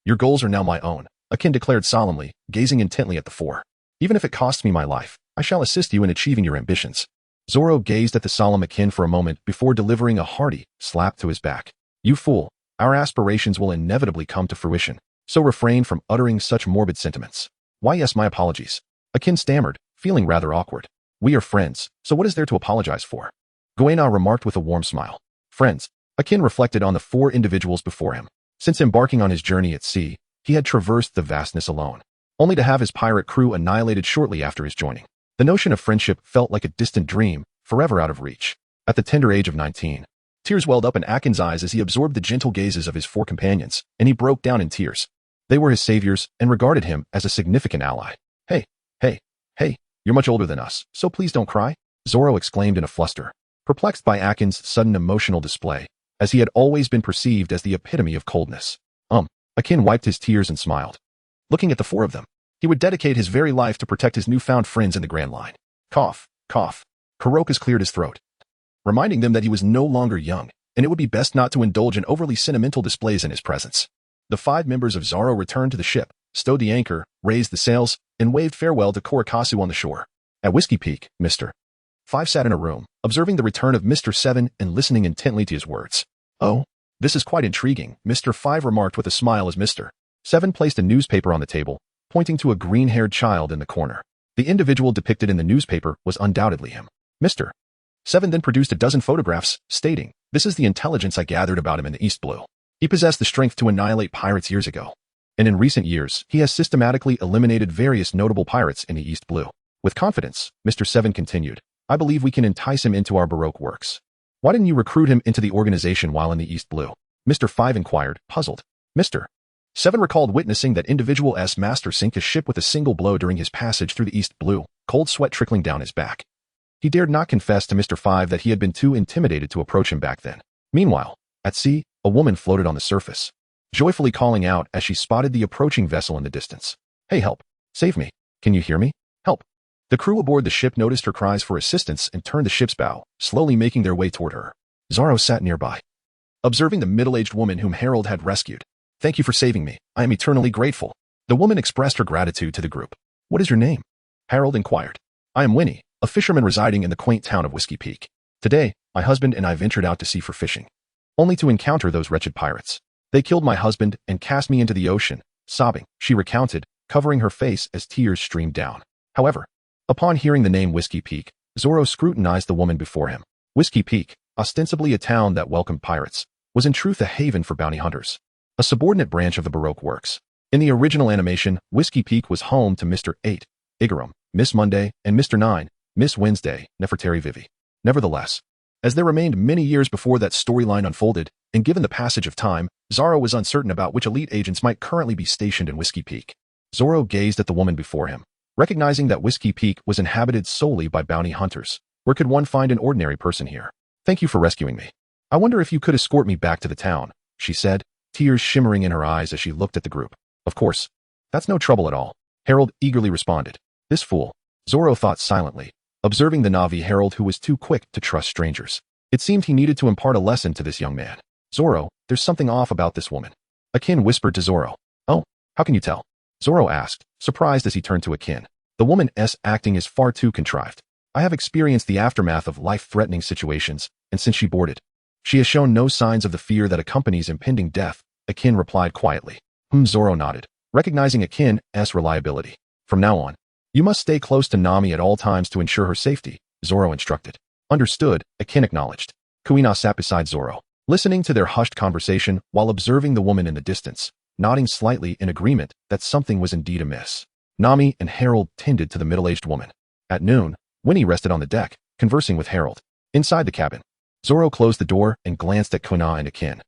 Your goals are now my own, Akin declared solemnly, gazing intently at the four. Even if it costs me my life, I shall assist you in achieving your ambitions. Zoro gazed at the solemn Akin for a moment before delivering a hearty slap to his back. You fool, our aspirations will inevitably come to fruition, so refrain from uttering such morbid sentiments. Why yes, my apologies. Akin stammered, feeling rather awkward. We are friends, so what is there to apologize for? Guina remarked with a warm smile. Friends. Akin reflected on the four individuals before him. Since embarking on his journey at sea, he had traversed the vastness alone, only to have his pirate crew annihilated shortly after his joining. The notion of friendship felt like a distant dream, forever out of reach. At the tender age of 19, tears welled up in Akin's eyes as he absorbed the gentle gazes of his four companions, and he broke down in tears. They were his saviors and regarded him as a significant ally. Hey, you're much older than us, so please don't cry, Zoro exclaimed in a fluster, perplexed by Akin's sudden emotional display, as he had always been perceived as the epitome of coldness. Akin wiped his tears and smiled. Looking at the four of them, he would dedicate his very life to protect his newfound friends in the Grand Line. Cough, cough. Kurokas cleared his throat, reminding them that he was no longer young, and it would be best not to indulge in overly sentimental displays in his presence. The 5 members of Zoro returned to the ship, stowed the anchor, raised the sails, and waved farewell to Kurakasu on the shore. At Whiskey Peak, Mr. 5 sat in a room, observing the return of Mr. 7 and listening intently to his words. Oh, this is quite intriguing, Mr. 5 remarked with a smile as Mr. 7 placed a newspaper on the table, pointing to a green-haired child in the corner. The individual depicted in the newspaper was undoubtedly him. Mr. 7 then produced a dozen photographs, stating, "This is the intelligence I gathered about him in the East Blue. He possessed the strength to annihilate pirates years ago, and in recent years, he has systematically eliminated various notable pirates in the East Blue." With confidence, Mr. 7 continued, "I believe we can entice him into our Baroque works. Why didn't you recruit him into the organization while in the East Blue?" Mr. 5 inquired, puzzled. Mr. 7 recalled witnessing that individual master sink his ship with a single blow during his passage through the East Blue, cold sweat trickling down his back. He dared not confess to Mr. 5 that he had been too intimidated to approach him back then. Meanwhile, at sea, a woman floated on the surface, joyfully calling out as she spotted the approaching vessel in the distance. "Hey, help! Save me! Can you hear me? Help!" The crew aboard the ship noticed her cries for assistance and turned the ship's bow, slowly making their way toward her. Zoro sat nearby, observing the middle-aged woman whom Harold had rescued. "Thank you for saving me. I am eternally grateful." The woman expressed her gratitude to the group. "What is your name?" Harold inquired. "I am Winnie, a fisherman residing in the quaint town of Whiskey Peak. Today, my husband and I ventured out to sea for fishing, only to encounter those wretched pirates. They killed my husband and cast me into the ocean," sobbing, she recounted, covering her face as tears streamed down. However, upon hearing the name Whiskey Peak, Zoro scrutinized the woman before him. Whiskey Peak, ostensibly a town that welcomed pirates, was in truth a haven for bounty hunters, a subordinate branch of the Baroque works. In the original animation, Whiskey Peak was home to Mr. 8, Igaram, Miss Monday, and Mr. 9, Miss Wednesday, Nefertari Vivi. Nevertheless, as there remained many years before that storyline unfolded, and given the passage of time, Zoro was uncertain about which elite agents might currently be stationed in Whiskey Peak. Zoro gazed at the woman before him, recognizing that Whiskey Peak was inhabited solely by bounty hunters. Where could one find an ordinary person here? "Thank you for rescuing me. I wonder if you could escort me back to the town," she said, tears shimmering in her eyes as she looked at the group. "Of course. That's no trouble at all, Harold eagerly responded. This fool, Zoro thought silently, observing the Navi Herald who was too quick to trust strangers. It seemed he needed to impart a lesson to this young man. Zoro, there's something off about this woman. Akin whispered to Zoro. Oh, how can you tell? Zoro asked, surprised as he turned to Akin. The woman's acting is far too contrived. I have experienced the aftermath of life-threatening situations, and since she boarded, she has shown no signs of the fear that accompanies impending death, Akin replied quietly. Zoro nodded, recognizing Akin's reliability. From now on, you must stay close to Nami at all times to ensure her safety, Zoro instructed. Understood, Akin acknowledged. Kuina sat beside Zoro, listening to their hushed conversation while observing the woman in the distance, nodding slightly in agreement that something was indeed amiss. Nami and Harold tended to the middle-aged woman. At noon, Winnie rested on the deck, conversing with Harold. Inside the cabin, Zoro closed the door and glanced at Kuina and Akin.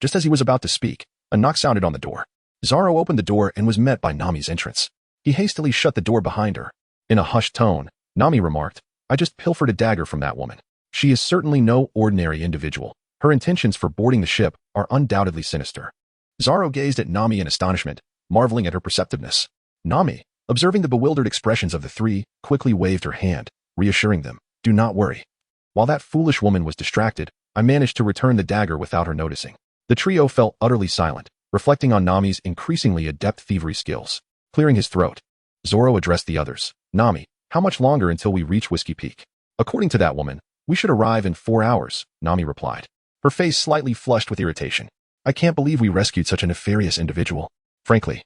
Just as he was about to speak, a knock sounded on the door. Zoro opened the door and was met by Nami's entrance. He hastily shut the door behind her. In a hushed tone, Nami remarked, I just pilfered a dagger from that woman. She is certainly no ordinary individual. Her intentions for boarding the ship are undoubtedly sinister. Zoro gazed at Nami in astonishment, marveling at her perceptiveness. Nami, observing the bewildered expressions of the three, quickly waved her hand, reassuring them, do not worry. While that foolish woman was distracted, I managed to return the dagger without her noticing. The trio fell utterly silent, reflecting on Nami's increasingly adept thievery skills. Clearing his throat, Zoro addressed the others. Nami, how much longer until we reach Whiskey Peak? According to that woman, we should arrive in 4 hours, Nami replied, her face slightly flushed with irritation. I can't believe we rescued such a nefarious individual. Frankly,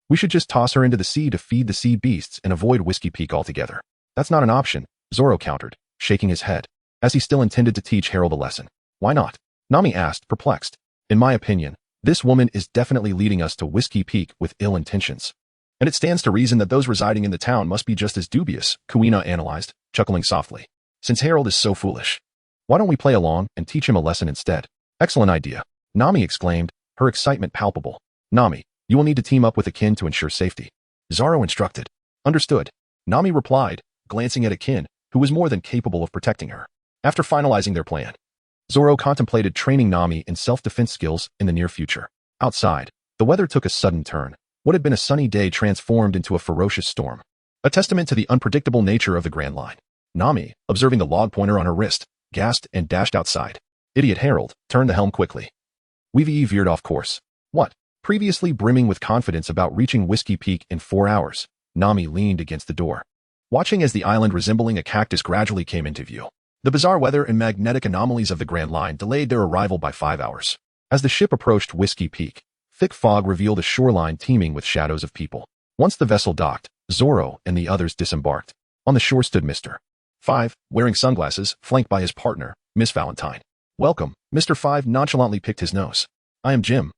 we should just toss her into the sea to feed the sea beasts and avoid Whiskey Peak altogether. That's not an option, Zoro countered, shaking his head, as he still intended to teach Harold a lesson. Why not? Nami asked, perplexed. In my opinion, this woman is definitely leading us to Whiskey Peak with ill intentions. And it stands to reason that those residing in the town must be just as dubious, Kuina analyzed, chuckling softly. Since Harold is so foolish, why don't we play along and teach him a lesson instead? Excellent idea, Nami exclaimed, her excitement palpable. Nami, you will need to team up with Akin to ensure safety. Zoro instructed. Understood, Nami replied, glancing at Akin, who was more than capable of protecting her. After finalizing their plan, Zoro contemplated training Nami in self-defense skills in the near future. Outside, the weather took a sudden turn. What had been a sunny day transformed into a ferocious storm, a testament to the unpredictable nature of the Grand Line. Nami, observing the log pointer on her wrist, gasped and dashed outside. Idiot Harold turned the helm quickly. We veered off course. What? Previously brimming with confidence about reaching Whiskey Peak in 4 hours, Nami leaned against the door, watching as the island resembling a cactus gradually came into view. The bizarre weather and magnetic anomalies of the Grand Line delayed their arrival by 5 hours. As the ship approached Whiskey Peak, thick fog revealed a shoreline teeming with shadows of people. Once the vessel docked, Zoro and the others disembarked. On the shore stood Mr. 5, wearing sunglasses, flanked by his partner, Miss Valentine. Welcome, Mr. 5 nonchalantly picked his nose. I am Jim,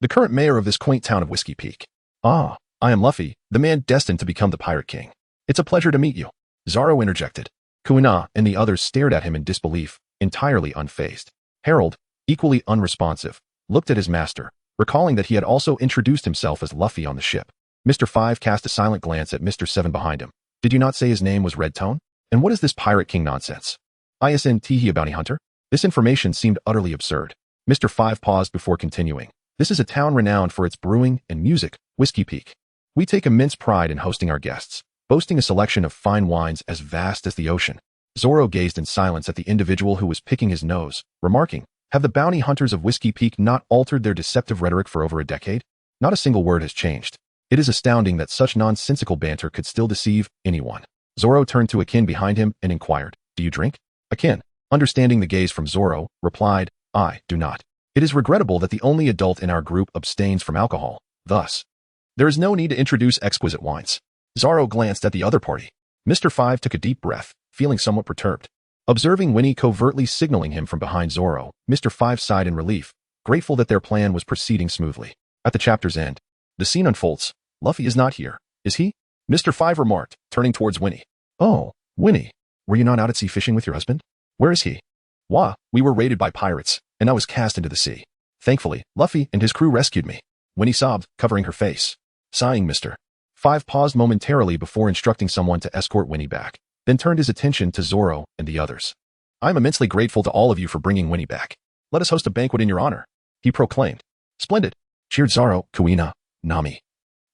the current mayor of this quaint town of Whiskey Peak. Ah, I am Luffy, the man destined to become the Pirate King. It's a pleasure to meet you, Zoro interjected. Kuina and the others stared at him in disbelief, entirely unfazed. Harold, equally unresponsive, looked at his master, recalling that he had also introduced himself as Luffy on the ship. Mr. 5 cast a silent glance at Mr. 7 behind him. Did you not say his name was Red Tone? And what is this Pirate King nonsense? Isn't he a bounty hunter? This information seemed utterly absurd. Mr. 5 paused before continuing. This is a town renowned for its brewing and music, Whiskey Peak. We take immense pride in hosting our guests, boasting a selection of fine wines as vast as the ocean. Zoro gazed in silence at the individual who was picking his nose, remarking, have the bounty hunters of Whiskey Peak not altered their deceptive rhetoric for over a decade? Not a single word has changed. It is astounding that such nonsensical banter could still deceive anyone. Zoro turned to Akin behind him and inquired, do you drink? Akin, understanding the gaze from Zoro, replied, I do not. It is regrettable that the only adult in our group abstains from alcohol. Thus, there is no need to introduce exquisite wines. Zoro glanced at the other party. Mr. 5 took a deep breath, feeling somewhat perturbed. Observing Winnie covertly signaling him from behind Zoro, Mr. 5 sighed in relief, grateful that their plan was proceeding smoothly. At the chapter's end, the scene unfolds. Luffy is not here, is he? Mr. 5 remarked, turning towards Winnie. Oh, Winnie, were you not out at sea fishing with your husband? Where is he? Wah, we were raided by pirates, and I was cast into the sea. Thankfully, Luffy and his crew rescued me. Winnie sobbed, covering her face. Sighing, Mr. 5 paused momentarily before instructing someone to escort Winnie back, then turned his attention to Zoro and the others. I am immensely grateful to all of you for bringing Winnie back. Let us host a banquet in your honor, he proclaimed. Splendid, cheered Zoro, Kuina, Nami.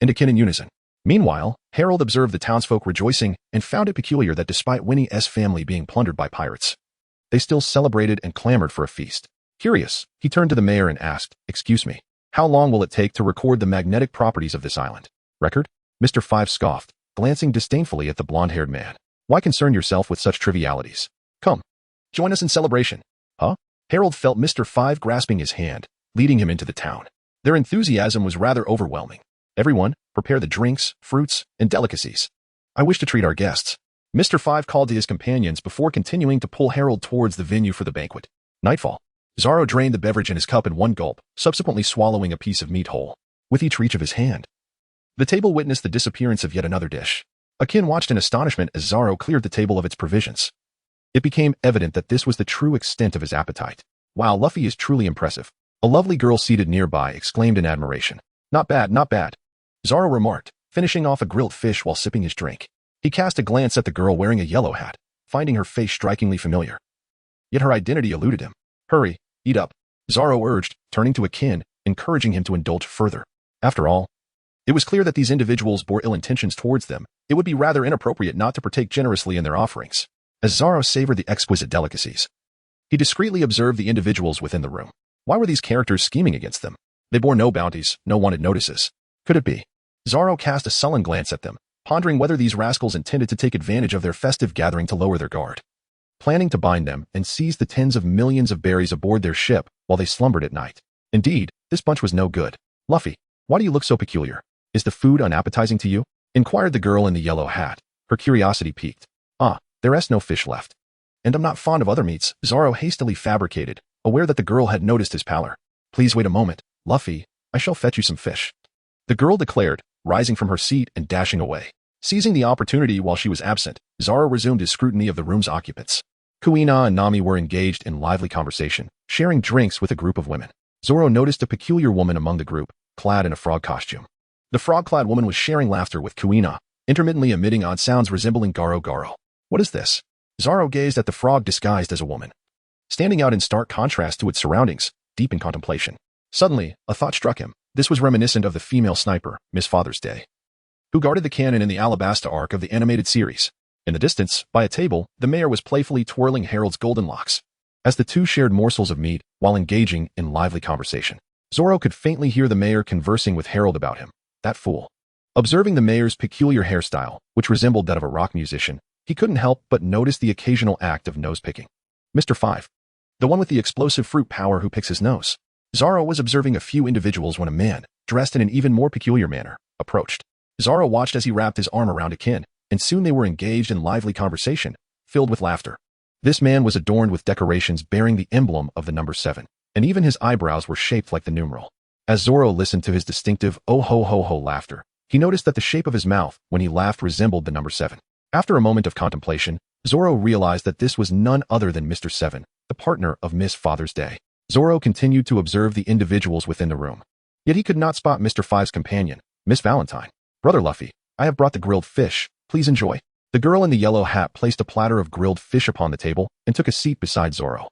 and akin in unison. Meanwhile, Harold observed the townsfolk rejoicing and found it peculiar that despite Winnie's family being plundered by pirates, they still celebrated and clamored for a feast. Curious, he turned to the mayor and asked, "Excuse me, how long will it take to record the magnetic properties of this island?" "Record?" Mr. Five scoffed, glancing disdainfully at the blonde-haired man. "Why concern yourself with such trivialities? Come, join us in celebration." "Huh?" Harold felt Mr. Five grasping his hand, leading him into the town. Their enthusiasm was rather overwhelming. "Everyone, prepare the drinks, fruits, and delicacies. I wish to treat our guests." Mr. Five called to his companions before continuing to pull Harold towards the venue for the banquet. Nightfall. Zoro drained the beverage in his cup in one gulp, subsequently swallowing a piece of meat whole, with each reach of his hand. The table witnessed the disappearance of yet another dish. Akin watched in astonishment as Zoro cleared the table of its provisions. It became evident that this was the true extent of his appetite. "Wow, Luffy is truly impressive." A lovely girl seated nearby exclaimed in admiration. "Not bad, not bad," Zoro remarked, finishing off a grilled fish while sipping his drink. He cast a glance at the girl wearing a yellow hat, finding her face strikingly familiar. Yet her identity eluded him. "Hurry, eat up," Zoro urged, turning to Akin, encouraging him to indulge further. After all, it was clear that these individuals bore ill intentions towards them. It would be rather inappropriate not to partake generously in their offerings. As Zoro savored the exquisite delicacies, he discreetly observed the individuals within the room. Why were these characters scheming against them? They bore no bounties, no wanted notices. Could it be? Zoro cast a sullen glance at them, pondering whether these rascals intended to take advantage of their festive gathering to lower their guard, planning to bind them and seize the tens of millions of berries aboard their ship while they slumbered at night. Indeed, this bunch was no good. "Luffy, why do you look so peculiar? Is the food unappetizing to you?" inquired the girl in the yellow hat, her curiosity piqued. There's no fish left. And I'm not fond of other meats," Zoro hastily fabricated, aware that the girl had noticed his pallor. "Please wait a moment, Luffy, I shall fetch you some fish," the girl declared, rising from her seat and dashing away. Seizing the opportunity while she was absent, Zoro resumed his scrutiny of the room's occupants. Kuina and Nami were engaged in lively conversation, sharing drinks with a group of women. Zoro noticed a peculiar woman among the group, clad in a frog costume. The frog-clad woman was sharing laughter with Kuina, intermittently emitting odd sounds resembling garo-garo. "What is this?" Zoro gazed at the frog disguised as a woman, standing out in stark contrast to its surroundings, deep in contemplation. Suddenly, a thought struck him. This was reminiscent of the female sniper, Miss Father's Day, who guarded the cannon in the Alabasta arc of the animated series. In the distance, by a table, the mayor was playfully twirling Harold's golden locks, as the two shared morsels of meat while engaging in lively conversation. Zoro could faintly hear the mayor conversing with Harold about him. That fool. Observing the mayor's peculiar hairstyle, which resembled that of a rock musician, he couldn't help but notice the occasional act of nose-picking. Mr. Five, the one with the explosive fruit power who picks his nose. Zoro was observing a few individuals when a man, dressed in an even more peculiar manner, approached. Zoro watched as he wrapped his arm around Akin, and soon they were engaged in lively conversation, filled with laughter. This man was adorned with decorations bearing the emblem of the number 7, and even his eyebrows were shaped like the numeral. As Zoro listened to his distinctive oh-ho-ho-ho laughter, he noticed that the shape of his mouth when he laughed resembled the number 7. After a moment of contemplation, Zoro realized that this was none other than Mr. 7, the partner of Miss Father's Day. Zoro continued to observe the individuals within the room. Yet he could not spot Mr. Five's companion, Miss Valentine. "Brother Luffy, I have brought the grilled fish. Please enjoy." The girl in the yellow hat placed a platter of grilled fish upon the table and took a seat beside Zoro.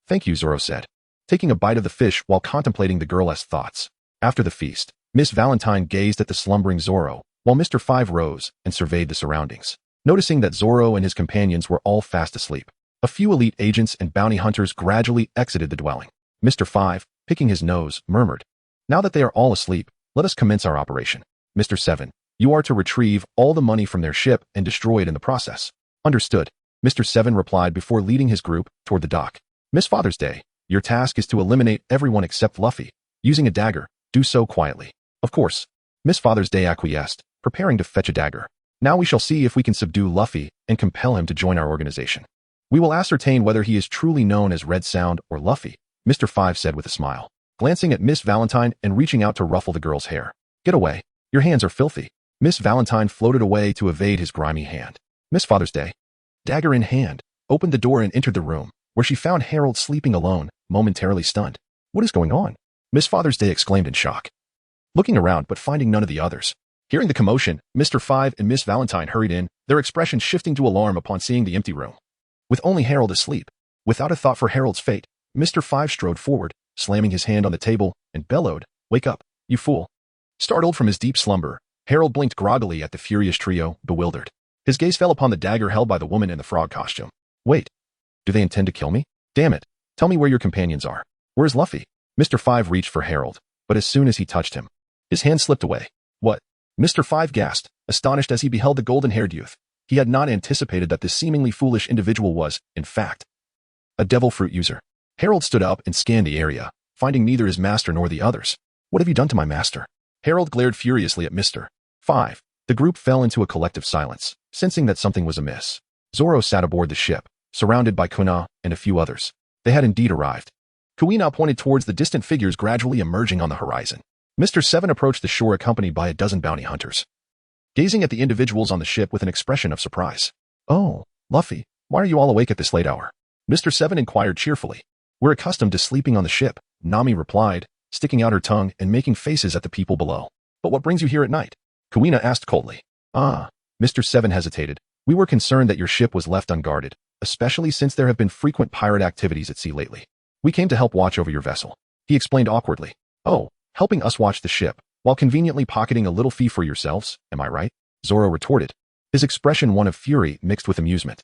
Thank you," Zoro said, taking a bite of the fish while contemplating the girl's thoughts. After the feast, Miss Valentine gazed at the slumbering Zoro, while Mr. Five rose and surveyed the surroundings. Noticing that Zoro and his companions were all fast asleep, a few elite agents and bounty hunters gradually exited the dwelling. Mr. Five, picking his nose, murmured, "Now that they are all asleep, let us commence our operation. Mr. 7, you are to retrieve all the money from their ship and destroy it in the process." "Understood," Mr. 7 replied before leading his group toward the dock. "Miss Father's Day, your task is to eliminate everyone except Luffy. Using a dagger, do so quietly." "Of course." Miss Father's Day acquiesced, preparing to fetch a dagger. "Now we shall see if we can subdue Luffy and compel him to join our organization. We will ascertain whether he is truly known as Red Sound or Luffy," Mr. 5 said with a smile, glancing at Miss Valentine and reaching out to ruffle the girl's hair. "Get away. Your hands are filthy." Miss Valentine floated away to evade his grimy hand. Miss Father's Day, dagger in hand, opened the door and entered the room, where she found Harold sleeping alone, momentarily stunned. "What is going on?" Miss Father's Day exclaimed in shock, looking around but finding none of the others. Hearing the commotion, Mr. 5 and Miss Valentine hurried in, their expressions shifting to alarm upon seeing the empty room, with only Harold asleep. Without a thought for Harold's fate, Mr. 5 strode forward, slamming his hand on the table, and bellowed, "Wake up, you fool. Startled from his deep slumber, Harold blinked groggily at the furious trio, bewildered. His gaze fell upon the dagger held by the woman in the frog costume. Wait, do they intend to kill me? Damn it, tell me where your companions are. Where's Luffy? Mr. Five reached for Harold, but as soon as he touched him, his hand slipped away. What? Mr. Five gasped, astonished as he beheld the golden-haired youth. He had not anticipated that this seemingly foolish individual was, in fact, a devil fruit user. Harold stood up and scanned the area, finding neither his master nor the others. What have you done to my master? Harold glared furiously at Mr. Five. The group fell into a collective silence, sensing that something was amiss. Zoro sat aboard the ship, surrounded by Kuina and a few others. They had indeed arrived. Kuina pointed towards the distant figures gradually emerging on the horizon. Mr. Seven approached the shore accompanied by a dozen bounty hunters, gazing at the individuals on the ship with an expression of surprise. Oh, Luffy, why are you all awake at this late hour? Mr. Seven inquired cheerfully. We're accustomed to sleeping on the ship, Nami replied, sticking out her tongue and making faces at the people below. But what brings you here at night? Kuina asked coldly. Mr. Seven hesitated. We were concerned that your ship was left unguarded, especially since there have been frequent pirate activities at sea lately. We came to help watch over your vessel. He explained awkwardly. Oh, helping us watch the ship, while conveniently pocketing a little fee for yourselves, am I right? Zoro retorted, his expression one of fury mixed with amusement.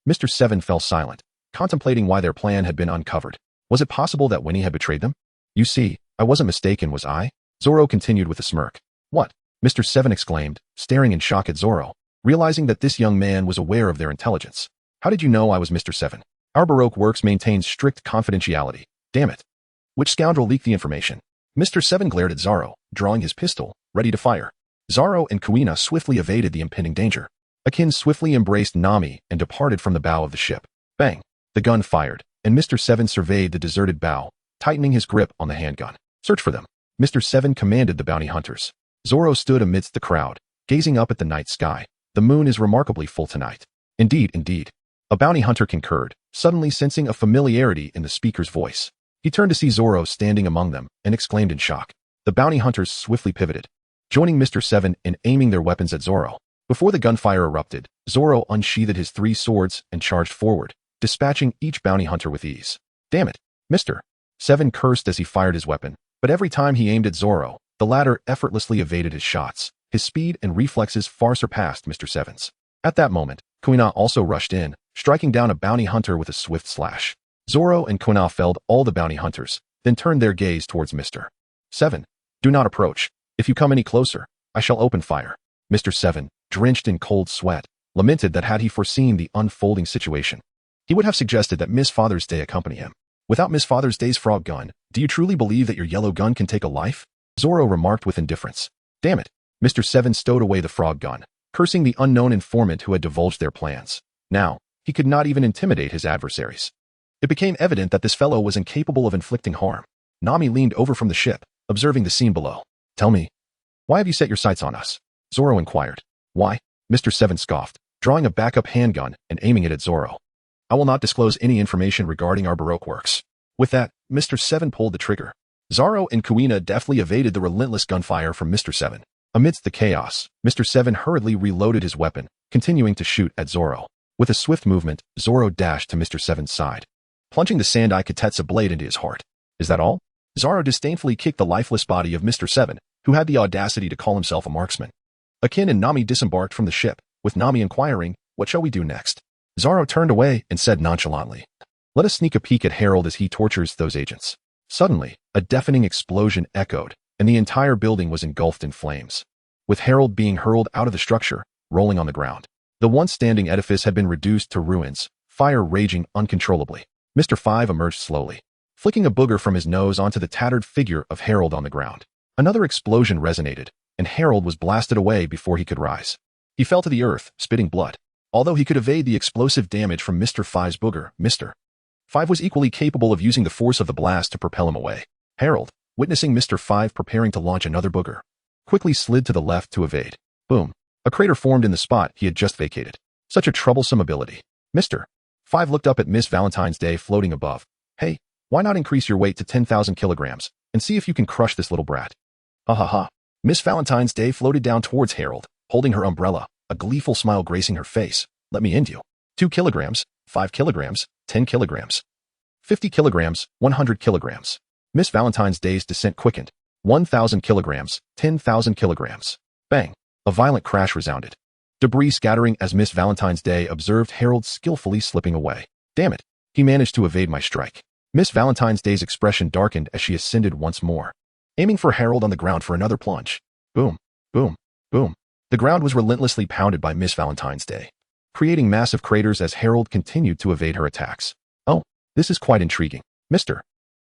Mr. Seven fell silent, contemplating why their plan had been uncovered. Was it possible that Winnie had betrayed them? You see, I wasn't mistaken, was I? Zoro continued with a smirk. What? Mr. Seven exclaimed, staring in shock at Zoro, realizing that this young man was aware of their intelligence. How did you know I was Mr. Seven? Our Baroque works maintains strict confidentiality. Damn it. Which scoundrel leaked the information? Mr. Seven glared at Zoro, drawing his pistol, ready to fire. Zoro and Kuina swiftly evaded the impending danger. Akin swiftly embraced Nami and departed from the bow of the ship. Bang! The gun fired, and Mr. Seven surveyed the deserted bow, tightening his grip on the handgun. Search for them. Mr. Seven commanded the bounty hunters. Zoro stood amidst the crowd, gazing up at the night sky. The moon is remarkably full tonight. Indeed. A bounty hunter concurred, suddenly sensing a familiarity in the speaker's voice. He turned to see Zoro standing among them and exclaimed in shock. The bounty hunters swiftly pivoted, joining Mr. Seven in aiming their weapons at Zoro. Before the gunfire erupted, Zoro unsheathed his 3 swords and charged forward, dispatching each bounty hunter with ease. Damn it, Mr. Seven cursed as he fired his weapon, but every time he aimed at Zoro, the latter effortlessly evaded his shots. His speed and reflexes far surpassed Mr. Seven's. At that moment, Kuina also rushed in, striking down a bounty hunter with a swift slash. Zoro and Kuina felled all the bounty hunters, then turned their gaze towards Mr. Seven. Do not approach. If you come any closer, I shall open fire. Mr. Seven, drenched in cold sweat, lamented that had he foreseen the unfolding situation, he would have suggested that Miss Father's Day accompany him. Without Miss Father's Day's frog gun, do you truly believe that your yellow gun can take a life? Zoro remarked with indifference. Damn it. Mr. Seven stowed away the frog gun, cursing the unknown informant who had divulged their plans. Now, he could not even intimidate his adversaries. It became evident that this fellow was incapable of inflicting harm. Nami leaned over from the ship, observing the scene below. Tell me, why have you set your sights on us? Zoro inquired. Why? Mr. Seven scoffed, drawing a backup handgun and aiming it at Zoro. I will not disclose any information regarding our Baroque works. With that, Mr. Seven pulled the trigger. Zoro and Kuina deftly evaded the relentless gunfire from Mr. Seven. Amidst the chaos, Mr. Seven hurriedly reloaded his weapon, continuing to shoot at Zoro. With a swift movement, Zoro dashed to Mr. Seven's side, plunging the Sandai Katetsu blade into his heart. Is that all? Zoro disdainfully kicked the lifeless body of Mr. Seven, who had the audacity to call himself a marksman. Akin and Nami disembarked from the ship, with Nami inquiring, what shall we do next? Zoro turned away and said nonchalantly, let us sneak a peek at Harold as he tortures those agents. Suddenly, a deafening explosion echoed, and the entire building was engulfed in flames, with Harold being hurled out of the structure, rolling on the ground. The once standing edifice had been reduced to ruins, fire raging uncontrollably. Mr. Five emerged slowly, flicking a booger from his nose onto the tattered figure of Harold on the ground. Another explosion resonated, and Harold was blasted away before he could rise. He fell to the earth, spitting blood. Although he could evade the explosive damage from Mr. Five's booger, Mr. Five was equally capable of using the force of the blast to propel him away. Harold, witnessing Mr. Five preparing to launch another booger, quickly slid to the left to evade. Boom. A crater formed in the spot he had just vacated. Such a troublesome ability. Mr. Five looked up at Miss Valentine's Day floating above. Hey, why not increase your weight to 10,000 kilograms and see if you can crush this little brat? Ha ha ha. Miss Valentine's Day floated down towards Harold, holding her umbrella, a gleeful smile gracing her face. Let me end you. 2 kilograms, 5 kilograms, 10 kilograms, 50 kilograms, 100 kilograms. Miss Valentine's Day's descent quickened, 1,000 kilograms, 10,000 kilograms. Bang! A violent crash resounded. Debris scattering as Miss Valentine's Day observed Harold skillfully slipping away. Damn it! He managed to evade my strike. Miss Valentine's Day's expression darkened as she ascended once more, aiming for Harold on the ground for another plunge. Boom, boom, boom. The ground was relentlessly pounded by Miss Valentine's Day, creating massive craters as Harold continued to evade her attacks. Oh, this is quite intriguing. Mr.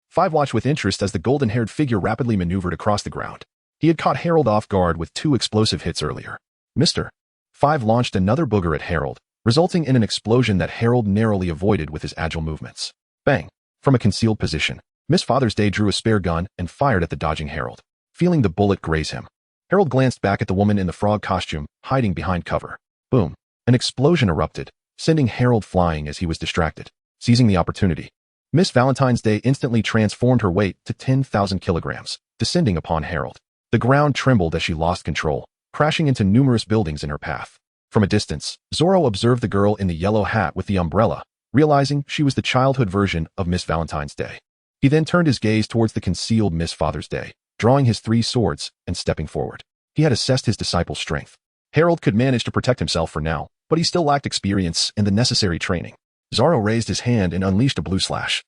5 watched with interest as the golden-haired figure rapidly maneuvered across the ground. He had caught Harold off guard with 2 explosive hits earlier. Mr. 5 launched another booger at Harold, resulting in an explosion that Harold narrowly avoided with his agile movements. Bang! From a concealed position, Miss Father's Day drew a spare gun and fired at the dodging Harold, feeling the bullet graze him. Harold glanced back at the woman in the frog costume, hiding behind cover. Boom! An explosion erupted, sending Harold flying as he was distracted. Seizing the opportunity, Miss Valentine's Day instantly transformed her weight to 10,000 kilograms, descending upon Harold. The ground trembled as she lost control, crashing into numerous buildings in her path. From a distance, Zoro observed the girl in the yellow hat with the umbrella, realizing she was the childhood version of Miss Valentine's Day. He then turned his gaze towards the concealed Miss Father's Day, drawing his 3 swords and stepping forward. He had assessed his disciple's strength. Harold could manage to protect himself for now, but he still lacked experience and the necessary training. Zoro raised his hand and unleashed a blue slash,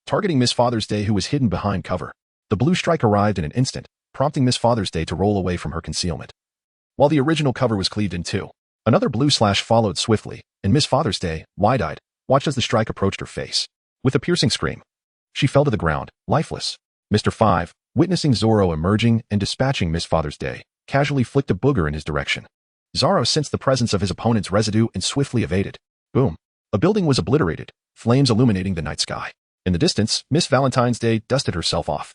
targeting Miss Father's Day, who was hidden behind cover. The blue strike arrived in an instant, prompting Miss Father's Day to roll away from her concealment. While the original cover was cleaved in 2, another blue slash followed swiftly, and Miss Father's Day, wide-eyed, watched as the strike approached her face. With a piercing scream, she fell to the ground, lifeless. Mr. 5, witnessing Zoro emerging and dispatching Miss Father's Day, casually flicked a booger in his direction. Zoro sensed the presence of his opponent's residue and swiftly evaded. Boom! A building was obliterated, flames illuminating the night sky. In the distance, Miss Valentine's Day dusted herself off,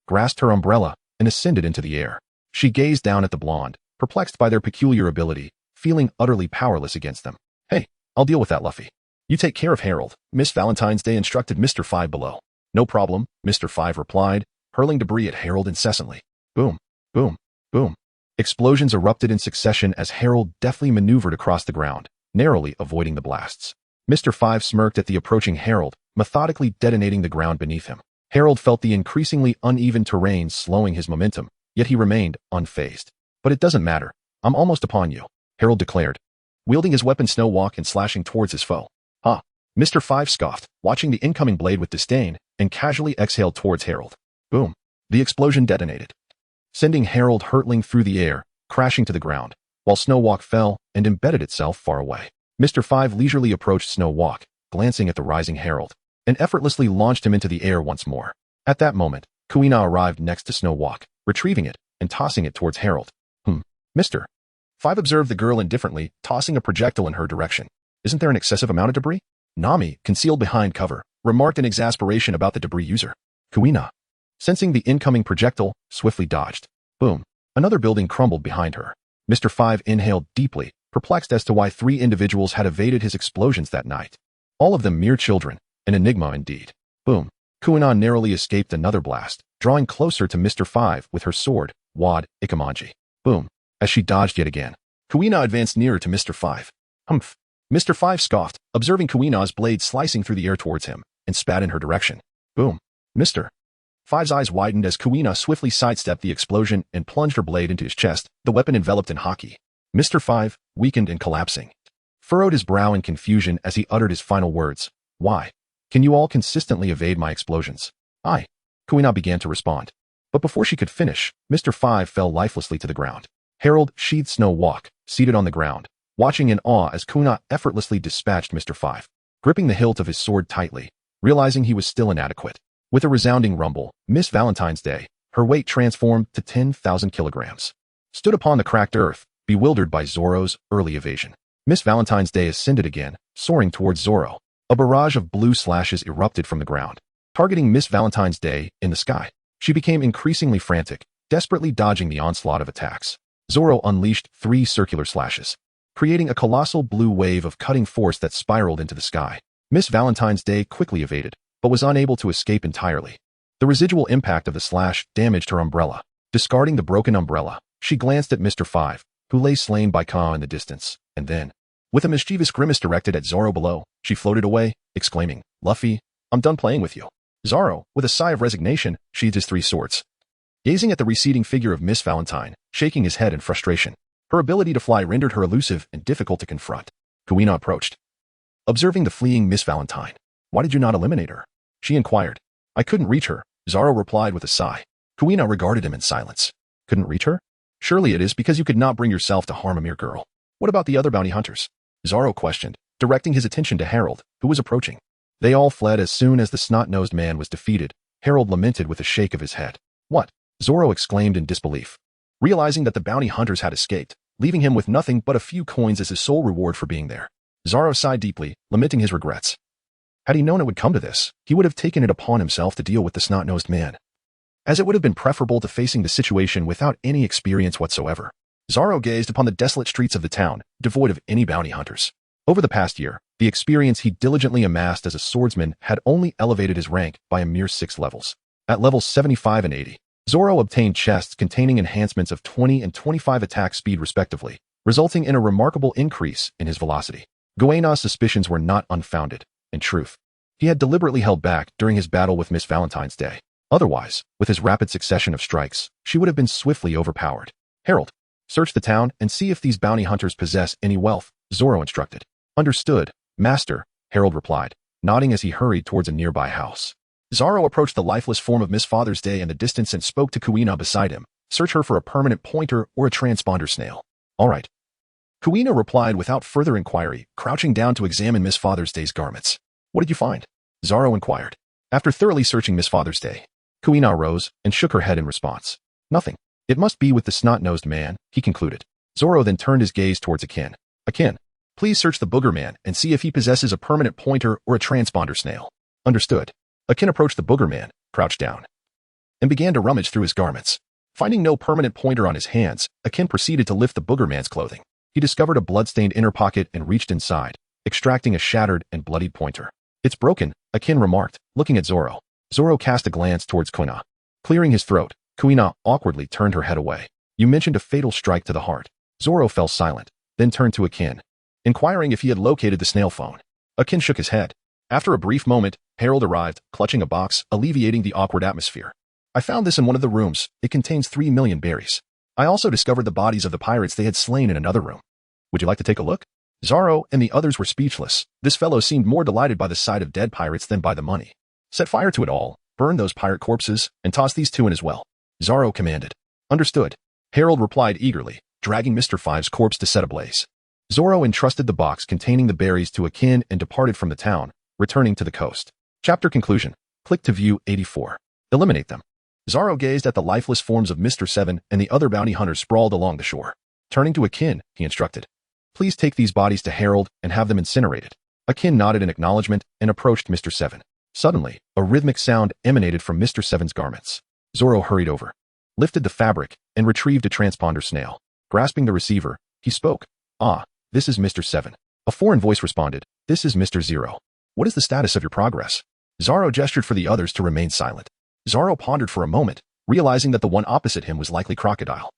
grasped her umbrella, and ascended into the air. She gazed down at the blonde, perplexed by their peculiar ability, feeling utterly powerless against them. Hey, I'll deal with that, Luffy. You take care of Harold, Miss Valentine's Day instructed Mr. 5 below. No problem, Mr. 5 replied, hurling debris at Harold incessantly. Boom, boom, boom. Explosions erupted in succession as Harold deftly maneuvered across the ground, narrowly avoiding the blasts. Mr. 5 smirked at the approaching Harold, methodically detonating the ground beneath him. Harold felt the increasingly uneven terrain slowing his momentum, yet he remained unfazed. But it doesn't matter. I'm almost upon you, Harold declared, wielding his weapon Snow Walk and slashing towards his foe. Huh. Mr. 5 scoffed, watching the incoming blade with disdain, and casually exhaled towards Harold. Boom. The explosion detonated, sending Harold hurtling through the air, crashing to the ground, while Snow Walk fell and embedded itself far away. Mr. 5 leisurely approached Snow Walk, glancing at the rising Harold, and effortlessly launched him into the air once more. At that moment, Kuina arrived next to Snow Walk, retrieving it and tossing it towards Harold. Mr. 5 observed the girl indifferently, tossing a projectile in her direction. Isn't there an excessive amount of debris? Nami, concealed behind cover, remarked in exasperation about the debris user. Kuina, sensing the incoming projectile, swiftly dodged. Boom. Another building crumbled behind her. Mr. 5 inhaled deeply, perplexed as to why 3 individuals had evaded his explosions that night. All of them mere children, an enigma indeed. Boom. Kuina narrowly escaped another blast, drawing closer to Mr. 5 with her sword, Wad Ikamanji. Boom. As she dodged yet again, Kuina advanced nearer to Mr. 5. Humph. Mr. 5 scoffed, observing Kuina's blade slicing through the air towards him, and spat in her direction. Boom. Mr. 5's eyes widened as Kuina swiftly sidestepped the explosion and plunged her blade into his chest, the weapon enveloped in haki. Mr. 5, weakened and collapsing, furrowed his brow in confusion as he uttered his final words. Why? Can you all consistently evade my explosions? Aye. Kuina began to respond. But before she could finish, Mr. 5 fell lifelessly to the ground. Harold sheathed Snow Walk, seated on the ground, watching in awe as Kuina effortlessly dispatched Mr. 5, gripping the hilt of his sword tightly, realizing he was still inadequate. With a resounding rumble, Miss Valentine's Day, her weight transformed to 10,000 kilograms, stood upon the cracked earth, bewildered by Zoro's early evasion. Miss Valentine's Day ascended again, soaring towards Zoro. A barrage of blue slashes erupted from the ground, targeting Miss Valentine's Day in the sky. She became increasingly frantic, desperately dodging the onslaught of attacks. Zoro unleashed 3 circular slashes, creating a colossal blue wave of cutting force that spiraled into the sky. Miss Valentine's Day quickly evaded, but was unable to escape entirely. The residual impact of the slash damaged her umbrella. Discarding the broken umbrella, she glanced at Mr. 5, who lay slain by Ka in the distance, and then, with a mischievous grimace directed at Zoro below, she floated away, exclaiming, Luffy, I'm done playing with you. Zoro, with a sigh of resignation, sheathed his 3 swords, gazing at the receding figure of Miss Valentine, shaking his head in frustration. Her ability to fly rendered her elusive and difficult to confront. Kuina approached, observing the fleeing Miss Valentine. "Why did you not eliminate her?" she inquired. "I couldn't reach her," Zoro replied with a sigh. Kuina regarded him in silence. "Couldn't reach her? Surely it is because you could not bring yourself to harm a mere girl. What about the other bounty hunters?" Zoro questioned, directing his attention to Harold, who was approaching. "They all fled as soon as the snot-nosed man was defeated," Harold lamented with a shake of his head. "What?" Zoro exclaimed in disbelief, realizing that the bounty hunters had escaped, leaving him with nothing but a few coins as his sole reward for being there. Zoro sighed deeply, lamenting his regrets. Had he known it would come to this, he would have taken it upon himself to deal with the snot-nosed man, as it would have been preferable to facing the situation without any experience whatsoever. Zoro gazed upon the desolate streets of the town, devoid of any bounty hunters. Over the past year, the experience he diligently amassed as a swordsman had only elevated his rank by a mere 6 levels. At levels 75 and 80, Zoro obtained chests containing enhancements of 20 and 25 attack speed respectively, resulting in a remarkable increase in his velocity. Guina's suspicions were not unfounded. In truth, he had deliberately held back during his battle with Miss Valentine's Day. Otherwise, with his rapid succession of strikes, she would have been swiftly overpowered. "Harold, search the town and see if these bounty hunters possess any wealth," Zoro instructed. "Understood, Master," Harold replied, nodding as he hurried towards a nearby house. Zoro approached the lifeless form of Miss Father's Day in the distance and spoke to Kuina beside him. "Search her for a permanent pointer or a transponder snail." "All right." Kuina replied without further inquiry, crouching down to examine Miss Father's Day's garments. "What did you find?" Zoro inquired. After thoroughly searching Miss Father's Day, Kuina rose and shook her head in response. "Nothing. It must be with the snot-nosed man," he concluded. Zoro then turned his gaze towards Akin. "Akin, please search the booger man and see if he possesses a permanent pointer or a transponder snail." "Understood." Akin approached the booger man, crouched down, and began to rummage through his garments. Finding no permanent pointer on his hands, Akin proceeded to lift the booger man's clothing. He discovered a blood-stained inner pocket and reached inside, extracting a shattered and bloodied pointer. "It's broken," Akin remarked, looking at Zoro. Zoro cast a glance towards Kuina. Clearing his throat, Kuina awkwardly turned her head away. "You mentioned a fatal strike to the heart." Zoro fell silent, then turned to Akin, inquiring if he had located the snail phone. Akin shook his head. After a brief moment, Harold arrived, clutching a box, alleviating the awkward atmosphere. "I found this in one of the rooms. It contains 3 million berries. I also discovered the bodies of the pirates they had slain in another room. Would you like to take a look?" Zoro and the others were speechless. This fellow seemed more delighted by the sight of dead pirates than by the money. "Set fire to it all, burn those pirate corpses, and toss these 2 in as well," Zoro commanded. "Understood," Harold replied eagerly, dragging Mr. Five's corpse to set ablaze. Zoro entrusted the box containing the berries to Akin and departed from the town, returning to the coast. Chapter conclusion. Click to view 84. Eliminate them. Zoro gazed at the lifeless forms of Mr. Seven and the other bounty hunters sprawled along the shore. Turning to Akin, he instructed, "Please take these bodies to Harold and have them incinerated." Akin nodded in acknowledgement and approached Mr. Seven. Suddenly, a rhythmic sound emanated from Mr. Seven's garments. Zoro hurried over, lifted the fabric, and retrieved a transponder snail. Grasping the receiver, he spoke. "Ah, this is Mr. Seven." A foreign voice responded, "This is Mr. Zero. What is the status of your progress?" Zoro gestured for the others to remain silent. Zoro pondered for a moment, realizing that the one opposite him was likely Crocodile.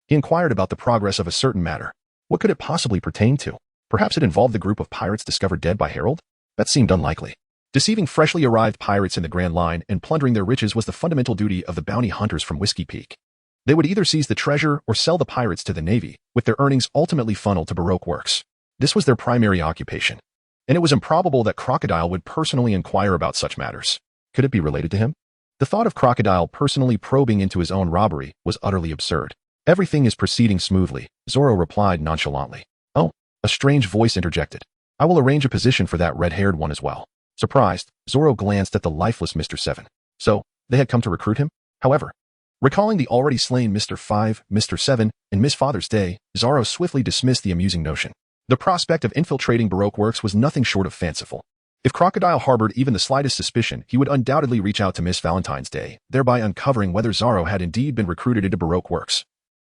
He inquired about the progress of a certain matter. What could it possibly pertain to? Perhaps it involved the group of pirates discovered dead by Harold? That seemed unlikely. Deceiving freshly arrived pirates in the Grand Line and plundering their riches was the fundamental duty of the bounty hunters from Whiskey Peak. They would either seize the treasure or sell the pirates to the Navy, with their earnings ultimately funneled to Baroque works. This was their primary occupation, and it was improbable that Crocodile would personally inquire about such matters. Could it be related to him? The thought of Crocodile personally probing into his own robbery was utterly absurd. "Everything is proceeding smoothly," Zoro replied nonchalantly. "Oh," a strange voice interjected. "I will arrange a position for that red-haired one as well." Surprised, Zoro glanced at the lifeless Mr. Seven. So, they had come to recruit him? However, recalling the already slain Mr. Five, Mr. Seven, and Miss Father's Day, Zoro swiftly dismissed the amusing notion. The prospect of infiltrating Baroque works was nothing short of fanciful. If Crocodile harbored even the slightest suspicion, he would undoubtedly reach out to Miss Valentine's Day, thereby uncovering whether Zoro had indeed been recruited into Baroque works,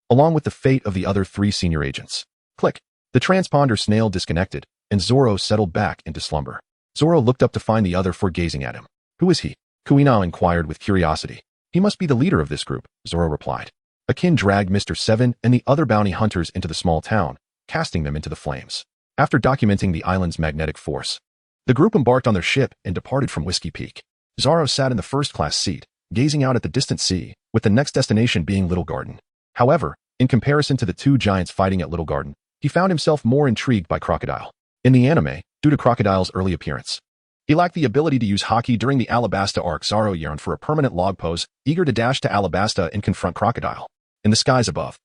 along with the fate of the other 3 senior agents. Click. The transponder snail disconnected, and Zoro settled back into slumber. Zoro looked up to find the other 4 gazing at him. "Who is he?" Kuina inquired with curiosity. "He must be the leader of this group," Zoro replied. Akin dragged Mr. Seven and the other bounty hunters into the small town, casting them into the flames. After documenting the island's magnetic force, the group embarked on their ship and departed from Whiskey Peak. Zoro sat in the first-class seat, gazing out at the distant sea, with the next destination being Little Garden. However, in comparison to the two giants fighting at Little Garden, he found himself more intrigued by Crocodile. In the anime, due to Crocodile's early appearance, he lacked the ability to use haki during the Alabasta arc. Zoro yearned for a permanent log pose, eager to dash to Alabasta and confront Crocodile. In the skies above,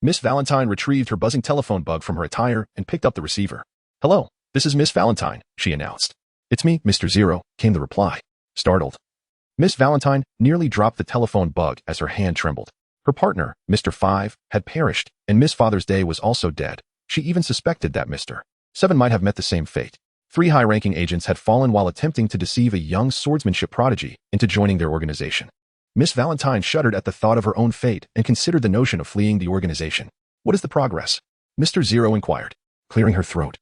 Miss Valentine retrieved her buzzing telephone bug from her attire and picked up the receiver. "Hello, this is Miss Valentine," she announced. "It's me, Mr. Zero," came the reply. Startled, Miss Valentine nearly dropped the telephone bug as her hand trembled. Her partner, Mr. 5, had perished, and Miss Father's Day was also dead. She even suspected that Mr. 7 might have met the same fate. 3 high-ranking agents had fallen while attempting to deceive a young swordsmanship prodigy into joining their organization. Miss Valentine shuddered at the thought of her own fate and considered the notion of fleeing the organization. "What is the progress?" Mr. Zero inquired, clearing her throat.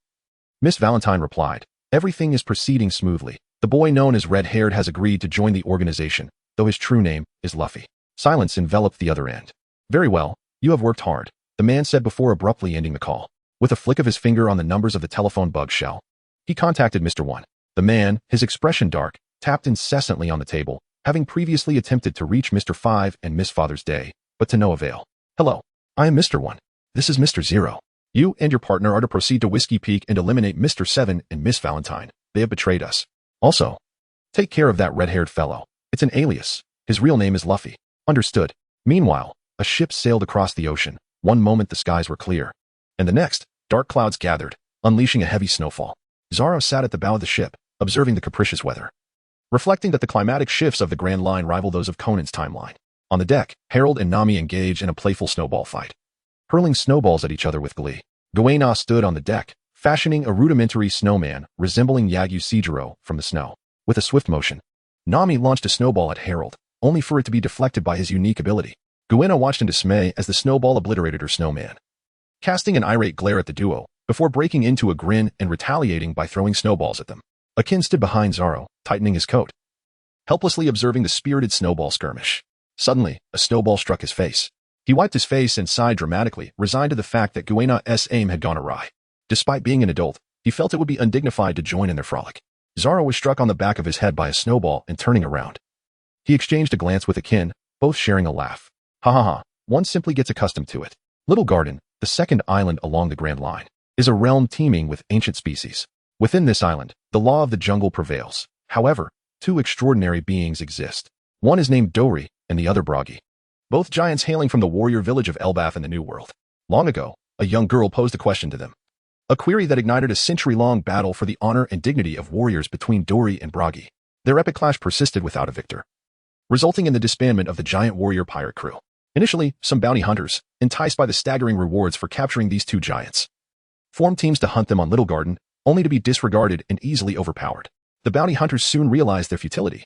Miss Valentine replied, "Everything is proceeding smoothly. The boy known as Red-Haired has agreed to join the organization, though his true name is Luffy." Silence enveloped the other end. "Very well, you have worked hard," the man said before abruptly ending the call. With a flick of his finger on the numbers of the telephone bug shell, he contacted Mr. 1. The man, his expression dark, tapped incessantly on the table, having previously attempted to reach Mr. 5 and Miss Father's Day, but to no avail. "Hello, I am Mr. 1. This is Mr. 0. You and your partner are to proceed to Whiskey Peak and eliminate Mr. 7 and Miss Valentine. They have betrayed us. Also, take care of that red-haired fellow. It's an alias. His real name is Luffy." Understood. Meanwhile, a ship sailed across the ocean. One moment the skies were clear, and the next, dark clouds gathered, unleashing a heavy snowfall. Zoro sat at the bow of the ship, observing the capricious weather, reflecting that the climatic shifts of the Grand Line rival those of Conan's timeline. On the deck, Harold and Nami engaged in a playful snowball fight, hurling snowballs at each other with glee. Guina stood on the deck, fashioning a rudimentary snowman resembling Yagyu Seijiro from the snow. With a swift motion, Nami launched a snowball at Harold, only for it to be deflected by his unique ability. Guina watched in dismay as the snowball obliterated her snowman, casting an irate glare at the duo, before breaking into a grin and retaliating by throwing snowballs at them. Akin stood behind Zoro, tightening his coat, helplessly observing the spirited snowball skirmish. Suddenly, a snowball struck his face. He wiped his face and sighed dramatically, resigned to the fact that Guina's aim had gone awry. Despite being an adult, he felt it would be undignified to join in their frolic. Zoro was struck on the back of his head by a snowball and turning around, he exchanged a glance with Akin, both sharing a laugh. "Ha ha ha, one simply gets accustomed to it." Little Garden, the second island along the Grand Line, is a realm teeming with ancient species. Within this island, the law of the jungle prevails. However, 2 extraordinary beings exist. One is named Dori, and the other Bragi, both giants hailing from the warrior village of Elbath in the New World. Long ago, a young girl posed a question to them, a query that ignited a century-long battle for the honor and dignity of warriors between Dori and Bragi. Their epic clash persisted without a victor, resulting in the disbandment of the giant warrior pirate crew. Initially, some bounty hunters, enticed by the staggering rewards for capturing these 2 giants, formed teams to hunt them on Little Garden, only to be disregarded and easily overpowered. The bounty hunters soon realized their futility,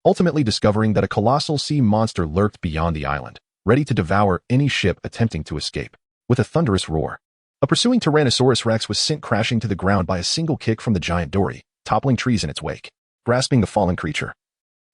ultimately discovering that a colossal sea monster lurked beyond the island, ready to devour any ship attempting to escape. With a thunderous roar, a pursuing Tyrannosaurus Rex was sent crashing to the ground by a single kick from the giant Dory, toppling trees in its wake. Grasping the fallen creature,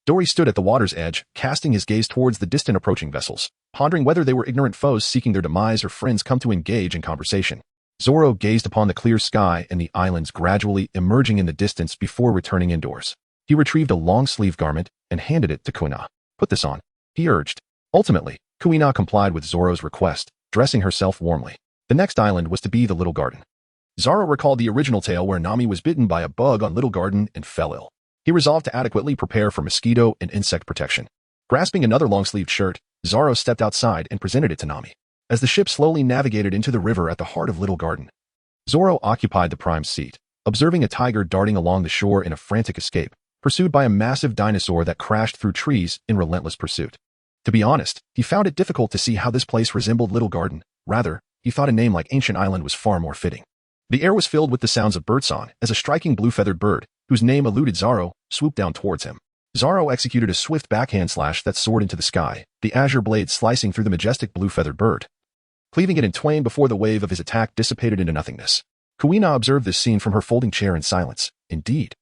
Dory stood at the water's edge, casting his gaze towards the distant approaching vessels, pondering whether they were ignorant foes seeking their demise or friends come to engage in conversation. Zoro gazed upon the clear sky and the islands gradually emerging in the distance before returning indoors. He retrieved a long-sleeve garment and handed it to Kuina. "Put this on," he urged. Ultimately, Kuina complied with Zoro's request, dressing herself warmly. The next island was to be the Little Garden. Zoro recalled the original tale where Nami was bitten by a bug on Little Garden and fell ill. He resolved to adequately prepare for mosquito and insect protection. Grasping another long-sleeved shirt, Zoro stepped outside and presented it to Nami. As the ship slowly navigated into the river at the heart of Little Garden, Zoro occupied the prime seat, observing a tiger darting along the shore in a frantic escape, pursued by a massive dinosaur that crashed through trees in relentless pursuit. To be honest, he found it difficult to see how this place resembled Little Garden. Rather, he thought a name like Ancient Island was far more fitting. The air was filled with the sounds of birdsong as a striking blue-feathered bird, whose name eluded Zoro, swooped down towards him. Zoro executed a swift backhand slash that soared into the sky, the azure blade slicing through the majestic blue-feathered bird, cleaving it in twain before the wave of his attack dissipated into nothingness. Kuina observed this scene from her folding chair in silence. Indeed,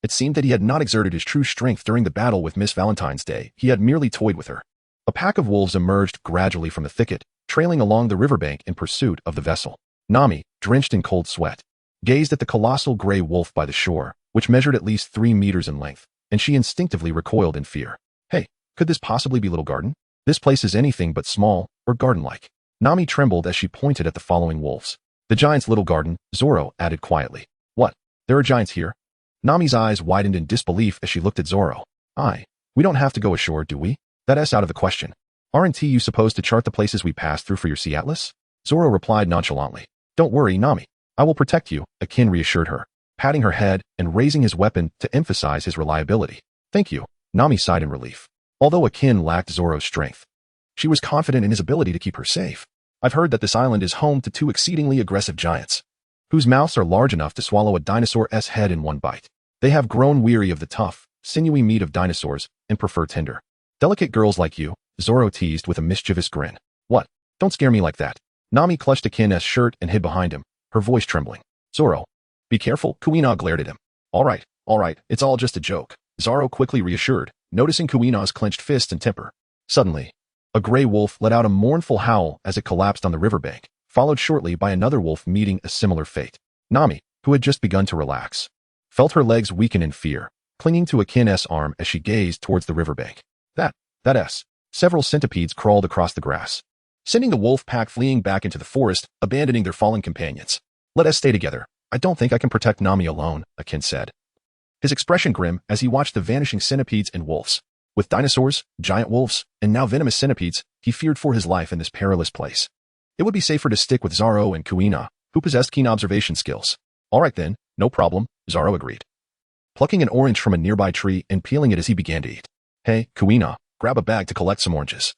it seemed that he had not exerted his true strength during the battle with Miss Valentine's Day. He had merely toyed with her. A pack of wolves emerged gradually from the thicket, trailing along the riverbank in pursuit of the vessel. Nami, drenched in cold sweat, gazed at the colossal gray wolf by the shore, which measured at least 3 meters in length, and she instinctively recoiled in fear. Hey, could this possibly be Little Garden? This place is anything but small or garden-like. Nami trembled as she pointed at the following wolves. The giant's little garden, Zoro added quietly. What? There are giants here? Nami's eyes widened in disbelief as she looked at Zoro. We don't have to go ashore, do we? That's out of the question. Aren't you supposed to chart the places we pass through for your sea atlas? Zoro replied nonchalantly. Don't worry, Nami. I will protect you, Akin reassured her, patting her head and raising his weapon to emphasize his reliability. Thank you, Nami sighed in relief. Although Akin lacked Zoro's strength, she was confident in his ability to keep her safe. I've heard that this island is home to 2 exceedingly aggressive giants, whose mouths are large enough to swallow a dinosaur's head in one bite. They have grown weary of the tough, sinewy meat of dinosaurs and prefer tender, delicate girls like you, Zoro teased with a mischievous grin. What? Don't scare me like that. Nami clutched Akin's shirt and hid behind him, her voice trembling. Zoro, be careful, Kuina glared at him. All right, it's all just a joke, Zoro quickly reassured, noticing Kuina's clenched fists and temper. Suddenly, a gray wolf let out a mournful howl as it collapsed on the riverbank, followed shortly by another wolf meeting a similar fate. Nami, who had just begun to relax, felt her legs weaken in fear, clinging to Akin's arm as she gazed towards the riverbank. Several centipedes crawled across the grass, sending the wolf pack fleeing back into the forest, abandoning their fallen companions. Let us stay together. I don't think I can protect Nami alone, Akin said, his expression grim as he watched the vanishing centipedes and wolves. With dinosaurs, giant wolves, and now venomous centipedes, he feared for his life in this perilous place. It would be safer to stick with Zoro and Kuina, who possessed keen observation skills. All right then, no problem, Zoro agreed, plucking an orange from a nearby tree and peeling it as he began to eat. Hey, Kuina, grab a bag to collect some oranges.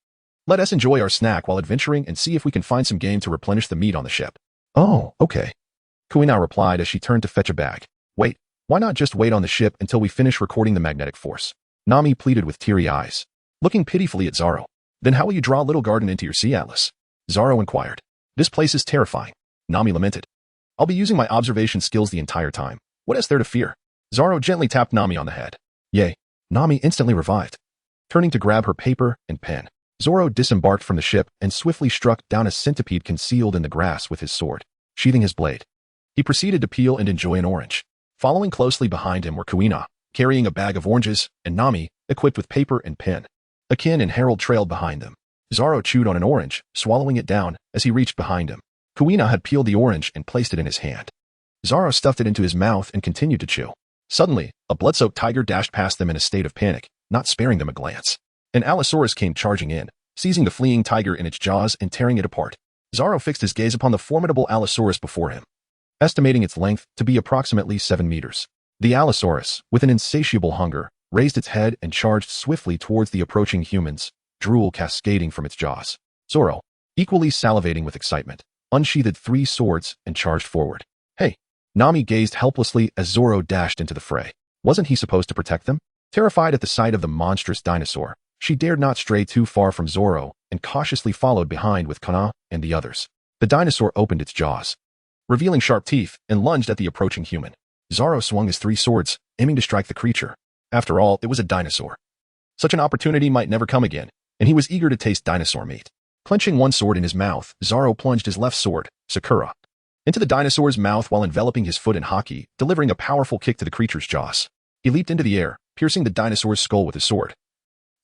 Let us enjoy our snack while adventuring and see if we can find some game to replenish the meat on the ship. Oh, okay, Kuina replied as she turned to fetch a bag. Wait, why not just wait on the ship until we finish recording the magnetic force? Nami pleaded with teary eyes, looking pitifully at Zoro. Then how will you draw a little garden into your sea atlas? Zoro inquired. This place is terrifying, Nami lamented. I'll be using my observation skills the entire time. What is there to fear? Zoro gently tapped Nami on the head. Yay, Nami instantly revived. Turning to grab her paper and pen, Zoro disembarked from the ship and swiftly struck down a centipede concealed in the grass with his sword, sheathing his blade. He proceeded to peel and enjoy an orange. Following closely behind him were Kuina, carrying a bag of oranges, and Nami, equipped with paper and pen. Akin and Harold trailed behind them. Zoro chewed on an orange, swallowing it down as he reached behind him. Kuina had peeled the orange and placed it in his hand. Zoro stuffed it into his mouth and continued to chew. Suddenly, a blood-soaked tiger dashed past them in a state of panic, not sparing them a glance. An Allosaurus came charging in, seizing the fleeing tiger in its jaws and tearing it apart. Zoro fixed his gaze upon the formidable Allosaurus before him, estimating its length to be approximately 7 meters. The Allosaurus, with an insatiable hunger, raised its head and charged swiftly towards the approaching humans, drool cascading from its jaws. Zoro, equally salivating with excitement, unsheathed 3 swords and charged forward. Hey! Nami gazed helplessly as Zoro dashed into the fray. Wasn't he supposed to protect them? Terrified at the sight of the monstrous dinosaur, she dared not stray too far from Zoro and cautiously followed behind with Kuina and the others. The dinosaur opened its jaws, revealing sharp teeth, and lunged at the approaching human. Zoro swung his 3 swords, aiming to strike the creature. After all, it was a dinosaur. Such an opportunity might never come again, and he was eager to taste dinosaur meat. Clenching one sword in his mouth, Zoro plunged his left sword, Sakura, into the dinosaur's mouth while enveloping his foot in haki, delivering a powerful kick to the creature's jaws. He leaped into the air, piercing the dinosaur's skull with his sword.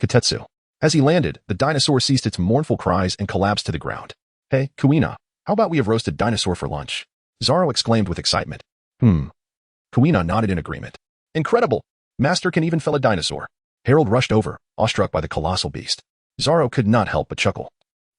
Katetsu. As he landed, the dinosaur ceased its mournful cries and collapsed to the ground. Hey, Kuina, how about we have roasted dinosaur for lunch? Zoro exclaimed with excitement. Kuina nodded in agreement. Incredible! Master can even fell a dinosaur. Harold rushed over, awestruck by the colossal beast. Zoro could not help but chuckle,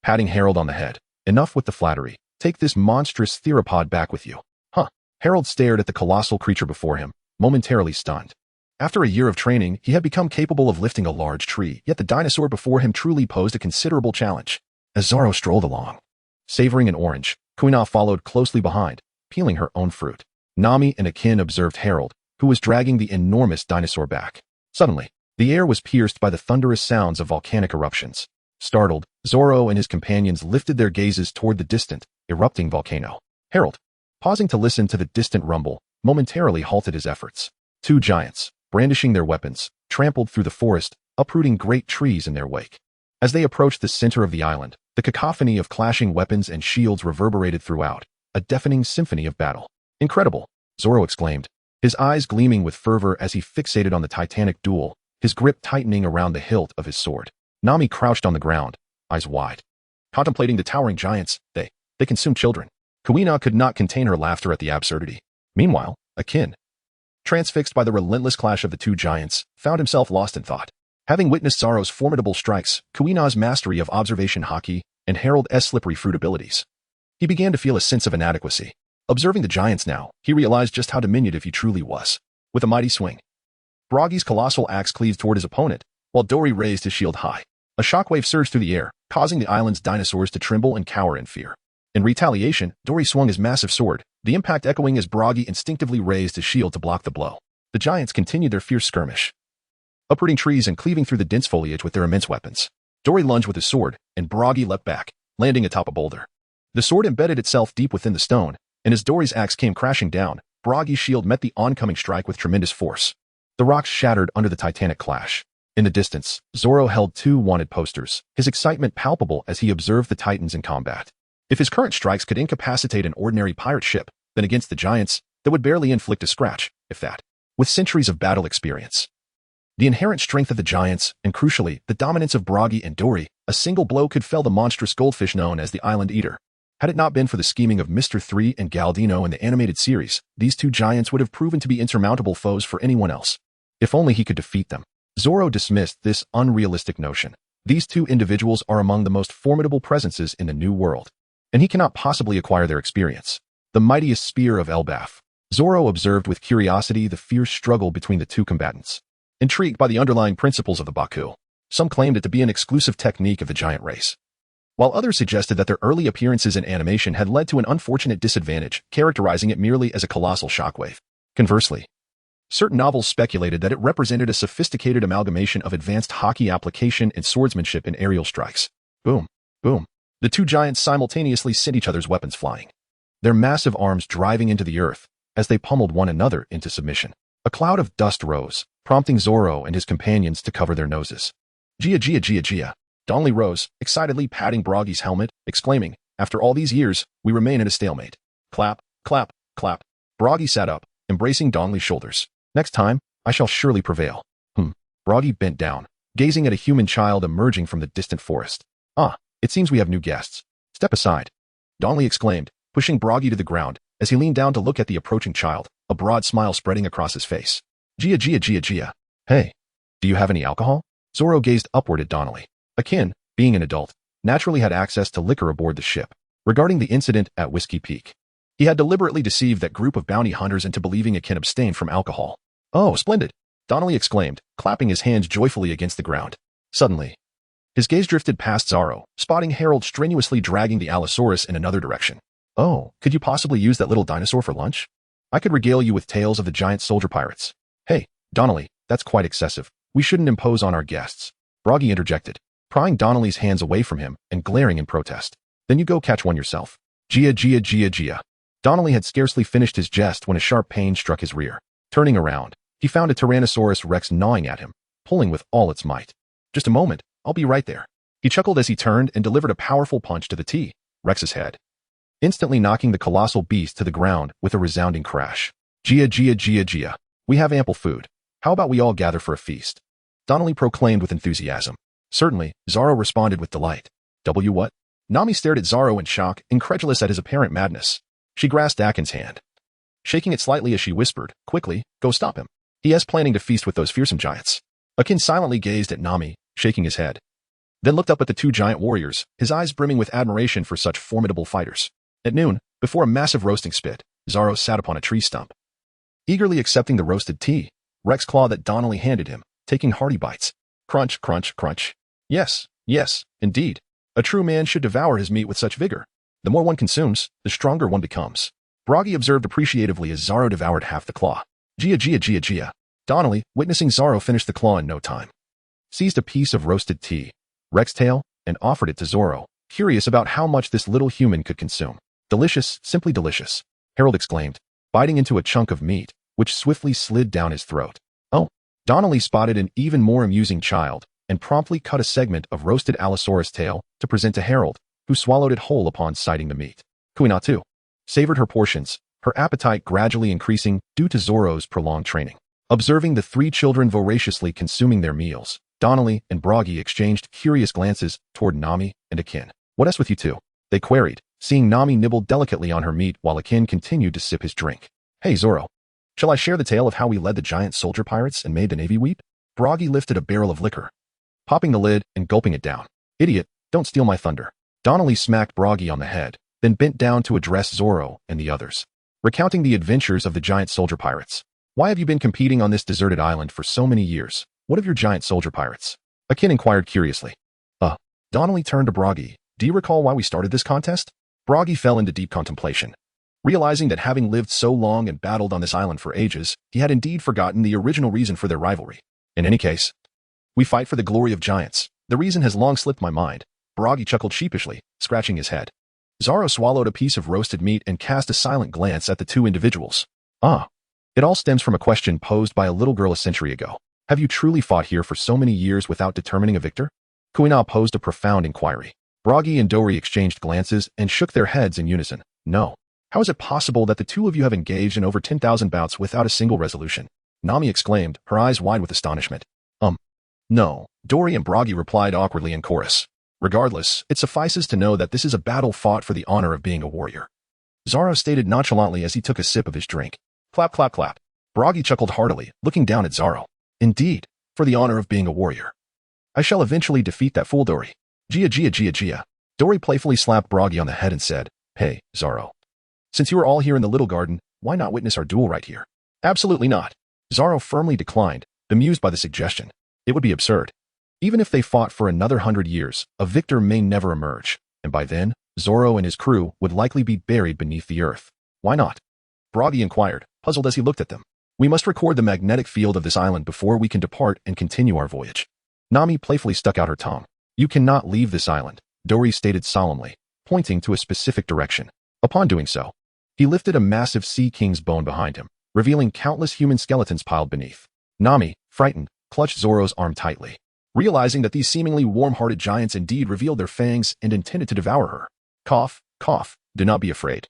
patting Harold on the head. Enough with the flattery. Take this monstrous theropod back with you. Huh. Harold stared at the colossal creature before him, momentarily stunned. After a year of training, he had become capable of lifting a large tree, yet the dinosaur before him truly posed a considerable challenge. As Zoro strolled along, savoring an orange, Kuina followed closely behind, peeling her own fruit. Nami and Akin observed Harold, who was dragging the enormous dinosaur back. Suddenly, the air was pierced by the thunderous sounds of volcanic eruptions. Startled, Zoro and his companions lifted their gazes toward the distant, erupting volcano. Harold, pausing to listen to the distant rumble, momentarily halted his efforts. 2 giants, brandishing their weapons, trampled through the forest, uprooting great trees in their wake. As they approached the center of the island, the cacophony of clashing weapons and shields reverberated throughout, a deafening symphony of battle. Incredible! Zoro exclaimed, his eyes gleaming with fervor as he fixated on the titanic duel, his grip tightening around the hilt of his sword. Nami crouched on the ground, eyes wide. Contemplating the towering giants, they consumed children. Kuina could not contain her laughter at the absurdity. Meanwhile, Akin, transfixed by the relentless clash of the two giants, found himself lost in thought. Having witnessed Zoro's formidable strikes, Kuina's mastery of observation haki, and Harold's slippery fruit abilities, he began to feel a sense of inadequacy. Observing the giants now, he realized just how diminutive he truly was. With a mighty swing, Brogy's colossal axe cleaved toward his opponent, while Dory raised his shield high. A shockwave surged through the air, causing the island's dinosaurs to tremble and cower in fear. In retaliation, Dory swung his massive sword, the impact echoing as Broggy instinctively raised his shield to block the blow. The giants continued their fierce skirmish, uprooting trees and cleaving through the dense foliage with their immense weapons. Dory lunged with his sword, and Broggy leapt back, landing atop a boulder. The sword embedded itself deep within the stone, and as Dory's axe came crashing down, Broggy's shield met the oncoming strike with tremendous force. The rocks shattered under the titanic clash. In the distance, Zoro held two wanted posters, his excitement palpable as he observed the titans in combat. If his current strikes could incapacitate an ordinary pirate ship, then against the giants, that would barely inflict a scratch, if that. With centuries of battle experience, the inherent strength of the giants, and crucially, the dominance of Broggy and Dory, a single blow could fell the monstrous goldfish known as the Island Eater. Had it not been for the scheming of Mr. 3 and Galdino in the animated series, these two giants would have proven to be insurmountable foes for anyone else. If only he could defeat them. Zoro dismissed this unrealistic notion. These two individuals are among the most formidable presences in the New World, and he cannot possibly acquire their experience. The mightiest spear of Elbaf. Zoro observed with curiosity the fierce struggle between the two combatants. Intrigued by the underlying principles of the Baku, some claimed it to be an exclusive technique of the giant race, while others suggested that their early appearances in animation had led to an unfortunate disadvantage, characterizing it merely as a colossal shockwave. Conversely, certain novels speculated that it represented a sophisticated amalgamation of advanced haki application and swordsmanship in aerial strikes. Boom, boom. The two giants simultaneously sent each other's weapons flying, their massive arms driving into the earth as they pummeled one another into submission. A cloud of dust rose, prompting Zoro and his companions to cover their noses. Gia, Gia, Gia, Gia. Donnelly rose, excitedly patting Broggy's helmet, exclaiming, "After all these years, we remain at a stalemate." Clap, clap, clap. Broggy sat up, embracing Donnelly's shoulders. "Next time, I shall surely prevail." Broggy bent down, gazing at a human child emerging from the distant forest. "Ah, it seems we have new guests. Step aside," Donnelly exclaimed, pushing Broggy to the ground as he leaned down to look at the approaching child, a broad smile spreading across his face. "Gia, Gia, Gia, Gia. Hey, do you have any alcohol?" Zoro gazed upward at Donnelly. Akin, being an adult, naturally had access to liquor aboard the ship. Regarding the incident at Whiskey Peak, he had deliberately deceived that group of bounty hunters into believing Akin abstained from alcohol. "Oh, splendid," Donnelly exclaimed, clapping his hands joyfully against the ground. Suddenly, his gaze drifted past Zoro, spotting Harold strenuously dragging the Allosaurus in another direction. "Oh, could you possibly use that little dinosaur for lunch? I could regale you with tales of the giant soldier pirates." "Hey, Donnelly, that's quite excessive. We shouldn't impose on our guests," Broggy interjected, prying Donnelly's hands away from him and glaring in protest. "Then you go catch one yourself." "Gia, Gia, Gia, Gia." Donnelly had scarcely finished his jest when a sharp pain struck his rear. Turning around, he found a Tyrannosaurus Rex gnawing at him, pulling with all its might. "Just a moment, I'll be right there." He chuckled as he turned and delivered a powerful punch to the T-Rex's head, instantly knocking the colossal beast to the ground with a resounding crash. "Gia, Gia, Gia, Gia. We have ample food. How about we all gather for a feast?" Donnelly proclaimed with enthusiasm. "Certainly," Zoro responded with delight. What? Nami stared at Zoro in shock, incredulous at his apparent madness. She grasped Akin's hand, shaking it slightly as she whispered, "Quickly, go stop him. He is planning to feast with those fearsome giants." Akin silently gazed at Nami, shaking his head, then looked up at the two giant warriors, his eyes brimming with admiration for such formidable fighters. At noon, before a massive roasting spit, Zoro sat upon a tree stump, eagerly accepting the roasted T-Rex claw that Donnelly handed him, taking hearty bites. Crunch, crunch, crunch. Yes, yes, indeed. A true man should devour his meat with such vigor. The more one consumes, the stronger one becomes. Broggy observed appreciatively as Zoro devoured half the claw. Gia, Gia, Gia, Gia. Donnelly, witnessing Zoro finish the claw in no time, seized a piece of roasted T-Rex tail and offered it to Zoro, curious about how much this little human could consume. "Delicious, simply delicious," Harold exclaimed, biting into a chunk of meat, which swiftly slid down his throat. "Oh." Donnelly spotted an even more amusing child and promptly cut a segment of roasted Allosaurus tail to present to Harold, who swallowed it whole upon sighting the meat. Kuina, too, savored her portions, her appetite gradually increasing due to Zoro's prolonged training. Observing the three children voraciously consuming their meals, Donnelly and Broggy exchanged curious glances toward Nami and Akin. "What else with you two?" they queried, seeing Nami nibble delicately on her meat while Akin continued to sip his drink. "Hey, Zoro. Shall I share the tale of how we led the giant soldier pirates and made the Navy weep?" Broggy lifted a barrel of liquor, popping the lid and gulping it down. "Idiot, don't steal my thunder." Donnelly smacked Broggy on the head, then bent down to address Zoro and the others, recounting the adventures of the giant soldier pirates. "Why have you been competing on this deserted island for so many years? What of your giant soldier pirates?" Akin inquired curiously. Donnelly turned to Broggy. "Do you recall why we started this contest?" Broggy fell into deep contemplation, realizing that having lived so long and battled on this island for ages, he had indeed forgotten the original reason for their rivalry. "In any case, we fight for the glory of giants. The reason has long slipped my mind." Broggy chuckled sheepishly, scratching his head. Zoro swallowed a piece of roasted meat and cast a silent glance at the two individuals. It all stems from a question posed by a little girl a century ago. Have you truly fought here for so many years without determining a victor? Kuina posed a profound inquiry. Broggy and Dory exchanged glances and shook their heads in unison. "No. How is it possible that the two of you have engaged in over 10,000 bouts without a single resolution?" Nami exclaimed, her eyes wide with astonishment. No, Dory and Broggy replied awkwardly in chorus. "Regardless, it suffices to know that this is a battle fought for the honor of being a warrior," Zoro stated nonchalantly as he took a sip of his drink. Clap, clap, clap. Broggy chuckled heartily, looking down at Zoro. "Indeed, for the honor of being a warrior. I shall eventually defeat that fool Dory." Gia. Dory playfully slapped Broggy on the head and said, "Hey, Zoro. Since you are all here in the little garden, why not witness our duel right here?" "Absolutely not." Zoro firmly declined, bemused by the suggestion. It would be absurd. Even if they fought for another 100 years, a victor may never emerge, and by then, Zoro and his crew would likely be buried beneath the earth. "Why not?" Broggy inquired, puzzled as he looked at them. "We must record the magnetic field of this island before we can depart and continue our voyage." Nami playfully stuck out her tongue. "You cannot leave this island," Dory stated solemnly, pointing to a specific direction. Upon doing so, he lifted a massive sea king's bone behind him, revealing countless human skeletons piled beneath. Nami, frightened, clutched Zoro's arm tightly, realizing that these seemingly warm-hearted giants indeed revealed their fangs and intended to devour her. "Cough, cough, do not be afraid."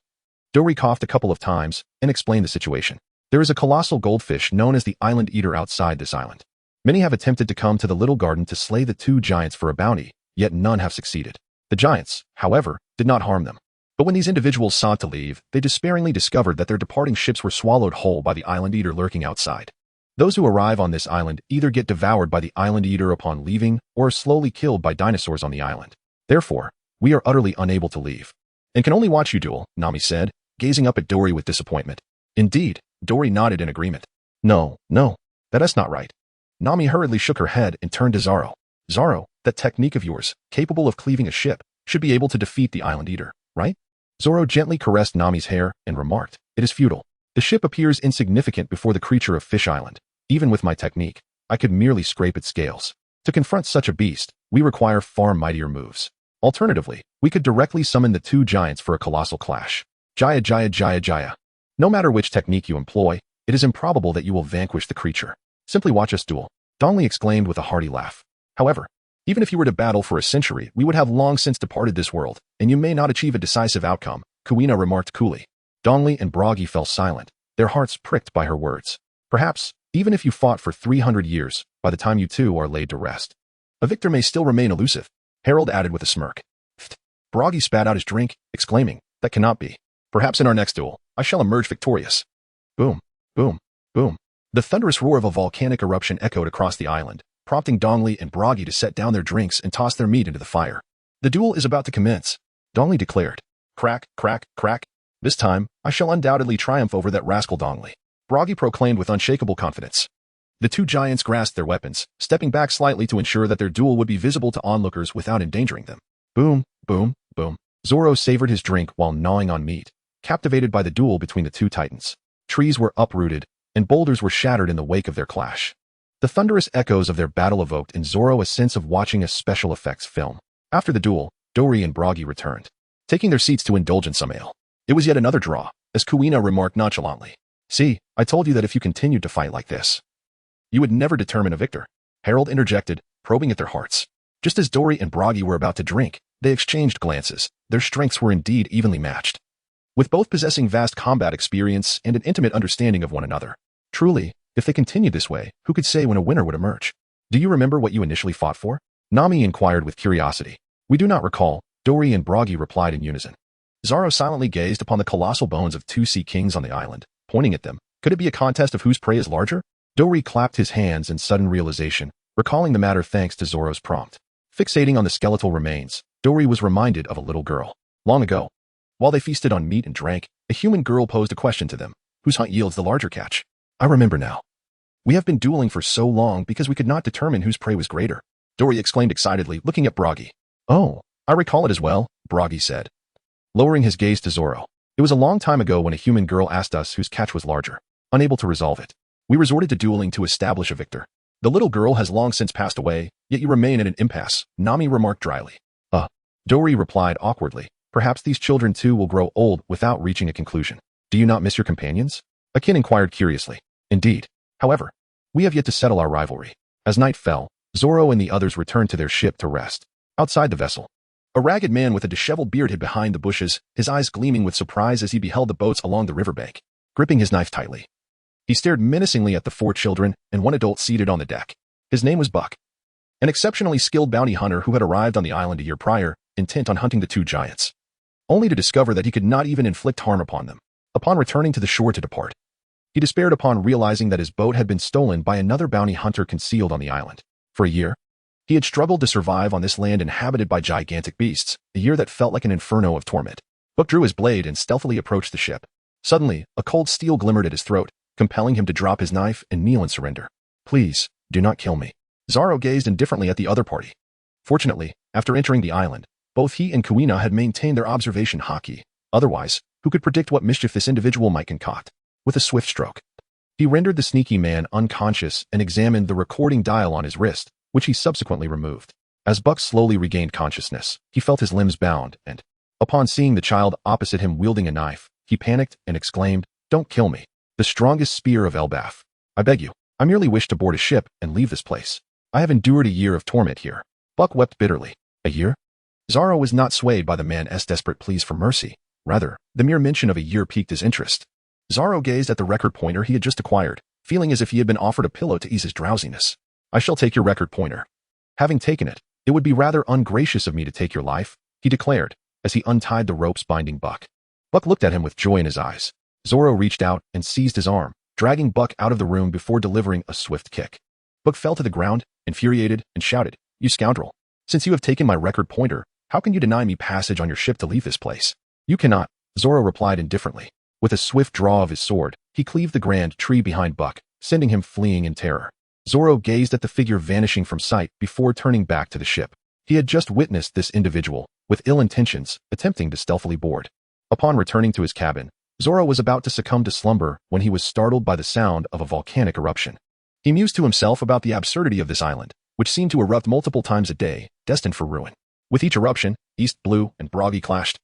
Dory coughed a couple of times and explained the situation. "There is a colossal goldfish known as the Island Eater outside this island. Many have attempted to come to the little garden to slay the two giants for a bounty, yet none have succeeded. The giants, however, did not harm them. But when these individuals sought to leave, they despairingly discovered that their departing ships were swallowed whole by the Island Eater lurking outside. Those who arrive on this island either get devoured by the Island Eater upon leaving or are slowly killed by dinosaurs on the island. Therefore, we are utterly unable to leave, and can only watch you duel," Nami said, gazing up at Dory with disappointment. "Indeed," Dory nodded in agreement. No, that's not right." Nami hurriedly shook her head and turned to Zoro. "Zoro, that technique of yours, capable of cleaving a ship, should be able to defeat the Island Eater, right?" Zoro gently caressed Nami's hair and remarked, "It is futile. The ship appears insignificant before the creature of Fish Island. Even with my technique, I could merely scrape its scales. To confront such a beast, we require far mightier moves. Alternatively, we could directly summon the two giants for a colossal clash. Jaya. No matter which technique you employ, it is improbable that you will vanquish the creature. Simply watch us duel," Donnelly exclaimed with a hearty laugh. "However, even if you were to battle for a century, we would have long since departed this world, and you may not achieve a decisive outcome," Kuina remarked coolly. Donnelly and Broggy fell silent, their hearts pricked by her words. "Perhaps, even if you fought for 300 years, by the time you two are laid to rest, a victor may still remain elusive," Harold added with a smirk. Broggy spat out his drink, exclaiming, "That cannot be. Perhaps in our next duel, I shall emerge victorious." Boom, boom, boom. The thunderous roar of a volcanic eruption echoed across the island, prompting Donnelly and Broggy to set down their drinks and toss their meat into the fire. "The duel is about to commence," Donnelly declared. Crack, crack, crack. "This time, I shall undoubtedly triumph over that rascal Donnelly," Broggy proclaimed with unshakable confidence. The two giants grasped their weapons, stepping back slightly to ensure that their duel would be visible to onlookers without endangering them. Boom, boom, boom. Zoro savored his drink while gnawing on meat, captivated by the duel between the two titans. Trees were uprooted, and boulders were shattered in the wake of their clash. The thunderous echoes of their battle evoked in Zoro a sense of watching a special effects film. After the duel, Dory and Broggy returned, taking their seats to indulge in some ale. It was yet another draw, as Kuina remarked nonchalantly. "See, I told you that if you continued to fight like this, you would never determine a victor," Harold interjected, probing at their hearts. Just as Dory and Broggy were about to drink, they exchanged glances. Their strengths were indeed evenly matched, with both possessing vast combat experience and an intimate understanding of one another. Truly, if they continued this way, who could say when a winner would emerge? Do you remember what you initially fought for? Nami inquired with curiosity. We do not recall, Dori and Bragi replied in unison. Zoro silently gazed upon the colossal bones of two sea kings on the island, pointing at them. Could it be a contest of whose prey is larger? Dori clapped his hands in sudden realization, recalling the matter thanks to Zoro's prompt. Fixating on the skeletal remains, Dori was reminded of a little girl. Long ago, while they feasted on meat and drank, a human girl posed a question to them. Whose hunt yields the larger catch? I remember now. We have been dueling for so long because we could not determine whose prey was greater. Dori exclaimed excitedly, looking at Bragi. Oh, I recall it as well, Bragi said, lowering his gaze to Zoro. It was a long time ago when a human girl asked us whose catch was larger. Unable to resolve it, we resorted to dueling to establish a victor. The little girl has long since passed away, yet you remain at an impasse, Nami remarked dryly. Dori replied awkwardly. Perhaps these children too will grow old without reaching a conclusion. Do you not miss your companions? Akin inquired curiously. Indeed. However, we have yet to settle our rivalry. As night fell, Zoro and the others returned to their ship to rest. Outside the vessel, a ragged man with a disheveled beard hid behind the bushes, his eyes gleaming with surprise as he beheld the boats along the riverbank. Gripping his knife tightly, he stared menacingly at the four children and one adult seated on the deck. His name was Buck, an exceptionally skilled bounty hunter who had arrived on the island a year prior, intent on hunting the two giants, only to discover that he could not even inflict harm upon them. Upon returning to the shore to depart, he despaired upon realizing that his boat had been stolen by another bounty hunter concealed on the island. For a year, he had struggled to survive on this land inhabited by gigantic beasts, a year that felt like an inferno of torment. Buck drew his blade and stealthily approached the ship. Suddenly, a cold steel glimmered at his throat, compelling him to drop his knife and kneel in surrender. Please, do not kill me. Zoro gazed indifferently at the other party. Fortunately, after entering the island, both he and Kuina had maintained their observation haki. Otherwise, who could predict what mischief this individual might concoct? With a swift stroke, he rendered the sneaky man unconscious and examined the recording dial on his wrist, which he subsequently removed. As Buck slowly regained consciousness, he felt his limbs bound and, upon seeing the child opposite him wielding a knife, he panicked and exclaimed, Don't kill me. The strongest spear of Elbaf. I beg you. I merely wish to board a ship and leave this place. I have endured a year of torment here. Buck wept bitterly. A year? Zoro was not swayed by the man's desperate pleas for mercy. Rather, the mere mention of a year piqued his interest. Zoro gazed at the record pointer he had just acquired, feeling as if he had been offered a pillow to ease his drowsiness. I shall take your record pointer. Having taken it, it would be rather ungracious of me to take your life, he declared, as he untied the ropes binding Buck. Buck looked at him with joy in his eyes. Zoro reached out and seized his arm, dragging Buck out of the room before delivering a swift kick. Buck fell to the ground, infuriated, and shouted, You scoundrel! Since you have taken my record pointer, how can you deny me passage on your ship to leave this place? You cannot, Zoro replied indifferently. With a swift draw of his sword, he cleaved the grand tree behind Buck, sending him fleeing in terror. Zoro gazed at the figure vanishing from sight before turning back to the ship. He had just witnessed this individual, with ill intentions, attempting to stealthily board. Upon returning to his cabin, Zoro was about to succumb to slumber when he was startled by the sound of a volcanic eruption. He mused to himself about the absurdity of this island, which seemed to erupt multiple times a day, destined for ruin. With each eruption, East Blue and Bragi clashed,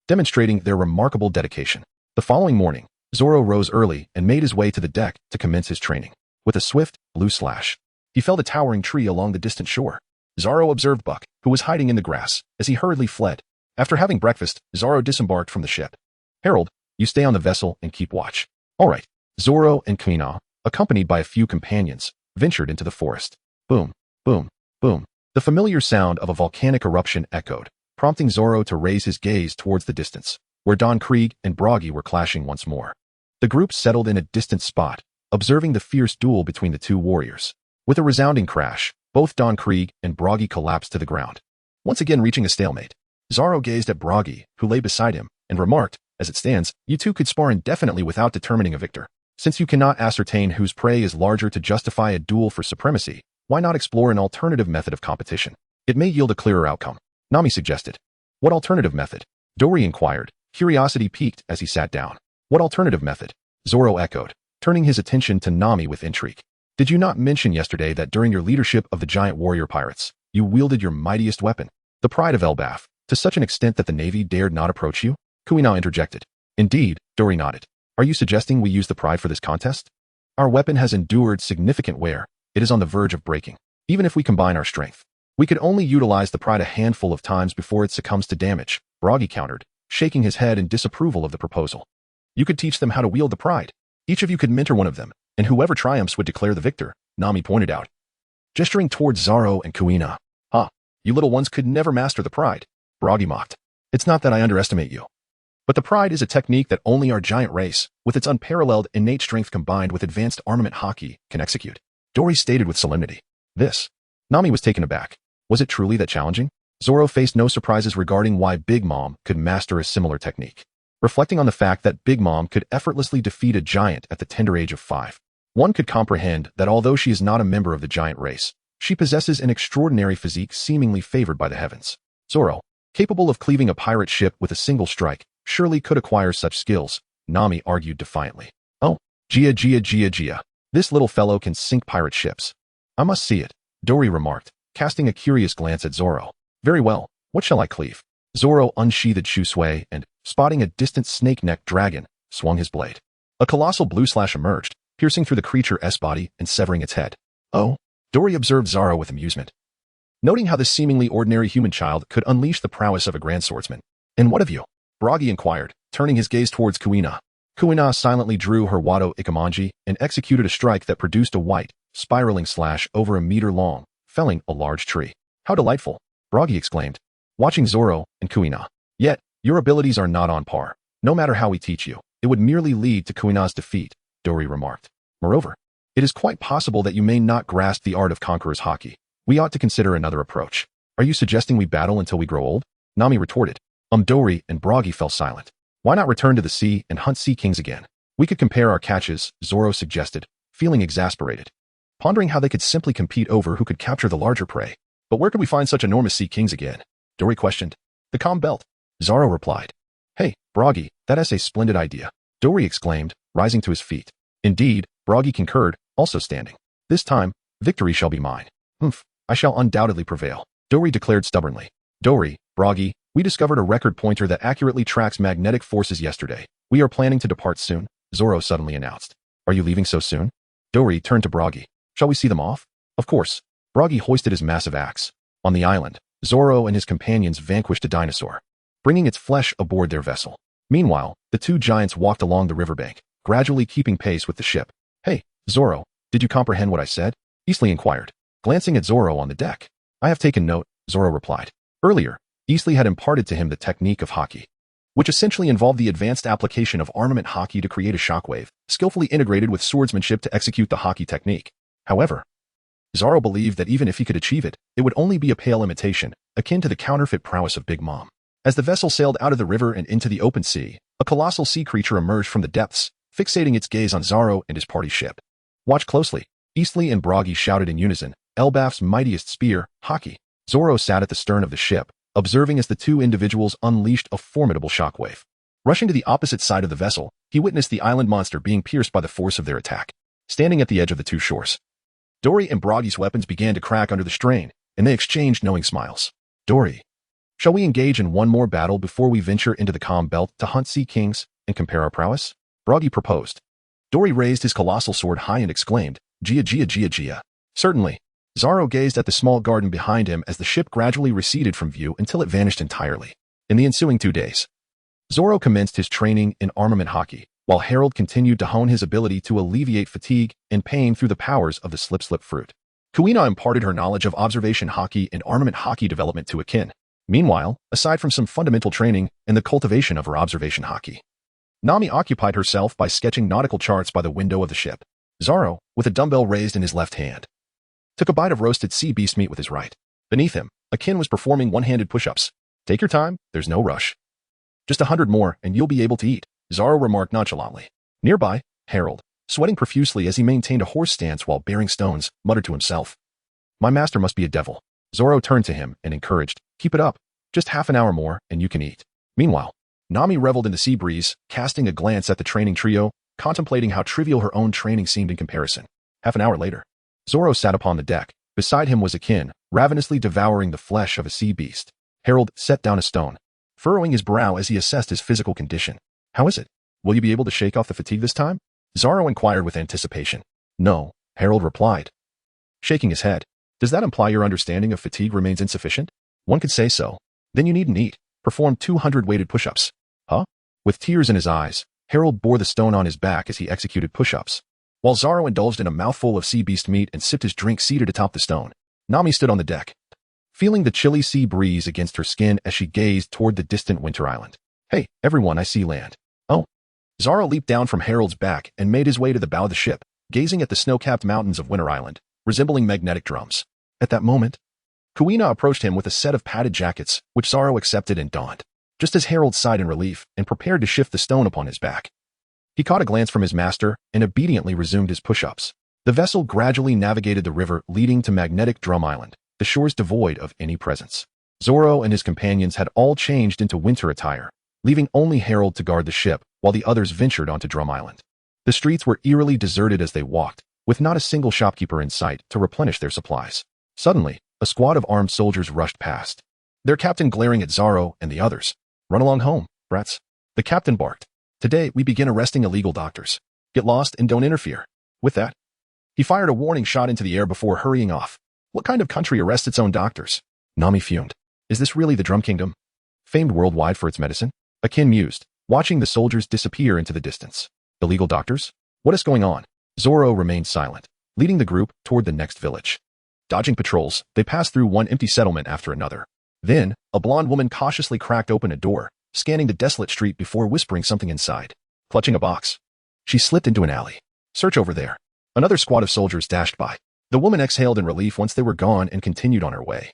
demonstrating their remarkable dedication. The following morning, Zoro rose early and made his way to the deck to commence his training. With a swift, blue slash, he felled a towering tree along the distant shore. Zoro observed Buck, who was hiding in the grass, as he hurriedly fled. After having breakfast, Zoro disembarked from the ship. Harold, you stay on the vessel and keep watch. All right. Zoro and Kuina, accompanied by a few companions, ventured into the forest. Boom, boom, boom. The familiar sound of a volcanic eruption echoed, prompting Zoro to raise his gaze towards the distance, where Don Krieg and Bragi were clashing once more. The group settled in a distant spot, observing the fierce duel between the two warriors. With a resounding crash, both Don Krieg and Bragi collapsed to the ground, once again reaching a stalemate. Zoro gazed at Bragi, who lay beside him, and remarked, As it stands, you two could spar indefinitely without determining a victor. Since you cannot ascertain whose prey is larger to justify a duel for supremacy, why not explore an alternative method of competition? It may yield a clearer outcome. Nami suggested. What alternative method? Dori inquired, curiosity piqued as he sat down. What alternative method? Zoro echoed, turning his attention to Nami with intrigue. Did you not mention yesterday that during your leadership of the giant warrior pirates, you wielded your mightiest weapon, the pride of Elbaf, to such an extent that the Navy dared not approach you? Kuina interjected. Indeed, Dori nodded. Are you suggesting we use the pride for this contest? Our weapon has endured significant wear. It is on the verge of breaking. Even if we combine our strength, we could only utilize the pride a handful of times before it succumbs to damage, Bragi countered, shaking his head in disapproval of the proposal. You could teach them how to wield the pride. Each of you could mentor one of them, and whoever triumphs would declare the victor, Nami pointed out. gesturing towards Zoro and Kuina. "Ah, you little ones could never master the pride," Baroque mocked. "It's not that I underestimate you. But the pride is a technique that only our giant race, with its unparalleled innate strength combined with advanced armament haki, can execute," Dory stated with solemnity. This. Nami was taken aback. Was it truly that challenging? Zoro faced no surprises regarding why Big Mom could master a similar technique. Reflecting on the fact that Big Mom could effortlessly defeat a giant at the tender age of 5, one could comprehend that although she is not a member of the giant race, she possesses an extraordinary physique seemingly favored by the heavens. Zoro, capable of cleaving a pirate ship with a single strike, surely could acquire such skills, Nami argued defiantly. "Oh, Gia. This little fellow can sink pirate ships. I must see it," Dory remarked, casting a curious glance at Zoro. "Very well, what shall I cleave?" Zoro unsheathed Shuangyue and, spotting a distant snake-necked dragon, swung his blade. A colossal blue slash emerged, piercing through the creature's body and severing its head. "Oh," Dory observed Zoro with amusement, noting how this seemingly ordinary human child could unleash the prowess of a grand swordsman. "And what of you?" Baroque inquired, turning his gaze towards Kuina. Kuina silently drew her Wado Ikamanji and executed a strike that produced a white, spiraling slash over a meter long, felling a large tree. "How delightful," Baroque exclaimed, watching Zoro and Kuina. "Yet, your abilities are not on par. No matter how we teach you, it would merely lead to Kuina's defeat," Dory remarked. "Moreover, it is quite possible that you may not grasp the art of Conqueror's haki. We ought to consider another approach." "Are you suggesting we battle until we grow old?" Nami retorted. Dory and Baroque fell silent. "Why not return to the sea and hunt sea kings again? We could compare our catches," Zoro suggested, feeling exasperated, pondering how they could simply compete over who could capture the larger prey. "But where could we find such enormous sea kings again?" Dory questioned. "The calm belt," Zoro replied. "Hey, Baroque, that is a splendid idea," Dory exclaimed, rising to his feet. Indeed, Baroque concurred, also standing. "This time, victory shall be mine." "I shall undoubtedly prevail," Dory declared stubbornly. "Dory, Baroque, we discovered a record pointer that accurately tracks magnetic forces yesterday. We are planning to depart soon," Zoro suddenly announced. "Are you leaving so soon?" Dory turned to Baroque. "Shall we see them off?" "Of course." Baroque hoisted his massive axe. On the island, Zoro and his companions vanquished a dinosaur, bringing its flesh aboard their vessel. Meanwhile, the two giants walked along the riverbank, gradually keeping pace with the ship. "Hey, Zoro, did you comprehend what I said?" Eastleigh inquired, glancing at Zoro on the deck. "I have taken note," Zoro replied. Earlier, Eastleigh had imparted to him the technique of haki, which essentially involved the advanced application of armament haki to create a shockwave, skillfully integrated with swordsmanship to execute the haki technique. However, Zoro believed that even if he could achieve it, it would only be a pale imitation, akin to the counterfeit prowess of Big Mom. As the vessel sailed out of the river and into the open sea, a colossal sea creature emerged from the depths, fixating its gaze on Zoro and his party ship. "Watch closely," Eastleigh and Baroque shouted in unison. Elbaf's mightiest spear, haki. Zoro sat at the stern of the ship, observing as the two individuals unleashed a formidable shockwave. Rushing to the opposite side of the vessel, he witnessed the island monster being pierced by the force of their attack. Standing at the edge of the two shores, Dory and Baroque's weapons began to crack under the strain, and they exchanged knowing smiles. "Dory, shall we engage in one more battle before we venture into the calm belt to hunt sea kings and compare our prowess?" Baroque proposed. Dory raised his colossal sword high and exclaimed, Gia. "Certainly." Zoro gazed at the small garden behind him as the ship gradually receded from view until it vanished entirely. In the ensuing 2 days, Zoro commenced his training in armament haki, while Harold continued to hone his ability to alleviate fatigue and pain through the powers of the slip fruit. Kuina imparted her knowledge of observation haki and armament haki development to Akin. Meanwhile, aside from some fundamental training and the cultivation of her observation haki, Nami occupied herself by sketching nautical charts by the window of the ship. Zoro, with a dumbbell raised in his left hand, took a bite of roasted sea beast meat with his right. Beneath him, Akin was performing one-handed push-ups. "Take your time, there's no rush. Just 100 more and you'll be able to eat," Zoro remarked nonchalantly. Nearby, Harold, sweating profusely as he maintained a horse stance while bearing stones, muttered to himself. "My master must be a devil." Zoro turned to him and encouraged, "Keep it up. Just half an hour more and you can eat." Meanwhile, Nami reveled in the sea breeze, casting a glance at the training trio, contemplating how trivial her own training seemed in comparison. Half an hour later, Zoro sat upon the deck. Beside him was Akin, ravenously devouring the flesh of a sea beast. Harold set down a stone, furrowing his brow as he assessed his physical condition. "How is it? Will you be able to shake off the fatigue this time?" Zoro inquired with anticipation. "No," Harold replied, shaking his head. "Does that imply your understanding of fatigue remains insufficient?" "One could say so." "Then you needn't eat. Perform 200 weighted push-ups." "Huh?" With tears in his eyes, Harold bore the stone on his back as he executed push-ups. While Zoro indulged in a mouthful of sea beast meat and sipped his drink seated atop the stone, Nami stood on the deck, feeling the chilly sea breeze against her skin as she gazed toward the distant winter island. Hey, everyone, I see land. Oh. Zoro leaped down from Harold's back and made his way to the bow of the ship, gazing at the snow-capped mountains of Winter Island, resembling magnetic drums. At that moment, Kuina approached him with a set of padded jackets, which Zoro accepted and donned, just as Harold sighed in relief and prepared to shift the stone upon his back. He caught a glance from his master and obediently resumed his push-ups. The vessel gradually navigated the river leading to Magnetic Drum Island, the shores devoid of any presence. Zoro and his companions had all changed into winter attire, leaving only Harold to guard the ship while the others ventured onto Drum Island. The streets were eerily deserted as they walked, with not a single shopkeeper in sight to replenish their supplies. Suddenly, a squad of armed soldiers rushed past, their captain glaring at Zoro and the others. "Run along home, brats," the captain barked. "Today, we begin arresting illegal doctors. Get lost and don't interfere." With that, he fired a warning shot into the air before hurrying off. What kind of country arrests its own doctors? Nami fumed. Is this really the Drum Kingdom? Famed worldwide for its medicine? Akin mused, watching the soldiers disappear into the distance. Illegal doctors? What is going on? Zoro remained silent, leading the group toward the next village. Dodging patrols, they passed through one empty settlement after another. Then, a blonde woman cautiously cracked open a door, scanning the desolate street before whispering something inside. Clutching a box, she slipped into an alley. "Search over there." Another squad of soldiers dashed by. The woman exhaled in relief once they were gone and continued on her way,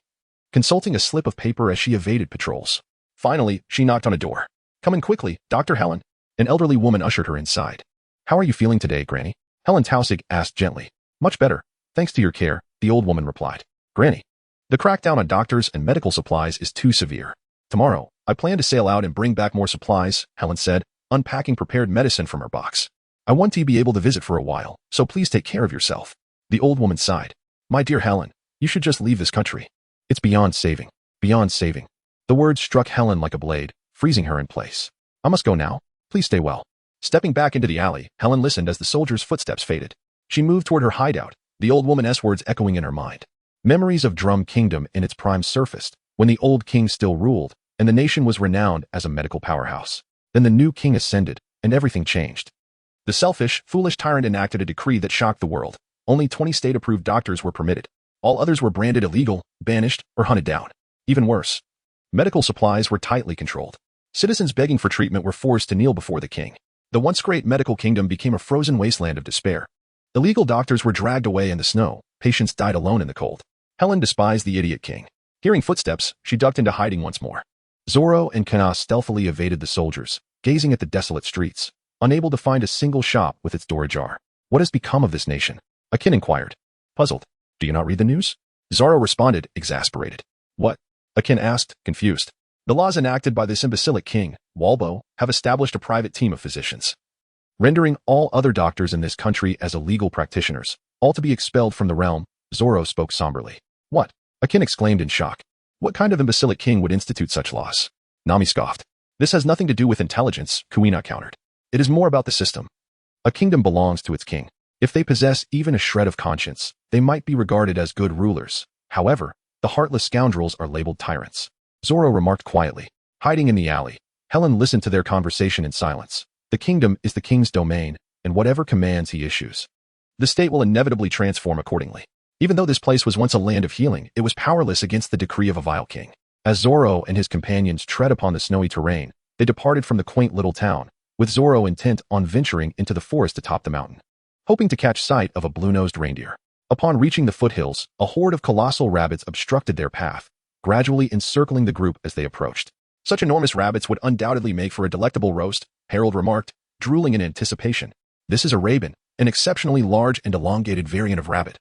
consulting a slip of paper as she evaded patrols. Finally, she knocked on a door. "Come in quickly, Dr. Helen." An elderly woman ushered her inside. "How are you feeling today, Granny?" Helen Tausig asked gently. "Much better, thanks to your care," the old woman replied. "Granny, the crackdown on doctors and medical supplies is too severe. Tomorrow, I plan to sail out and bring back more supplies," Helen said, unpacking prepared medicine from her box. "I want to be able to visit for a while, so please take care of yourself." The old woman sighed. "My dear Helen, you should just leave this country. It's beyond saving. Beyond saving." The words struck Helen like a blade, freezing her in place. "I must go now. Please stay well." Stepping back into the alley, Helen listened as the soldiers' footsteps faded. She moved toward her hideout, the old woman's words echoing in her mind. Memories of Drum Kingdom in its prime surfaced, when the old king still ruled, and the nation was renowned as a medical powerhouse. Then the new king ascended, and everything changed. The selfish, foolish tyrant enacted a decree that shocked the world. Only 20 state-approved doctors were permitted. All others were branded illegal, banished, or hunted down. Even worse, medical supplies were tightly controlled. Citizens begging for treatment were forced to kneel before the king. The once great medical kingdom became a frozen wasteland of despair. Illegal doctors were dragged away in the snow. Patients died alone in the cold. Helen despised the idiot king. Hearing footsteps, she ducked into hiding once more. Zoro and Kuina stealthily evaded the soldiers, gazing at the desolate streets, unable to find a single shop with its door ajar. "What has become of this nation?" Akin inquired, puzzled. "Do you not read the news?" Zoro responded, exasperated. "What?" Akin asked, confused. "The laws enacted by this imbecilic king, Walbo, have established a private team of physicians, rendering all other doctors in this country as illegal practitioners, all to be expelled from the realm." Zoro spoke somberly. "What?" Akin exclaimed in shock. "What kind of imbecilic king would institute such laws?" Nami scoffed. "This has nothing to do with intelligence," Kuina countered. "It is more about the system. A kingdom belongs to its king. If they possess even a shred of conscience, they might be regarded as good rulers. However, the heartless scoundrels are labeled tyrants." Zoro remarked quietly. Hiding in the alley, Helen listened to their conversation in silence. The kingdom is the king's domain, and whatever commands he issues, the state will inevitably transform accordingly. Even though this place was once a land of healing, it was powerless against the decree of a vile king. As Zoro and his companions tread upon the snowy terrain, they departed from the quaint little town, with Zoro intent on venturing into the forest atop the mountain, hoping to catch sight of a blue-nosed reindeer. Upon reaching the foothills, a horde of colossal rabbits obstructed their path, gradually encircling the group as they approached. "Such enormous rabbits would undoubtedly make for a delectable roast," Harold remarked, drooling in anticipation. "This is a raven, an exceptionally large and elongated variant of rabbit,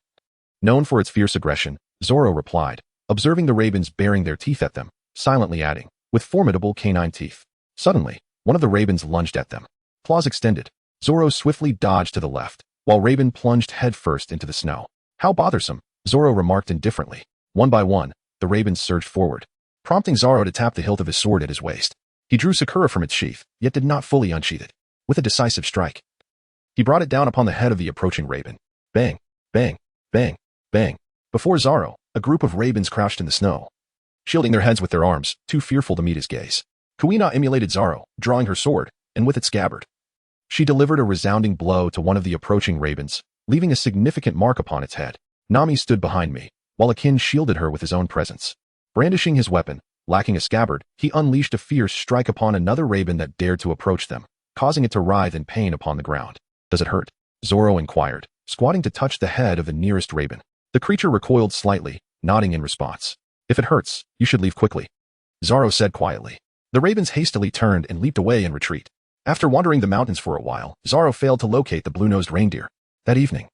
known for its fierce aggression," Zoro replied, observing the ravens baring their teeth at them, silently adding, "with formidable canine teeth." Suddenly, one of the ravens lunged at them. Claws extended, Zoro swiftly dodged to the left, while Raven plunged headfirst into the snow. "How bothersome," Zoro remarked indifferently. One by one, the ravens surged forward, prompting Zoro to tap the hilt of his sword at his waist. He drew Sakura from its sheath, yet did not fully unsheath it. With a decisive strike, he brought it down upon the head of the approaching raven. Bang, bang, bang, bang. Before Zoro, a group of ravens crouched in the snow, shielding their heads with their arms, too fearful to meet his gaze. Kuina emulated Zoro, drawing her sword, and with its scabbard, She delivered a resounding blow to one of the approaching ravens, leaving a significant mark upon its head. Nami stood behind me, while Akin shielded her with his own presence. Brandishing his weapon, lacking a scabbard, he unleashed a fierce strike upon another raven that dared to approach them, causing it to writhe in pain upon the ground. Does it hurt? Zoro inquired, squatting to touch the head of the nearest raven. The creature recoiled slightly, nodding in response. If it hurts, you should leave quickly, Zoro said quietly. The ravens hastily turned and leaped away in retreat. After wandering the mountains for a while, Zoro failed to locate the blue-nosed reindeer. That evening,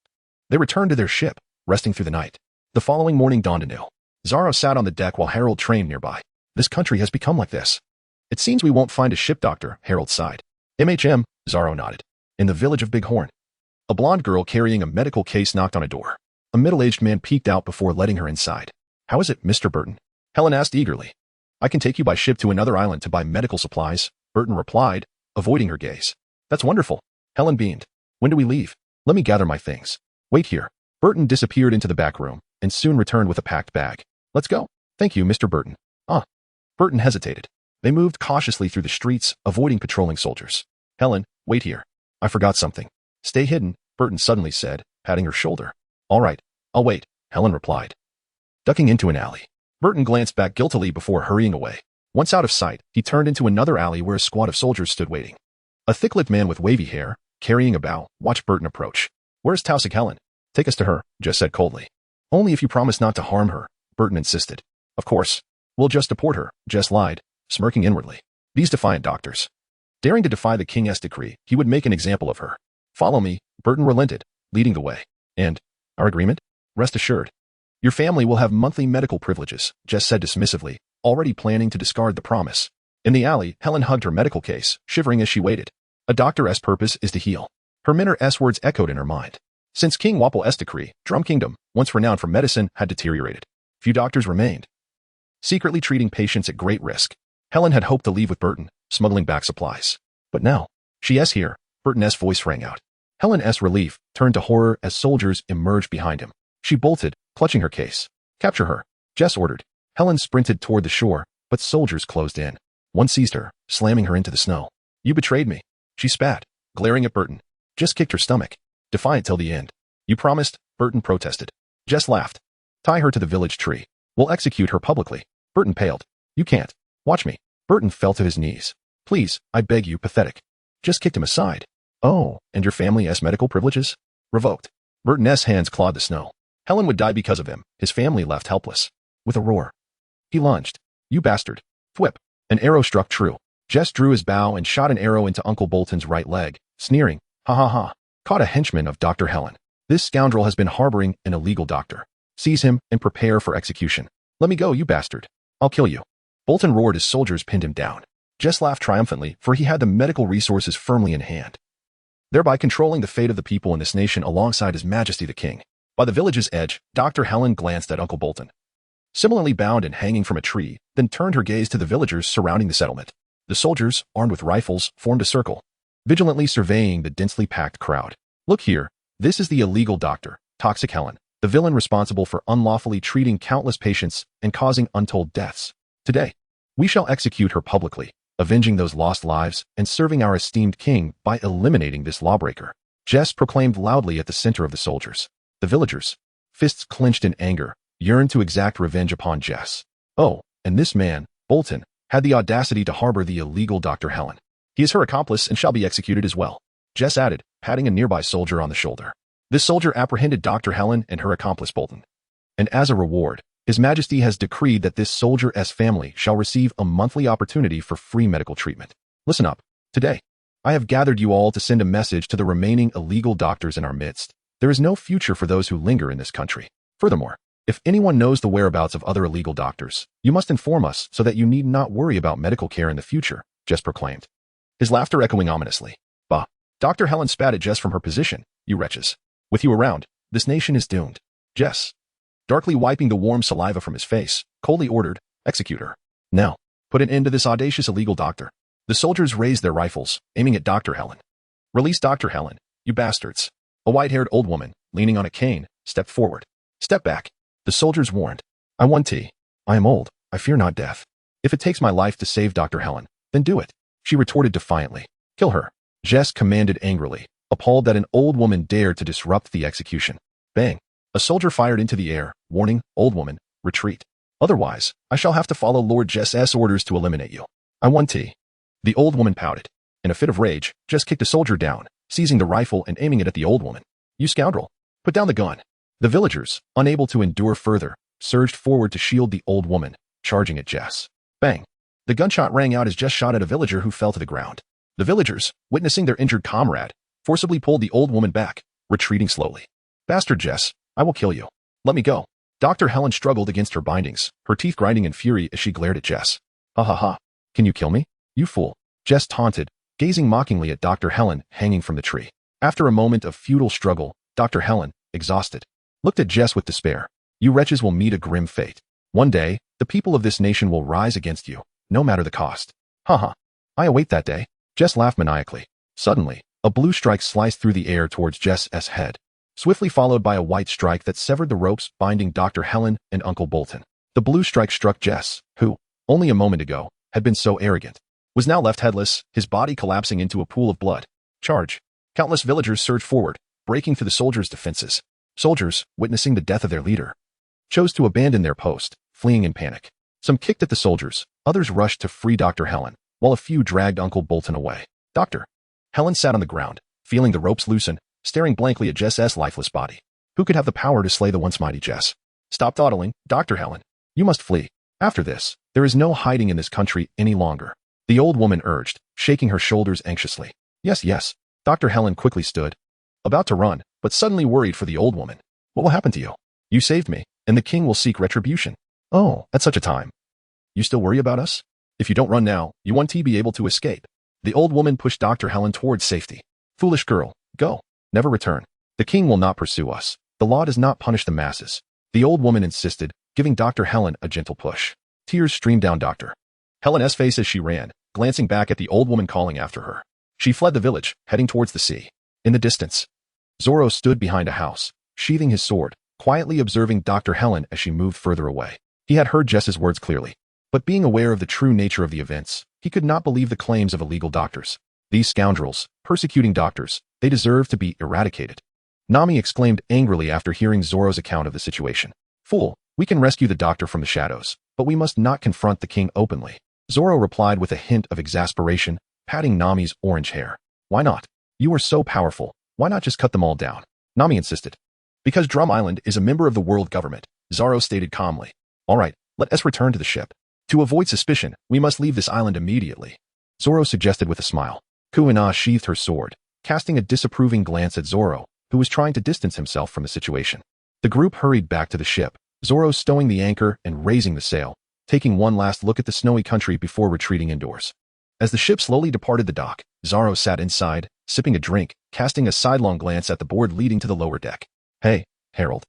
they returned to their ship, resting through the night. The following morning dawned anew. Zoro sat on the deck while Harold trained nearby. This country has become like this. It seems we won't find a ship doctor, Harold sighed. MHM, Zoro nodded. In the village of Big Horn. A blonde girl carrying a medical case knocked on a door. A middle-aged man peeked out before letting her inside. How is it, Mr. Burton? Helen asked eagerly. I can take you by ship to another island to buy medical supplies, Burton replied, avoiding her gaze. That's wonderful. Helen beamed. When do we leave? Let me gather my things. Wait here. Burton disappeared into the back room and soon returned with a packed bag. Let's go. Thank you, Mr. Burton. Burton hesitated. They moved cautiously through the streets, avoiding patrolling soldiers. Helen, wait here. I forgot something. Stay hidden, Burton suddenly said, patting her shoulder. All right, I'll wait, Helen replied. Ducking into an alley. Burton glanced back guiltily before hurrying away. Once out of sight, he turned into another alley where a squad of soldiers stood waiting. A thick-lipped man with wavy hair, carrying a bow, watched Burton approach. Where's Tausig Helen? Take us to her, Jess said coldly. Only if you promise not to harm her, Burton insisted. Of course. We'll just deport her, Jess lied, smirking inwardly. These defiant doctors. Daring to defy the king's decree, he would make an example of her. Follow me, Burton relented, leading the way. And, our agreement? Rest assured. Your family will have monthly medical privileges, Jess said dismissively, already planning to discard the promise. In the alley, Helen hugged her medical case, shivering as she waited. A doctor's purpose is to heal. Her minor S-words echoed in her mind. Since King Wapol's decree, Drum Kingdom, once renowned for medicine, had deteriorated. Few doctors remained, secretly treating patients at great risk. Helen had hoped to leave with Burton, smuggling back supplies. But now, she's here, Burton's voice rang out. Helen's relief turned to horror as soldiers emerged behind him. She bolted, clutching her case. Capture her, Jess ordered. Helen sprinted toward the shore, but soldiers closed in. One seized her, slamming her into the snow. You betrayed me, she spat, glaring at Burton. Jess kicked her stomach, defiant till the end. You promised, Burton protested. Jess laughed. Tie her to the village tree. We'll execute her publicly. Burton paled. You can't. Watch me. Burton fell to his knees. Please, I beg you, pathetic. Jess kicked him aside. Oh, and your family's medical privileges? Revoked. Burton's hands clawed the snow. Helen would die because of him, his family left helpless. With a roar, he lunged. You bastard. Thwip. An arrow struck true. Jess drew his bow and shot an arrow into Uncle Bolton's right leg, sneering. Ha ha ha. Caught a henchman of Dr. Helen. This scoundrel has been harboring an illegal doctor. Seize him and prepare for execution. Let me go, you bastard. I'll kill you. Bolton roared as soldiers pinned him down. Jess laughed triumphantly, for he had the medical resources firmly in hand, thereby controlling the fate of the people in this nation alongside His Majesty the King. By the village's edge, Dr. Helen glanced at Uncle Bolton, similarly bound and hanging from a tree, then turned her gaze to the villagers surrounding the settlement. The soldiers, armed with rifles, formed a circle, vigilantly surveying the densely packed crowd. Look here, this is the illegal doctor, Toxic Helen, the villain responsible for unlawfully treating countless patients and causing untold deaths. Today, we shall execute her publicly, avenging those lost lives and serving our esteemed king by eliminating this lawbreaker. Jess proclaimed loudly at the center of the soldiers. The villagers, fists clenched in anger, yearned to exact revenge upon Jess. Oh, and this man, Bolton, had the audacity to harbor the illegal Dr. Helen. He is her accomplice and shall be executed as well, Jess added, patting a nearby soldier on the shoulder. This soldier apprehended Dr. Helen and her accomplice Bolton. And as a reward, His Majesty has decreed that this soldier's family shall receive a monthly opportunity for free medical treatment. Listen up. Today, I have gathered you all to send a message to the remaining illegal doctors in our midst. There is no future for those who linger in this country. Furthermore, if anyone knows the whereabouts of other illegal doctors, you must inform us so that you need not worry about medical care in the future, Jess proclaimed, his laughter echoing ominously. Bah. Dr. Helen spat at Jess from her position. You wretches. With you around, this nation is doomed. Jess, darkly wiping the warm saliva from his face, coldly ordered, execute her. Now, put an end to this audacious illegal doctor. The soldiers raised their rifles, aiming at Dr. Helen. Release Dr. Helen, you bastards. A white-haired old woman, leaning on a cane, stepped forward. Step back. The soldiers warned. I want tea. I am old. I fear not death. If it takes my life to save Dr. Helen, then do it, she retorted defiantly. Kill her, Jess commanded angrily, appalled that an old woman dared to disrupt the execution. Bang! A soldier fired into the air, warning, "Old woman, retreat. Otherwise, I shall have to follow Lord Jess's orders to eliminate you. I want tea." The old woman pouted. In a fit of rage, Jess kicked a soldier down, seizing the rifle and aiming it at the old woman. "You scoundrel! Put down the gun." The villagers, unable to endure further, surged forward to shield the old woman, charging at Jess. Bang! The gunshot rang out as Jess shot at a villager who fell to the ground. The villagers, witnessing their injured comrade, forcibly pulled the old woman back, retreating slowly. "Bastard Jess, I will kill you. Let me go." Dr. Helen struggled against her bindings, her teeth grinding in fury as she glared at Jess. "Ha ha ha. Can you kill me? You fool." Jess taunted, gazing mockingly at Dr. Helen hanging from the tree. After a moment of futile struggle, Dr. Helen, exhausted, looked at Jess with despair. "You wretches will meet a grim fate. One day, the people of this nation will rise against you, no matter the cost." "Ha. I await that day." Jess laughed maniacally. Suddenly, a blue strike sliced through the air towards Jess's head, swiftly followed by a white strike that severed the ropes binding Dr. Helen and Uncle Bolton. The blue strike struck Jess, who, only a moment ago, had been so arrogant, was now left headless, his body collapsing into a pool of blood. Charge! Countless villagers surged forward, breaking through the soldiers' defenses. Soldiers, witnessing the death of their leader, chose to abandon their post, fleeing in panic. Some kicked at the soldiers, others rushed to free Dr. Helen, while a few dragged Uncle Bolton away. Dr. Helen sat on the ground, feeling the ropes loosen, staring blankly at Jess's lifeless body. Who could have the power to slay the once mighty Jess? "Stop dawdling, Dr. Helen. You must flee. After this, there is no hiding in this country any longer," the old woman urged, shaking her shoulders anxiously. Yes. Dr. Helen quickly stood, about to run, but suddenly worried for the old woman. "What will happen to you? You saved me, and the king will seek retribution." "Oh, at such a time. You still worry about us? If you don't run now, you won't be able to escape." The old woman pushed Dr. Helen towards safety. "Foolish girl, go. Never return. The king will not pursue us. The law does not punish the masses." The old woman insisted, giving Dr. Helen a gentle push. Tears streamed down Dr. Helen's face as she ran, glancing back at the old woman calling after her. She fled the village, heading towards the sea. In the distance, Zoro stood behind a house, sheathing his sword, quietly observing Dr. Helen as she moved further away. He had heard Jess's words clearly, but being aware of the true nature of the events, he could not believe the claims of illegal doctors. These scoundrels, persecuting doctors, they deserve to be eradicated. Nami exclaimed angrily after hearing Zoro's account of the situation. "Fool, we can rescue the doctor from the shadows, but we must not confront the king openly." Zoro replied with a hint of exasperation, patting Nami's orange hair. "Why not? You are so powerful. Why not just cut them all down?" Nami insisted. "Because Drum Island is a member of the world government," Zoro stated calmly. "All right, let us return to the ship. To avoid suspicion, we must leave this island immediately," Zoro suggested with a smile. Kuina sheathed her sword, casting a disapproving glance at Zoro, who was trying to distance himself from the situation. The group hurried back to the ship, Zoro stowing the anchor and raising the sail, taking one last look at the snowy country before retreating indoors. As the ship slowly departed the dock, Zoro sat inside, sipping a drink, casting a sidelong glance at the board leading to the lower deck. "Hey, Harold.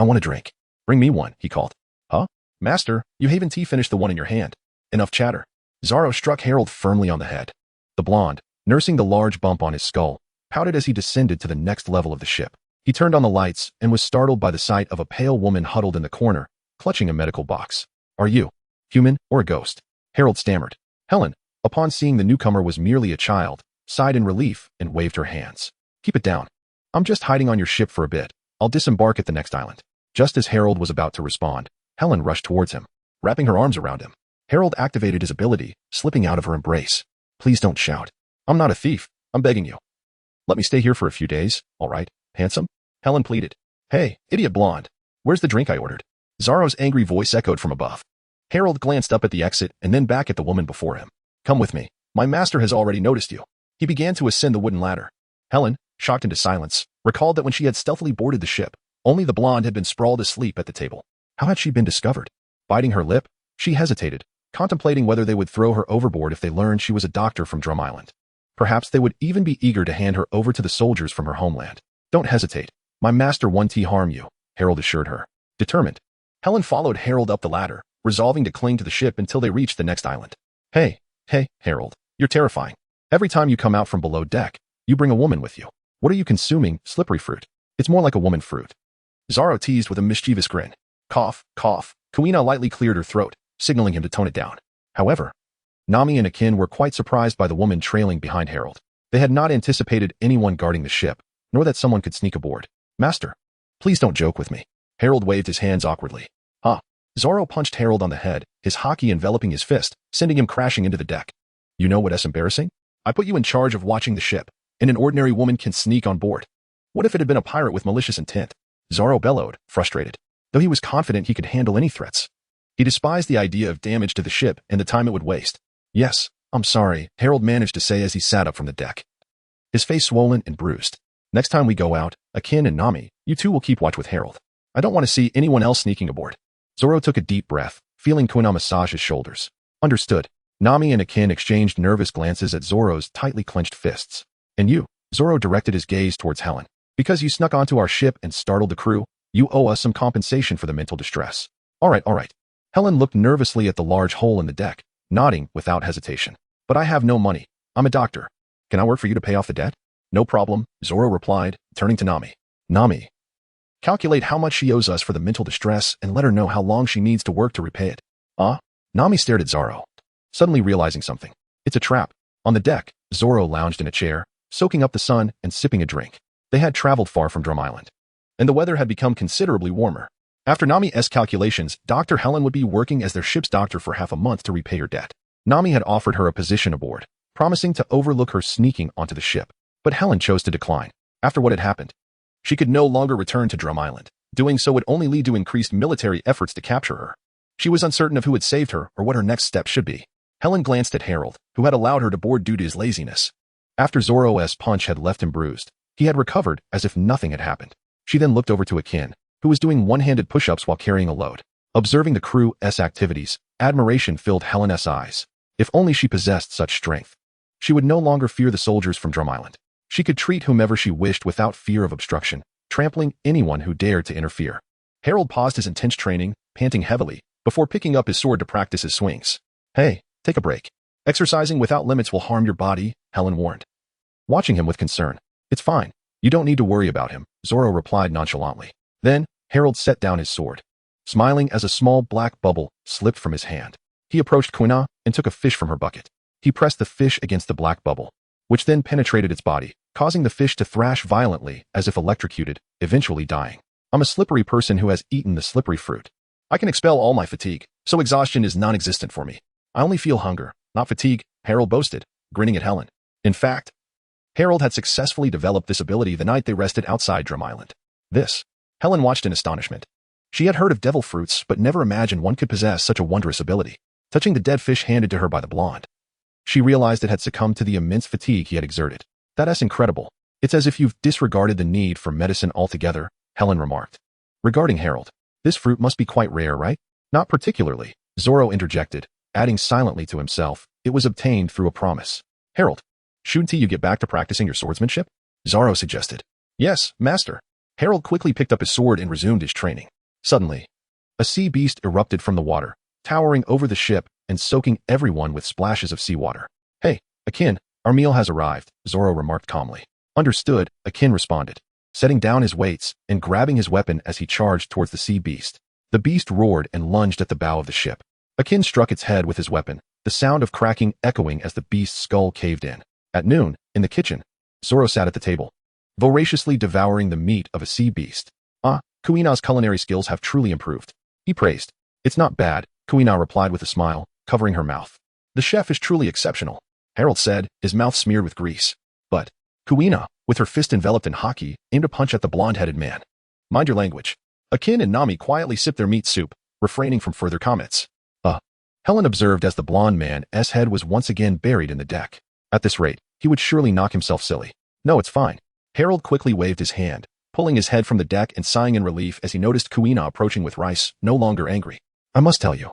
I want a drink. Bring me one," he called. "Huh? Master, you haven't finished the one in your hand." "Enough chatter." Zoro struck Harold firmly on the head. The blonde, nursing the large bump on his skull, pouted as he descended to the next level of the ship. He turned on the lights and was startled by the sight of a pale woman huddled in the corner, clutching a medical box. "Are you human or a ghost?" Harold stammered. Helen, upon seeing the newcomer was merely a child, sighed in relief and waved her hands. "Keep it down. I'm just hiding on your ship for a bit. I'll disembark at the next island." Just as Harold was about to respond, Helen rushed towards him, wrapping her arms around him. Harold activated his ability, slipping out of her embrace. "Please don't shout. I'm not a thief. I'm begging you. Let me stay here for a few days, all right, handsome?" Helen pleaded. "Hey, idiot blonde. Where's the drink I ordered?" Zoro's angry voice echoed from above. Harold glanced up at the exit and then back at the woman before him. "Come with me. My master has already noticed you." He began to ascend the wooden ladder. Helen, shocked into silence, recalled that when she had stealthily boarded the ship, only the blonde had been sprawled asleep at the table. How had she been discovered? Biting her lip, she hesitated, contemplating whether they would throw her overboard if they learned she was a doctor from Drum Island. Perhaps they would even be eager to hand her over to the soldiers from her homeland. "Don't hesitate. My master won't harm you," Harold assured her. Determined, Helen followed Harold up the ladder, resolving to cling to the ship until they reached the next island. Hey, Harold, you're terrifying. Every time you come out from below deck, you bring a woman with you. What are you consuming, slippery fruit? It's more like a woman fruit." Zoro teased with a mischievous grin. Cough, cough. Kuina lightly cleared her throat, signaling him to tone it down. However, Nami and Akin were quite surprised by the woman trailing behind Harold. They had not anticipated anyone guarding the ship, nor that someone could sneak aboard. Master, please don't joke with me. Harold waved his hands awkwardly. Huh. Zoro punched Harold on the head, his haki enveloping his fist, sending him crashing into the deck. You know what's embarrassing? I put you in charge of watching the ship, and an ordinary woman can sneak on board. What if it had been a pirate with malicious intent? Zoro bellowed, frustrated, though he was confident he could handle any threats. He despised the idea of damage to the ship and the time it would waste. Yes, I'm sorry, Harold managed to say as he sat up from the deck, his face swollen and bruised. Next time we go out, Akin and Nami, you two will keep watch with Harold. I don't want to see anyone else sneaking aboard. Zoro took a deep breath, feeling Kuina massage his shoulders. Understood. Nami and Akin exchanged nervous glances at Zoro's tightly clenched fists. And you, Zoro directed his gaze towards Helen. Because you snuck onto our ship and startled the crew, you owe us some compensation for the mental distress. All right. Helen looked nervously at the large hole in the deck, nodding without hesitation. But I have no money. I'm a doctor. Can I work for you to pay off the debt? No problem, Zoro replied, turning to Nami. Nami, calculate how much she owes us for the mental distress and let her know how long she needs to work to repay it. Nami stared at Zoro, suddenly realizing something. It's a trap. On the deck, Zoro lounged in a chair, soaking up the sun and sipping a drink. They had traveled far from Drum Island, and the weather had become considerably warmer. After Nami's calculations, Dr. Helen would be working as their ship's doctor for half a month to repay her debt. Nami had offered her a position aboard, promising to overlook her sneaking onto the ship, but Helen chose to decline. After what had happened, she could no longer return to Drum Island. Doing so would only lead to increased military efforts to capture her. She was uncertain of who had saved her or what her next step should be. Helen glanced at Harold, who had allowed her to board due to his laziness. After Zoro's punch had left him bruised, he had recovered as if nothing had happened. She then looked over to Akin, who was doing one-handed push-ups while carrying a load. Observing the crew's activities, admiration filled Helen's eyes. If only she possessed such strength. She would no longer fear the soldiers from Drum Island. She could treat whomever she wished without fear of obstruction, trampling anyone who dared to interfere. Harold paused his intense training, panting heavily, before picking up his sword to practice his swings. Hey, take a break. Exercising without limits will harm your body, Helen warned. Watching him with concern. It's fine. You don't need to worry about him, Zoro replied nonchalantly. Then, Harold set down his sword, smiling as a small black bubble slipped from his hand. He approached Kuina and took a fish from her bucket. He pressed the fish against the black bubble, which then penetrated its body, causing the fish to thrash violently as if electrocuted, eventually dying. I'm a slippery person who has eaten the slippery fruit. I can expel all my fatigue, so exhaustion is non-existent for me. I only feel hunger, not fatigue, Harold boasted, grinning at Helen. In fact, Harold had successfully developed this ability the night they rested outside Drum Island. Helen watched in astonishment. She had heard of devil fruits, but never imagined one could possess such a wondrous ability. Touching the dead fish handed to her by the blonde, she realized it had succumbed to the immense fatigue he had exerted. That's incredible. It's as if you've disregarded the need for medicine altogether, Helen remarked. Regarding Harold, this fruit must be quite rare, right? Not particularly, Zoro interjected, adding silently to himself, it was obtained through a promise. Harold, shouldn't you get back to practicing your swordsmanship? Zoro suggested. Yes, master. Harold quickly picked up his sword and resumed his training. Suddenly, a sea beast erupted from the water, towering over the ship and soaking everyone with splashes of seawater. Hey, Akin, our meal has arrived, Zoro remarked calmly. Understood, Akin responded, setting down his weights and grabbing his weapon as he charged towards the sea beast. The beast roared and lunged at the bow of the ship. Akin struck its head with his weapon, the sound of cracking echoing as the beast's skull caved in. At noon, in the kitchen, Zoro sat at the table, voraciously devouring the meat of a sea beast. Kuina's culinary skills have truly improved, he praised. It's not bad, Kuina replied with a smile, covering her mouth. The chef is truly exceptional, Harold said, his mouth smeared with grease. But Kuina, with her fist enveloped in haki, aimed a punch at the blonde-headed man. Mind your language. Akin and Nami quietly sipped their meat soup, refraining from further comments. Helen observed as the blonde man's head was once again buried in the deck. At this rate, he would surely knock himself silly. No, it's fine. Harold quickly waved his hand, pulling his head from the deck and sighing in relief as he noticed Kuina approaching with rice, no longer angry. I must tell you,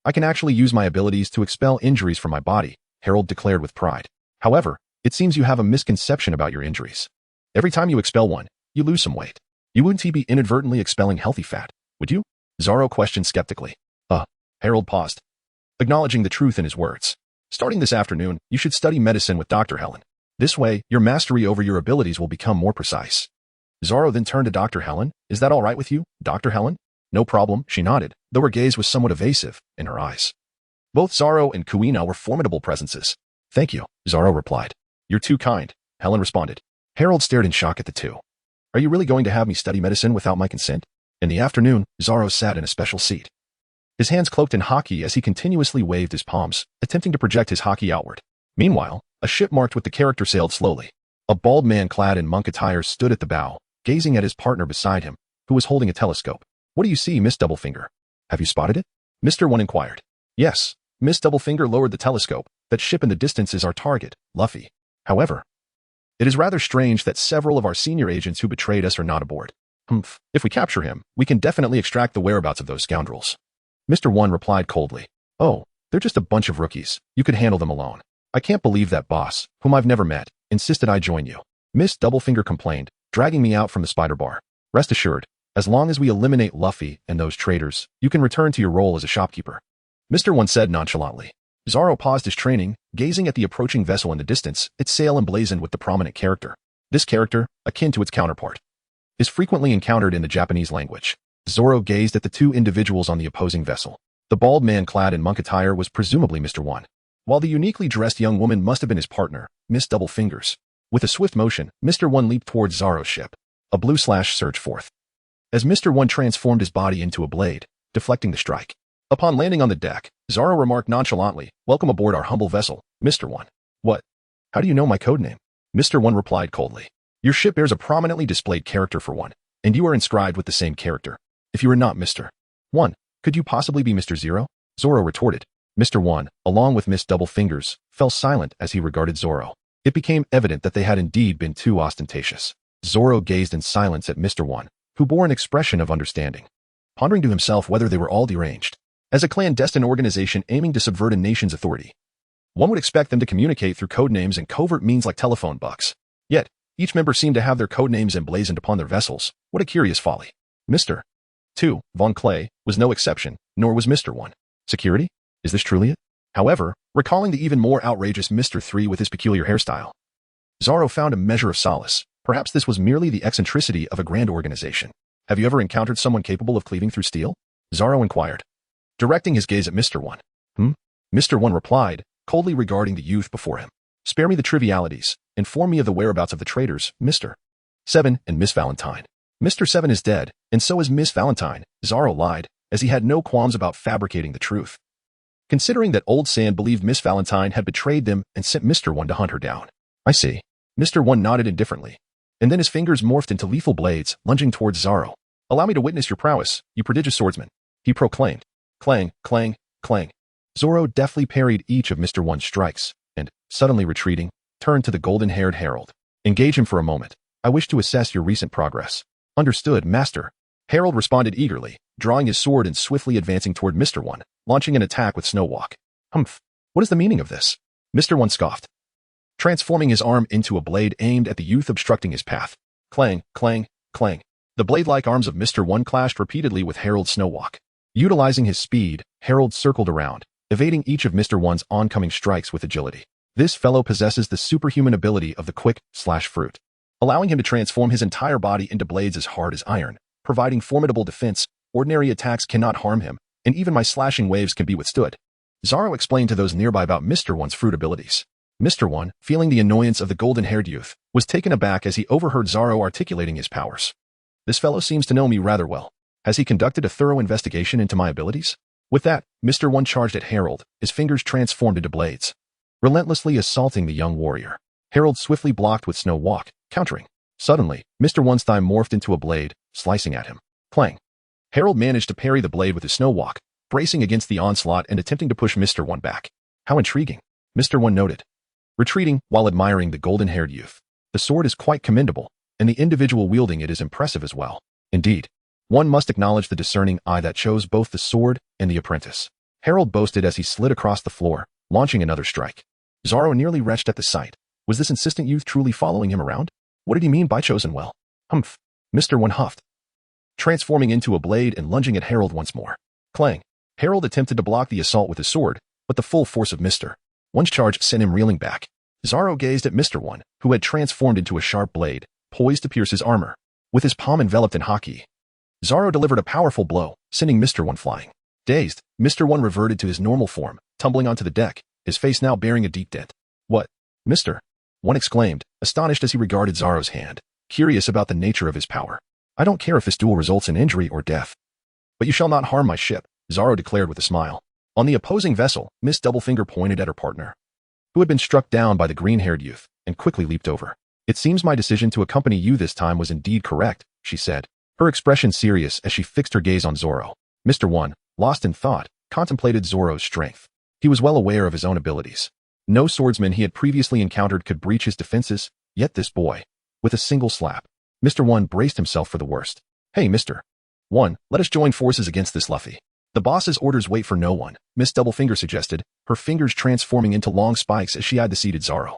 I can actually use my abilities to expel injuries from my body, Harold declared with pride. However, it seems you have a misconception about your injuries. Every time you expel one, you lose some weight. You wouldn't be inadvertently expelling healthy fat, would you? Zoro questioned skeptically. Harold paused, acknowledging the truth in his words. Starting this afternoon, you should study medicine with Dr. Helen. This way, your mastery over your abilities will become more precise. Zoro then turned to Dr. Helen. Is that all right with you, Dr. Helen? No problem, she nodded, though her gaze was somewhat evasive in her eyes. Both Zoro and Kuina were formidable presences. Thank you, Zoro replied. You're too kind, Helen responded. Harold stared in shock at the two. Are you really going to have me study medicine without my consent? In the afternoon, Zoro sat in a special seat. His hands cloaked in haki as he continuously waved his palms, attempting to project his haki outward. Meanwhile, a ship marked with the character sailed slowly. A bald man clad in monk attire stood at the bow, gazing at his partner beside him, who was holding a telescope. What do you see, Miss Doublefinger? Have you spotted it? Mr. One inquired. Yes, Miss Doublefinger lowered the telescope. That ship in the distance is our target, Luffy. However, it is rather strange that several of our senior agents who betrayed us are not aboard. If we capture him, we can definitely extract the whereabouts of those scoundrels. Mr. One replied coldly. Oh, they're just a bunch of rookies. You could handle them alone. I can't believe that boss, whom I've never met, insisted I join you. Miss Doublefinger complained, dragging me out from the spider bar. Rest assured, as long as we eliminate Luffy and those traitors, you can return to your role as a shopkeeper. Mr. One said nonchalantly. Zoro paused his training, gazing at the approaching vessel in the distance, its sail emblazoned with the prominent character. This character, akin to its counterpart, is frequently encountered in the Japanese language. Zoro gazed at the two individuals on the opposing vessel. The bald man clad in monk attire was presumably Mr. One, while the uniquely dressed young woman must have been his partner, Miss Doublefingers. With a swift motion, Mr. One leaped towards Zoro's ship. A blue slash surged forth, as Mr. One transformed his body into a blade, deflecting the strike. Upon landing on the deck, Zoro remarked nonchalantly, Welcome aboard our humble vessel, Mr. One. What? How do you know my codename? Mr. One replied coldly. Your ship bears a prominently displayed character for one, and you are inscribed with the same character. If you are not Mr. One, could you possibly be Mr. Zero? Zoro retorted. Mr. One, along with Miss Doublefingers, fell silent as he regarded Zoro. It became evident that they had indeed been too ostentatious. Zoro gazed in silence at Mr. One, who bore an expression of understanding, pondering to himself whether they were all deranged. As a clandestine organization aiming to subvert a nation's authority, one would expect them to communicate through codenames and covert means like telephone bucks. Yet, each member seemed to have their codenames emblazoned upon their vessels. What a curious folly. Mr. 2. Von Clay was no exception, nor was Mr. 1. Security? Is this truly it? However, recalling the even more outrageous Mr. 3 with his peculiar hairstyle, Zoro found a measure of solace. Perhaps this was merely the eccentricity of a grand organization. Have you ever encountered someone capable of cleaving through steel? Zoro inquired, directing his gaze at Mr. 1. Mr. 1 replied, coldly regarding the youth before him. Spare me the trivialities. Inform me of the whereabouts of the traitors, Mr. 7 and Miss Valentine. Mr. 7 is dead, and so is Miss Valentine, Zoro lied, as he had no qualms about fabricating the truth. Considering that Old Sand believed Miss Valentine had betrayed them and sent Mr. 1 to hunt her down. I see. Mr. 1 nodded indifferently, and then his fingers morphed into lethal blades, lunging towards Zoro. Allow me to witness your prowess, you prodigious swordsman, he proclaimed. Clang, clang, clang. Zoro deftly parried each of Mr. 1's strikes, and, suddenly retreating, turned to the golden-haired Harold. Engage him for a moment. I wish to assess your recent progress. Understood, master. Harold responded eagerly, drawing his sword and swiftly advancing toward Mr. 1, launching an attack with Snow Walk. What is the meaning of this? Mr. 1 scoffed, transforming his arm into a blade aimed at the youth obstructing his path. Clang, clang, clang. The blade-like arms of Mr. 1 clashed repeatedly with Harold's Snow Walk. Utilizing his speed, Harold circled around, evading each of Mr. 1's oncoming strikes with agility. This fellow possesses the superhuman ability of the quick/fruit, allowing him to transform his entire body into blades as hard as iron, providing formidable defense. Ordinary attacks cannot harm him, and even my slashing waves can be withstood. Zoro explained to those nearby about Mr. 1's fruit abilities. Mr. 1, feeling the annoyance of the golden-haired youth, was taken aback as he overheard Zoro articulating his powers. This fellow seems to know me rather well. Has he conducted a thorough investigation into my abilities? With that, Mr. 1 charged at Harold, his fingers transformed into blades, relentlessly assaulting the young warrior. Harold swiftly blocked with Snow Walk, countering. Suddenly, Mr. 1's thigh morphed into a blade, slicing at him. Clang. Harold managed to parry the blade with his Snow Walk, bracing against the onslaught and attempting to push Mr. 1 back. How intriguing, Mr. 1 noted, retreating while admiring the golden-haired youth. The sword is quite commendable, and the individual wielding it is impressive as well. Indeed, one must acknowledge the discerning eye that chose both the sword and the apprentice. Harold boasted as he slid across the floor, launching another strike. Zoro nearly retched at the sight. Was this insistent youth truly following him around? What did he mean by chosen well? Mr. 1 huffed, transforming into a blade and lunging at Harold once more. Clang. Harold attempted to block the assault with his sword, but the full force of Mr. 1's charge sent him reeling back. Zoro gazed at Mr. 1, who had transformed into a sharp blade, poised to pierce his armor. With his palm enveloped in haki, Zoro delivered a powerful blow, sending Mr. 1 flying. Dazed, Mr. 1 reverted to his normal form, tumbling onto the deck, his face now bearing a deep dent. What? Mr. One exclaimed, astonished as he regarded Zoro's hand, curious about the nature of his power. I don't care if this duel results in injury or death. But you shall not harm my ship, Zoro declared with a smile. On the opposing vessel, Miss Doublefinger pointed at her partner, who had been struck down by the green-haired youth, and quickly leaped over. It seems my decision to accompany you this time was indeed correct, she said, her expression serious as she fixed her gaze on Zoro. Mr. One, lost in thought, contemplated Zoro's strength. He was well aware of his own abilities. No swordsman he had previously encountered could breach his defenses, yet this boy, with a single slap. Mr. One braced himself for the worst. Hey, Mr. One, let us join forces against this Luffy. The boss's orders wait for no one, Miss Doublefinger suggested, her fingers transforming into long spikes as she eyed the seated Zoro.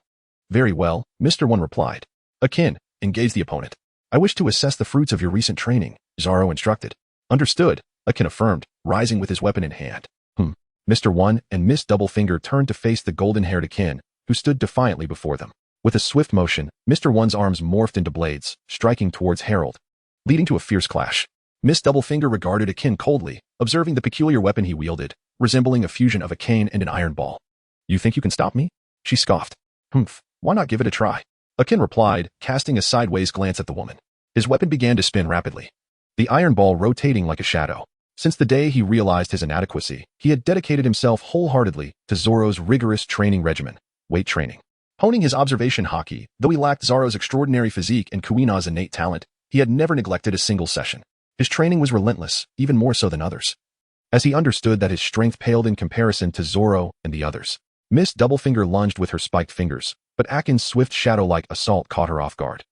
Very well, Mr. One replied. Akin, engage the opponent. I wish to assess the fruits of your recent training, Zoro instructed. Understood, Akin affirmed, rising with his weapon in hand. Mr. One and Miss Doublefinger turned to face the golden-haired Akin, who stood defiantly before them. With a swift motion, Mr. One's arms morphed into blades, striking towards Harold, leading to a fierce clash. Miss Doublefinger regarded Akin coldly, observing the peculiar weapon he wielded, resembling a fusion of a cane and an iron ball. You think you can stop me? She scoffed. Why not give it a try? Akin replied, casting a sideways glance at the woman. His weapon began to spin rapidly, the iron ball rotating like a shadow. Since the day he realized his inadequacy, he had dedicated himself wholeheartedly to Zoro's rigorous training regimen, weight training. Honing his observation haki, though he lacked Zoro's extraordinary physique and Kuina's innate talent, he had never neglected a single session. His training was relentless, even more so than others. As he understood that his strength paled in comparison to Zoro and the others, Miss Doublefinger lunged with her spiked fingers, but Akin's swift shadow-like assault caught her off guard,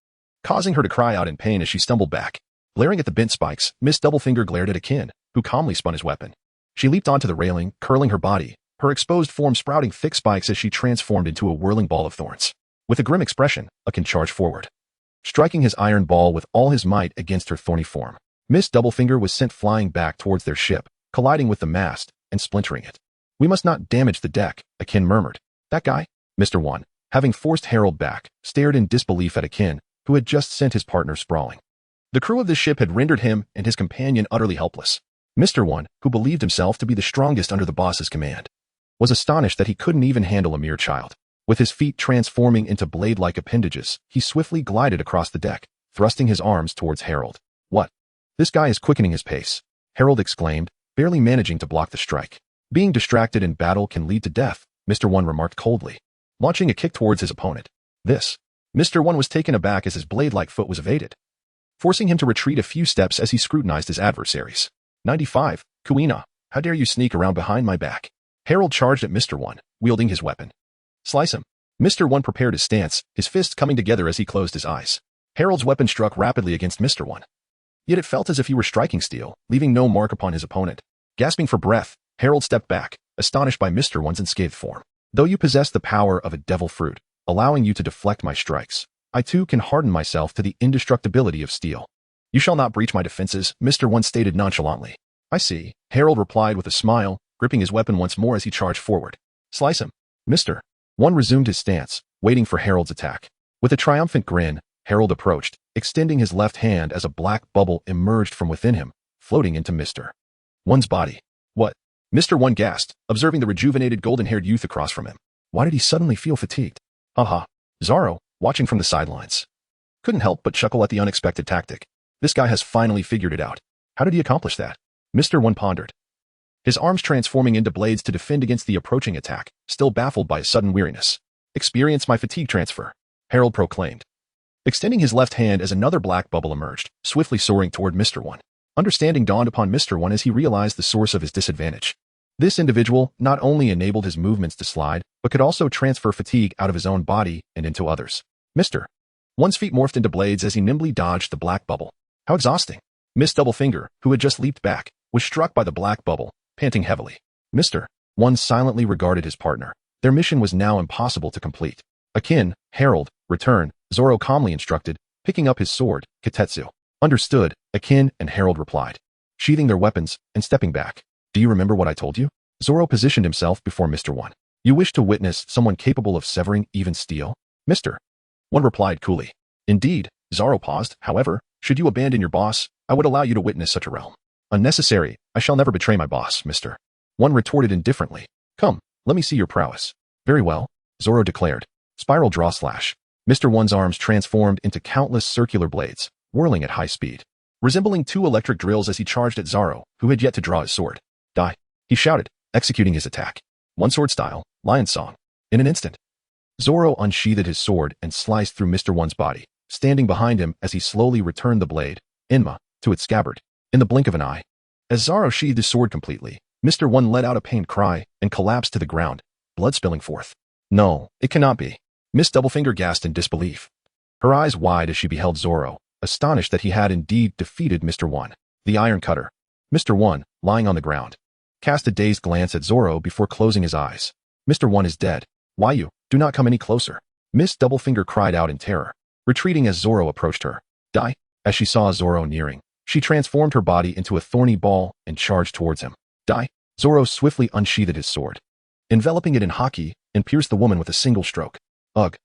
causing her to cry out in pain as she stumbled back. Glaring at the bent spikes, Miss Doublefinger glared at Akin, who calmly spun his weapon. She leaped onto the railing, curling her body, her exposed form sprouting thick spikes as she transformed into a whirling ball of thorns. With a grim expression, Akin charged forward, striking his iron ball with all his might against her thorny form. Miss Doublefinger was sent flying back towards their ship, colliding with the mast and splintering it. We must not damage the deck, Akin murmured. That guy? Mr. One, having forced Harold back, stared in disbelief at Akin, who had just sent his partner sprawling. The crew of the ship had rendered him and his companion utterly helpless. Mr. One, who believed himself to be the strongest under the boss's command, was astonished that he couldn't even handle a mere child. With his feet transforming into blade-like appendages, he swiftly glided across the deck, thrusting his arms towards Harold. What? This guy is quickening his pace, Harold exclaimed, barely managing to block the strike. Being distracted in battle can lead to death, Mr. One remarked coldly, launching a kick towards his opponent. Mr. One was taken aback as his blade-like foot was evaded, forcing him to retreat a few steps as he scrutinized his adversaries. 95, Kuina, how dare you sneak around behind my back? Harold charged at Mr. One, wielding his weapon. Slice him. Mr. One prepared his stance, his fists coming together as he closed his eyes. Harold's weapon struck rapidly against Mr. One. Yet it felt as if he were striking steel, leaving no mark upon his opponent. Gasping for breath, Harold stepped back, astonished by Mr. One's unscathed form. Though you possess the power of a devil fruit, allowing you to deflect my strikes, I too can harden myself to the indestructibility of steel. You shall not breach my defenses, Mr. One stated nonchalantly. I see, Harold replied with a smile, gripping his weapon once more as he charged forward. Slice him. Mr. One resumed his stance, waiting for Harold's attack. With a triumphant grin, Harold approached, extending his left hand as a black bubble emerged from within him, floating into Mr. One's body. What? Mr. One gasped, observing the rejuvenated golden-haired youth across from him. Why did he suddenly feel fatigued? Haha. Zoro, watching from the sidelines, couldn't help but chuckle at the unexpected tactic. This guy has finally figured it out. How did he accomplish that? Mr. One pondered, his arms transforming into blades to defend against the approaching attack, still baffled by a sudden weariness. Experience my fatigue transfer, Harold proclaimed, extending his left hand as another black bubble emerged, swiftly soaring toward Mr. One. Understanding dawned upon Mr. One as he realized the source of his disadvantage. This individual not only enabled his movements to slide, but could also transfer fatigue out of his own body and into others. Mr. One's feet morphed into blades as he nimbly dodged the black bubble. How exhausting. Miss Doublefinger, who had just leaped back, was struck by the black bubble, panting heavily. Mr. One silently regarded his partner. Their mission was now impossible to complete. Akin, Harold, return, Zoro calmly instructed, picking up his sword, Kitetsu. Understood, Akin and Harold replied, sheathing their weapons and stepping back. Do you remember what I told you? Zoro positioned himself before Mr. One. You wish to witness someone capable of severing even steel? Mr. One replied coolly. Indeed, Zoro paused, however, should you abandon your boss, I would allow you to witness such a realm. Unnecessary, I shall never betray my boss, Mr. One retorted indifferently. Come, let me see your prowess. Very well, Zoro declared. Spiral draw slash. Mr. One's arms transformed into countless circular blades, whirling at high speed, resembling two electric drills as he charged at Zoro, who had yet to draw his sword. Die! He shouted, executing his attack. One sword style, lion song. In an instant, Zoro unsheathed his sword and sliced through Mr. One's body, standing behind him as he slowly returned the blade, Inma, to its scabbard, in the blink of an eye. As Zoro sheathed his sword completely, Mr. One let out a pained cry and collapsed to the ground, blood spilling forth. No, it cannot be. Miss Doublefinger gasped in disbelief, her eyes wide as she beheld Zoro, astonished that he had indeed defeated Mr. One, the Iron Cutter. Mr. One, lying on the ground, cast a dazed glance at Zoro before closing his eyes. Mr. One is dead. Why you? Do not come any closer. Miss Doublefinger cried out in terror, retreating as Zoro approached her. Die! As she saw Zoro nearing, she transformed her body into a thorny ball and charged towards him. Die! Zoro swiftly unsheathed his sword, enveloping it in haki, and pierced the woman with a single stroke. Ugh!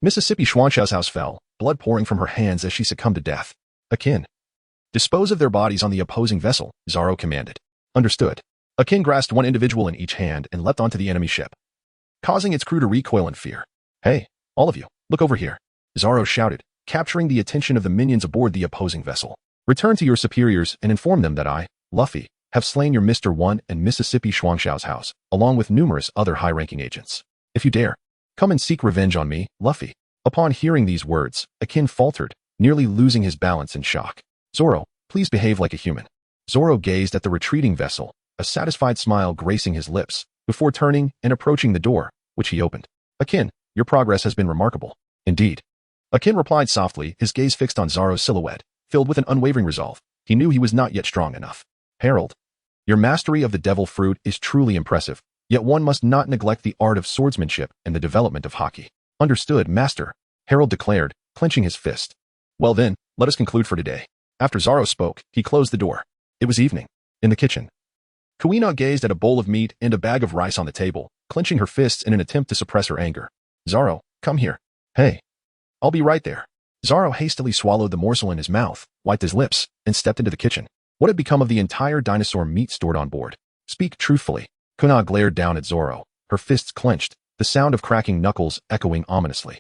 Mississippi Schwanchau's house fell, blood pouring from her hands as she succumbed to death. Akin. Dispose of their bodies on the opposing vessel, Zoro commanded. Understood. Akin grasped one individual in each hand and leapt onto the enemy ship, causing its crew to recoil in fear. Hey, all of you, look over here, Zoro shouted, capturing the attention of the minions aboard the opposing vessel. Return to your superiors and inform them that I, Luffy, have slain your Mr. One and Mississippi Schwanchau's house, along with numerous other high-ranking agents. If you dare, come and seek revenge on me, Luffy. Upon hearing these words, Akin faltered, nearly losing his balance in shock. Zoro, please behave like a human. Zoro gazed at the retreating vessel, a satisfied smile gracing his lips, before turning and approaching the door, which he opened. Akin, your progress has been remarkable. Indeed. Akin replied softly, his gaze fixed on Zoro's silhouette, filled with an unwavering resolve. He knew he was not yet strong enough. Herald, your mastery of the devil fruit is truly impressive, yet one must not neglect the art of swordsmanship and the development of haki. Understood, master, Herald declared, clenching his fist. Well then, let us conclude for today. After Zoro spoke, he closed the door. It was evening. In the kitchen, Kuina gazed at a bowl of meat and a bag of rice on the table, clenching her fists in an attempt to suppress her anger. Zoro, come here. Hey. I'll be right there. Zoro hastily swallowed the morsel in his mouth, wiped his lips, and stepped into the kitchen. What had become of the entire dinosaur meat stored on board? Speak truthfully. Kuina glared down at Zoro, her fists clenched, the sound of cracking knuckles echoing ominously.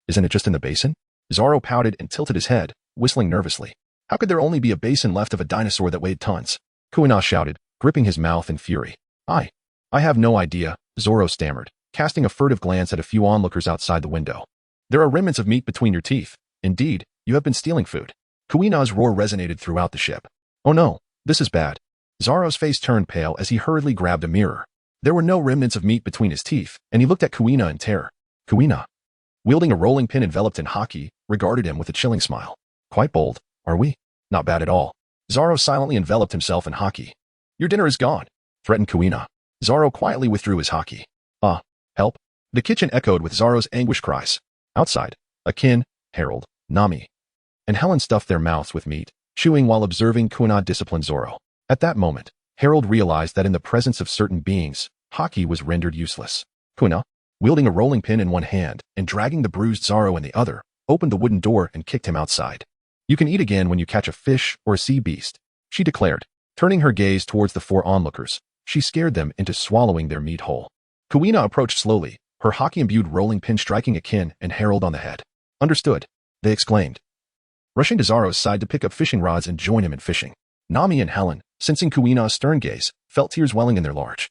Isn't it just in the basin? Zoro pouted and tilted his head, whistling nervously. How could there only be a basin left of a dinosaur that weighed tons? Kuina shouted, gripping his mouth in fury. I have no idea, Zoro stammered, casting a furtive glance at a few onlookers outside the window. There are remnants of meat between your teeth. Indeed, you have been stealing food. Kuina's roar resonated throughout the ship. Oh no, this is bad. Zoro's face turned pale as he hurriedly grabbed a mirror. There were no remnants of meat between his teeth, and he looked at Kuina in terror. Kuina, wielding a rolling pin enveloped in haki, regarded him with a chilling smile. Quite bold, are we? Not bad at all. Zoro silently enveloped himself in haki. Your dinner is gone, threatened Kuina. Zoro quietly withdrew his haki. Help. The kitchen echoed with Zoro's anguish cries. Outside, Akin, Herald, Nami, and Helen stuffed their mouths with meat, chewing while observing Kuina discipline Zoro. At that moment, Herald realized that in the presence of certain beings, haki was rendered useless. Kuina, wielding a rolling pin in one hand and dragging the bruised Zoro in the other, opened the wooden door and kicked him outside. You can eat again when you catch a fish or a sea beast, she declared. Turning her gaze towards the four onlookers, she scared them into swallowing their meat whole. Kuina approached slowly, her haki-imbued rolling pin striking Akin and Herald on the head. Understood, they exclaimed, rushing to Zoro's side to pick up fishing rods and join him in fishing. Nami and Helen, sensing Kuina's stern gaze, felt tears welling in their large,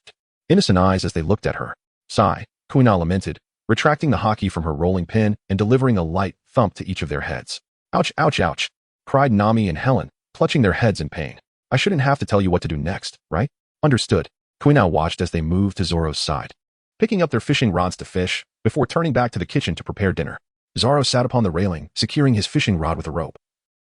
innocent eyes as they looked at her. Sigh, Kuina lamented, retracting the haki from her rolling pin and delivering a light thump to each of their heads. Ouch, ouch, ouch, cried Nami and Helen, clutching their heads in pain. I shouldn't have to tell you what to do next, right? Understood. Kuina watched as they moved to Zoro's side, picking up their fishing rods to fish, before turning back to the kitchen to prepare dinner. Zoro sat upon the railing, securing his fishing rod with a rope,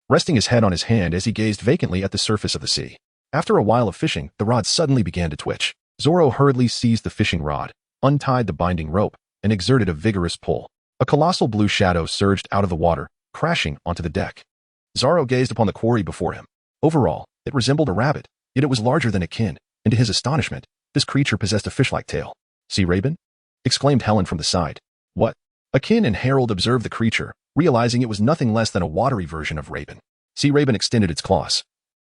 resting his head on his hand as he gazed vacantly at the surface of the sea. After a while of fishing, the rod suddenly began to twitch. Zoro hurriedly seized the fishing rod, untied the binding rope, and exerted a vigorous pull. A colossal blue shadow surged out of the water, crashing onto the deck. Zoro gazed upon the quarry before him. Overall, it resembled a rabbit, yet it was larger than Akin, and to his astonishment, this creature possessed a fish-like tail. Sea Raven? Exclaimed Helen from the side. What? Akin and Herald observed the creature, realizing it was nothing less than a watery version of Raven. Sea Raven extended its claws,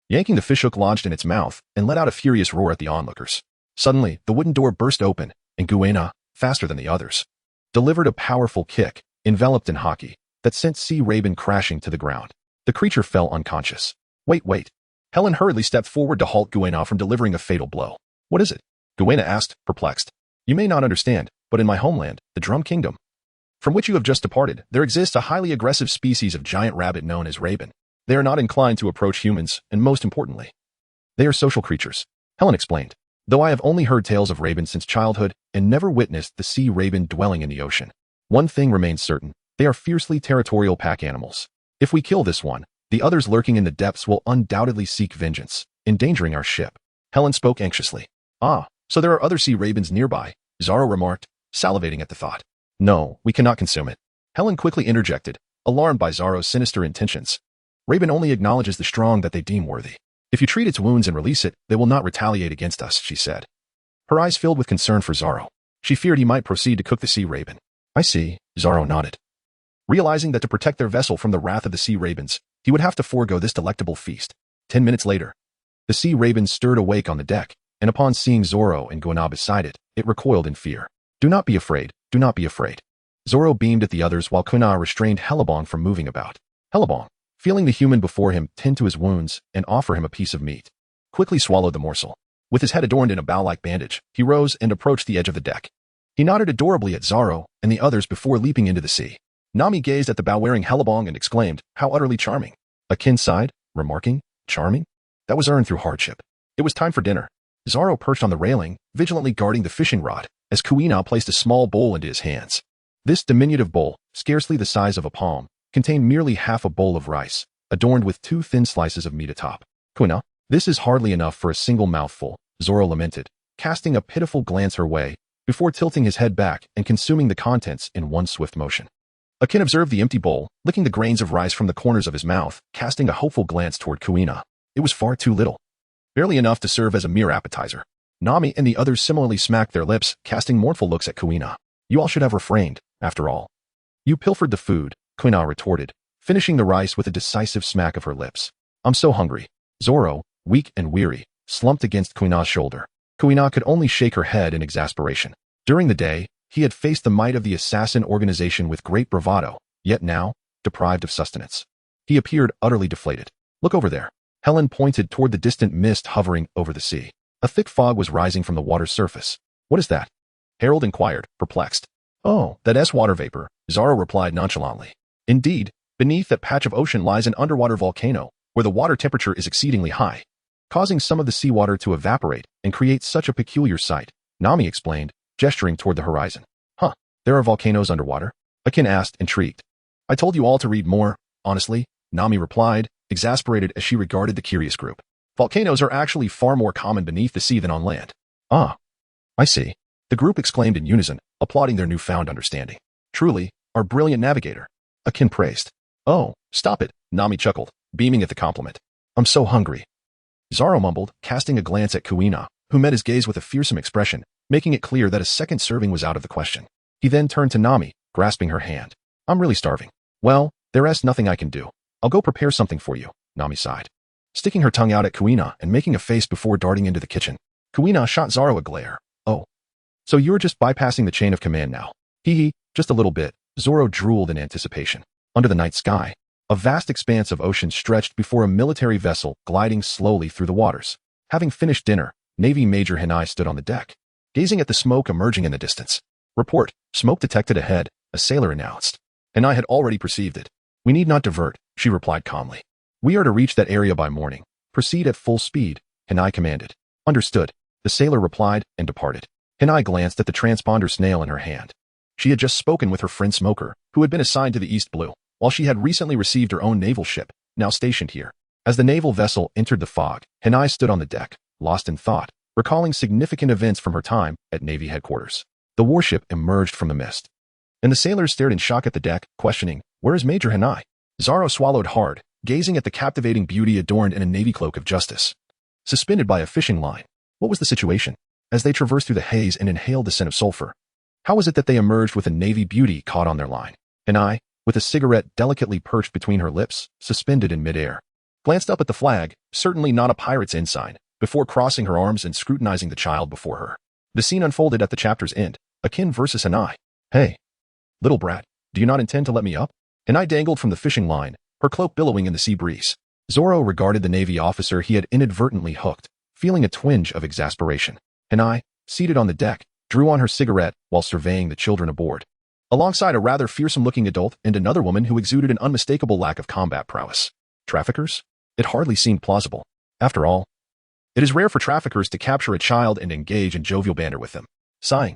yanking the fishhook lodged in its mouth, and let out a furious roar at the onlookers. Suddenly, the wooden door burst open, and Guina, faster than the others, delivered a powerful kick, enveloped in haki, that sent Sea Raven crashing to the ground. The creature fell unconscious. Wait. Helen hurriedly stepped forward to halt Guina from delivering a fatal blow. What is it? Guina asked, perplexed. You may not understand, but in my homeland, the Drum Kingdom, from which you have just departed, there exists a highly aggressive species of giant rabbit known as raven. They are not inclined to approach humans, and most importantly, they are social creatures. Helen explained. Though I have only heard tales of ravens since childhood and never witnessed the sea raven dwelling in the ocean, one thing remains certain. They are fiercely territorial pack animals. If we kill this one, the others lurking in the depths will undoubtedly seek vengeance, endangering our ship. Helen spoke anxiously. Ah, so there are other sea ravens nearby, Zoro remarked, salivating at the thought. No, we cannot consume it. Helen quickly interjected, alarmed by Zoro's sinister intentions. Raven only acknowledges the strong that they deem worthy. If you treat its wounds and release it, they will not retaliate against us, she said. Her eyes filled with concern for Zoro. She feared he might proceed to cook the sea raven. I see, Zoro nodded. Realizing that to protect their vessel from the wrath of the sea ravens, he would have to forego this delectable feast. 10 minutes later, the sea raven stirred awake on the deck, and upon seeing Zoro and Guina beside it, it recoiled in fear. Do not be afraid, do not be afraid. Zoro beamed at the others while Kuina restrained Hellebong from moving about. Hellebong, feeling the human before him tend to his wounds and offer him a piece of meat, quickly swallowed the morsel. With his head adorned in a bow-like bandage, he rose and approached the edge of the deck. He nodded adorably at Zoro and the others before leaping into the sea. Nami gazed at the bow-wearing Hellebong and exclaimed, how utterly charming. Akin sighed, remarking, charming? That was earned through hardship. It was time for dinner. Zoro perched on the railing, vigilantly guarding the fishing rod, as Kuina placed a small bowl into his hands. This diminutive bowl, scarcely the size of a palm, contained merely half a bowl of rice, adorned with 2 thin slices of meat atop. Kuina, this is hardly enough for a single mouthful, Zoro lamented, casting a pitiful glance her way, before tilting his head back and consuming the contents in one swift motion. Akin observed the empty bowl, licking the grains of rice from the corners of his mouth, casting a hopeful glance toward Kuina. It was far too little. Barely enough to serve as a mere appetizer. Nami and the others similarly smacked their lips, casting mournful looks at Kuina. You all should have refrained, after all. You pilfered the food, Kuina retorted, finishing the rice with a decisive smack of her lips. I'm so hungry. Zoro, weak and weary, slumped against Kuina's shoulder. Kuina could only shake her head in exasperation. During the day, he had faced the might of the assassin organization with great bravado, yet now, deprived of sustenance, he appeared utterly deflated. Look over there. Helen pointed toward the distant mist hovering over the sea. A thick fog was rising from the water's surface. What is that? Harold inquired, perplexed. Oh, that's water vapor, Zoro replied nonchalantly. Indeed, beneath that patch of ocean lies an underwater volcano, where the water temperature is exceedingly high, causing some of the seawater to evaporate and create such a peculiar sight, Nami explained, gesturing toward the horizon. Huh, there are volcanoes underwater? Akin asked, intrigued. I told you all to read more, honestly, Nami replied, exasperated as she regarded the curious group. Volcanoes are actually far more common beneath the sea than on land. Ah, I see. The group exclaimed in unison, applauding their newfound understanding. Truly, our brilliant navigator. Akin praised. Oh, stop it, Nami chuckled, beaming at the compliment. I'm so hungry. Zoro mumbled, casting a glance at Kuina, who met his gaze with a fearsome expression, making it clear that a second serving was out of the question. He then turned to Nami, grasping her hand. I'm really starving. Well, there's nothing I can do. I'll go prepare something for you, Nami sighed, sticking her tongue out at Kuina and making a face before darting into the kitchen. Kuina shot Zoro a glare. Oh. So you're just bypassing the chain of command now. Hee, just a little bit. Zoro drooled in anticipation. Under the night sky, a vast expanse of ocean stretched before a military vessel gliding slowly through the waters. Having finished dinner, Navy Major Hinai stood on the deck, gazing at the smoke emerging in the distance. Report, smoke detected ahead, a sailor announced. Hinai had already perceived it. We need not divert, she replied calmly. We are to reach that area by morning. Proceed at full speed, Hinai commanded. Understood, the sailor replied and departed. Hinai glanced at the transponder snail in her hand. She had just spoken with her friend Smoker, who had been assigned to the East Blue, while she had recently received her own naval ship, now stationed here. As the naval vessel entered the fog, Hinai stood on the deck, lost in thought, recalling significant events from her time at Navy headquarters. The warship emerged from the mist, and the sailors stared in shock at the deck, questioning, where is Major Hinai? Zoro swallowed hard, gazing at the captivating beauty adorned in a navy cloak of justice, suspended by a fishing line. What was the situation? As they traversed through the haze and inhaled the scent of sulfur, how was it that they emerged with a navy beauty caught on their line? Hinai, with a cigarette delicately perched between her lips, suspended in midair, glanced up at the flag, certainly not a pirate's ensign, before crossing her arms and scrutinizing the child before her. The scene unfolded at the chapter's end, Akin versus Hinai. Hey, little brat, Do you not intend to let me up? Hinai dangled from the fishing line, her cloak billowing in the sea breeze. Zoro regarded the Navy officer he had inadvertently hooked, feeling a twinge of exasperation. Hinai, seated on the deck, drew on her cigarette while surveying the children aboard. Alongside a rather fearsome-looking adult and another woman who exuded an unmistakable lack of combat prowess. Traffickers? It hardly seemed plausible. After all, it is rare for traffickers to capture a child and engage in jovial banter with them. Sighing,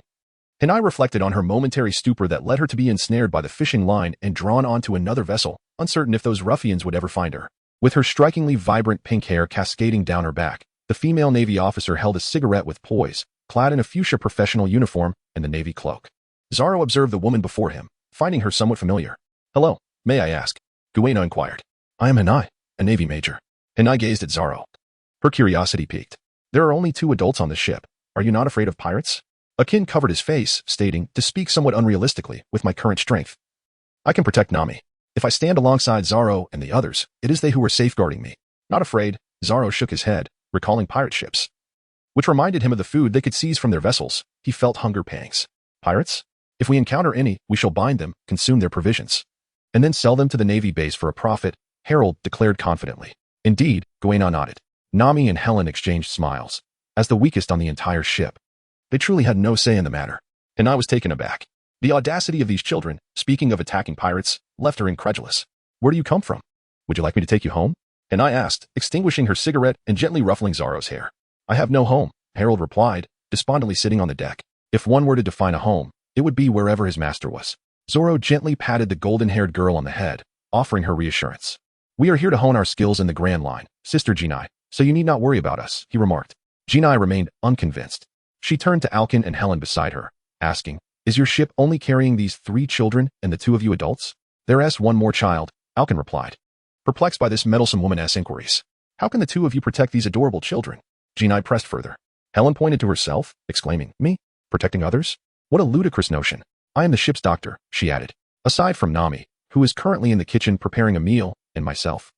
Hinai reflected on her momentary stupor that led her to be ensnared by the fishing line and drawn onto another vessel, uncertain if those ruffians would ever find her. With her strikingly vibrant pink hair cascading down her back, the female Navy officer held a cigarette with poise, clad in a fuchsia professional uniform and the Navy cloak. Zoro observed the woman before him, finding her somewhat familiar. Hello, may I ask? Guina inquired. I am Hinai, a Navy major. Hinai gazed at Zoro. Her curiosity piqued. There are only 2 adults on the ship. Are you not afraid of pirates? Akin covered his face, stating, to speak somewhat unrealistically, with my current strength, I can protect Nami. If I stand alongside Zoro and the others, it is they who are safeguarding me. Not afraid, Zoro shook his head, recalling pirate ships, which reminded him of the food they could seize from their vessels. He felt hunger pangs. Pirates? If we encounter any, we shall bind them, consume their provisions, and then sell them to the Navy base for a profit, Harold declared confidently. Indeed, Guina nodded. Nami and Helen exchanged smiles. As the weakest on the entire ship, they truly had no say in the matter, and I was taken aback. The audacity of these children, speaking of attacking pirates, left her incredulous. Where do you come from? Would you like me to take you home? And I asked, extinguishing her cigarette and gently ruffling Zoro's hair. I have no home, Harold replied, despondently sitting on the deck. If one were to define a home, it would be wherever his master was. Zoro gently patted the golden-haired girl on the head, offering her reassurance. We are here to hone our skills in the Grand Line, Sister Guina, so you need not worry about us, he remarked. Guina remained unconvinced. She turned to Alkin and Helen beside her, asking, Is your ship only carrying these 3 children and the 2 of you adults? There is one more child, Alkin replied, perplexed by this meddlesome woman's inquiries. How can the 2 of you protect these adorable children? Guina pressed further. Helen pointed to herself, exclaiming, Me? Protecting others? What a ludicrous notion. I am the ship's doctor, she added. Aside from Nami, who is currently in the kitchen preparing a meal, and myself.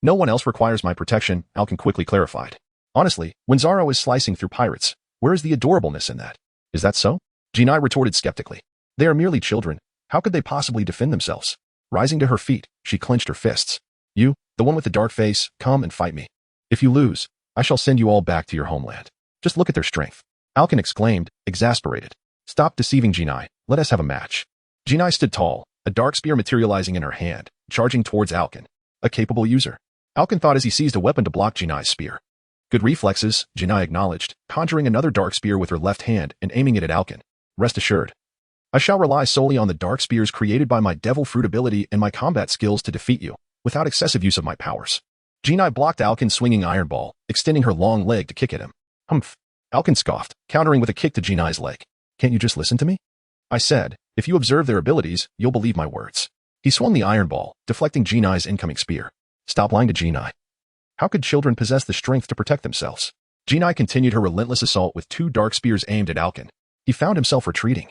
No one else requires my protection, Alkin quickly clarified. Honestly, when Zoro is slicing through pirates, where is the adorableness in that? Is that so? Guina retorted skeptically. They are merely children. How could they possibly defend themselves? Rising to her feet, she clenched her fists. You, the one with the dark face, come and fight me. If you lose, I shall send you all back to your homeland. Just look at their strength. Alkin exclaimed, exasperated. Stop deceiving Guina. Let us have a match. Guina stood tall, a dark spear materializing in her hand, charging towards Alkin. A capable user. Alkin thought as he seized a weapon to block Guina's spear. Good reflexes, Guina acknowledged, conjuring another dark spear with her left hand and aiming it at Alkin. Rest assured, I shall rely solely on the dark spears created by my devil fruit ability and my combat skills to defeat you, without excessive use of my powers. Guina blocked Alkin's swinging iron ball, extending her long leg to kick at him. Humph. Alkin scoffed, countering with a kick to Guina's leg. Can't you just listen to me? I said, if you observe their abilities, you'll believe my words. He swung the iron ball, deflecting Guina's incoming spear. Stop lying to Guina. How could children possess the strength to protect themselves? Guina continued her relentless assault with 2 dark spears aimed at Alkin. He found himself retreating,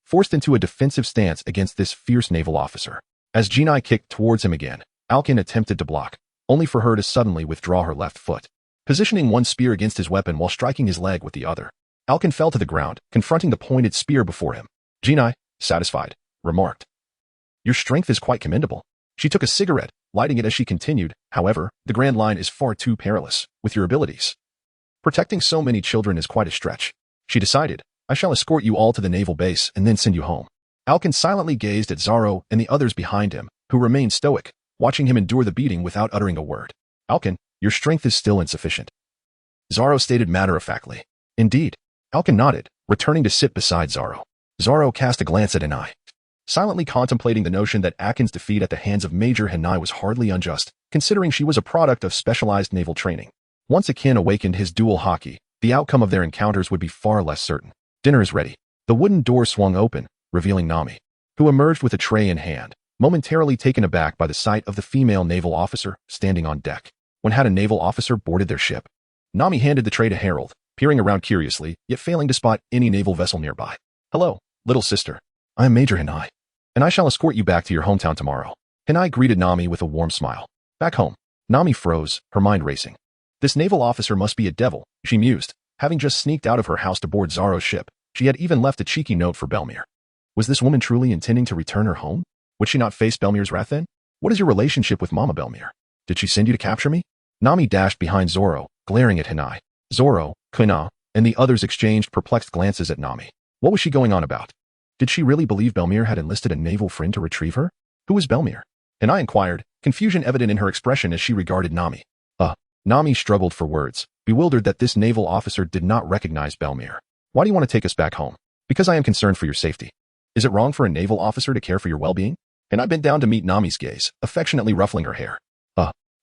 forced into a defensive stance against this fierce naval officer. As Guina kicked towards him again, Alkin attempted to block, only for her to suddenly withdraw her left foot, positioning one spear against his weapon while striking his leg with the other. Alkin fell to the ground, confronting the pointed spear before him. Guina, satisfied, remarked, Your strength is quite commendable. She took a cigarette, lighting it as she continued. However, the Grand Line is far too perilous, with your abilities. Protecting so many children is quite a stretch. She decided, I shall escort you all to the naval base and then send you home. Alkin silently gazed at Zoro and the others behind him, who remained stoic, watching him endure the beating without uttering a word. Alkin, your strength is still insufficient. Zoro stated matter-of-factly. Indeed. Alkin nodded, returning to sit beside Zoro. Zoro cast a glance at Hinai, silently contemplating the notion that Akin's defeat at the hands of Major Hinai was hardly unjust, considering she was a product of specialized naval training. Once Akin awakened his dual haki, the outcome of their encounters would be far less certain. Dinner is ready. The wooden door swung open, revealing Nami, who emerged with a tray in hand, momentarily taken aback by the sight of the female naval officer standing on deck. When had a naval officer boarded their ship? Nami handed the tray to Harold, peering around curiously, yet failing to spot any naval vessel nearby. Hello, little sister. I am Major Hinai, and I shall escort you back to your hometown tomorrow. Hinai greeted Nami with a warm smile. Back home. Nami froze, her mind racing. This naval officer must be a devil, she mused. Having just sneaked out of her house to board Zoro's ship, she had even left a cheeky note for Belmere. Was this woman truly intending to return her home? Would she not face Belmir's wrath then? What is your relationship with Mama Belmir? Did she send you to capture me? Nami dashed behind Zoro, glaring at Hinai. Zoro, Kuina, and the others exchanged perplexed glances at Nami. What was she going on about? Did she really believe Belmir had enlisted a naval friend to retrieve her? Who was Belmir? Hinai inquired, confusion evident in her expression as she regarded Nami. Nami struggled for words, bewildered that this naval officer did not recognize Belmir. Why do you want to take us back home? Because I am concerned for your safety. Is it wrong for a naval officer to care for your well-being? And I bent down to meet Nami's gaze, affectionately ruffling her hair.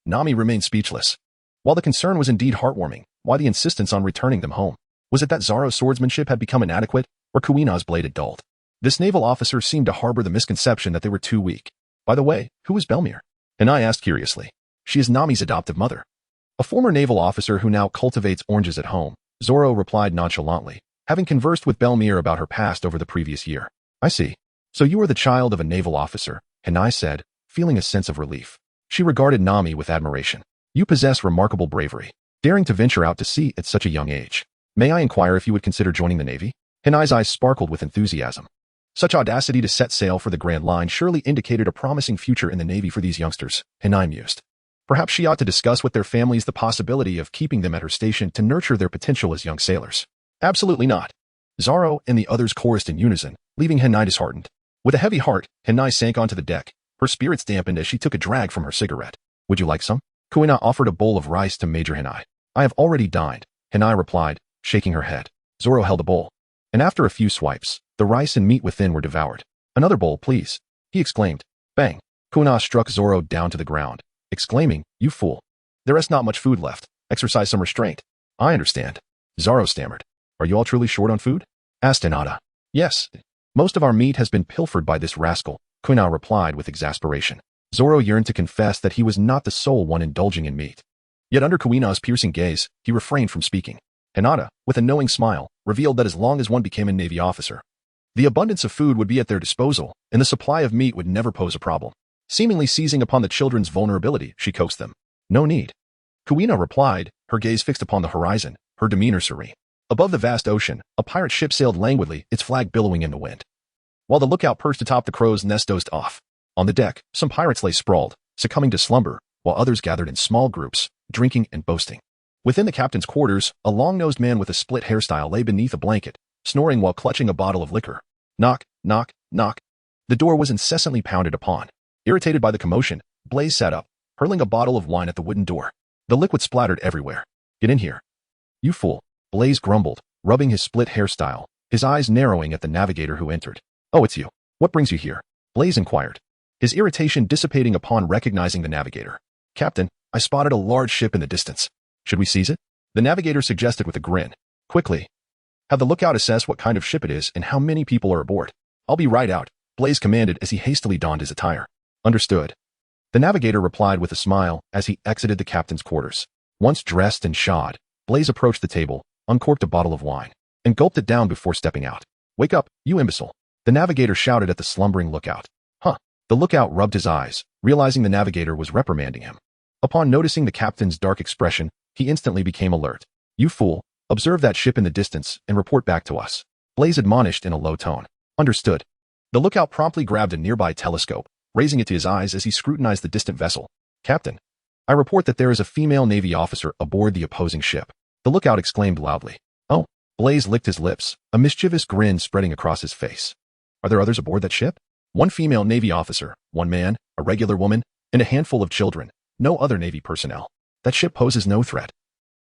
Nami remained speechless. While the concern was indeed heartwarming, why the insistence on returning them home? Was it that Zoro's swordsmanship had become inadequate, or Kuina's blade had dulled? This naval officer seemed to harbor the misconception that they were too weak. By the way, who is Belmir? And I asked curiously. She is Nami's adoptive mother. A former naval officer who now cultivates oranges at home, Zoro replied nonchalantly, having conversed with Belmir about her past over the previous year. I see. So you are the child of a naval officer, Hinai said, feeling a sense of relief. She regarded Nami with admiration. You possess remarkable bravery, daring to venture out to sea at such a young age. May I inquire if you would consider joining the Navy? Hinai's eyes sparkled with enthusiasm. Such audacity to set sail for the Grand Line surely indicated a promising future in the Navy for these youngsters, Hinai mused. Perhaps she ought to discuss with their families the possibility of keeping them at her station to nurture their potential as young sailors. Absolutely not. Zoro and the others chorused in unison, leaving Hinai disheartened. With a heavy heart, Hinai sank onto the deck, her spirits dampened as she took a drag from her cigarette. Would you like some? Kuina offered a bowl of rice to Major Hinai. I have already dined, Hinai replied, shaking her head. Zoro held a bowl. And after a few swipes, the rice and meat within were devoured. Another bowl, please, he exclaimed. Bang! Kuina struck Zoro down to the ground, exclaiming, You fool. There is not much food left. Exercise some restraint. I understand. Zoro stammered. Are you all truly short on food? Asked Hinata. Yes. Most of our meat has been pilfered by this rascal, Kuina replied with exasperation. Zoro yearned to confess that he was not the sole one indulging in meat. Yet under Kuina's piercing gaze, he refrained from speaking. Hinata, with a knowing smile, revealed that as long as one became a Navy officer, the abundance of food would be at their disposal, and the supply of meat would never pose a problem. Seemingly seizing upon the children's vulnerability, she coaxed them. No need. Kuina replied, her gaze fixed upon the horizon, her demeanor serene. Above the vast ocean, a pirate ship sailed languidly, its flag billowing in the wind. While the lookout perched atop the crow's nest dozed off. On the deck, some pirates lay sprawled, succumbing to slumber, while others gathered in small groups, drinking and boasting. Within the captain's quarters, a long-nosed man with a split hairstyle lay beneath a blanket, snoring while clutching a bottle of liquor. Knock, knock, knock. The door was incessantly pounded upon. Irritated by the commotion, Blaze sat up, hurling a bottle of wine at the wooden door. The liquid splattered everywhere. Get in here. You fool, Blaze grumbled, rubbing his split hairstyle, his eyes narrowing at the navigator who entered. Oh, it's you. What brings you here? Blaze inquired, his irritation dissipating upon recognizing the navigator. Captain, I spotted a large ship in the distance. Should we seize it? The navigator suggested with a grin. Quickly. Have the lookout assess what kind of ship it is and how many people are aboard. I'll be right out, Blaze commanded as he hastily donned his attire. Understood. The navigator replied with a smile as he exited the captain's quarters. Once dressed and shod, Blaze approached the table, uncorked a bottle of wine, and gulped it down before stepping out. Wake up, you imbecile. The navigator shouted at the slumbering lookout. Huh. The lookout rubbed his eyes, realizing the navigator was reprimanding him. Upon noticing the captain's dark expression, he instantly became alert. You fool, observe that ship in the distance and report back to us. Blaze admonished in a low tone. Understood. The lookout promptly grabbed a nearby telescope, raising it to his eyes as he scrutinized the distant vessel. Captain, I report that there is a female Navy officer aboard the opposing ship. The lookout exclaimed loudly. Oh, Blaze licked his lips, a mischievous grin spreading across his face. Are there others aboard that ship? One female Navy officer, one man, a regular woman, and a handful of children. No other Navy personnel. That ship poses no threat.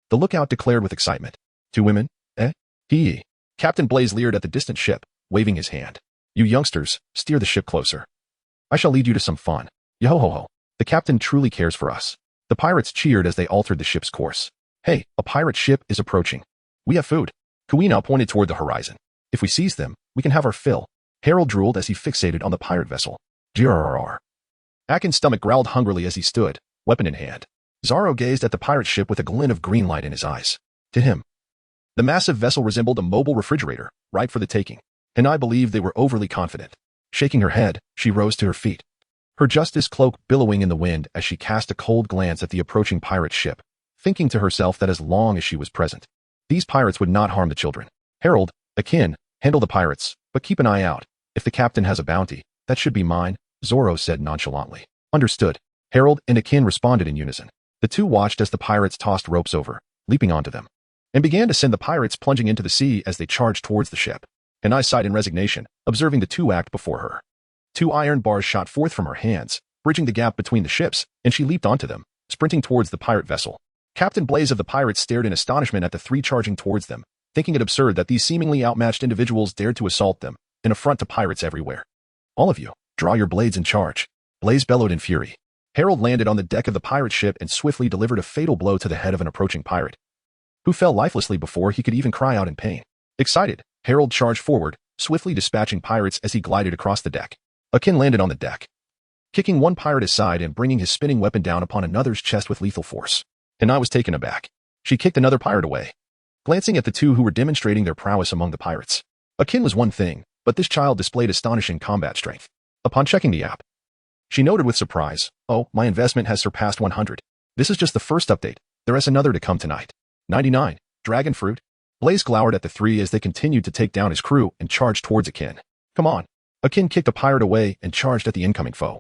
The lookout declared with excitement. 2 women? Eh? He. Captain Blaze leered at the distant ship, waving his hand. You youngsters, steer the ship closer. I shall lead you to some fun. Yo-ho-ho. The captain truly cares for us. The pirates cheered as they altered the ship's course. Hey, a pirate ship is approaching. We have food. Kuina pointed toward the horizon. If we seize them, we can have our fill. Harold drooled as he fixated on the pirate vessel. Grrrr. Akin's stomach growled hungrily as he stood, weapon in hand. Zoro gazed at the pirate ship with a glint of green light in his eyes. To him, the massive vessel resembled a mobile refrigerator, ripe for the taking, and I believed they were overly confident. Shaking her head, she rose to her feet. Her justice cloak billowing in the wind as she cast a cold glance at the approaching pirate ship, thinking to herself that as long as she was present, these pirates would not harm the children. Harold, Akin, handle the pirates, but keep an eye out. If the captain has a bounty, that should be mine, Zoro said nonchalantly. Understood. Harold and Akin responded in unison. The two watched as the pirates tossed ropes over, leaping onto them, and began to send the pirates plunging into the sea as they charged towards the ship. And I sighed in resignation, observing the two act before her. Two iron bars shot forth from her hands, bridging the gap between the ships, and she leaped onto them, sprinting towards the pirate vessel. Captain Blaze of the pirates stared in astonishment at the three charging towards them, thinking it absurd that these seemingly outmatched individuals dared to assault them, an affront to pirates everywhere. All of you, draw your blades and charge. Blaze bellowed in fury. Harold landed on the deck of the pirate ship and swiftly delivered a fatal blow to the head of an approaching pirate, who fell lifelessly before he could even cry out in pain. Excited, Harold charged forward, swiftly dispatching pirates as he glided across the deck. Akin landed on the deck, kicking one pirate aside and bringing his spinning weapon down upon another's chest with lethal force. And I was taken aback. She kicked another pirate away, glancing at the two who were demonstrating their prowess among the pirates. Akin was one thing, but this child displayed astonishing combat strength. Upon checking the app, she noted with surprise, "Oh, my investment has surpassed 100. This is just the first update. There is another to come tonight. 99. Dragon fruit." Blaze glowered at the three as they continued to take down his crew and charged towards Akin. "Come on." Akin kicked a pirate away and charged at the incoming foe.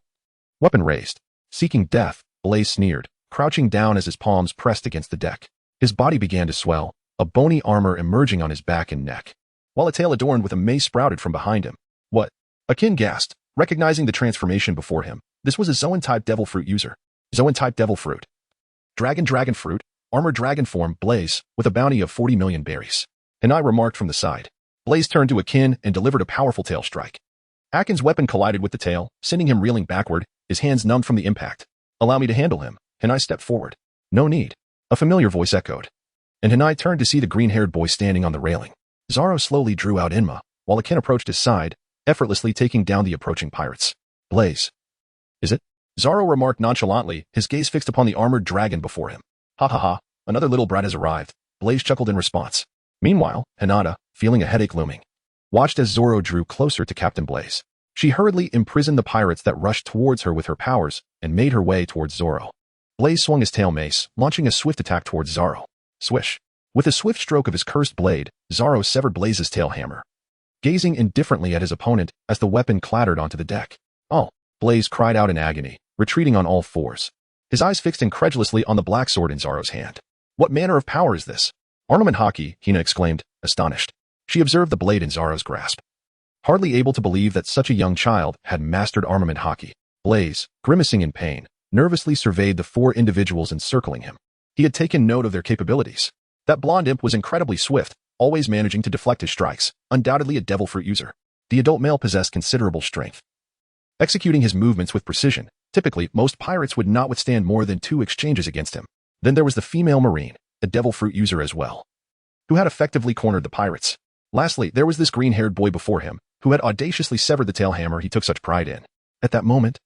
Weapon raised. Seeking death, Blaze sneered, crouching down as his palms pressed against the deck. His body began to swell, a bony armor emerging on his back and neck, while a tail adorned with a mace sprouted from behind him. What? Akin gasped, recognizing the transformation before him. This was a Zoan-type devil fruit user. Zoan-type devil fruit. Dragon fruit, armor dragon form, Blaze, with a bounty of 40 million berries. And I remarked from the side. Blaze turned to Akin and delivered a powerful tail strike. Akin's weapon collided with the tail, sending him reeling backward, his hands numbed from the impact. "Allow me to handle him," and I stepped forward. "No need," a familiar voice echoed. And Hanai turned to see the green-haired boy standing on the railing. Zoro slowly drew out Inma, while Akin approached his side, effortlessly taking down the approaching pirates. "Blaze. Is it?" Zoro remarked nonchalantly, his gaze fixed upon the armored dragon before him. "Ha ha ha, another little brat has arrived," Blaze chuckled in response. Meanwhile, Hinata, feeling a headache looming, watched as Zoro drew closer to Captain Blaze. She hurriedly imprisoned the pirates that rushed towards her with her powers and made her way towards Zoro. Blaze swung his tail mace, launching a swift attack towards Zoro. Swish. With a swift stroke of his cursed blade, Zoro severed Blaze's tail hammer, gazing indifferently at his opponent as the weapon clattered onto the deck. "Oh!" Blaze cried out in agony, retreating on all fours, his eyes fixed incredulously on the black sword in Zoro's hand. "What manner of power is this?" "Armament haki," Hina exclaimed, astonished. She observed the blade in Zoro's grasp, hardly able to believe that such a young child had mastered armament haki. Blaze, grimacing in pain, nervously surveyed the four individuals encircling him. He had taken note of their capabilities. That blonde imp was incredibly swift, always managing to deflect his strikes, undoubtedly a devil fruit user. The adult male possessed considerable strength, executing his movements with precision. Typically, most pirates would not withstand more than 2 exchanges against him. Then there was the female marine, a devil fruit user as well, who had effectively cornered the pirates. Lastly, there was this green-haired boy before him, who had audaciously severed the tail hammer he took such pride in. At that moment,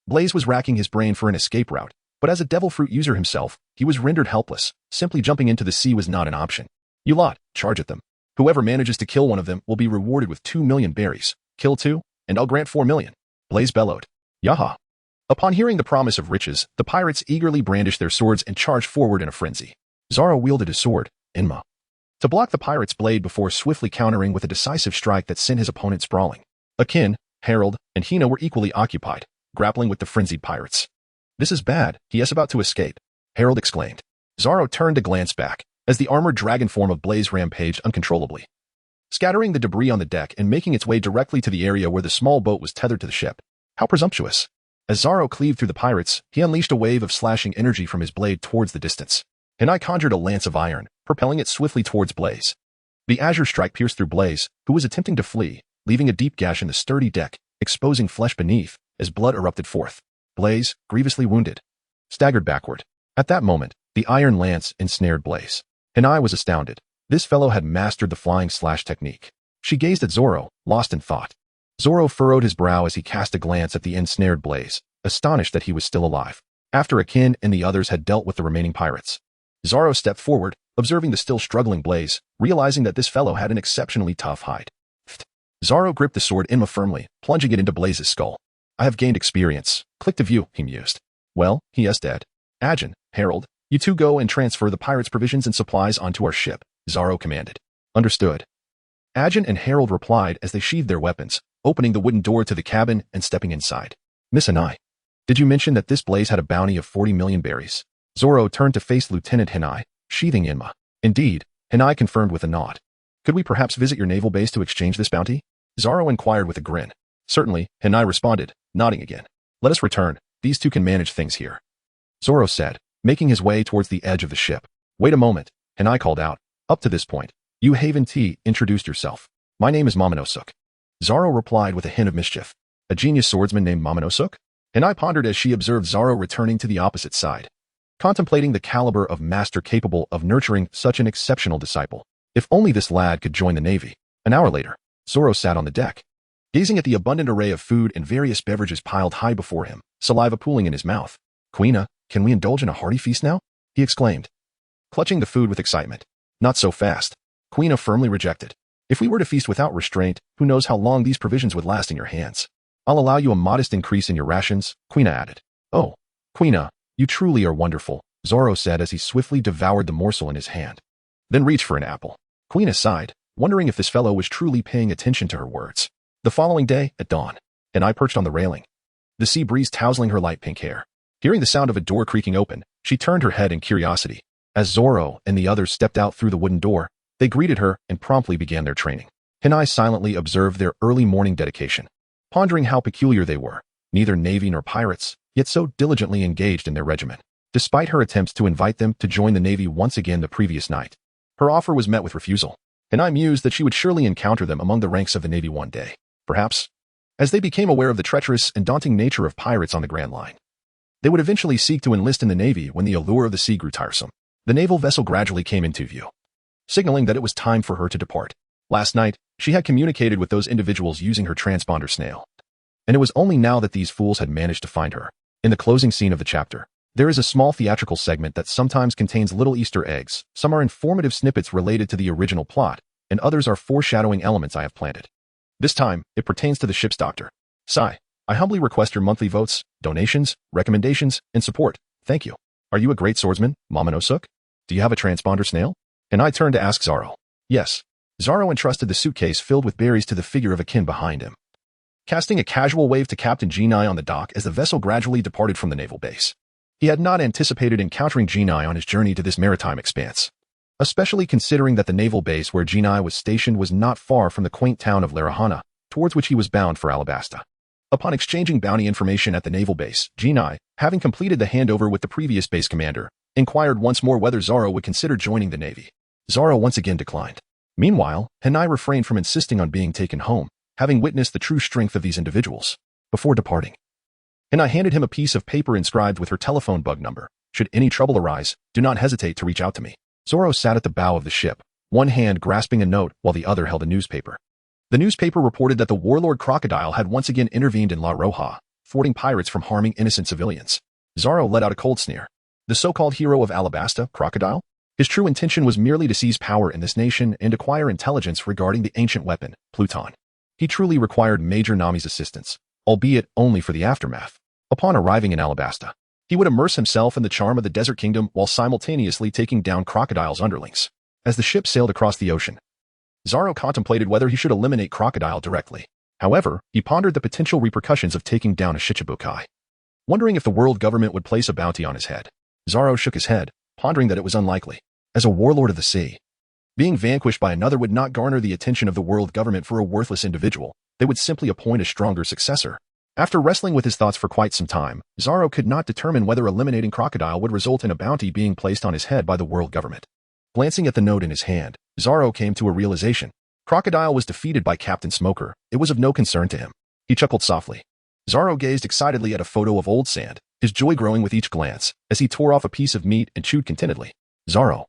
Blaze was racking his brain for an escape route, but as a devil fruit user himself, he was rendered helpless. Simply jumping into the sea was not an option. "You lot, charge at them. Whoever manages to kill one of them will be rewarded with 2 million berries. Kill 2, and I'll grant 4 million. Blaze bellowed. "Yaha!" Upon hearing the promise of riches, the pirates eagerly brandished their swords and charged forward in a frenzy. Zoro wielded his sword, Inma, to block the pirate's blade before swiftly countering with a decisive strike that sent his opponent sprawling. Akin, Harold, and Hina were equally occupied, grappling with the frenzied pirates. "This is bad, he is about to escape," Harold exclaimed. Zoro turned to glance back, as the armored dragon form of Blaze rampaged uncontrollably, scattering the debris on the deck and making its way directly to the area where the small boat was tethered to the ship. How presumptuous! As Zoro cleaved through the pirates, he unleashed a wave of slashing energy from his blade towards the distance, and I conjured a lance of iron, propelling it swiftly towards Blaze. The azure strike pierced through Blaze, who was attempting to flee, leaving a deep gash in the sturdy deck, exposing flesh beneath, as blood erupted forth. Blaze, grievously wounded, staggered backward. At that moment, the iron lance ensnared Blaze, and I was astounded. This fellow had mastered the flying slash technique. She gazed at Zoro, lost in thought. Zoro furrowed his brow as he cast a glance at the ensnared Blaze, astonished that he was still alive. After Akin and the others had dealt with the remaining pirates, Zoro stepped forward, observing the still struggling Blaze, realizing that this fellow had an exceptionally tough hide. Zoro gripped the sword Inma firmly, plunging it into Blaze's skull. "I have gained experience. Click to view," he mused. "Well, he is dead. Ajin, Harold, you two go and transfer the pirates' provisions and supplies onto our ship," Zoro commanded. "Understood." Ajin and Harold replied as they sheathed their weapons, opening the wooden door to the cabin and stepping inside. Miss Hinai, did you mention that this blaze had a bounty of 40 million berries? Zoro turned to face Lieutenant Hinai, sheathing Inma. Indeed, Hinai confirmed with a nod. Could we perhaps visit your naval base to exchange this bounty? Zoro inquired with a grin. Certainly, Hinai responded, nodding again. Let us return. These two can manage things here. Zoro said, making his way towards the edge of the ship. Wait a moment, Hinai called out. Up to this point, you Haven T introduced yourself. My name is Momonosuke. Zoro replied with a hint of mischief. A genius swordsman named Momonosuke? Hinai pondered as she observed Zoro returning to the opposite side, contemplating the caliber of master capable of nurturing such an exceptional disciple. If only this lad could join the Navy. An hour later, Zoro sat on the deck, gazing at the abundant array of food and various beverages piled high before him, saliva pooling in his mouth. Kuina, can we indulge in a hearty feast now? He exclaimed, clutching the food with excitement. Not so fast. Kuina firmly rejected. If we were to feast without restraint, who knows how long these provisions would last in your hands. I'll allow you a modest increase in your rations, Kuina added. Oh, Kuina, you truly are wonderful, Zoro said as he swiftly devoured the morsel in his hand. Then reached for an apple. Kuina sighed, wondering if this fellow was truly paying attention to her words. The following day, at dawn, Hinai perched on the railing, the sea breeze tousling her light pink hair. Hearing the sound of a door creaking open, she turned her head in curiosity. As Zoro and the others stepped out through the wooden door, they greeted her and promptly began their training. Hinai silently observed their early morning dedication, pondering how peculiar they were, neither Navy nor pirates, yet so diligently engaged in their regiment. Despite her attempts to invite them to join the Navy once again the previous night, her offer was met with refusal. Hinai mused that she would surely encounter them among the ranks of the Navy one day, perhaps, as they became aware of the treacherous and daunting nature of pirates on the Grand Line. They would eventually seek to enlist in the Navy when the allure of the sea grew tiresome. The naval vessel gradually came into view, signaling that it was time for her to depart. Last night, she had communicated with those individuals using her transponder snail, and it was only now that these fools had managed to find her. In the closing scene of the chapter, there is a small theatrical segment that sometimes contains little Easter eggs. Some are informative snippets related to the original plot, and others are foreshadowing elements I have planted. This time, it pertains to the ship's doctor. Sai, I humbly request your monthly votes, donations, recommendations, and support. Thank you. Are you a great swordsman, Momonosuke? Do you have a transponder snail? And I turned to ask Zoro. Yes. Zoro entrusted the suitcase filled with berries to the figure of a kin behind him, casting a casual wave to Captain Guina on the dock as the vessel gradually departed from the naval base. He had not anticipated encountering Guina on his journey to this maritime expanse, especially considering that the naval base where Guina was stationed was not far from the quaint town of Roronoa, towards which he was bound for Alabasta. Upon exchanging bounty information at the naval base, Guina, having completed the handover with the previous base commander, inquired once more whether Zoro would consider joining the Navy. Zoro once again declined. Meanwhile, Hinai refrained from insisting on being taken home, having witnessed the true strength of these individuals. Before departing, Hinai handed him a piece of paper inscribed with her telephone bug number. Should any trouble arise, do not hesitate to reach out to me. Zoro sat at the bow of the ship, one hand grasping a note while the other held a newspaper. The newspaper reported that the warlord Crocodile had once again intervened in La Roja, thwarting pirates from harming innocent civilians. Zoro let out a cold sneer. The so-called hero of Alabasta, Crocodile? His true intention was merely to seize power in this nation and acquire intelligence regarding the ancient weapon, Pluton. He truly required Major Nami's assistance, albeit only for the aftermath. Upon arriving in Alabasta, he would immerse himself in the charm of the desert kingdom while simultaneously taking down Crocodile's underlings. As the ship sailed across the ocean, Zoro contemplated whether he should eliminate Crocodile directly. However, he pondered the potential repercussions of taking down a Shichibukai, wondering if the world government would place a bounty on his head. Zoro shook his head, pondering that it was unlikely. As a warlord of the sea, being vanquished by another would not garner the attention of the world government for a worthless individual. They would simply appoint a stronger successor. After wrestling with his thoughts for quite some time, Zoro could not determine whether eliminating Crocodile would result in a bounty being placed on his head by the world government. Glancing at the note in his hand, Zoro came to a realization. Crocodile was defeated by Captain Smoker. It was of no concern to him. He chuckled softly. Zoro gazed excitedly at a photo of old Sand, his joy growing with each glance, as he tore off a piece of meat and chewed contentedly. Zoro,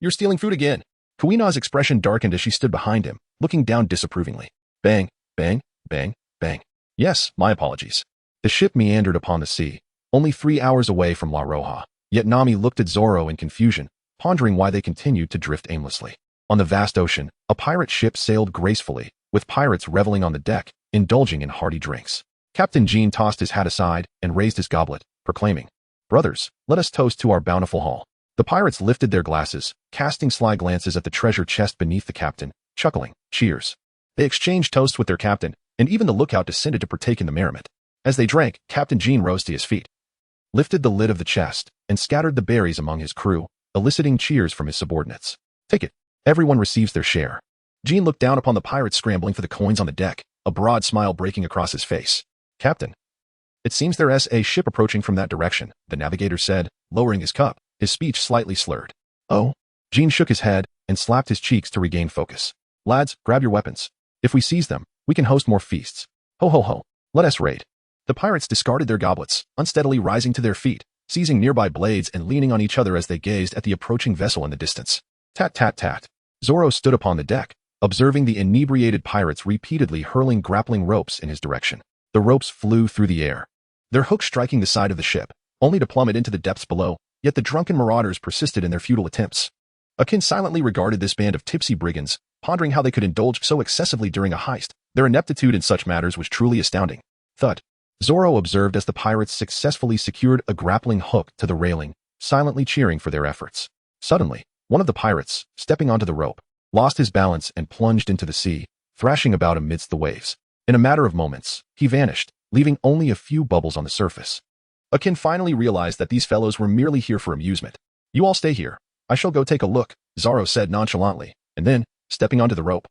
you're stealing food again. Kuina's expression darkened as she stood behind him, looking down disapprovingly. Bang, bang, bang, bang. Yes, my apologies. The ship meandered upon the sea, only 3 hours away from La Roja, yet Nami looked at Zoro in confusion, pondering why they continued to drift aimlessly. On the vast ocean, a pirate ship sailed gracefully, with pirates reveling on the deck, indulging in hearty drinks. Captain Jean tossed his hat aside and raised his goblet, proclaiming, "Brothers, let us toast to our bountiful haul." The pirates lifted their glasses, casting sly glances at the treasure chest beneath the captain, chuckling, "Cheers." They exchanged toasts with their captain, and even the lookout descended to partake in the merriment. As they drank, Captain Jean rose to his feet, lifted the lid of the chest, and scattered the berries among his crew, eliciting cheers from his subordinates. Take it. Everyone receives their share. Jean looked down upon the pirates scrambling for the coins on the deck, a broad smile breaking across his face. Captain. It seems there's a ship approaching from that direction, the navigator said, lowering his cup, his speech slightly slurred. Oh? Jean shook his head and slapped his cheeks to regain focus. Lads, grab your weapons. If we seize them, we can host more feasts. Ho ho ho. Let us raid. The pirates discarded their goblets, unsteadily rising to their feet, seizing nearby blades and leaning on each other as they gazed at the approaching vessel in the distance. Tat tat tat. Zoro stood upon the deck, observing the inebriated pirates repeatedly hurling grappling ropes in his direction. The ropes flew through the air, their hooks striking the side of the ship, only to plummet into the depths below, yet the drunken marauders persisted in their futile attempts. Akin silently regarded this band of tipsy brigands, pondering how they could indulge so excessively during a heist. Their ineptitude in such matters was truly astounding. Thud. Zoro observed as the pirates successfully secured a grappling hook to the railing, silently cheering for their efforts. Suddenly, one of the pirates, stepping onto the rope, lost his balance and plunged into the sea, thrashing about amidst the waves. In a matter of moments, he vanished, leaving only a few bubbles on the surface. Akin finally realized that these fellows were merely here for amusement. You all stay here. I shall go take a look, Zoro said nonchalantly, and then, stepping onto the rope,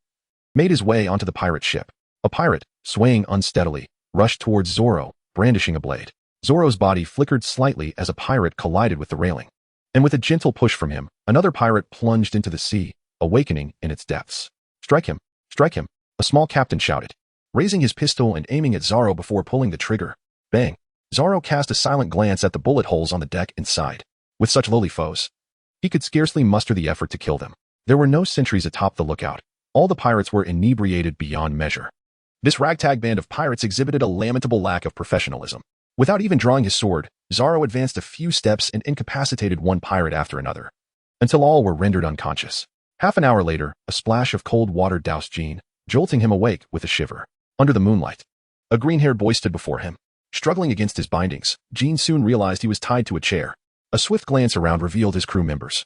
made his way onto the pirate ship. A pirate, swaying unsteadily, rushed towards Zoro, brandishing a blade. Zoro's body flickered slightly as a pirate collided with the railing. And with a gentle push from him, another pirate plunged into the sea, awakening in its depths. Strike him! Strike him! A small captain shouted, raising his pistol and aiming at Zoro before pulling the trigger. Bang! Zoro cast a silent glance at the bullet holes on the deck and sighed. With such lowly foes, he could scarcely muster the effort to kill them. There were no sentries atop the lookout. All the pirates were inebriated beyond measure. This ragtag band of pirates exhibited a lamentable lack of professionalism. Without even drawing his sword, Zoro advanced a few steps and incapacitated one pirate after another, until all were rendered unconscious. Half an hour later, a splash of cold water doused Jean, jolting him awake with a shiver. Under the moonlight, a green-haired boy stood before him. Struggling against his bindings, Jean soon realized he was tied to a chair. A swift glance around revealed his crew members,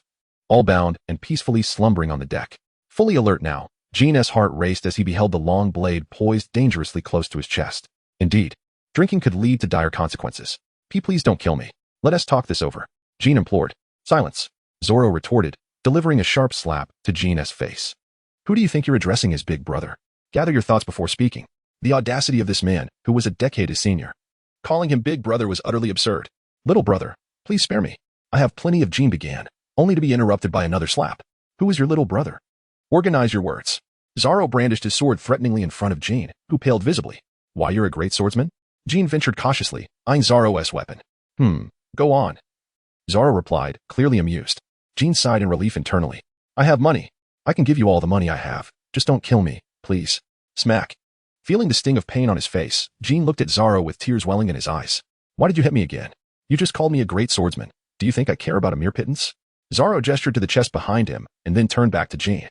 all bound and peacefully slumbering on the deck. Fully alert now, Jean's heart raced as he beheld the long blade poised dangerously close to his chest. Indeed, drinking could lead to dire consequences. Please don't kill me. Let us talk this over, Jean implored. Silence, Zoro retorted, delivering a sharp slap to Jean's face. Who do you think you're addressing as big brother? Gather your thoughts before speaking. The audacity of this man, who was a decade his senior. Calling him big brother was utterly absurd. Little brother, please spare me. I have plenty of, Jean began, only to be interrupted by another slap. Who is your little brother? Organize your words. Zoro brandished his sword threateningly in front of Jean, who paled visibly. Why, you're a great swordsman? Jean ventured cautiously, eyeing Zoro's weapon. Go on. Zoro replied, clearly amused. Jean sighed in relief internally. I have money. I can give you all the money I have. Just don't kill me, please. Smack. Feeling the sting of pain on his face, Jean looked at Zoro with tears welling in his eyes. Why did you hit me again? You just called me a great swordsman. Do you think I care about a mere pittance? Zoro gestured to the chest behind him and then turned back to Jean.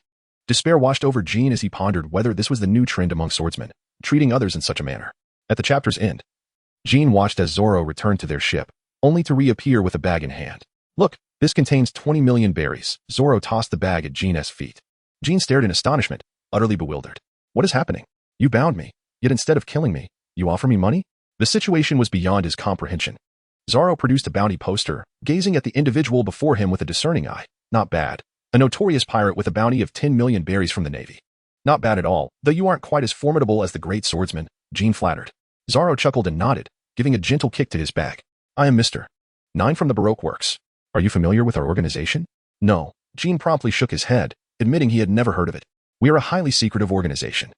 Despair washed over Jean as he pondered whether this was the new trend among swordsmen, treating others in such a manner. At the chapter's end, Jean watched as Zoro returned to their ship, only to reappear with a bag in hand. Look, this contains 20 million berries. Zoro tossed the bag at Jean's feet. Jean stared in astonishment, utterly bewildered. What is happening? You bound me, yet instead of killing me, you offer me money? The situation was beyond his comprehension. Zoro produced a bounty poster, gazing at the individual before him with a discerning eye. Not bad. A notorious pirate with a bounty of 10 million berries from the Navy. Not bad at all, though you aren't quite as formidable as the great swordsman, Jean flattered. Zoro chuckled and nodded, giving a gentle kick to his bag. I am Mr. 9 from the Baroque works. Are you familiar with our organization? No. Jean promptly shook his head, admitting he had never heard of it. We are a highly secretive organization,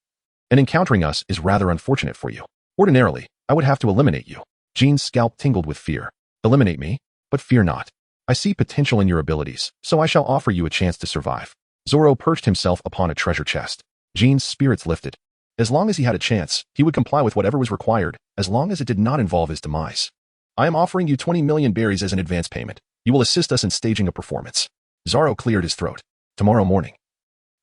and encountering us is rather unfortunate for you. Ordinarily, I would have to eliminate you. Jean's scalp tingled with fear. Eliminate me? But fear not. I see potential in your abilities, so I shall offer you a chance to survive. Zoro perched himself upon a treasure chest. Jean's spirits lifted. As long as he had a chance, he would comply with whatever was required, as long as it did not involve his demise. I am offering you 20 million berries as an advance payment. You will assist us in staging a performance. Zoro cleared his throat. Tomorrow morning,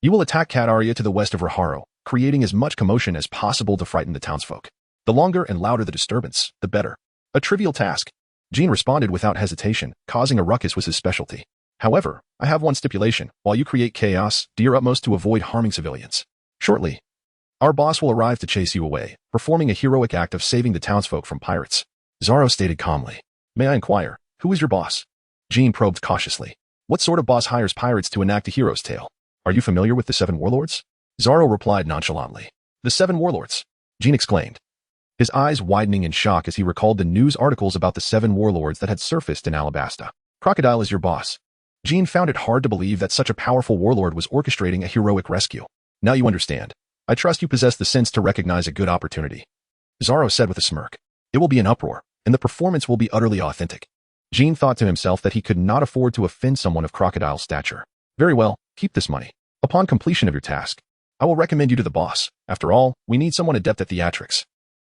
you will attack Cat Area to the west of Roronoa, creating as much commotion as possible to frighten the townsfolk. The longer and louder the disturbance, the better. A trivial task. Jean responded without hesitation, causing a ruckus was his specialty. However, I have one stipulation. While you create chaos, do your utmost to avoid harming civilians. Shortly, Our boss will arrive to chase you away, performing a heroic act of saving the townsfolk from pirates. Zoro stated calmly. May I inquire, who is your boss? Jean probed cautiously. What sort of boss hires pirates to enact a hero's tale? Are you familiar with the 7 warlords? Zoro replied nonchalantly. The 7 warlords? Jean exclaimed, his eyes widening in shock as he recalled the news articles about the 7 warlords that had surfaced in Alabasta. Crocodile is your boss. Jean found it hard to believe that such a powerful warlord was orchestrating a heroic rescue. Now you understand. I trust you possess the sense to recognize a good opportunity. Zoro said with a smirk. It will be an uproar, and the performance will be utterly authentic. Jean thought to himself that he could not afford to offend someone of Crocodile's stature. Very well, keep this money. Upon completion of your task, I will recommend you to the boss. After all, we need someone adept at theatrics.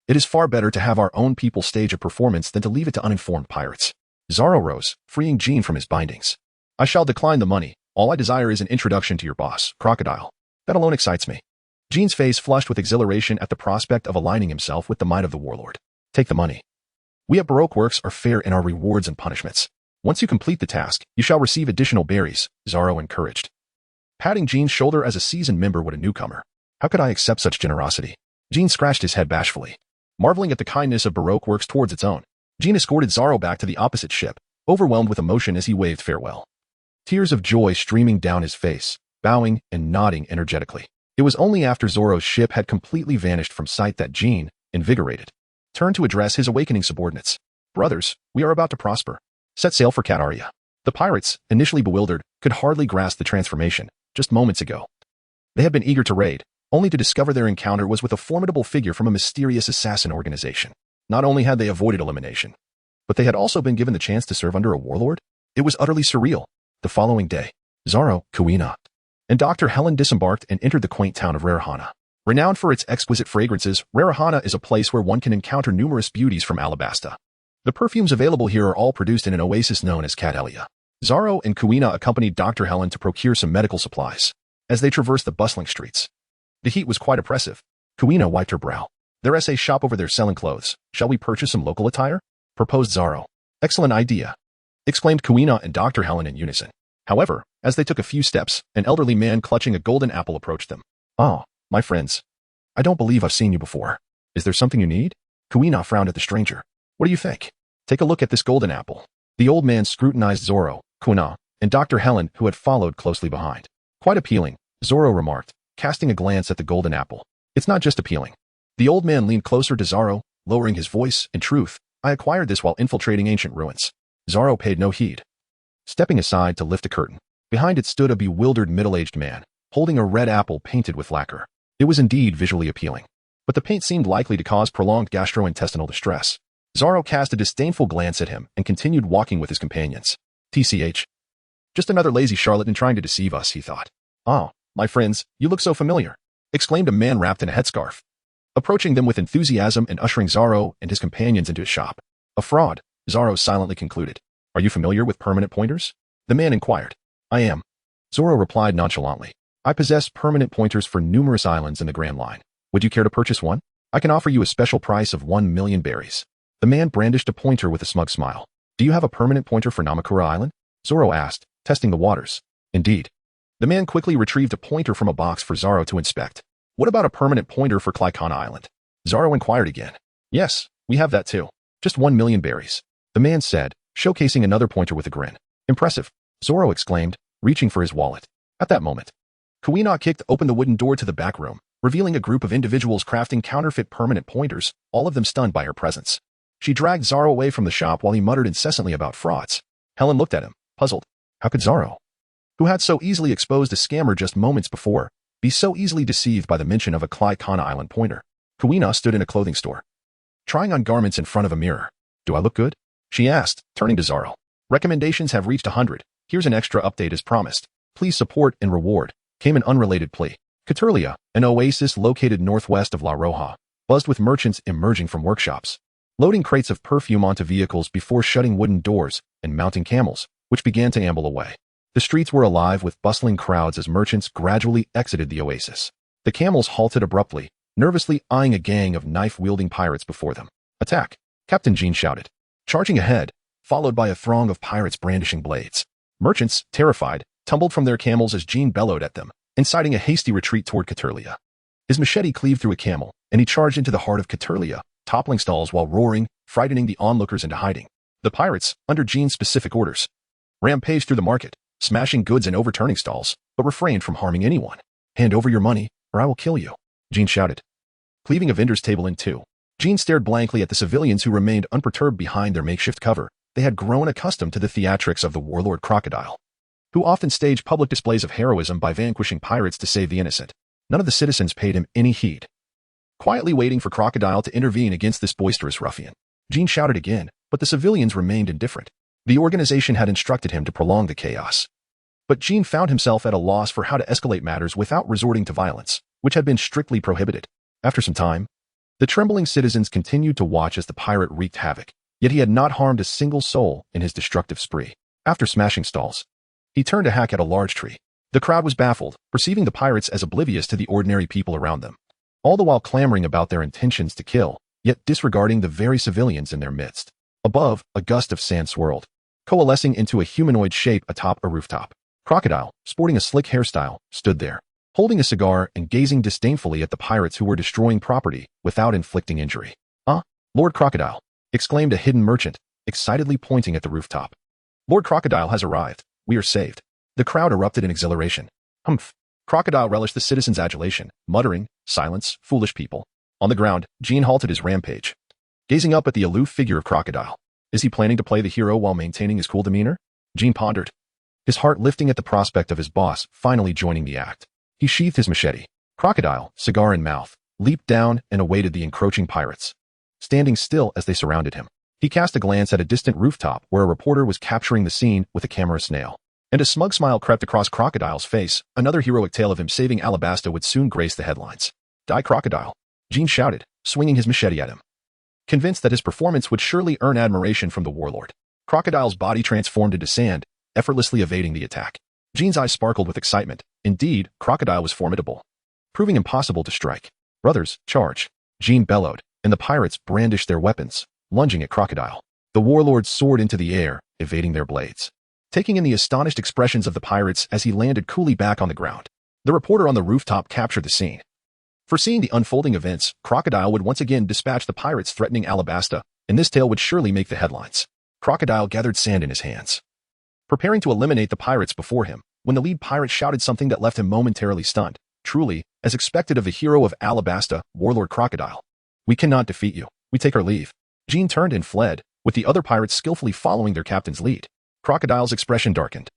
It is far better to have our own people stage a performance than to leave it to uninformed pirates. Zoro rose, freeing Jean from his bindings. I shall decline the money. All I desire is an introduction to your boss, Crocodile. That alone excites me. Jean's face flushed with exhilaration at the prospect of aligning himself with the might of the warlord. Take the money. We at Baroque Works are fair in our rewards and punishments. Once you complete the task, you shall receive additional berries, Zoro encouraged. Patting Jean's shoulder as a seasoned member would a newcomer. How could I accept such generosity? Jean scratched his head bashfully. Marveling at the kindness of Baroque Works towards its own, Jean escorted Zoro back to the opposite ship, overwhelmed with emotion as he waved farewell. Tears of joy streaming down his face, bowing and nodding energetically. It was only after Zoro's ship had completely vanished from sight that Jean, invigorated, turned to address his awakening subordinates. Brothers, we are about to prosper. Set sail for Kataria. The pirates, initially bewildered, could hardly grasp the transformation, just moments ago. They had been eager to raid, only to discover their encounter was with a formidable figure from a mysterious assassin organization. Not only had they avoided elimination, but they had also been given the chance to serve under a warlord. It was utterly surreal. The following day, Zoro, Kuina, and Dr. Helen disembarked and entered the quaint town of Roronoa. Renowned for its exquisite fragrances, Roronoa is a place where one can encounter numerous beauties from Alabasta. The perfumes available here are all produced in an oasis known as Cadelia. Zoro and Kuina accompanied Dr. Helen to procure some medical supplies. As they traversed the bustling streets, the heat was quite oppressive. Kuina wiped her brow. There's a shop over there selling clothes. Shall we purchase some local attire? Proposed Zoro. Excellent idea, exclaimed Kuina and Dr. Helen in unison. However, as they took a few steps, an elderly man clutching a golden apple approached them. Oh, my friends. I don't believe I've seen you before. Is there something you need? Kuina frowned at the stranger. What do you think? Take a look at this golden apple. The old man scrutinized Zoro, Kuina, and Dr. Helen, who had followed closely behind. Quite appealing, Zoro remarked, casting a glance at the golden apple. It's not just appealing. The old man leaned closer to Zoro, lowering his voice. In truth, I acquired this while infiltrating ancient ruins. Zoro paid no heed. Stepping aside to lift a curtain, behind it stood a bewildered middle-aged man, holding a red apple painted with lacquer. It was indeed visually appealing, but the paint seemed likely to cause prolonged gastrointestinal distress. Zoro cast a disdainful glance at him and continued walking with his companions. TCH. Just another lazy charlatan trying to deceive us, he thought. Oh, my friends, you look so familiar, exclaimed a man wrapped in a headscarf, approaching them with enthusiasm and ushering Zoro and his companions into his shop. A fraud, Zoro silently concluded. Are you familiar with permanent pointers? The man inquired. I am. Zoro replied nonchalantly. I possess permanent pointers for numerous islands in the Grand Line. Would you care to purchase one? I can offer you a special price of 1,000,000 berries. The man brandished a pointer with a smug smile. Do you have a permanent pointer for Namakura Island? Zoro asked, testing the waters. Indeed. The man quickly retrieved a pointer from a box for Zoro to inspect. What about a permanent pointer for Cluina Island? Zoro inquired again. Yes, we have that too. Just 1,000,000 berries. The man said, showcasing another pointer with a grin. Impressive, Zoro exclaimed, reaching for his wallet. At that moment, Kuina kicked open the wooden door to the back room, revealing a group of individuals crafting counterfeit permanent pointers, all of them stunned by her presence. She dragged Zoro away from the shop while he muttered incessantly about frauds. Helen looked at him, puzzled. How could Zoro, who had so easily exposed a scammer just moments before, be so easily deceived by the mention of a Cluina Island pointer? Kuina stood in a clothing store, trying on garments in front of a mirror. Do I look good? She asked, turning to Zoro. Recommendations have reached 100. Here's an extra update as promised. Please support and reward, came an unrelated plea. Caterlia, an oasis located northwest of La Roja, buzzed with merchants emerging from workshops, loading crates of perfume onto vehicles before shutting wooden doors and mounting camels, which began to amble away. The streets were alive with bustling crowds as merchants gradually exited the oasis. The camels halted abruptly, nervously eyeing a gang of knife-wielding pirates before them. Attack! Captain Jean shouted, charging ahead, followed by a throng of pirates brandishing blades. Merchants, terrified, tumbled from their camels as Jean bellowed at them, inciting a hasty retreat toward Caterlia. His machete cleaved through a camel, and he charged into the heart of Caterlia, toppling stalls while roaring, frightening the onlookers into hiding. The pirates, under Jean's specific orders, rampaged through the market, smashing goods and overturning stalls, but refrained from harming anyone. "Hand over your money, or I will kill you," Jean shouted. Cleaving a vendor's table in two, Jean stared blankly at the civilians who remained unperturbed behind their makeshift cover. They had grown accustomed to the theatrics of the warlord Crocodile, who often staged public displays of heroism by vanquishing pirates to save the innocent. None of the citizens paid him any heed, quietly waiting for Crocodile to intervene against this boisterous ruffian. Jean shouted again, but the civilians remained indifferent. The organization had instructed him to prolong the chaos. But Jean found himself at a loss for how to escalate matters without resorting to violence, which had been strictly prohibited. After some time, the trembling citizens continued to watch as the pirate wreaked havoc, yet he had not harmed a single soul in his destructive spree. After smashing stalls, he turned to hack at a large tree. The crowd was baffled, perceiving the pirates as oblivious to the ordinary people around them, all the while clamoring about their intentions to kill, yet disregarding the very civilians in their midst. Above, a gust of sand swirled, coalescing into a humanoid shape atop a rooftop. Crocodile, sporting a slick hairstyle, stood there, holding a cigar and gazing disdainfully at the pirates who were destroying property without inflicting injury. "Ah, Lord Crocodile," exclaimed a hidden merchant, excitedly pointing at the rooftop. "Lord Crocodile has arrived. We are saved." The crowd erupted in exhilaration. "Humph." Crocodile relished the citizens' adulation, muttering, "Silence, foolish people." On the ground, Jean halted his rampage, gazing up at the aloof figure of Crocodile. Is he planning to play the hero while maintaining his cool demeanor? Jean pondered, his heart lifting at the prospect of his boss finally joining the act. He sheathed his machete. Crocodile, cigar in mouth, leaped down and awaited the encroaching pirates, standing still as they surrounded him. He cast a glance at a distant rooftop where a reporter was capturing the scene with a camera snail, and a smug smile crept across Crocodile's face. Another heroic tale of him saving Alabasta would soon grace the headlines. "Die, Crocodile," Jean shouted, swinging his machete at him, convinced that his performance would surely earn admiration from the warlord. Crocodile's body transformed into sand, effortlessly evading the attack. Jean's eyes sparkled with excitement. Indeed, Crocodile was formidable, proving impossible to strike. "Brothers, charge," Jean bellowed, and the pirates brandished their weapons, lunging at Crocodile. The warlord soared into the air, evading their blades, taking in the astonished expressions of the pirates as he landed coolly back on the ground. The reporter on the rooftop captured the scene. Foreseeing the unfolding events, Crocodile would once again dispatch the pirates threatening Alabasta, and this tale would surely make the headlines. Crocodile gathered sand in his hands, preparing to eliminate the pirates before him, when the lead pirate shouted something that left him momentarily stunned. Truly, as expected of the hero of Alabasta, Warlord Crocodile. "We cannot defeat you. We take our leave." Jean turned and fled, with the other pirates skillfully following their captain's lead. Crocodile's expression darkened.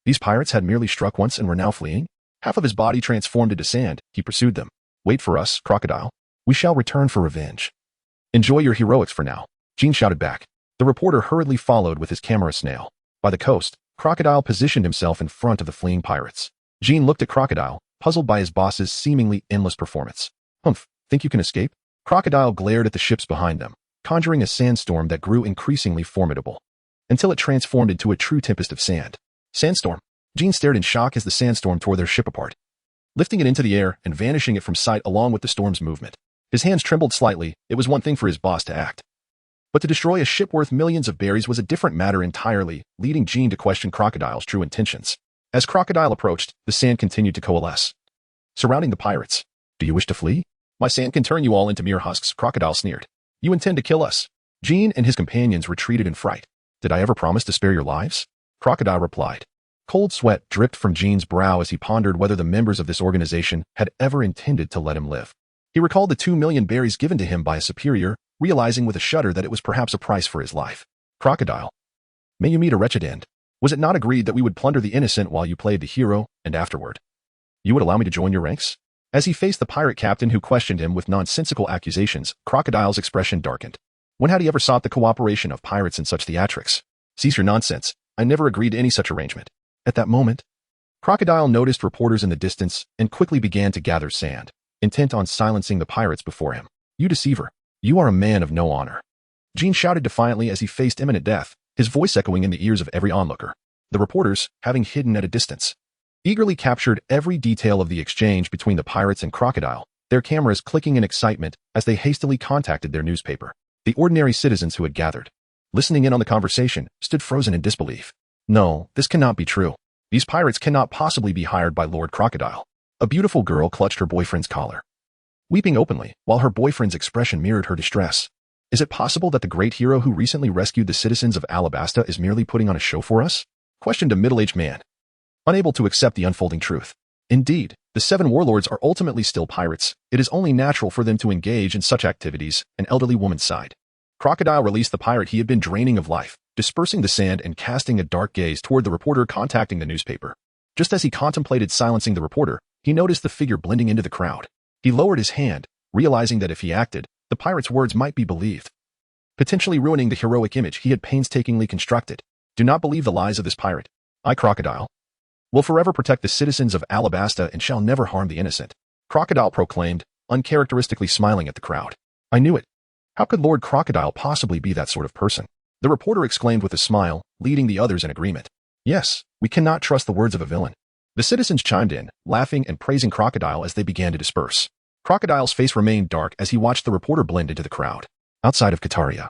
These pirates had merely struck once and were now fleeing? Half of his body transformed into sand, he pursued them. "Wait for us, Crocodile. We shall return for revenge." "Enjoy your heroics for now," Jean shouted back. The reporter hurriedly followed with his camera snail. By the coast, Crocodile positioned himself in front of the fleeing pirates. Jean looked at Crocodile, puzzled by his boss's seemingly endless performance. "Humph, think you can escape?" Crocodile glared at the ships behind them, conjuring a sandstorm that grew increasingly formidable, until it transformed into a true tempest of sand. "Sandstorm?" Jean stared in shock as the sandstorm tore their ship apart, lifting it into the air and vanishing it from sight along with the storm's movement. His hands trembled slightly. It was one thing for his boss to act, but to destroy a ship worth millions of berries was a different matter entirely, leading Jean to question Crocodile's true intentions. As Crocodile approached, the sand continued to coalesce, surrounding the pirates. "Do you wish to flee? My sand can turn you all into mere husks," Crocodile sneered. "You intend to kill us?" Jean and his companions retreated in fright. "Did I ever promise to spare your lives?" Crocodile replied. Cold sweat dripped from Jean's brow as he pondered whether the members of this organization had ever intended to let him live. He recalled the 2 million berries given to him by a superior, realizing with a shudder that it was perhaps a price for his life. "Crocodile, may you meet a wretched end. Was it not agreed that we would plunder the innocent while you played the hero, and afterward you would allow me to join your ranks?" As he faced the pirate captain who questioned him with nonsensical accusations, Crocodile's expression darkened. When had he ever sought the cooperation of pirates in such theatrics? "Cease your nonsense. I never agreed to any such arrangement." At that moment, Crocodile noticed reporters in the distance and quickly began to gather sand, intent on silencing the pirates before him. "You deceiver. You are a man of no honor." Jean shouted defiantly as he faced imminent death, his voice echoing in the ears of every onlooker. The reporters, having hidden at a distance, eagerly captured every detail of the exchange between the pirates and Crocodile, their cameras clicking in excitement as they hastily contacted their newspaper. The ordinary citizens who had gathered, listening in on the conversation, stood frozen in disbelief. No, this cannot be true. These pirates cannot possibly be hired by Lord Crocodile. A beautiful girl clutched her boyfriend's collar, weeping openly, while her boyfriend's expression mirrored her distress. Is it possible that the great hero who recently rescued the citizens of Alabasta is merely putting on a show for us? Questioned a middle-aged man, unable to accept the unfolding truth. Indeed, the 7 warlords are ultimately still pirates. It is only natural for them to engage in such activities, an elderly woman sighed. Crocodile released the pirate he had been draining of life, dispersing the sand and casting a dark gaze toward the reporter contacting the newspaper. Just as he contemplated silencing the reporter, he noticed the figure blending into the crowd. He lowered his hand, realizing that if he acted, the pirate's words might be believed, potentially ruining the heroic image he had painstakingly constructed. Do not believe the lies of this pirate. I, Crocodile, will forever protect the citizens of Alabasta and shall never harm the innocent, Crocodile proclaimed, uncharacteristically smiling at the crowd. I knew it. How could Lord Crocodile possibly be that sort of person? The reporter exclaimed with a smile, leading the others in agreement. Yes, we cannot trust the words of a villain. The citizens chimed in, laughing and praising Crocodile as they began to disperse. Crocodile's face remained dark as he watched the reporter blend into the crowd. Outside of Kataria,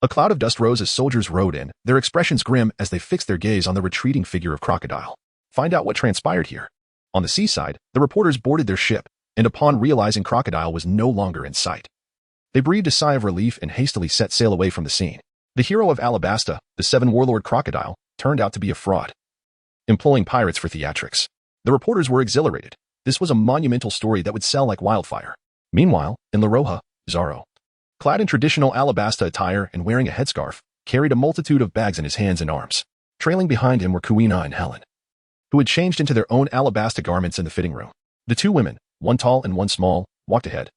a cloud of dust rose as soldiers rode in, their expressions grim as they fixed their gaze on the retreating figure of Crocodile. Find out what transpired here. On the seaside, the reporters boarded their ship, and upon realizing Crocodile was no longer in sight, they breathed a sigh of relief and hastily set sail away from the scene. The hero of Alabasta, the 7 warlord Crocodile, turned out to be a fraud, employing pirates for theatrics. The reporters were exhilarated. This was a monumental story that would sell like wildfire. Meanwhile, in Roronoa Zoro, clad in traditional Alabasta attire and wearing a headscarf, carried a multitude of bags in his hands and arms. Trailing behind him were Kuina and Helen, who had changed into their own Alabasta garments in the fitting room. The 2 women, one tall and one small, walked ahead,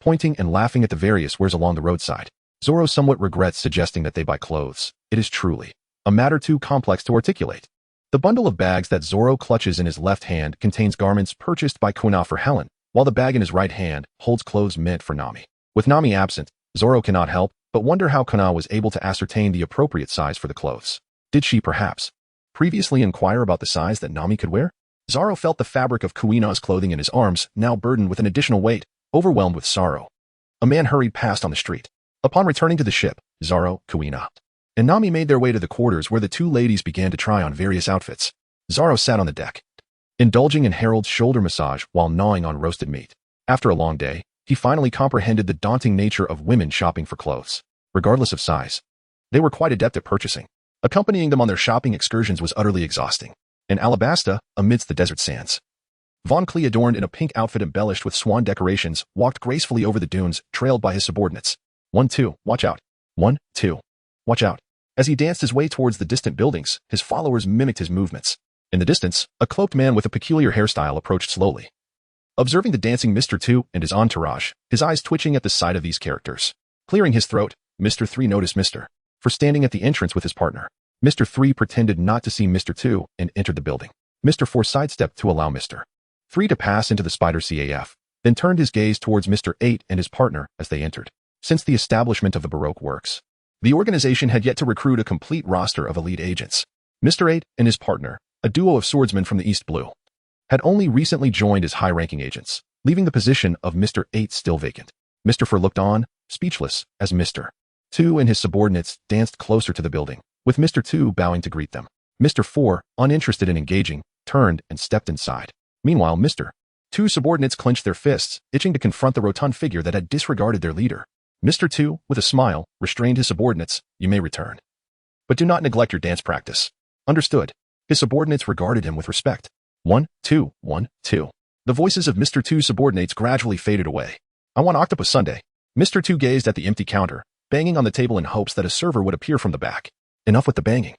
pointing and laughing at the various wares along the roadside. Zoro somewhat regrets suggesting that they buy clothes. It is truly a matter too complex to articulate. The bundle of bags that Zoro clutches in his left hand contains garments purchased by Kuina for Helen, while the bag in his right hand holds clothes meant for Nami. With Nami absent, Zoro cannot help but wonder how Kuina was able to ascertain the appropriate size for the clothes. Did she, perhaps, previously inquire about the size that Nami could wear? Zoro felt the fabric of Kuina's clothing in his arms, now burdened with an additional weight, overwhelmed with sorrow. A man hurried past on the street. Upon returning to the ship, Zoro, Kuina, and Nami made their way to the quarters where the 2 ladies began to try on various outfits. Zoro sat on the deck, indulging in Harold's shoulder massage while gnawing on roasted meat. After a long day, he finally comprehended the daunting nature of women shopping for clothes. Regardless of size, they were quite adept at purchasing. Accompanying them on their shopping excursions was utterly exhausting. In Alabasta, amidst the desert sands, Von Klee, adorned in a pink outfit embellished with swan decorations, walked gracefully over the dunes, trailed by his subordinates. 1, 2, watch out. 1, 2, watch out. As he danced his way towards the distant buildings, his followers mimicked his movements. In the distance, a cloaked man with a peculiar hairstyle approached slowly. Observing the dancing Mr. 2 and his entourage, his eyes twitching at the sight of these characters. Clearing his throat, Mr. 3 noticed Mr. 4 standing at the entrance with his partner. Mr. 3 pretended not to see Mr. 2 and entered the building. Mr. 4 sidestepped to allow Mr. 3 to pass into the spider CAF, then turned his gaze towards Mr. 8 and his partner as they entered. Since the establishment of the Baroque works, the organization had yet to recruit a complete roster of elite agents. Mr. 8 and his partner, a duo of swordsmen from the East Blue, had only recently joined as high-ranking agents, leaving the position of Mr. 8 still vacant. Mr. 4 looked on, speechless, as Mr. 2 and his subordinates danced closer to the building, with Mr. 2 bowing to greet them. Mr. 4, uninterested in engaging, turned and stepped inside. Meanwhile, Mr. 2 subordinates clenched their fists, itching to confront the rotund figure that had disregarded their leader. Mr. 2, with a smile, restrained his subordinates. You may return, but do not neglect your dance practice. Understood. His subordinates regarded him with respect. 1, 2, 1, 2. The voices of Mr. 2's subordinates gradually faded away. I want octopus sundae. Mr. 2 gazed at the empty counter, banging on the table in hopes that a server would appear from the back. Enough with the banging.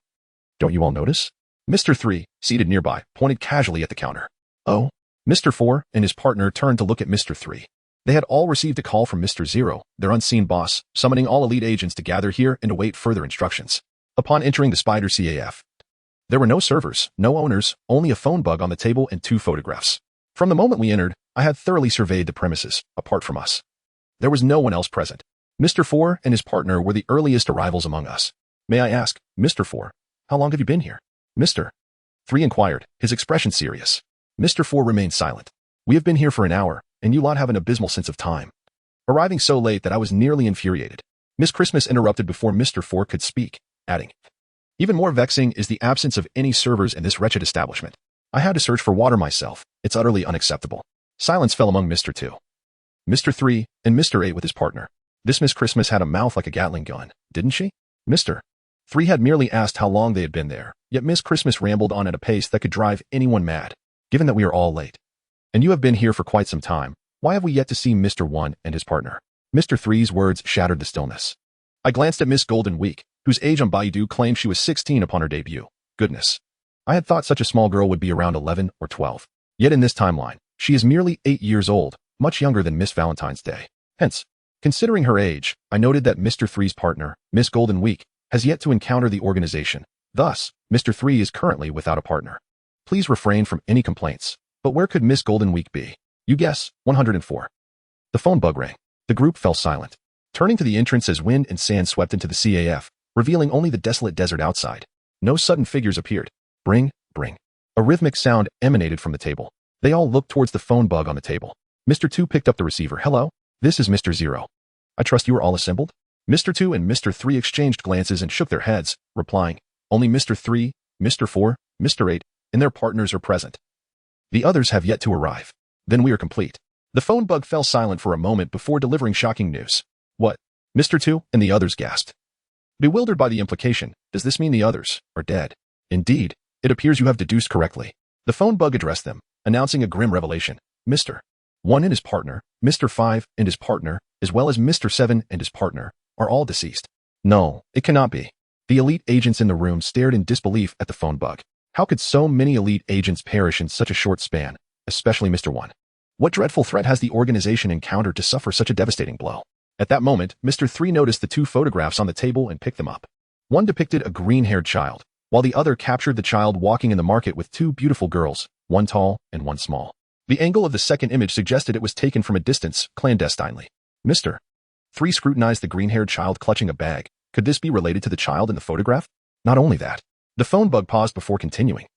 Don't you all notice? Mr. 3, seated nearby, pointed casually at the counter. Oh. Mr. 4 and his partner turned to look at Mr. 3. They had all received a call from Mr. 0, their unseen boss, summoning all elite agents to gather here and await further instructions. Upon entering the spider CAF, there were no servers, no owners, only a phone bug on the table and 2 photographs. From the moment we entered, I had thoroughly surveyed the premises. Apart from us, there was no one else present. Mr. 4 and his partner were the earliest arrivals among us. May I ask, Mr. 4, how long have you been here? Mr. 3 inquired, his expression serious. Mr. 4 remained silent. We have been here for an hour, and you lot have an abysmal sense of time. Arriving so late that I was nearly infuriated. Miss Christmas interrupted before Mr. 4 could speak, adding, even more vexing is the absence of any servers in this wretched establishment. I had to search for water myself. It's utterly unacceptable. Silence fell among Mr. 2 Mr. 3 and Mr. 8 with his partner. This Miss Christmas had a mouth like a Gatling gun, didn't she? Mr. 3 had merely asked how long they had been there, yet Miss Christmas rambled on at a pace that could drive anyone mad, given that we are all late. And you have been here for quite some time. Why have we yet to see Mr. 1 and his partner? Mr. 3's words shattered the stillness. I glanced at Miss Golden Week, whose age on Baidu claimed she was 16 upon her debut. Goodness. I had thought such a small girl would be around 11 or 12. Yet in this timeline, she is merely 8 years old, much younger than Miss Valentine's Day. Hence, considering her age, I noted that Mr. 3's partner, Miss Golden Week, has yet to encounter the organization. Thus, Mr. 3 is currently without a partner. Please refrain from any complaints. But where could Miss Golden Week be? You guess, 104. The phone bug rang. The group fell silent, turning to the entrance as wind and sand swept into the CAF, revealing only the desolate desert outside. No sudden figures appeared. Bring, bring. A rhythmic sound emanated from the table. They all looked towards the phone bug on the table. Mr. 2 picked up the receiver. Hello? This is Mr. 0. I trust you are all assembled? Mr. 2 and Mr. 3 exchanged glances and shook their heads, replying, only Mr. 3, Mr. 4, Mr. 8, and their partners are present. The others have yet to arrive. Then we are complete. The phone bug fell silent for a moment before delivering shocking news. What? Mr. 2 and the others gasped. Bewildered by the implication, does this mean the others are dead? Indeed, it appears you have deduced correctly. The phone bug addressed them, announcing a grim revelation. Mr. 1 and his partner, Mr. 5 and his partner, as well as Mr. 7 and his partner, are all deceased. No, it cannot be. The elite agents in the room stared in disbelief at the phone bug. How could so many elite agents perish in such a short span, especially Mr. 1? What dreadful threat has the organization encountered to suffer such a devastating blow? At that moment, Mr. 3 noticed the two photographs on the table and picked them up. One depicted a green-haired child, while the other captured the child walking in the market with two beautiful girls, one tall and one small. The angle of the second image suggested it was taken from a distance, clandestinely. Mr. 3 scrutinized the green-haired child clutching a bag. Could this be related to the child in the photograph? Not only that. The phone bug paused before continuing.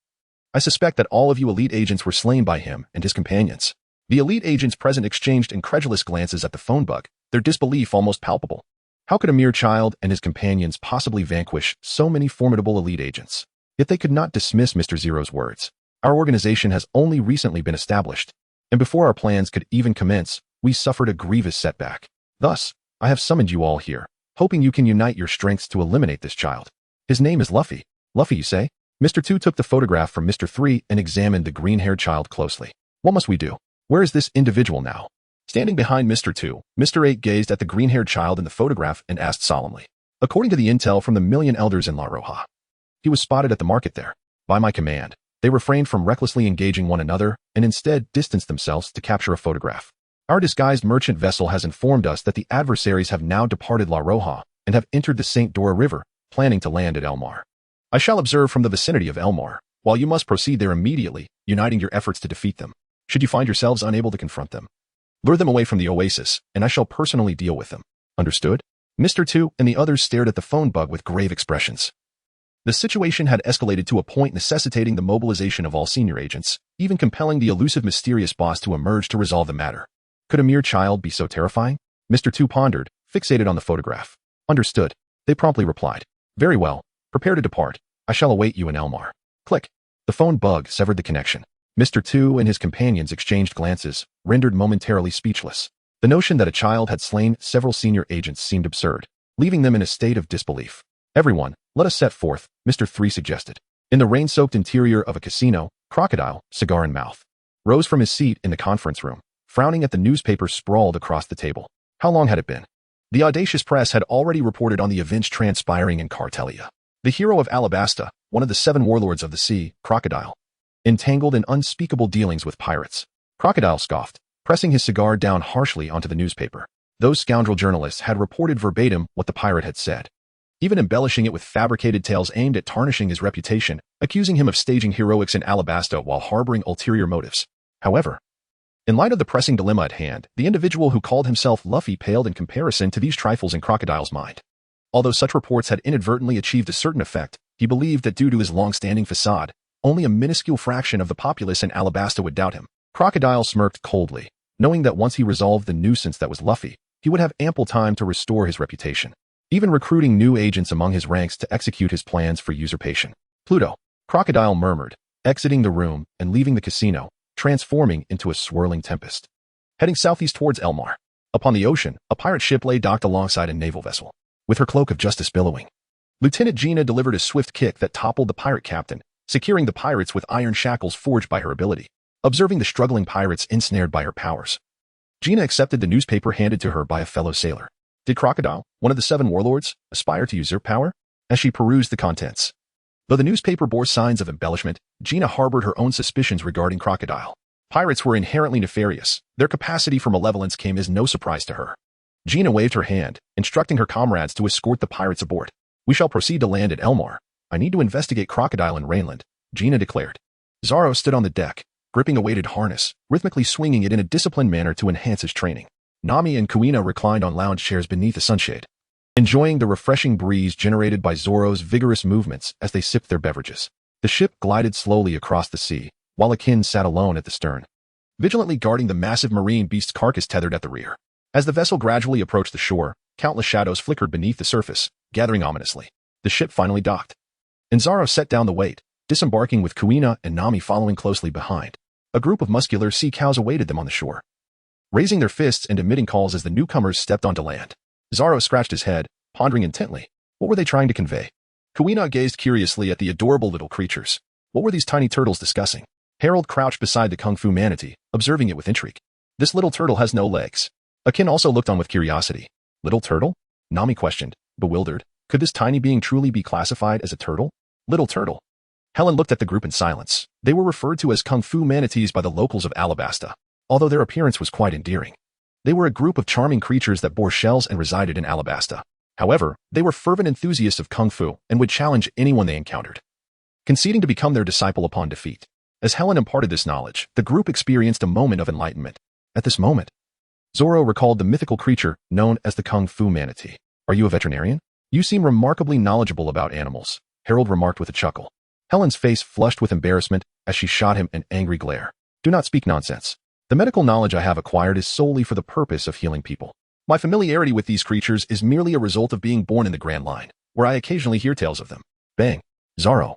I suspect that all of you elite agents were slain by him and his companions. The elite agents present exchanged incredulous glances at the phone bug, their disbelief almost palpable. How could a mere child and his companions possibly vanquish so many formidable elite agents? Yet they could not dismiss Mr. Zero's words. Our organization has only recently been established, and before our plans could even commence, we suffered a grievous setback. Thus, I have summoned you all here, hoping you can unite your strengths to eliminate this child. His name is Luffy. Luffy, you say? Mr. 2 took the photograph from Mr. 3 and examined the green-haired child closely. What must we do? Where is this individual now? Standing behind Mr. 2, Mr. 8 gazed at the green-haired child in the photograph and asked solemnly. According to the intel from the million elders in La Roja, he was spotted at the market there. By my command, they refrained from recklessly engaging one another and instead distanced themselves to capture a photograph. Our disguised merchant vessel has informed us that the adversaries have now departed La Roja and have entered the St. Dora River, planning to land at Elmar. I shall observe from the vicinity of Elmar, while you must proceed there immediately, uniting your efforts to defeat them. Should you find yourselves unable to confront them, lure them away from the oasis, and I shall personally deal with them. Understood? Mr. 2 and the others stared at the phone bug with grave expressions. The situation had escalated to a point necessitating the mobilization of all senior agents, even compelling the elusive mysterious boss to emerge to resolve the matter. Could a mere child be so terrifying? Mr. 2 pondered, fixated on the photograph. Understood. They promptly replied. Very well. Prepare to depart. I shall await you in Elmar. Click. The phone bug severed the connection. Mr. 2 and his companions exchanged glances, rendered momentarily speechless. The notion that a child had slain several senior agents seemed absurd, leaving them in a state of disbelief. Everyone, let us set forth, Mr. 3 suggested. In the rain-soaked interior of a casino, Crocodile, cigar in mouth, rose from his seat in the conference room, frowning at the newspaper sprawled across the table. How long had it been? The audacious press had already reported on the events transpiring in Cartelia. The hero of Alabasta, one of the 7 warlords of the sea, Crocodile, entangled in unspeakable dealings with pirates. Crocodile scoffed, pressing his cigar down harshly onto the newspaper. Those scoundrel journalists had reported verbatim what the pirate had said, even embellishing it with fabricated tales aimed at tarnishing his reputation, accusing him of staging heroics in Alabasta while harboring ulterior motives. However, in light of the pressing dilemma at hand, the individual who called himself Luffy paled in comparison to these trifles in Crocodile's mind. Although such reports had inadvertently achieved a certain effect, he believed that due to his long-standing facade, only a minuscule fraction of the populace in Alabasta would doubt him. Crocodile smirked coldly, knowing that once he resolved the nuisance that was Luffy, he would have ample time to restore his reputation, even recruiting new agents among his ranks to execute his plans for usurpation. Pluto, Crocodile murmured, exiting the room and leaving the casino, transforming into a swirling tempest. heading southeast towards Elmar. Upon the ocean, a pirate ship lay docked alongside a naval vessel, with her cloak of justice billowing. Lieutenant Guina delivered a swift kick that toppled the pirate captain, securing the pirates with iron shackles forged by her ability. Observing the struggling pirates ensnared by her powers, Guina accepted the newspaper handed to her by a fellow sailor. Did Crocodile, one of the 7 warlords, aspire to usurp power? As she perused the contents. Though the newspaper bore signs of embellishment, Guina harbored her own suspicions regarding Crocodile. Pirates were inherently nefarious. Their capacity for malevolence came as no surprise to her. Guina waved her hand, instructing her comrades to escort the pirates aboard. We shall proceed to land at Elmar. I need to investigate Crocodile in Rainland, Guina declared. Zoro stood on the deck, gripping a weighted harness, rhythmically swinging it in a disciplined manner to enhance his training. Nami and Kuina reclined on lounge chairs beneath a sunshade, enjoying the refreshing breeze generated by Zoro's vigorous movements as they sipped their beverages. The ship glided slowly across the sea, while Akin sat alone at the stern, vigilantly guarding the massive marine beast's carcass tethered at the rear. As the vessel gradually approached the shore, countless shadows flickered beneath the surface, gathering ominously. The ship finally docked, and Zoro set down the weight, disembarking with Kuina and Nami following closely behind. A group of muscular sea cows awaited them on the shore, raising their fists and emitting calls as the newcomers stepped onto land. Zoro scratched his head, pondering intently. What were they trying to convey? Kuina gazed curiously at the adorable little creatures. What were these tiny turtles discussing? Harold crouched beside the kung fu manatee, observing it with intrigue. This little turtle has no legs. Akin also looked on with curiosity. Little turtle? Nami questioned, bewildered. Could this tiny being truly be classified as a turtle? Little turtle. Helen looked at the group in silence. They were referred to as kung fu manatees by the locals of Alabasta, although their appearance was quite endearing. They were a group of charming creatures that bore shells and resided in Alabasta. However, they were fervent enthusiasts of kung fu and would challenge anyone they encountered, conceding to become their disciple upon defeat. As Helen imparted this knowledge, the group experienced a moment of enlightenment. At this moment, Zoro recalled the mythical creature known as the kung fu manatee. Are you a veterinarian? You seem remarkably knowledgeable about animals, Harold remarked with a chuckle. Helen's face flushed with embarrassment as she shot him an angry glare. Do not speak nonsense. The medical knowledge I have acquired is solely for the purpose of healing people. My familiarity with these creatures is merely a result of being born in the Grand Line, where I occasionally hear tales of them. Bang. Zoro,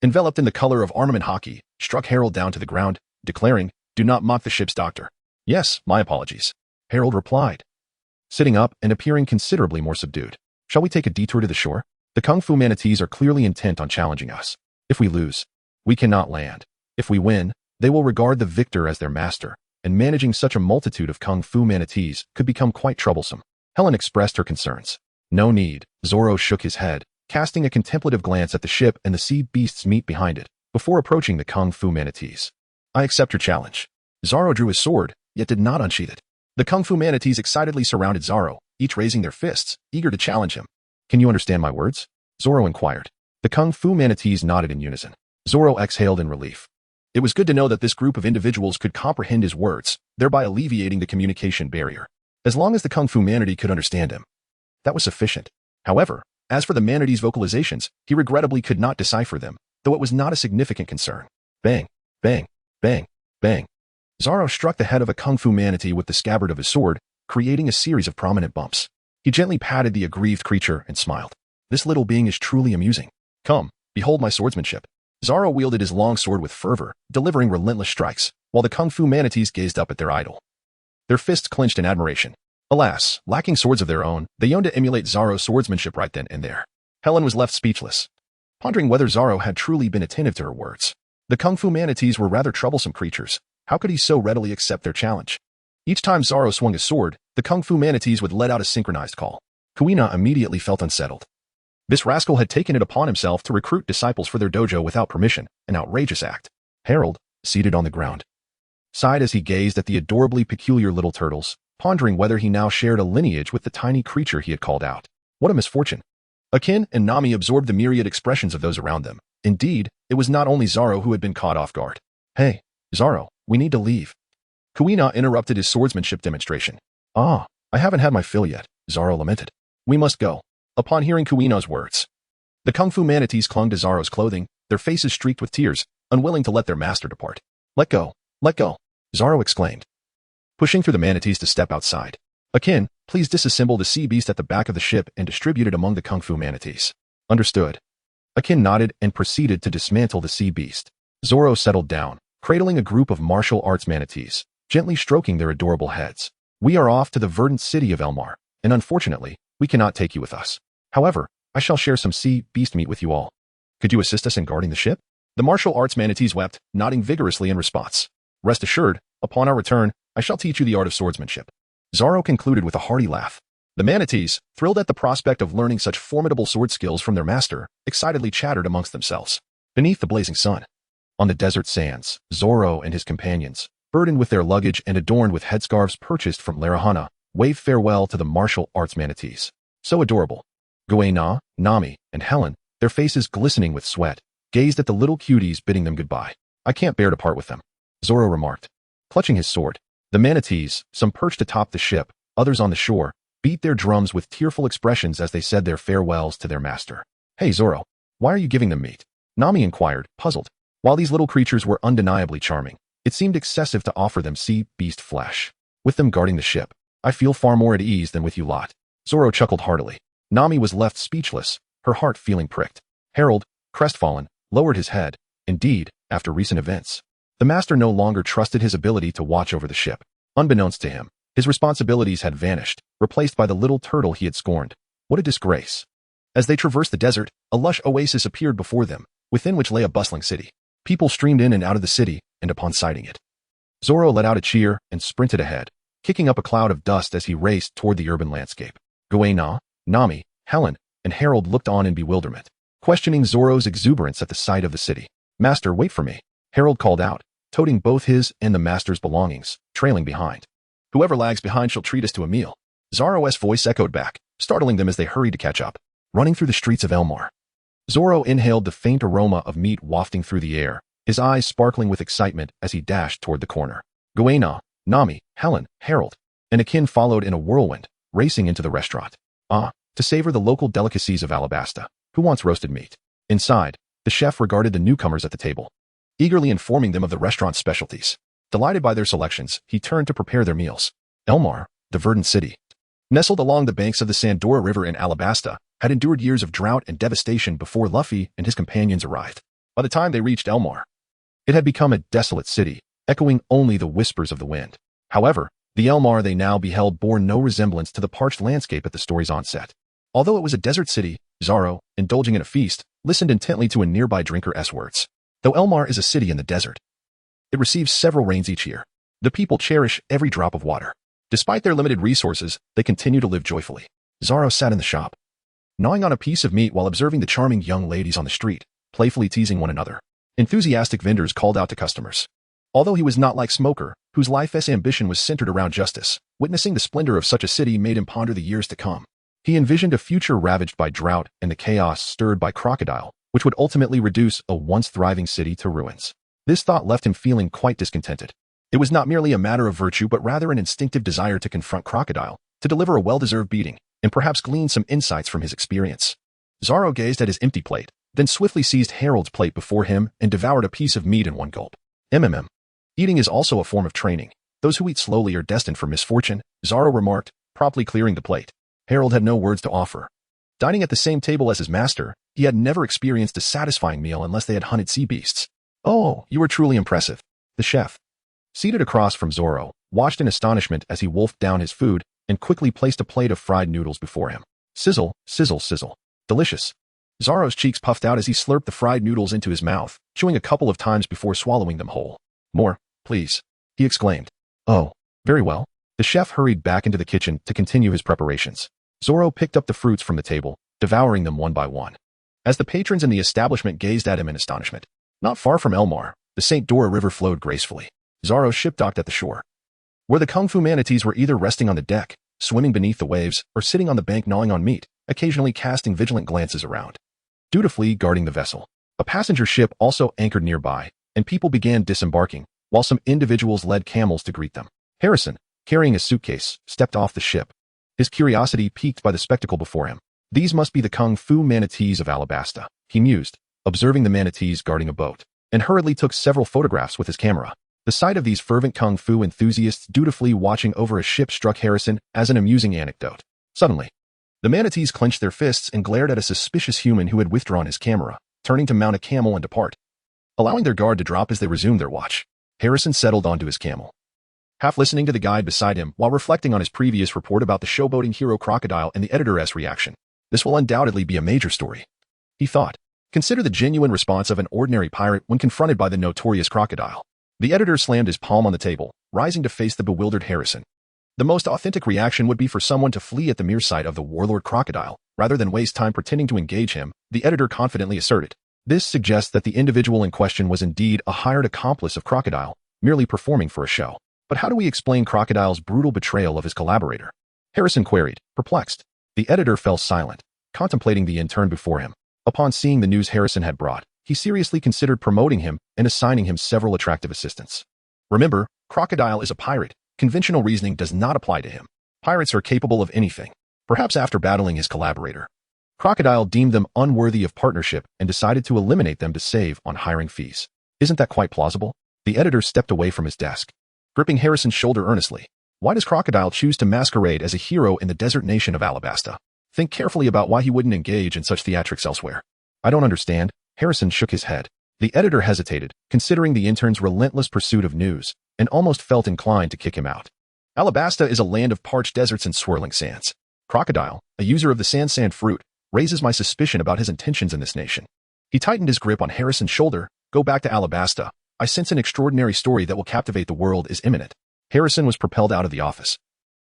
enveloped in the color of armament haki, struck Harold down to the ground, declaring, Do not mock the ship's doctor. Yes, my apologies, Harold replied, sitting up and appearing considerably more subdued. Shall we take a detour to the shore? The kung fu manatees are clearly intent on challenging us. If we lose, we cannot land. If we win, they will regard the victor as their master, and managing such a multitude of kung fu manatees could become quite troublesome. Helen expressed her concerns. No need, Zoro shook his head, casting a contemplative glance at the ship and the sea beast's meat behind it, before approaching the kung fu manatees. I accept your challenge. Zoro drew his sword, yet did not unsheath it. The kung fu manatees excitedly surrounded Zoro, each raising their fists, eager to challenge him. Can you understand my words? Zoro inquired. The kung fu manatees nodded in unison. Zoro exhaled in relief. It was good to know that this group of individuals could comprehend his words, thereby alleviating the communication barrier. As long as the kung fu manatee could understand him, that was sufficient. However, as for the manatee's vocalizations, he regrettably could not decipher them, though it was not a significant concern. Bang, bang, bang, bang. Zoro struck the head of a kung fu manatee with the scabbard of his sword, creating a series of prominent bumps. He gently patted the aggrieved creature and smiled. This little being is truly amusing. Come, behold my swordsmanship. Zoro wielded his long sword with fervor, delivering relentless strikes, while the kung fu manatees gazed up at their idol, their fists clenched in admiration. Alas, lacking swords of their own, they yearned to emulate Zoro's swordsmanship right then and there. Helen was left speechless, pondering whether Zoro had truly been attentive to her words. The kung fu manatees were rather troublesome creatures. How could he so readily accept their challenge? Each time Zoro swung his sword, the kung fu manatees would let out a synchronized call. Kuina immediately felt unsettled. This rascal had taken it upon himself to recruit disciples for their dojo without permission, an outrageous act. Harold, seated on the ground, sighed as he gazed at the adorably peculiar little turtles, pondering whether he now shared a lineage with the tiny creature he had called out. What a misfortune. Akin and Nami absorbed the myriad expressions of those around them. Indeed, it was not only Zoro who had been caught off guard. Hey, Zoro, we need to leave. Kuina interrupted his swordsmanship demonstration. I haven't had my fill yet, Zoro lamented. We must go. Upon hearing Kuina's words, the kung fu manatees clung to Zoro's clothing, their faces streaked with tears, unwilling to let their master depart. Let go, Zoro exclaimed, pushing through the manatees to step outside. Akin, please disassemble the sea beast at the back of the ship and distribute it among the kung fu manatees. Understood. Akin nodded and proceeded to dismantle the sea beast. Zoro settled down, cradling a group of martial arts manatees, gently stroking their adorable heads. "We are off to the verdant city of Elmar, and unfortunately, we cannot take you with us. However, I shall share some sea beast meat with you all. Could you assist us in guarding the ship?" The martial arts manatees wept, nodding vigorously in response. "Rest assured, upon our return, I shall teach you the art of swordsmanship." Zoro concluded with a hearty laugh. The manatees, thrilled at the prospect of learning such formidable sword skills from their master, excitedly chattered amongst themselves. Beneath the blazing sun, on the desert sands, Zoro and his companions, burdened with their luggage and adorned with headscarves purchased from Larahana, waved farewell to the martial arts manatees. So adorable. Guina, Nami, and Helen, their faces glistening with sweat, gazed at the little cuties bidding them goodbye. "I can't bear to part with them," Zoro remarked, clutching his sword. The manatees, some perched atop the ship, others on the shore, beat their drums with tearful expressions as they said their farewells to their master. "Hey Zoro, why are you giving them meat?" Nami inquired, puzzled. While these little creatures were undeniably charming, it seemed excessive to offer them sea beast flesh. "With them guarding the ship, I feel far more at ease than with you lot." Zoro chuckled heartily. Nami was left speechless, her heart feeling pricked. Harold, crestfallen, lowered his head. Indeed, after recent events, the master no longer trusted his ability to watch over the ship. Unbeknownst to him, his responsibilities had vanished, replaced by the little turtle he had scorned. What a disgrace. As they traversed the desert, a lush oasis appeared before them, within which lay a bustling city. People streamed in and out of the city, and upon sighting it, Zoro let out a cheer and sprinted ahead, kicking up a cloud of dust as he raced toward the urban landscape. Guina, Nami, Helen, and Harold looked on in bewilderment, questioning Zoro's exuberance at the sight of the city. "Master, wait for me," Harold called out, toting both his and the master's belongings, trailing behind. "Whoever lags behind shall treat us to a meal," Zoro's voice echoed back, startling them as they hurried to catch up. Running through the streets of Elmar, Zoro inhaled the faint aroma of meat wafting through the air, his eyes sparkling with excitement as he dashed toward the corner. Guina, Nami, Helen, Harold, and Akin followed in a whirlwind, racing into the restaurant. To savor the local delicacies of Alabasta. Who wants roasted meat? Inside, the chef regarded the newcomers at the table, eagerly informing them of the restaurant's specialties. Delighted by their selections, he turned to prepare their meals. Elmar, the verdant city, nestled along the banks of the Sandora River in Alabasta, had endured years of drought and devastation before Luffy and his companions arrived. By the time they reached Elmar, it had become a desolate city, echoing only the whispers of the wind. However, the Elmar they now beheld bore no resemblance to the parched landscape at the story's onset. Although it was a desert city, Zoro, indulging in a feast, listened intently to a nearby drinker's words. Though Elmar is a city in the desert, it receives several rains each year. The people cherish every drop of water. Despite their limited resources, they continue to live joyfully. Zoro sat in the shop, gnawing on a piece of meat while observing the charming young ladies on the street, playfully teasing one another. Enthusiastic vendors called out to customers. Although he was not like Smoker, whose life's ambition was centered around justice, witnessing the splendor of such a city made him ponder the years to come. He envisioned a future ravaged by drought and the chaos stirred by crocodile, which would ultimately reduce a once thriving city to ruins. This thought left him feeling quite discontented. It was not merely a matter of virtue but rather an instinctive desire to confront crocodile, to deliver a well-deserved beating, and perhaps glean some insights from his experience. Zoro gazed at his empty plate, then swiftly seized Harold's plate before him and devoured a piece of meat in one gulp. Eating is also a form of training. Those who eat slowly are destined for misfortune, Zoro remarked, promptly clearing the plate. Harold had no words to offer. Dining at the same table as his master, he had never experienced a satisfying meal unless they had hunted sea beasts. "Oh, you are truly impressive." The chef, seated across from Zoro, watched in astonishment as he wolfed down his food and quickly placed a plate of fried noodles before him. Sizzle, sizzle, sizzle. Delicious. Zoro's cheeks puffed out as he slurped the fried noodles into his mouth, chewing a couple of times before swallowing them whole. "More, please," he exclaimed. "Oh, very well." The chef hurried back into the kitchen to continue his preparations. Zoro picked up the fruits from the table, devouring them one by one, as the patrons in the establishment gazed at him in astonishment. Not far from Elmar, the St. Dora River flowed gracefully. Zoro's ship docked at the shore, where the kung fu manatees were either resting on the deck, swimming beneath the waves, or sitting on the bank gnawing on meat, occasionally casting vigilant glances around, dutifully guarding the vessel. A passenger ship also anchored nearby, and people began disembarking, while some individuals led camels to greet them. Harrison, carrying a suitcase, stepped off the ship, his curiosity piqued by the spectacle before him. "These must be the kung fu manatees of Alabasta," he mused, observing the manatees guarding a boat, and hurriedly took several photographs with his camera. The sight of these fervent kung fu enthusiasts dutifully watching over a ship struck Harrison as an amusing anecdote. Suddenly, the manatees clenched their fists and glared at a suspicious human who had withdrawn his camera, turning to mount a camel and depart. Allowing their guard to drop as they resumed their watch, Harrison settled onto his camel, half listening to the guide beside him while reflecting on his previous report about the showboating hero crocodile and the editor's reaction. This will undoubtedly be a major story, he thought. Consider the genuine response of an ordinary pirate when confronted by the notorious crocodile. The editor slammed his palm on the table, rising to face the bewildered Harrison. The most authentic reaction would be for someone to flee at the mere sight of the warlord crocodile, rather than waste time pretending to engage him, the editor confidently asserted. This suggests that the individual in question was indeed a hired accomplice of Crocodile, merely performing for a show. But how do we explain Crocodile's brutal betrayal of his collaborator? Harrison queried, perplexed. The editor fell silent, contemplating the intern before him. Upon seeing the news Harrison had brought, he seriously considered promoting him and assigning him several attractive assistants. Remember, Crocodile is a pirate. Conventional reasoning does not apply to him. Pirates are capable of anything. Perhaps after battling his collaborator, Crocodile deemed them unworthy of partnership and decided to eliminate them to save on hiring fees. Isn't that quite plausible? The editor stepped away from his desk, gripping Harrison's shoulder earnestly. Why does Crocodile choose to masquerade as a hero in the desert nation of Alabasta? Think carefully about why he wouldn't engage in such theatrics elsewhere. I don't understand. Harrison shook his head. The editor hesitated, considering the intern's relentless pursuit of news, and almost felt inclined to kick him out. Alabasta is a land of parched deserts and swirling sands. Crocodile, a user of the sand fruit, raises my suspicion about his intentions in this nation. He tightened his grip on Harrison's shoulder. Go back to Alabasta. I sense an extraordinary story that will captivate the world is imminent. Harrison was propelled out of the office,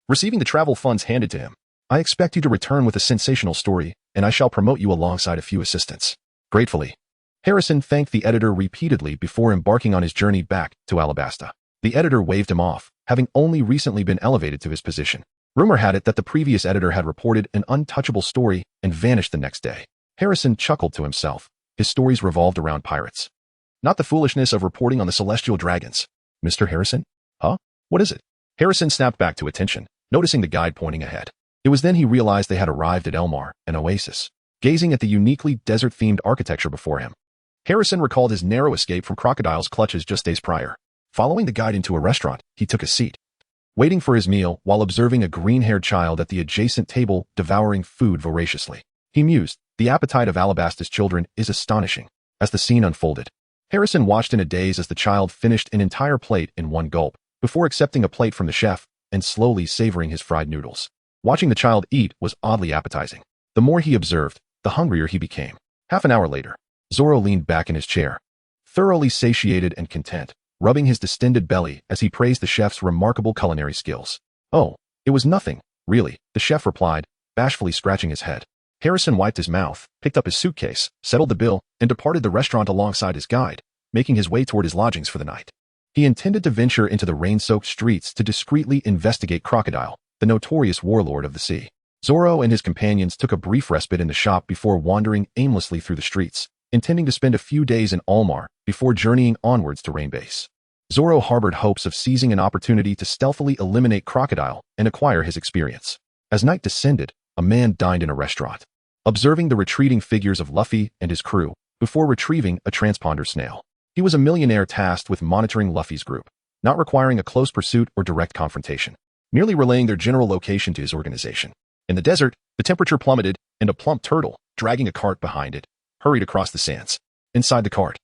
receiving the travel funds handed to him. I expect you to return with a sensational story, and I shall promote you alongside a few assistants. Gratefully, Harrison thanked the editor repeatedly before embarking on his journey back to Alabasta. The editor waved him off, having only recently been elevated to his position. Rumor had it that the previous editor had reported an untouchable story and vanished the next day. Harrison chuckled to himself. His stories revolved around pirates, not the foolishness of reporting on the celestial dragons. Mr. Harrison? Huh? What is it? Harrison snapped back to attention, noticing the guide pointing ahead. It was then he realized they had arrived at Elmar, an oasis. Gazing at the uniquely desert-themed architecture before him, Harrison recalled his narrow escape from Crocodile's clutches just days prior. Following the guide into a restaurant, he took a seat, waiting for his meal while observing a green-haired child at the adjacent table devouring food voraciously. He mused, the appetite of Alabasta's children is astonishing. As the scene unfolded, Harrison watched in a daze as the child finished an entire plate in one gulp, before accepting a plate from the chef and slowly savoring his fried noodles. Watching the child eat was oddly appetizing. The more he observed, the hungrier he became. Half an hour later, Zoro leaned back in his chair, thoroughly satiated and content, rubbing his distended belly as he praised the chef's remarkable culinary skills. Oh, it was nothing, really, the chef replied, bashfully scratching his head. Harrison wiped his mouth, picked up his suitcase, settled the bill, and departed the restaurant alongside his guide, making his way toward his lodgings for the night. He intended to venture into the rain-soaked streets to discreetly investigate Crocodile, the notorious warlord of the sea. Zoro and his companions took a brief respite in the shop before wandering aimlessly through the streets, intending to spend a few days in Ulmar before journeying onwards to Rainbase. Zoro harbored hopes of seizing an opportunity to stealthily eliminate Crocodile and acquire his experience. As night descended, a man dined in a restaurant, observing the retreating figures of Luffy and his crew before retrieving a transponder snail. He was a millionaire tasked with monitoring Luffy's group, not requiring a close pursuit or direct confrontation, merely relaying their general location to his organization. In the desert, the temperature plummeted, and a plump turtle, dragging a cart behind it, hurried across the sands. Inside the cart,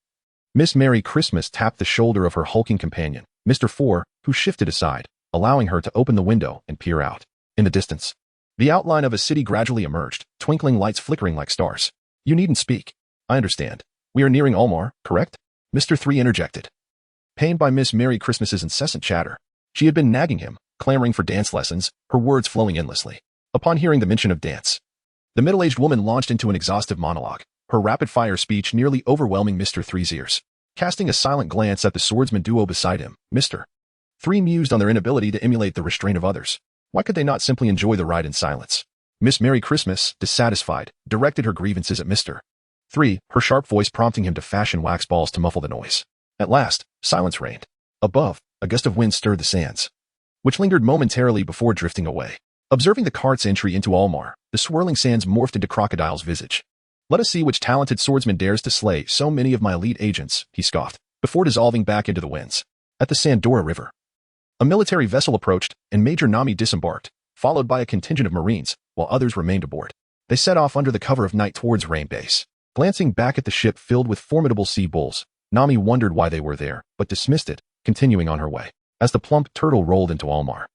Miss Merry Christmas tapped the shoulder of her hulking companion, Mr. Four, who shifted aside, allowing her to open the window and peer out. In the distance, the outline of a city gradually emerged, twinkling lights flickering like stars. You needn't speak. I understand. We are nearing Ulmar, correct? Mr. Three interjected, pained by Miss Merry Christmas's incessant chatter. She had been nagging him, clamoring for dance lessons, her words flowing endlessly. Upon hearing the mention of dance, the middle-aged woman launched into an exhaustive monologue, her rapid-fire speech nearly overwhelming Mr. Three's ears. Casting a silent glance at the swordsman duo beside him, Mr. Three mused on their inability to emulate the restraint of others. Why could they not simply enjoy the ride in silence? Miss Merry Christmas, dissatisfied, directed her grievances at Mr. Three, her sharp voice prompting him to fashion wax balls to muffle the noise. At last, silence reigned. Above, a gust of wind stirred the sands, which lingered momentarily before drifting away. Observing the cart's entry into Ulmar, the swirling sands morphed into Crocodile's visage. Let us see which talented swordsman dares to slay so many of my elite agents, he scoffed, before dissolving back into the winds. At the Sandora River, a military vessel approached, and Major Nami disembarked, followed by a contingent of Marines, while others remained aboard. They set off under the cover of night towards Rainbase. Glancing back at the ship filled with formidable sea bulls, Nami wondered why they were there, but dismissed it, continuing on her way. as the plump turtle rolled into Almar.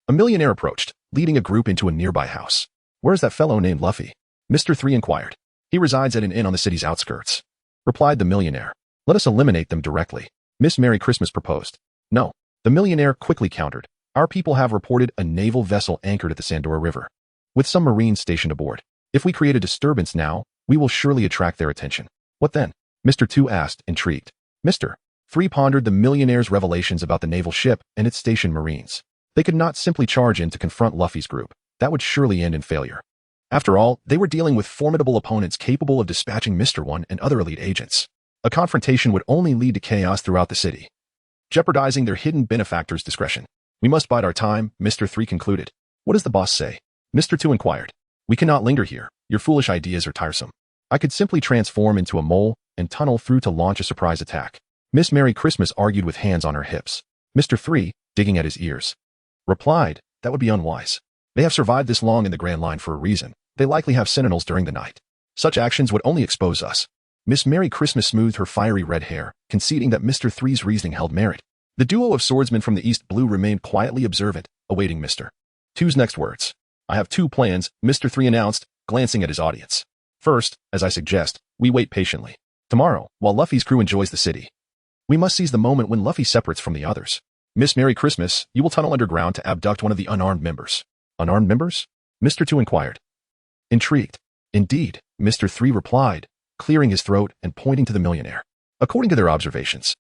A millionaire approached, leading a group into a nearby house. "Where's that fellow named Luffy?" Mr. 3 inquired. "He resides at an inn on the city's outskirts," replied the millionaire. "Let us eliminate them directly," Miss Merry Christmas proposed. "No," the millionaire quickly countered. "Our people have reported a naval vessel anchored at the Sandora River, with some Marines stationed aboard. If we create a disturbance now, we will surely attract their attention." "What then?" Mr. 2 asked, intrigued. Mr. 3 pondered the millionaire's revelations about the naval ship and its stationed Marines. They could not simply charge in to confront Luffy's group. That would surely end in failure. After all, they were dealing with formidable opponents capable of dispatching Mr. 1 and other elite agents. A confrontation would only lead to chaos throughout the city, jeopardizing their hidden benefactor's discretion. "We must bide our time," Mr. 3 concluded. "What does the boss say?" Mr. 2 inquired. "We cannot linger here. Your foolish ideas are tiresome. I could simply transform into a mole and tunnel through to launch a surprise attack." Miss Merry Christmas argued with hands on her hips. Mr. 3, digging at his ears, replied, "That would be unwise. They have survived this long in the Grand Line for a reason. They likely have sentinels during the night. Such actions would only expose us." Miss Merry Christmas smoothed her fiery red hair, conceding that Mr. 3's reasoning held merit. The duo of swordsmen from the East Blue remained quietly observant, awaiting Mr. 2's next words. "I have 2 plans," Mr. 3 announced, glancing at his audience. "First, as I suggest, we wait patiently. Tomorrow, while Luffy's crew enjoys the city, we must seize the moment when Luffy separates from the others. Miss Merry Christmas, you will tunnel underground to abduct one of the unarmed members." "Unarmed members?" Mr. 2 inquired. Intrigued. "Indeed," Mr. 3 replied, clearing his throat and pointing to the millionaire. "According to their observations,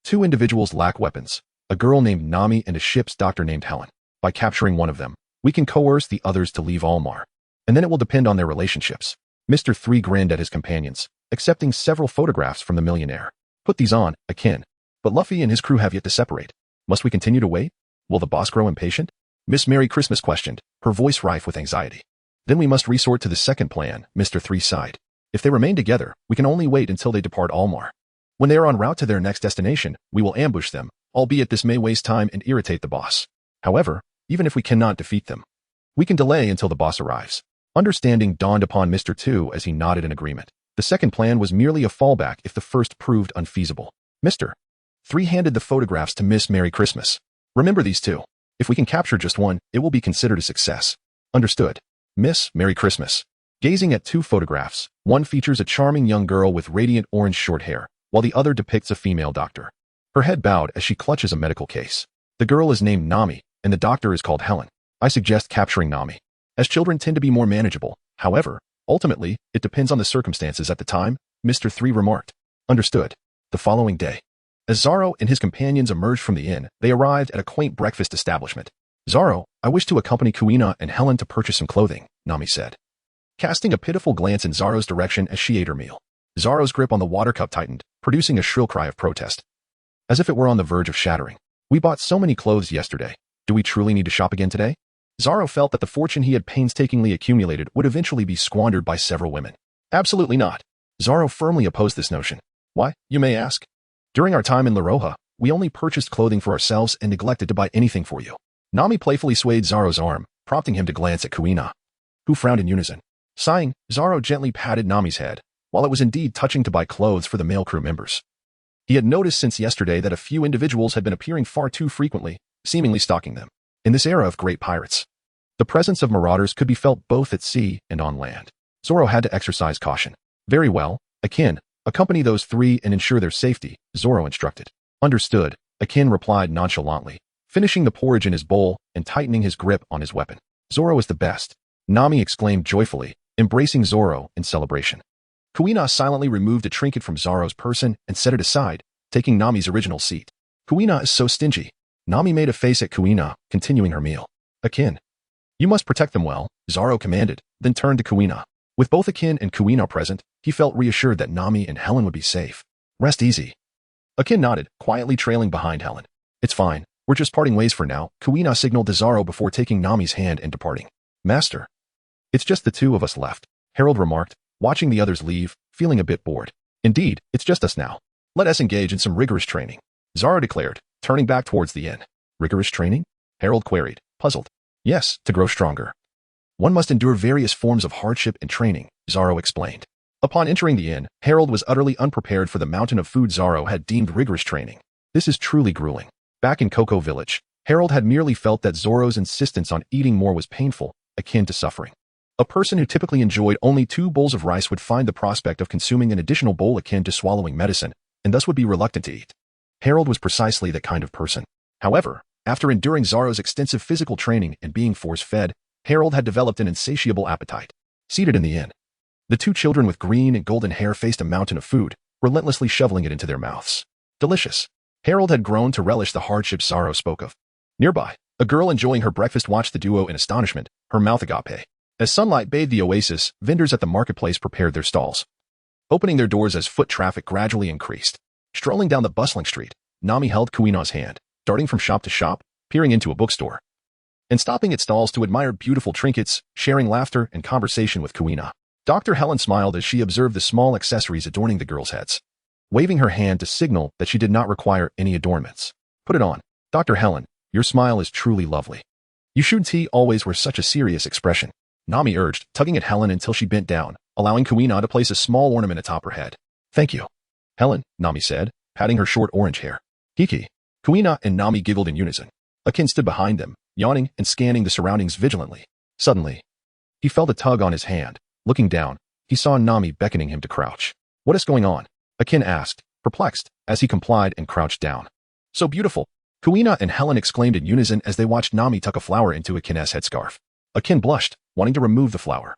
2 individuals lack weapons, a girl named Nami and a ship's doctor named Helen. By capturing one of them, we can coerce the others to leave Almar, and then it will depend on their relationships." Mr. 3 grinned at his companions, accepting several photographs from the millionaire. "Put these on, Akin. But Luffy and his crew have yet to separate. Must we continue to wait? Will the boss grow impatient?" Miss Merry Christmas questioned, her voice rife with anxiety. "Then we must resort to the second plan," Mr. 3 sighed. "If they remain together, we can only wait until they depart Almar. When they are en route to their next destination, we will ambush them, albeit this may waste time and irritate the boss. However, even if we cannot defeat them, we can delay until the boss arrives." Understanding dawned upon Mr. 2 as he nodded in agreement. The second plan was merely a fallback if the first proved unfeasible. Mr. 3 handed the photographs to Miss Merry Christmas. "Remember these 2. If we can capture just one, it will be considered a success." "Understood." Miss Merry Christmas. Gazing at 2 photographs, one features a charming young girl with radiant orange short hair, while the other depicts a female doctor. Her head bowed as she clutches a medical case. The girl is named Nami, and the doctor is called Helen. I suggest capturing Nami, as children tend to be more manageable. However, ultimately, it depends on the circumstances at the time, Mr. 3 remarked. "Understood." The following day, as Zoro and his companions emerged from the inn, they arrived at a quaint breakfast establishment. "Zoro, I wish to accompany Kuina and Helen to purchase some clothing," Nami said, casting a pitiful glance in Zoro's direction as she ate her meal. Zoro's grip on the water cup tightened, producing a shrill cry of protest, as if it were on the verge of shattering. "We bought so many clothes yesterday. Do we truly need to shop again today?" Zoro felt that the fortune he had painstakingly accumulated would eventually be squandered by several women. Absolutely not. Zoro firmly opposed this notion. "Why, you may ask? During our time in Liroha, we only purchased clothing for ourselves and neglected to buy anything for you." Nami playfully swayed Zoro's arm, prompting him to glance at Kuina, who frowned in unison. Sighing, Zoro gently patted Nami's head, while it was indeed touching to buy clothes for the male crew members. He had noticed since yesterday that a few individuals had been appearing far too frequently, seemingly stalking them. In this era of great pirates, the presence of marauders could be felt both at sea and on land. Zoro had to exercise caution. "Very well, Akin, accompany those 3 and ensure their safety," Zoro instructed. "Understood," Akin replied nonchalantly, finishing the porridge in his bowl and tightening his grip on his weapon. "Zoro is the best," Nami exclaimed joyfully, embracing Zoro in celebration. Kuina silently removed a trinket from Zoro's person and set it aside, taking Nami's original seat. "Kuina is so stingy." Nami made a face at Kuina, continuing her meal. "Akin, you must protect them well," Zoro commanded, then turned to Kuina. With both Akin and Kuina present, he felt reassured that Nami and Helen would be safe. "Rest easy." Akin nodded, quietly trailing behind Helen. "It's fine. We're just parting ways for now," Kuina signaled to Zoro before taking Nami's hand and departing. "Master, it's just the 2 of us left," Harold remarked, watching the others leave, feeling a bit bored. "Indeed, it's just us now. Let us engage in some rigorous training," Zoro declared, turning back towards the inn. "Rigorous training?" Harold queried, puzzled. "Yes, to grow stronger. One must endure various forms of hardship and training," Zoro explained. Upon entering the inn, Harold was utterly unprepared for the mountain of food Zoro had deemed rigorous training. "This is truly grueling." Back in Cocoa Village, Harold had merely felt that Zoro's insistence on eating more was painful, akin to suffering. A person who typically enjoyed only 2 bowls of rice would find the prospect of consuming an additional bowl akin to swallowing medicine, and thus would be reluctant to eat. Harold was precisely that kind of person. However, after enduring Zoro's extensive physical training and being force-fed, Harold had developed an insatiable appetite. Seated in the inn, the 2 children with green and golden hair faced a mountain of food, relentlessly shoveling it into their mouths. Delicious. Harold had grown to relish the hardship Zoro spoke of. Nearby, a girl enjoying her breakfast watched the duo in astonishment, her mouth agape. As sunlight bathed the oasis, vendors at the marketplace prepared their stalls, opening their doors as foot traffic gradually increased. Strolling down the bustling street, Nami held Kuina's hand, darting from shop to shop, peering into a bookstore, and stopping at stalls to admire beautiful trinkets, sharing laughter and conversation with Kuina. Dr. Helen smiled as she observed the small accessories adorning the girls' heads, waving her hand to signal that she did not require any adornments. Put it on, Dr. Helen, your smile is truly lovely. You shouldn't always wear such a serious expression, Nami urged, tugging at Helen until she bent down, allowing Kuina to place a small ornament atop her head. Thank you, Helen, Nami said, patting her short orange hair. Hiki. Kuina and Nami giggled in unison. Akin stood behind them, yawning and scanning the surroundings vigilantly. Suddenly, he felt a tug on his hand. Looking down, he saw Nami beckoning him to crouch. What is going on? Akin asked, perplexed, as he complied and crouched down. So beautiful. Kuina and Helen exclaimed in unison as they watched Nami tuck a flower into Akin's headscarf. Akin blushed, wanting to remove the flower,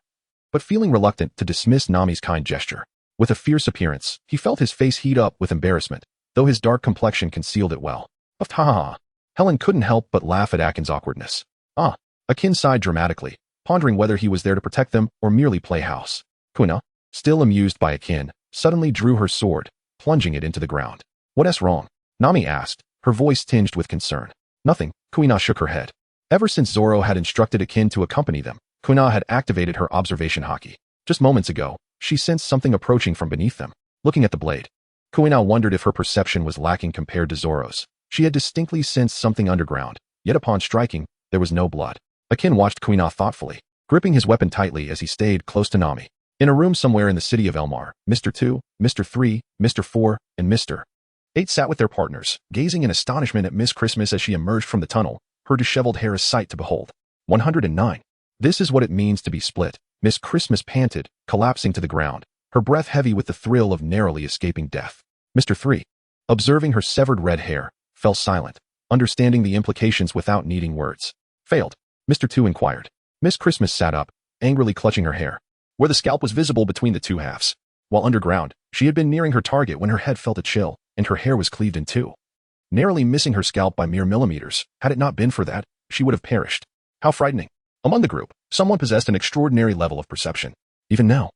but feeling reluctant to dismiss Nami's kind gesture. With a fierce appearance, he felt his face heat up with embarrassment, though his dark complexion concealed it well. Ha ha ha. Helen couldn't help but laugh at Akin's awkwardness. Akin sighed dramatically, pondering whether he was there to protect them or merely play house. Kuina, still amused by Akin, suddenly drew her sword, plunging it into the ground. What's wrong? Nami asked, her voice tinged with concern. Nothing, Kuina shook her head. Ever since Zoro had instructed Akin to accompany them, Kuina had activated her observation haki. Just moments ago, she sensed something approaching from beneath them. Looking at the blade, Kuina wondered if her perception was lacking compared to Zoro's. She had distinctly sensed something underground, yet upon striking, there was no blood. Akin watched Kuina thoughtfully, gripping his weapon tightly as he stayed close to Nami. In a room somewhere in the city of Elmar, Mr. 2, Mr. 3, Mr. 4, and Mr. 8 sat with their partners, gazing in astonishment at Miss Christmas as she emerged from the tunnel, her disheveled hair a sight to behold. 109. This is what it means to be split, Miss Christmas panted, collapsing to the ground, her breath heavy with the thrill of narrowly escaping death. Mr. 3, observing her severed red hair, fell silent, understanding the implications without needing words. Failed? Mr. 2 inquired. Miss Christmas sat up, angrily clutching her hair, where the scalp was visible between the 2 halves. While underground, she had been nearing her target when her head felt a chill, and her hair was cleaved in 2. Narrowly missing her scalp by mere millimeters, had it not been for that, she would have perished. How frightening. Among the group, someone possessed an extraordinary level of perception. Even now,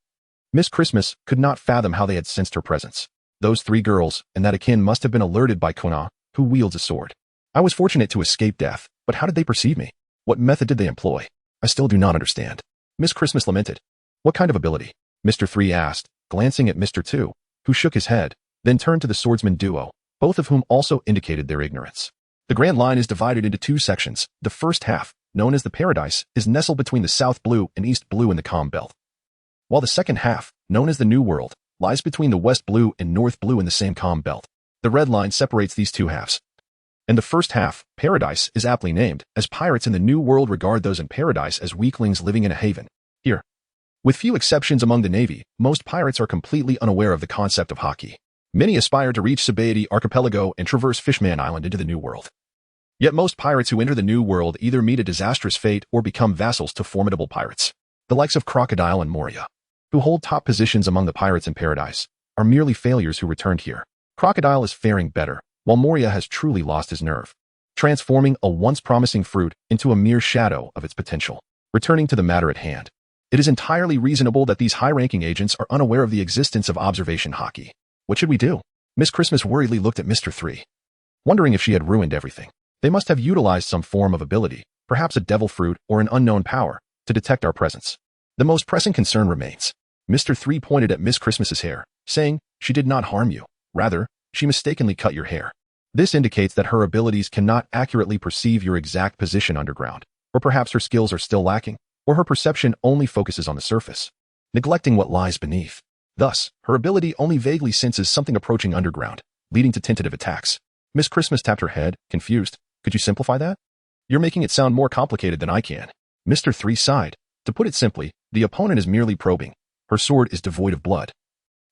Miss Christmas could not fathom how they had sensed her presence. Those 3 girls, and that Akin must have been alerted by Kuina, who wields a sword. I was fortunate to escape death, but how did they perceive me? What method did they employ? I still do not understand. Miss Christmas lamented. What kind of ability? Mr. 3 asked, glancing at Mr. 2, who shook his head, then turned to the swordsman duo, both of whom also indicated their ignorance. The Grand Line is divided into 2 sections. The first half, known as the Paradise, is nestled between the South Blue and East Blue in the Calm Belt, while the second half, known as the New World, lies between the West Blue and North Blue in the same Calm Belt. The red line separates these 2 halves. And the first half, Paradise, is aptly named, as pirates in the New World regard those in Paradise as weaklings living in a haven. Here, with few exceptions among the Navy, most pirates are completely unaware of the concept of haki. Many aspire to reach Sabaody Archipelago and traverse Fishman Island into the New World. Yet most pirates who enter the New World either meet a disastrous fate or become vassals to formidable pirates. The likes of Crocodile and Moria, who hold top positions among the pirates in Paradise, are merely failures who returned here. Crocodile is faring better, while Moria has truly lost his nerve, transforming a once promising fruit into a mere shadow of its potential. Returning to the matter at hand, it is entirely reasonable that these high-ranking agents are unaware of the existence of observation haki. What should we do? Miss Christmas worriedly looked at Mr. 3, wondering if she had ruined everything. They must have utilized some form of ability, perhaps a devil fruit or an unknown power, to detect our presence. The most pressing concern remains. Mr. 3 pointed at Miss Christmas's hair, saying, she did not harm you. Rather, she mistakenly cut your hair. This indicates that her abilities cannot accurately perceive your exact position underground, or perhaps her skills are still lacking, or her perception only focuses on the surface, neglecting what lies beneath. Thus, her ability only vaguely senses something approaching underground, leading to tentative attacks. Miss Christmas tapped her head, confused. Could you simplify that? You're making it sound more complicated than I can. Mr. 3 sighed. To put it simply, the opponent is merely probing. Her sword is devoid of blood,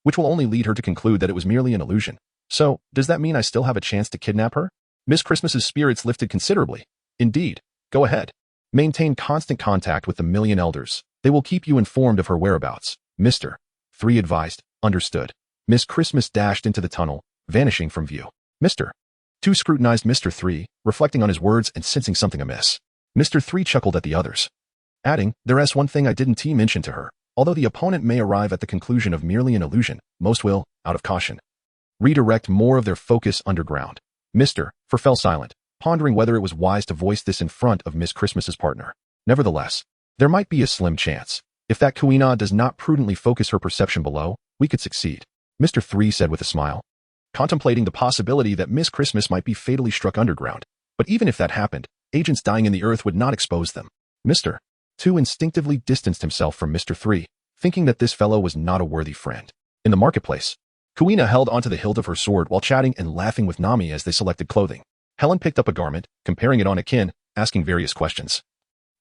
which will only lead her to conclude that it was merely an illusion. So, does that mean I still have a chance to kidnap her? Miss Christmas's spirits lifted considerably. Indeed. Go ahead. Maintain constant contact with the million elders. They will keep you informed of her whereabouts. Mr. 3 advised. Understood. Miss Christmas dashed into the tunnel, vanishing from view. Mr. 2 scrutinized Mr. 3, reflecting on his words and sensing something amiss. Mr. 3 chuckled at the others, adding, "There's one thing I didn't mention to her. Although the opponent may arrive at the conclusion of merely an illusion, most will, out of caution, redirect more of their focus underground." Mr. 4 fell silent, pondering whether it was wise to voice this in front of Miss Christmas's partner. Nevertheless, there might be a slim chance. If that Kuina does not prudently focus her perception below, we could succeed. Mr. 3 said with a smile, contemplating the possibility that Miss Christmas might be fatally struck underground. But even if that happened, agents dying in the earth would not expose them. Mr. 2 instinctively distanced himself from Mr. 3, thinking that this fellow was not a worthy friend. In the marketplace, Kuina held onto the hilt of her sword while chatting and laughing with Nami as they selected clothing. Helen picked up a garment, comparing it on Akin, asking various questions,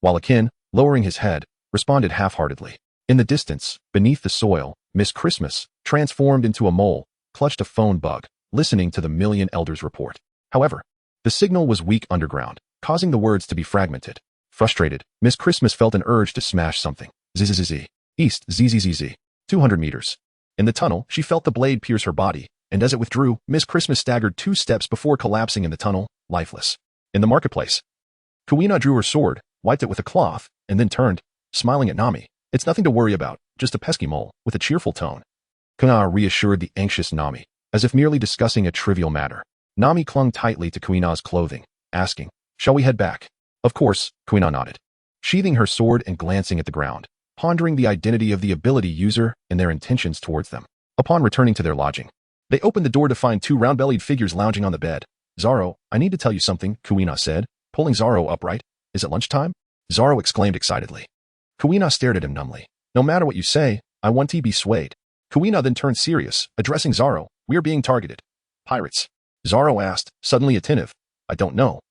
while Akin, lowering his head, responded half-heartedly. In the distance, beneath the soil, Miss Christmas, transformed into a mole, clutched a phone bug, listening to the million elders report. However, the signal was weak underground, causing the words to be fragmented. Frustrated, Miss Christmas felt an urge to smash something. Zzz. East, zzz. 200 meters. In the tunnel, she felt the blade pierce her body, and as it withdrew, Miss Christmas staggered 2 steps before collapsing in the tunnel, lifeless. In the marketplace, Kuina drew her sword, wiped it with a cloth, and then turned, smiling at Nami. "It's nothing to worry about, just a pesky mole," with a cheerful tone. Kuina reassured the anxious Nami, as if merely discussing a trivial matter. Nami clung tightly to Kuina's clothing, asking, "Shall we head back?" Of course, Kuina nodded, sheathing her sword and glancing at the ground, pondering the identity of the ability user and their intentions towards them. Upon returning to their lodging, they opened the door to find 2 round-bellied figures lounging on the bed. "Zoro, I need to tell you something," Kuina said, pulling Zoro upright. "Is it lunchtime?" Zoro exclaimed excitedly. Kuina stared at him numbly. "No matter what you say, I want to be swayed." Kuina then turned serious, addressing Zoro. "We are being targeted." "Pirates?" Zoro asked, suddenly attentive. "I don't know.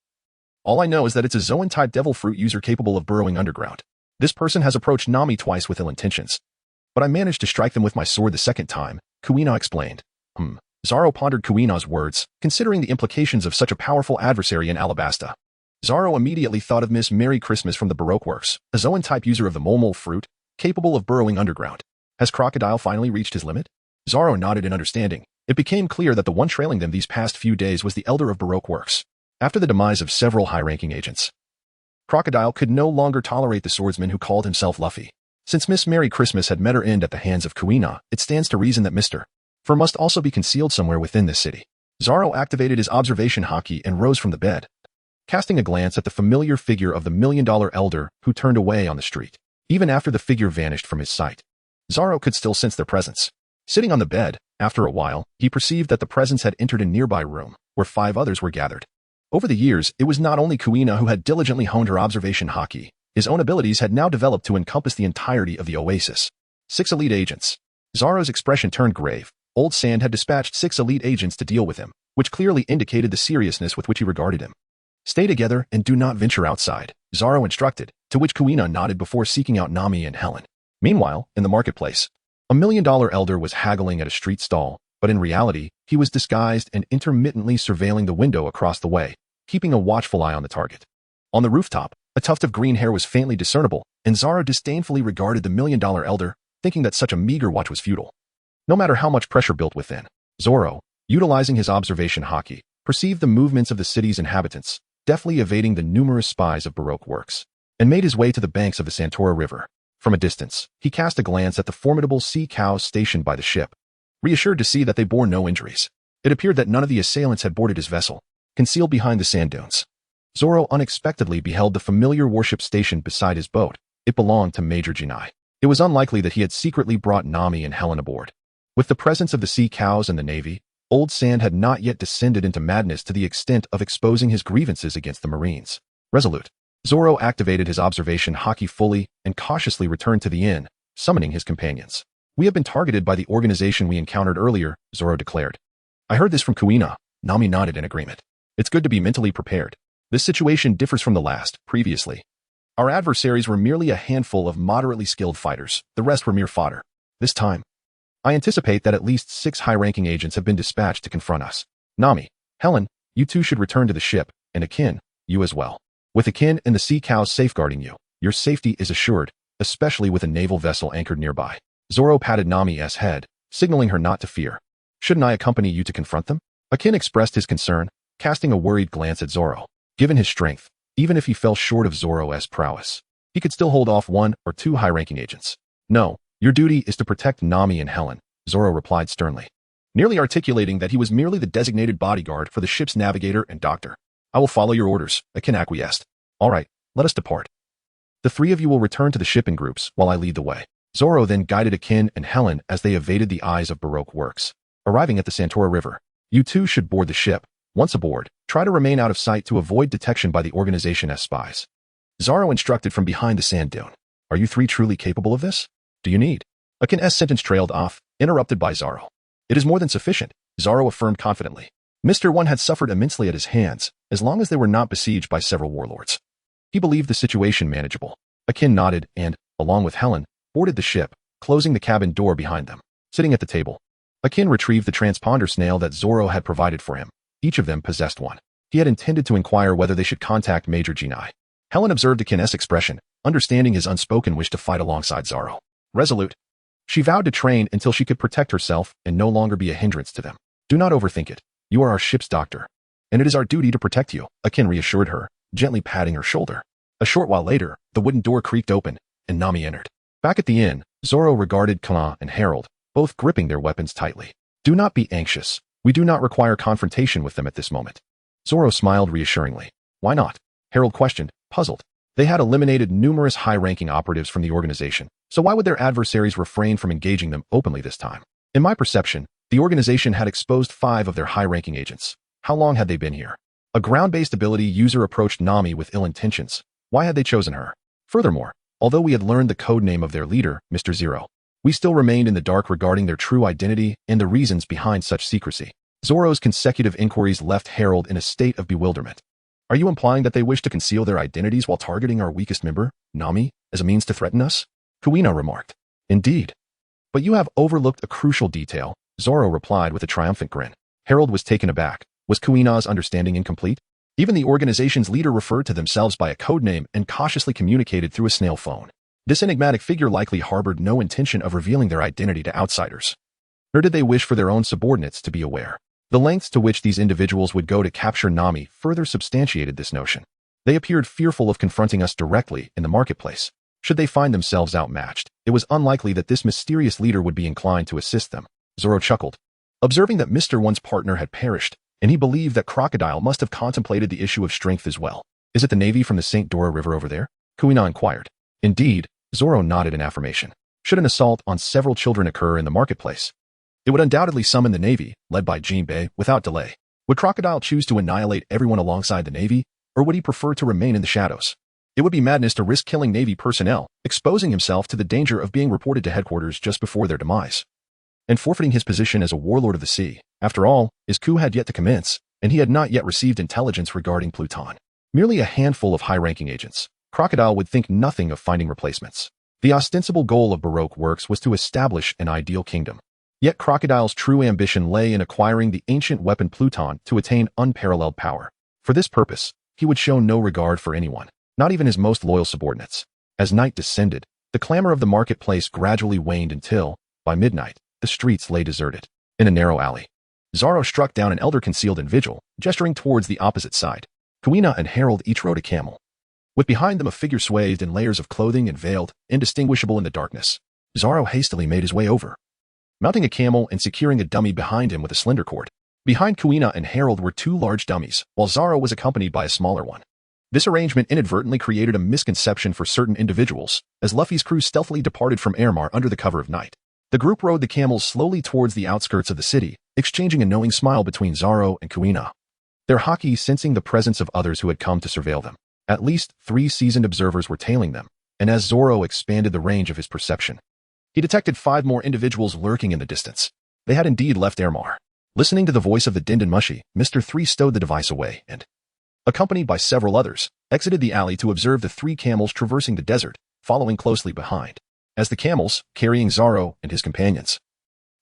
All I know is that it's a Zoan-type devil fruit user capable of burrowing underground. This person has approached Nami twice with ill intentions, but I managed to strike them with my sword the second time," Kuina explained. Zoro pondered Kuina's words, considering the implications of such a powerful adversary in Alabasta. Zoro immediately thought of Miss Merry Christmas from the Baroque works, a Zoan-type user of the mole fruit, capable of burrowing underground. Has Crocodile finally reached his limit? Zoro nodded in understanding. It became clear that the one trailing them these past few days was the elder of Baroque works. After the demise of several high-ranking agents, Crocodile could no longer tolerate the swordsman who called himself Luffy. Since Miss Merry Christmas had met her end at the hands of Kuina, it stands to reason that Mr. 4 must also be concealed somewhere within this city. Zoro activated his observation haki and rose from the bed, casting a glance at the familiar figure of the million-dollar elder who turned away on the street. Even after the figure vanished from his sight, Zoro could still sense their presence. Sitting on the bed, after a while, he perceived that the presence had entered a nearby room, where 5 others were gathered. Over the years, it was not only Kuina who had diligently honed her observation haki. His own abilities had now developed to encompass the entirety of the oasis. 6 elite agents. Zoro's expression turned grave. Old Sand had dispatched 6 elite agents to deal with him, which clearly indicated the seriousness with which he regarded him. "Stay together and do not venture outside," Zoro instructed, to which Kuina nodded before seeking out Nami and Helen. Meanwhile, in the marketplace, a million-dollar elder was haggling at a street stall, but in reality, he was disguised and intermittently surveilling the window across the way, keeping a watchful eye on the target. On the rooftop, a tuft of green hair was faintly discernible, and Zoro disdainfully regarded the million-dollar elder, thinking that such a meager watch was futile. No matter how much pressure built within, Zoro, utilizing his observation haki, perceived the movements of the city's inhabitants, deftly evading the numerous spies of Baroque works, and made his way to the banks of the Santora River. From a distance, he cast a glance at the formidable sea cows stationed by the ship, reassured to see that they bore no injuries. It appeared that none of the assailants had boarded his vessel, concealed behind the sand dunes. Zoro unexpectedly beheld the familiar warship stationed beside his boat. It belonged to Major Jinai. It was unlikely that he had secretly brought Nami and Helen aboard. With the presence of the sea cows and the navy, Old Sand had not yet descended into madness to the extent of exposing his grievances against the Marines. Resolute, Zoro activated his observation haki fully and cautiously returned to the inn, summoning his companions. "We have been targeted by the organization we encountered earlier," Zoro declared. "I heard this from Kuina," Nami nodded in agreement. It's good to be mentally prepared. This situation differs from the last, previously. Our adversaries were merely a handful of moderately skilled fighters. The rest were mere fodder. This time, I anticipate that at least 6 high-ranking agents have been dispatched to confront us. Nami, Helen, you two should return to the ship, and Akin, you as well. With Akin and the sea cows safeguarding you, your safety is assured, especially with a naval vessel anchored nearby. Zoro patted Nami's head, signaling her not to fear. Shouldn't I accompany you to confront them? Akin expressed his concern, casting a worried glance at Zoro. Given his strength, even if he fell short of Zoro's prowess, he could still hold off 1 or 2 high-ranking agents. No, your duty is to protect Nami and Helen, Zoro replied sternly, nearly articulating that he was merely the designated bodyguard for the ship's navigator and doctor. I will follow your orders, Akin acquiesced. All right, let us depart. The 3 of you will return to the ship in groups while I lead the way. Zoro then guided Akin and Helen as they evaded the eyes of Baroque works. Arriving at the Santora River, you two should board the ship. Once aboard, try to remain out of sight to avoid detection by the organization as spies. Zoro instructed from behind the sand dune. Are you 3 truly capable of this? Do you need? Akin's sentence trailed off, interrupted by Zoro. It is more than sufficient, Zoro affirmed confidently. Mr. One had suffered immensely at his hands, as long as they were not besieged by several warlords. He believed the situation manageable. Akin nodded and, along with Helen, boarded the ship, closing the cabin door behind them. Sitting at the table, Akin retrieved the transponder snail that Zoro had provided for him. Each of them possessed one. He had intended to inquire whether they should contact Major Guina. Helen observed Akin's expression, understanding his unspoken wish to fight alongside Zoro. Resolute, she vowed to train until she could protect herself and no longer be a hindrance to them. Do not overthink it. You are our ship's doctor, and it is our duty to protect you, Akin reassured her, gently patting her shoulder. A short while later, the wooden door creaked open, and Nami entered. Back at the inn, Zoro regarded Kuina and Harold, both gripping their weapons tightly. Do not be anxious. We do not require confrontation with them at this moment. Zoro smiled reassuringly. Why not? Harold questioned, puzzled. They had eliminated numerous high-ranking operatives from the organization, so why would their adversaries refrain from engaging them openly this time? In my perception, the organization had exposed 5 of their high-ranking agents. How long had they been here? A ground-based ability user approached Nami with ill intentions. Why had they chosen her? Furthermore, although we had learned the code name of their leader, Mr. Zero, we still remained in the dark regarding their true identity and the reasons behind such secrecy. Zoro's consecutive inquiries left Harold in a state of bewilderment. Are you implying that they wish to conceal their identities while targeting our weakest member, Nami, as a means to threaten us? Kuina remarked. Indeed. But you have overlooked a crucial detail, Zoro replied with a triumphant grin. Harold was taken aback. Was Kuina's understanding incomplete? Even the organization's leader referred to themselves by a code name and cautiously communicated through a snail phone. This enigmatic figure likely harbored no intention of revealing their identity to outsiders. Nor did they wish for their own subordinates to be aware. The lengths to which these individuals would go to capture Nami further substantiated this notion. They appeared fearful of confronting us directly in the marketplace. Should they find themselves outmatched, it was unlikely that this mysterious leader would be inclined to assist them. Zoro chuckled, observing that Mr. One's partner had perished, and he believed that Crocodile must have contemplated the issue of strength as well. Is it the navy from the St. Dora River over there? Kuina inquired. Indeed, Zoro nodded in affirmation. Should an assault on several children occur in the marketplace, it would undoubtedly summon the Navy, led by Jinbei, without delay. Would Crocodile choose to annihilate everyone alongside the Navy, or would he prefer to remain in the shadows? It would be madness to risk killing Navy personnel, exposing himself to the danger of being reported to headquarters just before their demise, and forfeiting his position as a warlord of the sea. After all, his coup had yet to commence, and he had not yet received intelligence regarding Pluton. Merely a handful of high-ranking agents. Crocodile would think nothing of finding replacements. The ostensible goal of Baroque works was to establish an ideal kingdom. Yet Crocodile's true ambition lay in acquiring the ancient weapon Pluton to attain unparalleled power. For this purpose, he would show no regard for anyone, not even his most loyal subordinates. As night descended, the clamor of the marketplace gradually waned until, by midnight, the streets lay deserted. In a narrow alley, Zoro struck down an elder concealed in vigil, gesturing towards the opposite side. Kuina and Harold each rode a camel, with behind them a figure swathed in layers of clothing and veiled, indistinguishable in the darkness. Zoro hastily made his way over, mounting a camel and securing a dummy behind him with a slender cord. Behind Kuina and Harold were 2 large dummies, while Zoro was accompanied by a smaller one. This arrangement inadvertently created a misconception for certain individuals, as Luffy's crew stealthily departed from Airmar under the cover of night. The group rode the camels slowly towards the outskirts of the city, exchanging a knowing smile between Zoro and Kuina, their haki sensing the presence of others who had come to surveil them. At least 3 seasoned observers were tailing them, and as Zoro expanded the range of his perception, he detected 5 more individuals lurking in the distance. They had indeed left Airmar. Listening to the voice of the Dindin Mushi, Mr. 3 stowed the device away and, accompanied by several others, exited the alley to observe the 3 camels traversing the desert, following closely behind. As the camels, carrying Zoro and his companions,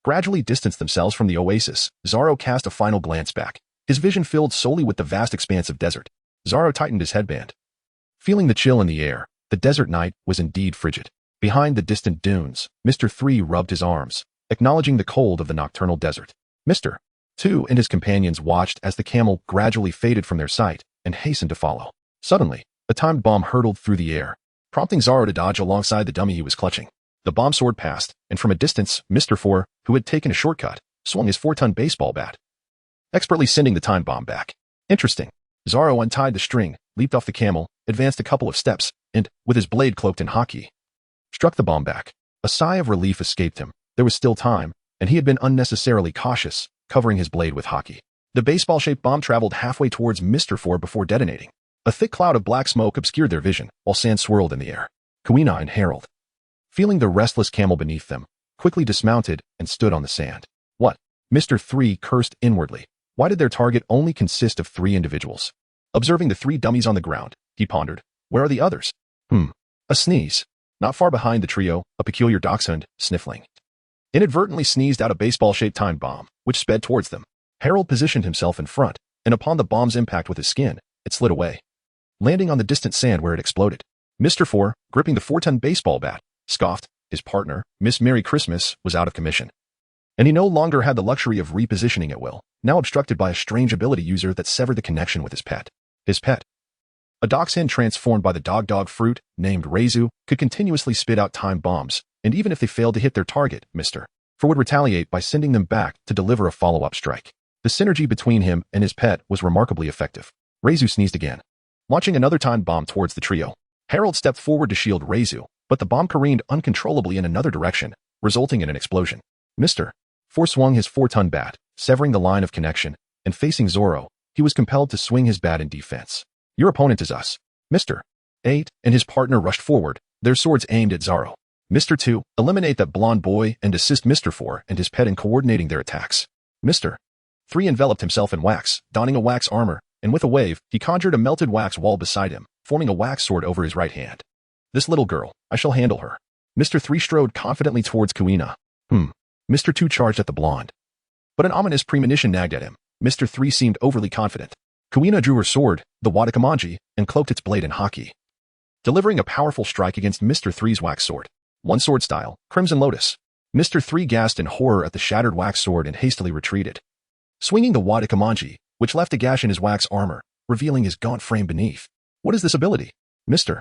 gradually distanced themselves from the oasis, Zoro cast a final glance back, his vision filled solely with the vast expanse of desert. Zoro tightened his headband. Feeling the chill in the air, the desert night was indeed frigid. Behind the distant dunes, Mr. 3 rubbed his arms, acknowledging the cold of the nocturnal desert. Mr. 2 and his companions watched as the camel gradually faded from their sight and hastened to follow. Suddenly, a timed bomb hurtled through the air, prompting Zoro to dodge alongside the dummy he was clutching. The bomb soared past, and from a distance, Mr. 4, who had taken a shortcut, swung his 4-ton baseball bat, expertly sending the time bomb back. Interesting. Zoro untied the string, leaped off the camel, advanced a couple of steps, and, with his blade cloaked in haki, struck the bomb back. A sigh of relief escaped him. There was still time, and he had been unnecessarily cautious, covering his blade with haki. The baseball-shaped bomb traveled halfway towards Mr. 4 before detonating. A thick cloud of black smoke obscured their vision, while sand swirled in the air. Kuina and Harold, feeling the restless camel beneath them, quickly dismounted and stood on the sand. What? Mr. 3 cursed inwardly. Why did their target only consist of 3 individuals? Observing the 3 dummies on the ground, he pondered. Where are the others? A sneeze. Not far behind the trio, a peculiar dachshund, sniffling, inadvertently sneezed out a baseball-shaped time bomb, which sped towards them. Harold positioned himself in front, and upon the bomb's impact with his skin, it slid away, landing on the distant sand where it exploded. Mr. 4, gripping the 4-ton baseball bat, scoffed. His partner, Miss Merry Christmas, was out of commission, and he no longer had the luxury of repositioning at will, now obstructed by a strange ability user that severed the connection with his pet. His pet, a dachshund transformed by the dog fruit, named Reizu, could continuously spit out time bombs, and even if they failed to hit their target, Mr. 4 would retaliate by sending them back to deliver a follow-up strike. The synergy between him and his pet was remarkably effective. Reizu sneezed again, launching another time bomb towards the trio. Harold stepped forward to shield Reizu, but the bomb careened uncontrollably in another direction, resulting in an explosion. Mr. 4 swung his 4-ton bat, severing the line of connection, and facing Zoro, he was compelled to swing his bat in defense. Your opponent is us. Mr. 8 and his partner rushed forward, their swords aimed at Zoro. Mr. 2, eliminate that blonde boy and assist Mr. 4 and his pet in coordinating their attacks. Mr. 3 enveloped himself in wax, donning a wax armor, and with a wave, he conjured a melted wax wall beside him, forming a wax sword over his right hand. This little girl, I shall handle her. Mr. 3 strode confidently towards Kuina. Mr. 2 charged at the blonde, but an ominous premonition nagged at him. Mr. 3 seemed overly confident. Kuina drew her sword, the Wadakamanji, and cloaked its blade in haki, delivering a powerful strike against Mr. 3's wax sword. One sword style, Crimson Lotus. Mr. 3 gasped in horror at the shattered wax sword and hastily retreated, swinging the Wadakamanji, which left a gash in his wax armor, revealing his gaunt frame beneath. What is this ability? Mr.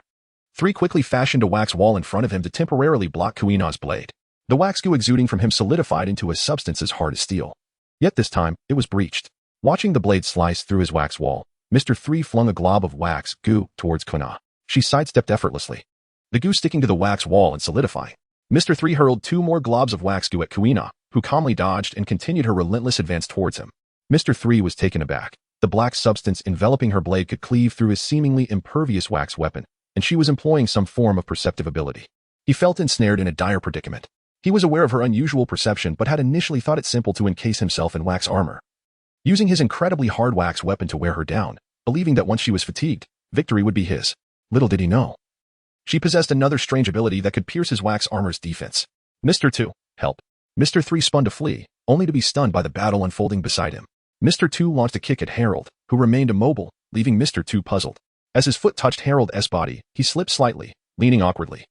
3 quickly fashioned a wax wall in front of him to temporarily block Kuina's blade. The wax goo exuding from him solidified into a substance as hard as steel. Yet this time, it was breached. Watching the blade slice through his wax wall, Mr. 3 flung a glob of wax goo towards Kuina. She sidestepped effortlessly, the goo sticking to the wax wall and solidifying. Mr. 3 hurled 2 more globs of wax goo at Kuina, who calmly dodged and continued her relentless advance towards him. Mr. 3 was taken aback. The black substance enveloping her blade could cleave through his seemingly impervious wax weapon, and she was employing some form of perceptive ability. He felt ensnared in a dire predicament. He was aware of her unusual perception but had initially thought it simple to encase himself in wax armor, using his incredibly hard wax weapon to wear her down, believing that once she was fatigued, victory would be his. Little did he know, she possessed another strange ability that could pierce his wax armor's defense. Mr. 2, help. Mr. 3 spun to flee, only to be stunned by the battle unfolding beside him. Mr. 2 launched a kick at Harold, who remained immobile, leaving Mr. 2 puzzled. As his foot touched Harold's body, he slipped slightly, leaning awkwardly.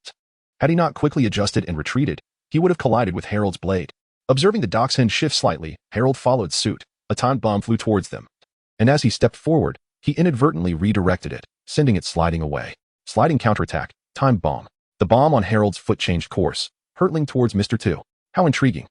Had he not quickly adjusted and retreated, he would have collided with Harold's blade. Observing the dachshund shift slightly, Harold followed suit. A time bomb flew towards them, and as he stepped forward, he inadvertently redirected it, sending it sliding away. Sliding counterattack, time bomb. The bomb on Harold's foot changed course, hurtling towards Mr. 2. How intriguing.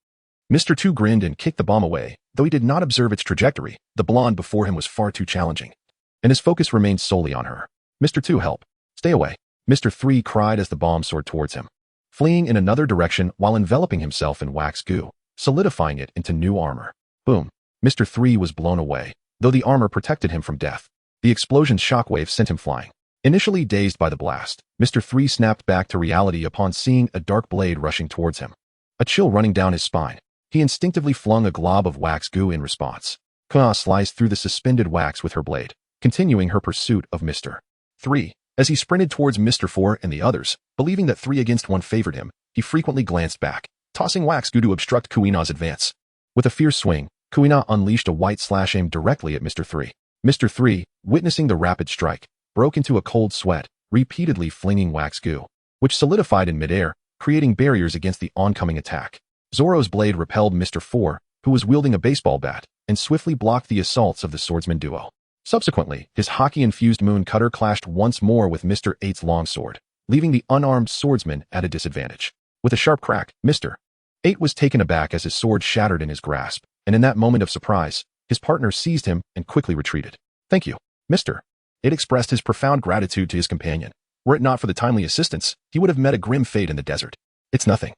Mr. 2 grinned and kicked the bomb away. Though he did not observe its trajectory, the blonde before him was far too challenging, and his focus remained solely on her. Mr. 2, help. Stay away. Mr. 3 cried as the bomb soared towards him, fleeing in another direction while enveloping himself in wax goo, solidifying it into new armor. Boom. Mr. 3 was blown away, though the armor protected him from death. The explosion's shockwave sent him flying. Initially dazed by the blast, Mr. 3 snapped back to reality upon seeing a dark blade rushing towards him, a chill running down his spine. He instinctively flung a glob of wax goo in response. Kuina sliced through the suspended wax with her blade, continuing her pursuit of Mr. 3. As he sprinted towards Mr. 4 and the others, believing that 3 against 1 favored him, he frequently glanced back, tossing wax goo to obstruct Kuina's advance. With a fierce swing, Kuina unleashed a white slash aimed directly at Mr. 3. Mr. 3, witnessing the rapid strike, broke into a cold sweat, repeatedly flinging wax goo, which solidified in midair, creating barriers against the oncoming attack. Zoro's blade repelled Mr. 4, who was wielding a baseball bat, and swiftly blocked the assaults of the swordsman duo. Subsequently, his haki-infused moon cutter clashed once more with Mr. 8's longsword, leaving the unarmed swordsman at a disadvantage. With a sharp crack, Mr. 8 was taken aback as his sword shattered in his grasp, and in that moment of surprise, his partner seized him and quickly retreated. "Thank you, Mr. 8 expressed his profound gratitude to his companion. Were it not for the timely assistance, he would have met a grim fate in the desert. "It's nothing.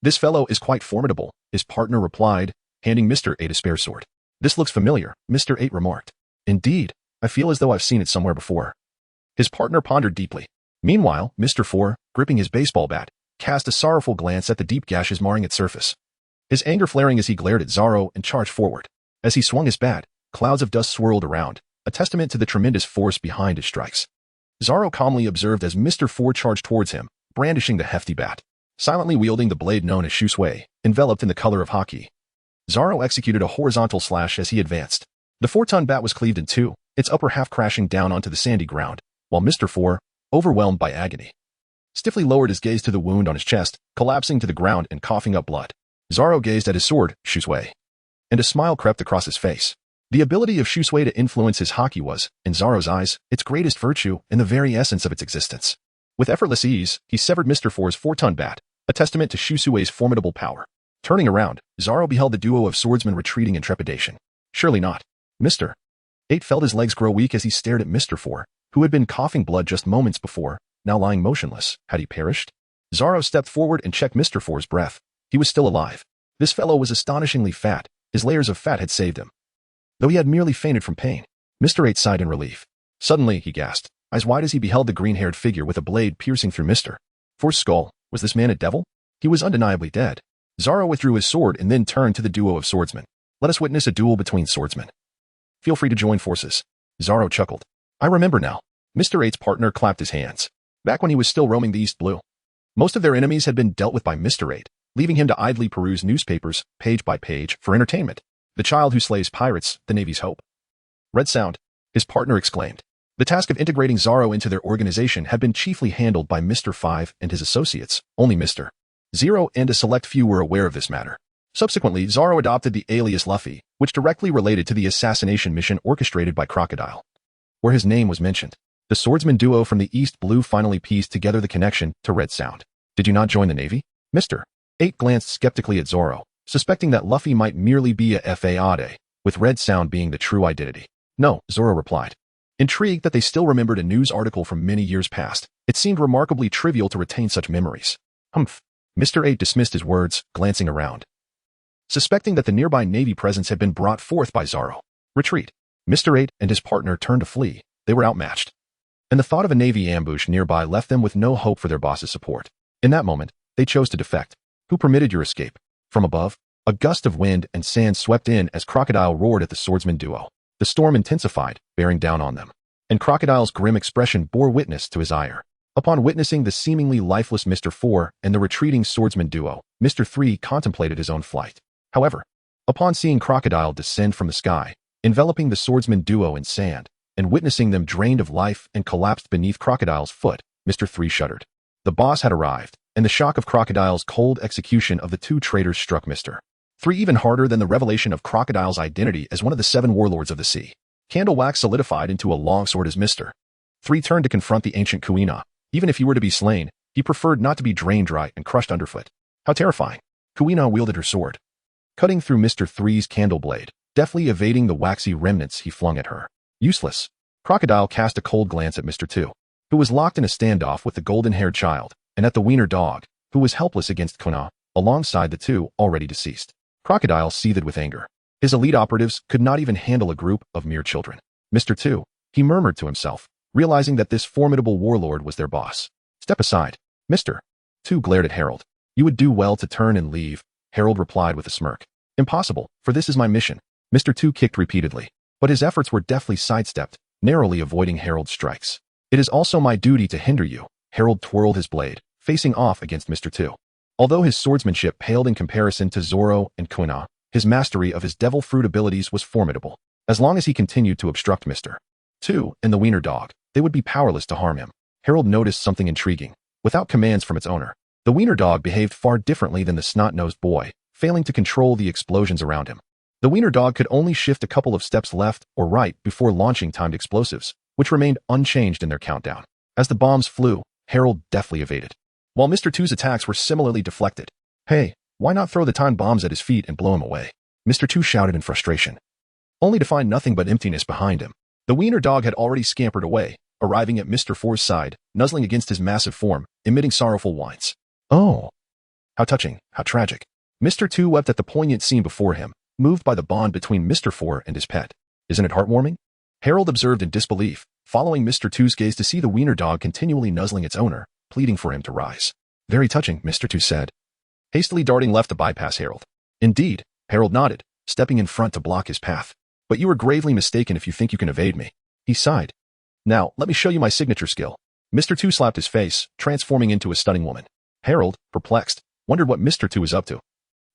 This fellow is quite formidable," his partner replied, handing Mr. 8 a spare sword. "This looks familiar," Mr. 8 remarked. "Indeed, I feel as though I've seen it somewhere before." His partner pondered deeply. Meanwhile, Mr. 4, gripping his baseball bat, cast a sorrowful glance at the deep gashes marring its surface. His anger flaring as he glared at Zoro and charged forward. As he swung his bat, clouds of dust swirled around, a testament to the tremendous force behind his strikes. Zoro calmly observed as Mr. 4 charged towards him, brandishing the hefty bat, silently wielding the blade known as Shuangyue, enveloped in the color of haki. Zoro executed a horizontal slash as he advanced. The 4-ton bat was cleaved in two, its upper half crashing down onto the sandy ground, while Mr. 4, overwhelmed by agony, stiffly lowered his gaze to the wound on his chest, collapsing to the ground and coughing up blood. Zoro gazed at his sword, Shuangyue, and a smile crept across his face. The ability of Shuangyue to influence his haki was, in Zoro's eyes, its greatest virtue and the very essence of its existence. With effortless ease, he severed Mr. 4's 4-ton bat, a testament to Shuangyue's formidable power. Turning around, Zoro beheld the duo of swordsmen retreating in trepidation. Surely not. Mr. 8 felt his legs grow weak as he stared at Mr. 4, who had been coughing blood just moments before, now lying motionless. Had he perished? Zoro stepped forward and checked Mr. 4's breath. He was still alive. This fellow was astonishingly fat. His layers of fat had saved him, though he had merely fainted from pain. Mr. 8 sighed in relief. Suddenly, he gasped, eyes wide as he beheld the green-haired figure with a blade piercing through Mr. 4's skull. Was this man a devil? He was undeniably dead. Zoro withdrew his sword and then turned to the duo of swordsmen. "Let us witness a duel between swordsmen. Feel free to join forces." Zoro chuckled. "I remember now." Mr. 8's partner clapped his hands. Back when he was still roaming the East Blue, most of their enemies had been dealt with by Mr. 8, leaving him to idly peruse newspapers, page by page, for entertainment. "The child who slays pirates, the Navy's hope." "Red Sound," his partner exclaimed. The task of integrating Zoro into their organization had been chiefly handled by Mr. 5 and his associates. Only Mr. 0 and a select few were aware of this matter. Subsequently, Zoro adopted the alias Luffy, which directly related to the assassination mission orchestrated by Crocodile, where his name was mentioned. The swordsman duo from the East Blue finally pieced together the connection to Red Sound. "Did you not join the Navy?" Mr. 8 glanced skeptically at Zoro, suspecting that Luffy might merely be a fade, with Red Sound being the true identity. "No," Zoro replied. Intrigued that they still remembered a news article from many years past, it seemed remarkably trivial to retain such memories. "Humph." Mr. 8 dismissed his words, glancing around, suspecting that the nearby Navy presence had been brought forth by Zoro. "Retreat." Mr. 8 and his partner turned to flee. They were outmatched, and the thought of a Navy ambush nearby left them with no hope for their boss's support. In that moment, they chose to defect. "Who permitted your escape?" From above, a gust of wind and sand swept in as Crocodile roared at the swordsman duo. The storm intensified, bearing down on them, and Crocodile's grim expression bore witness to his ire. Upon witnessing the seemingly lifeless Mr. 4 and the retreating swordsman duo, Mr. 3 contemplated his own flight. However, upon seeing Crocodile descend from the sky, enveloping the swordsman duo in sand, and witnessing them drained of life and collapsed beneath Crocodile's foot, Mr. 3 shuddered. The boss had arrived, and the shock of Crocodile's cold execution of the two traitors struck Mr. 3 even harder than the revelation of Crocodile's identity as one of the 7 warlords of the sea. Candle wax solidified into a longsword as Mr. 3 turned to confront the ancient Kuina. Even if he were to be slain, he preferred not to be drained dry and crushed underfoot. How terrifying. Kuina wielded her sword, cutting through Mr. 3's candle blade, deftly evading the waxy remnants he flung at her. Useless. Crocodile cast a cold glance at Mr. 2, who was locked in a standoff with the golden-haired child, and at the wiener dog, who was helpless against Kuina, alongside the two already deceased. Crocodile seethed with anger. His elite operatives could not even handle a group of mere children. "Mr. 2, he murmured to himself, realizing that this formidable warlord was their boss. "Step aside." Mr. 2 glared at Harold. "You would do well to turn and leave. Harold replied with a smirk. Impossible, for this is my mission. Mr. Two kicked repeatedly, but his efforts were deftly sidestepped, narrowly avoiding Harold's strikes. It is also my duty to hinder you. Harold twirled his blade, facing off against Mr. Two. Although his swordsmanship paled in comparison to Zoro and Kuina, his mastery of his devil fruit abilities was formidable. As long as he continued to obstruct Mr. Two and the wiener dog, they would be powerless to harm him. Harold noticed something intriguing. Without commands from its owner, the wiener dog behaved far differently than the snot-nosed boy, failing to control the explosions around him. The wiener dog could only shift a couple of steps left or right before launching timed explosives, which remained unchanged in their countdown. As the bombs flew, Harold deftly evaded, while Mr. Two's attacks were similarly deflected. Hey, why not throw the timed bombs at his feet and blow him away? Mr. Two shouted in frustration, only to find nothing but emptiness behind him. The wiener dog had already scampered away, arriving at Mr. Four's side, nuzzling against his massive form, emitting sorrowful whines. Oh, how touching, how tragic. Mr. Two wept at the poignant scene before him, moved by the bond between Mr. Four and his pet. Isn't it heartwarming? Harold observed in disbelief, following Mr. Two's gaze to see the wiener dog continually nuzzling its owner, pleading for him to rise. Very touching, Mr. Two said, hastily darting left to bypass Harold. Indeed, Harold nodded, stepping in front to block his path. But you are gravely mistaken if you think you can evade me. He sighed. Now, let me show you my signature skill. Mr. Two slapped his face, transforming into a stunning woman. Harold, perplexed, wondered what Mr. Two was up to.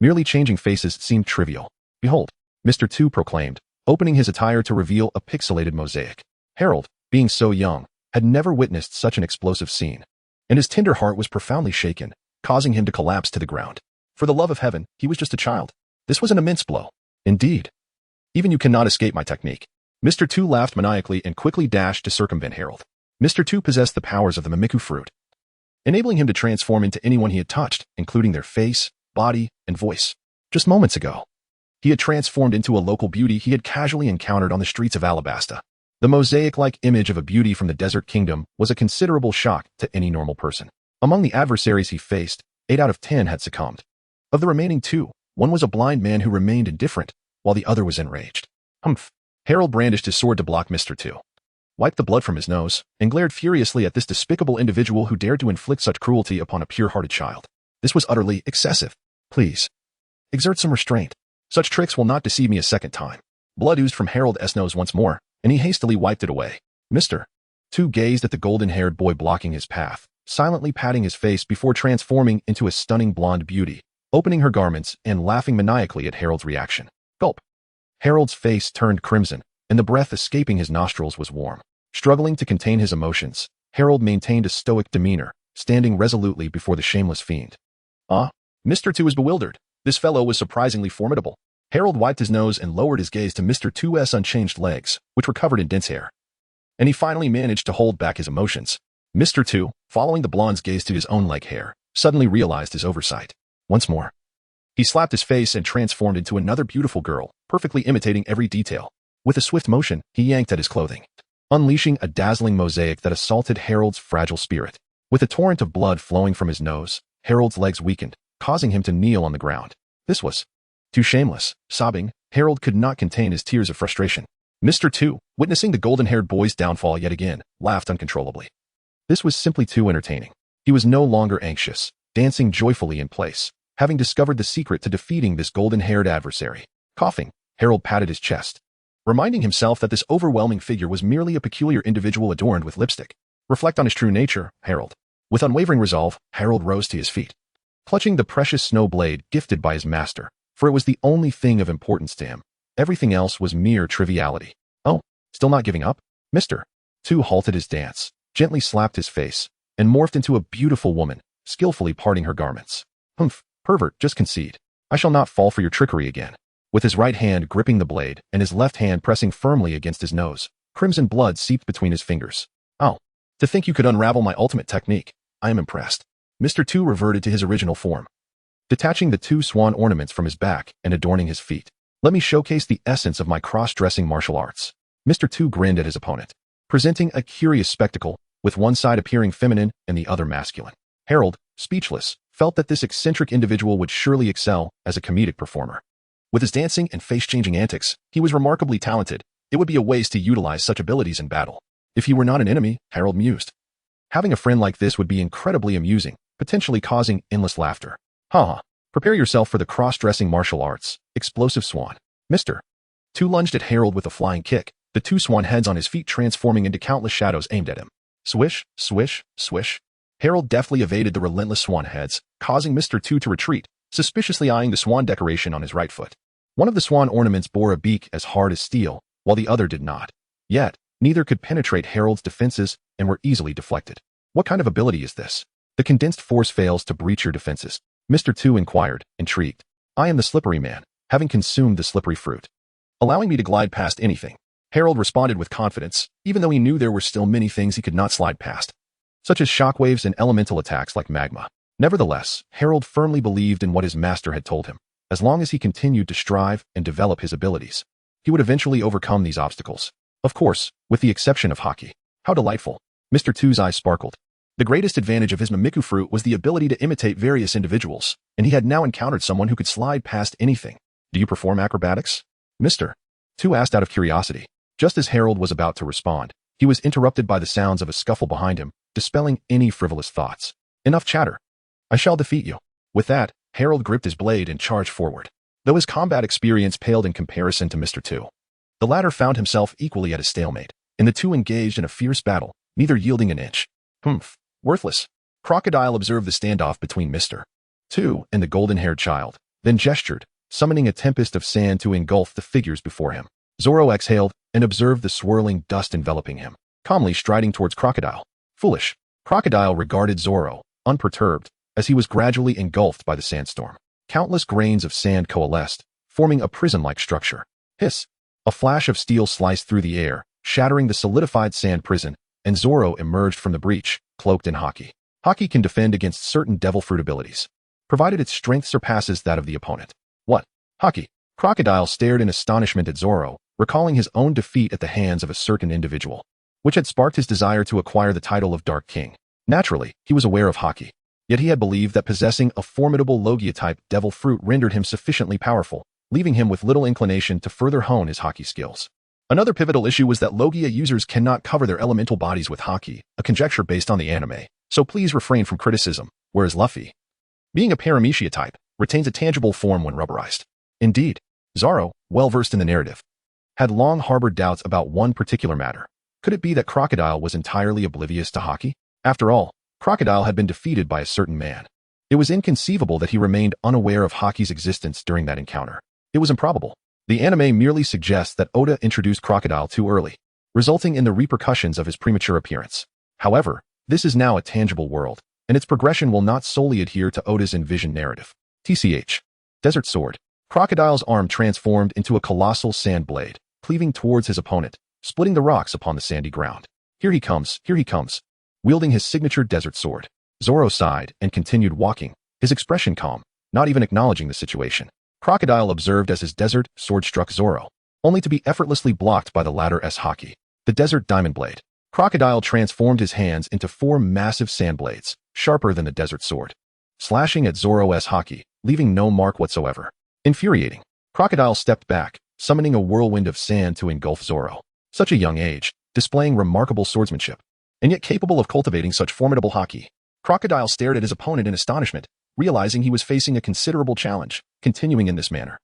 Merely changing faces seemed trivial. Behold, Mr. Two proclaimed, opening his attire to reveal a pixelated mosaic. Harold, being so young, had never witnessed such an explosive scene, and his tender heart was profoundly shaken, causing him to collapse to the ground. For the love of heaven, he was just a child. This was an immense blow. Indeed. Even you cannot escape my technique. Mr. Two laughed maniacally and quickly dashed to circumvent Harold. Mr. Two possessed the powers of the Mimiku fruit, enabling him to transform into anyone he had touched, including their face, body, and voice. Just moments ago, he had transformed into a local beauty he had casually encountered on the streets of Alabasta. The mosaic-like image of a beauty from the desert kingdom was a considerable shock to any normal person. Among the adversaries he faced, 8 out of 10 had succumbed. Of the remaining 2, one was a blind man who remained indifferent, while the other was enraged. Humph. Harold brandished his sword to block Mr. Two, wiped the blood from his nose, and glared furiously at this despicable individual who dared to inflict such cruelty upon a pure-hearted child. This was utterly excessive. Please, exert some restraint. Such tricks will not deceive me a second time. Blood oozed from Harold's nose once more, and he hastily wiped it away. Mr. Two gazed at the golden-haired boy blocking his path, silently patting his face before transforming into a stunning blonde beauty, opening her garments and laughing maniacally at Harold's reaction. Gulp. Harold's face turned crimson, and the breath escaping his nostrils was warm. Struggling to contain his emotions, Harold maintained a stoic demeanor, standing resolutely before the shameless fiend. Mr. Two was bewildered. This fellow was surprisingly formidable. Harold wiped his nose and lowered his gaze to Mr. Two's unchanged legs, which were covered in dense hair. And he finally managed to hold back his emotions. Mr. Two, following the blonde's gaze to his own leg hair, suddenly realized his oversight. Once more, he slapped his face and transformed into another beautiful girl, perfectly imitating every detail. With a swift motion, he yanked at his clothing, unleashing a dazzling mosaic that assaulted Harold's fragile spirit. With a torrent of blood flowing from his nose, Harold's legs weakened, causing him to kneel on the ground. This was too shameless. Sobbing, Harold could not contain his tears of frustration. Mr. Two, witnessing the golden-haired boy's downfall yet again, laughed uncontrollably. This was simply too entertaining. He was no longer anxious, dancing joyfully in place, having discovered the secret to defeating this golden-haired adversary. Coughing, Harold patted his chest, reminding himself that this overwhelming figure was merely a peculiar individual adorned with lipstick. Reflect on his true nature, Harold. With unwavering resolve, Harold rose to his feet, clutching the precious snow blade gifted by his master, for it was the only thing of importance to him. Everything else was mere triviality. Oh, still not giving up? Mr. Two halted his dance, gently slapped his face, and morphed into a beautiful woman, skillfully parting her garments. Humph, pervert, just concede. I shall not fall for your trickery again. With his right hand gripping the blade and his left hand pressing firmly against his nose, crimson blood seeped between his fingers. Oh, to think you could unravel my ultimate technique. I am impressed. Mr. Two reverted to his original form, detaching the 2 swan ornaments from his back and adorning his feet. Let me showcase the essence of my cross-dressing martial arts. Mr. Two grinned at his opponent, presenting a curious spectacle, with one side appearing feminine and the other masculine. Harold, speechless, felt that this eccentric individual would surely excel as a comedic performer. With his dancing and face-changing antics, he was remarkably talented. It would be a waste to utilize such abilities in battle. If he were not an enemy, Harold mused, having a friend like this would be incredibly amusing, potentially causing endless laughter. Ha ha. Prepare yourself for the cross-dressing martial arts, explosive swan. Mr. Two lunged at Harold with a flying kick, the two swan heads on his feet transforming into countless shadows aimed at him. Swish, swish, swish. Harold deftly evaded the relentless swan heads, causing Mr. Two to retreat, suspiciously eyeing the swan decoration on his right foot. One of the swan ornaments bore a beak as hard as steel, while the other did not. Yet, neither could penetrate Harold's defenses and were easily deflected. What kind of ability is this? The condensed force fails to breach your defenses. Mr. Two inquired, intrigued. I am the slippery man, having consumed the slippery fruit, allowing me to glide past anything. Harold responded with confidence, even though he knew there were still many things he could not slide past, such as shockwaves and elemental attacks like magma. Nevertheless, Harold firmly believed in what his master had told him. As long as he continued to strive and develop his abilities, he would eventually overcome these obstacles. Of course, with the exception of haki. How delightful. Mr. Two's eyes sparkled. The greatest advantage of his mimiku fruit was the ability to imitate various individuals, and he had now encountered someone who could slide past anything. Do you perform acrobatics? Mr. Two asked out of curiosity. Just as Harold was about to respond, he was interrupted by the sounds of a scuffle behind him, dispelling any frivolous thoughts. Enough chatter. I shall defeat you. With that, Harold gripped his blade and charged forward. Though his combat experience paled in comparison to Mr. Two, the latter found himself equally at a stalemate, and the two engaged in a fierce battle, neither yielding an inch. Humph. Worthless. Crocodile observed the standoff between Mr. Two and the golden-haired child, then gestured, summoning a tempest of sand to engulf the figures before him. Zoro exhaled and observed the swirling dust enveloping him, calmly striding towards Crocodile. Foolish. Crocodile regarded Zoro, unperturbed, as he was gradually engulfed by the sandstorm. Countless grains of sand coalesced, forming a prison-like structure. Hiss. A flash of steel sliced through the air, shattering the solidified sand prison, and Zoro emerged from the breach, cloaked in haki. Haki can defend against certain devil fruit abilities, provided its strength surpasses that of the opponent. What? Haki? Crocodile stared in astonishment at Zoro, recalling his own defeat at the hands of a certain individual, which had sparked his desire to acquire the title of Dark King. Naturally, he was aware of haki, yet he had believed that possessing a formidable Logia-type devil fruit rendered him sufficiently powerful, leaving him with little inclination to further hone his haki skills. Another pivotal issue was that Logia users cannot cover their elemental bodies with haki, a conjecture based on the anime, so please refrain from criticism, whereas Luffy, being a paramecia type, retains a tangible form when rubberized. Indeed, Zoro, well-versed in the narrative, had long harbored doubts about one particular matter. Could it be that Crocodile was entirely oblivious to haki? After all, Crocodile had been defeated by a certain man. It was inconceivable that he remained unaware of haki's existence during that encounter. It was improbable. The anime merely suggests that Oda introduced Crocodile too early, resulting in the repercussions of his premature appearance. However, this is now a tangible world, and its progression will not solely adhere to Oda's envisioned narrative. TCH. Desert Sword. Crocodile's arm transformed into a colossal sand blade, cleaving towards his opponent, splitting the rocks upon the sandy ground. Here he comes, wielding his signature desert sword. Zoro sighed and continued walking, his expression calm, not even acknowledging the situation. Crocodile observed as his desert sword struck Zoro, only to be effortlessly blocked by the latter's haki, the desert diamond blade. Crocodile transformed his hands into 4 massive sand blades, sharper than the desert sword, slashing at Zoro's haki, leaving no mark whatsoever. Infuriating. Crocodile stepped back, summoning a whirlwind of sand to engulf Zoro. Such a young age, displaying remarkable swordsmanship, and yet capable of cultivating such formidable haki. Crocodile stared at his opponent in astonishment, realizing he was facing a considerable challenge. Continuing in this manner,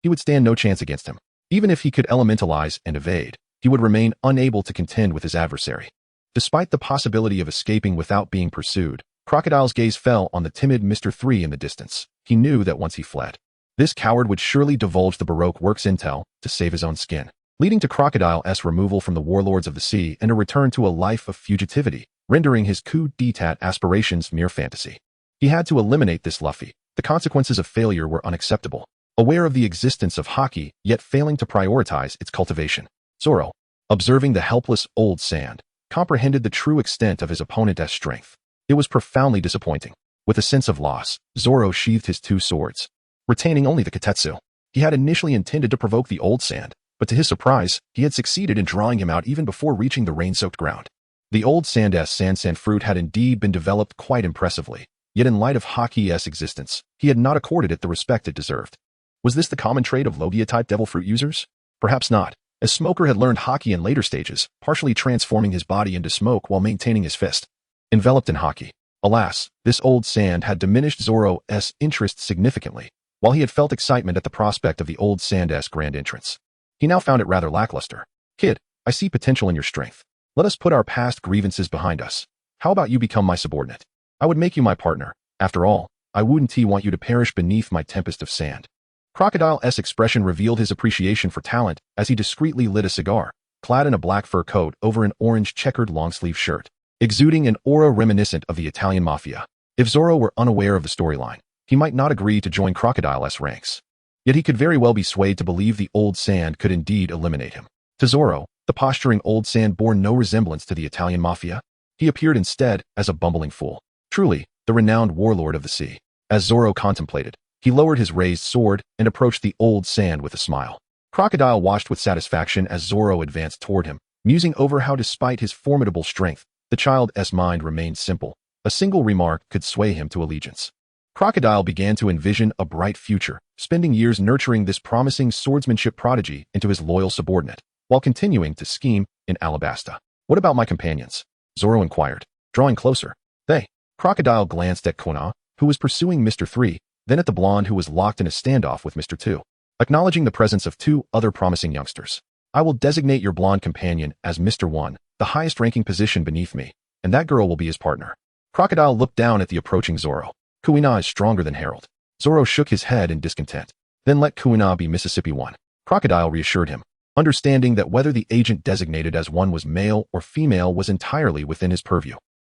he would stand no chance against him. Even if he could elementalize and evade, he would remain unable to contend with his adversary. Despite the possibility of escaping without being pursued, Crocodile's gaze fell on the timid Mr. 3 in the distance. He knew that once he fled, this coward would surely divulge the Baroque works intel to save his own skin, leading to Crocodile's removal from the warlords of the sea and a return to a life of fugitivity, rendering his coup d'etat aspirations mere fantasy. He had to eliminate this Luffy. The consequences of failure were unacceptable. Aware of the existence of haki, yet failing to prioritize its cultivation, Zoro, observing the helpless old sand, comprehended the true extent of his opponent's strength. It was profoundly disappointing. With a sense of loss, Zoro sheathed his 2 swords, retaining only the katetsu. He had initially intended to provoke the old sand, but to his surprise, he had succeeded in drawing him out even before reaching the rain-soaked ground. The old sand's sand fruit had indeed been developed quite impressively. Yet in light of haki's existence, he had not accorded it the respect it deserved. Was this the common trait of Logia-type devil fruit users? Perhaps not, as Smoker had learned haki in later stages, partially transforming his body into smoke while maintaining his fist enveloped in haki. Alas, this old sand had diminished Zoro's interest significantly, while he had felt excitement at the prospect of the old sand's grand entrance. He now found it rather lackluster. Kid, I see potential in your strength. Let us put our past grievances behind us. How about you become my subordinate? I would make you my partner. After all, I wouldn't want you to perish beneath my tempest of sand. Crocodile's expression revealed his appreciation for talent as he discreetly lit a cigar, clad in a black fur coat over an orange checkered long-sleeve shirt, exuding an aura reminiscent of the Italian mafia. If Zoro were unaware of the storyline, he might not agree to join Crocodile's ranks. Yet he could very well be swayed to believe the old sand could indeed eliminate him. To Zoro, the posturing old sand bore no resemblance to the Italian mafia. He appeared instead as a bumbling fool. Truly, the renowned warlord of the sea. As Zoro contemplated, he lowered his raised sword and approached the old sand with a smile. Crocodile watched with satisfaction as Zoro advanced toward him, musing over how despite his formidable strength, the child's mind remained simple. A single remark could sway him to allegiance. Crocodile began to envision a bright future, spending years nurturing this promising swordsmanship prodigy into his loyal subordinate, while continuing to scheme in Alabasta. What about my companions? Zoro inquired, drawing closer. They. Crocodile glanced at Kuina, who was pursuing Mr. 3, then at the blonde who was locked in a standoff with Mr. 2. Acknowledging the presence of two other promising youngsters. I will designate your blonde companion as Mr. 1, the highest-ranking position beneath me, and that girl will be his partner. Crocodile looked down at the approaching Zoro. Kuina is stronger than Harold. Zoro shook his head in discontent. Then let Kuina be Mississippi 1. Crocodile reassured him, understanding that whether the agent designated as one was male or female was entirely within his purview,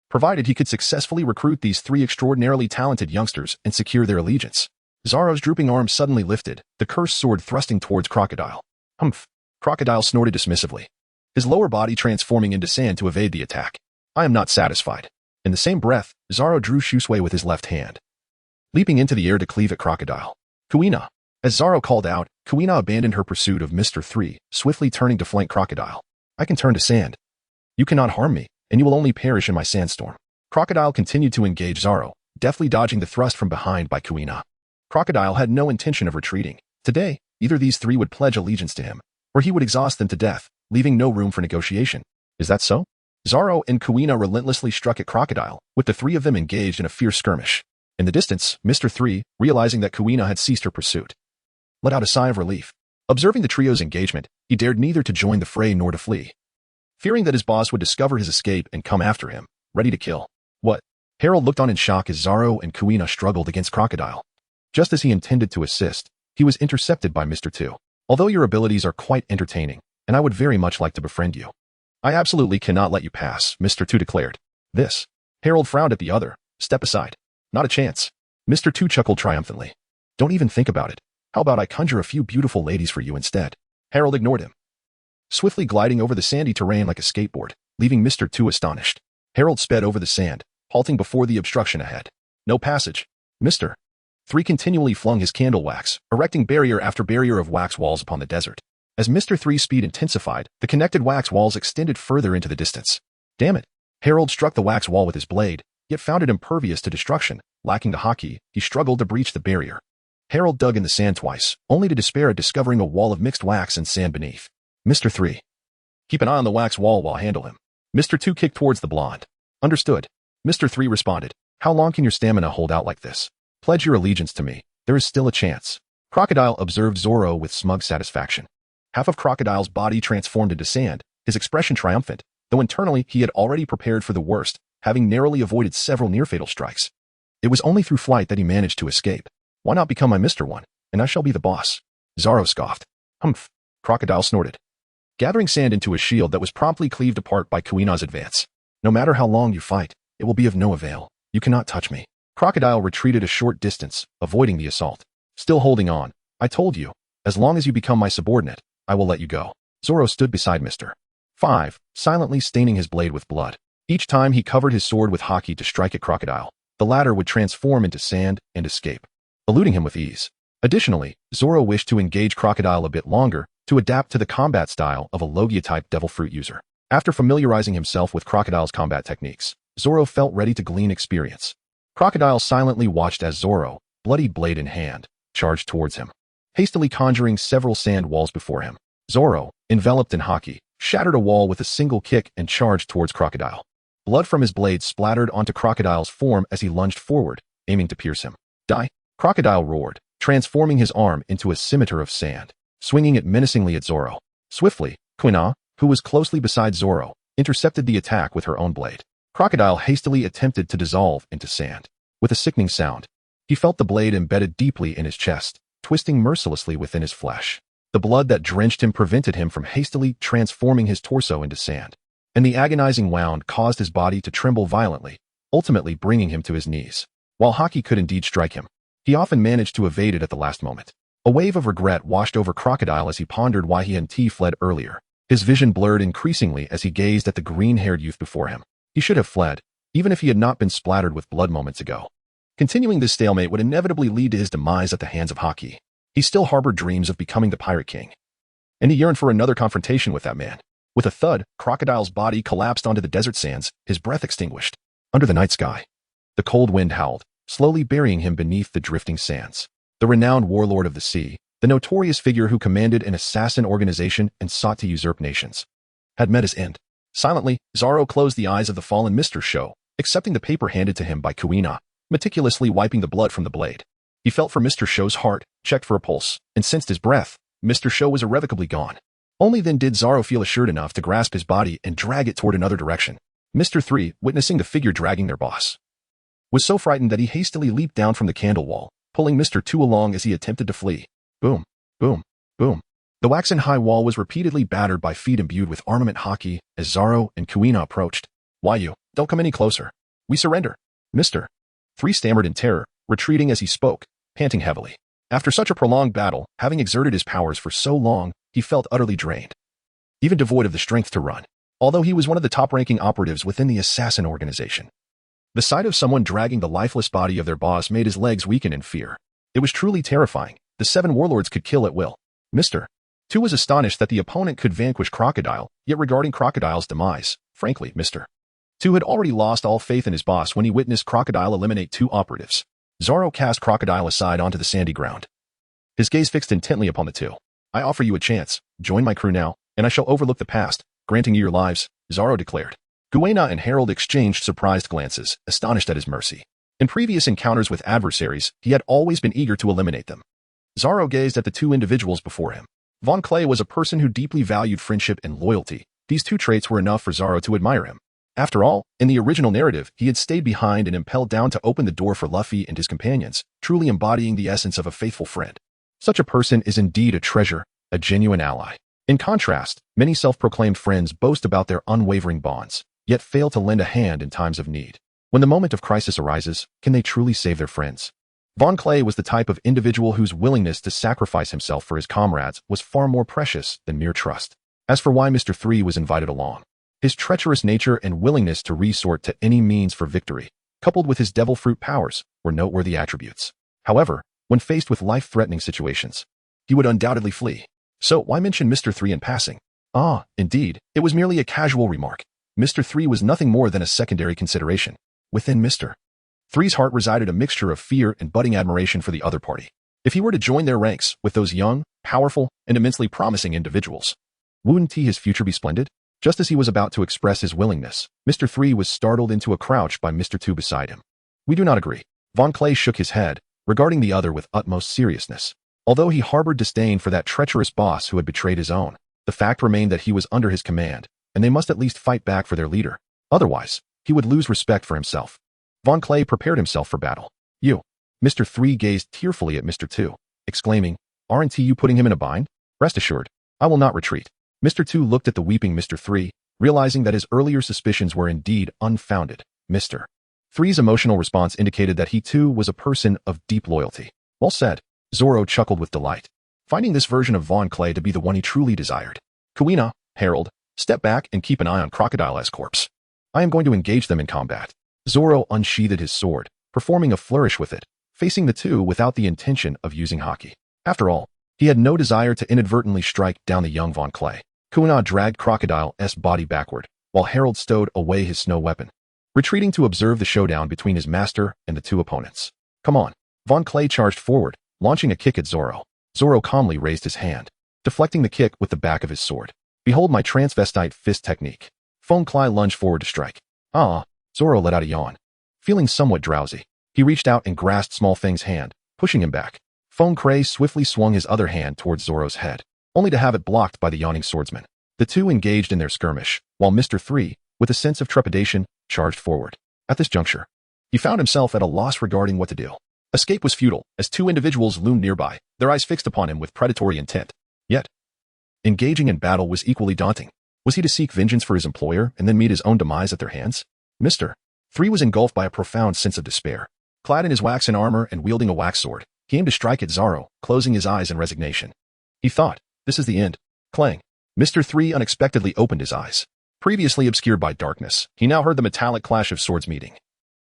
provided he could successfully recruit these three extraordinarily talented youngsters and secure their allegiance. Zoro's drooping arm suddenly lifted, the cursed sword thrusting towards Crocodile. Humph! Crocodile snorted dismissively, his lower body transforming into sand to evade the attack. I am not satisfied. In the same breath, Zoro drew Shuangyue with his left hand, leaping into the air to cleave at Crocodile. Kuina! As Zoro called out, Kuina abandoned her pursuit of Mr. 3, swiftly turning to flank Crocodile. I can turn to sand. You cannot harm me, and you will only perish in my sandstorm. Crocodile continued to engage Zoro, deftly dodging the thrust from behind by Kuina. Crocodile had no intention of retreating. Today, either these three would pledge allegiance to him, or he would exhaust them to death, leaving no room for negotiation. Is that so? Zoro and Kuina relentlessly struck at Crocodile, with the three of them engaged in a fierce skirmish. In the distance, Mr. 3, realizing that Kuina had ceased her pursuit, let out a sigh of relief. Observing the trio's engagement, he dared neither to join the fray nor to flee, fearing that his boss would discover his escape and come after him, ready to kill. What? Harold looked on in shock as Zoro and Kuina struggled against Crocodile. Just as he intended to assist, he was intercepted by Mr. 2. Although your abilities are quite entertaining, and I would very much like to befriend you, I absolutely cannot let you pass, Mr. 2 declared. This. Harold frowned at the other. Step aside. Not a chance. Mr. 2 chuckled triumphantly. Don't even think about it. How about I conjure a few beautiful ladies for you instead? Harold ignored him, swiftly gliding over the sandy terrain like a skateboard, leaving Mr. 2 astonished. Harold sped over the sand, halting before the obstruction ahead. No passage. Mr. 3 continually flung his candle wax, erecting barrier after barrier of wax walls upon the desert. As Mr. 3's speed intensified, the connected wax walls extended further into the distance. Damn it! Harold struck the wax wall with his blade, yet found it impervious to destruction. Lacking the haki, he struggled to breach the barrier. Harold dug in the sand twice, only to despair at discovering a wall of mixed wax and sand beneath. Mr. 3. Keep an eye on the wax wall while I handle him. Mr. 2 kicked towards the blonde. Understood. Mr. 3 responded. How long can your stamina hold out like this? Pledge your allegiance to me. There is still a chance. Crocodile observed Zoro with smug satisfaction. Half of Crocodile's body transformed into sand, his expression triumphant, though internally he had already prepared for the worst, having narrowly avoided several near-fatal strikes. It was only through flight that he managed to escape. Why not become my Mr. 1, and I shall be the boss? Zoro scoffed. Humph. Crocodile snorted, gathering sand into a shield that was promptly cleaved apart by Kuina's advance. No matter how long you fight, it will be of no avail. You cannot touch me. Crocodile retreated a short distance, avoiding the assault. Still holding on. I told you, as long as you become my subordinate, I will let you go. Zoro stood beside Mr. 5, silently staining his blade with blood. Each time he covered his sword with haki to strike at Crocodile, the latter would transform into sand and escape, eluding him with ease. Additionally, Zoro wished to engage Crocodile a bit longer to adapt to the combat style of a Logia-type devil fruit user. After familiarizing himself with Crocodile's combat techniques, Zoro felt ready to glean experience. Crocodile silently watched as Zoro, bloodied blade in hand, charged towards him, hastily conjuring several sand walls before him. Zoro, enveloped in haki, shattered a wall with a single kick and charged towards Crocodile. Blood from his blade splattered onto Crocodile's form as he lunged forward, aiming to pierce him. Die! Crocodile roared, transforming his arm into a scimitar of sand, swinging it menacingly at Zoro. Swiftly, Kuina, who was closely beside Zoro, intercepted the attack with her own blade. Crocodile hastily attempted to dissolve into sand. With a sickening sound, he felt the blade embedded deeply in his chest, twisting mercilessly within his flesh. The blood that drenched him prevented him from hastily transforming his torso into sand, and the agonizing wound caused his body to tremble violently, ultimately bringing him to his knees. While Haki could indeed strike him, he often managed to evade it at the last moment. A wave of regret washed over Crocodile as he pondered why he and T fled earlier. His vision blurred increasingly as he gazed at the green-haired youth before him. He should have fled, even if he had not been splattered with blood moments ago. Continuing this stalemate would inevitably lead to his demise at the hands of Haki. He still harbored dreams of becoming the Pirate King, and he yearned for another confrontation with that man. With a thud, Crocodile's body collapsed onto the desert sands, his breath extinguished. Under the night sky, the cold wind howled, slowly burying him beneath the drifting sands. The renowned warlord of the sea, the notorious figure who commanded an assassin organization and sought to usurp nations, had met his end. Silently, Zoro closed the eyes of the fallen Mr. Sho, accepting the paper handed to him by Kuina, meticulously wiping the blood from the blade. He felt for Mr. Sho's heart, checked for a pulse, and sensed his breath. Mr. Sho was irrevocably gone. Only then did Zoro feel assured enough to grasp his body and drag it toward another direction. Mr. 3, witnessing the figure dragging their boss, was so frightened that he hastily leaped down from the candle wall, pulling Mr. 2 along as he attempted to flee. Boom, boom, boom. The waxen high wall was repeatedly battered by feet imbued with armament haki as Zoro and Kuina approached. Why you? Don't come any closer. We surrender. Mr. 3 stammered in terror, retreating as he spoke, panting heavily. After such a prolonged battle, having exerted his powers for so long, he felt utterly drained, even devoid of the strength to run, although he was one of the top-ranking operatives within the assassin organization. The sight of someone dragging the lifeless body of their boss made his legs weaken in fear. It was truly terrifying. The 7 warlords could kill at will. Mr. 2 was astonished that the opponent could vanquish Crocodile, yet regarding Crocodile's demise, frankly, Mr. 2 had already lost all faith in his boss when he witnessed Crocodile eliminate 2 operatives. Zoro cast Crocodile aside onto the sandy ground, his gaze fixed intently upon the 2. I offer you a chance. Join my crew now, and I shall overlook the past, granting you your lives, Zoro declared. Guina and Harold exchanged surprised glances, astonished at his mercy. In previous encounters with adversaries, he had always been eager to eliminate them. Zoro gazed at the 2 individuals before him. Von Clay was a person who deeply valued friendship and loyalty. These 2 traits were enough for Zoro to admire him. After all, in the original narrative, he had stayed behind and impelled down to open the door for Luffy and his companions, truly embodying the essence of a faithful friend. Such a person is indeed a treasure, a genuine ally. In contrast, many self-proclaimed friends boast about their unwavering bonds, yet fail to lend a hand in times of need. When the moment of crisis arises, can they truly save their friends? Von Clay was the type of individual whose willingness to sacrifice himself for his comrades was far more precious than mere trust. As for why Mr. 3 was invited along, his treacherous nature and willingness to resort to any means for victory, coupled with his devil fruit powers, were noteworthy attributes. However, when faced with life-threatening situations, he would undoubtedly flee. So why mention Mr. 3 in passing? Ah, indeed, it was merely a casual remark. Mr. 3 was nothing more than a secondary consideration. Within Mr. 3's heart resided a mixture of fear and budding admiration for the other party. If he were to join their ranks with those young, powerful, and immensely promising individuals, wouldn't his future be splendid? Just as he was about to express his willingness, Mr. 3 was startled into a crouch by Mr. 2 beside him. We do not agree. Von Clay shook his head, regarding the other with utmost seriousness. Although he harbored disdain for that treacherous boss who had betrayed his own, the fact remained that he was under his command, and they must at least fight back for their leader. Otherwise, he would lose respect for himself. Von Clay prepared himself for battle. You. Mr. 3 gazed tearfully at Mr. 2, exclaiming, aren't you putting him in a bind? Rest assured, I will not retreat. Mr. 2 looked at the weeping Mr. 3, realizing that his earlier suspicions were indeed unfounded. Mr. 3's emotional response indicated that he too was a person of deep loyalty. Well said. Zoro chuckled with delight, finding this version of Von Clay to be the one he truly desired. Kuina, Harold, step back and keep an eye on Crocodile's corpse. I am going to engage them in combat. Zoro unsheathed his sword, performing a flourish with it, facing the 2 without the intention of using haki. After all, he had no desire to inadvertently strike down the young Von Clay. Kuina dragged Crocodile's body backward, while Harold stowed away his snow weapon, retreating to observe the showdown between his master and the 2 opponents. Come on. Von Clay charged forward, launching a kick at Zoro. Zoro calmly raised his hand, deflecting the kick with the back of his sword. Behold my transvestite fist technique. Von Clay lunged forward to strike. Ah, Zoro let out a yawn. Feeling somewhat drowsy, he reached out and grasped Small Fang's hand, pushing him back. Feng Kuei swiftly swung his other hand towards Zoro's head, only to have it blocked by the yawning swordsman. The two engaged in their skirmish, while Mr. 3, with a sense of trepidation, charged forward. At this juncture, he found himself at a loss regarding what to do. Escape was futile, as two individuals loomed nearby, their eyes fixed upon him with predatory intent. Yet, engaging in battle was equally daunting. Was he to seek vengeance for his employer and then meet his own demise at their hands? Mr. 3 was engulfed by a profound sense of despair. Clad in his waxen armor and wielding a wax sword, he aimed to strike at Zoro, closing his eyes in resignation. He thought, this is the end. Clang. Mr. 3 unexpectedly opened his eyes. Previously obscured by darkness, he now heard the metallic clash of swords meeting,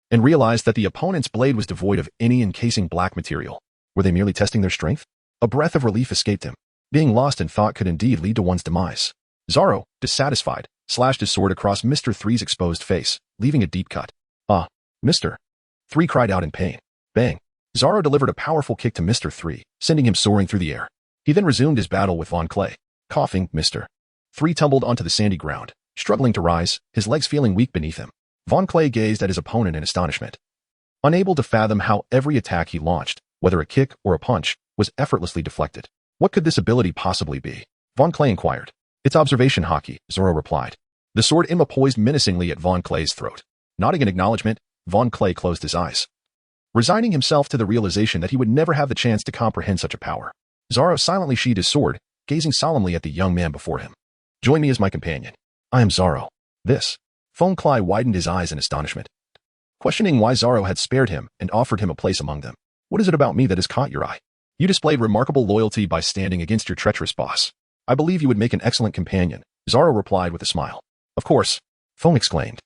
and realized that the opponent's blade was devoid of any encasing black material. Were they merely testing their strength? A breath of relief escaped him. Being lost in thought could indeed lead to one's demise. Zoro, dissatisfied, slashed his sword across Mr. 3's exposed face, leaving a deep cut. Ah, Mr. 3 cried out in pain. Bang. Zoro delivered a powerful kick to Mr. 3, sending him soaring through the air. He then resumed his battle with Von Clay. Coughing, Mr. 3 tumbled onto the sandy ground, struggling to rise, his legs feeling weak beneath him. Von Clay gazed at his opponent in astonishment, unable to fathom how every attack he launched, whether a kick or a punch, was effortlessly deflected. What could this ability possibly be? Von Clay inquired. It's observation haki, Zoro replied. The sword Emma poised menacingly at Von Clay's throat. Nodding in acknowledgement, Von Clay closed his eyes, resigning himself to the realization that he would never have the chance to comprehend such a power. Zoro silently sheathed his sword, gazing solemnly at the young man before him. Join me as my companion. I am Zoro. This. Von Clay widened his eyes in astonishment, questioning why Zoro had spared him and offered him a place among them. What is it about me that has caught your eye? You displayed remarkable loyalty by standing against your treacherous boss. I believe you would make an excellent companion, Zoro replied with a smile. Of course, Feng exclaimed,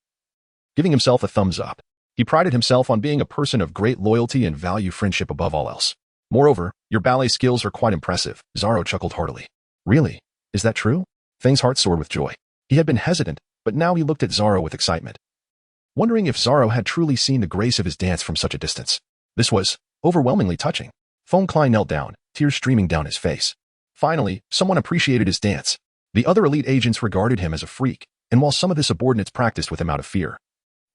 giving himself a thumbs up. He prided himself on being a person of great loyalty and value friendship above all else. Moreover, your ballet skills are quite impressive, Zoro chuckled heartily. Really? Is that true? Feng's heart soared with joy. He had been hesitant, but now he looked at Zoro with excitement, wondering if Zoro had truly seen the grace of his dance from such a distance. This was overwhelmingly touching. Feng Clay knelt down, tears streaming down his face. Finally, someone appreciated his dance. The other elite agents regarded him as a freak, and while some of his subordinates practiced with him out of fear,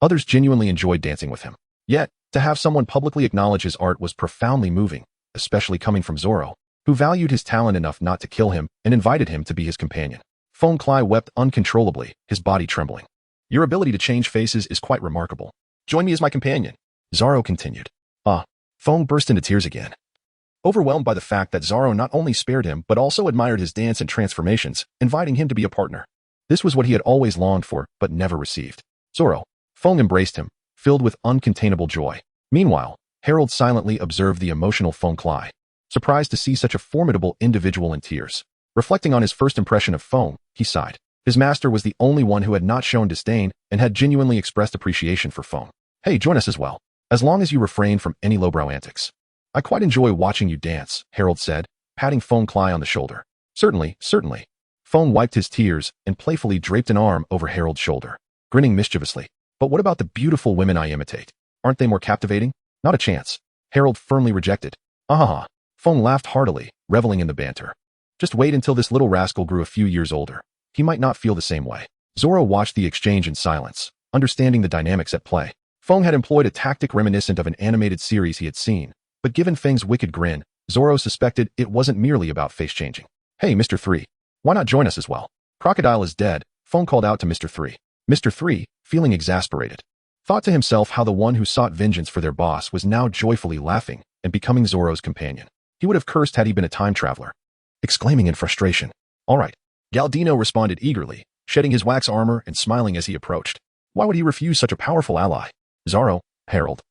others genuinely enjoyed dancing with him. Yet, to have someone publicly acknowledge his art was profoundly moving, especially coming from Zoro, who valued his talent enough not to kill him and invited him to be his companion. Feng Clay wept uncontrollably, his body trembling. Your ability to change faces is quite remarkable. Join me as my companion, Zoro continued. Feng burst into tears again, overwhelmed by the fact that Zoro not only spared him but also admired his dance and transformations, inviting him to be a partner. This was what he had always longed for but never received. Zoro. Feng embraced him, filled with uncontainable joy. Meanwhile, Harold silently observed the emotional Feng Clay, surprised to see such a formidable individual in tears. Reflecting on his first impression of Feng, he sighed. His master was the only one who had not shown disdain and had genuinely expressed appreciation for Feng. Hey, join us as well, as long as you refrain from any lowbrow antics. I quite enjoy watching you dance, Harold said, patting Feng Clay on the shoulder. Certainly, certainly. Feng wiped his tears and playfully draped an arm over Harold's shoulder, grinning mischievously. But what about the beautiful women I imitate? Aren't they more captivating? Not a chance. Harold firmly rejected. Ahaha. Feng laughed heartily, reveling in the banter. Just wait until this little rascal grew a few years older. He might not feel the same way. Zoro watched the exchange in silence, understanding the dynamics at play. Feng had employed a tactic reminiscent of an animated series he had seen, but given Feng's wicked grin, Zoro suspected it wasn't merely about face changing. Hey, Mr. 3. Why not join us as well? Crocodile is dead, Feng called out to Mr. 3. Mr. 3, feeling exasperated, thought to himself how the one who sought vengeance for their boss was now joyfully laughing and becoming Zoro's companion. He would have cursed had he been a time traveler, exclaiming in frustration. All right. Galdino responded eagerly, shedding his wax armor and smiling as he approached. Why would he refuse such a powerful ally? Zoro, Harold,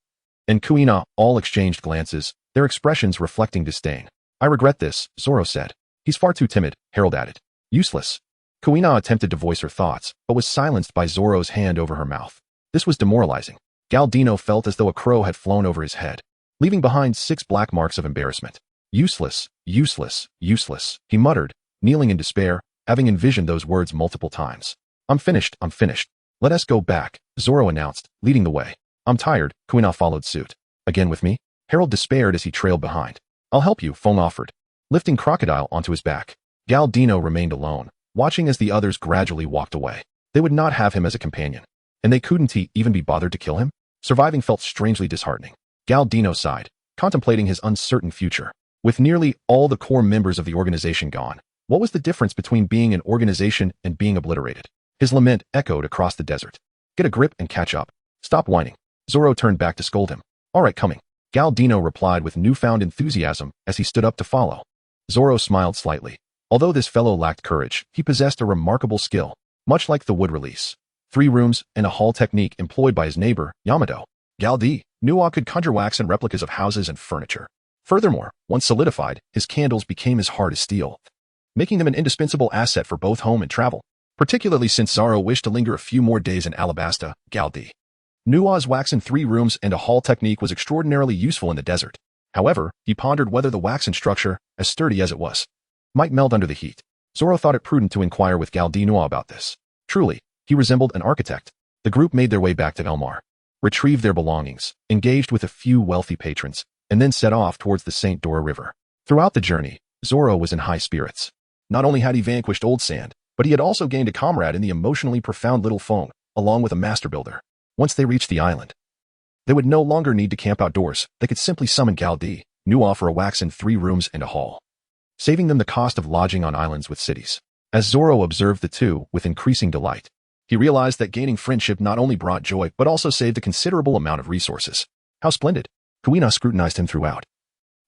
and Kuina all exchanged glances, their expressions reflecting disdain. I regret this, Zoro said. He's far too timid, Harold added. Useless. Kuina attempted to voice her thoughts, but was silenced by Zoro's hand over her mouth. This was demoralizing. Galdino felt as though a crow had flown over his head, leaving behind 6 black marks of embarrassment. Useless, useless, useless, he muttered, kneeling in despair, having envisioned those words multiple times. I'm finished, I'm finished. Let us go back, Zoro announced, leading the way. I'm tired, Kuina followed suit. Again with me? Harold despaired as he trailed behind. I'll help you, Feng offered, lifting Crocodile onto his back. Galdino remained alone, watching as the others gradually walked away. They would not have him as a companion. and they couldn't even be bothered to kill him? Surviving felt strangely disheartening. Galdino sighed, contemplating his uncertain future. With nearly all the core members of the organization gone, what was the difference between being an organization and being obliterated? His lament echoed across the desert. Get a grip and catch up. Stop whining. Zoro turned back to scold him. All right, coming. Galdino replied with newfound enthusiasm as he stood up to follow. Zoro smiled slightly. Although this fellow lacked courage, he possessed a remarkable skill, much like the wood release. 3 rooms and a hall technique employed by his neighbor, Yamato. Nua could conjure wax and replicas of houses and furniture. Furthermore, once solidified, his candles became as hard as steel, making them an indispensable asset for both home and travel, particularly since Zoro wished to linger a few more days in Alabasta. Nua's waxen 3 rooms and a hall technique was extraordinarily useful in the desert. However, he pondered whether the waxen structure, as sturdy as it was, might melt under the heat. Zoro thought it prudent to inquire with Galdino about this. Truly, he resembled an architect. The group made their way back to Elmar, retrieved their belongings, engaged with a few wealthy patrons, and then set off towards the St. Dora River. Throughout the journey, Zoro was in high spirits. Not only had he vanquished Old Sand, but he had also gained a comrade in the emotionally profound Little Fong, along with a master builder. Once they reached the island, they would no longer need to camp outdoors. They could simply summon Nua for a waxen 3 rooms and a hall, saving them the cost of lodging on islands with cities. As Zoro observed the two with increasing delight, he realized that gaining friendship not only brought joy but also saved a considerable amount of resources. How splendid! Kuina scrutinized him throughout,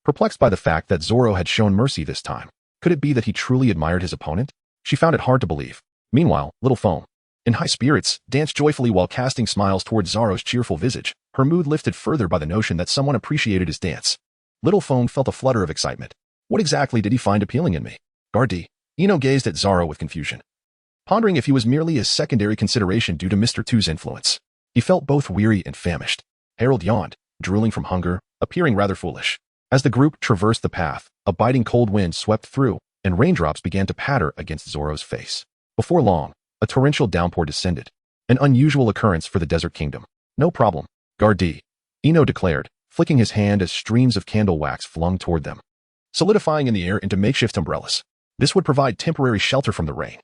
perplexed by the fact that Zoro had shown mercy this time. Could it be that he truly admired his opponent? She found it hard to believe. Meanwhile, Little Foam, in high spirits, danced joyfully while casting smiles towards Zoro's cheerful visage, her mood lifted further by the notion that someone appreciated his dance. Little Foam felt a flutter of excitement. What exactly did he find appealing in me? Ino gazed at Zoro with confusion, pondering if he was merely a secondary consideration due to Mr. Two's influence. He felt both weary and famished. Harold yawned, drooling from hunger, appearing rather foolish. As the group traversed the path, a biting cold wind swept through, and raindrops began to patter against Zoro's face. Before long, a torrential downpour descended, an unusual occurrence for the desert kingdom. No problem, Ino declared, flicking his hand as streams of candle wax flung toward them, solidifying in the air into makeshift umbrellas. This would provide temporary shelter from the rain.